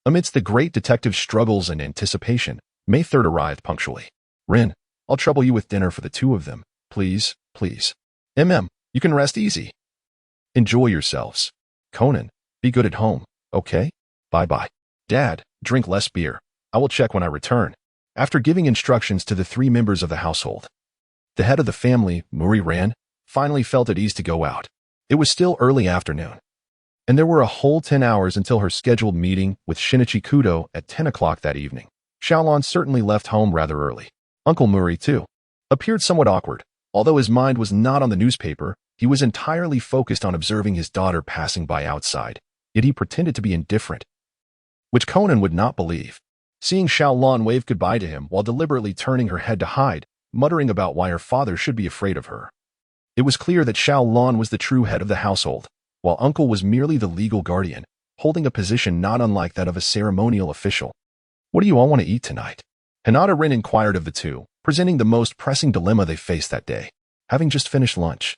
Amidst the great detective's struggles and anticipation, May 3rd arrived punctually. Rin, I'll trouble you with dinner for the two of them. Please, please. You can rest easy. Enjoy yourselves. Conan, be good at home, okay? Bye-bye. Dad, drink less beer. I will check when I return. After giving instructions to the three members of the household, the head of the family, Mori Ran, finally felt at ease to go out. It was still early afternoon, and there were a whole 10 hours until her scheduled meeting with Shinichi Kudo at 10 o'clock that evening. Xiaolan certainly left home rather early. Uncle Mori, too, appeared somewhat awkward. Although his mind was not on the newspaper, he was entirely focused on observing his daughter passing by outside, yet he pretended to be indifferent, which Conan would not believe. Seeing Xiaolan wave goodbye to him while deliberately turning her head to hide, muttering about why her father should be afraid of her. It was clear that Xiaolan was the true head of the household, while Uncle was merely the legal guardian, holding a position not unlike that of a ceremonial official. What do you all want to eat tonight? Hinata Rin inquired of the two, presenting the most pressing dilemma they faced that day, having just finished lunch.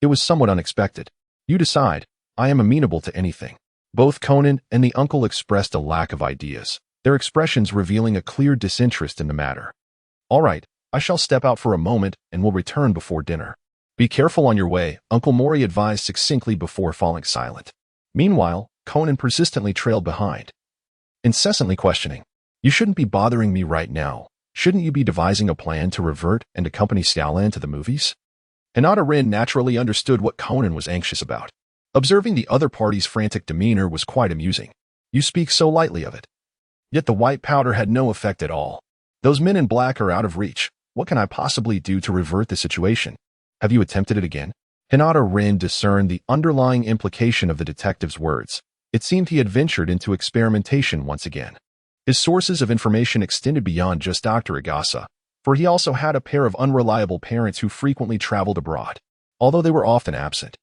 It was somewhat unexpected. You decide. I am amenable to anything. Both Conan and the uncle expressed a lack of ideas, their expressions revealing a clear disinterest in the matter. All right, I shall step out for a moment and will return before dinner. Be careful on your way, Uncle Mori advised succinctly before falling silent. Meanwhile, Conan persistently trailed behind, incessantly questioning. You shouldn't be bothering me right now. Shouldn't you be devising a plan to revert and accompany Xiaolan to the movies? Hinata Rin naturally understood what Conan was anxious about. Observing the other party's frantic demeanor was quite amusing. You speak so lightly of it. Yet the white powder had no effect at all. Those men in black are out of reach. What can I possibly do to revert the situation? Have you attempted it again? Hinata Rin discerned the underlying implication of the detective's words. It seemed he had ventured into experimentation once again. His sources of information extended beyond just Dr. Agasa, for he also had a pair of unreliable parents who frequently traveled abroad, although they were often absent.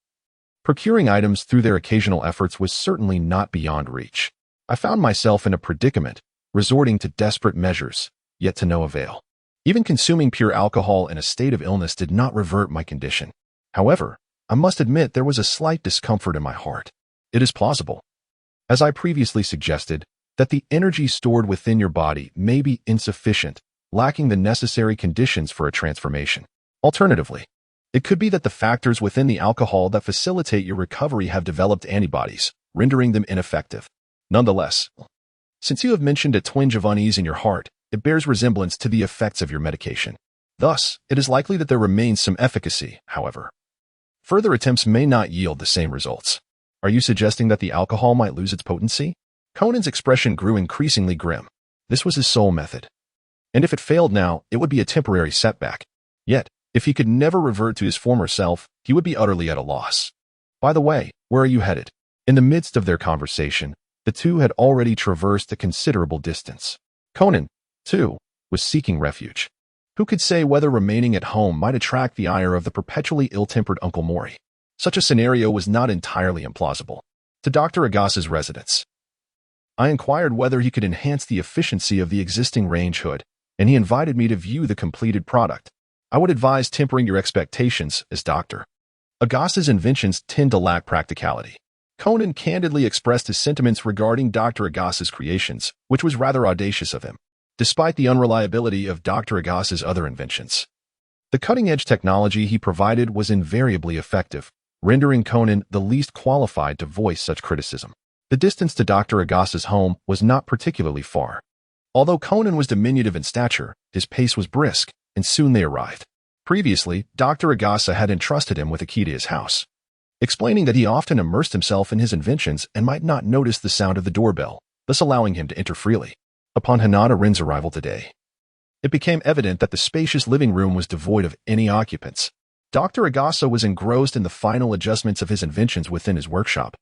Procuring items through their occasional efforts was certainly not beyond reach. I found myself in a predicament, resorting to desperate measures, yet to no avail. Even consuming pure alcohol in a state of illness did not revert my condition. However, I must admit there was a slight discomfort in my heart. It is plausible, as I previously suggested, that the energy stored within your body may be insufficient, lacking the necessary conditions for a transformation. Alternatively, it could be that the factors within the alcohol that facilitate your recovery have developed antibodies, rendering them ineffective. Nonetheless, since you have mentioned a twinge of unease in your heart, it bears resemblance to the effects of your medication. Thus, it is likely that there remains some efficacy, however. Further attempts may not yield the same results. Are you suggesting that the alcohol might lose its potency? Conan's expression grew increasingly grim. This was his sole method. And if it failed now, it would be a temporary setback. Yet, if he could never revert to his former self, he would be utterly at a loss. By the way, where are you headed? In the midst of their conversation, the two had already traversed a considerable distance. Conan, too, was seeking refuge. Who could say whether remaining at home might attract the ire of the perpetually ill-tempered Uncle Mori? Such a scenario was not entirely implausible. To Dr. Agasa's residence, I inquired whether he could enhance the efficiency of the existing range hood, and he invited me to view the completed product. I would advise tempering your expectations, as Dr. Agasa's inventions tend to lack practicality. Conan candidly expressed his sentiments regarding Dr. Agasa's creations, which was rather audacious of him, despite the unreliability of Dr. Agasa's other inventions. The cutting-edge technology he provided was invariably effective, rendering Conan the least qualified to voice such criticism. The distance to Dr. Agasa's home was not particularly far. Although Conan was diminutive in stature, his pace was brisk, and soon they arrived. Previously, Dr. Agasa had entrusted him with a key to his house, explaining that he often immersed himself in his inventions and might not notice the sound of the doorbell, thus allowing him to enter freely. Upon Hinata Rin's arrival today, it became evident that the spacious living room was devoid of any occupants. Dr. Agasa was engrossed in the final adjustments of his inventions within his workshop,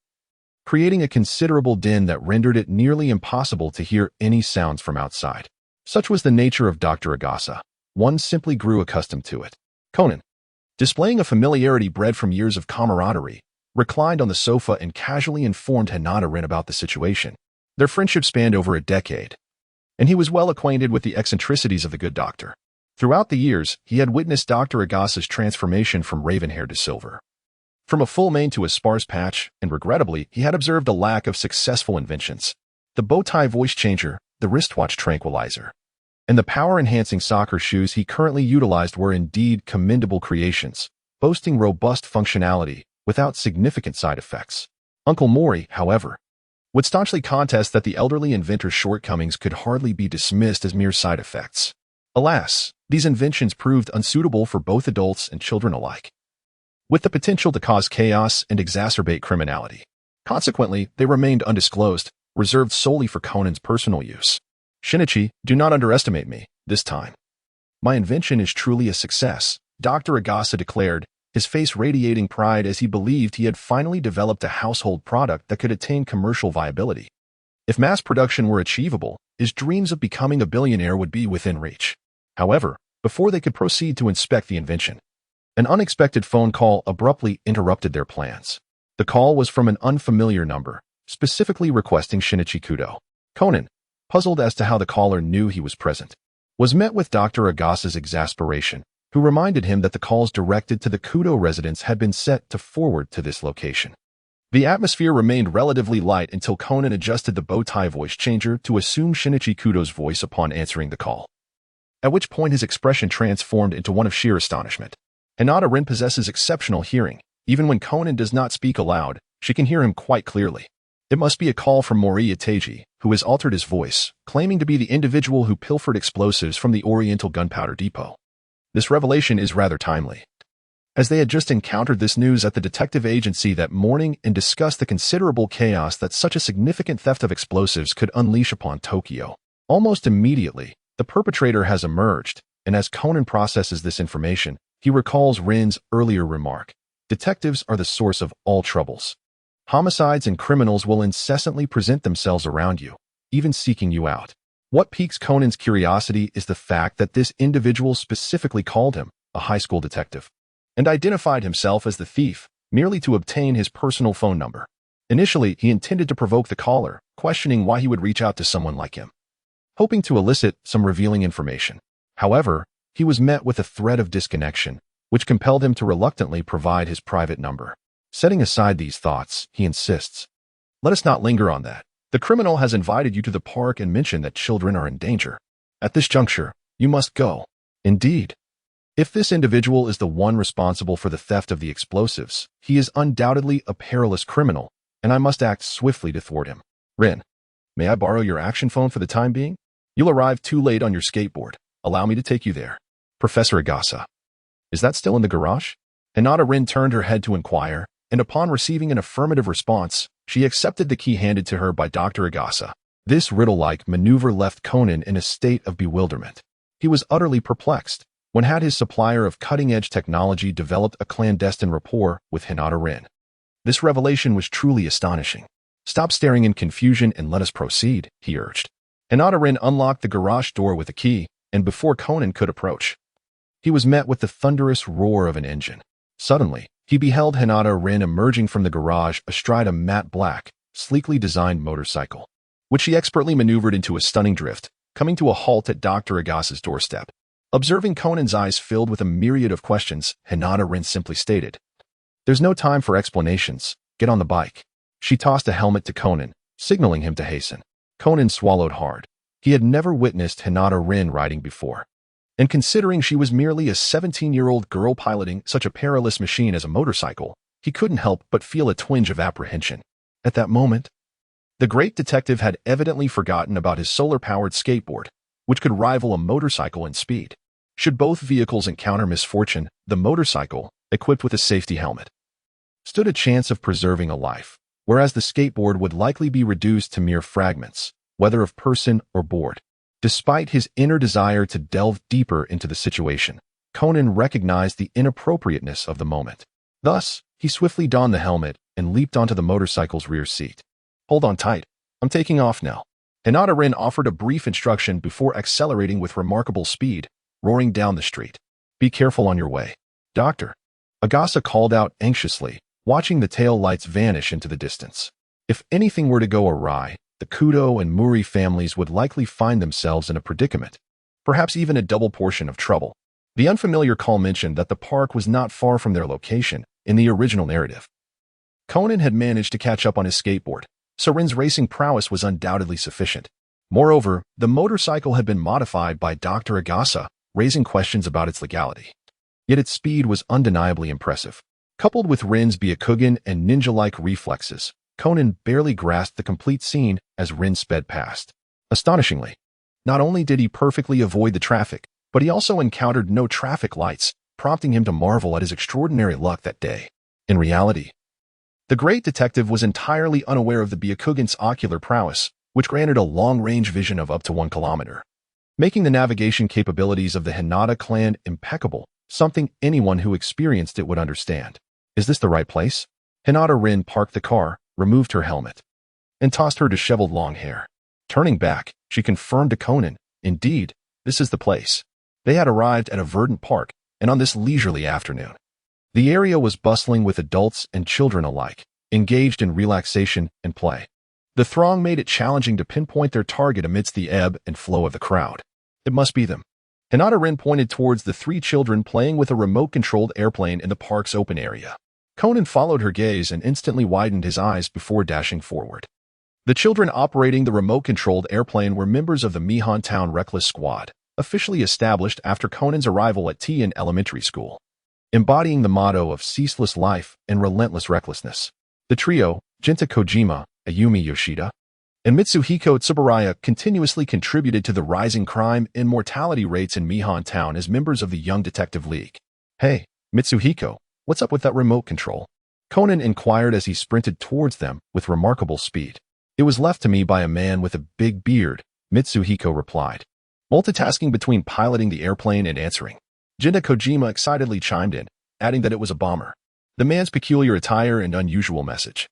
creating a considerable din that rendered it nearly impossible to hear any sounds from outside. Such was the nature of Dr. Agasa. One simply grew accustomed to it. Conan, displaying a familiarity bred from years of camaraderie, reclined on the sofa and casually informed Hinata Rin about the situation. Their friendship spanned over a decade, and he was well acquainted with the eccentricities of the good doctor. Throughout the years, he had witnessed Dr. Agasa's transformation from raven-hair to silver, from a full mane to a sparse patch, and regrettably, he had observed a lack of successful inventions. The bow-tie voice changer, the wristwatch tranquilizer, and the power-enhancing soccer shoes he currently utilized were indeed commendable creations, boasting robust functionality without significant side effects. Uncle Mori, however, would staunchly contest that the elderly inventor's shortcomings could hardly be dismissed as mere side effects. Alas, these inventions proved unsuitable for both adults and children alike, with the potential to cause chaos and exacerbate criminality. Consequently, they remained undisclosed, reserved solely for Conan's personal use. Shinichi, do not underestimate me, this time. My invention is truly a success, Dr. Agasa declared, his face radiating pride as he believed he had finally developed a household product that could attain commercial viability. If mass production were achievable, his dreams of becoming a billionaire would be within reach. However, before they could proceed to inspect the invention, an unexpected phone call abruptly interrupted their plans. The call was from an unfamiliar number, specifically requesting Shinichi Kudo. Conan, puzzled as to how the caller knew he was present, was met with Dr. Agasa's exasperation, who reminded him that the calls directed to the Kudo residence had been set to forward to this location. The atmosphere remained relatively light until Conan adjusted the bow-tie voice changer to assume Shinichi Kudo's voice upon answering the call, at which point his expression transformed into one of sheer astonishment. Hinata Rin possesses exceptional hearing. Even when Conan does not speak aloud, she can hear him quite clearly. It must be a call from Mori Itachi, who has altered his voice, claiming to be the individual who pilfered explosives from the Oriental Gunpowder Depot. This revelation is rather timely, as they had just encountered this news at the detective agency that morning and discussed the considerable chaos that such a significant theft of explosives could unleash upon Tokyo. Almost immediately, the perpetrator has emerged, and as Conan processes this information, he recalls Rin's earlier remark. Detectives are the source of all troubles. Homicides and criminals will incessantly present themselves around you, even seeking you out. What piques Conan's curiosity is the fact that this individual specifically called him a high school detective and identified himself as the thief merely to obtain his personal phone number. Initially, he intended to provoke the caller, questioning why he would reach out to someone like him, hoping to elicit some revealing information. However, he was met with a threat of disconnection, which compelled him to reluctantly provide his private number. Setting aside these thoughts, he insists, "Let us not linger on that. The criminal has invited you to the park and mentioned that children are in danger. At this juncture, you must go." Indeed. If this individual is the one responsible for the theft of the explosives, he is undoubtedly a perilous criminal, and I must act swiftly to thwart him. Rin, may I borrow your action phone for the time being? You'll arrive too late on your skateboard. Allow me to take you there. Professor Agasa. Is that still in the garage? Hinata Rin turned her head to inquire, and upon receiving an affirmative response, she accepted the key handed to her by Dr. Agasa. This riddle-like maneuver left Conan in a state of bewilderment. He was utterly perplexed. When had his supplier of cutting-edge technology developed a clandestine rapport with Hinata Rin? This revelation was truly astonishing. "Stop staring in confusion and let us proceed," he urged. Hinata Rin unlocked the garage door with a key, and before Conan could approach, he was met with the thunderous roar of an engine. Suddenly, he beheld Hinata Rin emerging from the garage astride a matte black, sleekly designed motorcycle, which she expertly maneuvered into a stunning drift, coming to a halt at Dr. Agasa's doorstep. Observing Conan's eyes filled with a myriad of questions, Hinata Rin simply stated, "There's no time for explanations. Get on the bike." She tossed a helmet to Conan, signaling him to hasten. Conan swallowed hard. He had never witnessed Hinata Rin riding before. And considering she was merely a 17-year-old girl piloting such a perilous machine as a motorcycle, he couldn't help but feel a twinge of apprehension. At that moment, the great detective had evidently forgotten about his solar-powered skateboard, which could rival a motorcycle in speed. Should both vehicles encounter misfortune, the motorcycle, equipped with a safety helmet, stood a chance of preserving a life, whereas the skateboard would likely be reduced to mere fragments, whether of person or board. Despite his inner desire to delve deeper into the situation, Conan recognized the inappropriateness of the moment. Thus, he swiftly donned the helmet and leaped onto the motorcycle's rear seat. "Hold on tight. I'm taking off now." Hinata Rin offered a brief instruction before accelerating with remarkable speed, roaring down the street. "Be careful on your way." "Doctor," Agasa called out anxiously, watching the tail lights vanish into the distance. If anything were to go awry, the Kudo and Mori families would likely find themselves in a predicament, perhaps even a double portion of trouble. The unfamiliar call mentioned that the park was not far from their location in the original narrative. Conan had managed to catch up on his skateboard, so Rin's racing prowess was undoubtedly sufficient. Moreover, the motorcycle had been modified by Dr. Agasa, raising questions about its legality. Yet its speed was undeniably impressive. Coupled with Rin's Byakugan and ninja-like reflexes, Conan barely grasped the complete scene as Rin sped past. Astonishingly, not only did he perfectly avoid the traffic, but he also encountered no traffic lights, prompting him to marvel at his extraordinary luck that day. In reality, the great detective was entirely unaware of the Byakugan's ocular prowess, which granted a long-range vision of up to 1 kilometer, making the navigation capabilities of the Hinata clan impeccable, something anyone who experienced it would understand. "Is this the right place?" Hinata Rin parked the car, removed her helmet, and tossed her disheveled long hair. Turning back, she confirmed to Conan, "Indeed, this is the place." They had arrived at a verdant park, and on this leisurely afternoon, the area was bustling with adults and children alike, engaged in relaxation and play. The throng made it challenging to pinpoint their target amidst the ebb and flow of the crowd. "It must be them." Hinata Rin pointed towards the 3 children playing with a remote-controlled airplane in the park's open area. Conan followed her gaze and instantly widened his eyes before dashing forward. The children operating the remote-controlled airplane were members of the Mihan Town Reckless Squad, officially established after Conan's arrival at Tien Elementary School. Embodying the motto of ceaseless life and relentless recklessness, the trio, Jinta Kojima, Ayumi Yoshida, and Mitsuhiko Tsuburaya continuously contributed to the rising crime and mortality rates in Mihan Town as members of the Young Detective League. "Hey, Mitsuhiko, what's up with that remote control?" Conan inquired as he sprinted towards them with remarkable speed. "It was left to me by a man with a big beard," Mitsuhiko replied, multitasking between piloting the airplane and answering. Jinta Kojima excitedly chimed in, adding that it was a bomber. The man's peculiar attire and unusual message,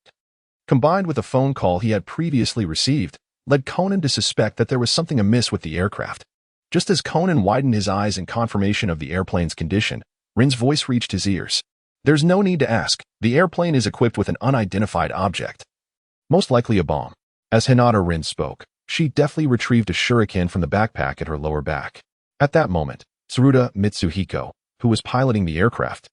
combined with a phone call he had previously received, led Conan to suspect that there was something amiss with the aircraft. Just as Conan widened his eyes in confirmation of the airplane's condition, Rin's voice reached his ears. "There's no need to ask. The airplane is equipped with an unidentified object, most likely a bomb." As Hinata Rin spoke, she deftly retrieved a shuriken from the backpack at her lower back. At that moment, Tsuruta Mitsuhiko, who was piloting the aircraft,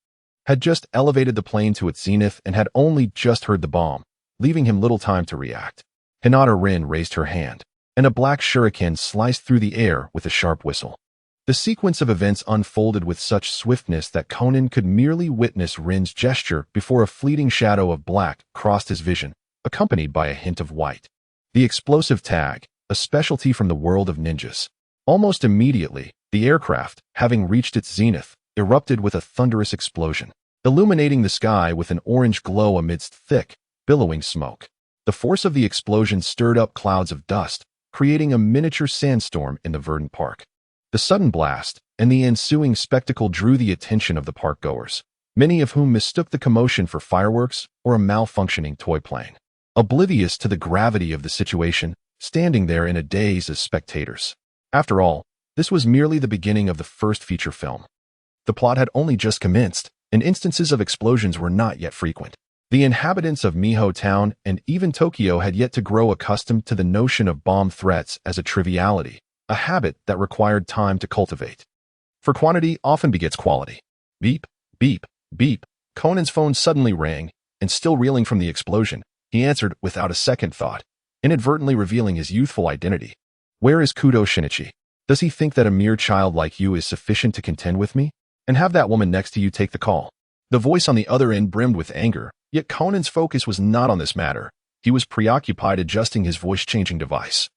had just elevated the plane to its zenith and had only just heard the bomb, leaving him little time to react. Hinata Rin raised her hand, and a black shuriken sliced through the air with a sharp whistle. The sequence of events unfolded with such swiftness that Conan could merely witness Rin's gesture before a fleeting shadow of black crossed his vision, accompanied by a hint of white. The explosive tag, a specialty from the world of ninjas. Almost immediately, the aircraft, having reached its zenith, erupted with a thunderous explosion, illuminating the sky with an orange glow amidst thick, billowing smoke. The force of the explosion stirred up clouds of dust, creating a miniature sandstorm in the verdant park. The sudden blast and the ensuing spectacle drew the attention of the park-goers, many of whom mistook the commotion for fireworks or a malfunctioning toy plane. Oblivious to the gravity of the situation, standing there in a daze as spectators. After all, this was merely the beginning of the first feature film. The plot had only just commenced, and instances of explosions were not yet frequent. The inhabitants of Miho Town and even Tokyo had yet to grow accustomed to the notion of bomb threats as a triviality, a habit that required time to cultivate. For quantity often begets quality. Beep, beep, beep. Conan's phone suddenly rang, and still reeling from the explosion, he answered without a second thought, inadvertently revealing his youthful identity. Where is Kudo Shinichi? Does he think that a mere child like you is sufficient to contend with me? And have that woman next to you take the call. The voice on the other end brimmed with anger, yet Conan's focus was not on this matter. He was preoccupied adjusting his voice-changing device,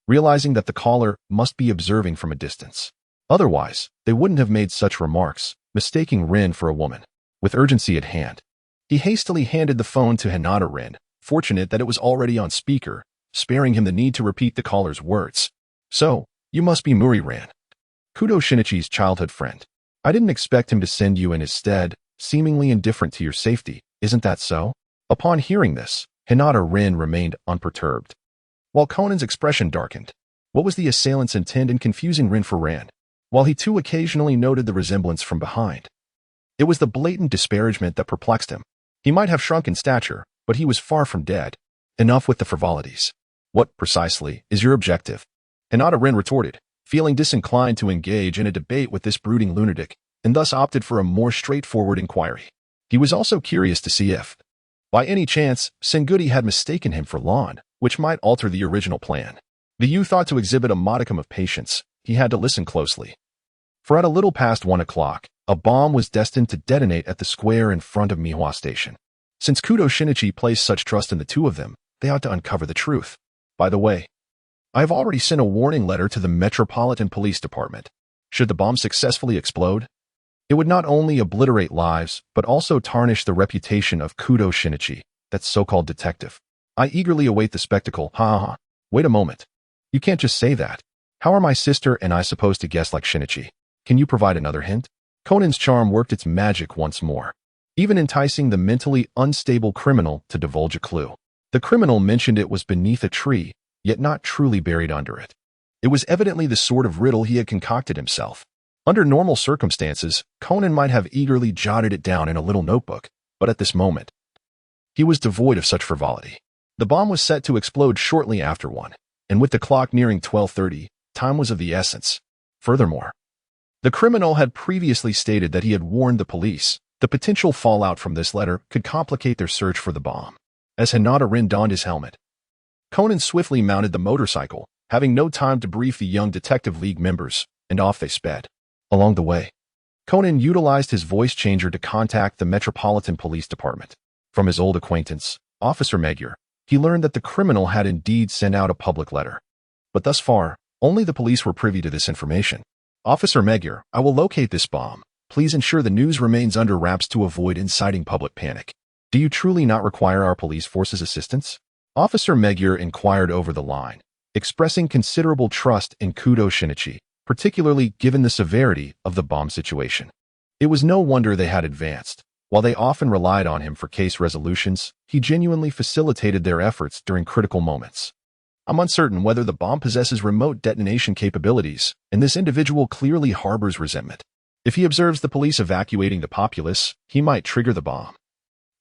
realizing that the caller must be observing from a distance. Otherwise, they wouldn't have made such remarks, mistaking Rin for a woman. With urgency at hand, he hastily handed the phone to Hinata Rin, fortunate that it was already on speaker, sparing him the need to repeat the caller's words. So, you must be Mori Ran, Kudo Shinichi's childhood friend. I didn't expect him to send you in his stead, seemingly indifferent to your safety, isn't that so? Upon hearing this, Hinata Rin remained unperturbed, while Conan's expression darkened. What was the assailant's intent in confusing Rin for Ran? While he too occasionally noted the resemblance from behind, it was the blatant disparagement that perplexed him. He might have shrunk in stature, but he was far from dead. Enough with the frivolities. What, precisely, is your objective? Hinata Rin retorted, feeling disinclined to engage in a debate with this brooding lunatic, and thus opted for a more straightforward inquiry. He was also curious to see if, by any chance, Sengudi had mistaken him for Lon, which might alter the original plan. The youth ought to exhibit a modicum of patience. He had to listen closely. For at a little past 1 o'clock, a bomb was destined to detonate at the square in front of Mihua Station. Since Kudo Shinichi placed such trust in the two of them, they ought to uncover the truth. By the way, I have already sent a warning letter to the Metropolitan Police Department. Should the bomb successfully explode, it would not only obliterate lives, but also tarnish the reputation of Kudo Shinichi, that so-called detective. I eagerly await the spectacle. Ha ha. Wait a moment. You can't just say that. How are my sister and I supposed to guess like Shinichi? Can you provide another hint? Conan's charm worked its magic once more, even enticing the mentally unstable criminal to divulge a clue. The criminal mentioned it was beneath a tree, yet not truly buried under it. It was evidently the sort of riddle he had concocted himself. Under normal circumstances, Conan might have eagerly jotted it down in a little notebook, but at this moment, he was devoid of such frivolity. The bomb was set to explode shortly after 1, and with the clock nearing 12:30, time was of the essence. Furthermore, the criminal had previously stated that he had warned the police. The potential fallout from this letter could complicate their search for the bomb. As Hinata Rin donned his helmet, Conan swiftly mounted the motorcycle, having no time to brief the young Detective League members, and off they sped. Along the way, Conan utilized his voice changer to contact the Metropolitan Police Department. From his old acquaintance, Officer Magyar, he learned that the criminal had indeed sent out a public letter. But thus far, only the police were privy to this information. Officer Magyar, I will locate this bomb. Please ensure the news remains under wraps to avoid inciting public panic. Do you truly not require our police force's assistance? Officer Magyar inquired over the line, expressing considerable trust in Kudo Shinichi, particularly given the severity of the bomb situation. It was no wonder they had advanced. While they often relied on him for case resolutions, he genuinely facilitated their efforts during critical moments. I'm uncertain whether the bomb possesses remote detonation capabilities, and this individual clearly harbors resentment. If he observes the police evacuating the populace, he might trigger the bomb,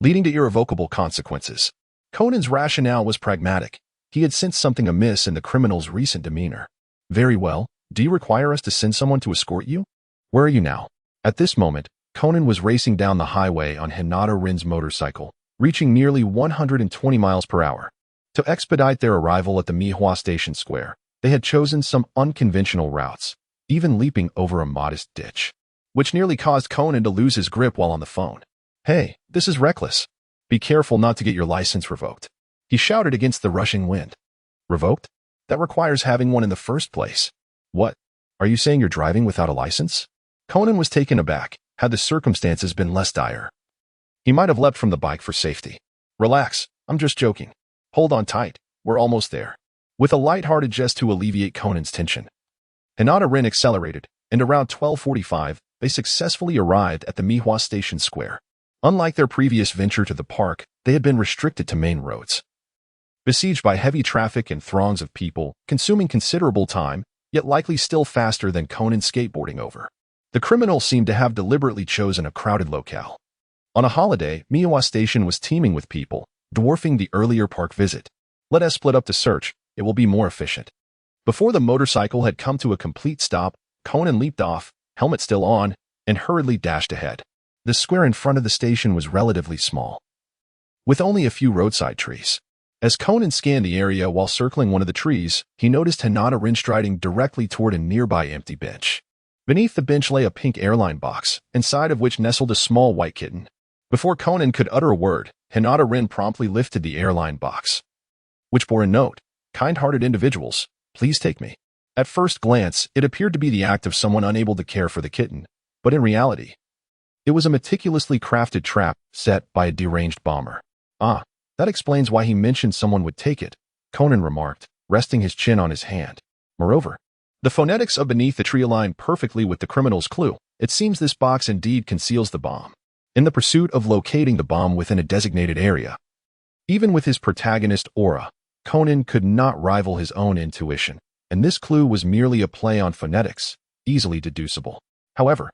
leading to irrevocable consequences. Conan's rationale was pragmatic. He had sensed something amiss in the criminal's recent demeanor. Very well. Do you require us to send someone to escort you? Where are you now? At this moment, Conan was racing down the highway on Hinata Rin's motorcycle, reaching nearly 120 miles per hour. To expedite their arrival at the Mihua Station Square, they had chosen some unconventional routes, even leaping over a modest ditch, which nearly caused Conan to lose his grip while on the phone. "Hey, this is reckless. Be careful not to get your license revoked," he shouted against the rushing wind. "Revoked? That requires having one in the first place." "What? Are you saying you're driving without a license?" Conan was taken aback. Had the circumstances been less dire, he might have leapt from the bike for safety. "Relax, I'm just joking. Hold on tight, we're almost there." With a light-hearted jest to alleviate Conan's tension, Hinata Rin accelerated, and around 12:45, they successfully arrived at the Mihua Station Square. Unlike their previous venture to the park, they had been restricted to main roads, besieged by heavy traffic and throngs of people, consuming considerable time, yet likely still faster than Conan skateboarding over. The criminal seemed to have deliberately chosen a crowded locale. On a holiday, Mihua Station was teeming with people, dwarfing the earlier park visit. "Let us split up the search, it will be more efficient." Before the motorcycle had come to a complete stop, Conan leaped off, helmet still on, and hurriedly dashed ahead. The square in front of the station was relatively small, with only a few roadside trees. As Conan scanned the area while circling one of the trees, he noticed Hinata Rin striding directly toward a nearby empty bench. Beneath the bench lay a pink airline box, inside of which nestled a small white kitten. Before Conan could utter a word, Hinata Rin promptly lifted the airline box, which bore a note, "Kind-hearted individuals, please take me." At first glance, it appeared to be the act of someone unable to care for the kitten, but in reality, it was a meticulously crafted trap set by a deranged bomber. "Ah, that explains why he mentioned someone would take it," Conan remarked, resting his chin on his hand. Moreover, the phonetics of beneath the tree align perfectly with the criminal's clue. It seems this box indeed conceals the bomb. In the pursuit of locating the bomb within a designated area, even with his protagonist aura, Conan could not rival his own intuition, and this clue was merely a play on phonetics, easily deducible. However,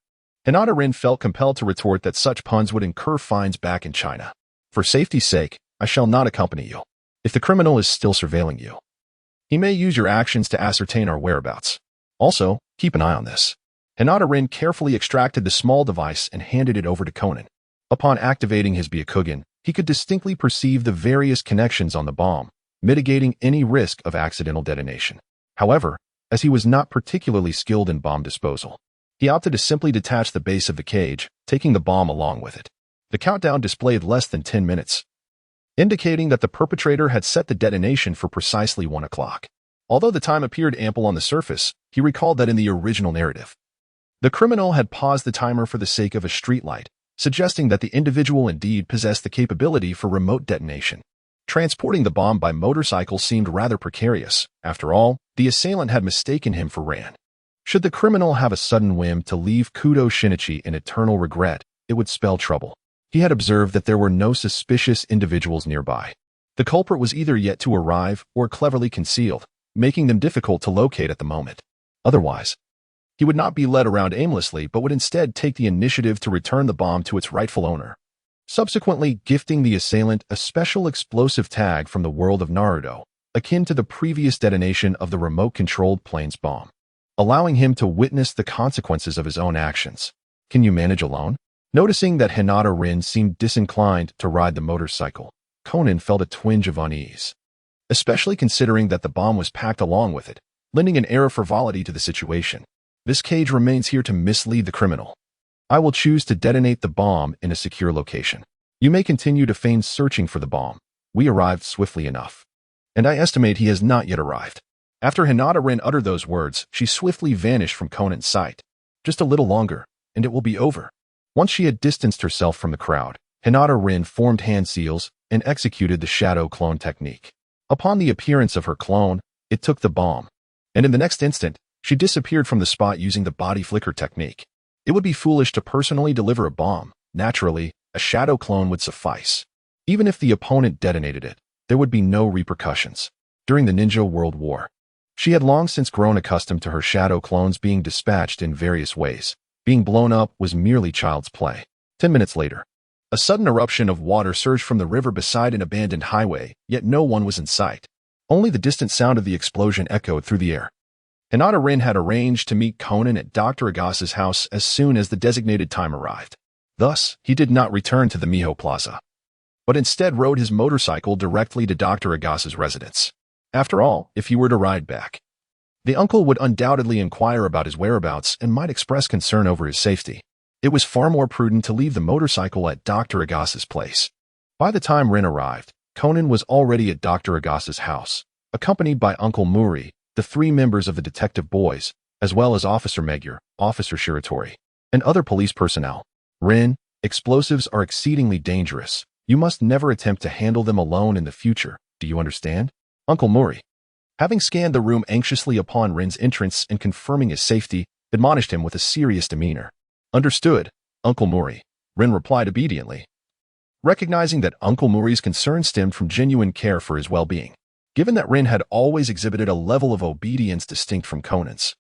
Hinata Rin felt compelled to retort that such puns would incur fines back in China. "For safety's sake, I shall not accompany you. If the criminal is still surveilling you, he may use your actions to ascertain our whereabouts. Also, keep an eye on this." Hinata Rin carefully extracted the small device and handed it over to Conan. Upon activating his Byakugan, he could distinctly perceive the various connections on the bomb, mitigating any risk of accidental detonation. However, as he was not particularly skilled in bomb disposal, he opted to simply detach the base of the cage, taking the bomb along with it. The countdown displayed less than 10 minutes, indicating that the perpetrator had set the detonation for precisely 1 o'clock. Although the time appeared ample on the surface, he recalled that in the original narrative, the criminal had paused the timer for the sake of a streetlight, suggesting that the individual indeed possessed the capability for remote detonation. Transporting the bomb by motorcycle seemed rather precarious. After all, the assailant had mistaken him for Ran. Should the criminal have a sudden whim to leave Kudo Shinichi in eternal regret, it would spell trouble. He had observed that there were no suspicious individuals nearby. The culprit was either yet to arrive or cleverly concealed, making them difficult to locate at the moment. Otherwise, he would not be led around aimlessly but would instead take the initiative to return the bomb to its rightful owner, subsequently gifting the assailant a special explosive tag from the world of Naruto, akin to the previous detonation of the remote-controlled plane's bomb, allowing him to witness the consequences of his own actions. "Can you manage alone?" Noticing that Hinata Rin seemed disinclined to ride the motorcycle, Conan felt a twinge of unease, especially considering that the bomb was packed along with it, lending an air of frivolity to the situation. "This cage remains here to mislead the criminal. I will choose to detonate the bomb in a secure location. You may continue to feign searching for the bomb. We arrived swiftly enough, and I estimate he has not yet arrived." After Hinata Rin uttered those words, she swiftly vanished from Conan's sight. Just a little longer, and it will be over. Once she had distanced herself from the crowd, Hinata Rin formed hand seals and executed the shadow clone technique. Upon the appearance of her clone, it took the bomb, and in the next instant, she disappeared from the spot using the body flicker technique. It would be foolish to personally deliver a bomb. Naturally, a shadow clone would suffice. Even if the opponent detonated it, there would be no repercussions. During the Ninja World War, she had long since grown accustomed to her shadow clones being dispatched in various ways. Being blown up was merely child's play. 10 minutes later, a sudden eruption of water surged from the river beside an abandoned highway, yet no one was in sight. Only the distant sound of the explosion echoed through the air. Hinata Rin had arranged to meet Conan at Dr. Agasa's house as soon as the designated time arrived. Thus, he did not return to the Miho Plaza, but instead rode his motorcycle directly to Dr. Agasa's residence. After all, if he were to ride back, the uncle would undoubtedly inquire about his whereabouts and might express concern over his safety. It was far more prudent to leave the motorcycle at Dr. Agasa's place. By the time Rin arrived, Conan was already at Dr. Agasa's house, accompanied by Uncle Mori, the 3 members of the detective boys, as well as Officer Magyar, Officer Shiratori, and other police personnel. Rin, explosives are exceedingly dangerous. You must never attempt to handle them alone in the future. Do you understand? Uncle Mori, having scanned the room anxiously upon Rin's entrance and confirming his safety, admonished him with a serious demeanor. Understood, Uncle Mori, Rin replied obediently, recognizing that Uncle Mori's concern stemmed from genuine care for his well-being. Given that Rin had always exhibited a level of obedience distinct from Conan's,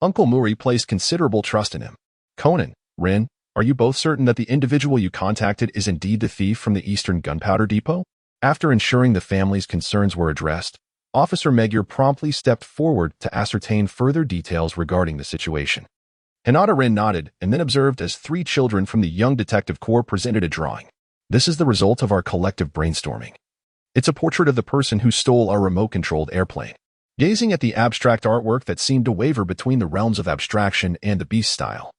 Uncle Mori placed considerable trust in him. Conan, Rin, are you both certain that the individual you contacted is indeed the thief from the Eastern Gunpowder Depot? After ensuring the family's concerns were addressed, Officer Magyar promptly stepped forward to ascertain further details regarding the situation. Hinata Rin nodded and then observed as 3 children from the Young Detective Corps presented a drawing. This is the result of our collective brainstorming. It's a portrait of the person who stole our remote-controlled airplane. Gazing at the abstract artwork that seemed to waver between the realms of abstraction and the beast style,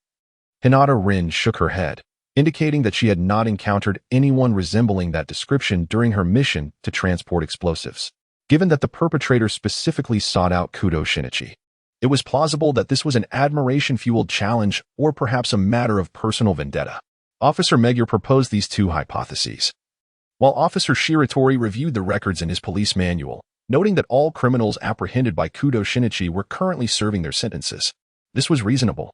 Hinata Rin shook her head, indicating that she had not encountered anyone resembling that description during her mission to transport explosives. Given that the perpetrator specifically sought out Kudo Shinichi, it was plausible that this was an admiration-fueled challenge or perhaps a matter of personal vendetta. Officer Magyar proposed these 2 hypotheses, while Officer Shiratori reviewed the records in his police manual, noting that all criminals apprehended by Kudo Shinichi were currently serving their sentences. This was reasonable,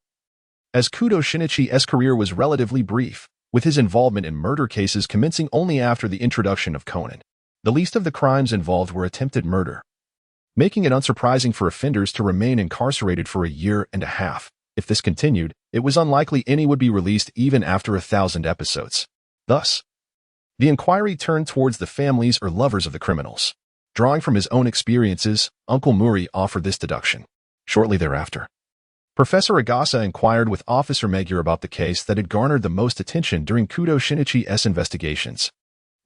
as Kudo Shinichi's career was relatively brief, with his involvement in murder cases commencing only after the introduction of Conan. The least of the crimes involved were attempted murder, making it unsurprising for offenders to remain incarcerated for a year and a half. If this continued, it was unlikely any would be released even after 1,000 episodes. Thus, the inquiry turned towards the families or lovers of the criminals. Drawing from his own experiences, Uncle Mori offered this deduction. Shortly thereafter, Professor Agasa inquired with Officer Magyar about the case that had garnered the most attention during Kudo Shinichi's investigations.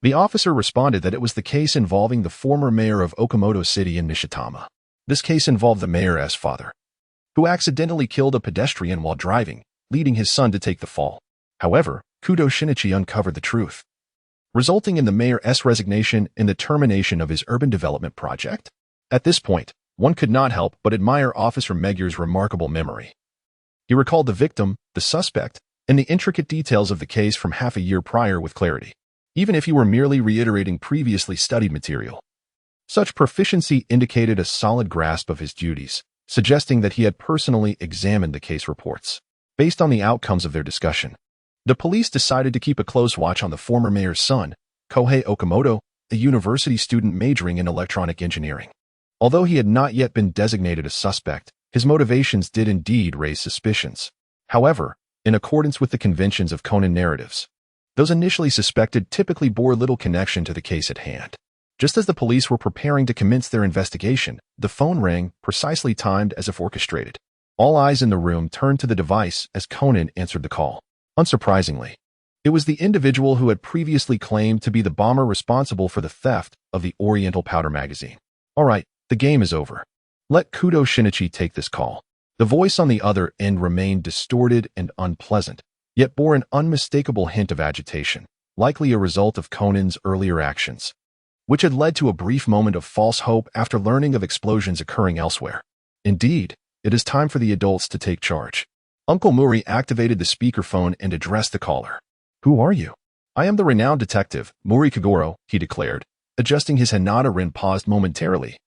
The officer responded that it was the case involving the former mayor of Okamoto City in Nishitama. This case involved the mayor's father, who accidentally killed a pedestrian while driving, leading his son to take the fall. However, Kudo Shinichi uncovered the truth, resulting in the mayor's resignation and the termination of his urban development project. At this point, one could not help but admire Officer Magyar's remarkable memory. He recalled the victim, the suspect, and the intricate details of the case from half a year prior with clarity, even if he were merely reiterating previously studied material. Such proficiency indicated a solid grasp of his duties, suggesting that he had personally examined the case reports. Based on the outcomes of their discussion, the police decided to keep a close watch on the former mayor's son, Kohei Okamoto, a university student majoring in electronic engineering. Although he had not yet been designated a suspect, his motivations did indeed raise suspicions. However, in accordance with the conventions of Conan narratives, those initially suspected typically bore little connection to the case at hand. Just as the police were preparing to commence their investigation, the phone rang, precisely timed as if orchestrated. All eyes in the room turned to the device as Conan answered the call. Unsurprisingly, it was the individual who had previously claimed to be the bomber responsible for the theft of the Oriental Powder magazine. All right, the game is over. Let Kudo Shinichi take this call. The voice on the other end remained distorted and unpleasant, yet bore an unmistakable hint of agitation, likely a result of Conan's earlier actions, which had led to a brief moment of false hope after learning of explosions occurring elsewhere. Indeed, it is time for the adults to take charge. Uncle Mori activated the speakerphone and addressed the caller. Who are you? I am the renowned detective, Mori Kogoro, he declared, adjusting his Hinata Rin paused momentarily.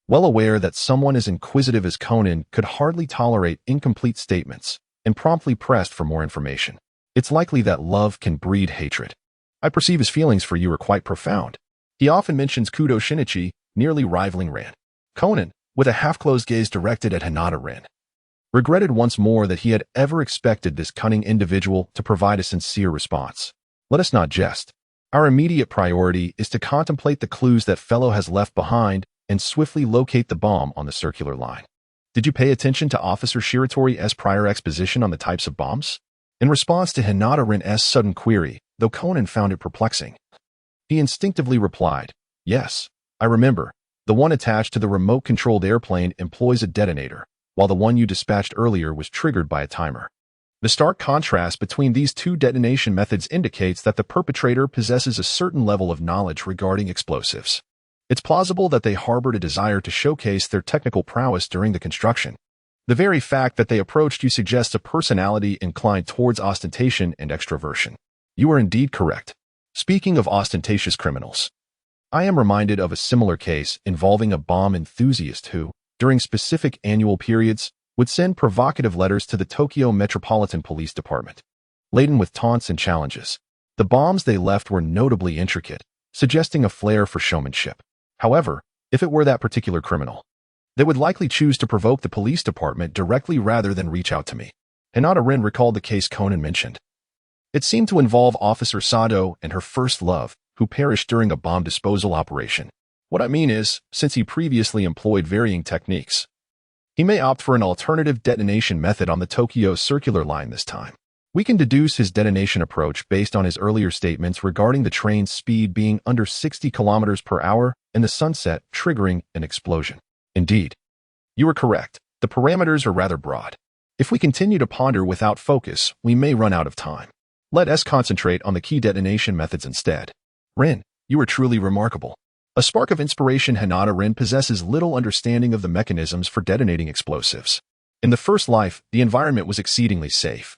Well aware that someone as inquisitive as Conan could hardly tolerate incomplete statements, and promptly pressed for more information. It's likely that love can breed hatred. I perceive his feelings for you are quite profound. He often mentions Kudo Shinichi, nearly rivaling Rin. Conan, with a half-closed gaze directed at Hinata Rin, regretted once more that he had ever expected this cunning individual to provide a sincere response. Let us not jest. Our immediate priority is to contemplate the clues that fellow has left behind and swiftly locate the bomb on the circular line. Did you pay attention to Officer Shiratori's prior exposition on the types of bombs? In response to Hinata Rin's sudden query, though Conan found it perplexing, he instinctively replied, "Yes, I remember. The one attached to the remote-controlled airplane employs a detonator, while the one you dispatched earlier was triggered by a timer." The stark contrast between these two detonation methods indicates that the perpetrator possesses a certain level of knowledge regarding explosives. It's plausible that they harbored a desire to showcase their technical prowess during the construction. The very fact that they approached you suggests a personality inclined towards ostentation and extroversion. You are indeed correct. Speaking of ostentatious criminals, I am reminded of a similar case involving a bomb enthusiast who, during specific annual periods, would send provocative letters to the Tokyo Metropolitan Police Department. Laden with taunts and challenges, the bombs they left were notably intricate, suggesting a flair for showmanship. However, if it were that particular criminal, they would likely choose to provoke the police department directly rather than reach out to me. Hinata Rin recalled the case Conan mentioned. It seemed to involve Officer Sado and her first love, who perished during a bomb disposal operation. What I mean is, since he previously employed varying techniques, he may opt for an alternative detonation method on the Tokyo Circular Line this time. We can deduce his detonation approach based on his earlier statements regarding the train's speed being under 60 kilometers per hour and the sunset triggering an explosion. Indeed, you are correct. The parameters are rather broad. If we continue to ponder without focus, we may run out of time. Let us concentrate on the key detonation methods instead. Rin, you are truly remarkable. A spark of inspiration. Hinata Rin possesses little understanding of the mechanisms for detonating explosives. In the first life, the environment was exceedingly safe.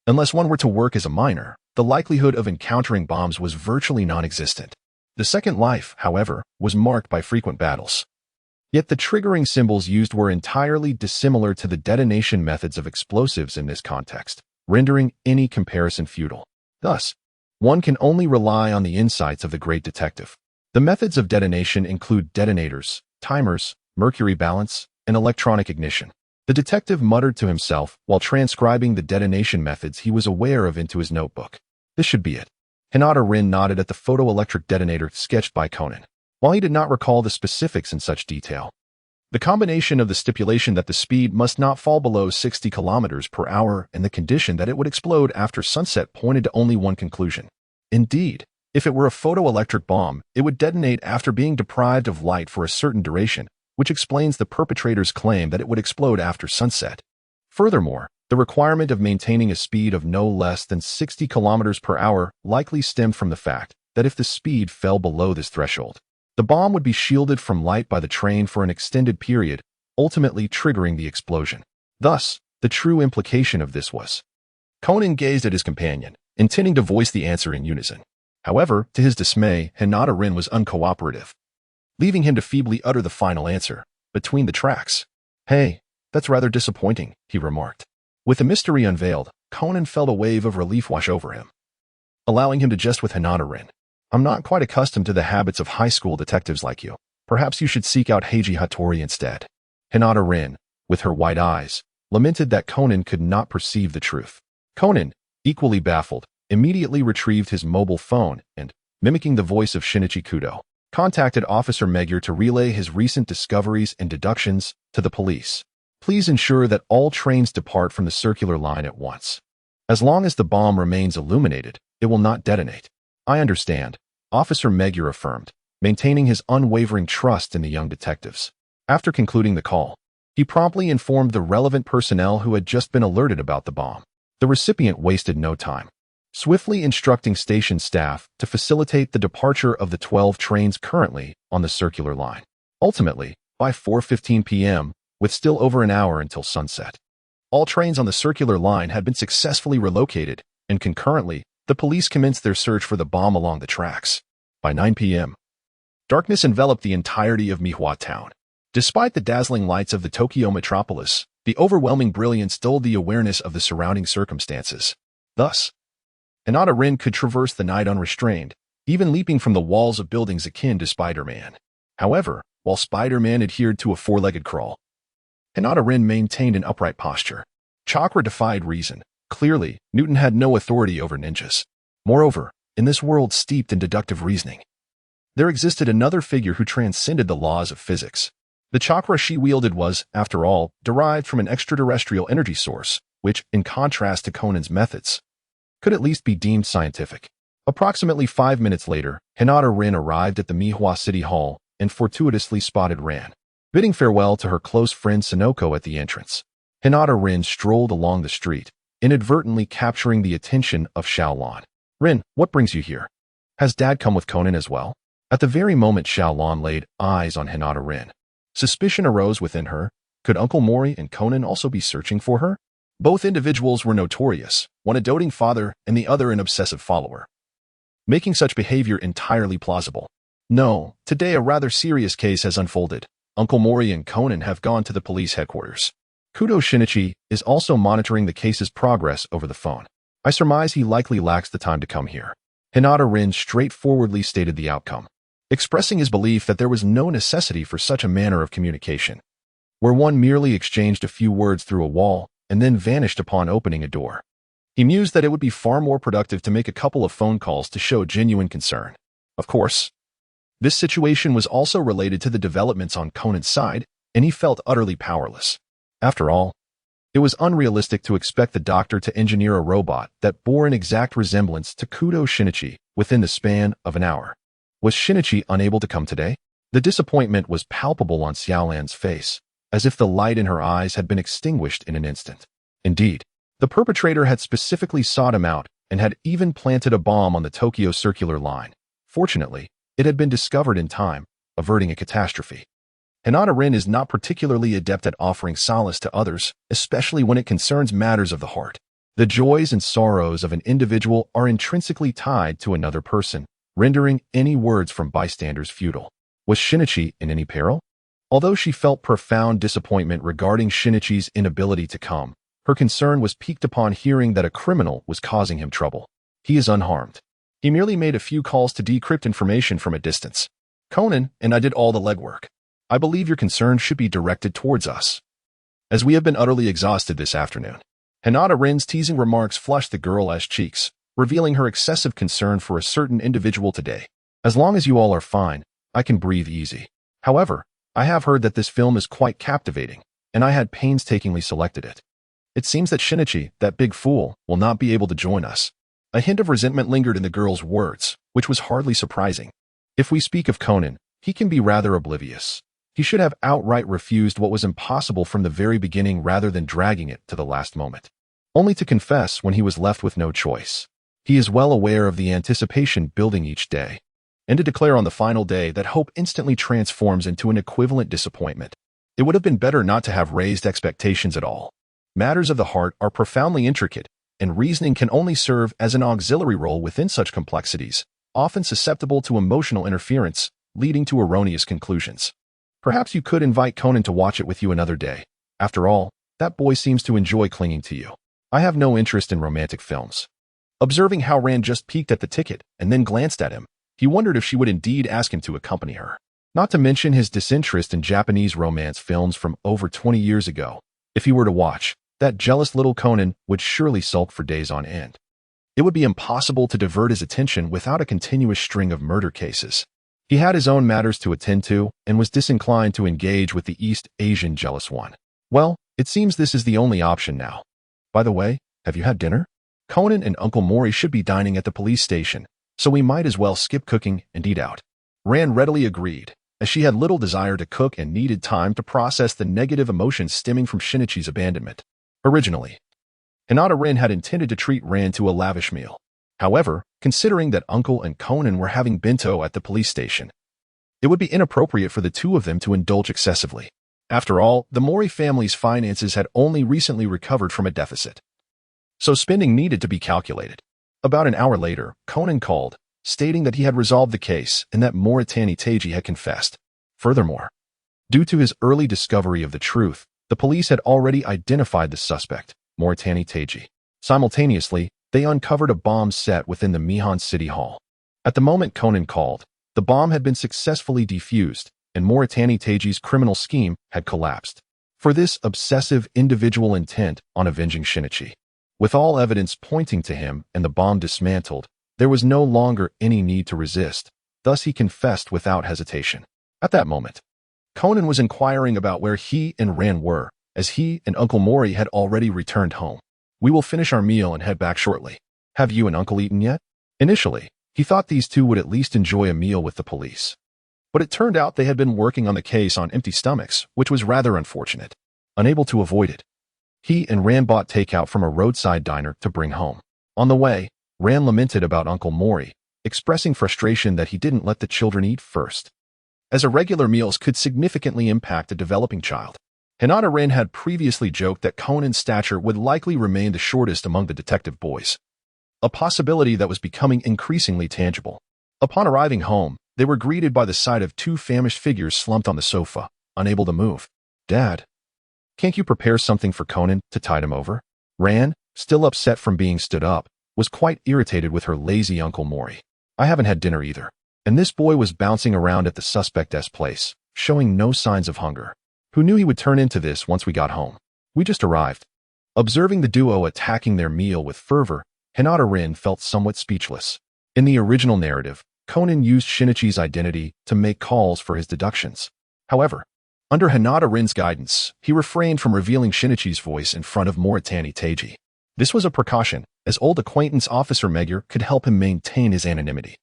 Unless one were to work as a miner, the likelihood of encountering bombs was virtually non-existent. The second life, however, was marked by frequent battles. Yet the triggering symbols used were entirely dissimilar to the detonation methods of explosives in this context, rendering any comparison futile. Thus, one can only rely on the insights of the great detective. The methods of detonation include detonators, timers, mercury balance, and electronic ignition. The detective muttered to himself while transcribing the detonation methods he was aware of into his notebook. This should be it. Hinata Rin nodded at the photoelectric detonator sketched by Conan. While he did not recall the specifics in such detail, the combination of the stipulation that the speed must not fall below 60 kilometers per hour and the condition that it would explode after sunset pointed to only one conclusion. Indeed, if it were a photoelectric bomb, it would detonate after being deprived of light for a certain duration, which explains the perpetrator's claim that it would explode after sunset. Furthermore, the requirement of maintaining a speed of no less than 60 kilometers per hour likely stemmed from the fact that if the speed fell below this threshold, the bomb would be shielded from light by the train for an extended period, ultimately triggering the explosion. Thus, the true implication of this was. Conan gazed at his companion, intending to voice the answer in unison. However, to his dismay, Hinata Rin was uncooperative, leaving him to feebly utter the final answer, between the tracks. "Hey, that's rather disappointing," he remarked. With the mystery unveiled, Conan felt a wave of relief wash over him, allowing him to jest with Hinata Rin. "I'm not quite accustomed to the habits of high school detectives like you. Perhaps you should seek out Heiji Hattori instead." Hinata Rin, with her white eyes, lamented that Conan could not perceive the truth. Conan, equally baffled, immediately retrieved his mobile phone and, mimicking the voice of Shinichi Kudo, contacted Officer Megure to relay his recent discoveries and deductions to the police. "Please ensure that all trains depart from the circular line at once. As long as the bomb remains illuminated, it will not detonate." "I understand," Officer Megure affirmed, maintaining his unwavering trust in the young detectives. After concluding the call, he promptly informed the relevant personnel who had just been alerted about the bomb. The recipient wasted no time, swiftly instructing station staff to facilitate the departure of the 12 trains currently on the circular line. Ultimately, by 4:15 p.m., with still over an hour until sunset, all trains on the circular line had been successfully relocated, and concurrently, the police commenced their search for the bomb along the tracks. By 9 p.m., darkness enveloped the entirety of Mihua Town. Despite the dazzling lights of the Tokyo metropolis, the overwhelming brilliance dulled the awareness of the surrounding circumstances. Thus, Hinata Rin could traverse the night unrestrained, even leaping from the walls of buildings akin to Spider-Man. However, while Spider-Man adhered to a four-legged crawl, Hinata Rin maintained an upright posture. Chakra defied reason. Clearly, Newton had no authority over ninjas. Moreover, in this world steeped in deductive reasoning, there existed another figure who transcended the laws of physics. The chakra she wielded was, after all, derived from an extraterrestrial energy source, which, in contrast to Conan's methods, could at least be deemed scientific. Approximately 5 minutes later, Hinata Rin arrived at the Mihua City Hall and fortuitously spotted Ran, bidding farewell to her close friend Sonoko at the entrance. Hinata Rin strolled along the street, inadvertently capturing the attention of Xiaolan. Rin, what brings you here? Has Dad come with Conan as well? At the very moment Xiaolan laid eyes on Hinata Rin, suspicion arose within her. Could Uncle Mori and Conan also be searching for her? Both individuals were notorious, one a doting father and the other an obsessive follower, making such behavior entirely plausible. No, today a rather serious case has unfolded. Uncle Mori and Conan have gone to the police headquarters. Kudo Shinichi is also monitoring the case's progress over the phone. I surmise he likely lacks the time to come here. Hinata Rin straightforwardly stated the outcome, expressing his belief that there was no necessity for such a manner of communication, where one merely exchanged a few words through a wall and then vanished upon opening a door. He mused that it would be far more productive to make a couple of phone calls to show genuine concern. Of course, this situation was also related to the developments on Conan's side, and he felt utterly powerless. After all, it was unrealistic to expect the doctor to engineer a robot that bore an exact resemblance to Kudo Shinichi within the span of an hour. Was Shinichi unable to come today? The disappointment was palpable on Xiaolan's face, as if the light in her eyes had been extinguished in an instant. Indeed, the perpetrator had specifically sought him out and had even planted a bomb on the Tokyo Circular Line. Fortunately, it had been discovered in time, averting a catastrophe. Hinata Rin is not particularly adept at offering solace to others, especially when it concerns matters of the heart. The joys and sorrows of an individual are intrinsically tied to another person, rendering any words from bystanders futile. Was Shinichi in any peril? Although she felt profound disappointment regarding Shinichi's inability to come, her concern was piqued upon hearing that a criminal was causing him trouble. He is unharmed. He merely made a few calls to decrypt information from a distance. Conan and I did all the legwork. I believe your concern should be directed towards us, as we have been utterly exhausted this afternoon. Hinata Rin's teasing remarks flushed the girl's cheeks, revealing her excessive concern for a certain individual today. As long as you all are fine, I can breathe easy. However, I have heard that this film is quite captivating, and I had painstakingly selected it. It seems that Shinichi, that big fool, will not be able to join us. A hint of resentment lingered in the girl's words, which was hardly surprising. If we speak of Conan, he can be rather oblivious. He should have outright refused what was impossible from the very beginning rather than dragging it to the last moment, only to confess when he was left with no choice. He is well aware of the anticipation building each day, and to declare on the final day that hope instantly transforms into an equivalent disappointment. It would have been better not to have raised expectations at all. Matters of the heart are profoundly intricate, and reasoning can only serve as an auxiliary role within such complexities, often susceptible to emotional interference, leading to erroneous conclusions. Perhaps you could invite Conan to watch it with you another day. After all, that boy seems to enjoy clinging to you. I have no interest in romantic films. Observing how Rand just peeked at the ticket and then glanced at him, he wondered if she would indeed ask him to accompany her. Not to mention his disinterest in Japanese romance films from over 20 years ago. If he were to watch, that jealous little Conan would surely sulk for days on end. It would be impossible to divert his attention without a continuous string of murder cases. He had his own matters to attend to and was disinclined to engage with the East Asian jealous one. Well, it seems this is the only option now. By the way, have you had dinner? Conan and Uncle Mori should be dining at the police station, so we might as well skip cooking and eat out. Ran readily agreed, as she had little desire to cook and needed time to process the negative emotions stemming from Shinichi's abandonment. Originally, Hinata Rin had intended to treat Ran to a lavish meal. However, considering that Uncle and Conan were having bento at the police station, it would be inappropriate for the two of them to indulge excessively. After all, the Mori family's finances had only recently recovered from a deficit, so spending needed to be calculated. About an hour later, Conan called, stating that he had resolved the case and that Moritani Teiji had confessed. Furthermore, due to his early discovery of the truth, the police had already identified the suspect, Moritani Teiji. Simultaneously, they uncovered a bomb set within the Mihan City Hall. At the moment Conan called, the bomb had been successfully defused, and Moritani Teiji's criminal scheme had collapsed. For this obsessive individual intent on avenging Shinichi, with all evidence pointing to him and the bomb dismantled, there was no longer any need to resist. Thus he confessed without hesitation. At that moment, Conan was inquiring about where he and Ran were, as he and Uncle Mori had already returned home. We will finish our meal and head back shortly. Have you and Uncle eaten yet? Initially, he thought these two would at least enjoy a meal with the police. But it turned out they had been working on the case on empty stomachs, which was rather unfortunate. Unable to avoid it, he and Ran bought takeout from a roadside diner to bring home. On the way, Ran lamented about Uncle Mori, expressing frustration that he didn't let the children eat first, as irregular meals could significantly impact a developing child. Hinata Rin had previously joked that Conan's stature would likely remain the shortest among the detective boys, a possibility that was becoming increasingly tangible. Upon arriving home, they were greeted by the sight of two famished figures slumped on the sofa, unable to move. "Dad, can't you prepare something for Conan to tide him over?" Ran, still upset from being stood up, was quite irritated with her lazy Uncle Mori. "I haven't had dinner either." And this boy was bouncing around at the suspect's place, showing no signs of hunger. Who knew he would turn into this once we got home? We just arrived. Observing the duo attacking their meal with fervor, Hinata Rin felt somewhat speechless. In the original narrative, Conan used Shinichi's identity to make calls for his deductions. However, under Hinata Rin's guidance, he refrained from revealing Shinichi's voice in front of Moritani Teiji. This was a precaution, as old acquaintance Officer Meguer could help him maintain his anonymity.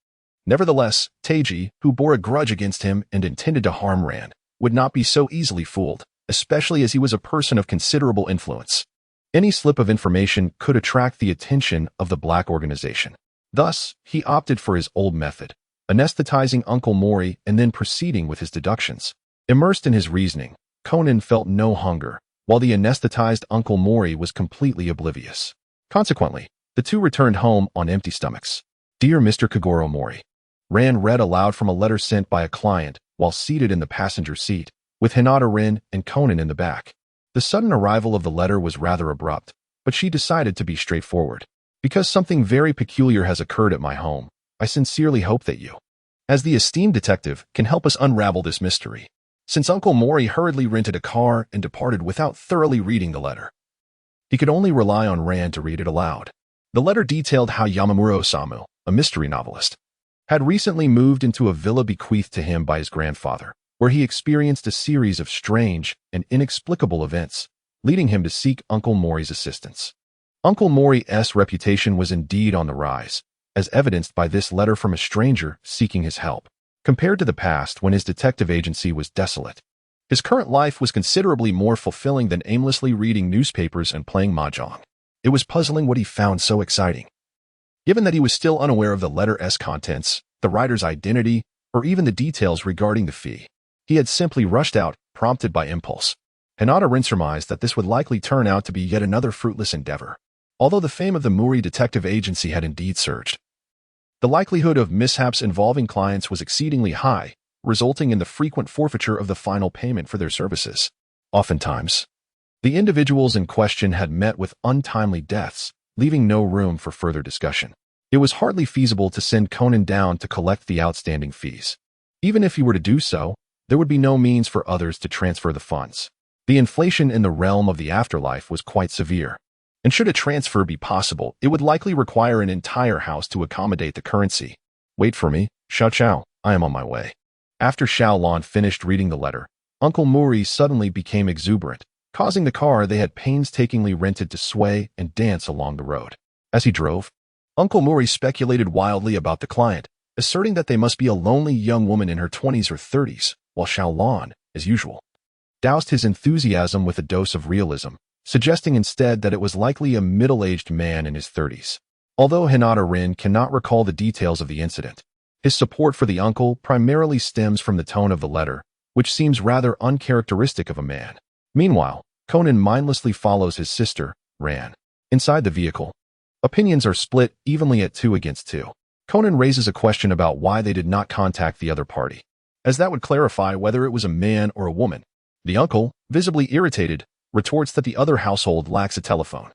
Nevertheless, Teiji, who bore a grudge against him and intended to harm Ran, would not be so easily fooled, especially as he was a person of considerable influence. Any slip of information could attract the attention of the black organization. Thus, he opted for his old method, anesthetizing Uncle Mori and then proceeding with his deductions. Immersed in his reasoning, Conan felt no hunger, while the anesthetized Uncle Mori was completely oblivious. Consequently, the two returned home on empty stomachs. "Dear Mr. Kogoro Mori," Ran read aloud from a letter sent by a client while seated in the passenger seat, with Hinata Rin and Conan in the back. The sudden arrival of the letter was rather abrupt, but she decided to be straightforward. "Because something very peculiar has occurred at my home, I sincerely hope that you, as the esteemed detective, can help us unravel this mystery." Since Uncle Mori hurriedly rented a car and departed without thoroughly reading the letter, he could only rely on Ran to read it aloud. The letter detailed how Yamamuro Osamu, a mystery novelist, had recently moved into a villa bequeathed to him by his grandfather, where he experienced a series of strange and inexplicable events, leading him to seek Uncle Mori's assistance. Uncle Mori's reputation was indeed on the rise, as evidenced by this letter from a stranger seeking his help. Compared to the past when his detective agency was desolate, his current life was considerably more fulfilling than aimlessly reading newspapers and playing mahjong. It was puzzling what he found so exciting. Given that he was still unaware of the letter's contents, the writer's identity, or even the details regarding the fee, he had simply rushed out, prompted by impulse. Hinata Rin surmised that this would likely turn out to be yet another fruitless endeavor. Although the fame of the Mori Detective Agency had indeed surged, the likelihood of mishaps involving clients was exceedingly high, resulting in the frequent forfeiture of the final payment for their services. Oftentimes, the individuals in question had met with untimely deaths, leaving no room for further discussion. It was hardly feasible to send Conan down to collect the outstanding fees. Even if he were to do so, there would be no means for others to transfer the funds. The inflation in the realm of the afterlife was quite severe, and should a transfer be possible, it would likely require an entire house to accommodate the currency. "Wait for me, Xiao Chao, I am on my way." After Xiao Lan finished reading the letter, Uncle Mori suddenly became exuberant, causing the car they had painstakingly rented to sway and dance along the road. As he drove, Uncle Mori speculated wildly about the client, asserting that they must be a lonely young woman in her 20s or 30s, while Xiao Lan, as usual, doused his enthusiasm with a dose of realism, suggesting instead that it was likely a middle-aged man in his 30s. Although Hinata Rin cannot recall the details of the incident, his support for the uncle primarily stems from the tone of the letter, which seems rather uncharacteristic of a man. Meanwhile, Conan mindlessly follows his sister, Ran. Inside the vehicle, opinions are split evenly at 2 against 2. Conan raises a question about why they did not contact the other party, as that would clarify whether it was a man or a woman. The uncle, visibly irritated, retorts that the other household lacks a telephone,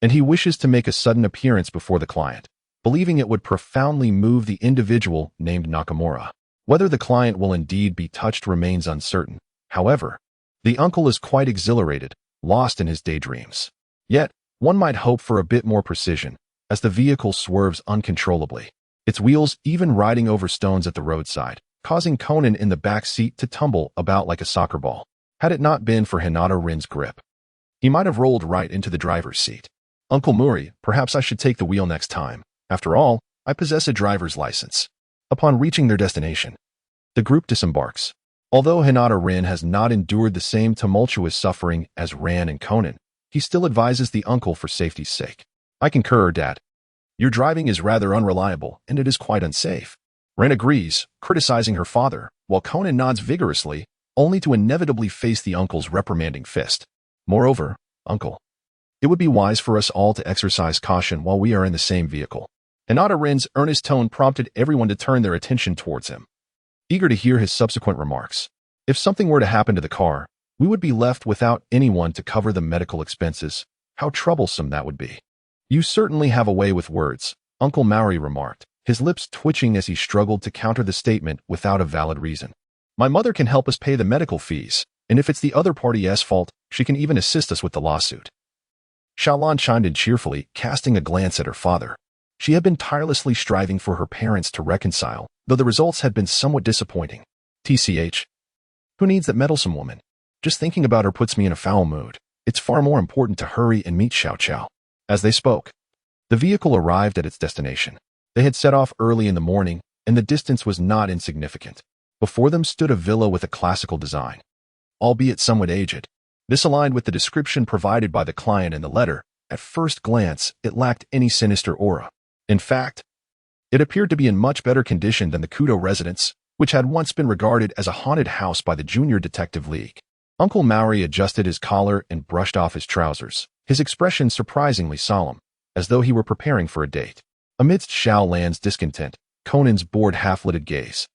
and he wishes to make a sudden appearance before the client, believing it would profoundly move the individual named Nakamura. Whether the client will indeed be touched remains uncertain. However, the uncle is quite exhilarated, lost in his daydreams. Yet, one might hope for a bit more precision, as the vehicle swerves uncontrollably, its wheels even riding over stones at the roadside, causing Conan in the back seat to tumble about like a soccer ball. Had it not been for Hinata Rin's grip, he might have rolled right into the driver's seat. Uncle Mori, perhaps I should take the wheel next time. After all, I possess a driver's license. Upon reaching their destination, the group disembarks. Although Hinata Rin has not endured the same tumultuous suffering as Ran and Conan, he still advises the uncle for safety's sake. I concur, Dad. Your driving is rather unreliable, and it is quite unsafe. Ran agrees, criticizing her father, while Conan nods vigorously, only to inevitably face the uncle's reprimanding fist. Moreover, Uncle, it would be wise for us all to exercise caution while we are in the same vehicle. Hinata Rin's earnest tone prompted everyone to turn their attention towards him, eager to hear his subsequent remarks. If something were to happen to the car, we would be left without anyone to cover the medical expenses. How troublesome that would be. You certainly have a way with words, Uncle Mori remarked, his lips twitching as he struggled to counter the statement without a valid reason. My mother can help us pay the medical fees, and if it's the other party's fault, she can even assist us with the lawsuit. Xiaolan chimed in cheerfully, casting a glance at her father. She had been tirelessly striving for her parents to reconcile, though the results had been somewhat disappointing. TCH. Who needs that meddlesome woman? Just thinking about her puts me in a foul mood. It's far more important to hurry and meet Xiao Qiao. As they spoke, the vehicle arrived at its destination. They had set off early in the morning, and the distance was not insignificant. Before them stood a villa with a classical design, albeit somewhat aged. This aligned with the description provided by the client in the letter. At first glance, it lacked any sinister aura. In fact, it appeared to be in much better condition than the Kudo residence, which had once been regarded as a haunted house by the Junior Detective League. Uncle Mori adjusted his collar and brushed off his trousers, his expression surprisingly solemn, as though he were preparing for a date. Amidst Xiao Lan's discontent, Conan's bored half-lidded gaze,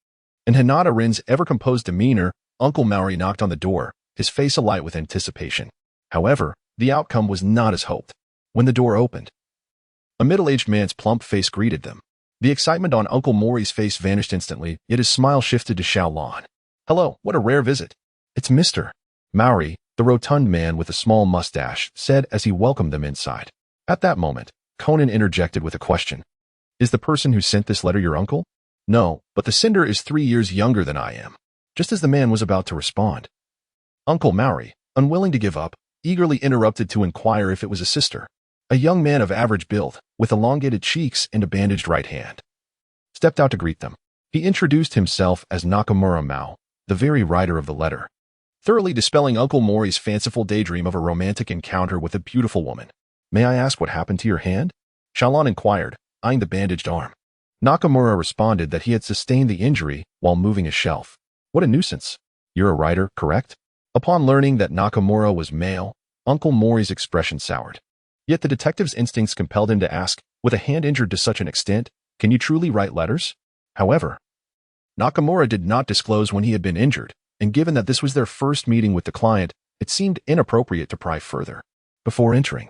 and Hinata Rin's ever-composed demeanor, Uncle Mori knocked on the door, his face alight with anticipation. However, the outcome was not as hoped. When the door opened, a middle-aged man's plump face greeted them. The excitement on Uncle Mori's face vanished instantly, yet his smile shifted to Xiao Lan. Hello, what a rare visit. It's Mr. Mori, the rotund man with a small mustache, said as he welcomed them inside. At that moment, Conan interjected with a question. Is the person who sent this letter your uncle? No, but the sender is 3 years younger than I am. Just as the man was about to respond, Uncle Mori, unwilling to give up, eagerly interrupted to inquire if it was a sister. A young man of average build, with elongated cheeks and a bandaged right hand, stepped out to greet them. He introduced himself as Nakamura Mao, the very writer of the letter, thoroughly dispelling Uncle Mori's fanciful daydream of a romantic encounter with a beautiful woman. May I ask what happened to your hand? Xiaolan inquired, eyeing the bandaged arm. Nakamura responded that he had sustained the injury while moving a shelf. What a nuisance. You're a writer, correct? Upon learning that Nakamura was male, Uncle Mori's expression soured. Yet the detective's instincts compelled him to ask, with a hand injured to such an extent, can you truly write letters? However, Nakamura did not disclose when he had been injured, and given that this was their first meeting with the client, it seemed inappropriate to pry further. Before entering,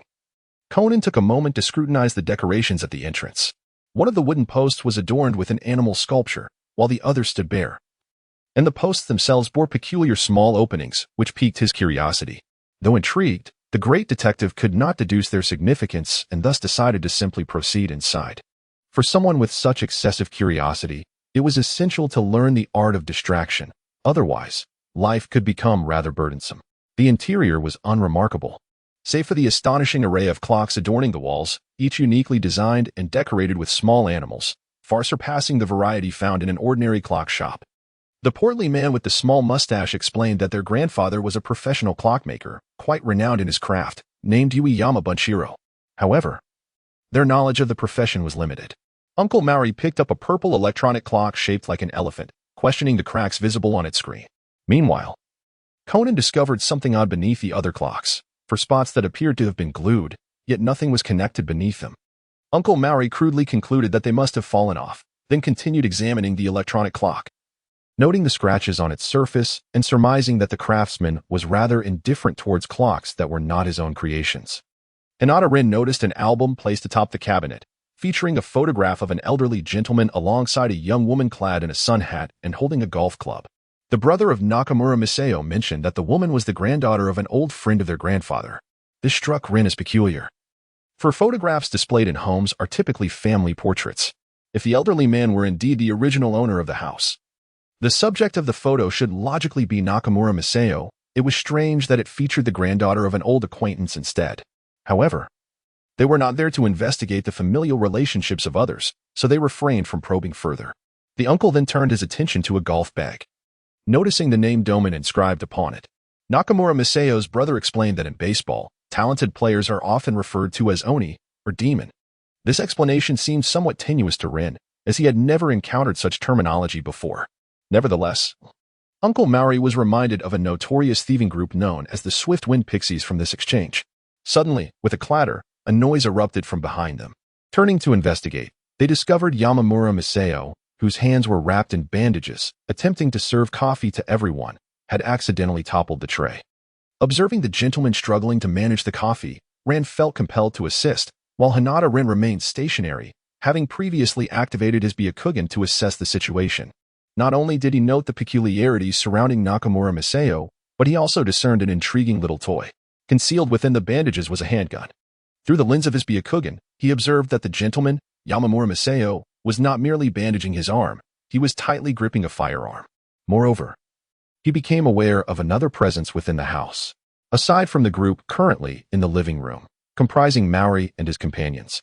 Conan took a moment to scrutinize the decorations at the entrance. One of the wooden posts was adorned with an animal sculpture, while the other stood bare. And the posts themselves bore peculiar small openings, which piqued his curiosity. Though intrigued, the great detective could not deduce their significance and thus decided to simply proceed inside. For someone with such excessive curiosity, it was essential to learn the art of distraction. Otherwise, life could become rather burdensome. The interior was unremarkable, save for the astonishing array of clocks adorning the walls, each uniquely designed and decorated with small animals, far surpassing the variety found in an ordinary clock shop. The portly man with the small mustache explained that their grandfather was a professional clockmaker, quite renowned in his craft, named Yui Yamabunshiro. However, their knowledge of the profession was limited. Uncle Mori picked up a purple electronic clock shaped like an elephant, questioning the cracks visible on its screen. Meanwhile, Conan discovered something odd beneath the other clocks, for spots that appeared to have been glued, yet nothing was connected beneath them. Uncle Mori crudely concluded that they must have fallen off, then continued examining the electronic clock, noting the scratches on its surface and surmising that the craftsman was rather indifferent towards clocks that were not his own creations. Hinata Rin noticed an album placed atop the cabinet, featuring a photograph of an elderly gentleman alongside a young woman clad in a sun hat and holding a golf club. The brother of Nakamura Miseo mentioned that the woman was the granddaughter of an old friend of their grandfather. This struck Rin as peculiar, for photographs displayed in homes are typically family portraits. If the elderly man were indeed the original owner of the house, The subject of the photo should logically be Nakamura Masao. It was strange that it featured the granddaughter of an old acquaintance instead. However, they were not there to investigate the familial relationships of others, so they refrained from probing further. The uncle then turned his attention to a golf bag, noticing the name Doman inscribed upon it. Nakamura Masao's brother explained that in baseball, talented players are often referred to as Oni, or demon. This explanation seemed somewhat tenuous to Rin, as he had never encountered such terminology before. Nevertheless, Uncle Maori was reminded of a notorious thieving group known as the Swift Wind Pixies from this exchange. Suddenly, with a clatter, a noise erupted from behind them. Turning to investigate, they discovered Yamamura Masao, whose hands were wrapped in bandages, attempting to serve coffee to everyone, had accidentally toppled the tray. Observing the gentleman struggling to manage the coffee, Ran felt compelled to assist, while Hinata Rin remained stationary, having previously activated his Byakugan to assess the situation. Not only did he note the peculiarities surrounding Nakamura Masao, but he also discerned an intriguing little toy. Concealed within the bandages was a handgun. Through the lens of his Byakugan, he observed that the gentleman, Yamamura Masao, was not merely bandaging his arm, he was tightly gripping a firearm. Moreover, he became aware of another presence within the house, aside from the group currently in the living room, comprising Maori and his companions.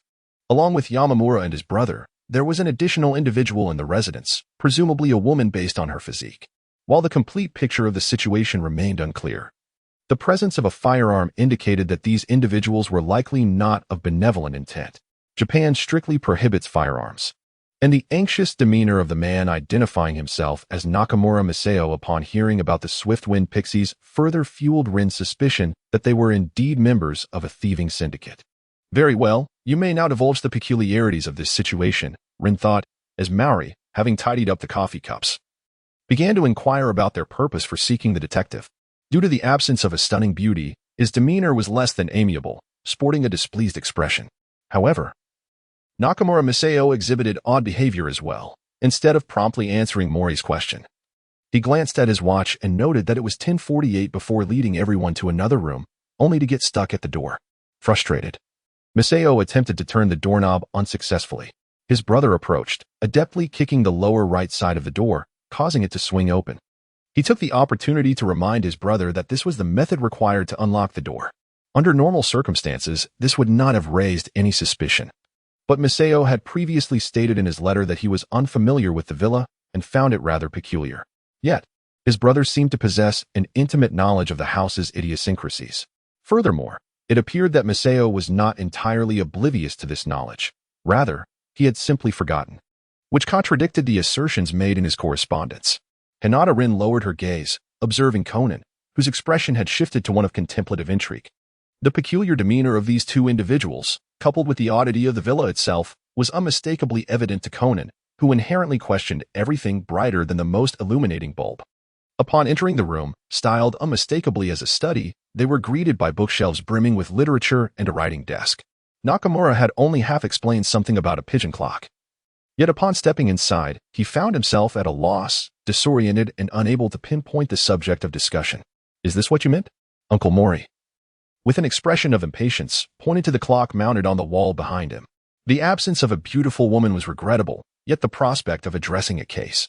Along with Yamamura and his brother, there was an additional individual in the residence, presumably a woman based on her physique. While the complete picture of the situation remained unclear, the presence of a firearm indicated that these individuals were likely not of benevolent intent. Japan strictly prohibits firearms, and the anxious demeanor of the man identifying himself as Nakamura Masao upon hearing about the Swift Wind Pixies further fueled Rin's suspicion that they were indeed members of a thieving syndicate. Very well, you may now divulge the peculiarities of this situation, Rin thought, as Maori, having tidied up the coffee cups, began to inquire about their purpose for seeking the detective. Due to the absence of a stunning beauty, his demeanor was less than amiable, sporting a displeased expression. However, Nakamura Masao exhibited odd behavior as well. Instead of promptly answering Mori's question, he glanced at his watch and noted that it was 10:48 before leading everyone to another room, only to get stuck at the door. Frustrated, Masao attempted to turn the doorknob unsuccessfully. His brother approached, adeptly kicking the lower right side of the door, causing it to swing open. He took the opportunity to remind his brother that this was the method required to unlock the door. Under normal circumstances, this would not have raised any suspicion. But Masao had previously stated in his letter that he was unfamiliar with the villa and found it rather peculiar. Yet, his brother seemed to possess an intimate knowledge of the house's idiosyncrasies. Furthermore, it appeared that Masao was not entirely oblivious to this knowledge. Rather, he had simply forgotten, which contradicted the assertions made in his correspondence. Hinata Rin lowered her gaze, observing Conan, whose expression had shifted to one of contemplative intrigue. The peculiar demeanor of these two individuals, coupled with the oddity of the villa itself, was unmistakably evident to Conan, who inherently questioned everything brighter than the most illuminating bulb. Upon entering the room, styled unmistakably as a study, they were greeted by bookshelves brimming with literature and a writing desk. Nakamura had only half explained something about a pigeon clock. Yet upon stepping inside, he found himself at a loss, disoriented and unable to pinpoint the subject of discussion. "Is this what you meant?" Uncle Mori, with an expression of impatience, pointed to the clock mounted on the wall behind him. The absence of a beautiful woman was regrettable, yet the prospect of addressing a case,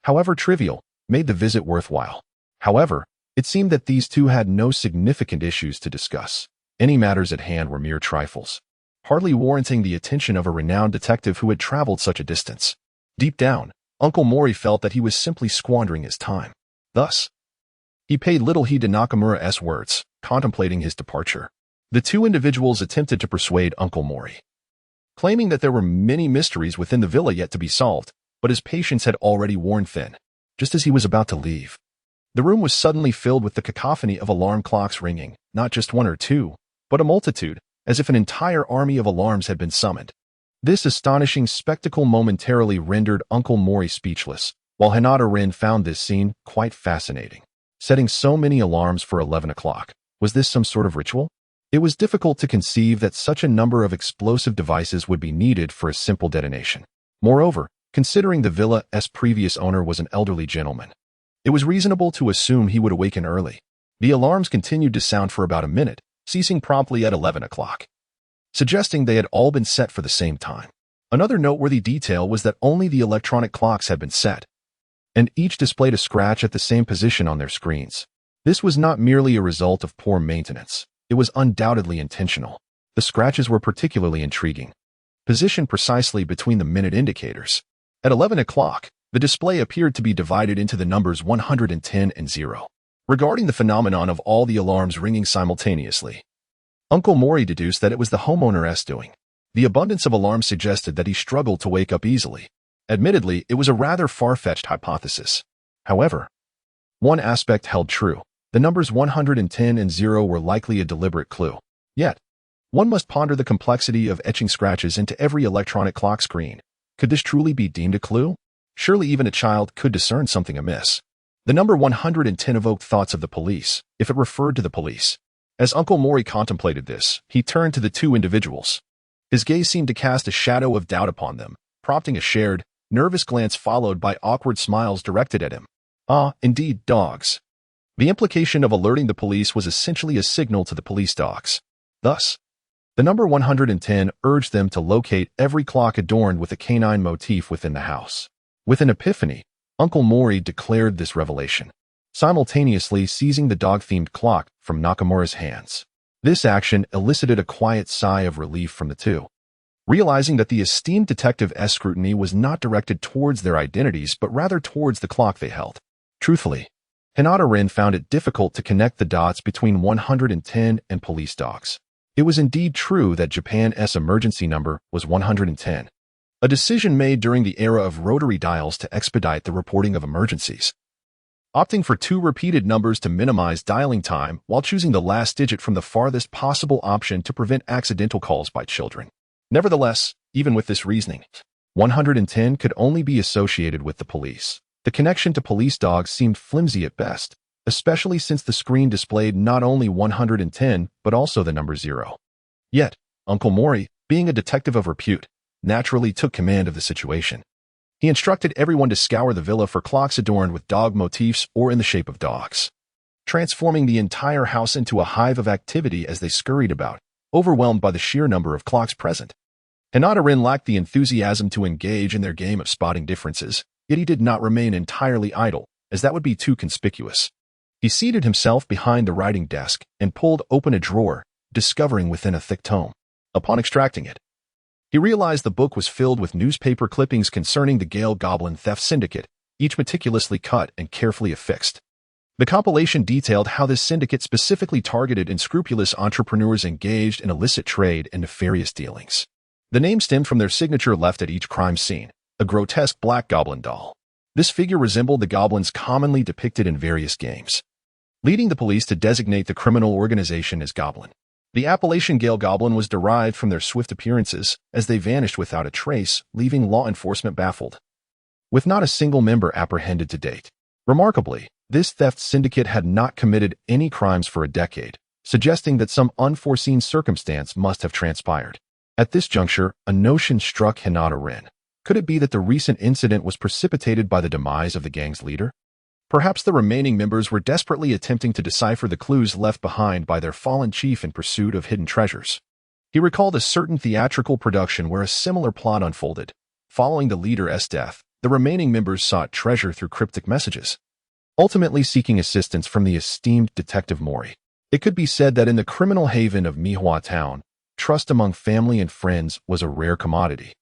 however trivial, made the visit worthwhile. However, it seemed that these two had no significant issues to discuss. Any matters at hand were mere trifles, hardly warranting the attention of a renowned detective who had traveled such a distance. Deep down, Uncle Mori felt that he was simply squandering his time. Thus, he paid little heed to Nakamura's words, contemplating his departure. The two individuals attempted to persuade Uncle Mori, claiming that there were many mysteries within the villa yet to be solved, but his patience had already worn thin. Just as he was about to leave, the room was suddenly filled with the cacophony of alarm clocks ringing, not just one or two, but a multitude, as if an entire army of alarms had been summoned. This astonishing spectacle momentarily rendered Uncle Mori speechless, while Hinata Rin found this scene quite fascinating. Setting so many alarms for 11 o'clock, was this some sort of ritual? It was difficult to conceive that such a number of explosive devices would be needed for a simple detonation. Moreover, considering the villa's previous owner was an elderly gentleman, it was reasonable to assume he would awaken early. The alarms continued to sound for about a minute, ceasing promptly at 11 o'clock, suggesting they had all been set for the same time. Another noteworthy detail was that only the electronic clocks had been set, and each displayed a scratch at the same position on their screens. This was not merely a result of poor maintenance. It was undoubtedly intentional. The scratches were particularly intriguing, positioned precisely between the minute indicators. At 11 o'clock, the display appeared to be divided into the numbers 110 and 0. Regarding the phenomenon of all the alarms ringing simultaneously, Uncle Mori deduced that it was the homeowner's doing. The abundance of alarms suggested that he struggled to wake up easily. Admittedly, it was a rather far-fetched hypothesis. However, one aspect held true. The numbers 110 and 0 were likely a deliberate clue. Yet, one must ponder the complexity of etching scratches into every electronic clock screen. Could this truly be deemed a clue? Surely even a child could discern something amiss. The number 110 evoked thoughts of the police, if it referred to the police. As Uncle Mori contemplated this, he turned to the two individuals. His gaze seemed to cast a shadow of doubt upon them, prompting a shared, nervous glance followed by awkward smiles directed at him. Ah, indeed, dogs. The implication of alerting the police was essentially a signal to the police dogs. Thus, the number 110 urged them to locate every clock adorned with a canine motif within the house. With an epiphany, Uncle Mori declared this revelation, simultaneously seizing the dog-themed clock from Nakamura's hands. This action elicited a quiet sigh of relief from the two, realizing that the esteemed detective's scrutiny was not directed towards their identities but rather towards the clock they held. Truthfully, Hinata-rin found it difficult to connect the dots between 110 and police dogs. It was indeed true that Japan's emergency number was 110, a decision made during the era of rotary dials to expedite the reporting of emergencies. Opting for two repeated numbers to minimize dialing time while choosing the last digit from the farthest possible option to prevent accidental calls by children. Nevertheless, even with this reasoning, 110 could only be associated with the police. The connection to police dogs seemed flimsy at best, especially since the screen displayed not only 110 but also the number 0. Yet, Uncle Mori, being a detective of repute, naturally took command of the situation. He instructed everyone to scour the villa for clocks adorned with dog motifs or in the shape of dogs, transforming the entire house into a hive of activity as they scurried about, overwhelmed by the sheer number of clocks present. Hinata-rin lacked the enthusiasm to engage in their game of spotting differences, yet he did not remain entirely idle, as that would be too conspicuous. He seated himself behind the writing desk and pulled open a drawer, discovering within a thick tome. Upon extracting it, he realized the book was filled with newspaper clippings concerning the Gale Goblin Theft Syndicate, each meticulously cut and carefully affixed. The compilation detailed how this syndicate specifically targeted unscrupulous entrepreneurs engaged in illicit trade and nefarious dealings. The name stemmed from their signature left at each crime scene, a grotesque black goblin doll. This figure resembled the goblins commonly depicted in various games, leading the police to designate the criminal organization as Goblin. The appellation Gale Goblin was derived from their swift appearances, as they vanished without a trace, leaving law enforcement baffled, with not a single member apprehended to date. Remarkably, this theft syndicate had not committed any crimes for a decade, suggesting that some unforeseen circumstance must have transpired. At this juncture, a notion struck Hinata-rin. Could it be that the recent incident was precipitated by the demise of the gang's leader? Perhaps the remaining members were desperately attempting to decipher the clues left behind by their fallen chief in pursuit of hidden treasures. He recalled a certain theatrical production where a similar plot unfolded. Following the leader's death, the remaining members sought treasure through cryptic messages, ultimately seeking assistance from the esteemed Detective Mori. It could be said that in the criminal haven of Mihua Town, trust among family and friends was a rare commodity,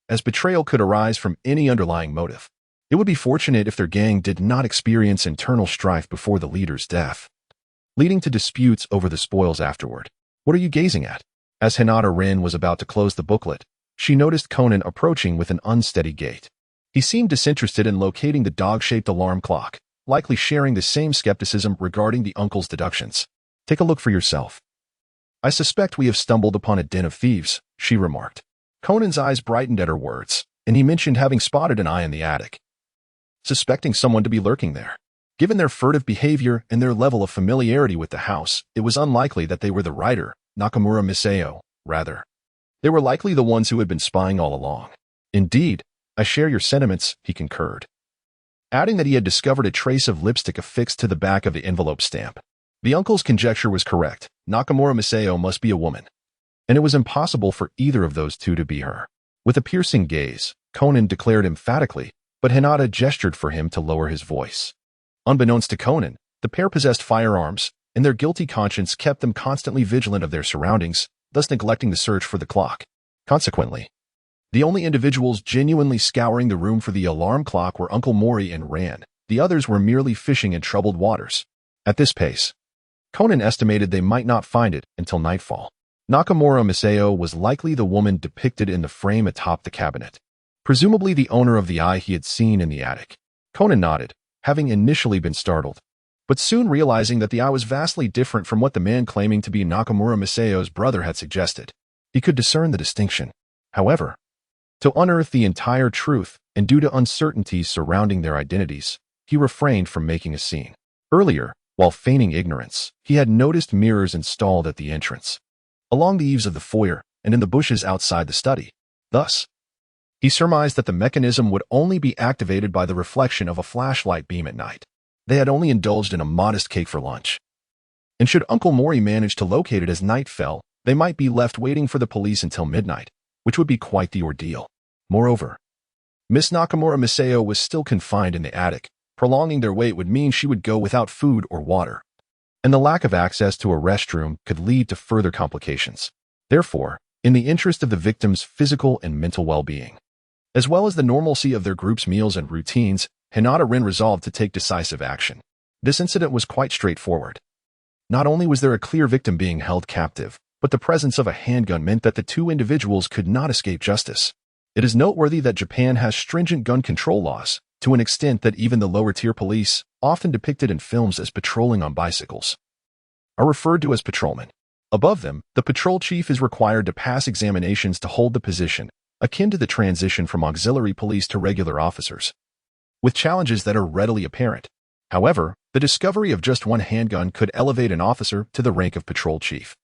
as betrayal could arise from any underlying motive. It would be fortunate if their gang did not experience internal strife before the leader's death, leading to disputes over the spoils afterward. What are you gazing at? As Hinata-rin was about to close the booklet, she noticed Conan approaching with an unsteady gait. He seemed disinterested in locating the dog-shaped alarm clock, likely sharing the same skepticism regarding the uncle's deductions. Take a look for yourself. I suspect we have stumbled upon a den of thieves, she remarked. Conan's eyes brightened at her words, and he mentioned having spotted an eye in the attic, suspecting someone to be lurking there. Given their furtive behavior and their level of familiarity with the house, it was unlikely that they were the writer, Nakamura Miseo. Rather, they were likely the ones who had been spying all along. Indeed, I share your sentiments, he concurred, adding that he had discovered a trace of lipstick affixed to the back of the envelope stamp. The uncle's conjecture was correct. Nakamura Miseo must be a woman, and it was impossible for either of those two to be her. With a piercing gaze, Conan declared emphatically, but Hinata gestured for him to lower his voice. Unbeknownst to Conan, the pair possessed firearms, and their guilty conscience kept them constantly vigilant of their surroundings, thus neglecting the search for the clock. Consequently, the only individuals genuinely scouring the room for the alarm clock were Uncle Mori and Ran. The others were merely fishing in troubled waters. At this pace, Conan estimated they might not find it until nightfall. Nakamura Miseo was likely the woman depicted in the frame atop the cabinet, presumably the owner of the eye he had seen in the attic. Conan nodded, having initially been startled, but soon realizing that the eye was vastly different from what the man claiming to be Nakamura Miseo's brother had suggested. He could discern the distinction. However, to unearth the entire truth, and due to uncertainties surrounding their identities, he refrained from making a scene. Earlier, while feigning ignorance, he had noticed mirrors installed at the entrance, along the eaves of the foyer, and in the bushes outside the study. Thus, he surmised that the mechanism would only be activated by the reflection of a flashlight beam at night. They had only indulged in a modest cake for lunch. And should Uncle Mori manage to locate it as night fell, they might be left waiting for the police until midnight, which would be quite the ordeal. Moreover, Miss Nakamura Miseo was still confined in the attic. Prolonging their wait would mean she would go without food or water, and the lack of access to a restroom could lead to further complications. Therefore, in the interest of the victim's physical and mental well-being, as well as the normalcy of their group's meals and routines, Hinata Rin resolved to take decisive action. This incident was quite straightforward. Not only was there a clear victim being held captive, but the presence of a handgun meant that the two individuals could not escape justice. It is noteworthy that Japan has stringent gun control laws, to an extent that even the lower-tier police, often depicted in films as patrolling on bicycles, are referred to as patrolmen. Above them, the patrol chief is required to pass examinations to hold the position, akin to the transition from auxiliary police to regular officers, with challenges that are readily apparent. However, the discovery of just one handgun could elevate an officer to the rank of patrol chief.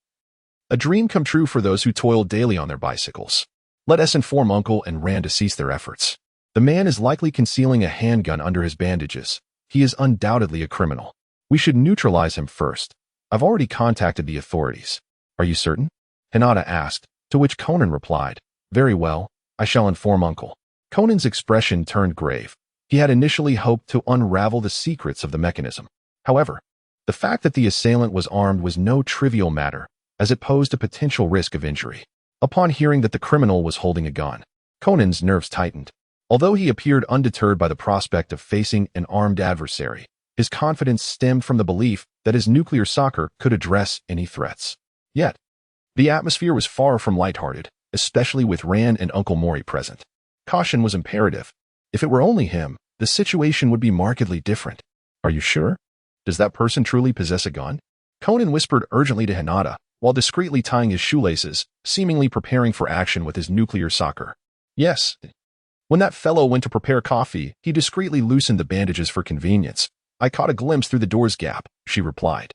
A dream come true for those who toil daily on their bicycles. Let us inform Uncle and Ran to cease their efforts. The man is likely concealing a handgun under his bandages. He is undoubtedly a criminal. We should neutralize him first. I've already contacted the authorities. Are you certain? Hinata asked, to which Conan replied, very well, I shall inform Uncle. Conan's expression turned grave. He had initially hoped to unravel the secrets of the mechanism. However, the fact that the assailant was armed was no trivial matter, as it posed a potential risk of injury. Upon hearing that the criminal was holding a gun, Conan's nerves tightened. Although he appeared undeterred by the prospect of facing an armed adversary, his confidence stemmed from the belief that his nuclear soccer could address any threats. Yet, the atmosphere was far from lighthearted, especially with Ran and Uncle Mori present. Caution was imperative. If it were only him, the situation would be markedly different. Are you sure? Does that person truly possess a gun? Conan whispered urgently to Hinata, while discreetly tying his shoelaces, seemingly preparing for action with his nuclear soccer. Yes. When that fellow went to prepare coffee, he discreetly loosened the bandages for convenience. I caught a glimpse through the door's gap, she replied.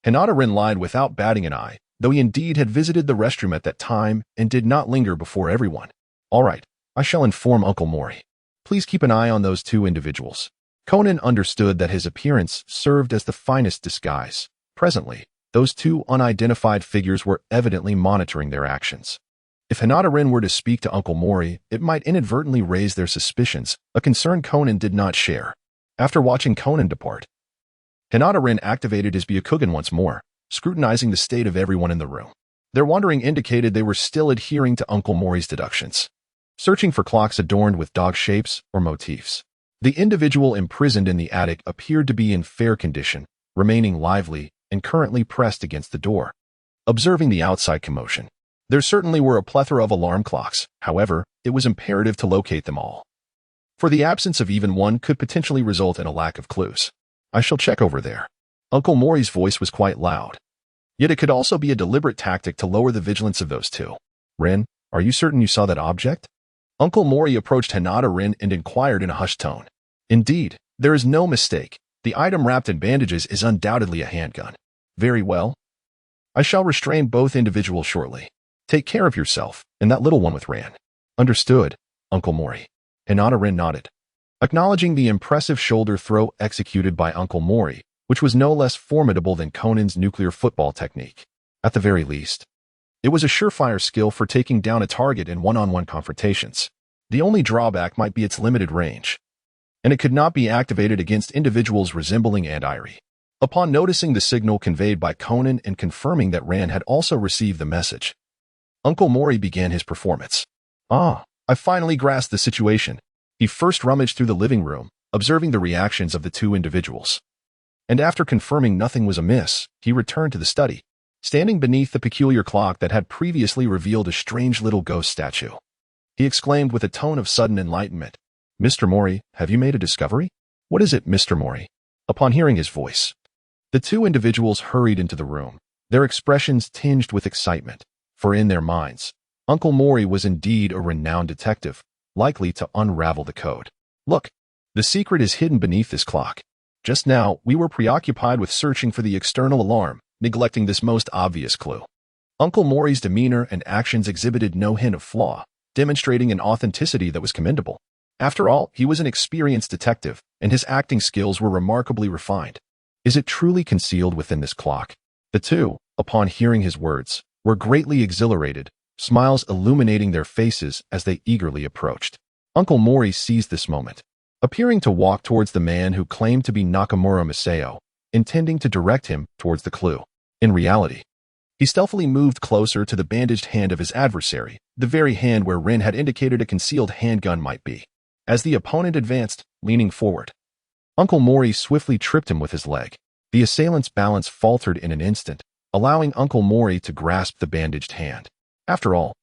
Hinata Rin lied without batting an eye, though he indeed had visited the restroom at that time and did not linger before everyone. All right, I shall inform Uncle Mori. Please keep an eye on those two individuals. Conan understood that his appearance served as the finest disguise. Presently, those two unidentified figures were evidently monitoring their actions. If Hinata Rin were to speak to Uncle Mori, it might inadvertently raise their suspicions, a concern Conan did not share. After watching Conan depart, Hinata Rin activated his Byakugan once more, scrutinizing the state of everyone in the room. Their wandering indicated they were still adhering to Uncle Mori's deductions, searching for clocks adorned with dog shapes or motifs. The individual imprisoned in the attic appeared to be in fair condition, remaining lively and currently pressed against the door, observing the outside commotion. There certainly were a plethora of alarm clocks. However, it was imperative to locate them all, for the absence of even one could potentially result in a lack of clues. I shall check over there. Uncle Mori's voice was quite loud. Yet it could also be a deliberate tactic to lower the vigilance of those two. Rin, are you certain you saw that object? Uncle Mori approached Hinata Rin and inquired in a hushed tone. Indeed, there is no mistake. The item wrapped in bandages is undoubtedly a handgun. Very well. I shall restrain both individuals shortly. Take care of yourself, and that little one with Ran. Understood, Uncle Mori. Hinata Rin nodded, acknowledging the impressive shoulder throw executed by Uncle Mori, which was no less formidable than Conan's nuclear football technique. At the very least, it was a surefire skill for taking down a target in one-on-one confrontations. The only drawback might be its limited range. and it could not be activated against individuals resembling Aunt Irie. Upon noticing the signal conveyed by Conan and confirming that Ran had also received the message, Uncle Mori began his performance. I finally grasped the situation. He first rummaged through the living room, observing the reactions of the two individuals. And after confirming nothing was amiss, he returned to the study, standing beneath the peculiar clock that had previously revealed a strange little ghost statue. He exclaimed with a tone of sudden enlightenment, "Mr. Mori, have you made a discovery?" "What is it, Mr. Mori?" Upon hearing his voice, the two individuals hurried into the room, their expressions tinged with excitement, for in their minds, Uncle Mori was indeed a renowned detective, likely to unravel the code. "Look, the secret is hidden beneath this clock. Just now, we were preoccupied with searching for the external alarm, neglecting this most obvious clue." Uncle Mori's demeanor and actions exhibited no hint of flaw, demonstrating an authenticity that was commendable. After all, he was an experienced detective, and his acting skills were remarkably refined. Is it truly concealed within this clock? The two, upon hearing his words, were greatly exhilarated, smiles illuminating their faces as they eagerly approached. Uncle Mori seized this moment, appearing to walk towards the man who claimed to be Nakamura Masao, intending to direct him towards the clue. In reality, he stealthily moved closer to the bandaged hand of his adversary, the very hand where Rin had indicated a concealed handgun might be. As the opponent advanced, leaning forward, Uncle Mori swiftly tripped him with his leg. The assailant's balance faltered in an instant, allowing Uncle Mori to grasp the bandaged hand. After all,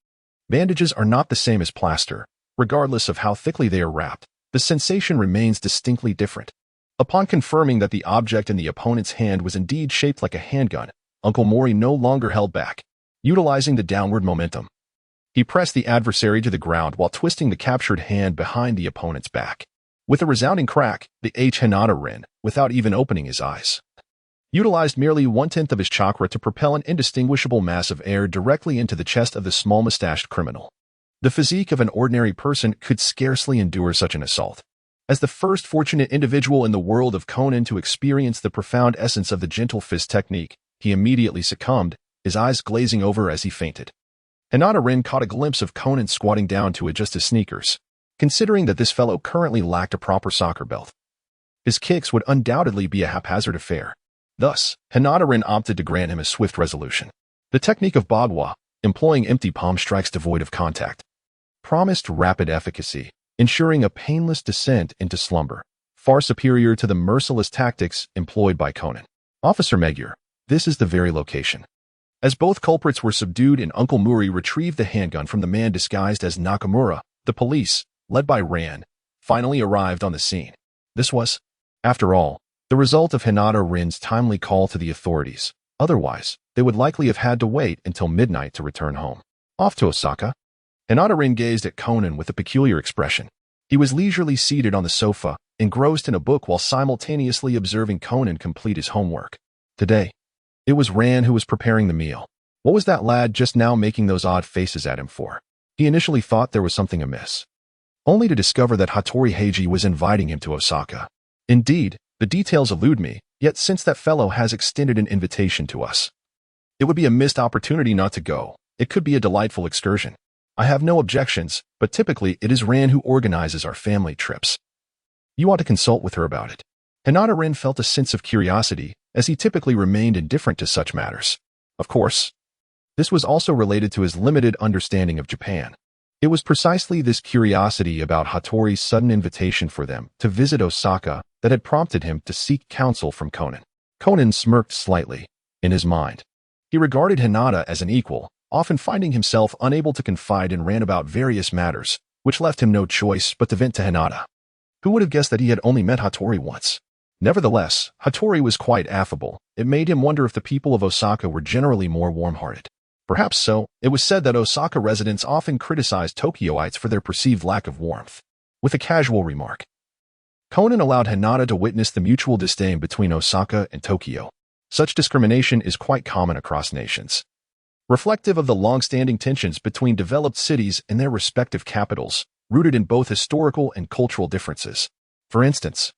bandages are not the same as plaster. Regardless of how thickly they are wrapped, the sensation remains distinctly different. Upon confirming that the object in the opponent's hand was indeed shaped like a handgun, Uncle Mori no longer held back. Utilizing the downward momentum, he pressed the adversary to the ground while twisting the captured hand behind the opponent's back. With a resounding crack, the Hinata Rin, without even opening his eyes, utilized merely 1/10 of his chakra to propel an indistinguishable mass of air directly into the chest of the small-mustached criminal. The physique of an ordinary person could scarcely endure such an assault. As the first fortunate individual in the world of Conan to experience the profound essence of the gentle fist technique, he immediately succumbed, his eyes glazing over as he fainted. Hinata Rin caught a glimpse of Conan squatting down to adjust his sneakers, considering that this fellow currently lacked a proper soccer belt. His kicks would undoubtedly be a haphazard affair. Thus, Hinata Rin opted to grant him a swift resolution. The technique of Bagua, employing empty palm strikes devoid of contact, promised rapid efficacy, ensuring a painless descent into slumber, far superior to the merciless tactics employed by Conan. "Officer Magyar, this is the very location." As both culprits were subdued and Uncle Mori retrieved the handgun from the man disguised as Nakamura, the police, led by Ran, finally arrived on the scene. This was, after all, the result of Hinata Rin's timely call to the authorities. Otherwise, they would likely have had to wait until midnight to return home. Off to Osaka. Hinata Rin gazed at Conan with a peculiar expression. He was leisurely seated on the sofa, engrossed in a book while simultaneously observing Conan complete his homework. Today, it was Ran who was preparing the meal. What was that lad just now making those odd faces at him for? He initially thought there was something amiss, only to discover that Hattori Heiji was inviting him to Osaka. Indeed, the details elude me, yet since that fellow has extended an invitation to us, it would be a missed opportunity not to go. It could be a delightful excursion. I have no objections, but typically it is Ran who organizes our family trips. You ought to consult with her about it. Hinata Rin felt a sense of curiosity, as he typically remained indifferent to such matters. Of course, this was also related to his limited understanding of Japan. It was precisely this curiosity about Hattori's sudden invitation for them to visit Osaka that had prompted him to seek counsel from Conan. Conan smirked slightly. In his mind, he regarded Hinata as an equal, often finding himself unable to confide in Ran about various matters, which left him no choice but to vent to Hinata. Who would have guessed that he had only met Hattori once? Nevertheless, Hattori was quite affable. It made him wonder if the people of Osaka were generally more warm-hearted. Perhaps so. It was said that Osaka residents often criticized Tokyoites for their perceived lack of warmth. With a casual remark, Conan allowed Hinata to witness the mutual disdain between Osaka and Tokyo. Such discrimination is quite common across nations, reflective of the long-standing tensions between developed cities and their respective capitals, rooted in both historical and cultural differences. For instance,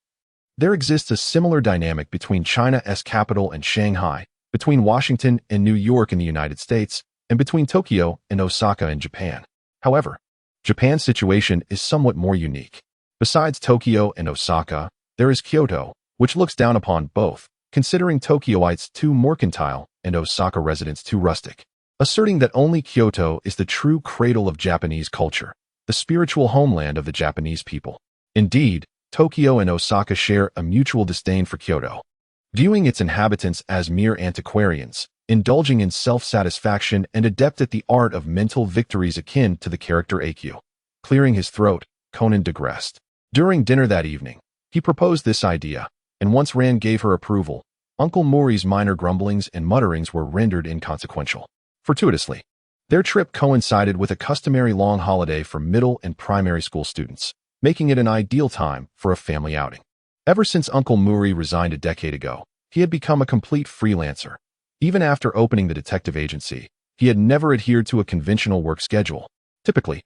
there exists a similar dynamic between China's capital and Shanghai, between Washington and New York in the United States, and between Tokyo and Osaka in Japan. However, Japan's situation is somewhat more unique. Besides Tokyo and Osaka, there is Kyoto, which looks down upon both, considering Tokyoites too mercantile and Osaka residents too rustic, asserting that only Kyoto is the true cradle of Japanese culture, the spiritual homeland of the Japanese people. Indeed, Tokyo and Osaka share a mutual disdain for Kyoto, viewing its inhabitants as mere antiquarians, indulging in self-satisfaction and adept at the art of mental victories akin to the character AQ. Clearing his throat, Conan digressed. During dinner that evening, he proposed this idea, and once Rand gave her approval, Uncle Mori's minor grumblings and mutterings were rendered inconsequential. Fortuitously, their trip coincided with a customary long holiday for middle and primary school students, making it an ideal time for a family outing. Ever since Uncle Mori resigned a decade ago, he had become a complete freelancer. Even after opening the detective agency, he had never adhered to a conventional work schedule. Typically,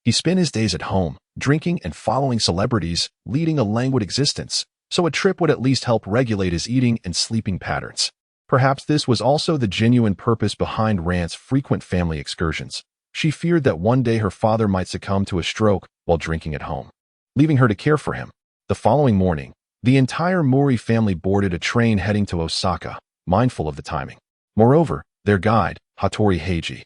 he spent his days at home, drinking and following celebrities, leading a languid existence, so a trip would at least help regulate his eating and sleeping patterns. Perhaps this was also the genuine purpose behind Rand's frequent family excursions. She feared that one day her father might succumb to a stroke while drinking at home, leaving her to care for him. The following morning, the entire Mori family boarded a train heading to Osaka, mindful of the timing. Moreover, their guide, Hattori Heiji,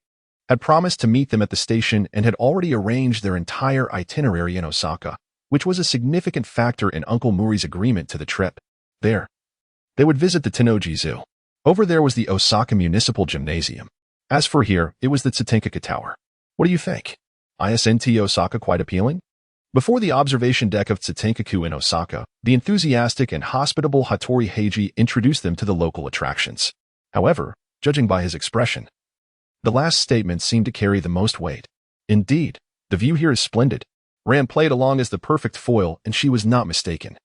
had promised to meet them at the station and had already arranged their entire itinerary in Osaka, which was a significant factor in Uncle Mori's agreement to the trip. There, they would visit the Tennoji Zoo. Over there was the Osaka Municipal Gymnasium. As for here, it was the Tsutenkaku Tower. What do you think? Isn't Osaka quite appealing? Before the observation deck of Tsutenkaku in Osaka, the enthusiastic and hospitable Hattori Heiji introduced them to the local attractions. However, judging by his expression, the last statement seemed to carry the most weight. Indeed, the view here is splendid. Rand played along as the perfect foil, and she was not mistaken.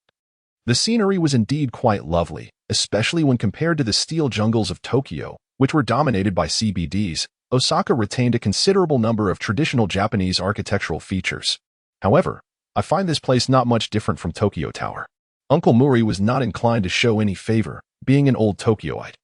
The scenery was indeed quite lovely, especially when compared to the steel jungles of Tokyo, which were dominated by CBDs. Osaka retained a considerable number of traditional Japanese architectural features. However, I find this place not much different from Tokyo Tower. Uncle Mori was not inclined to show any favor, being an old Tokyoite.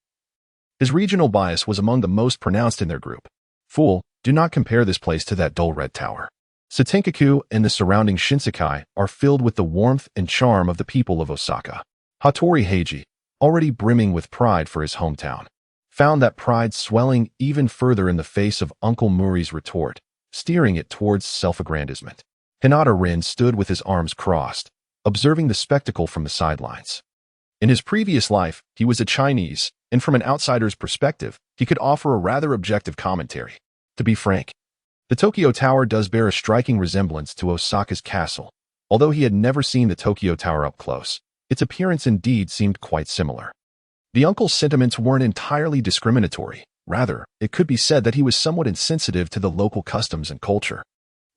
His regional bias was among the most pronounced in their group. Fool, do not compare this place to that dull red tower. Tsutenkaku and the surrounding Shinsekai are filled with the warmth and charm of the people of Osaka. Hattori Heiji, already brimming with pride for his hometown, found that pride swelling even further in the face of Uncle Mori's retort, steering it towards self-aggrandizement. Hinata Rin stood with his arms crossed, observing the spectacle from the sidelines. In his previous life, he was a Chinese, and from an outsider's perspective, he could offer a rather objective commentary. To be frank, the Tokyo Tower does bear a striking resemblance to Osaka's castle. Although he had never seen the Tokyo Tower up close, its appearance indeed seemed quite similar. The uncle's sentiments weren't entirely discriminatory. Rather, it could be said that he was somewhat insensitive to the local customs and culture.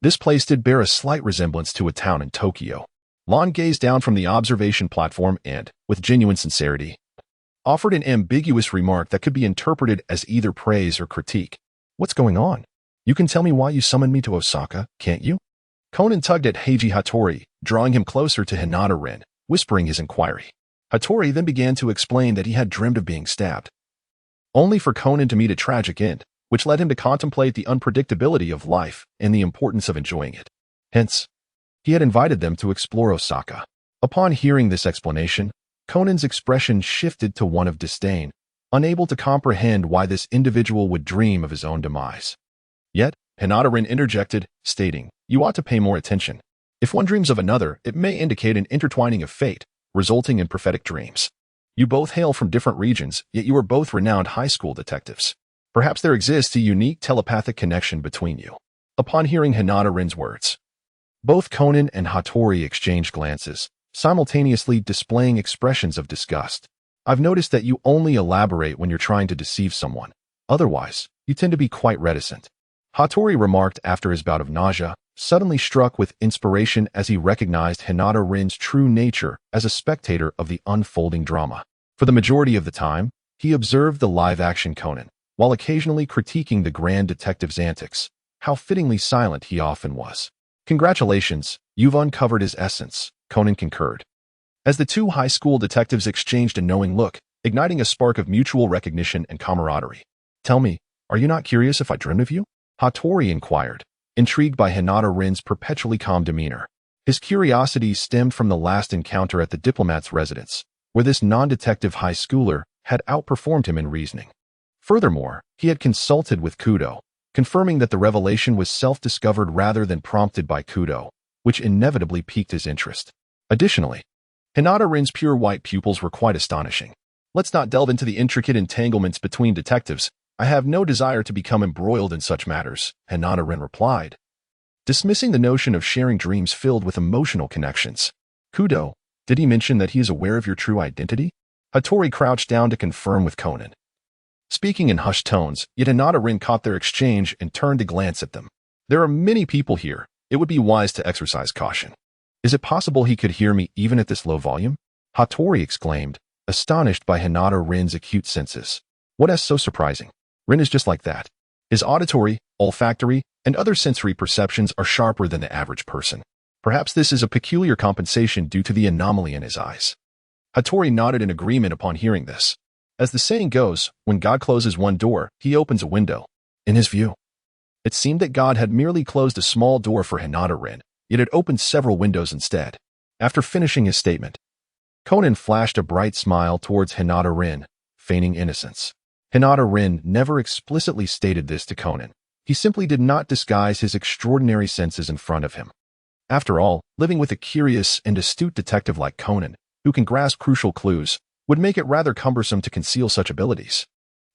This place did bear a slight resemblance to a town in Tokyo. Lon gazed down from the observation platform and, with genuine sincerity, offered an ambiguous remark that could be interpreted as either praise or critique. What's going on? You can tell me why you summoned me to Osaka, can't you? Conan tugged at Heiji Hattori, drawing him closer to Hinata Rin, whispering his inquiry. Hattori then began to explain that he had dreamed of being stabbed, only for Conan to meet a tragic end, which led him to contemplate the unpredictability of life and the importance of enjoying it. Hence, he had invited them to explore Osaka. Upon hearing this explanation, Conan's expression shifted to one of disdain, unable to comprehend why this individual would dream of his own demise. Yet, Hinata Rin interjected, stating, "You ought to pay more attention. If one dreams of another, it may indicate an intertwining of fate, resulting in prophetic dreams. You both hail from different regions, yet you are both renowned high school detectives. Perhaps there exists a unique telepathic connection between you." Upon hearing Hinata Rin's words, both Conan and Hattori exchanged glances, simultaneously displaying expressions of disgust. "I've noticed that you only elaborate when you're trying to deceive someone. Otherwise, you tend to be quite reticent," Hattori remarked after his bout of nausea, suddenly struck with inspiration as he recognized Hinata Rin's true nature as a spectator of the unfolding drama. For the majority of the time, he observed the live-action Conan, while occasionally critiquing the grand detective's antics. How fittingly silent he often was. "Congratulations, you've uncovered his essence," Conan concurred, as the two high school detectives exchanged a knowing look, igniting a spark of mutual recognition and camaraderie. "Tell me, are you not curious if I dreamed of you?" Hattori inquired, intrigued by Hinata Rin's perpetually calm demeanor. His curiosity stemmed from the last encounter at the diplomat's residence, where this non-detective high schooler had outperformed him in reasoning. Furthermore, he had consulted with Kudo, confirming that the revelation was self-discovered rather than prompted by Kudo, which inevitably piqued his interest. Additionally, Hinata Rin's pure white pupils were quite astonishing. Let's not delve into the intricate entanglements between detectives. I have no desire to become embroiled in such matters, Hinata Rin replied, dismissing the notion of sharing dreams filled with emotional connections. Kudo, did he mention that he is aware of your true identity? Hattori crouched down to confirm with Conan. Speaking in hushed tones, yet Hinata Rin caught their exchange and turned to glance at them. There are many people here. It would be wise to exercise caution. Is it possible he could hear me even at this low volume? Hattori exclaimed, astonished by Hinata Rin's acute senses. What is so surprising? Rin is just like that. His auditory, olfactory, and other sensory perceptions are sharper than the average person. Perhaps this is a peculiar compensation due to the anomaly in his eyes. Hattori nodded in agreement upon hearing this. As the saying goes, when God closes one door, he opens a window. In his view, it seemed that God had merely closed a small door for Hinata Rin, yet it opened several windows instead. After finishing his statement, Conan flashed a bright smile towards Hinata Rin, feigning innocence. Hinata Rin never explicitly stated this to Conan. He simply did not disguise his extraordinary senses in front of him. After all, living with a curious and astute detective like Conan, who can grasp crucial clues, would make it rather cumbersome to conceal such abilities.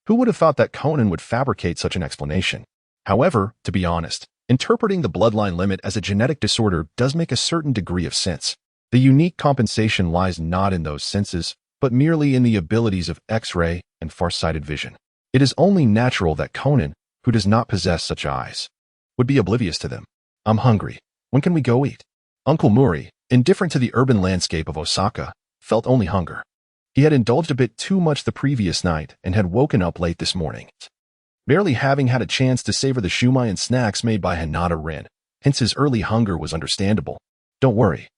Who would have thought that Conan would fabricate such an explanation? However, to be honest, interpreting the bloodline limit as a genetic disorder does make a certain degree of sense. The unique compensation lies not in those senses, but merely in the abilities of X-ray and far-sighted vision. It is only natural that Conan, who does not possess such eyes, would be oblivious to them. I'm hungry. When can we go eat? Uncle Mori, indifferent to the urban landscape of Osaka, felt only hunger. He had indulged a bit too much the previous night and had woken up late this morning, barely having had a chance to savor the shumai and snacks made by Hinata Rin, hence his early hunger was understandable. Don't worry.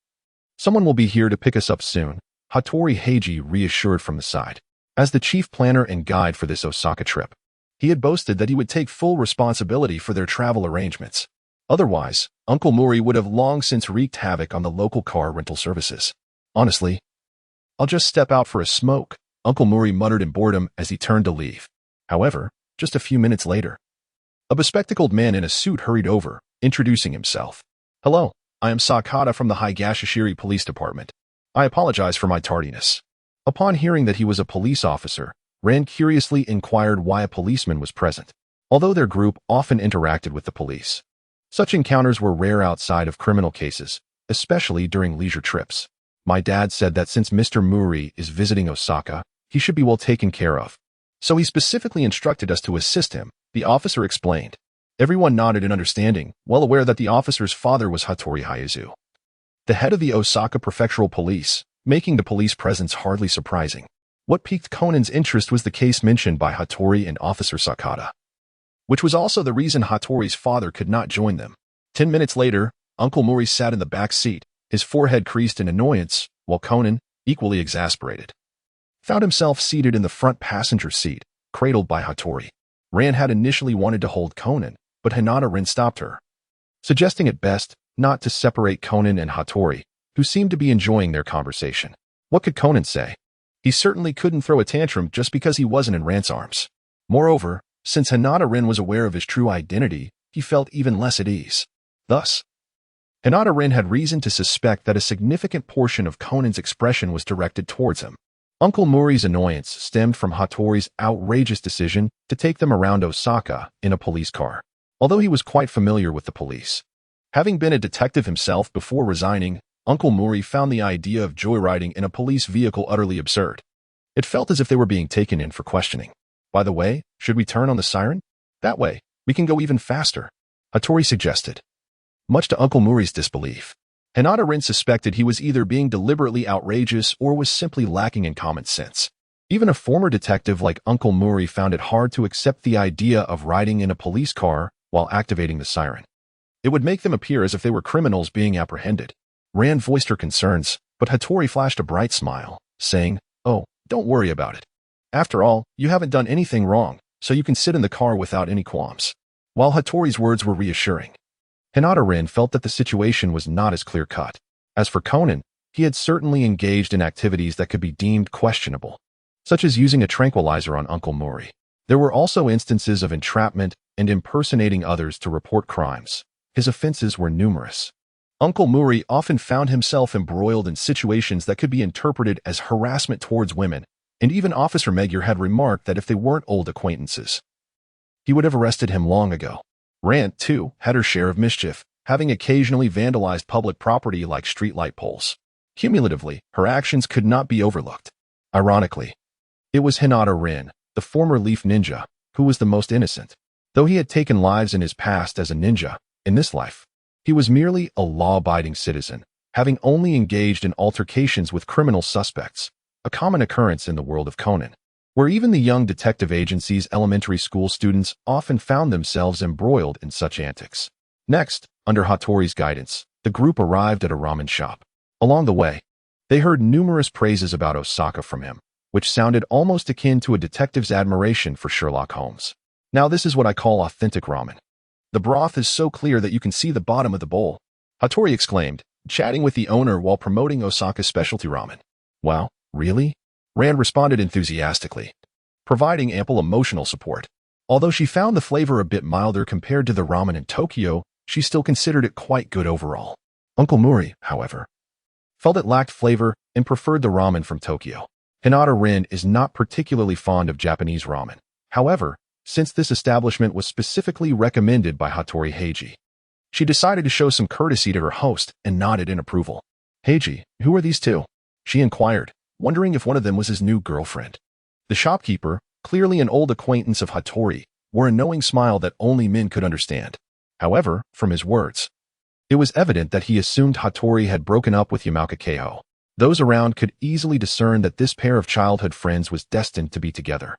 Someone will be here to pick us up soon, Hattori Heiji reassured from the side. As the chief planner and guide for this Osaka trip, he had boasted that he would take full responsibility for their travel arrangements. Otherwise, Uncle Mori would have long since wreaked havoc on the local car rental services. Honestly, I'll just step out for a smoke, Uncle Mori muttered in boredom as he turned to leave. However, just a few minutes later, a bespectacled man in a suit hurried over, introducing himself. Hello, I am Sakata from the Higashishiri Police Department. I apologize for my tardiness. Upon hearing that he was a police officer, Ran curiously inquired why a policeman was present. Although their group often interacted with the police, such encounters were rare outside of criminal cases, especially during leisure trips. My dad said that since Mr. Mori is visiting Osaka, he should be well taken care of. So he specifically instructed us to assist him, the officer explained. Everyone nodded in understanding, well aware that the officer's father was Hattori Hayazu, the head of the Osaka Prefectural Police, making the police presence hardly surprising. What piqued Conan's interest was the case mentioned by Hattori and Officer Sakata, which was also the reason Hattori's father could not join them. 10 minutes later, Uncle Mori sat in the back seat, his forehead creased in annoyance, while Conan, equally exasperated, found himself seated in the front passenger seat, cradled by Hattori. Ran had initially wanted to hold Conan, but Hinata Rin stopped her, suggesting it best not to separate Conan and Hattori, who seemed to be enjoying their conversation. What could Conan say? He certainly couldn't throw a tantrum just because he wasn't in Ran's arms. Moreover, since Hinata Rin was aware of his true identity, he felt even less at ease. Thus, Hinata Rin had reason to suspect that a significant portion of Conan's expression was directed towards him. Uncle Mori's annoyance stemmed from Hattori's outrageous decision to take them around Osaka in a police car. Although he was quite familiar with the police, having been a detective himself before resigning, Uncle Mori found the idea of joyriding in a police vehicle utterly absurd. It felt as if they were being taken in for questioning. By the way, should we turn on the siren? That way, we can go even faster, Hattori suggested. Much to Uncle Mori's disbelief, Hinata Rin suspected he was either being deliberately outrageous or was simply lacking in common sense. Even a former detective like Uncle Mori found it hard to accept the idea of riding in a police car while activating the siren. It would make them appear as if they were criminals being apprehended. Ran voiced her concerns, but Hattori flashed a bright smile, saying, "Oh, don't worry about it. After all, you haven't done anything wrong, so you can sit in the car without any qualms." While Hattori's words were reassuring, Hinata Rin felt that the situation was not as clear-cut. As for Conan, he had certainly engaged in activities that could be deemed questionable, such as using a tranquilizer on Uncle Mori. There were also instances of entrapment and impersonating others to report crimes. His offenses were numerous. Uncle Mori often found himself embroiled in situations that could be interpreted as harassment towards women, and even Officer Magyar had remarked that if they weren't old acquaintances, he would have arrested him long ago. Rand, too, had her share of mischief, having occasionally vandalized public property like streetlight poles. Cumulatively, her actions could not be overlooked. Ironically, it was Hinata Rin, the former Leaf Ninja, who was the most innocent. Though he had taken lives in his past as a ninja, in this life, he was merely a law-abiding citizen, having only engaged in altercations with criminal suspects, a common occurrence in the world of Conan, where even the young detective agency's elementary school students often found themselves embroiled in such antics. Next, under Hattori's guidance, the group arrived at a ramen shop. Along the way, they heard numerous praises about Osaka from him, which sounded almost akin to a detective's admiration for Sherlock Holmes. Now this is what I call authentic ramen. The broth is so clear that you can see the bottom of the bowl, Hattori exclaimed, chatting with the owner while promoting Osaka's specialty ramen. Wow, really? Rand responded enthusiastically, providing ample emotional support. Although she found the flavor a bit milder compared to the ramen in Tokyo, she still considered it quite good overall. Uncle Mori, however, felt it lacked flavor and preferred the ramen from Tokyo. Hinata Rin is not particularly fond of Japanese ramen. However, since this establishment was specifically recommended by Hattori Heiji, she decided to show some courtesy to her host and nodded in approval. Heiji, who are these two? She inquired, wondering if one of them was his new girlfriend. The shopkeeper, clearly an old acquaintance of Hattori, wore a knowing smile that only men could understand. However, from his words, it was evident that he assumed Hattori had broken up with Yamauka Keiho. Those around could easily discern that this pair of childhood friends was destined to be together,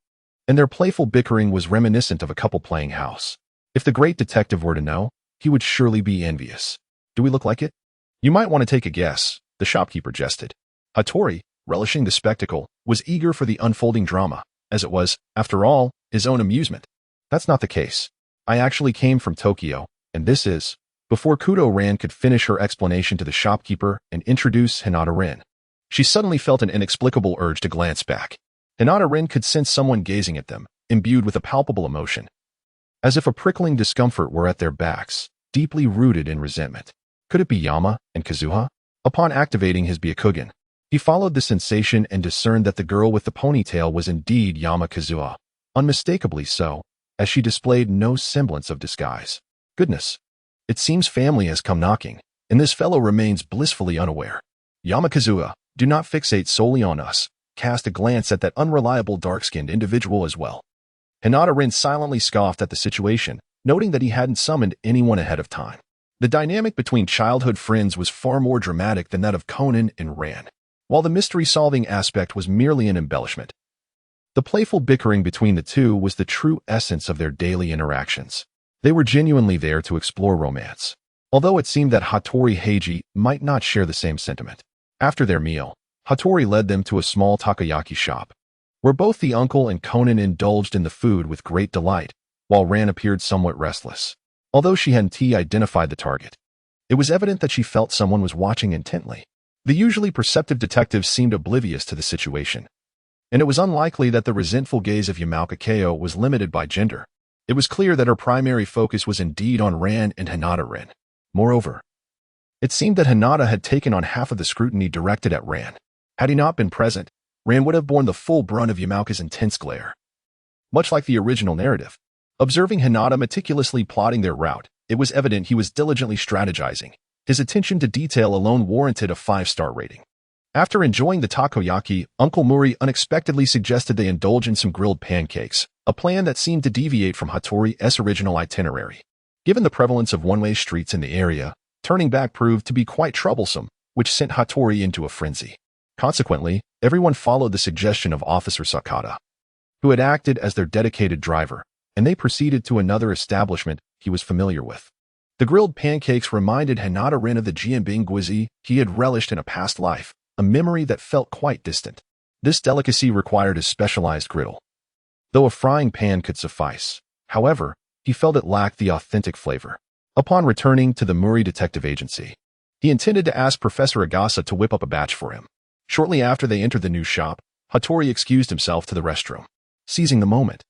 and their playful bickering was reminiscent of a couple playing house. If the great detective were to know, he would surely be envious. Do we look like it? You might want to take a guess, the shopkeeper jested. Hattori, relishing the spectacle, was eager for the unfolding drama, as it was, after all, his own amusement. That's not the case. I actually came from Tokyo, and this is... Before Kudo Ran could finish her explanation to the shopkeeper and introduce Hinata Rin, she suddenly felt an inexplicable urge to glance back. Hinata Rin could sense someone gazing at them, imbued with a palpable emotion, as if a prickling discomfort were at their backs, deeply rooted in resentment. Could it be Yama and Kazuha? Upon activating his Byakugan, he followed the sensation and discerned that the girl with the ponytail was indeed Yama Kazuha, unmistakably so, as she displayed no semblance of disguise. Goodness! It seems family has come knocking, and this fellow remains blissfully unaware. Yama Kazuha, do not fixate solely on us. Cast a glance at that unreliable dark-skinned individual as well. Hinata Rin silently scoffed at the situation, noting that he hadn't summoned anyone ahead of time. The dynamic between childhood friends was far more dramatic than that of Conan and Ran, while the mystery-solving aspect was merely an embellishment. The playful bickering between the two was the true essence of their daily interactions. They were genuinely there to explore romance, although it seemed that Hattori Heiji might not share the same sentiment. After their meal, Hattori led them to a small takoyaki shop, where both the uncle and Conan indulged in the food with great delight, while Ran appeared somewhat restless. Although she hadn't identified the target, it was evident that she felt someone was watching intently. The usually perceptive detective seemed oblivious to the situation, and it was unlikely that the resentful gaze of Yamauka Keiho was limited by gender. It was clear that her primary focus was indeed on Ran and Hinata Rin. Moreover, it seemed that Hinata had taken on half of the scrutiny directed at Ran. Had he not been present, Ran would have borne the full brunt of Yamauka's intense glare. Much like the original narrative, observing Hinata meticulously plotting their route, it was evident he was diligently strategizing. His attention to detail alone warranted a 5-star rating. After enjoying the takoyaki, Uncle Mori unexpectedly suggested they indulge in some grilled pancakes, a plan that seemed to deviate from Hattori's original itinerary. Given the prevalence of one-way streets in the area, turning back proved to be quite troublesome, which sent Hattori into a frenzy. Consequently, everyone followed the suggestion of Officer Sakata, who had acted as their dedicated driver, and they proceeded to another establishment he was familiar with. The grilled pancakes reminded Hinata Rin of the jianbing guizi he had relished in a past life, a memory that felt quite distant. This delicacy required a specialized griddle, though a frying pan could suffice. However, he felt it lacked the authentic flavor. Upon returning to the Mori Detective Agency, He intended to ask Professor Agasa to whip up a batch for him. Shortly after they entered the new shop, Hattori excused himself to the restroom. Seizing the moment,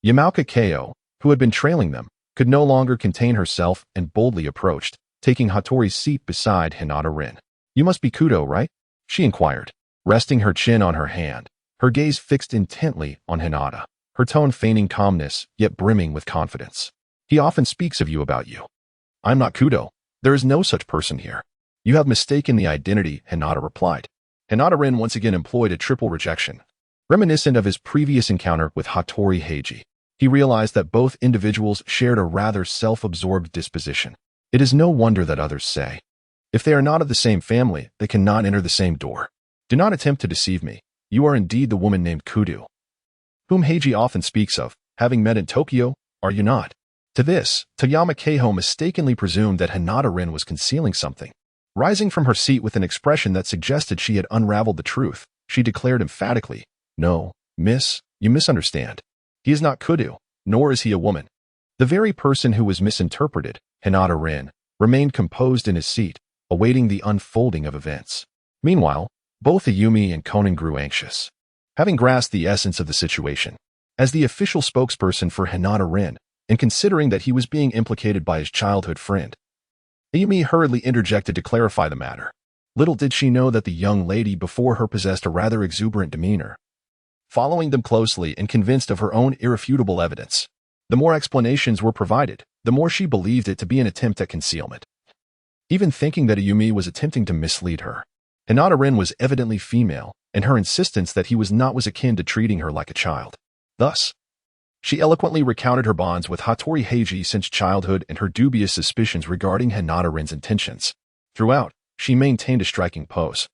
Yamauka Keo, who had been trailing them, could no longer contain herself and boldly approached, taking Hattori's seat beside Hinata Rin. "You must be Kudo, right?" she inquired, resting her chin on her hand, her gaze fixed intently on Hinata, her tone feigning calmness yet brimming with confidence. "He often speaks of you about you." "I'm not Kudo. There is no such person here." "You have mistaken the identity," Hinata replied. Hinata Rin once again employed a triple rejection. Reminiscent of his previous encounter with Hattori Heiji, he realized that both individuals shared a rather self-absorbed disposition. It is no wonder that others say, "If they are not of the same family, they cannot enter the same door." Do not attempt to deceive me. You are indeed the woman named Kudo, whom Heiji often speaks of, having met in Tokyo, are you not? To this, Toyama Keiho mistakenly presumed that Hinata Rin was concealing something. Rising from her seat with an expression that suggested she had unraveled the truth, she declared emphatically, "No, miss, you misunderstand. He is not Kudo, nor is he a woman." The very person who was misinterpreted, Hinata Rin, remained composed in his seat, awaiting the unfolding of events. Meanwhile, both Ayumi and Conan grew anxious. Having grasped the essence of the situation, as the official spokesperson for Hinata Rin, and considering that he was being implicated by his childhood friend, Ayumi hurriedly interjected to clarify the matter. Little did she know that the young lady before her possessed a rather exuberant demeanor. Following them closely and convinced of her own irrefutable evidence, the more explanations were provided, the more she believed it to be an attempt at concealment. Even thinking that Ayumi was attempting to mislead her, Hinata Rin was evidently female, and her insistence that he was not was akin to treating her like a child. Thus, she eloquently recounted her bonds with Hattori Heiji since childhood and her dubious suspicions regarding Hinata Rin's intentions. Throughout, she maintained a striking pose,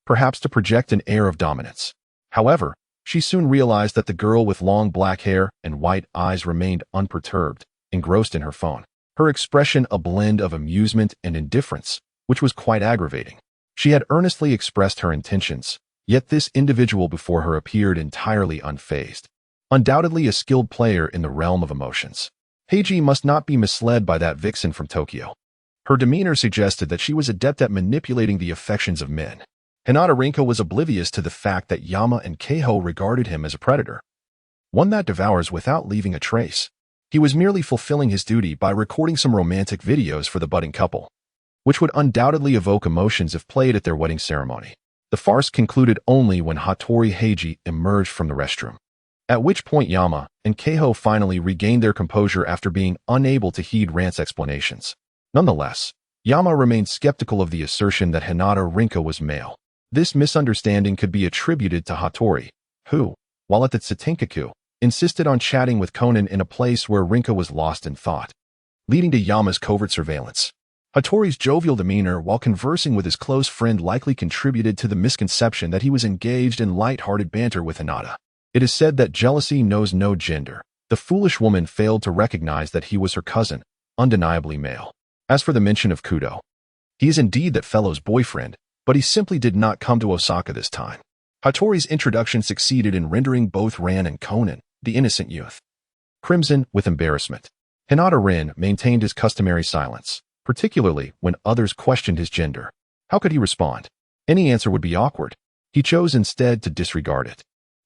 perhaps to project an air of dominance. However, she soon realized that the girl with long black hair and white eyes remained unperturbed, engrossed in her phone, her expression a blend of amusement and indifference, which was quite aggravating. She had earnestly expressed her intentions, yet this individual before her appeared entirely unfazed. Undoubtedly a skilled player in the realm of emotions, Heiji must not be misled by that vixen from Tokyo. Her demeanor suggested that she was adept at manipulating the affections of men. Hinata Rinko was oblivious to the fact that Yama and Keiho regarded him as a predator, one that devours without leaving a trace. He was merely fulfilling his duty by recording some romantic videos for the budding couple, which would undoubtedly evoke emotions if played at their wedding ceremony. The farce concluded only when Hattori Heiji emerged from the restroom, at which point Yama and Keiho finally regained their composure after being unable to heed Rant's explanations. Nonetheless, Yama remained skeptical of the assertion that Hinata Rinko was male. This misunderstanding could be attributed to Hattori, who, while at the Tsutenkaku, insisted on chatting with Conan in a place where Rinko was lost in thought, leading to Yama's covert surveillance. Hattori's jovial demeanor while conversing with his close friend likely contributed to the misconception that he was engaged in light-hearted banter with Hinata. It is said that jealousy knows no gender. The foolish woman failed to recognize that he was her cousin, undeniably male. As for the mention of Kudo, he is indeed that fellow's boyfriend, but he simply did not come to Osaka this time. Hattori's introduction succeeded in rendering both Ran and Conan, the innocent youth, crimson with embarrassment. Hinata Rin maintained his customary silence, particularly when others questioned his gender. How could he respond? Any answer would be awkward. He chose instead to disregard it.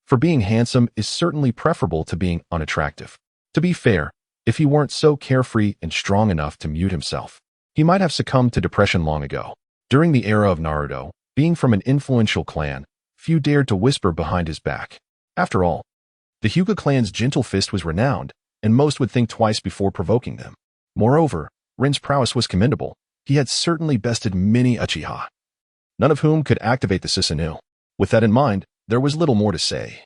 For being handsome is certainly preferable to being unattractive. To be fair, if he weren't so carefree and strong enough to mute himself, he might have succumbed to depression long ago. During the era of Naruto, being from an influential clan, few dared to whisper behind his back. After all, the Hyuga clan's gentle fist was renowned, and most would think twice before provoking them. Moreover, Rin's prowess was commendable. He had certainly bested many Uchiha, none of whom could activate the Susanoo. With that in mind, there was little more to say.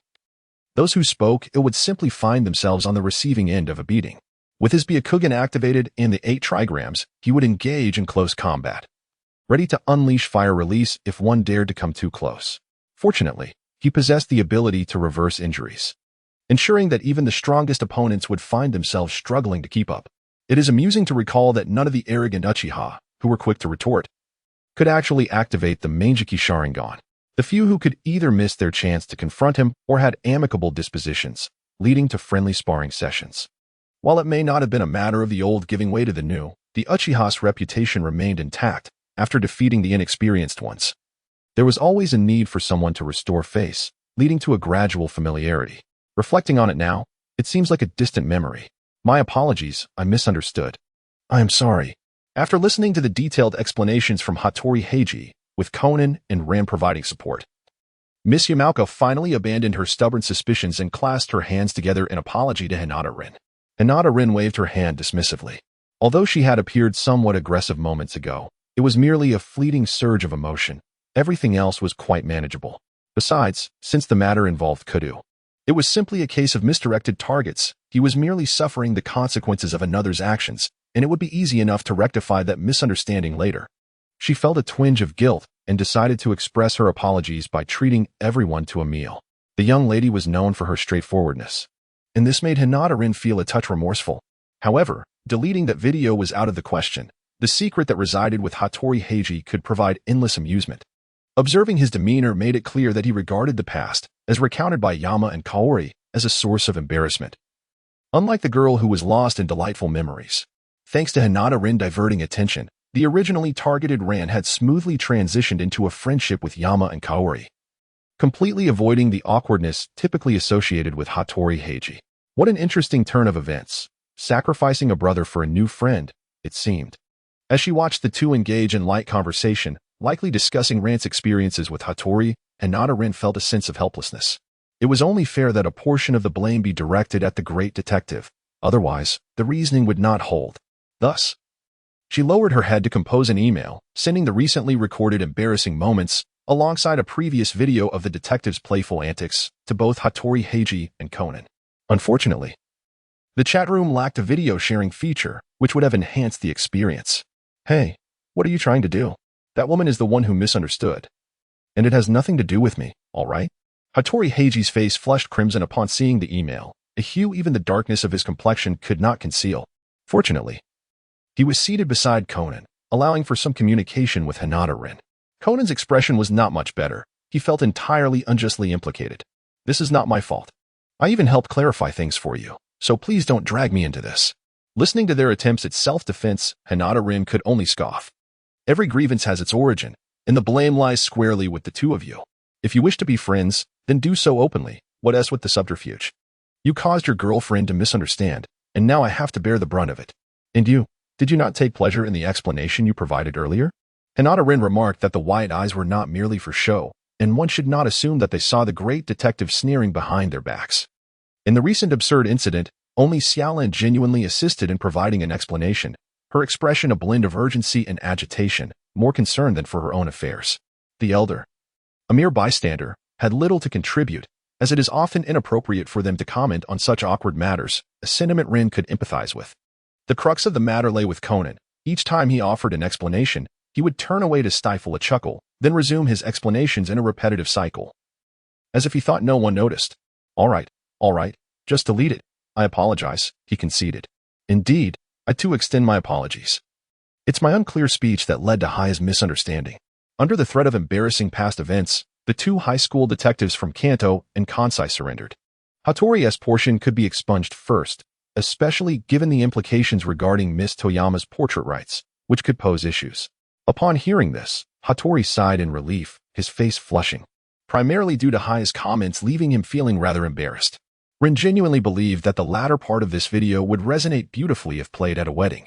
Those who spoke ill would simply find themselves on the receiving end of a beating. With his Byakugan activated and the 8 trigrams, he would engage in close combat, ready to unleash fire release if one dared to come too close. Fortunately, he possessed the ability to reverse injuries, ensuring that even the strongest opponents would find themselves struggling to keep up. It is amusing to recall that none of the arrogant Uchiha, who were quick to retort, could actually activate the Manjiki Sharingan. The few who could either miss their chance to confront him or had amicable dispositions, leading to friendly sparring sessions. While it may not have been a matter of the old giving way to the new, the Uchiha's reputation remained intact, after defeating the inexperienced ones. There was always a need for someone to restore face, leading to a gradual familiarity. Reflecting on it now, it seems like a distant memory. My apologies, I misunderstood. I am sorry. After listening to the detailed explanations from Hattori Heiji, with Conan and Rin providing support, Miss Yamaoka finally abandoned her stubborn suspicions and clasped her hands together in apology to Hinata Rin. Hinata Rin waved her hand dismissively. Although she had appeared somewhat aggressive moments ago, it was merely a fleeting surge of emotion. Everything else was quite manageable. Besides, since the matter involved Kudu, it was simply a case of misdirected targets. He was merely suffering the consequences of another's actions, and it would be easy enough to rectify that misunderstanding later. She felt a twinge of guilt and decided to express her apologies by treating everyone to a meal. The young lady was known for her straightforwardness, and this made Hinata Rin feel a touch remorseful. However, deleting that video was out of the question. The secret that resided with Hattori Heiji could provide endless amusement. Observing his demeanor made it clear that he regarded the past, as recounted by Yama and Kaori, as a source of embarrassment. Unlike the girl who was lost in delightful memories, thanks to Hinata Rin diverting attention, the originally targeted Ran had smoothly transitioned into a friendship with Yama and Kaori, completely avoiding the awkwardness typically associated with Hattori Heiji. What an interesting turn of events, sacrificing a brother for a new friend, it seemed. As she watched the two engage in light conversation, likely discussing Ran's experiences with Hattori, Hinata Rin felt a sense of helplessness. It was only fair that a portion of the blame be directed at the great detective. Otherwise, the reasoning would not hold. Thus, she lowered her head to compose an email, sending the recently recorded embarrassing moments, alongside a previous video of the detective's playful antics, to both Hattori Heiji and Conan. Unfortunately, the chat room lacked a video sharing feature, which would have enhanced the experience. Hey, what are you trying to do? That woman is the one who misunderstood. And it has nothing to do with me, all right? Hattori Heiji's face flushed crimson upon seeing the email, a hue even the darkness of his complexion could not conceal. Fortunately, he was seated beside Conan, allowing for some communication with Hinata Rin. Conan's expression was not much better. He felt entirely unjustly implicated. This is not my fault. I even helped clarify things for you, so please don't drag me into this. Listening to their attempts at self-defense, Hinata Rin could only scoff. Every grievance has its origin, and the blame lies squarely with the two of you. If you wish to be friends, then do so openly. What else with the subterfuge? You caused your girlfriend to misunderstand, and now I have to bear the brunt of it. And you, did you not take pleasure in the explanation you provided earlier? Hinata Rin remarked that the wide eyes were not merely for show, and one should not assume that they saw the great detective sneering behind their backs. In the recent absurd incident, only Xiaolin genuinely assisted in providing an explanation, her expression a blend of urgency and agitation, more concerned than for her own affairs. The elder, a mere bystander, had little to contribute, as it is often inappropriate for them to comment on such awkward matters, a sentiment Rin could empathize with. The crux of the matter lay with Conan. Each time he offered an explanation, he would turn away to stifle a chuckle, then resume his explanations in a repetitive cycle, as if he thought no one noticed. All right, just delete it. I apologize, he conceded. Indeed, I too extend my apologies. It's my unclear speech that led to Hai's misunderstanding. Under the threat of embarrassing past events, the two high school detectives from Kanto and Kansai surrendered. Hattori's portion could be expunged first, especially given the implications regarding Miss Toyama's portrait rights, which could pose issues. Upon hearing this, Hattori sighed in relief, his face flushing, primarily due to Hai's comments leaving him feeling rather embarrassed. Rin genuinely believed that the latter part of this video would resonate beautifully if played at a wedding,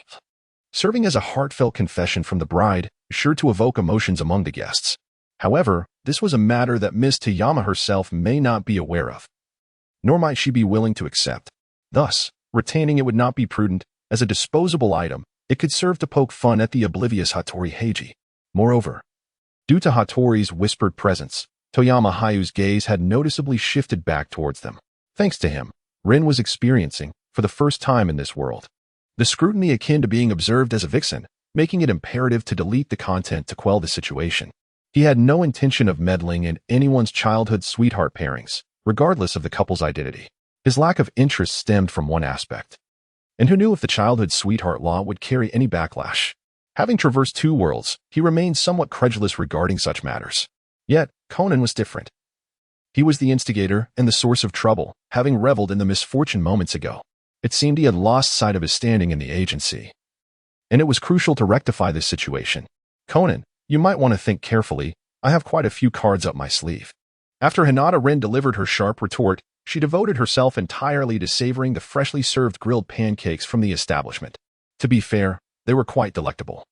serving as a heartfelt confession from the bride, sure to evoke emotions among the guests. However, this was a matter that Miss Toyama herself may not be aware of, nor might she be willing to accept. Thus, retaining it would not be prudent. As a disposable item, it could serve to poke fun at the oblivious Hattori Heiji. Moreover, due to Hattori's whispered presence, Toyama Hayu's gaze had noticeably shifted back towards them. Thanks to him, Rin was experiencing, for the first time in this world, the scrutiny akin to being observed as a vixen, making it imperative to delete the content to quell the situation. He had no intention of meddling in anyone's childhood sweetheart pairings, regardless of the couple's identity. His lack of interest stemmed from one aspect. And who knew if the childhood sweetheart law would carry any backlash? Having traversed two worlds, he remained somewhat credulous regarding such matters. Yet, Conan was different. He was the instigator and the source of trouble, having reveled in the misfortune moments ago. It seemed he had lost sight of his standing in the agency, and it was crucial to rectify this situation. Conan, you might want to think carefully. I have quite a few cards up my sleeve. After Hinata Rin delivered her sharp retort, she devoted herself entirely to savoring the freshly served grilled pancakes from the establishment. To be fair, they were quite delectable.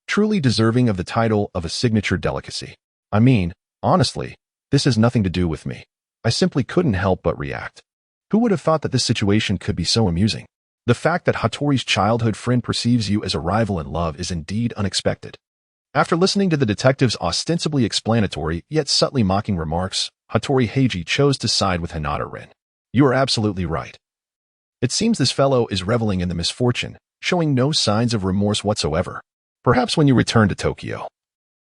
Truly deserving of the title of a signature delicacy. I mean, honestly, this has nothing to do with me. I simply couldn't help but react. Who would have thought that this situation could be so amusing? The fact that Hattori's childhood friend perceives you as a rival in love is indeed unexpected. After listening to the detective's ostensibly explanatory yet subtly mocking remarks, Hattori Heiji chose to side with Hinata Rin. You are absolutely right. It seems this fellow is reveling in the misfortune, showing no signs of remorse whatsoever. Perhaps when you return to Tokyo,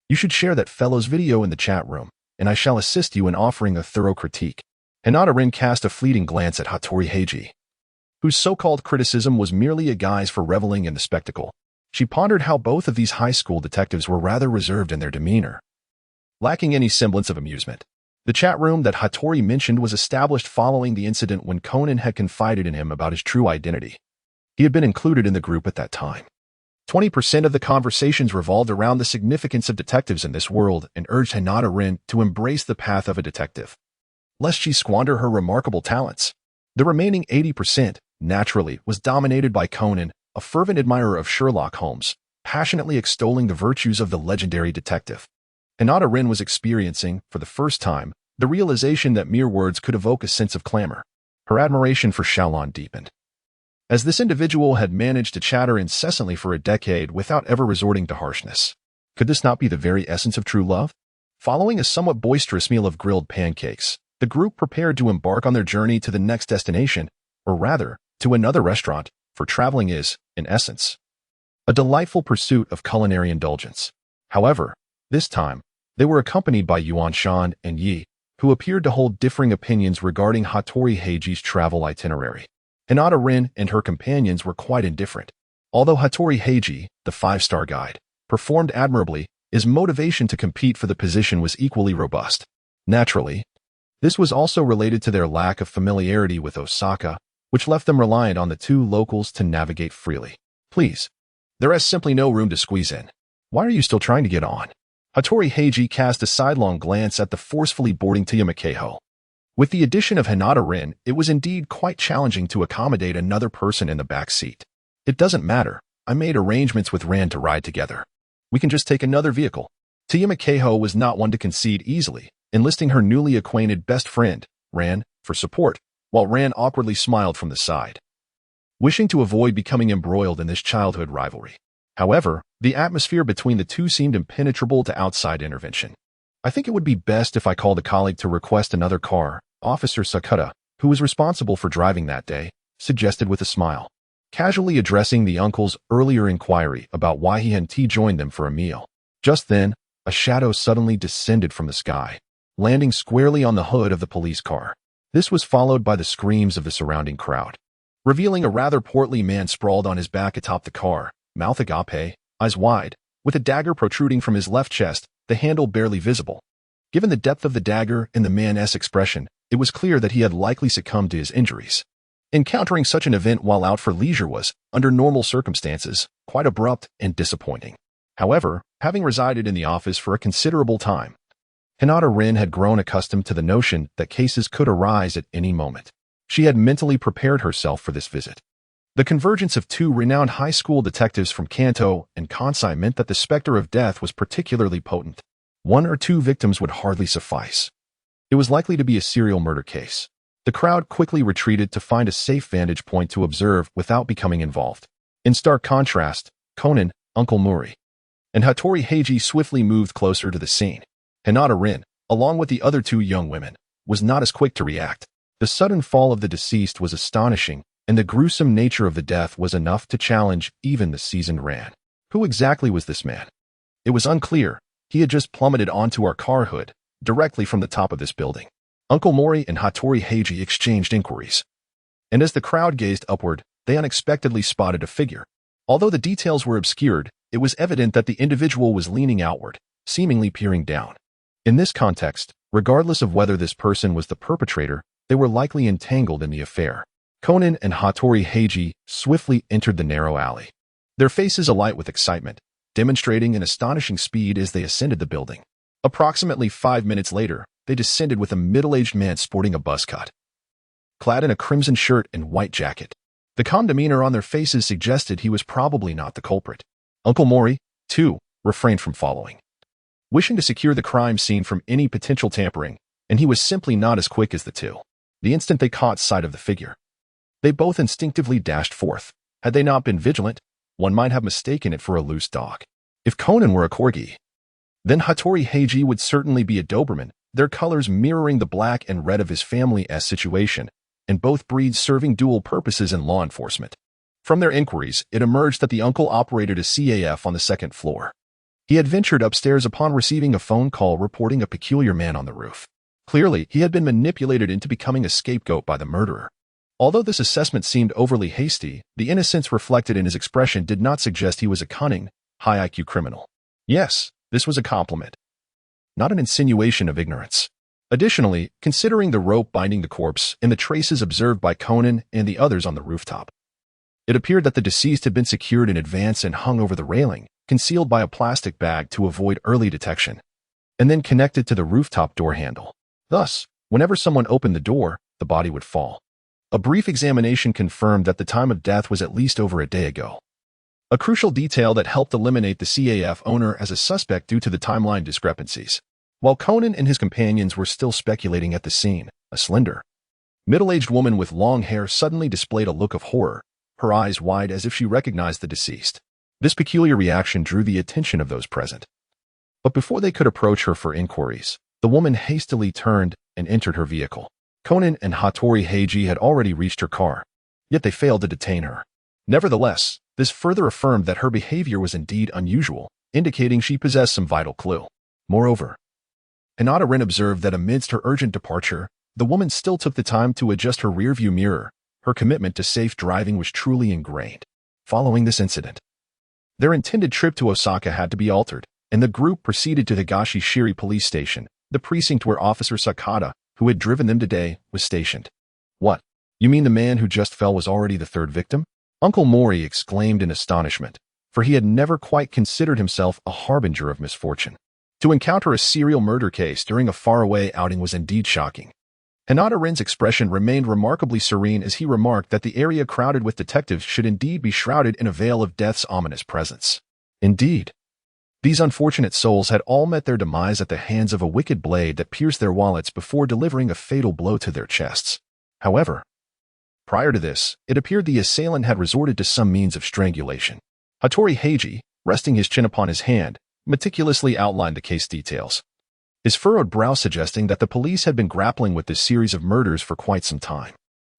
you should share that fellow's video in the chat room, and I shall assist you in offering a thorough critique. Hinata Rin cast a fleeting glance at Hattori Heiji, whose so-called criticism was merely a guise for reveling in the spectacle. She pondered how both of these high school detectives were rather reserved in their demeanor, lacking any semblance of amusement. The chat room that Hattori mentioned was established following the incident when Conan had confided in him about his true identity. He had been included in the group at that time. 20% of the conversations revolved around the significance of detectives in this world and urged Hinata Rin to embrace the path of a detective, lest she squander her remarkable talents. The remaining 80%, naturally, was dominated by Conan, a fervent admirer of Sherlock Holmes, passionately extolling the virtues of the legendary detective. Hinata Rin was experiencing, for the first time, the realization that mere words could evoke a sense of clamor. Her admiration for Shaolin deepened, as this individual had managed to chatter incessantly for a decade without ever resorting to harshness. Could this not be the very essence of true love? Following a somewhat boisterous meal of grilled pancakes, the group prepared to embark on their journey to the next destination, or rather, to another restaurant, for traveling is, in essence, a delightful pursuit of culinary indulgence. However, this time, they were accompanied by Yuan Shan and Yi, who appeared to hold differing opinions regarding Hattori Heiji's travel itinerary. Hinata Rin and her companions were quite indifferent. Although Hattori Heiji, the five-star guide, performed admirably, his motivation to compete for the position was equally robust. Naturally, this was also related to their lack of familiarity with Osaka, which left them reliant on the two locals to navigate freely. Please, there is simply no room to squeeze in. Why are you still trying to get on? Hattori Heiji cast a sidelong glance at the forcefully boarding Tiyama. With the addition of Hinata Rin, it was indeed quite challenging to accommodate another person in the back seat. It doesn't matter. I made arrangements with Ran to ride together. We can just take another vehicle. Tiyama was not one to concede easily, enlisting her newly acquainted best friend, Ran, for support, while Ran awkwardly smiled from the side, wishing to avoid becoming embroiled in this childhood rivalry. However, the atmosphere between the two seemed impenetrable to outside intervention. I think it would be best if I called a colleague to request another car, Officer Sakata, who was responsible for driving that day, suggested with a smile, casually addressing the uncle's earlier inquiry about why he hadn't joined them for a meal. Just then, a shadow suddenly descended from the sky, landing squarely on the hood of the police car. This was followed by the screams of the surrounding crowd, revealing a rather portly man sprawled on his back atop the car, mouth agape, eyes wide, with a dagger protruding from his left chest, the handle barely visible. Given the depth of the dagger and the man's expression, it was clear that he had likely succumbed to his injuries. Encountering such an event while out for leisure was, under normal circumstances, quite abrupt and disappointing. However, having resided in the office for a considerable time, Hinata Rin had grown accustomed to the notion that cases could arise at any moment. She had mentally prepared herself for this visit. The convergence of two renowned high school detectives from Kanto and Kansai meant that the specter of death was particularly potent. One or two victims would hardly suffice. It was likely to be a serial murder case. The crowd quickly retreated to find a safe vantage point to observe without becoming involved. In stark contrast, Conan, Uncle Mori, and Hattori Heiji swiftly moved closer to the scene. Hinata Rin, along with the other two young women, was not as quick to react. The sudden fall of the deceased was astonishing, and the gruesome nature of the death was enough to challenge even the seasoned Ran. Who exactly was this man? It was unclear. He had just plummeted onto our car hood, directly from the top of this building. Uncle Mori and Hattori Heiji exchanged inquiries, and as the crowd gazed upward, they unexpectedly spotted a figure. Although the details were obscured, it was evident that the individual was leaning outward, seemingly peering down. In this context, regardless of whether this person was the perpetrator, they were likely entangled in the affair. Conan and Hattori Heiji swiftly entered the narrow alley, their faces alight with excitement. demonstrating an astonishing speed as they ascended the building. Approximately 5 minutes later, they descended with a middle-aged man sporting a buzz cut, clad in a crimson shirt and white jacket. The calm demeanor on their faces suggested he was probably not the culprit. Uncle Mori, too, refrained from following, wishing to secure the crime scene from any potential tampering, and he was simply not as quick as the two. The instant they caught sight of the figure, they both instinctively dashed forth. Had they not been vigilant, one might have mistaken it for a loose dog. If Conan were a corgi, then Hattori Heiji would certainly be a Doberman, their colors mirroring the black and red of his family's situation, and both breeds serving dual purposes in law enforcement. From their inquiries, it emerged that the uncle operated a CAF on the second floor. He had ventured upstairs upon receiving a phone call reporting a peculiar man on the roof. Clearly, he had been manipulated into becoming a scapegoat by the murderer. Although this assessment seemed overly hasty, the innocence reflected in his expression did not suggest he was a cunning, high IQ criminal. Yes, this was a compliment, not an insinuation of ignorance. Additionally, considering the rope binding the corpse and the traces observed by Conan and the others on the rooftop, it appeared that the deceased had been secured in advance and hung over the railing, concealed by a plastic bag to avoid early detection, and then connected to the rooftop door handle. Thus, whenever someone opened the door, the body would fall. A brief examination confirmed that the time of death was at least over a day ago, a crucial detail that helped eliminate the CAF owner as a suspect due to the timeline discrepancies. While Conan and his companions were still speculating at the scene, a slender, middle-aged woman with long hair suddenly displayed a look of horror, her eyes wide as if she recognized the deceased. This peculiar reaction drew the attention of those present. But before they could approach her for inquiries, the woman hastily turned and entered her vehicle. Conan and Hattori Heiji had already reached her car, yet they failed to detain her. Nevertheless, this further affirmed that her behavior was indeed unusual, indicating she possessed some vital clue. Moreover, Hinata-rin observed that amidst her urgent departure, the woman still took the time to adjust her rearview mirror. Her commitment to safe driving was truly ingrained. Following this incident, their intended trip to Osaka had to be altered, and the group proceeded to Higashi-Shiri police station, the precinct where Officer Sakata, who had driven them today, was stationed. What? You mean the man who just fell was already the third victim? Uncle Mori exclaimed in astonishment, for he had never quite considered himself a harbinger of misfortune. To encounter a serial murder case during a faraway outing was indeed shocking. Hinata-rin's expression remained remarkably serene as he remarked that the area crowded with detectives should indeed be shrouded in a veil of death's ominous presence. Indeed, these unfortunate souls had all met their demise at the hands of a wicked blade that pierced their wallets before delivering a fatal blow to their chests. However, prior to this, it appeared the assailant had resorted to some means of strangulation. Hattori Heiji, resting his chin upon his hand, meticulously outlined the case details, his furrowed brow suggesting that the police had been grappling with this series of murders for quite some time.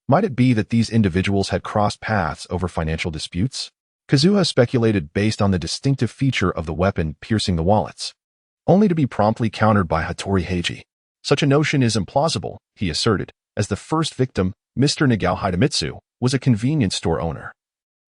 Might it be that these individuals had crossed paths over financial disputes? Kazuha speculated based on the distinctive feature of the weapon piercing the wallets, only to be promptly countered by Hattori Heiji. Such a notion is implausible, he asserted, as the first victim, Mr. Nagao Hidemitsu, was a convenience store owner,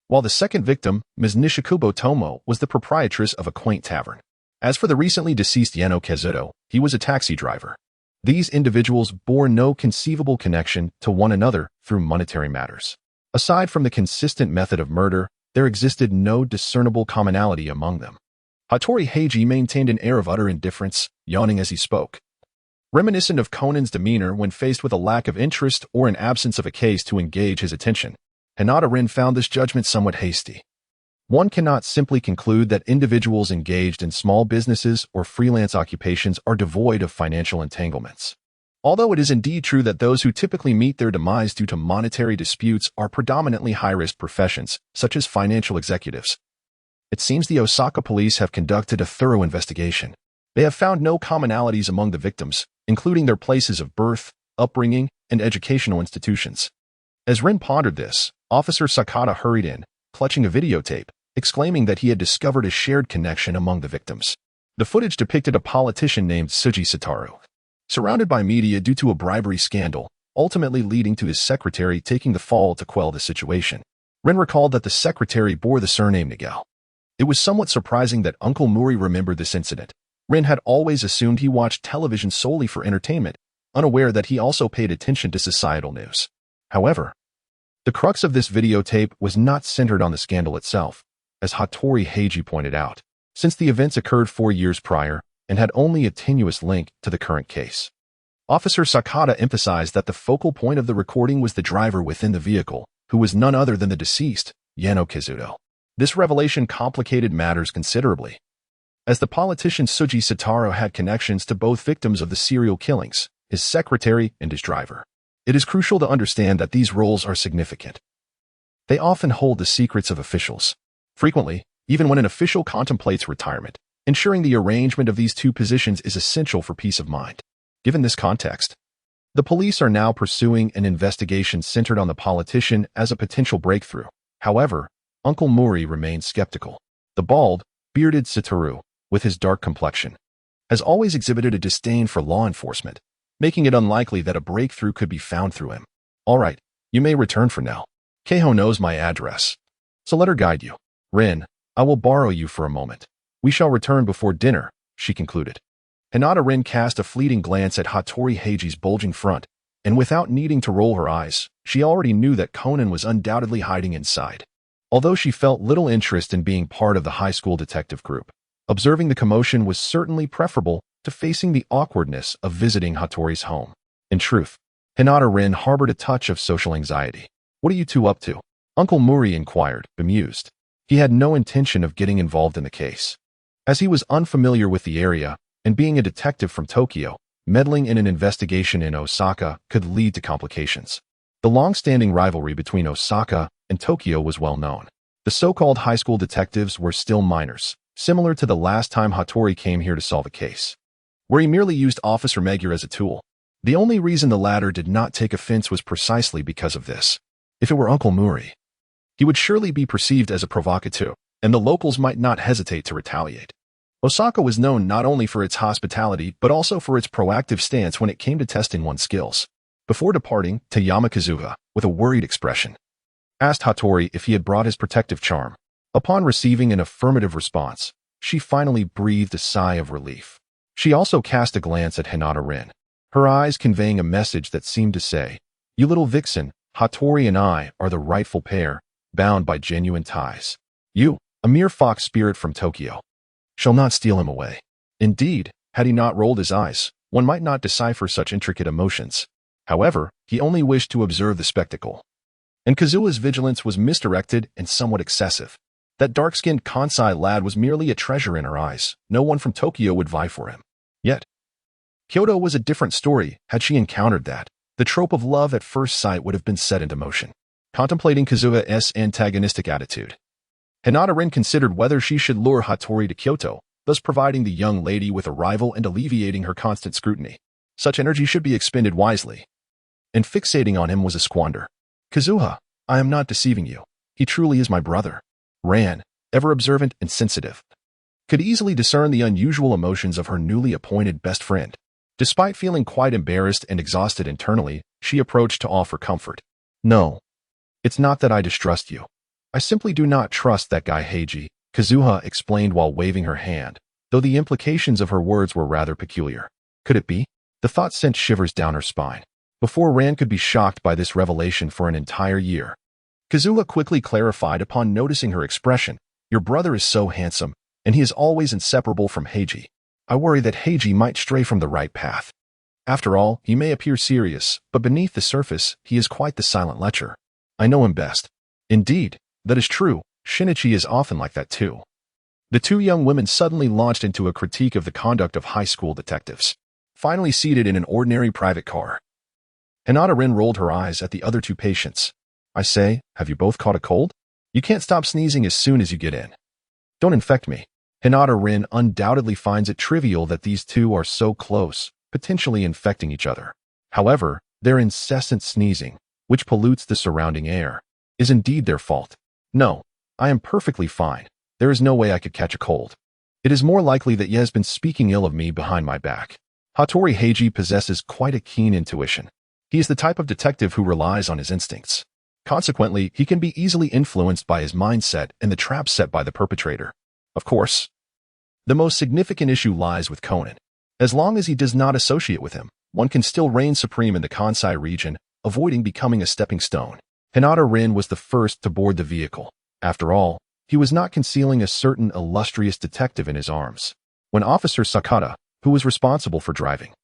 while the second victim, Ms. Nishikubo Tomo, was the proprietress of a quaint tavern. As for the recently deceased Yano Kazuto, he was a taxi driver. These individuals bore no conceivable connection to one another through monetary matters. Aside from the consistent method of murder, there existed no discernible commonality among them. Hattori Heiji maintained an air of utter indifference, yawning as he spoke, reminiscent of Conan's demeanor when faced with a lack of interest or an absence of a case to engage his attention. Hinata-rin found this judgment somewhat hasty. One cannot simply conclude that individuals engaged in small businesses or freelance occupations are devoid of financial entanglements. Although it is indeed true that those who typically meet their demise due to monetary disputes are predominantly high-risk professions, such as financial executives, it seems the Osaka police have conducted a thorough investigation. They have found no commonalities among the victims, including their places of birth, upbringing, and educational institutions. As Rin pondered this, Officer Sakata hurried in, clutching a videotape, exclaiming that he had discovered a shared connection among the victims. The footage depicted a politician named Tsuji Satoru, surrounded by media due to a bribery scandal, ultimately leading to his secretary taking the fall to quell the situation. Rin recalled that the secretary bore the surname Nagao. It was somewhat surprising that Uncle Mori remembered this incident. Rin had always assumed he watched television solely for entertainment, unaware that he also paid attention to societal news. However, the crux of this videotape was not centered on the scandal itself, as Hattori Heiji pointed out. since the events occurred 4 years prior and had only a tenuous link to the current case. Officer Sakata emphasized that the focal point of the recording was the driver within the vehicle, who was none other than the deceased, Yano Kizuto. This revelation complicated matters considerably, as the politician Suji Sitaro had connections to both victims of the serial killings, his secretary and his driver. It is crucial to understand that these roles are significant. They often hold the secrets of officials. Frequently, even when an official contemplates retirement, ensuring the arrangement of these two positions is essential for peace of mind. Given this context, the police are now pursuing an investigation centered on the politician as a potential breakthrough. However, Uncle Mori remains skeptical. The bald, bearded Satoru, with his dark complexion, has always exhibited a disdain for law enforcement, making it unlikely that a breakthrough could be found through him. All right, you may return for now. Keiho knows my address, so let her guide you. Rin, I will borrow you for a moment. We shall return before dinner, she concluded. Hinata Rin cast a fleeting glance at Hattori Heiji's bulging front, and without needing to roll her eyes, she already knew that Conan was undoubtedly hiding inside. Although she felt little interest in being part of the high school detective group, observing the commotion was certainly preferable to facing the awkwardness of visiting Hattori's home. In truth, Hinata Rin harbored a touch of social anxiety. What are you two up to? Uncle Mori inquired, bemused. He had no intention of getting involved in the case, as he was unfamiliar with the area, and being a detective from Tokyo, meddling in an investigation in Osaka could lead to complications. The long-standing rivalry between Osaka and Tokyo was well known. The so-called high school detectives were still minors, similar to the last time Hattori came here to solve a case, where he merely used Officer Megure as a tool. The only reason the latter did not take offense was precisely because of this. If it were Uncle Mori, he would surely be perceived as a provocateur, and the locals might not hesitate to retaliate. Osaka was known not only for its hospitality but also for its proactive stance when it came to testing one's skills. Before departing, Toyama Kazuha, with a worried expression, asked Hattori if he had brought his protective charm. Upon receiving an affirmative response, she finally breathed a sigh of relief. She also cast a glance at Hinata Rin, her eyes conveying a message that seemed to say, "You little vixen, Hattori and I are the rightful pair, bound by genuine ties. You, a mere fox spirit from Tokyo, shall not steal him away." Indeed, had he not rolled his eyes, one might not decipher such intricate emotions. However, he only wished to observe the spectacle, and Kazuha's vigilance was misdirected and somewhat excessive. That dark-skinned Kansai lad was merely a treasure in her eyes. No one from Tokyo would vie for him. Yet, Kyoto was a different story. Had she encountered that, the trope of love at first sight would have been set into motion. Contemplating Kazuha's antagonistic attitude, Hinata Rin considered whether she should lure Hattori to Kyoto, thus providing the young lady with a rival and alleviating her constant scrutiny. Such energy should be expended wisely, and fixating on him was a squander. Kazuha, I am not deceiving you. He truly is my brother. Ran, ever observant and sensitive, could easily discern the unusual emotions of her newly appointed best friend. Despite feeling quite embarrassed and exhausted internally, she approached to offer comfort. No, it's not that I distrust you. I simply do not trust that guy Heiji, Kazuha explained while waving her hand, though the implications of her words were rather peculiar. Could it be? The thought sent shivers down her spine. Before Ran could be shocked by this revelation for an entire year, Kazuha quickly clarified upon noticing her expression. Your brother is so handsome, and he is always inseparable from Heiji. I worry that Heiji might stray from the right path. After all, he may appear serious, but beneath the surface, he is quite the silent lecher. I know him best. Indeed, that is true. Shinichi is often like that too. The two young women suddenly launched into a critique of the conduct of high school detectives. Finally seated in an ordinary private car, Hinata Rin rolled her eyes at the other two patients. I say, have you both caught a cold? You can't stop sneezing as soon as you get in. Don't infect me. Hinata Rin undoubtedly finds it trivial that these two are so close, potentially infecting each other. However, their incessant sneezing, which pollutes the surrounding air, is indeed their fault. No, I am perfectly fine. There is no way I could catch a cold. It is more likely that Ye has been speaking ill of me behind my back. Hattori Heiji possesses quite a keen intuition. He is the type of detective who relies on his instincts. Consequently, he can be easily influenced by his mindset and the trap set by the perpetrator. Of course, the most significant issue lies with Conan. As long as he does not associate with him, one can still reign supreme in the Kansai region, avoiding becoming a stepping stone. Hinata Rin was the first to board the vehicle. After all, he was not concealing a certain illustrious detective in his arms. When Officer Sakata, who was responsible for driving,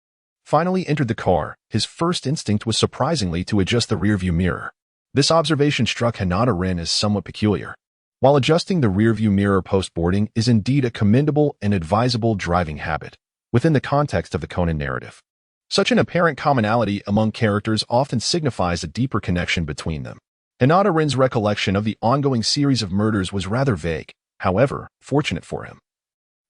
finally entered the car, his first instinct was surprisingly to adjust the rearview mirror. This observation struck Hinata-rin as somewhat peculiar. While adjusting the rearview mirror post-boarding is indeed a commendable and advisable driving habit within the context of the Conan narrative, such an apparent commonality among characters often signifies a deeper connection between them. Hinata-rin's recollection of the ongoing series of murders was rather vague, however, fortunate for him.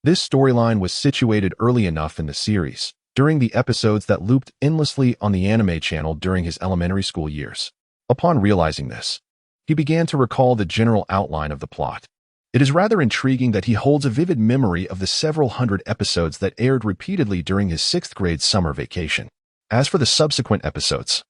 This storyline was situated early enough in the series, during the episodes that looped endlessly on the anime channel during his elementary school years. Upon realizing this, he began to recall the general outline of the plot. It is rather intriguing that he holds a vivid memory of the several hundred episodes that aired repeatedly during his 6th grade summer vacation. As for the subsequent episodes,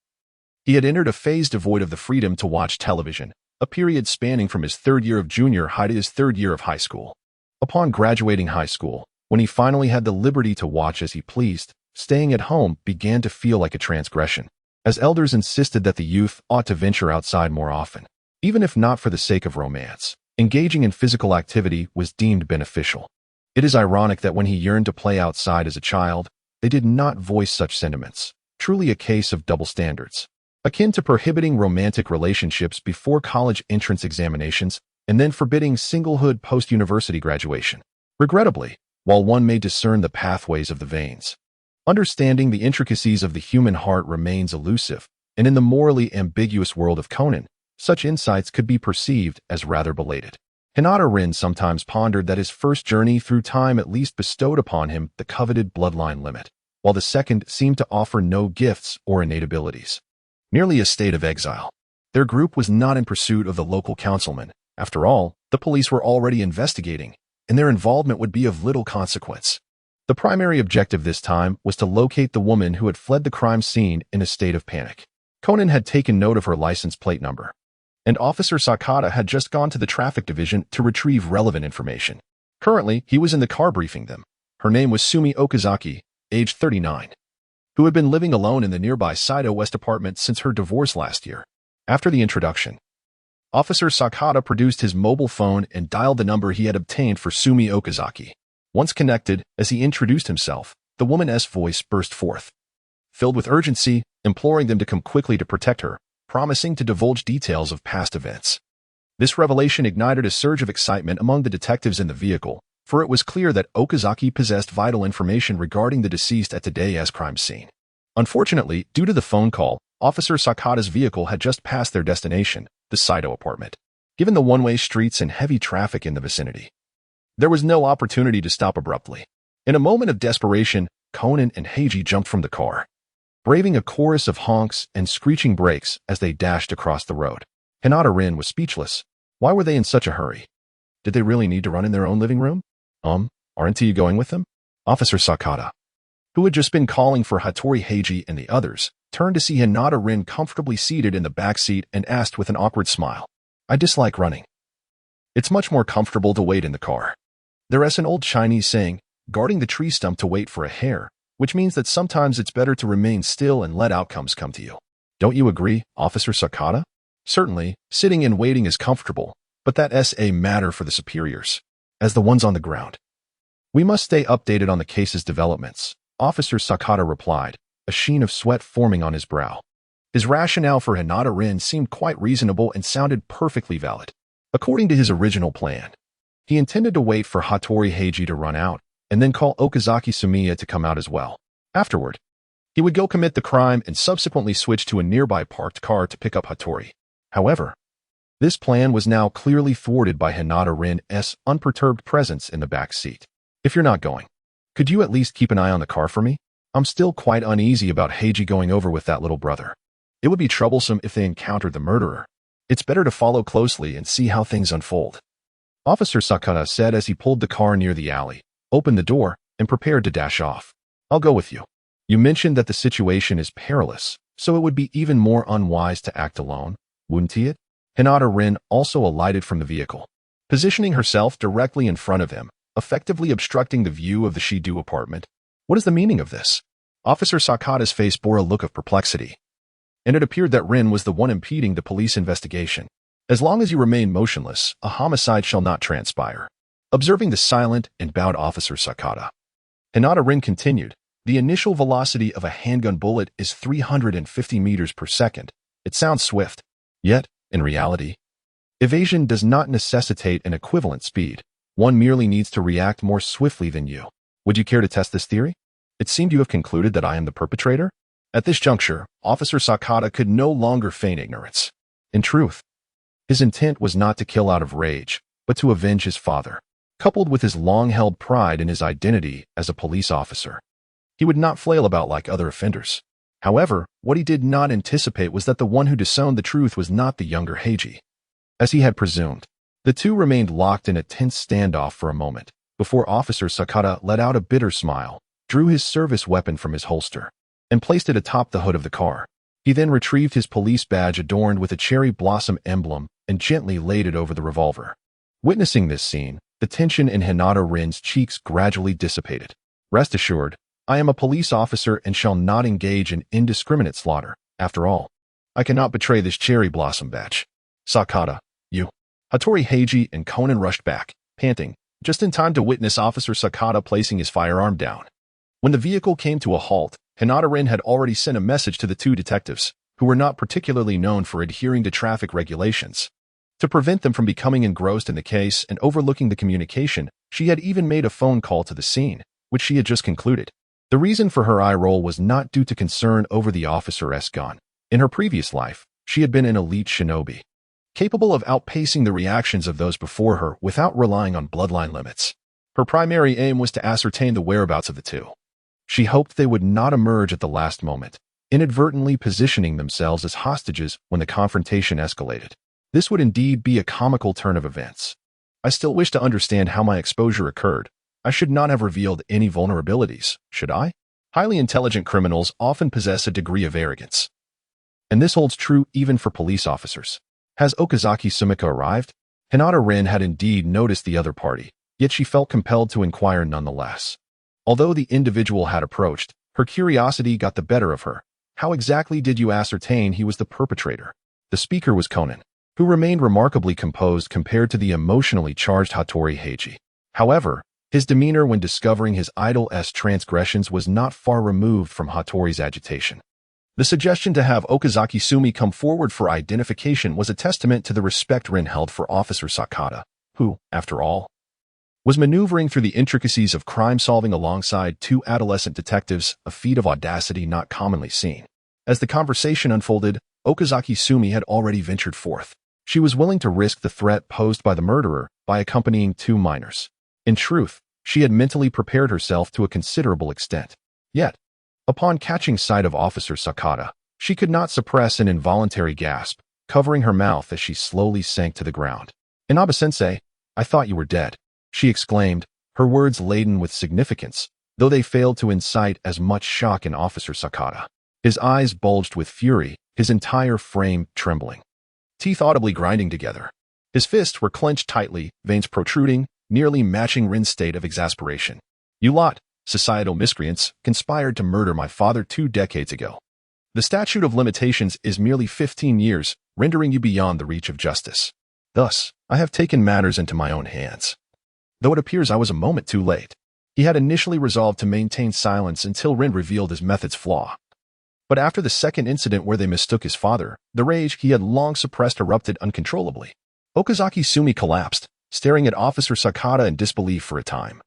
he had entered a phase devoid of the freedom to watch television, a period spanning from his 3rd year of junior high to his 3rd year of high school. Upon graduating high school, when he finally had the liberty to watch as he pleased, staying at home began to feel like a transgression, as elders insisted that the youth ought to venture outside more often. Even if not for the sake of romance, engaging in physical activity was deemed beneficial. It is ironic that when he yearned to play outside as a child, they did not voice such sentiments, truly a case of double standards, akin to prohibiting romantic relationships before college entrance examinations and then forbidding singlehood post-university graduation. Regrettably, while one may discern the pathways of the veins, understanding the intricacies of the human heart remains elusive, and in the morally ambiguous world of Conan, such insights could be perceived as rather belated. Hinata-rin sometimes pondered that his first journey through time at least bestowed upon him the coveted bloodline limit, while the second seemed to offer no gifts or innate abilities. Merely a state of exile. Their group was not in pursuit of the local councilman. After all, the police were already investigating, and their involvement would be of little consequence. The primary objective this time was to locate the woman who had fled the crime scene in a state of panic. Conan had taken note of her license plate number, and Officer Sakata had just gone to the traffic division to retrieve relevant information. Currently, he was in the car briefing them. Her name was Sumi Okazaki, age 39, who had been living alone in the nearby Saido West apartment since her divorce last year. After the introduction, Officer Sakata produced his mobile phone and dialed the number he had obtained for Sumi Okazaki. Once connected, as he introduced himself, the woman's voice burst forth, filled with urgency, imploring them to come quickly to protect her, promising to divulge details of past events. This revelation ignited a surge of excitement among the detectives in the vehicle, for it was clear that Okazaki possessed vital information regarding the deceased at today's crime scene. Unfortunately, due to the phone call, Officer Sakata's vehicle had just passed their destination, the Saido apartment. Given the one-way streets and heavy traffic in the vicinity, there was no opportunity to stop abruptly. In a moment of desperation, Conan and Heiji jumped from the car, braving a chorus of honks and screeching brakes as they dashed across the road. Hinata-rin was speechless. Why were they in such a hurry? Did they really need to run in their own living room? Aren't you going with them? Officer Sakata, who had just been calling for Hattori Heiji and the others, turned to see Hinata-rin comfortably seated in the back seat and asked with an awkward smile, I dislike running. It's much more comfortable to wait in the car. There is an old Chinese saying, guarding the tree stump to wait for a hare, which means that sometimes it's better to remain still and let outcomes come to you. Don't you agree, Officer Sakata? Certainly, sitting and waiting is comfortable, but that's a matter for the superiors, as the ones on the ground. We must stay updated on the case's developments, Officer Sakata replied, a sheen of sweat forming on his brow. His rationale for Hinata-rin seemed quite reasonable and sounded perfectly valid. According to his original plan, he intended to wait for Hattori Heiji to run out, and then call Okazaki Sumiya to come out as well. Afterward, he would go commit the crime and subsequently switch to a nearby parked car to pick up Hattori. However, this plan was now clearly thwarted by Hinata-rin's unperturbed presence in the back seat. If you're not going, could you at least keep an eye on the car for me? I'm still quite uneasy about Heiji going over with that little brother. It would be troublesome if they encountered the murderer. It's better to follow closely and see how things unfold. Officer Sakata said as he pulled the car near the alley, opened the door, and prepared to dash off. I'll go with you. You mentioned that the situation is perilous, so it would be even more unwise to act alone, wouldn't it? Hinata-rin also alighted from the vehicle, positioning herself directly in front of him, effectively obstructing the view of the Shido apartment. What is the meaning of this? Officer Sakata's face bore a look of perplexity, and it appeared that Rin was the one impeding the police investigation. As long as you remain motionless, a homicide shall not transpire. Observing the silent and bowed Officer Sakata, Hinata Rin continued, the initial velocity of a handgun bullet is 350 meters per second. It sounds swift. Yet, in reality, evasion does not necessitate an equivalent speed. One merely needs to react more swiftly than you. Would you care to test this theory? It seemed you have concluded that I am the perpetrator? At this juncture, Officer Sakata could no longer feign ignorance. In truth, his intent was not to kill out of rage, but to avenge his father, coupled with his long-held pride in his identity as a police officer. He would not flail about like other offenders. However, what he did not anticipate was that the one who disowned the truth was not the younger Heiji. As he had presumed, the two remained locked in a tense standoff for a moment, before Officer Sakata let out a bitter smile, drew his service weapon from his holster, and placed it atop the hood of the car. He then retrieved his police badge adorned with a cherry blossom emblem and gently laid it over the revolver. Witnessing this scene, the tension in Hinata Rin's cheeks gradually dissipated. Rest assured, I am a police officer and shall not engage in indiscriminate slaughter. After all, I cannot betray this cherry blossom badge. Sakata, you. Hattori Heiji and Conan rushed back, panting, just in time to witness Officer Sakata placing his firearm down. When the vehicle came to a halt, Hinata Rin had already sent a message to the two detectives, who were not particularly known for adhering to traffic regulations. To prevent them from becoming engrossed in the case and overlooking the communication, she had even made a phone call to the scene, which she had just concluded. The reason for her eye roll was not due to concern over the officer's gun. In her previous life, she had been an elite shinobi, capable of outpacing the reactions of those before her without relying on bloodline limits. Her primary aim was to ascertain the whereabouts of the two. She hoped they would not emerge at the last moment, inadvertently positioning themselves as hostages when the confrontation escalated. This would indeed be a comical turn of events. I still wish to understand how my exposure occurred. I should not have revealed any vulnerabilities, should I? Highly intelligent criminals often possess a degree of arrogance. And this holds true even for police officers. Has Okazaki Sumika arrived? Hinata Rin had indeed noticed the other party, yet she felt compelled to inquire nonetheless. Although the individual had approached, her curiosity got the better of her. How exactly did you ascertain he was the perpetrator? The speaker was Conan, who remained remarkably composed compared to the emotionally charged Hattori Heiji. However, his demeanor when discovering his idol's transgressions was not far removed from Hattori's agitation. The suggestion to have Okazaki Sumi come forward for identification was a testament to the respect Rin held for Officer Sakata, who, after all, was maneuvering through the intricacies of crime-solving alongside two adolescent detectives, a feat of audacity not commonly seen. As the conversation unfolded, Okazaki Sumi had already ventured forth. She was willing to risk the threat posed by the murderer by accompanying two minors. In truth, she had mentally prepared herself to a considerable extent. Yet, upon catching sight of Officer Sakata, she could not suppress an involuntary gasp, covering her mouth as she slowly sank to the ground. "Inaba-sensei, I thought you were dead," she exclaimed, her words laden with significance, though they failed to incite as much shock in Officer Sakata. His eyes bulged with fury, his entire frame trembling, teeth audibly grinding together. His fists were clenched tightly, veins protruding, nearly matching Rin's state of exasperation. "You lot, societal miscreants, conspired to murder my father 2 decades ago. The statute of limitations is merely 15 years, rendering you beyond the reach of justice. Thus, I have taken matters into my own hands. Though it appears I was a moment too late." He had initially resolved to maintain silence until Rin revealed his method's flaw. But after the second incident where they mistook his father, the rage he had long suppressed erupted uncontrollably. Okazaki Sumi collapsed, staring at Officer Sakata in disbelief for a time,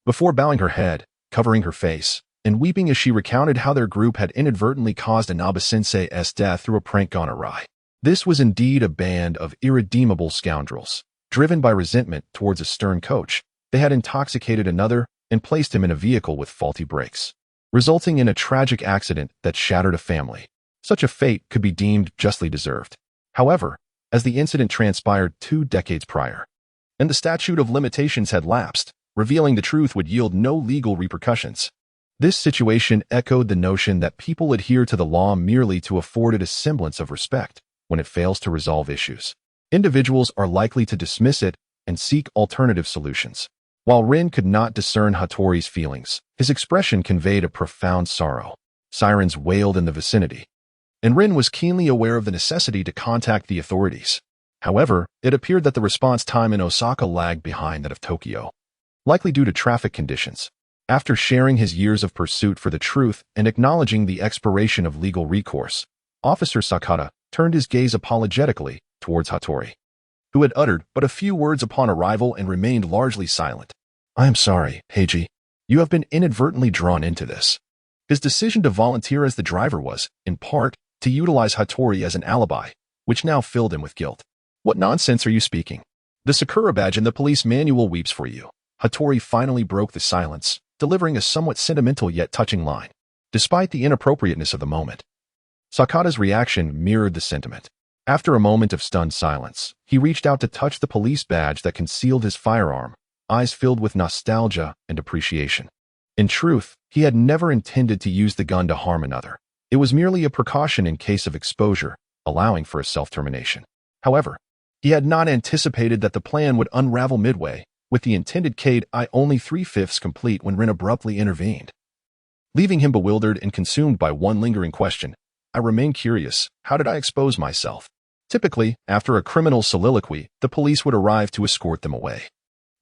before bowing her head, covering her face, and weeping as she recounted how their group had inadvertently caused Inaba-sensei's death through a prank gone awry. This was indeed a band of irredeemable scoundrels. Driven by resentment towards a stern coach, they had intoxicated another and placed him in a vehicle with faulty brakes, resulting in a tragic accident that shattered a family. Such a fate could be deemed justly deserved. However, as the incident transpired 2 decades prior, and the statute of limitations had lapsed, revealing the truth would yield no legal repercussions. This situation echoed the notion that people adhere to the law merely to afford it a semblance of respect when it fails to resolve issues. Individuals are likely to dismiss it and seek alternative solutions. While Rin could not discern Hattori's feelings, his expression conveyed a profound sorrow. Sirens wailed in the vicinity, and Rin was keenly aware of the necessity to contact the authorities. However, it appeared that the response time in Osaka lagged behind that of Tokyo, likely due to traffic conditions. After sharing his years of pursuit for the truth and acknowledging the expiration of legal recourse, Officer Sakata turned his gaze apologetically towards Hattori, who had uttered but a few words upon arrival and remained largely silent. "I am sorry, Heiji. You have been inadvertently drawn into this." His decision to volunteer as the driver was, in part, to utilize Hattori as an alibi, which now filled him with guilt. "What nonsense are you speaking? The Sakura badge in the police manual weeps for you." Hattori finally broke the silence, delivering a somewhat sentimental yet touching line. Despite the inappropriateness of the moment, Sakata's reaction mirrored the sentiment. After a moment of stunned silence, he reached out to touch the police badge that concealed his firearm, eyes filled with nostalgia and appreciation. In truth, he had never intended to use the gun to harm another. It was merely a precaution in case of exposure, allowing for a self-termination. However, he had not anticipated that the plan would unravel midway, with the intended Cade only 3/5 complete when Rin abruptly intervened. Leaving him bewildered and consumed by one lingering question, I remained curious. How did I expose myself? Typically, after a criminal soliloquy, the police would arrive to escort them away,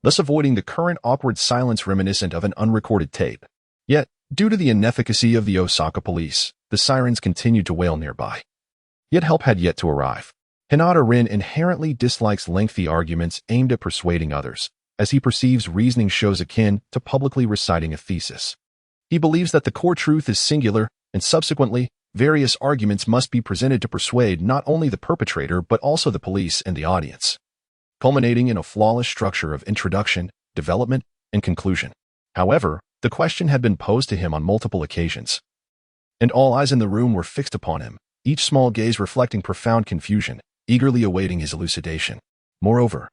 thus avoiding the current awkward silence reminiscent of an unrecorded tape. Yet, due to the inefficacy of the Osaka police, the sirens continued to wail nearby. Yet help had yet to arrive. Hinata Rin inherently dislikes lengthy arguments aimed at persuading others, as he perceives reasoning shows akin to publicly reciting a thesis. He believes that the core truth is singular, and subsequently, various arguments must be presented to persuade not only the perpetrator but also the police and the audience, culminating in a flawless structure of introduction, development, and conclusion. However, the question had been posed to him on multiple occasions, and all eyes in the room were fixed upon him, each small gaze reflecting profound confusion, eagerly awaiting his elucidation. Moreover,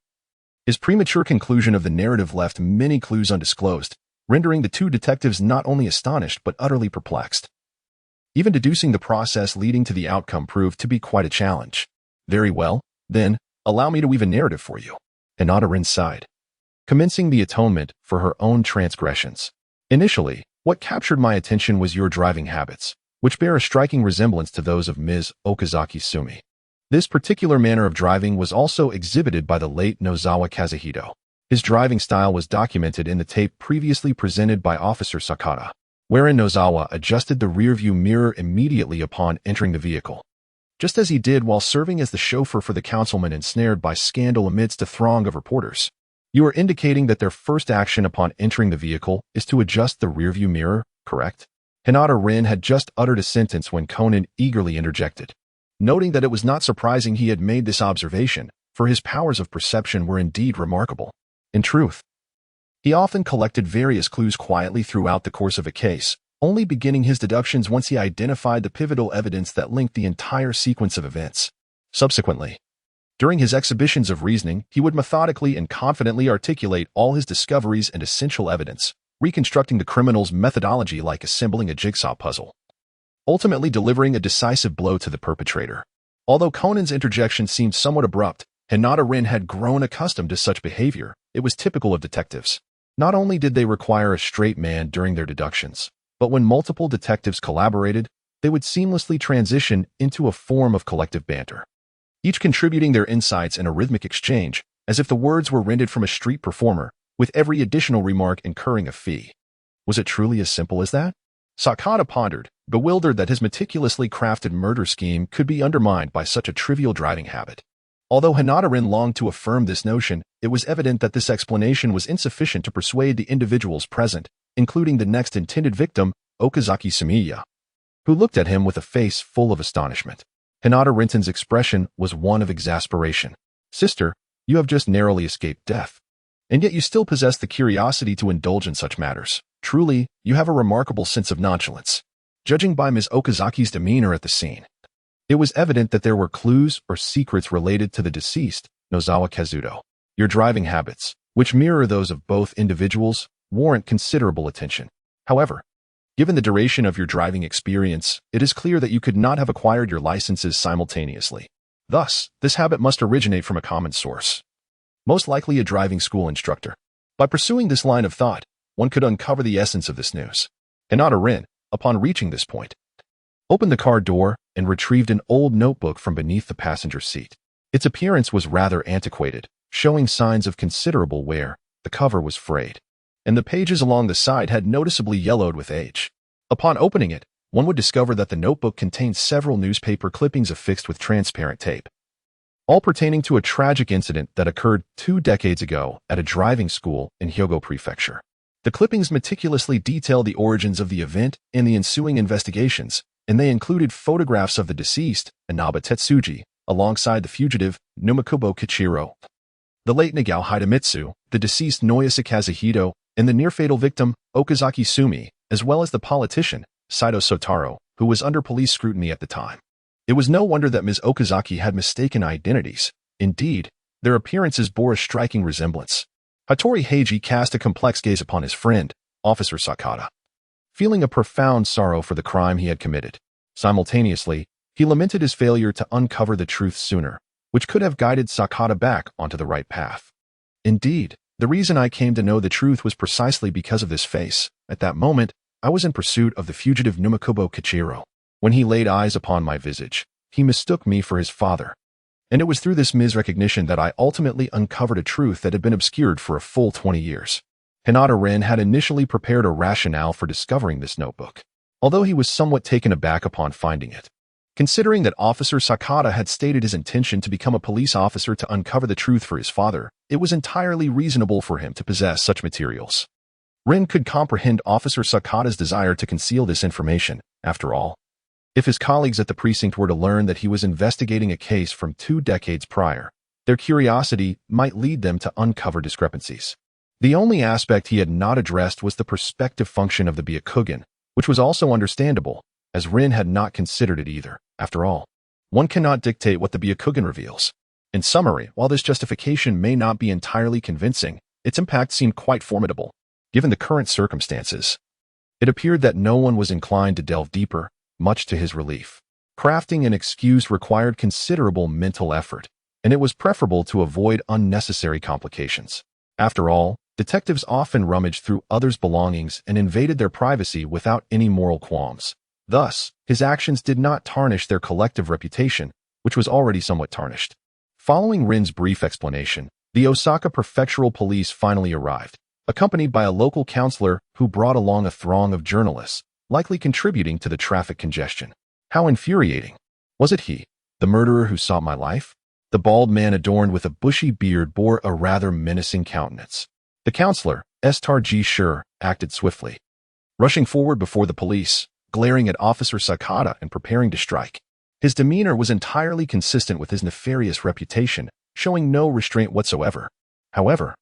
his premature conclusion of the narrative left many clues undisclosed, rendering the two detectives not only astonished but utterly perplexed. Even deducing the process leading to the outcome proved to be quite a challenge. "Very well, then, allow me to weave a narrative for you." Hinata Rin sighed, commencing the atonement for her own transgressions. "Initially, what captured my attention was your driving habits, which bear a striking resemblance to those of Ms. Okazaki Sumi. This particular manner of driving was also exhibited by the late Nozawa Kazuhito. His driving style was documented in the tape previously presented by Officer Sakata, wherein Nozawa adjusted the rearview mirror immediately upon entering the vehicle, just as he did while serving as the chauffeur for the councilman ensnared by scandal amidst a throng of reporters. You are indicating that their first action upon entering the vehicle is to adjust the rearview mirror, correct?" Hinata Rin had just uttered a sentence when Conan eagerly interjected, noting that it was not surprising he had made this observation, for his powers of perception were indeed remarkable. In truth, he often collected various clues quietly throughout the course of a case, only beginning his deductions once he identified the pivotal evidence that linked the entire sequence of events. Subsequently, during his exhibitions of reasoning, he would methodically and confidently articulate all his discoveries and essential evidence, reconstructing the criminal's methodology like assembling a jigsaw puzzle, ultimately delivering a decisive blow to the perpetrator. Although Conan's interjection seemed somewhat abrupt, Hinata Rin had grown accustomed to such behavior. It was typical of detectives. Not only did they require a straight man during their deductions, but when multiple detectives collaborated, they would seamlessly transition into a form of collective banter, each contributing their insights in a rhythmic exchange, as if the words were rendered from a street performer, with every additional remark incurring a fee. Was it truly as simple as that? Sakata pondered, bewildered that his meticulously crafted murder scheme could be undermined by such a trivial driving habit. Although Hinata Rin longed to affirm this notion, it was evident that this explanation was insufficient to persuade the individuals present, including the next intended victim, Okazaki Sumiya, who looked at him with a face full of astonishment. Hinata Rinton's expression was one of exasperation. "Sister, you have just narrowly escaped death, and yet you still possess the curiosity to indulge in such matters. Truly, you have a remarkable sense of nonchalance." Judging by Ms. Okazaki's demeanor at the scene, it was evident that there were clues or secrets related to the deceased, Nozawa Kazuto. Your driving habits, which mirror those of both individuals, warrant considerable attention. However, given the duration of your driving experience, it is clear that you could not have acquired your licenses simultaneously. Thus, this habit must originate from a common source, most likely a driving school instructor. By pursuing this line of thought, one could uncover the essence of this news. Hinata Rin, upon reaching this point, opened the car door and retrieved an old notebook from beneath the passenger seat. Its appearance was rather antiquated, showing signs of considerable wear. The cover was frayed, and the pages along the side had noticeably yellowed with age. Upon opening it, one would discover that the notebook contained several newspaper clippings affixed with transparent tape, all pertaining to a tragic incident that occurred 2 decades ago at a driving school in Hyogo Prefecture. The clippings meticulously detail the origins of the event and the ensuing investigations, and they included photographs of the deceased, Inaba Tetsuji, alongside the fugitive, Numakubo Kichiro, the late Nagao Hidemitsu, the deceased Noyasa Kazuhito, and the near-fatal victim, Okazaki Sumi, as well as the politician, Saito Sotaro, who was under police scrutiny at the time. It was no wonder that Ms. Okazaki had mistaken identities. Indeed, their appearances bore a striking resemblance. Hattori Heiji cast a complex gaze upon his friend, Officer Sakata, feeling a profound sorrow for the crime he had committed. Simultaneously, he lamented his failure to uncover the truth sooner, which could have guided Sakata back onto the right path. Indeed, the reason I came to know the truth was precisely because of this face. At that moment, I was in pursuit of the fugitive Numakubo Kichiro. When he laid eyes upon my visage, he mistook me for his father. And it was through this misrecognition that I ultimately uncovered a truth that had been obscured for a full 20 years. Hinata Ren had initially prepared a rationale for discovering this notebook, although he was somewhat taken aback upon finding it. Considering that Officer Sakata had stated his intention to become a police officer to uncover the truth for his father, it was entirely reasonable for him to possess such materials. Ren could comprehend Officer Sakata's desire to conceal this information. After all, if his colleagues at the precinct were to learn that he was investigating a case from 2 decades prior, their curiosity might lead them to uncover discrepancies. The only aspect he had not addressed was the perspective function of the Byakugan, which was also understandable, as Rin had not considered it either. After all, one cannot dictate what the Byakugan reveals. In summary, while this justification may not be entirely convincing, its impact seemed quite formidable. Given the current circumstances, it appeared that no one was inclined to delve deeper, much to his relief. Crafting an excuse required considerable mental effort, and it was preferable to avoid unnecessary complications. After all, detectives often rummaged through others' belongings and invaded their privacy without any moral qualms. Thus, his actions did not tarnish their collective reputation, which was already somewhat tarnished. Following Rin's brief explanation, the Osaka Prefectural Police finally arrived, accompanied by a local counselor who brought along a throng of journalists, likely contributing to the traffic congestion. How infuriating! Was it he, the murderer who sought my life? The bald man adorned with a bushy beard bore a rather menacing countenance. The counselor, Estar-G Sure, acted swiftly, rushing forward before the police, glaring at Officer Sakata and preparing to strike. His demeanor was entirely consistent with his nefarious reputation, showing no restraint whatsoever. However,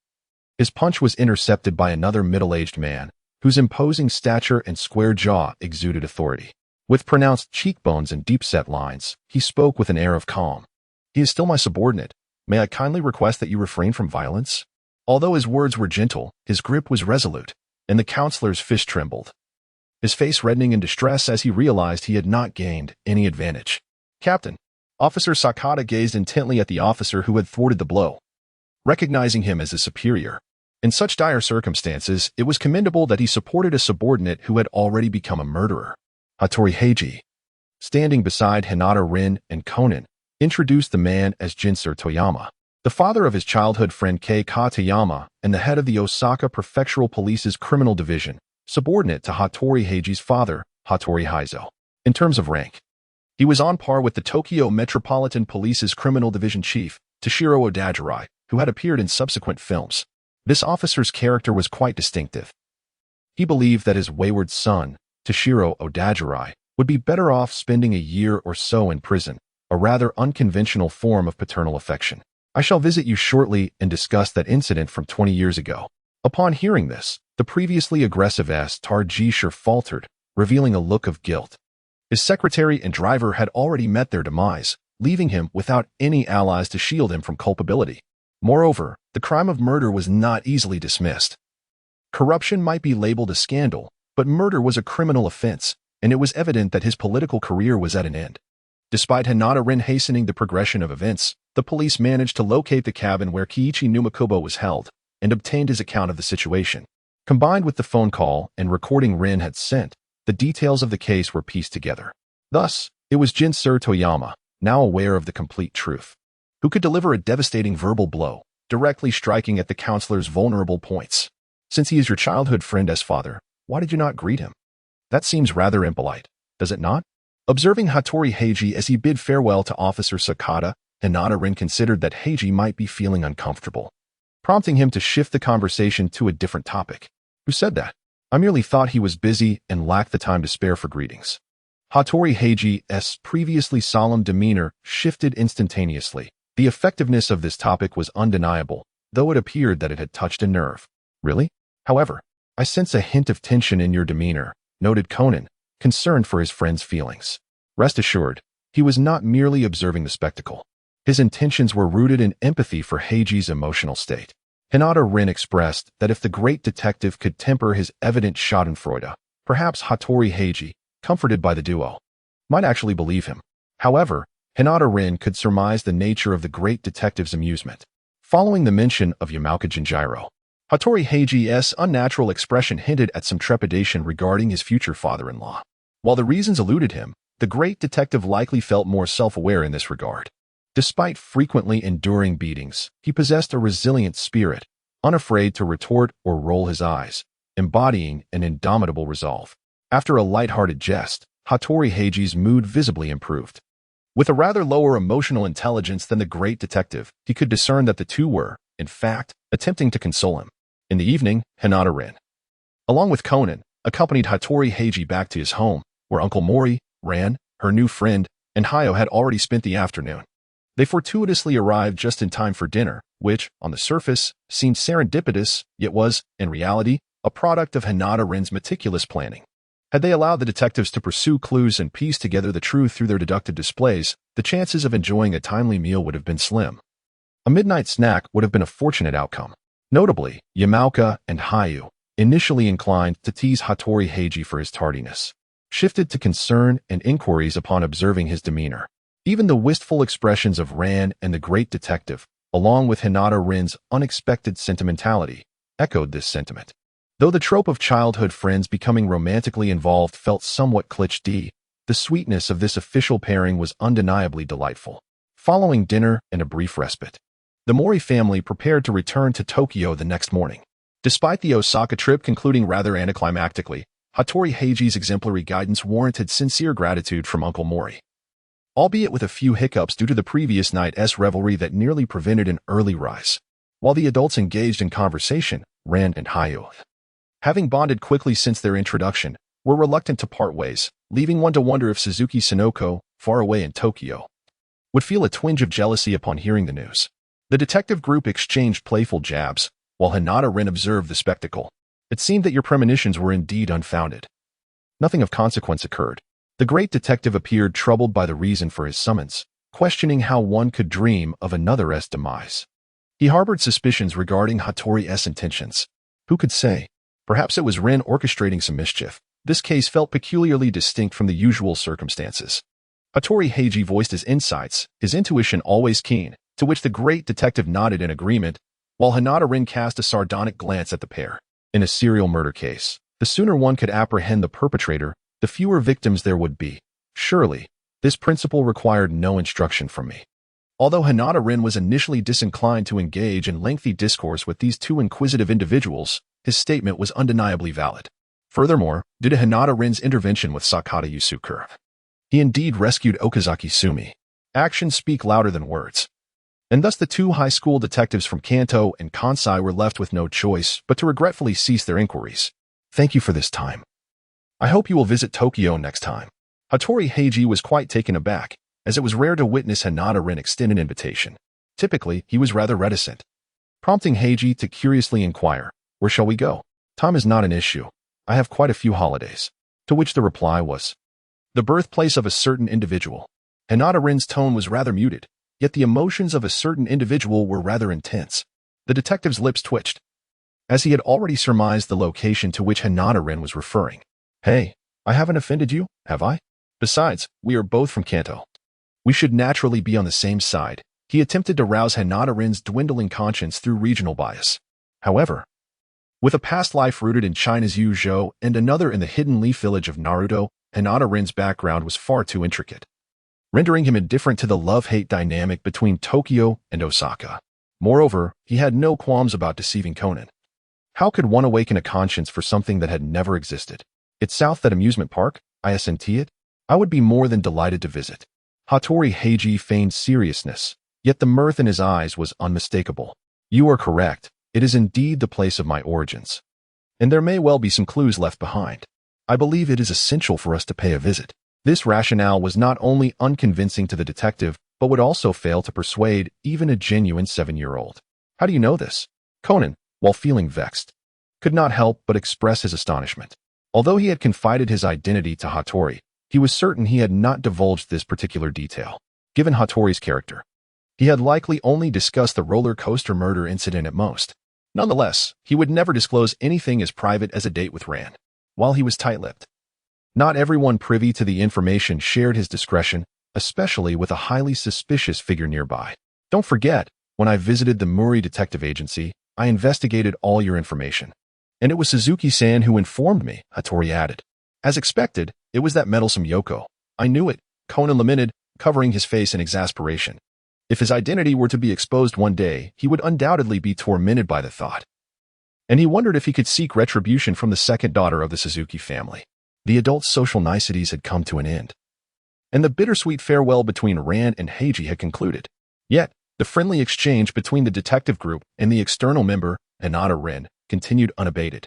his punch was intercepted by another middle-aged man, whose imposing stature and square jaw exuded authority. With pronounced cheekbones and deep-set lines, he spoke with an air of calm. "He is still my subordinate. May I kindly request that you refrain from violence?" Although his words were gentle, his grip was resolute, and the counselor's fist trembled, his face reddening in distress as he realized he had not gained any advantage. "Captain." Officer Sakata gazed intently at the officer who had thwarted the blow, recognizing him as his superior. In such dire circumstances, it was commendable that he supported a subordinate who had already become a murderer. Hattori Heiji, standing beside Hinata Rin and Conan, introduced the man as Jinsur Toyama, the father of his childhood friend Kei Katayama and the head of the Osaka Prefectural Police's Criminal Division, subordinate to Hattori Heiji's father, Hattori Heizo. In terms of rank, he was on par with the Tokyo Metropolitan Police's Criminal Division Chief, Toshiro Odajirai, who had appeared in subsequent films. This officer's character was quite distinctive. He believed that his wayward son, Toshiro Odajirai, would be better off spending a year or so in prison, a rather unconventional form of paternal affection. "I shall visit you shortly and discuss that incident from 20 years ago." Upon hearing this, the previously aggressive Estar-G faltered, revealing a look of guilt. His secretary and driver had already met their demise, leaving him without any allies to shield him from culpability. Moreover, the crime of murder was not easily dismissed. Corruption might be labeled a scandal, but murder was a criminal offense, and it was evident that his political career was at an end. Despite Hinata Rin hastening the progression of events, the police managed to locate the cabin where Kiichi Numakubo was held and obtained his account of the situation. Combined with the phone call and recording Rin had sent, the details of the case were pieced together. Thus, it was Jinsur Toyama, now aware of the complete truth, who could deliver a devastating verbal blow, directly striking at the counselor's vulnerable points. Since he is your childhood friend as father, why did you not greet him? That seems rather impolite, does it not? Observing Hattori Heiji as he bid farewell to Officer Sakata, Hinata-rin considered that Heiji might be feeling uncomfortable, prompting him to shift the conversation to a different topic. Who said that? I merely thought he was busy and lacked the time to spare for greetings. Hattori Heiji's previously solemn demeanor shifted instantaneously. The effectiveness of this topic was undeniable, though it appeared that it had touched a nerve. Really? However, I sense a hint of tension in your demeanor, noted Conan, concerned for his friend's feelings. Rest assured, he was not merely observing the spectacle. His intentions were rooted in empathy for Heiji's emotional state. Hinata-rin expressed that if the great detective could temper his evident schadenfreude, perhaps Hattori Heiji, comforted by the duo, might actually believe him. However, Hinata-rin could surmise the nature of the great detective's amusement. Following the mention of Yamauka Jinjiro, Hattori Heiji's unnatural expression hinted at some trepidation regarding his future father-in-law. While the reasons eluded him, the great detective likely felt more self-aware in this regard. Despite frequently enduring beatings, he possessed a resilient spirit, unafraid to retort or roll his eyes, embodying an indomitable resolve. After a light-hearted jest, Hattori Heiji's mood visibly improved. With a rather lower emotional intelligence than the great detective, he could discern that the two were, in fact, attempting to console him. In the evening, Hinata-rin, along with Conan, accompanied Hattori Heiji back to his home, where Uncle Mori, Ran, her new friend, and Hayo had already spent the afternoon. They fortuitously arrived just in time for dinner, which, on the surface, seemed serendipitous, yet was, in reality, a product of Hinata-rin's meticulous planning. Had they allowed the detectives to pursue clues and piece together the truth through their deductive displays, the chances of enjoying a timely meal would have been slim. A midnight snack would have been a fortunate outcome. Notably, Yamauka and Hayu, initially inclined to tease Hattori Heiji for his tardiness, shifted to concern and inquiries upon observing his demeanor. Even the wistful expressions of Ran and the great detective, along with Hinata-rin's unexpected sentimentality, echoed this sentiment. Though the trope of childhood friends becoming romantically involved felt somewhat cliché, the sweetness of this official pairing was undeniably delightful. Following dinner and a brief respite, the Mori family prepared to return to Tokyo the next morning. Despite the Osaka trip concluding rather anticlimactically, Hattori Heiji's exemplary guidance warranted sincere gratitude from Uncle Mori, albeit with a few hiccups due to the previous night's revelry that nearly prevented an early rise. While the adults engaged in conversation, Ran and Hayo, having bonded quickly since their introduction, were reluctant to part ways, leaving one to wonder if Suzuki Sonoko, far away in Tokyo, would feel a twinge of jealousy upon hearing the news. The detective group exchanged playful jabs, while Hinata-rin observed the spectacle. It seemed that your premonitions were indeed unfounded. Nothing of consequence occurred. The great detective appeared troubled by the reason for his summons, questioning how one could dream of another's demise. He harbored suspicions regarding Hattori's intentions. Who could say? Perhaps it was Rin orchestrating some mischief. This case felt peculiarly distinct from the usual circumstances. Hattori Heiji voiced his insights, his intuition always keen, to which the great detective nodded in agreement, while Hinata-rin cast a sardonic glance at the pair. In a serial murder case, the sooner one could apprehend the perpetrator, the fewer victims there would be. Surely, this principle required no instruction from me. Although Hinata-rin was initially disinclined to engage in lengthy discourse with these two inquisitive individuals, his statement was undeniably valid. Furthermore, due to Hinata-rin's intervention with Sakata Yusuke, he indeed rescued Okazaki Sumi. Actions speak louder than words. And thus the two high school detectives from Kanto and Kansai were left with no choice but to regretfully cease their inquiries. Thank you for this time. I hope you will visit Tokyo next time. Hattori Heiji was quite taken aback, as it was rare to witness Hinata-rin extend an invitation. Typically, he was rather reticent, prompting Heiji to curiously inquire, "Where shall we go? Time is not an issue. I have quite a few holidays." To which the reply was, "The birthplace of a certain individual." Hinata-rin's tone was rather muted, yet the emotions of a certain individual were rather intense. The detective's lips twitched, as he had already surmised the location to which Hinata-rin was referring. "Hey, I haven't offended you, have I? Besides, we are both from Kanto. We should naturally be on the same side." He attempted to rouse Hinata-rin's dwindling conscience through regional bias. However, with a past life rooted in China's Yuzhou and another in the hidden leaf village of Naruto, Hinata-rin's background was far too intricate. rendering him indifferent to the love-hate dynamic between Tokyo and Osaka. Moreover, he had no qualms about deceiving Conan. How could one awaken a conscience for something that had never existed? It's south that amusement park, isn't it? I would be more than delighted to visit. Hattori Heiji feigned seriousness, yet the mirth in his eyes was unmistakable. You are correct. It is indeed the place of my origins. And there may well be some clues left behind. I believe it is essential for us to pay a visit. This rationale was not only unconvincing to the detective, but would also fail to persuade even a genuine 7-year-old. How do you know this? Conan, while feeling vexed, could not help but express his astonishment. Although he had confided his identity to Hattori, he was certain he had not divulged this particular detail. Given Hattori's character, he had likely only discussed the roller coaster murder incident at most. Nonetheless, he would never disclose anything as private as a date with Ran. While he was tight-lipped, not everyone privy to the information shared his discretion, especially with a highly suspicious figure nearby. Don't forget, when I visited the Mori Detective Agency, I investigated all your information. And it was Suzuki-san who informed me, Hattori added. As expected, it was that meddlesome Yoko. I knew it, Conan lamented, covering his face in exasperation. If his identity were to be exposed one day, he would undoubtedly be tormented by the thought. And he wondered if he could seek retribution from the second daughter of the Suzuki family. The adult's social niceties had come to an end, and the bittersweet farewell between Rand and Heiji had concluded. Yet, the friendly exchange between the detective group and the external member, Hinata Rin, continued unabated.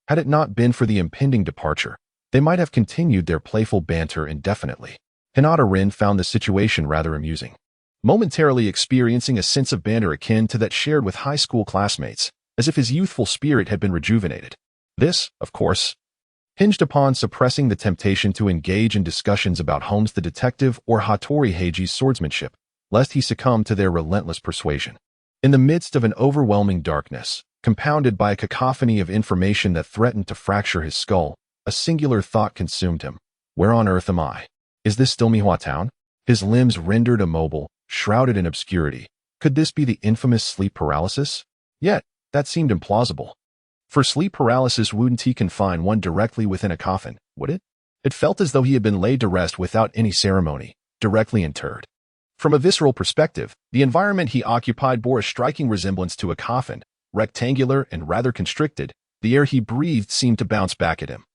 Had it not been for the impending departure, they might have continued their playful banter indefinitely. Hinata Rin found the situation rather amusing, momentarily experiencing a sense of banter akin to that shared with high school classmates, as if his youthful spirit had been rejuvenated. This, of course, hinged upon suppressing the temptation to engage in discussions about Holmes the detective or Hattori Heiji's swordsmanship, lest he succumb to their relentless persuasion. In the midst of an overwhelming darkness, compounded by a cacophony of information that threatened to fracture his skull, a singular thought consumed him. Where on earth am I? Is this still Mihua Town? His limbs rendered immobile, shrouded in obscurity. Could this be the infamous sleep paralysis? Yet, that seemed implausible. For sleep paralysis wouldn't confine one directly within a coffin, would it? It felt as though he had been laid to rest without any ceremony, directly interred. From a visceral perspective, the environment he occupied bore a striking resemblance to a coffin, rectangular and rather constricted. The air he breathed seemed to bounce back at him,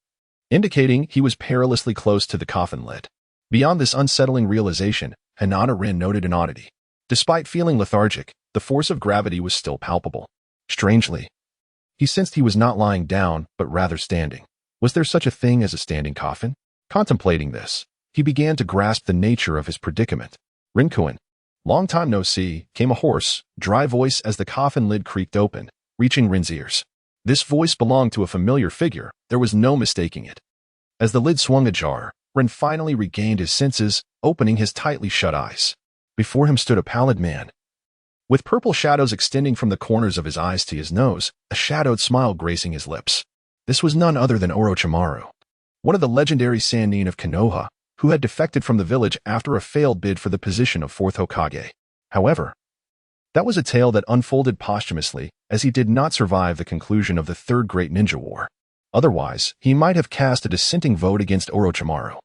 indicating he was perilously close to the coffin lid. Beyond this unsettling realization, Hinata Rin noted an oddity. Despite feeling lethargic, the force of gravity was still palpable. Strangely, he sensed he was not lying down, but rather standing. Was there such a thing as a standing coffin? Contemplating this, he began to grasp the nature of his predicament. Rinkuin, long time no see, came a hoarse, dry voice as the coffin lid creaked open, reaching Rin's ears. This voice belonged to a familiar figure, there was no mistaking it. As the lid swung ajar, Rin finally regained his senses, opening his tightly shut eyes. Before him stood a pallid man, with purple shadows extending from the corners of his eyes to his nose, a shadowed smile gracing his lips. This was none other than Orochimaru, one of the legendary Sannin of Konoha, who had defected from the village after a failed bid for the position of fourth Hokage. However, that was a tale that unfolded posthumously, as he did not survive the conclusion of the Third Great Ninja War. Otherwise, he might have cast a dissenting vote against Orochimaru.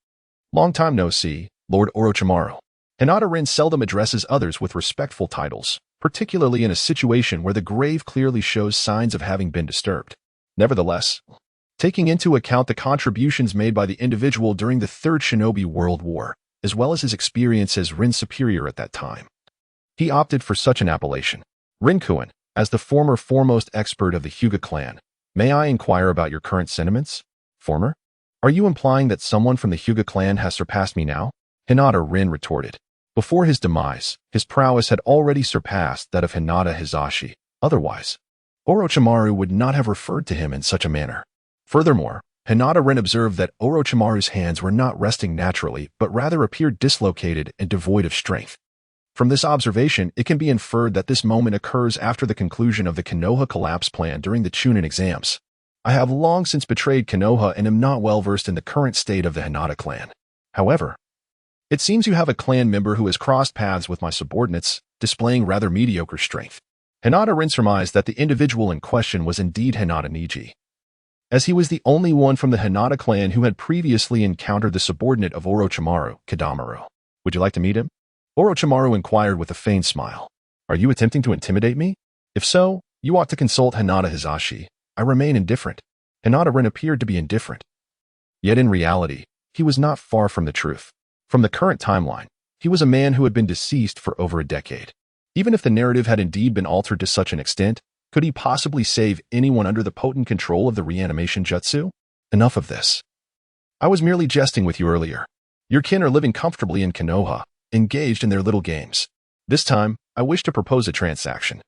Long time no see, Lord Orochimaru. Hinata Rin seldom addresses others with respectful titles, particularly in a situation where the grave clearly shows signs of having been disturbed. Nevertheless, taking into account the contributions made by the individual during the Third Shinobi World War, as well as his experience as Rin's superior at that time, he opted for such an appellation. Rinkuin, as the former foremost expert of the Hyuga clan, may I inquire about your current sentiments? Former? Are you implying that someone from the Hyuga clan has surpassed me now? Hinata Rin retorted. Before his demise, his prowess had already surpassed that of Hinata Hizashi. Otherwise, Orochimaru would not have referred to him in such a manner. Furthermore, Hinata Rin observed that Orochimaru's hands were not resting naturally, but rather appeared dislocated and devoid of strength. From this observation, it can be inferred that this moment occurs after the conclusion of the Konoha collapse plan during the Chunin exams. I have long since betrayed Konoha and am not well versed in the current state of the Hinata clan. However, it seems you have a clan member who has crossed paths with my subordinates, displaying rather mediocre strength. Hinata Rin surmised that the individual in question was indeed Hinata Niji, as he was the only one from the Hinata clan who had previously encountered the subordinate of Orochimaru, Kidamaru. Would you like to meet him? Orochimaru inquired with a feigned smile. Are you attempting to intimidate me? If so, you ought to consult Hinata Hizashi. I remain indifferent. Hinata Rin appeared to be indifferent. Yet in reality, he was not far from the truth. From the current timeline, he was a man who had been deceased for over a decade. Even if the narrative had indeed been altered to such an extent, could he possibly save anyone under the potent control of the reanimation jutsu? Enough of this. I was merely jesting with you earlier. Your kin are living comfortably in Konoha, engaged in their little games. This time, I wish to propose a transaction.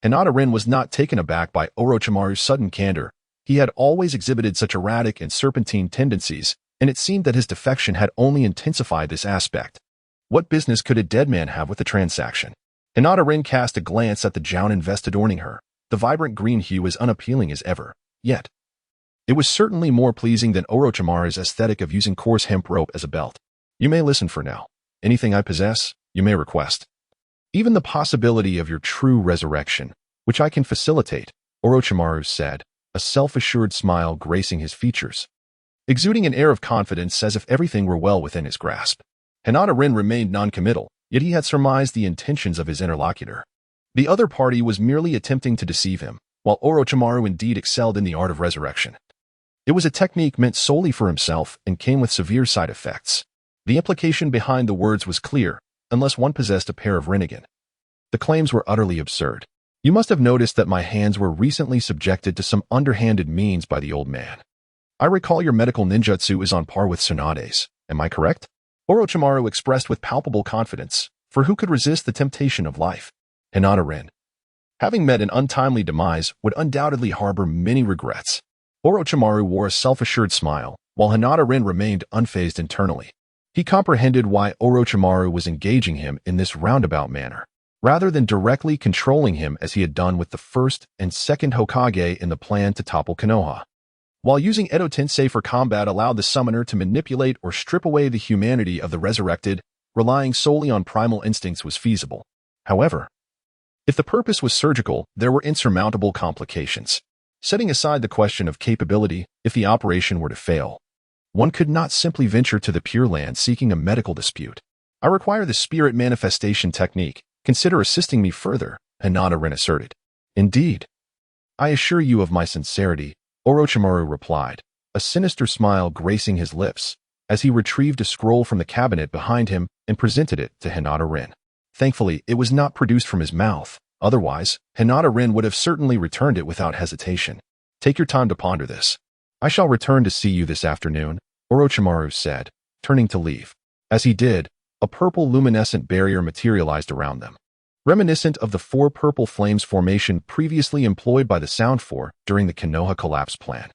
Hinata Rin was not taken aback by Orochimaru's sudden candor. He had always exhibited such erratic and serpentine tendencies, and it seemed that his defection had only intensified this aspect. What business could a dead man have with the transaction? Hinata Rin cast a glance at the jounin vest adorning her. The vibrant green hue was unappealing as ever, yet it was certainly more pleasing than Orochimaru's aesthetic of using coarse hemp rope as a belt. You may listen for now. Anything I possess, you may request. Even the possibility of your true resurrection, which I can facilitate, Orochimaru said, a self-assured smile gracing his features, exuding an air of confidence as if everything were well within his grasp. Hinata Rin remained non-committal, yet he had surmised the intentions of his interlocutor. The other party was merely attempting to deceive him, while Orochimaru indeed excelled in the art of resurrection. It was a technique meant solely for himself and came with severe side effects. The implication behind the words was clear, unless one possessed a pair of Rinnegan. The claims were utterly absurd. You must have noticed that my hands were recently subjected to some underhanded means by the old man. I recall your medical ninjutsu is on par with Tsunade's. Am I correct? Orochimaru expressed with palpable confidence, for who could resist the temptation of life? Hinata Rin, having met an untimely demise, would undoubtedly harbor many regrets. Orochimaru wore a self-assured smile, while Hinata Rin remained unfazed internally. He comprehended why Orochimaru was engaging him in this roundabout manner, rather than directly controlling him as he had done with the first and second Hokage in the plan to topple Konoha. While using Edo Tensei for combat allowed the summoner to manipulate or strip away the humanity of the resurrected, relying solely on primal instincts was feasible. However, if the purpose was surgical, there were insurmountable complications. Setting aside the question of capability, if the operation were to fail, one could not simply venture to the Pure Land seeking a medical dispute. I require the spirit manifestation technique. Consider assisting me further, Hinata Rin asserted. Indeed. I assure you of my sincerity, Orochimaru replied, a sinister smile gracing his lips, as he retrieved a scroll from the cabinet behind him and presented it to Hinata Rin. Thankfully, it was not produced from his mouth. Otherwise, Hinata Rin would have certainly returned it without hesitation. Take your time to ponder this. I shall return to see you this afternoon, Orochimaru said, turning to leave. As he did, a purple luminescent barrier materialized around them, reminiscent of the four purple flames formation previously employed by the Sound Four during the Konoha collapse plan.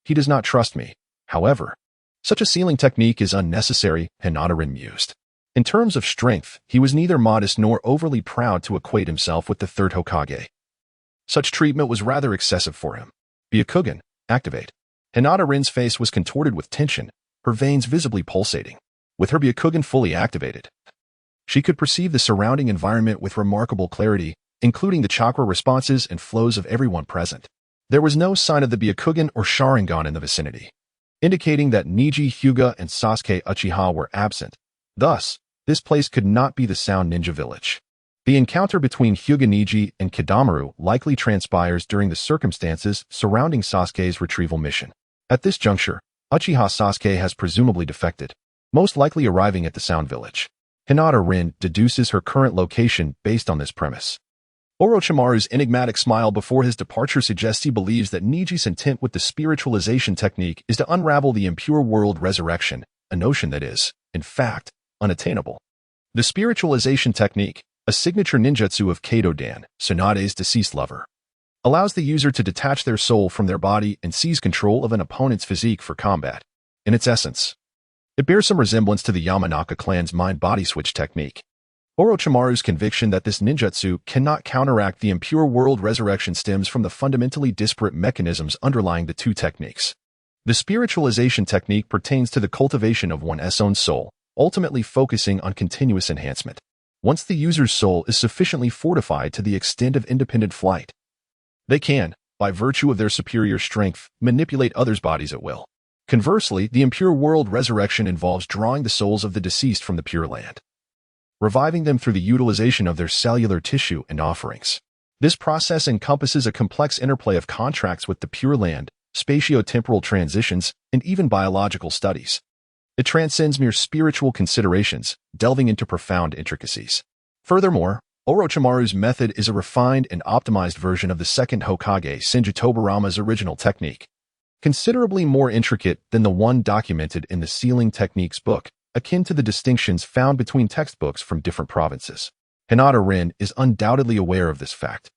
He does not trust me. However, such a sealing technique is unnecessary, Hinata Rin mused. In terms of strength, he was neither modest nor overly proud to equate himself with the third Hokage. Such treatment was rather excessive for him. Byakugan, activate. Hinata Rin's face was contorted with tension, her veins visibly pulsating. With her Byakugan fully activated, she could perceive the surrounding environment with remarkable clarity, including the chakra responses and flows of everyone present. There was no sign of the Byakugan or Sharingan in the vicinity, indicating that Neji, Hyuga, and Sasuke Uchiha were absent. Thus, this place could not be the Sound Ninja Village. The encounter between Hyuga Neji and Kidamaru likely transpires during the circumstances surrounding Sasuke's retrieval mission. At this juncture, Uchiha Sasuke has presumably defected, most likely arriving at the Sound Village. Hinata Rin deduces her current location based on this premise. Orochimaru's enigmatic smile before his departure suggests he believes that Neji's intent with the spiritualization technique is to unravel the impure world resurrection, a notion that is, in fact, unattainable. The spiritualization technique, a signature ninjutsu of Kaido-dan, Tsunade's deceased lover, allows the user to detach their soul from their body and seize control of an opponent's physique for combat. In its essence, it bears some resemblance to the Yamanaka clan's mind-body switch technique. Orochimaru's conviction that this ninjutsu cannot counteract the impure world resurrection stems from the fundamentally disparate mechanisms underlying the two techniques. The spiritualization technique pertains to the cultivation of one's own soul, ultimately focusing on continuous enhancement. Once the user's soul is sufficiently fortified to the extent of independent flight, they can, by virtue of their superior strength, manipulate others' bodies at will. Conversely, the impure world resurrection involves drawing the souls of the deceased from the Pure Land, reviving them through the utilization of their cellular tissue and offerings. This process encompasses a complex interplay of contracts with the Pure Land, spatio-temporal transitions, and even biological studies. It transcends mere spiritual considerations, delving into profound intricacies. Furthermore, Orochimaru's method is a refined and optimized version of the second Hokage Shinji Tobarama's original technique, considerably more intricate than the one documented in the Sealing Techniques book, akin to the distinctions found between textbooks from different provinces. Hinata Rin is undoubtedly aware of this fact.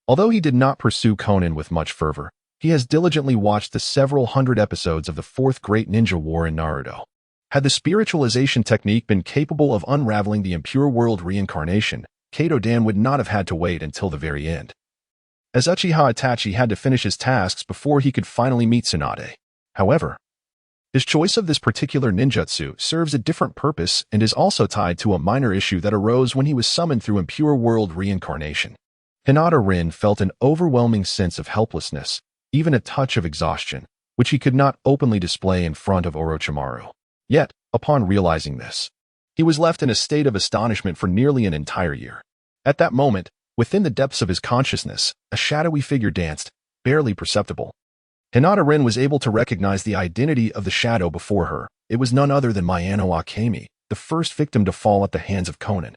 Although he did not pursue Conan with much fervor, he has diligently watched the several hundred episodes of the Fourth Great Ninja War in Naruto. Had the spiritualization technique been capable of unraveling the impure world reincarnation, Kato Dan would not have had to wait until the very end, as Uchiha Itachi had to finish his tasks before he could finally meet Tsunade. However, his choice of this particular ninjutsu serves a different purpose and is also tied to a minor issue that arose when he was summoned through impure world reincarnation. Hinata Rin felt an overwhelming sense of helplessness, even a touch of exhaustion, which he could not openly display in front of Orochimaru. Yet, upon realizing this, he was left in a state of astonishment for nearly an entire year. At that moment, within the depths of his consciousness, a shadowy figure danced, barely perceptible. Hinata Rin was able to recognize the identity of the shadow before her. It was none other than Mayano Akemi, the first victim to fall at the hands of Conan,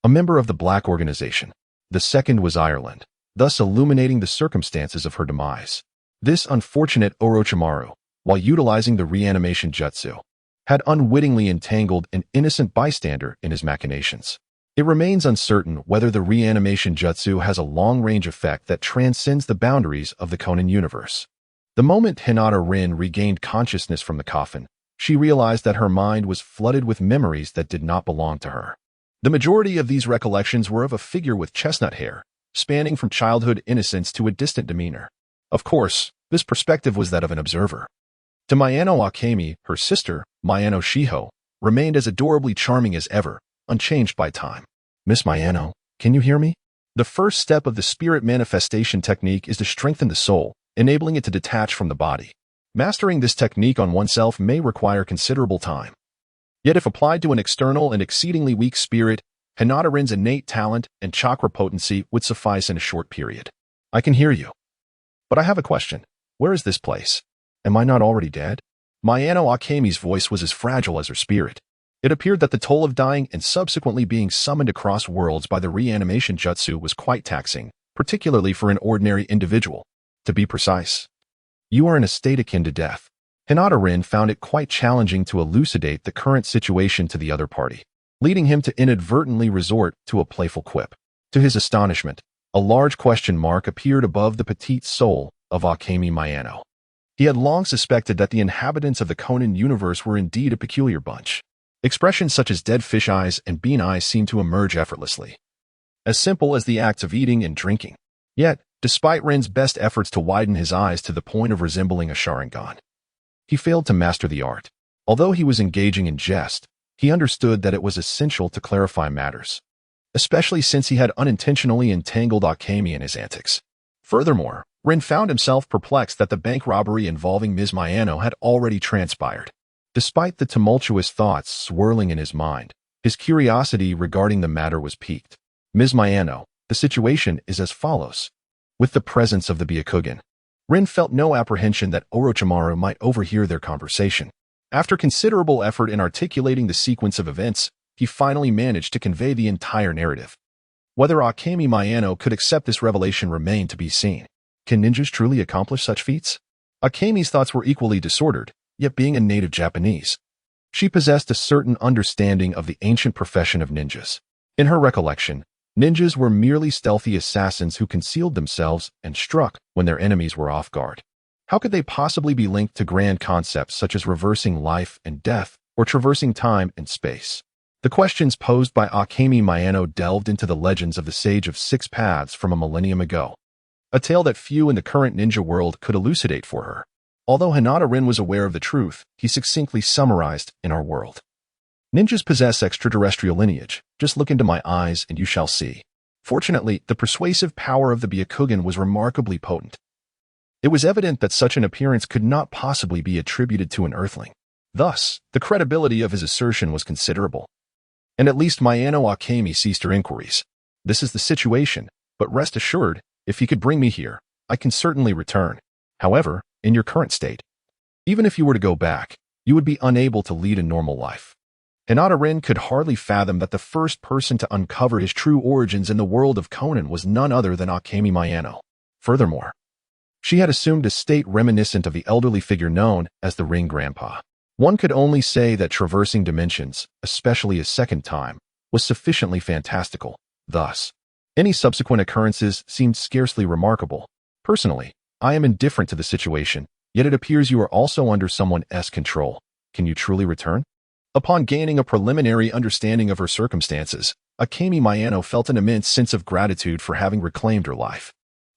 a member of the Black Organization. The second was Ireland, thus illuminating the circumstances of her demise. This unfortunate Orochimaru, while utilizing the reanimation jutsu, had unwittingly entangled an innocent bystander in his machinations. It remains uncertain whether the reanimation jutsu has a long-range effect that transcends the boundaries of the Conan universe. The moment Hinata Rin regained consciousness from the coffin, she realized that her mind was flooded with memories that did not belong to her. The majority of these recollections were of a figure with chestnut hair, spanning from childhood innocence to a distant demeanor. Of course, this perspective was that of an observer. To Mayano Akemi, her sister, Mayano Shiho, remained as adorably charming as ever, unchanged by time. Miss Mayano, can you hear me? The first step of the spirit manifestation technique is to strengthen the soul, enabling it to detach from the body. Mastering this technique on oneself may require considerable time. Yet if applied to an external and exceedingly weak spirit, Hinata Rin's innate talent and chakra potency would suffice in a short period. I can hear you. But I have a question. Where is this place? Am I not already dead? Mayano Akemi's voice was as fragile as her spirit. It appeared that the toll of dying and subsequently being summoned across worlds by the reanimation jutsu was quite taxing, particularly for an ordinary individual. To be precise, you are in a state akin to death. Hinata Rin found it quite challenging to elucidate the current situation to the other party, leading him to inadvertently resort to a playful quip. To his astonishment, a large question mark appeared above the petite soul of Akemi Mayano. He had long suspected that the inhabitants of the Conan universe were indeed a peculiar bunch. Expressions such as dead fish eyes and bean eyes seemed to emerge effortlessly, as simple as the acts of eating and drinking. Yet, despite Rin's best efforts to widen his eyes to the point of resembling a Sharingan, he failed to master the art. Although he was engaging in jest, he understood that it was essential to clarify matters, especially since he had unintentionally entangled Akemi in his antics. Furthermore, Rin found himself perplexed that the bank robbery involving Ms. Mayano had already transpired. Despite the tumultuous thoughts swirling in his mind, his curiosity regarding the matter was piqued. Ms. Mayano, the situation is as follows. With the presence of the Byakugan, Rin felt no apprehension that Orochimaru might overhear their conversation. After considerable effort in articulating the sequence of events, he finally managed to convey the entire narrative. Whether Akemi Mayano could accept this revelation remained to be seen. Can ninjas truly accomplish such feats? Akemi's thoughts were equally disordered, yet being a native Japanese, she possessed a certain understanding of the ancient profession of ninjas. In her recollection, ninjas were merely stealthy assassins who concealed themselves and struck when their enemies were off guard. How could they possibly be linked to grand concepts such as reversing life and death or traversing time and space? The questions posed by Akemi Mayano delved into the legends of the Sage of Six Paths from a millennium ago, a tale that few in the current ninja world could elucidate for her. Although Hinata Rin was aware of the truth, he succinctly summarized, in our world, ninjas possess extraterrestrial lineage. Just look into my eyes and you shall see. Fortunately, the persuasive power of the Byakugan was remarkably potent. It was evident that such an appearance could not possibly be attributed to an earthling. Thus, the credibility of his assertion was considerable. And at least Mayano Akemi ceased her inquiries. This is the situation, but rest assured, if he could bring me here, I can certainly return. However, in your current state, even if you were to go back, you would be unable to lead a normal life. Hinata Rin could hardly fathom that the first person to uncover his true origins in the world of Conan was none other than Akemi Mayano. Furthermore, she had assumed a state reminiscent of the elderly figure known as the Ring Grandpa. One could only say that traversing dimensions, especially a second time, was sufficiently fantastical. Thus, any subsequent occurrences seemed scarcely remarkable. Personally, I am indifferent to the situation, yet it appears you are also under someone's control. Can you truly return? Upon gaining a preliminary understanding of her circumstances, Akemi Mayano felt an immense sense of gratitude for having reclaimed her life.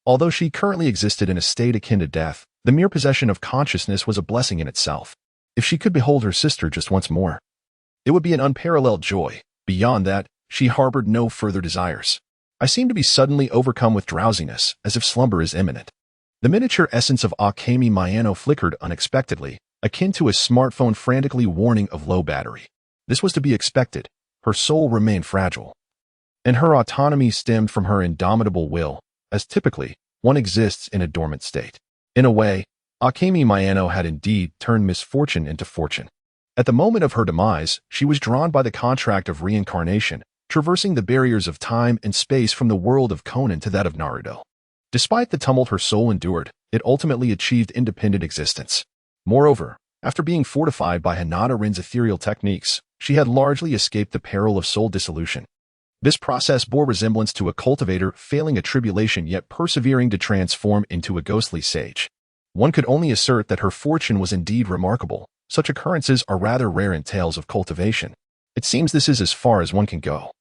Although she currently existed in a state akin to death, the mere possession of consciousness was a blessing in itself. If she could behold her sister just once more, it would be an unparalleled joy. Beyond that, she harbored no further desires. I seem to be suddenly overcome with drowsiness, as if slumber is imminent. The miniature essence of Akemi Mayano flickered unexpectedly, akin to a smartphone frantically warning of low battery. This was to be expected. Her soul remained fragile, and her autonomy stemmed from her indomitable will, as typically, one exists in a dormant state. In a way, Akemi Mayano had indeed turned misfortune into fortune. At the moment of her demise, she was drawn by the contract of reincarnation, traversing the barriers of time and space from the world of Conan to that of Naruto. Despite the tumult her soul endured, it ultimately achieved independent existence. Moreover, after being fortified by Hinata Rin's ethereal techniques, she had largely escaped the peril of soul dissolution. This process bore resemblance to a cultivator failing a tribulation yet persevering to transform into a ghostly sage. One could only assert that her fortune was indeed remarkable. Such occurrences are rather rare in tales of cultivation. It seems this is as far as one can go.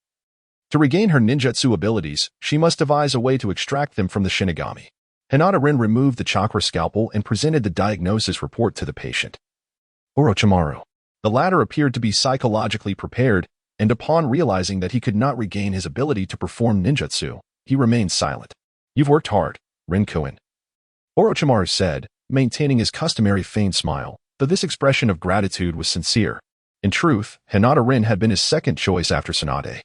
To regain her ninjutsu abilities, she must devise a way to extract them from the Shinigami. Hinata Rin removed the chakra scalpel and presented the diagnosis report to the patient. Orochimaru. The latter appeared to be psychologically prepared, and upon realizing that he could not regain his ability to perform ninjutsu, he remained silent. You've worked hard, Rin-kun. Orochimaru said, maintaining his customary feigned smile, though this expression of gratitude was sincere. In truth, Hinata Rin had been his second choice after Tsunade.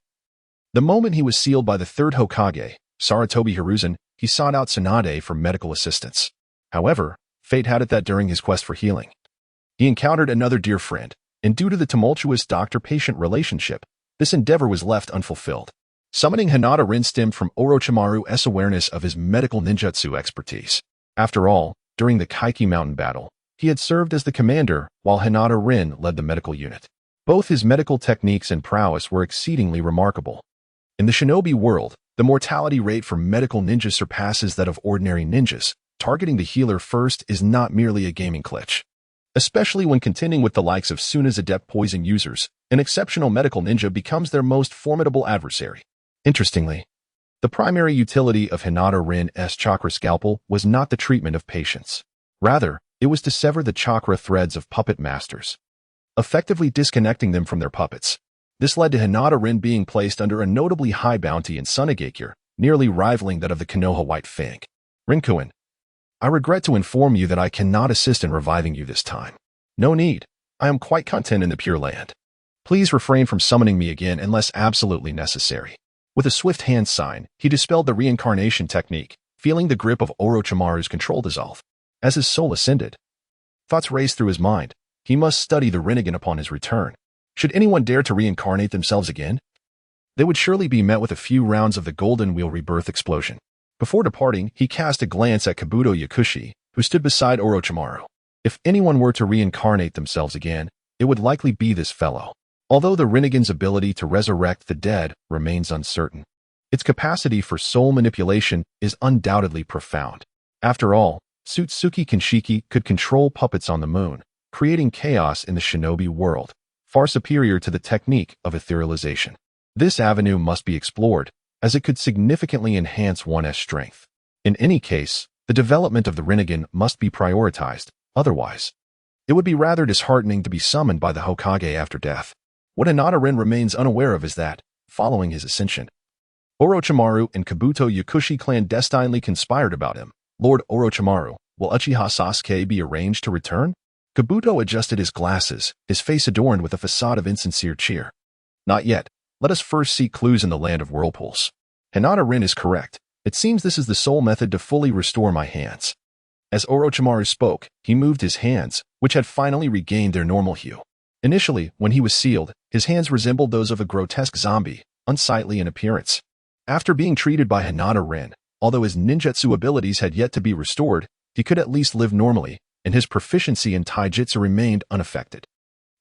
The moment he was sealed by the third Hokage, Sarutobi Hiruzen, he sought out Tsunade for medical assistance. However, fate had it that during his quest for healing, he encountered another dear friend, and due to the tumultuous doctor-patient relationship, this endeavor was left unfulfilled. Summoning Hinata Rin stemmed from Orochimaru's awareness of his medical ninjutsu expertise. After all, during the Kaiki Mountain battle, he had served as the commander while Hinata Rin led the medical unit. Both his medical techniques and prowess were exceedingly remarkable. In the shinobi world, the mortality rate for medical ninjas surpasses that of ordinary ninjas. Targeting the healer first is not merely a gaming glitch. Especially when contending with the likes of Suna's adept poison users, an exceptional medical ninja becomes their most formidable adversary. Interestingly, the primary utility of Hinata Rin's chakra scalpel was not the treatment of patients. Rather, it was to sever the chakra threads of puppet masters, effectively disconnecting them from their puppets. This led to Hinata Rin being placed under a notably high bounty in Sunagakure, nearly rivaling that of the Konoha White Fang. Rin-kun, I regret to inform you that I cannot assist in reviving you this time. No need. I am quite content in the Pure Land. Please refrain from summoning me again unless absolutely necessary. With a swift hand sign, he dispelled the reincarnation technique, feeling the grip of Orochimaru's control dissolve. As his soul ascended, thoughts raced through his mind. He must study the Rinnegan upon his return. Should anyone dare to reincarnate themselves again, they would surely be met with a few rounds of the Golden Wheel rebirth explosion. Before departing, he cast a glance at Kabuto Yakushi, who stood beside Orochimaru. If anyone were to reincarnate themselves again, it would likely be this fellow. Although the Rinnegan's ability to resurrect the dead remains uncertain, its capacity for soul manipulation is undoubtedly profound. After all, Tsutsuki Kinshiki could control puppets on the moon, creating chaos in the shinobi world, far superior to the technique of etherealization. This avenue must be explored, as it could significantly enhance one's strength. In any case, the development of the Rinnegan must be prioritized, otherwise, it would be rather disheartening to be summoned by the Hokage after death. What Hinata Rin remains unaware of is that, following his ascension, Orochimaru and Kabuto Yakushi clandestinely conspired about him. Lord Orochimaru, Will Uchiha Sasuke be arranged to return? Kabuto adjusted his glasses, his face adorned with a facade of insincere cheer. Not yet. Let us first seek clues in the land of whirlpools. Hinata Rin is correct. It seems this is the sole method to fully restore my hands. As Orochimaru spoke, he moved his hands, which had finally regained their normal hue. Initially, when he was sealed, his hands resembled those of a grotesque zombie, unsightly in appearance. After being treated by Hinata Rin, although his ninjutsu abilities had yet to be restored, he could at least live normally, and his proficiency in taijutsu remained unaffected.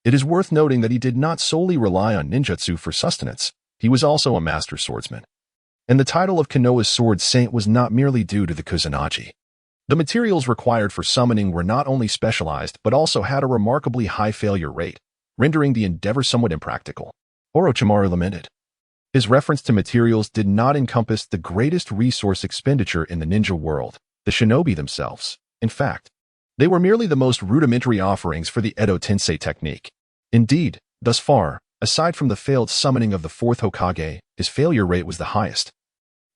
It is worth noting that he did not solely rely on ninjutsu for sustenance. He was also a master swordsman. And the title of Konoha's sword saint was not merely due to the Kusanagi. The materials required for summoning were not only specialized but also had a remarkably high failure rate, rendering the endeavor somewhat impractical. Orochimaru lamented. His reference to materials did not encompass the greatest resource expenditure in the ninja world, the shinobi themselves. In fact, they were merely the most rudimentary offerings for the Edo Tensei technique. Indeed, thus far, aside from the failed summoning of the fourth Hokage, his failure rate was the highest,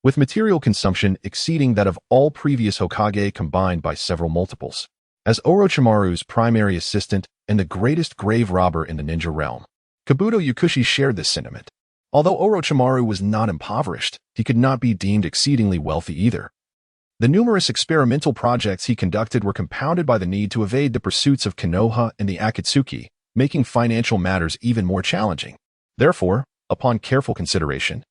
with material consumption exceeding that of all previous Hokage combined by several multiples. As Orochimaru's primary assistant and the greatest grave robber in the ninja realm, Kabuto Yukushi shared this sentiment. Although Orochimaru was not impoverished, he could not be deemed exceedingly wealthy either. The numerous experimental projects he conducted were compounded by the need to evade the pursuits of Konoha and the Akatsuki, making financial matters even more challenging. Therefore, upon careful consideration,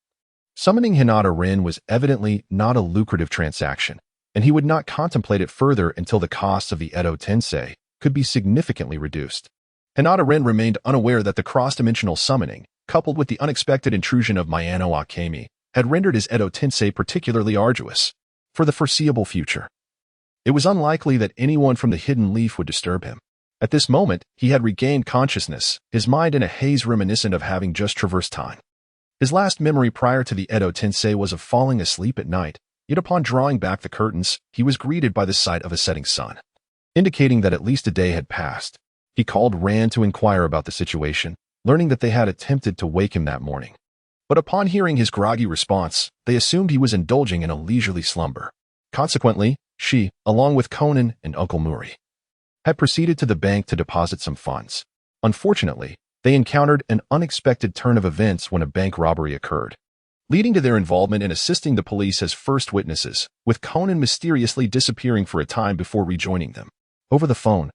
summoning Hinata Rin was evidently not a lucrative transaction, and he would not contemplate it further until the costs of the Edo Tensei could be significantly reduced. Hinata Rin remained unaware that the cross-dimensional summoning, coupled with the unexpected intrusion of Miyano Akemi, had rendered his Edo Tensei particularly arduous. For the foreseeable future, it was unlikely that anyone from the Hidden Leaf would disturb him. At this moment, he had regained consciousness, his mind in a haze reminiscent of having just traversed time. His last memory prior to the Edo Tensei was of falling asleep at night, yet upon drawing back the curtains, he was greeted by the sight of a setting sun, indicating that at least a day had passed. He called Rand to inquire about the situation, learning that they had attempted to wake him that morning. But upon hearing his groggy response, they assumed he was indulging in a leisurely slumber. Consequently, she, along with Conan and Uncle Mori, had proceeded to the bank to deposit some funds. Unfortunately, they encountered an unexpected turn of events when a bank robbery occurred, leading to their involvement in assisting the police as first witnesses, with Conan mysteriously disappearing for a time before rejoining them. Over the phone,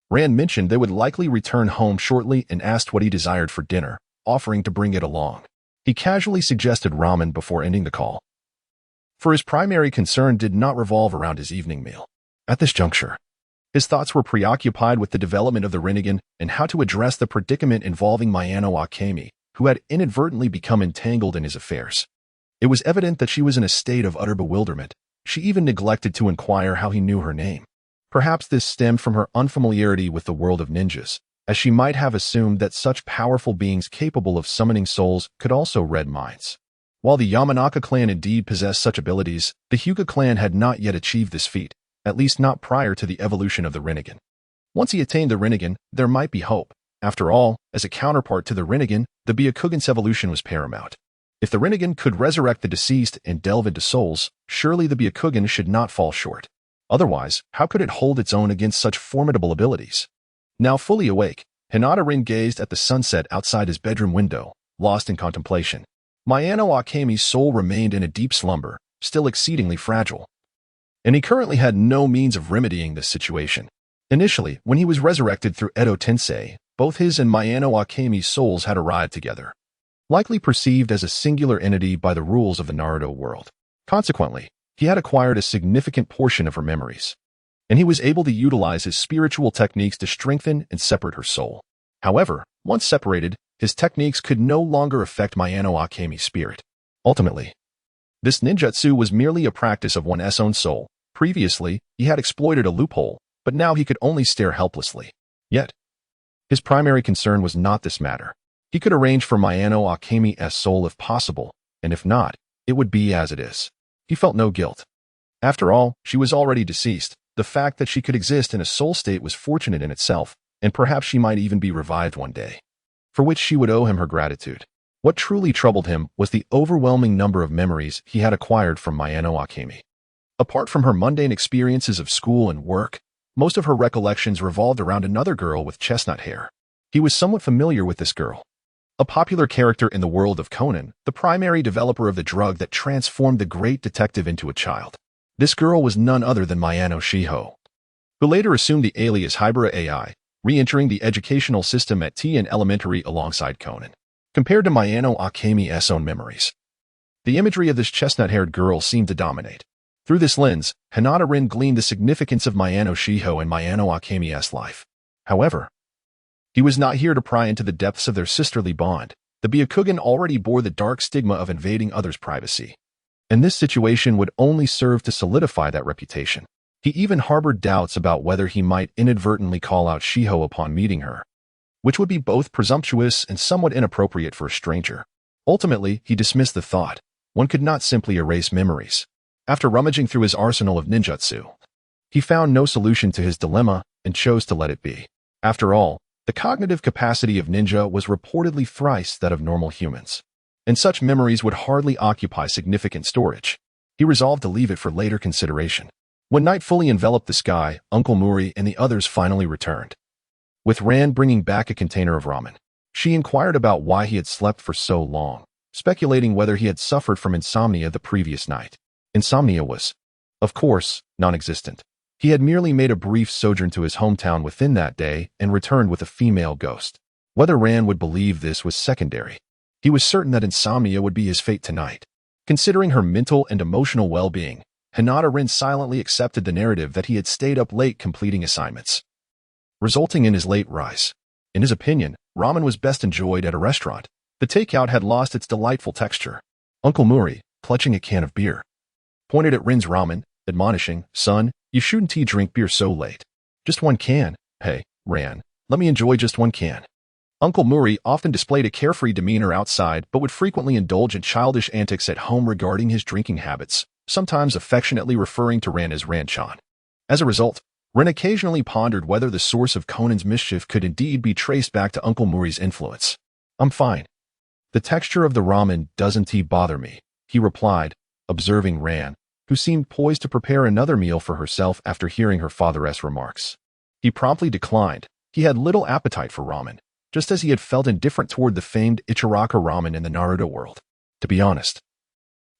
Rand mentioned they would likely return home shortly and asked what he desired for dinner, offering to bring it along. He casually suggested ramen before ending the call, for his primary concern did not revolve around his evening meal. At this juncture, his thoughts were preoccupied with the development of the Rinnegan and how to address the predicament involving Miyano Akemi, who had inadvertently become entangled in his affairs. It was evident that she was in a state of utter bewilderment. She even neglected to inquire how he knew her name. Perhaps this stemmed from her unfamiliarity with the world of ninjas, as she might have assumed that such powerful beings capable of summoning souls could also read minds. While the Yamanaka clan indeed possessed such abilities, the Hyuga clan had not yet achieved this feat, at least not prior to the evolution of the Rinnegan. Once he attained the Rinnegan, there might be hope. After all, as a counterpart to the Rinnegan, the Byakugan's evolution was paramount. If the Rinnegan could resurrect the deceased and delve into souls, surely the Byakugan should not fall short. Otherwise, how could it hold its own against such formidable abilities? Now fully awake, Hinata Rin gazed at the sunset outside his bedroom window, lost in contemplation. Miyano Akemi's soul remained in a deep slumber, still exceedingly fragile, and he currently had no means of remedying this situation. Initially, when he was resurrected through Edo Tensei, both his and Miyano Akemi's souls had arrived together, likely perceived as a singular entity by the rules of the Naruto world. Consequently, he had acquired a significant portion of her memories, and he was able to utilize his spiritual techniques to strengthen and separate her soul. However, once separated, his techniques could no longer affect Miyano Akemi's spirit. Ultimately, this ninjutsu was merely a practice of one's own soul. Previously, he had exploited a loophole, but now he could only stare helplessly. Yet, his primary concern was not this matter. He could arrange for Miyano Akemi's soul if possible, and if not, it would be as it is. He felt no guilt. After all, she was already deceased. The fact that she could exist in a soul state was fortunate in itself, and perhaps she might even be revived one day, for which she would owe him her gratitude. What truly troubled him was the overwhelming number of memories he had acquired from Miyano Akemi. Apart from her mundane experiences of school and work, most of her recollections revolved around another girl with chestnut hair. He was somewhat familiar with this girl. A popular character in the world of Conan, the primary developer of the drug that transformed the great detective into a child. This girl was none other than Mayano Shiho, who later assumed the alias Hybera AI, re-entering the educational system at TN Elementary alongside Conan. Compared to Mayano Akemi's own memories, the imagery of this chestnut-haired girl seemed to dominate. Through this lens, Hinata Rin gleaned the significance of Mayano Shiho and Mayano Akemi's life. However, he was not here to pry into the depths of their sisterly bond. The Byakugan already bore the dark stigma of invading others' privacy, and this situation would only serve to solidify that reputation. He even harbored doubts about whether he might inadvertently call out Shiho upon meeting her, which would be both presumptuous and somewhat inappropriate for a stranger. Ultimately, he dismissed the thought. One could not simply erase memories. After rummaging through his arsenal of ninjutsu, he found no solution to his dilemma and chose to let it be. After all, the cognitive capacity of ninja was reportedly thrice that of normal humans, and such memories would hardly occupy significant storage. He resolved to leave it for later consideration. When night fully enveloped the sky, Uncle Mori and the others finally returned, with Ran bringing back a container of ramen. She inquired about why he had slept for so long, speculating whether he had suffered from insomnia the previous night. Insomnia was, of course, non-existent. He had merely made a brief sojourn to his hometown within that day and returned with a female ghost. Whether Ran would believe this was secondary. He was certain that insomnia would be his fate tonight. Considering her mental and emotional well-being, Hinata Rin silently accepted the narrative that he had stayed up late completing assignments, resulting in his late rise. In his opinion, ramen was best enjoyed at a restaurant. The takeout had lost its delightful texture. Uncle Mori, clutching a can of beer, pointed at Rin's ramen, admonishing, "Son, you shouldn't drink beer so late. Just one can." "Hey, Ran, let me enjoy just one can." Uncle Mori often displayed a carefree demeanor outside but would frequently indulge in childish antics at home regarding his drinking habits, sometimes affectionately referring to Ran as Ran-chan. As a result, Ren occasionally pondered whether the source of Conan's mischief could indeed be traced back to Uncle Mori's influence. "I'm fine. The texture of the ramen doesn't bother me," he replied, observing Ran, who seemed poised to prepare another meal for herself after hearing her father's remarks. He promptly declined. He had little appetite for ramen, just as he had felt indifferent toward the famed Ichiraka ramen in the Naruto world. To be honest,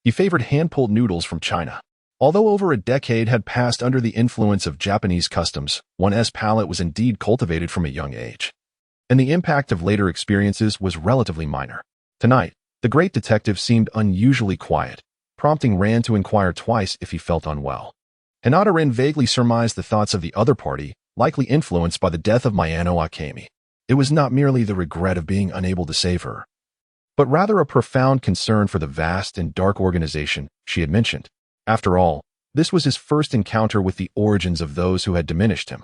he favored hand-pulled noodles from China. Although over a decade had passed under the influence of Japanese customs, one's palate was indeed cultivated from a young age, and the impact of later experiences was relatively minor. Tonight, the great detective seemed unusually quiet, prompting Ran to inquire twice if he felt unwell. Hinata Rin vaguely surmised the thoughts of the other party, likely influenced by the death of Mayano Akemi. It was not merely the regret of being unable to save her, but rather a profound concern for the vast and dark organization she had mentioned. After all, this was his first encounter with the origins of those who had diminished him.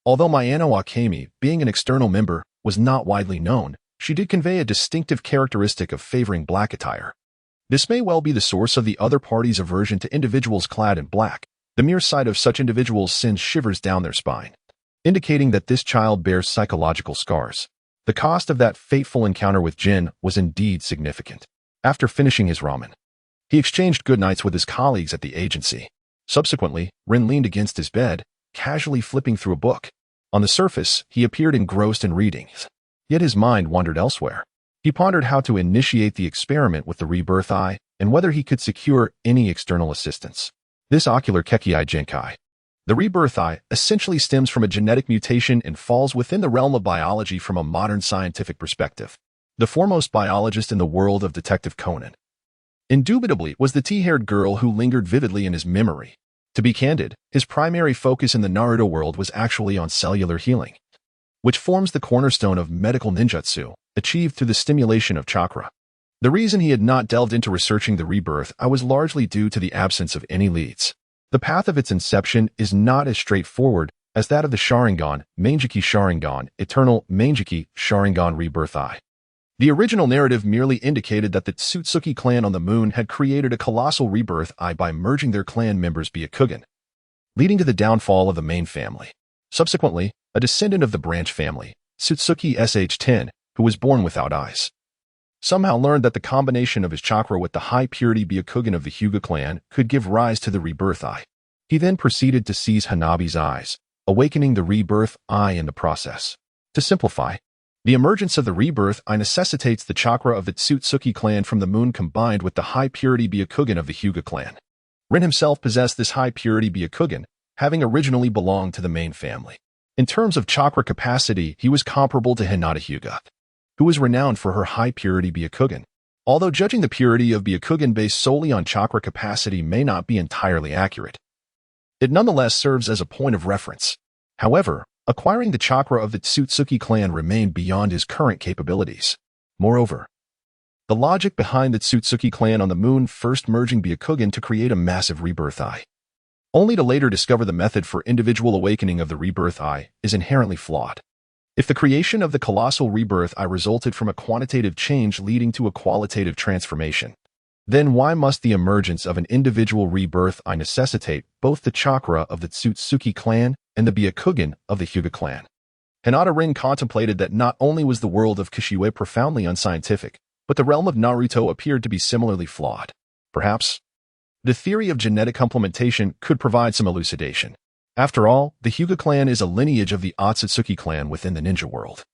Although Mayano Akemi, being an external member, was not widely known, she did convey a distinctive characteristic of favoring black attire. This may well be the source of the other party's aversion to individuals clad in black. The mere sight of such individuals sends shivers down their spine, indicating that this child bears psychological scars. The cost of that fateful encounter with Jin was indeed significant. After finishing his ramen, he exchanged goodnights with his colleagues at the agency. Subsequently, Rin leaned against his bed, casually flipping through a book. On the surface, he appeared engrossed in reading, yet his mind wandered elsewhere. He pondered how to initiate the experiment with the rebirth eye and whether he could secure any external assistance. This ocular Kekii Genkai, the rebirth eye, essentially stems from a genetic mutation and falls within the realm of biology from a modern scientific perspective. The foremost biologist in the world of Detective Conan, indubitably, was the tea-haired girl who lingered vividly in his memory. To be candid, his primary focus in the Naruto world was actually on cellular healing, which forms the cornerstone of medical ninjutsu, achieved through the stimulation of chakra. The reason he had not delved into researching the rebirth eye was largely due to the absence of any leads. The path of its inception is not as straightforward as that of the Sharingan, Manjiki Sharingan, Eternal Manjiki Sharingan rebirth eye. The original narrative merely indicated that the Tsutsuki clan on the moon had created a colossal rebirth eye by merging their clan members Byakugan, leading to the downfall of the main family. Subsequently, a descendant of the branch family, Tsutsuki Sh10, who was born without eyes, somehow learned that the combination of his chakra with the high-purity Byakugan of the Hyuga clan could give rise to the rebirth eye. He then proceeded to seize Hanabi's eyes, awakening the rebirth eye in the process. To simplify, the emergence of the rebirth eye necessitates the chakra of the Tsutsuki clan from the moon combined with the high-purity Byakugan of the Hyuga clan. Rin himself possessed this high-purity Byakugan, having originally belonged to the main family. In terms of chakra capacity, he was comparable to Hinata Hyuga, who was renowned for her high-purity Byakugan. Although judging the purity of Byakugan based solely on chakra capacity may not be entirely accurate, it nonetheless serves as a point of reference. However, acquiring the chakra of the Tsutsuki clan remained beyond his current capabilities. Moreover, the logic behind the Tsutsuki clan on the moon first merging Byakugan to create a massive rebirth eye, only to later discover the method for individual awakening of the rebirth eye, is inherently flawed. If the creation of the colossal rebirth eye resulted from a quantitative change leading to a qualitative transformation, then why must the emergence of an individual rebirth eye necessitate both the chakra of the Tsutsuki clan and the Byakugan of the Hyuga clan? Hinata Rin contemplated that not only was the world of Kishiue profoundly unscientific, but the realm of Naruto appeared to be similarly flawed. Perhaps the theory of genetic complementation could provide some elucidation. After all, the Hyuga clan is a lineage of the Otsutsuki clan within the ninja world.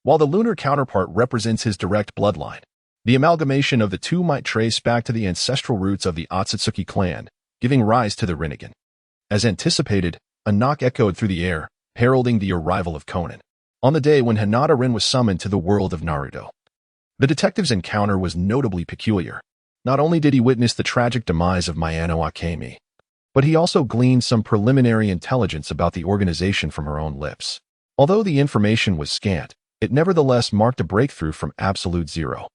While the lunar counterpart represents his direct bloodline, the amalgamation of the two might trace back to the ancestral roots of the Otsutsuki clan, giving rise to the Rinnegan. As anticipated, a knock echoed through the air, heralding the arrival of Conan, on the day when Hinata Rin was summoned to the world of Naruto. The detective's encounter was notably peculiar. Not only did he witness the tragic demise of Mayano Akemi, but he also gleaned some preliminary intelligence about the organization from her own lips. Although the information was scant, it nevertheless marked a breakthrough from absolute zero.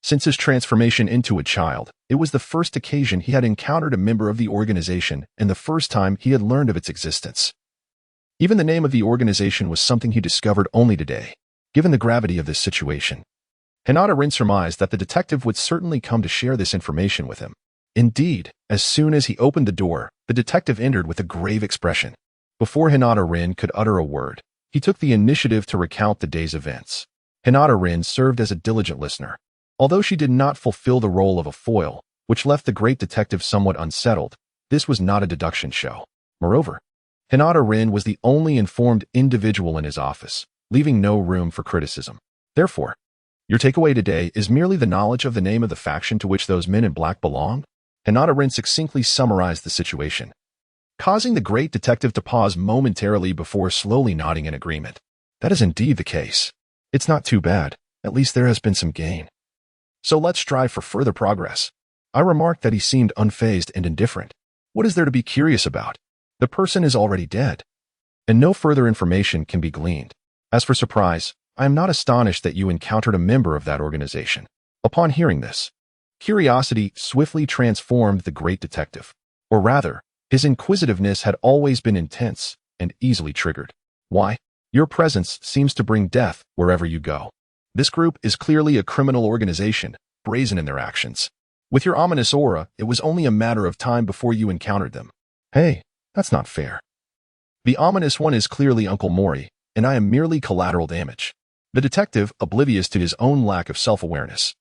Since his transformation into a child, it was the first occasion he had encountered a member of the organization and the first time he had learned of its existence. Even the name of the organization was something he discovered only today. Given the gravity of this situation, Hinata Rin surmised that the detective would certainly come to share this information with him. Indeed, as soon as he opened the door, the detective entered with a grave expression. Before Hinata Rin could utter a word, he took the initiative to recount the day's events. Hinata Rin served as a diligent listener. Although she did not fulfill the role of a foil, which left the great detective somewhat unsettled, this was not a deduction show. Moreover, Hinata Rin was the only informed individual in his office, leaving no room for criticism. Therefore, your takeaway today is merely the knowledge of the name of the faction to which those men in black belong? Hinata Rin succinctly summarized the situation, causing the great detective to pause momentarily before slowly nodding in agreement. That is indeed the case. It's not too bad. At least there has been some gain. So let's strive for further progress. I remarked that he seemed unfazed and indifferent. What is there to be curious about? The person is already dead, and no further information can be gleaned. As for surprise, I am not astonished that you encountered a member of that organization. Upon hearing this, curiosity swiftly transformed the great detective. Or rather, his inquisitiveness had always been intense and easily triggered. Why? Your presence seems to bring death wherever you go. This group is clearly a criminal organization, brazen in their actions. With your ominous aura, it was only a matter of time before you encountered them. Hey, that's not fair. The ominous one is clearly Uncle Mori, and I am merely collateral damage. The detective, oblivious to his own lack of self-awareness,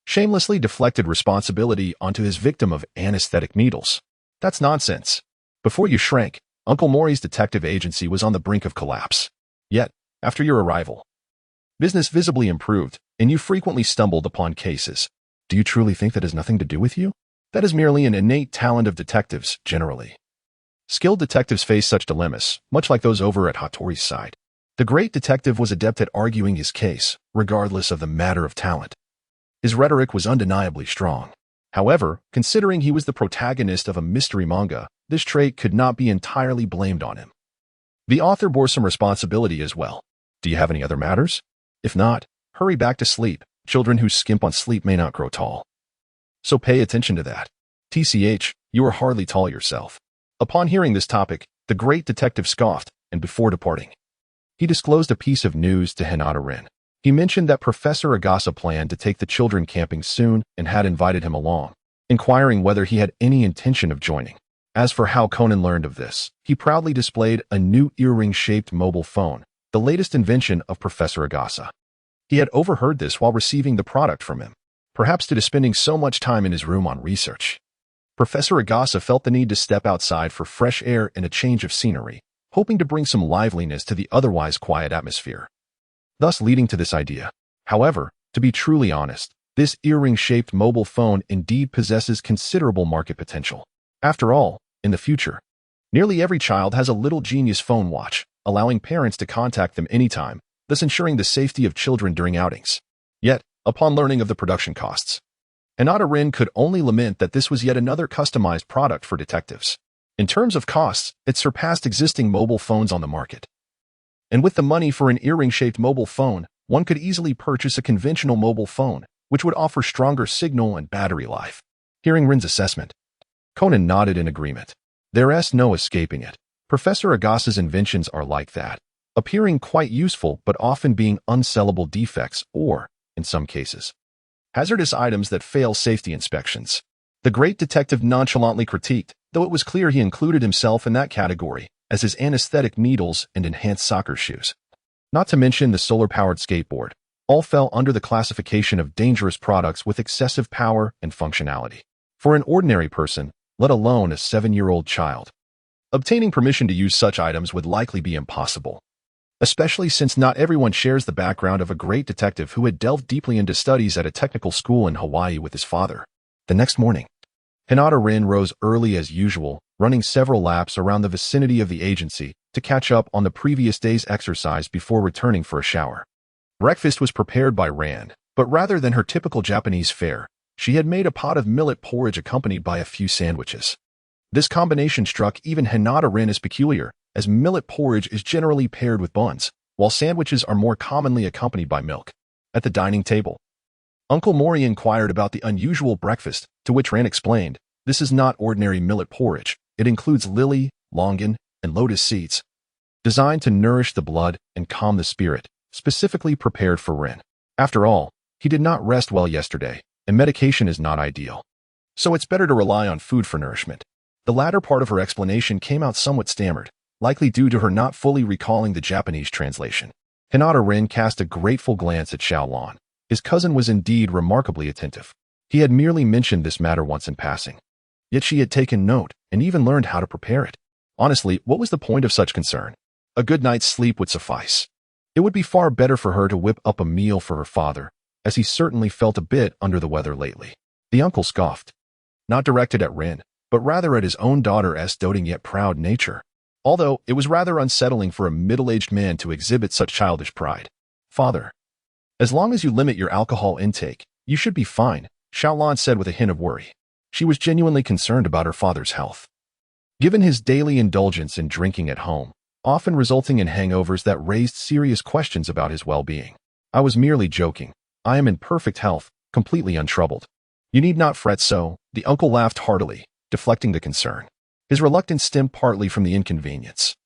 shamelessly deflected responsibility onto his victim of anesthetic needles. That's nonsense. Before you shrank, Uncle Mori's detective agency was on the brink of collapse. Yet, after your arrival, business visibly improved, and you frequently stumbled upon cases. Do you truly think that has nothing to do with you? That is merely an innate talent of detectives, generally. Skilled detectives face such dilemmas, much like those over at Hattori's side. The great detective was adept at arguing his case, regardless of the matter of talent. His rhetoric was undeniably strong. However, considering he was the protagonist of a mystery manga, this trait could not be entirely blamed on him. The author bore some responsibility as well. Do you have any other matters? If not, hurry back to sleep. Children who skimp on sleep may not grow tall. So pay attention to that. TCH, you are hardly tall yourself. Upon hearing this topic, the great detective scoffed, and before departing, he disclosed a piece of news to Hinata Rin. He mentioned that Professor Agasa planned to take the children camping soon and had invited him along, inquiring whether he had any intention of joining. As for how Conan learned of this, he proudly displayed a new earring-shaped mobile phone, the latest invention of Professor Agasa. He had overheard this while receiving the product from him, perhaps due to spending so much time in his room on research. Professor Agasa felt the need to step outside for fresh air and a change of scenery, hoping to bring some liveliness to the otherwise quiet atmosphere, thus leading to this idea. However, to be truly honest, this earring-shaped mobile phone indeed possesses considerable market potential. After all, in the future, nearly every child has a little genius phone watch, allowing parents to contact them anytime, thus ensuring the safety of children during outings. Yet, upon learning of the production costs, Hinata Rin could only lament that this was yet another customized product for detectives. In terms of costs, it surpassed existing mobile phones on the market. And with the money for an earring-shaped mobile phone, one could easily purchase a conventional mobile phone, which would offer stronger signal and battery life. Hearing Rin's assessment, Conan nodded in agreement. There's no escaping it. Professor Agasa's inventions are like that, appearing quite useful but often being unsellable defects or, in some cases, hazardous items that fail safety inspections. The great detective nonchalantly critiqued, though it was clear he included himself in that category, as his anesthetic needles and enhanced soccer shoes, not to mention the solar-powered skateboard, all fell under the classification of dangerous products with excessive power and functionality. For an ordinary person, let alone a 7-year-old child, obtaining permission to use such items would likely be impossible, especially since not everyone shares the background of a great detective who had delved deeply into studies at a technical school in Hawaii with his father. The next morning, Hinata Rin rose early as usual, running several laps around the vicinity of the agency to catch up on the previous day's exercise before returning for a shower. Breakfast was prepared by Rand, but rather than her typical Japanese fare, she had made a pot of millet porridge accompanied by a few sandwiches. This combination struck even Hinata Rin as peculiar, as millet porridge is generally paired with buns, while sandwiches are more commonly accompanied by milk. At the dining table, Uncle Mori inquired about the unusual breakfast, to which Rand explained, "This is not ordinary millet porridge. It includes lily, longan, and lotus seeds, designed to nourish the blood and calm the spirit, specifically prepared for Rin. After all, he did not rest well yesterday, and medication is not ideal. So it's better to rely on food for nourishment." The latter part of her explanation came out somewhat stammered, likely due to her not fully recalling the Japanese translation. Hinata Rin cast a grateful glance at Xiaolan. His cousin was indeed remarkably attentive. He had merely mentioned this matter once in passing. Yet she had taken note and even learned how to prepare it. Honestly, what was the point of such concern? A good night's sleep would suffice. It would be far better for her to whip up a meal for her father, as he certainly felt a bit under the weather lately. The uncle scoffed, not directed at Rin, but rather at his own daughter's doting yet proud nature. Although it was rather unsettling for a middle-aged man to exhibit such childish pride. "Father, as long as you limit your alcohol intake, you should be fine," Xiaolan said with a hint of worry. She was genuinely concerned about her father's health. Given his daily indulgence in drinking at home, often resulting in hangovers that raised serious questions about his well-being. "I was merely joking. I am in perfect health, completely untroubled. You need not fret so," the uncle laughed heartily, deflecting the concern. His reluctance stemmed partly from the inconvenience,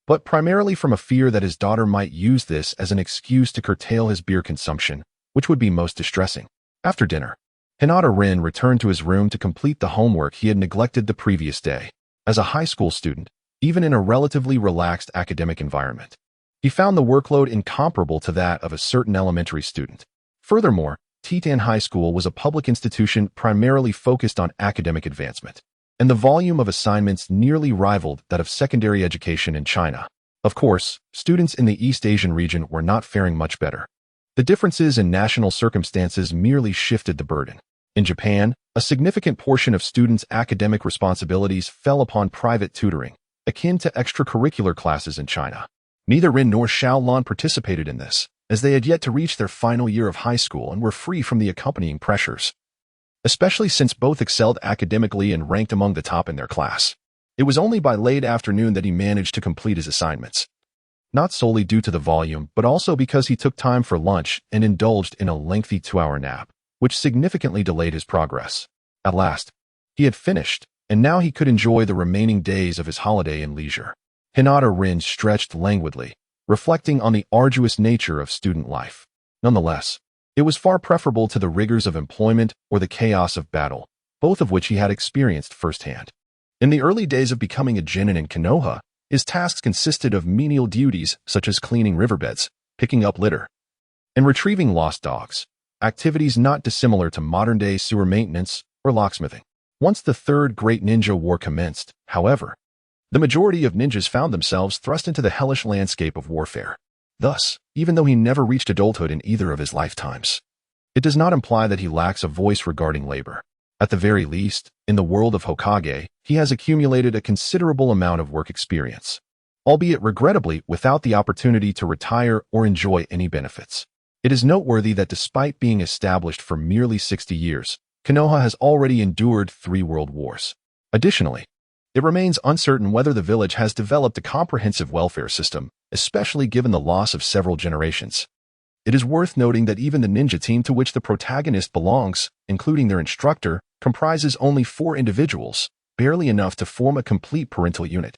but primarily from a fear that his daughter might use this as an excuse to curtail his beer consumption, which would be most distressing. After dinner, Hinata Rin returned to his room to complete the homework he had neglected the previous day. As a high school student, even in a relatively relaxed academic environment, he found the workload incomparable to that of a certain elementary student. Furthermore, Titan High School was a public institution primarily focused on academic advancement, and the volume of assignments nearly rivaled that of secondary education in China. Of course, students in the East Asian region were not faring much better. The differences in national circumstances merely shifted the burden. In Japan, a significant portion of students' academic responsibilities fell upon private tutoring, akin to extracurricular classes in China. Neither Rin nor Xiaolan participated in this, as they had yet to reach their final year of high school and were free from the accompanying pressures, especially since both excelled academically and ranked among the top in their class. It was only by late afternoon that he managed to complete his assignments, not solely due to the volume, but also because he took time for lunch and indulged in a lengthy 2-hour nap, which significantly delayed his progress. At last, he had finished, and now he could enjoy the remaining days of his holiday in leisure. Hinata Rin stretched languidly, reflecting on the arduous nature of student life. Nonetheless, it was far preferable to the rigors of employment or the chaos of battle, both of which he had experienced firsthand. In the early days of becoming a genin in Konoha, his tasks consisted of menial duties such as cleaning riverbeds, picking up litter, and retrieving lost dogs, activities not dissimilar to modern-day sewer maintenance or locksmithing. Once the Third Great Ninja War commenced, however, the majority of ninjas found themselves thrust into the hellish landscape of warfare. Thus, even though he never reached adulthood in either of his lifetimes, it does not imply that he lacks a voice regarding labor. At the very least, in the world of Hokage, he has accumulated a considerable amount of work experience, albeit regrettably without the opportunity to retire or enjoy any benefits. It is noteworthy that despite being established for merely 60 years, Konoha has already endured 3 world wars. Additionally, it remains uncertain whether the village has developed a comprehensive welfare system, especially given the loss of several generations. It is worth noting that even the ninja team to which the protagonist belongs, including their instructor, comprises only 4 individuals, barely enough to form a complete parental unit.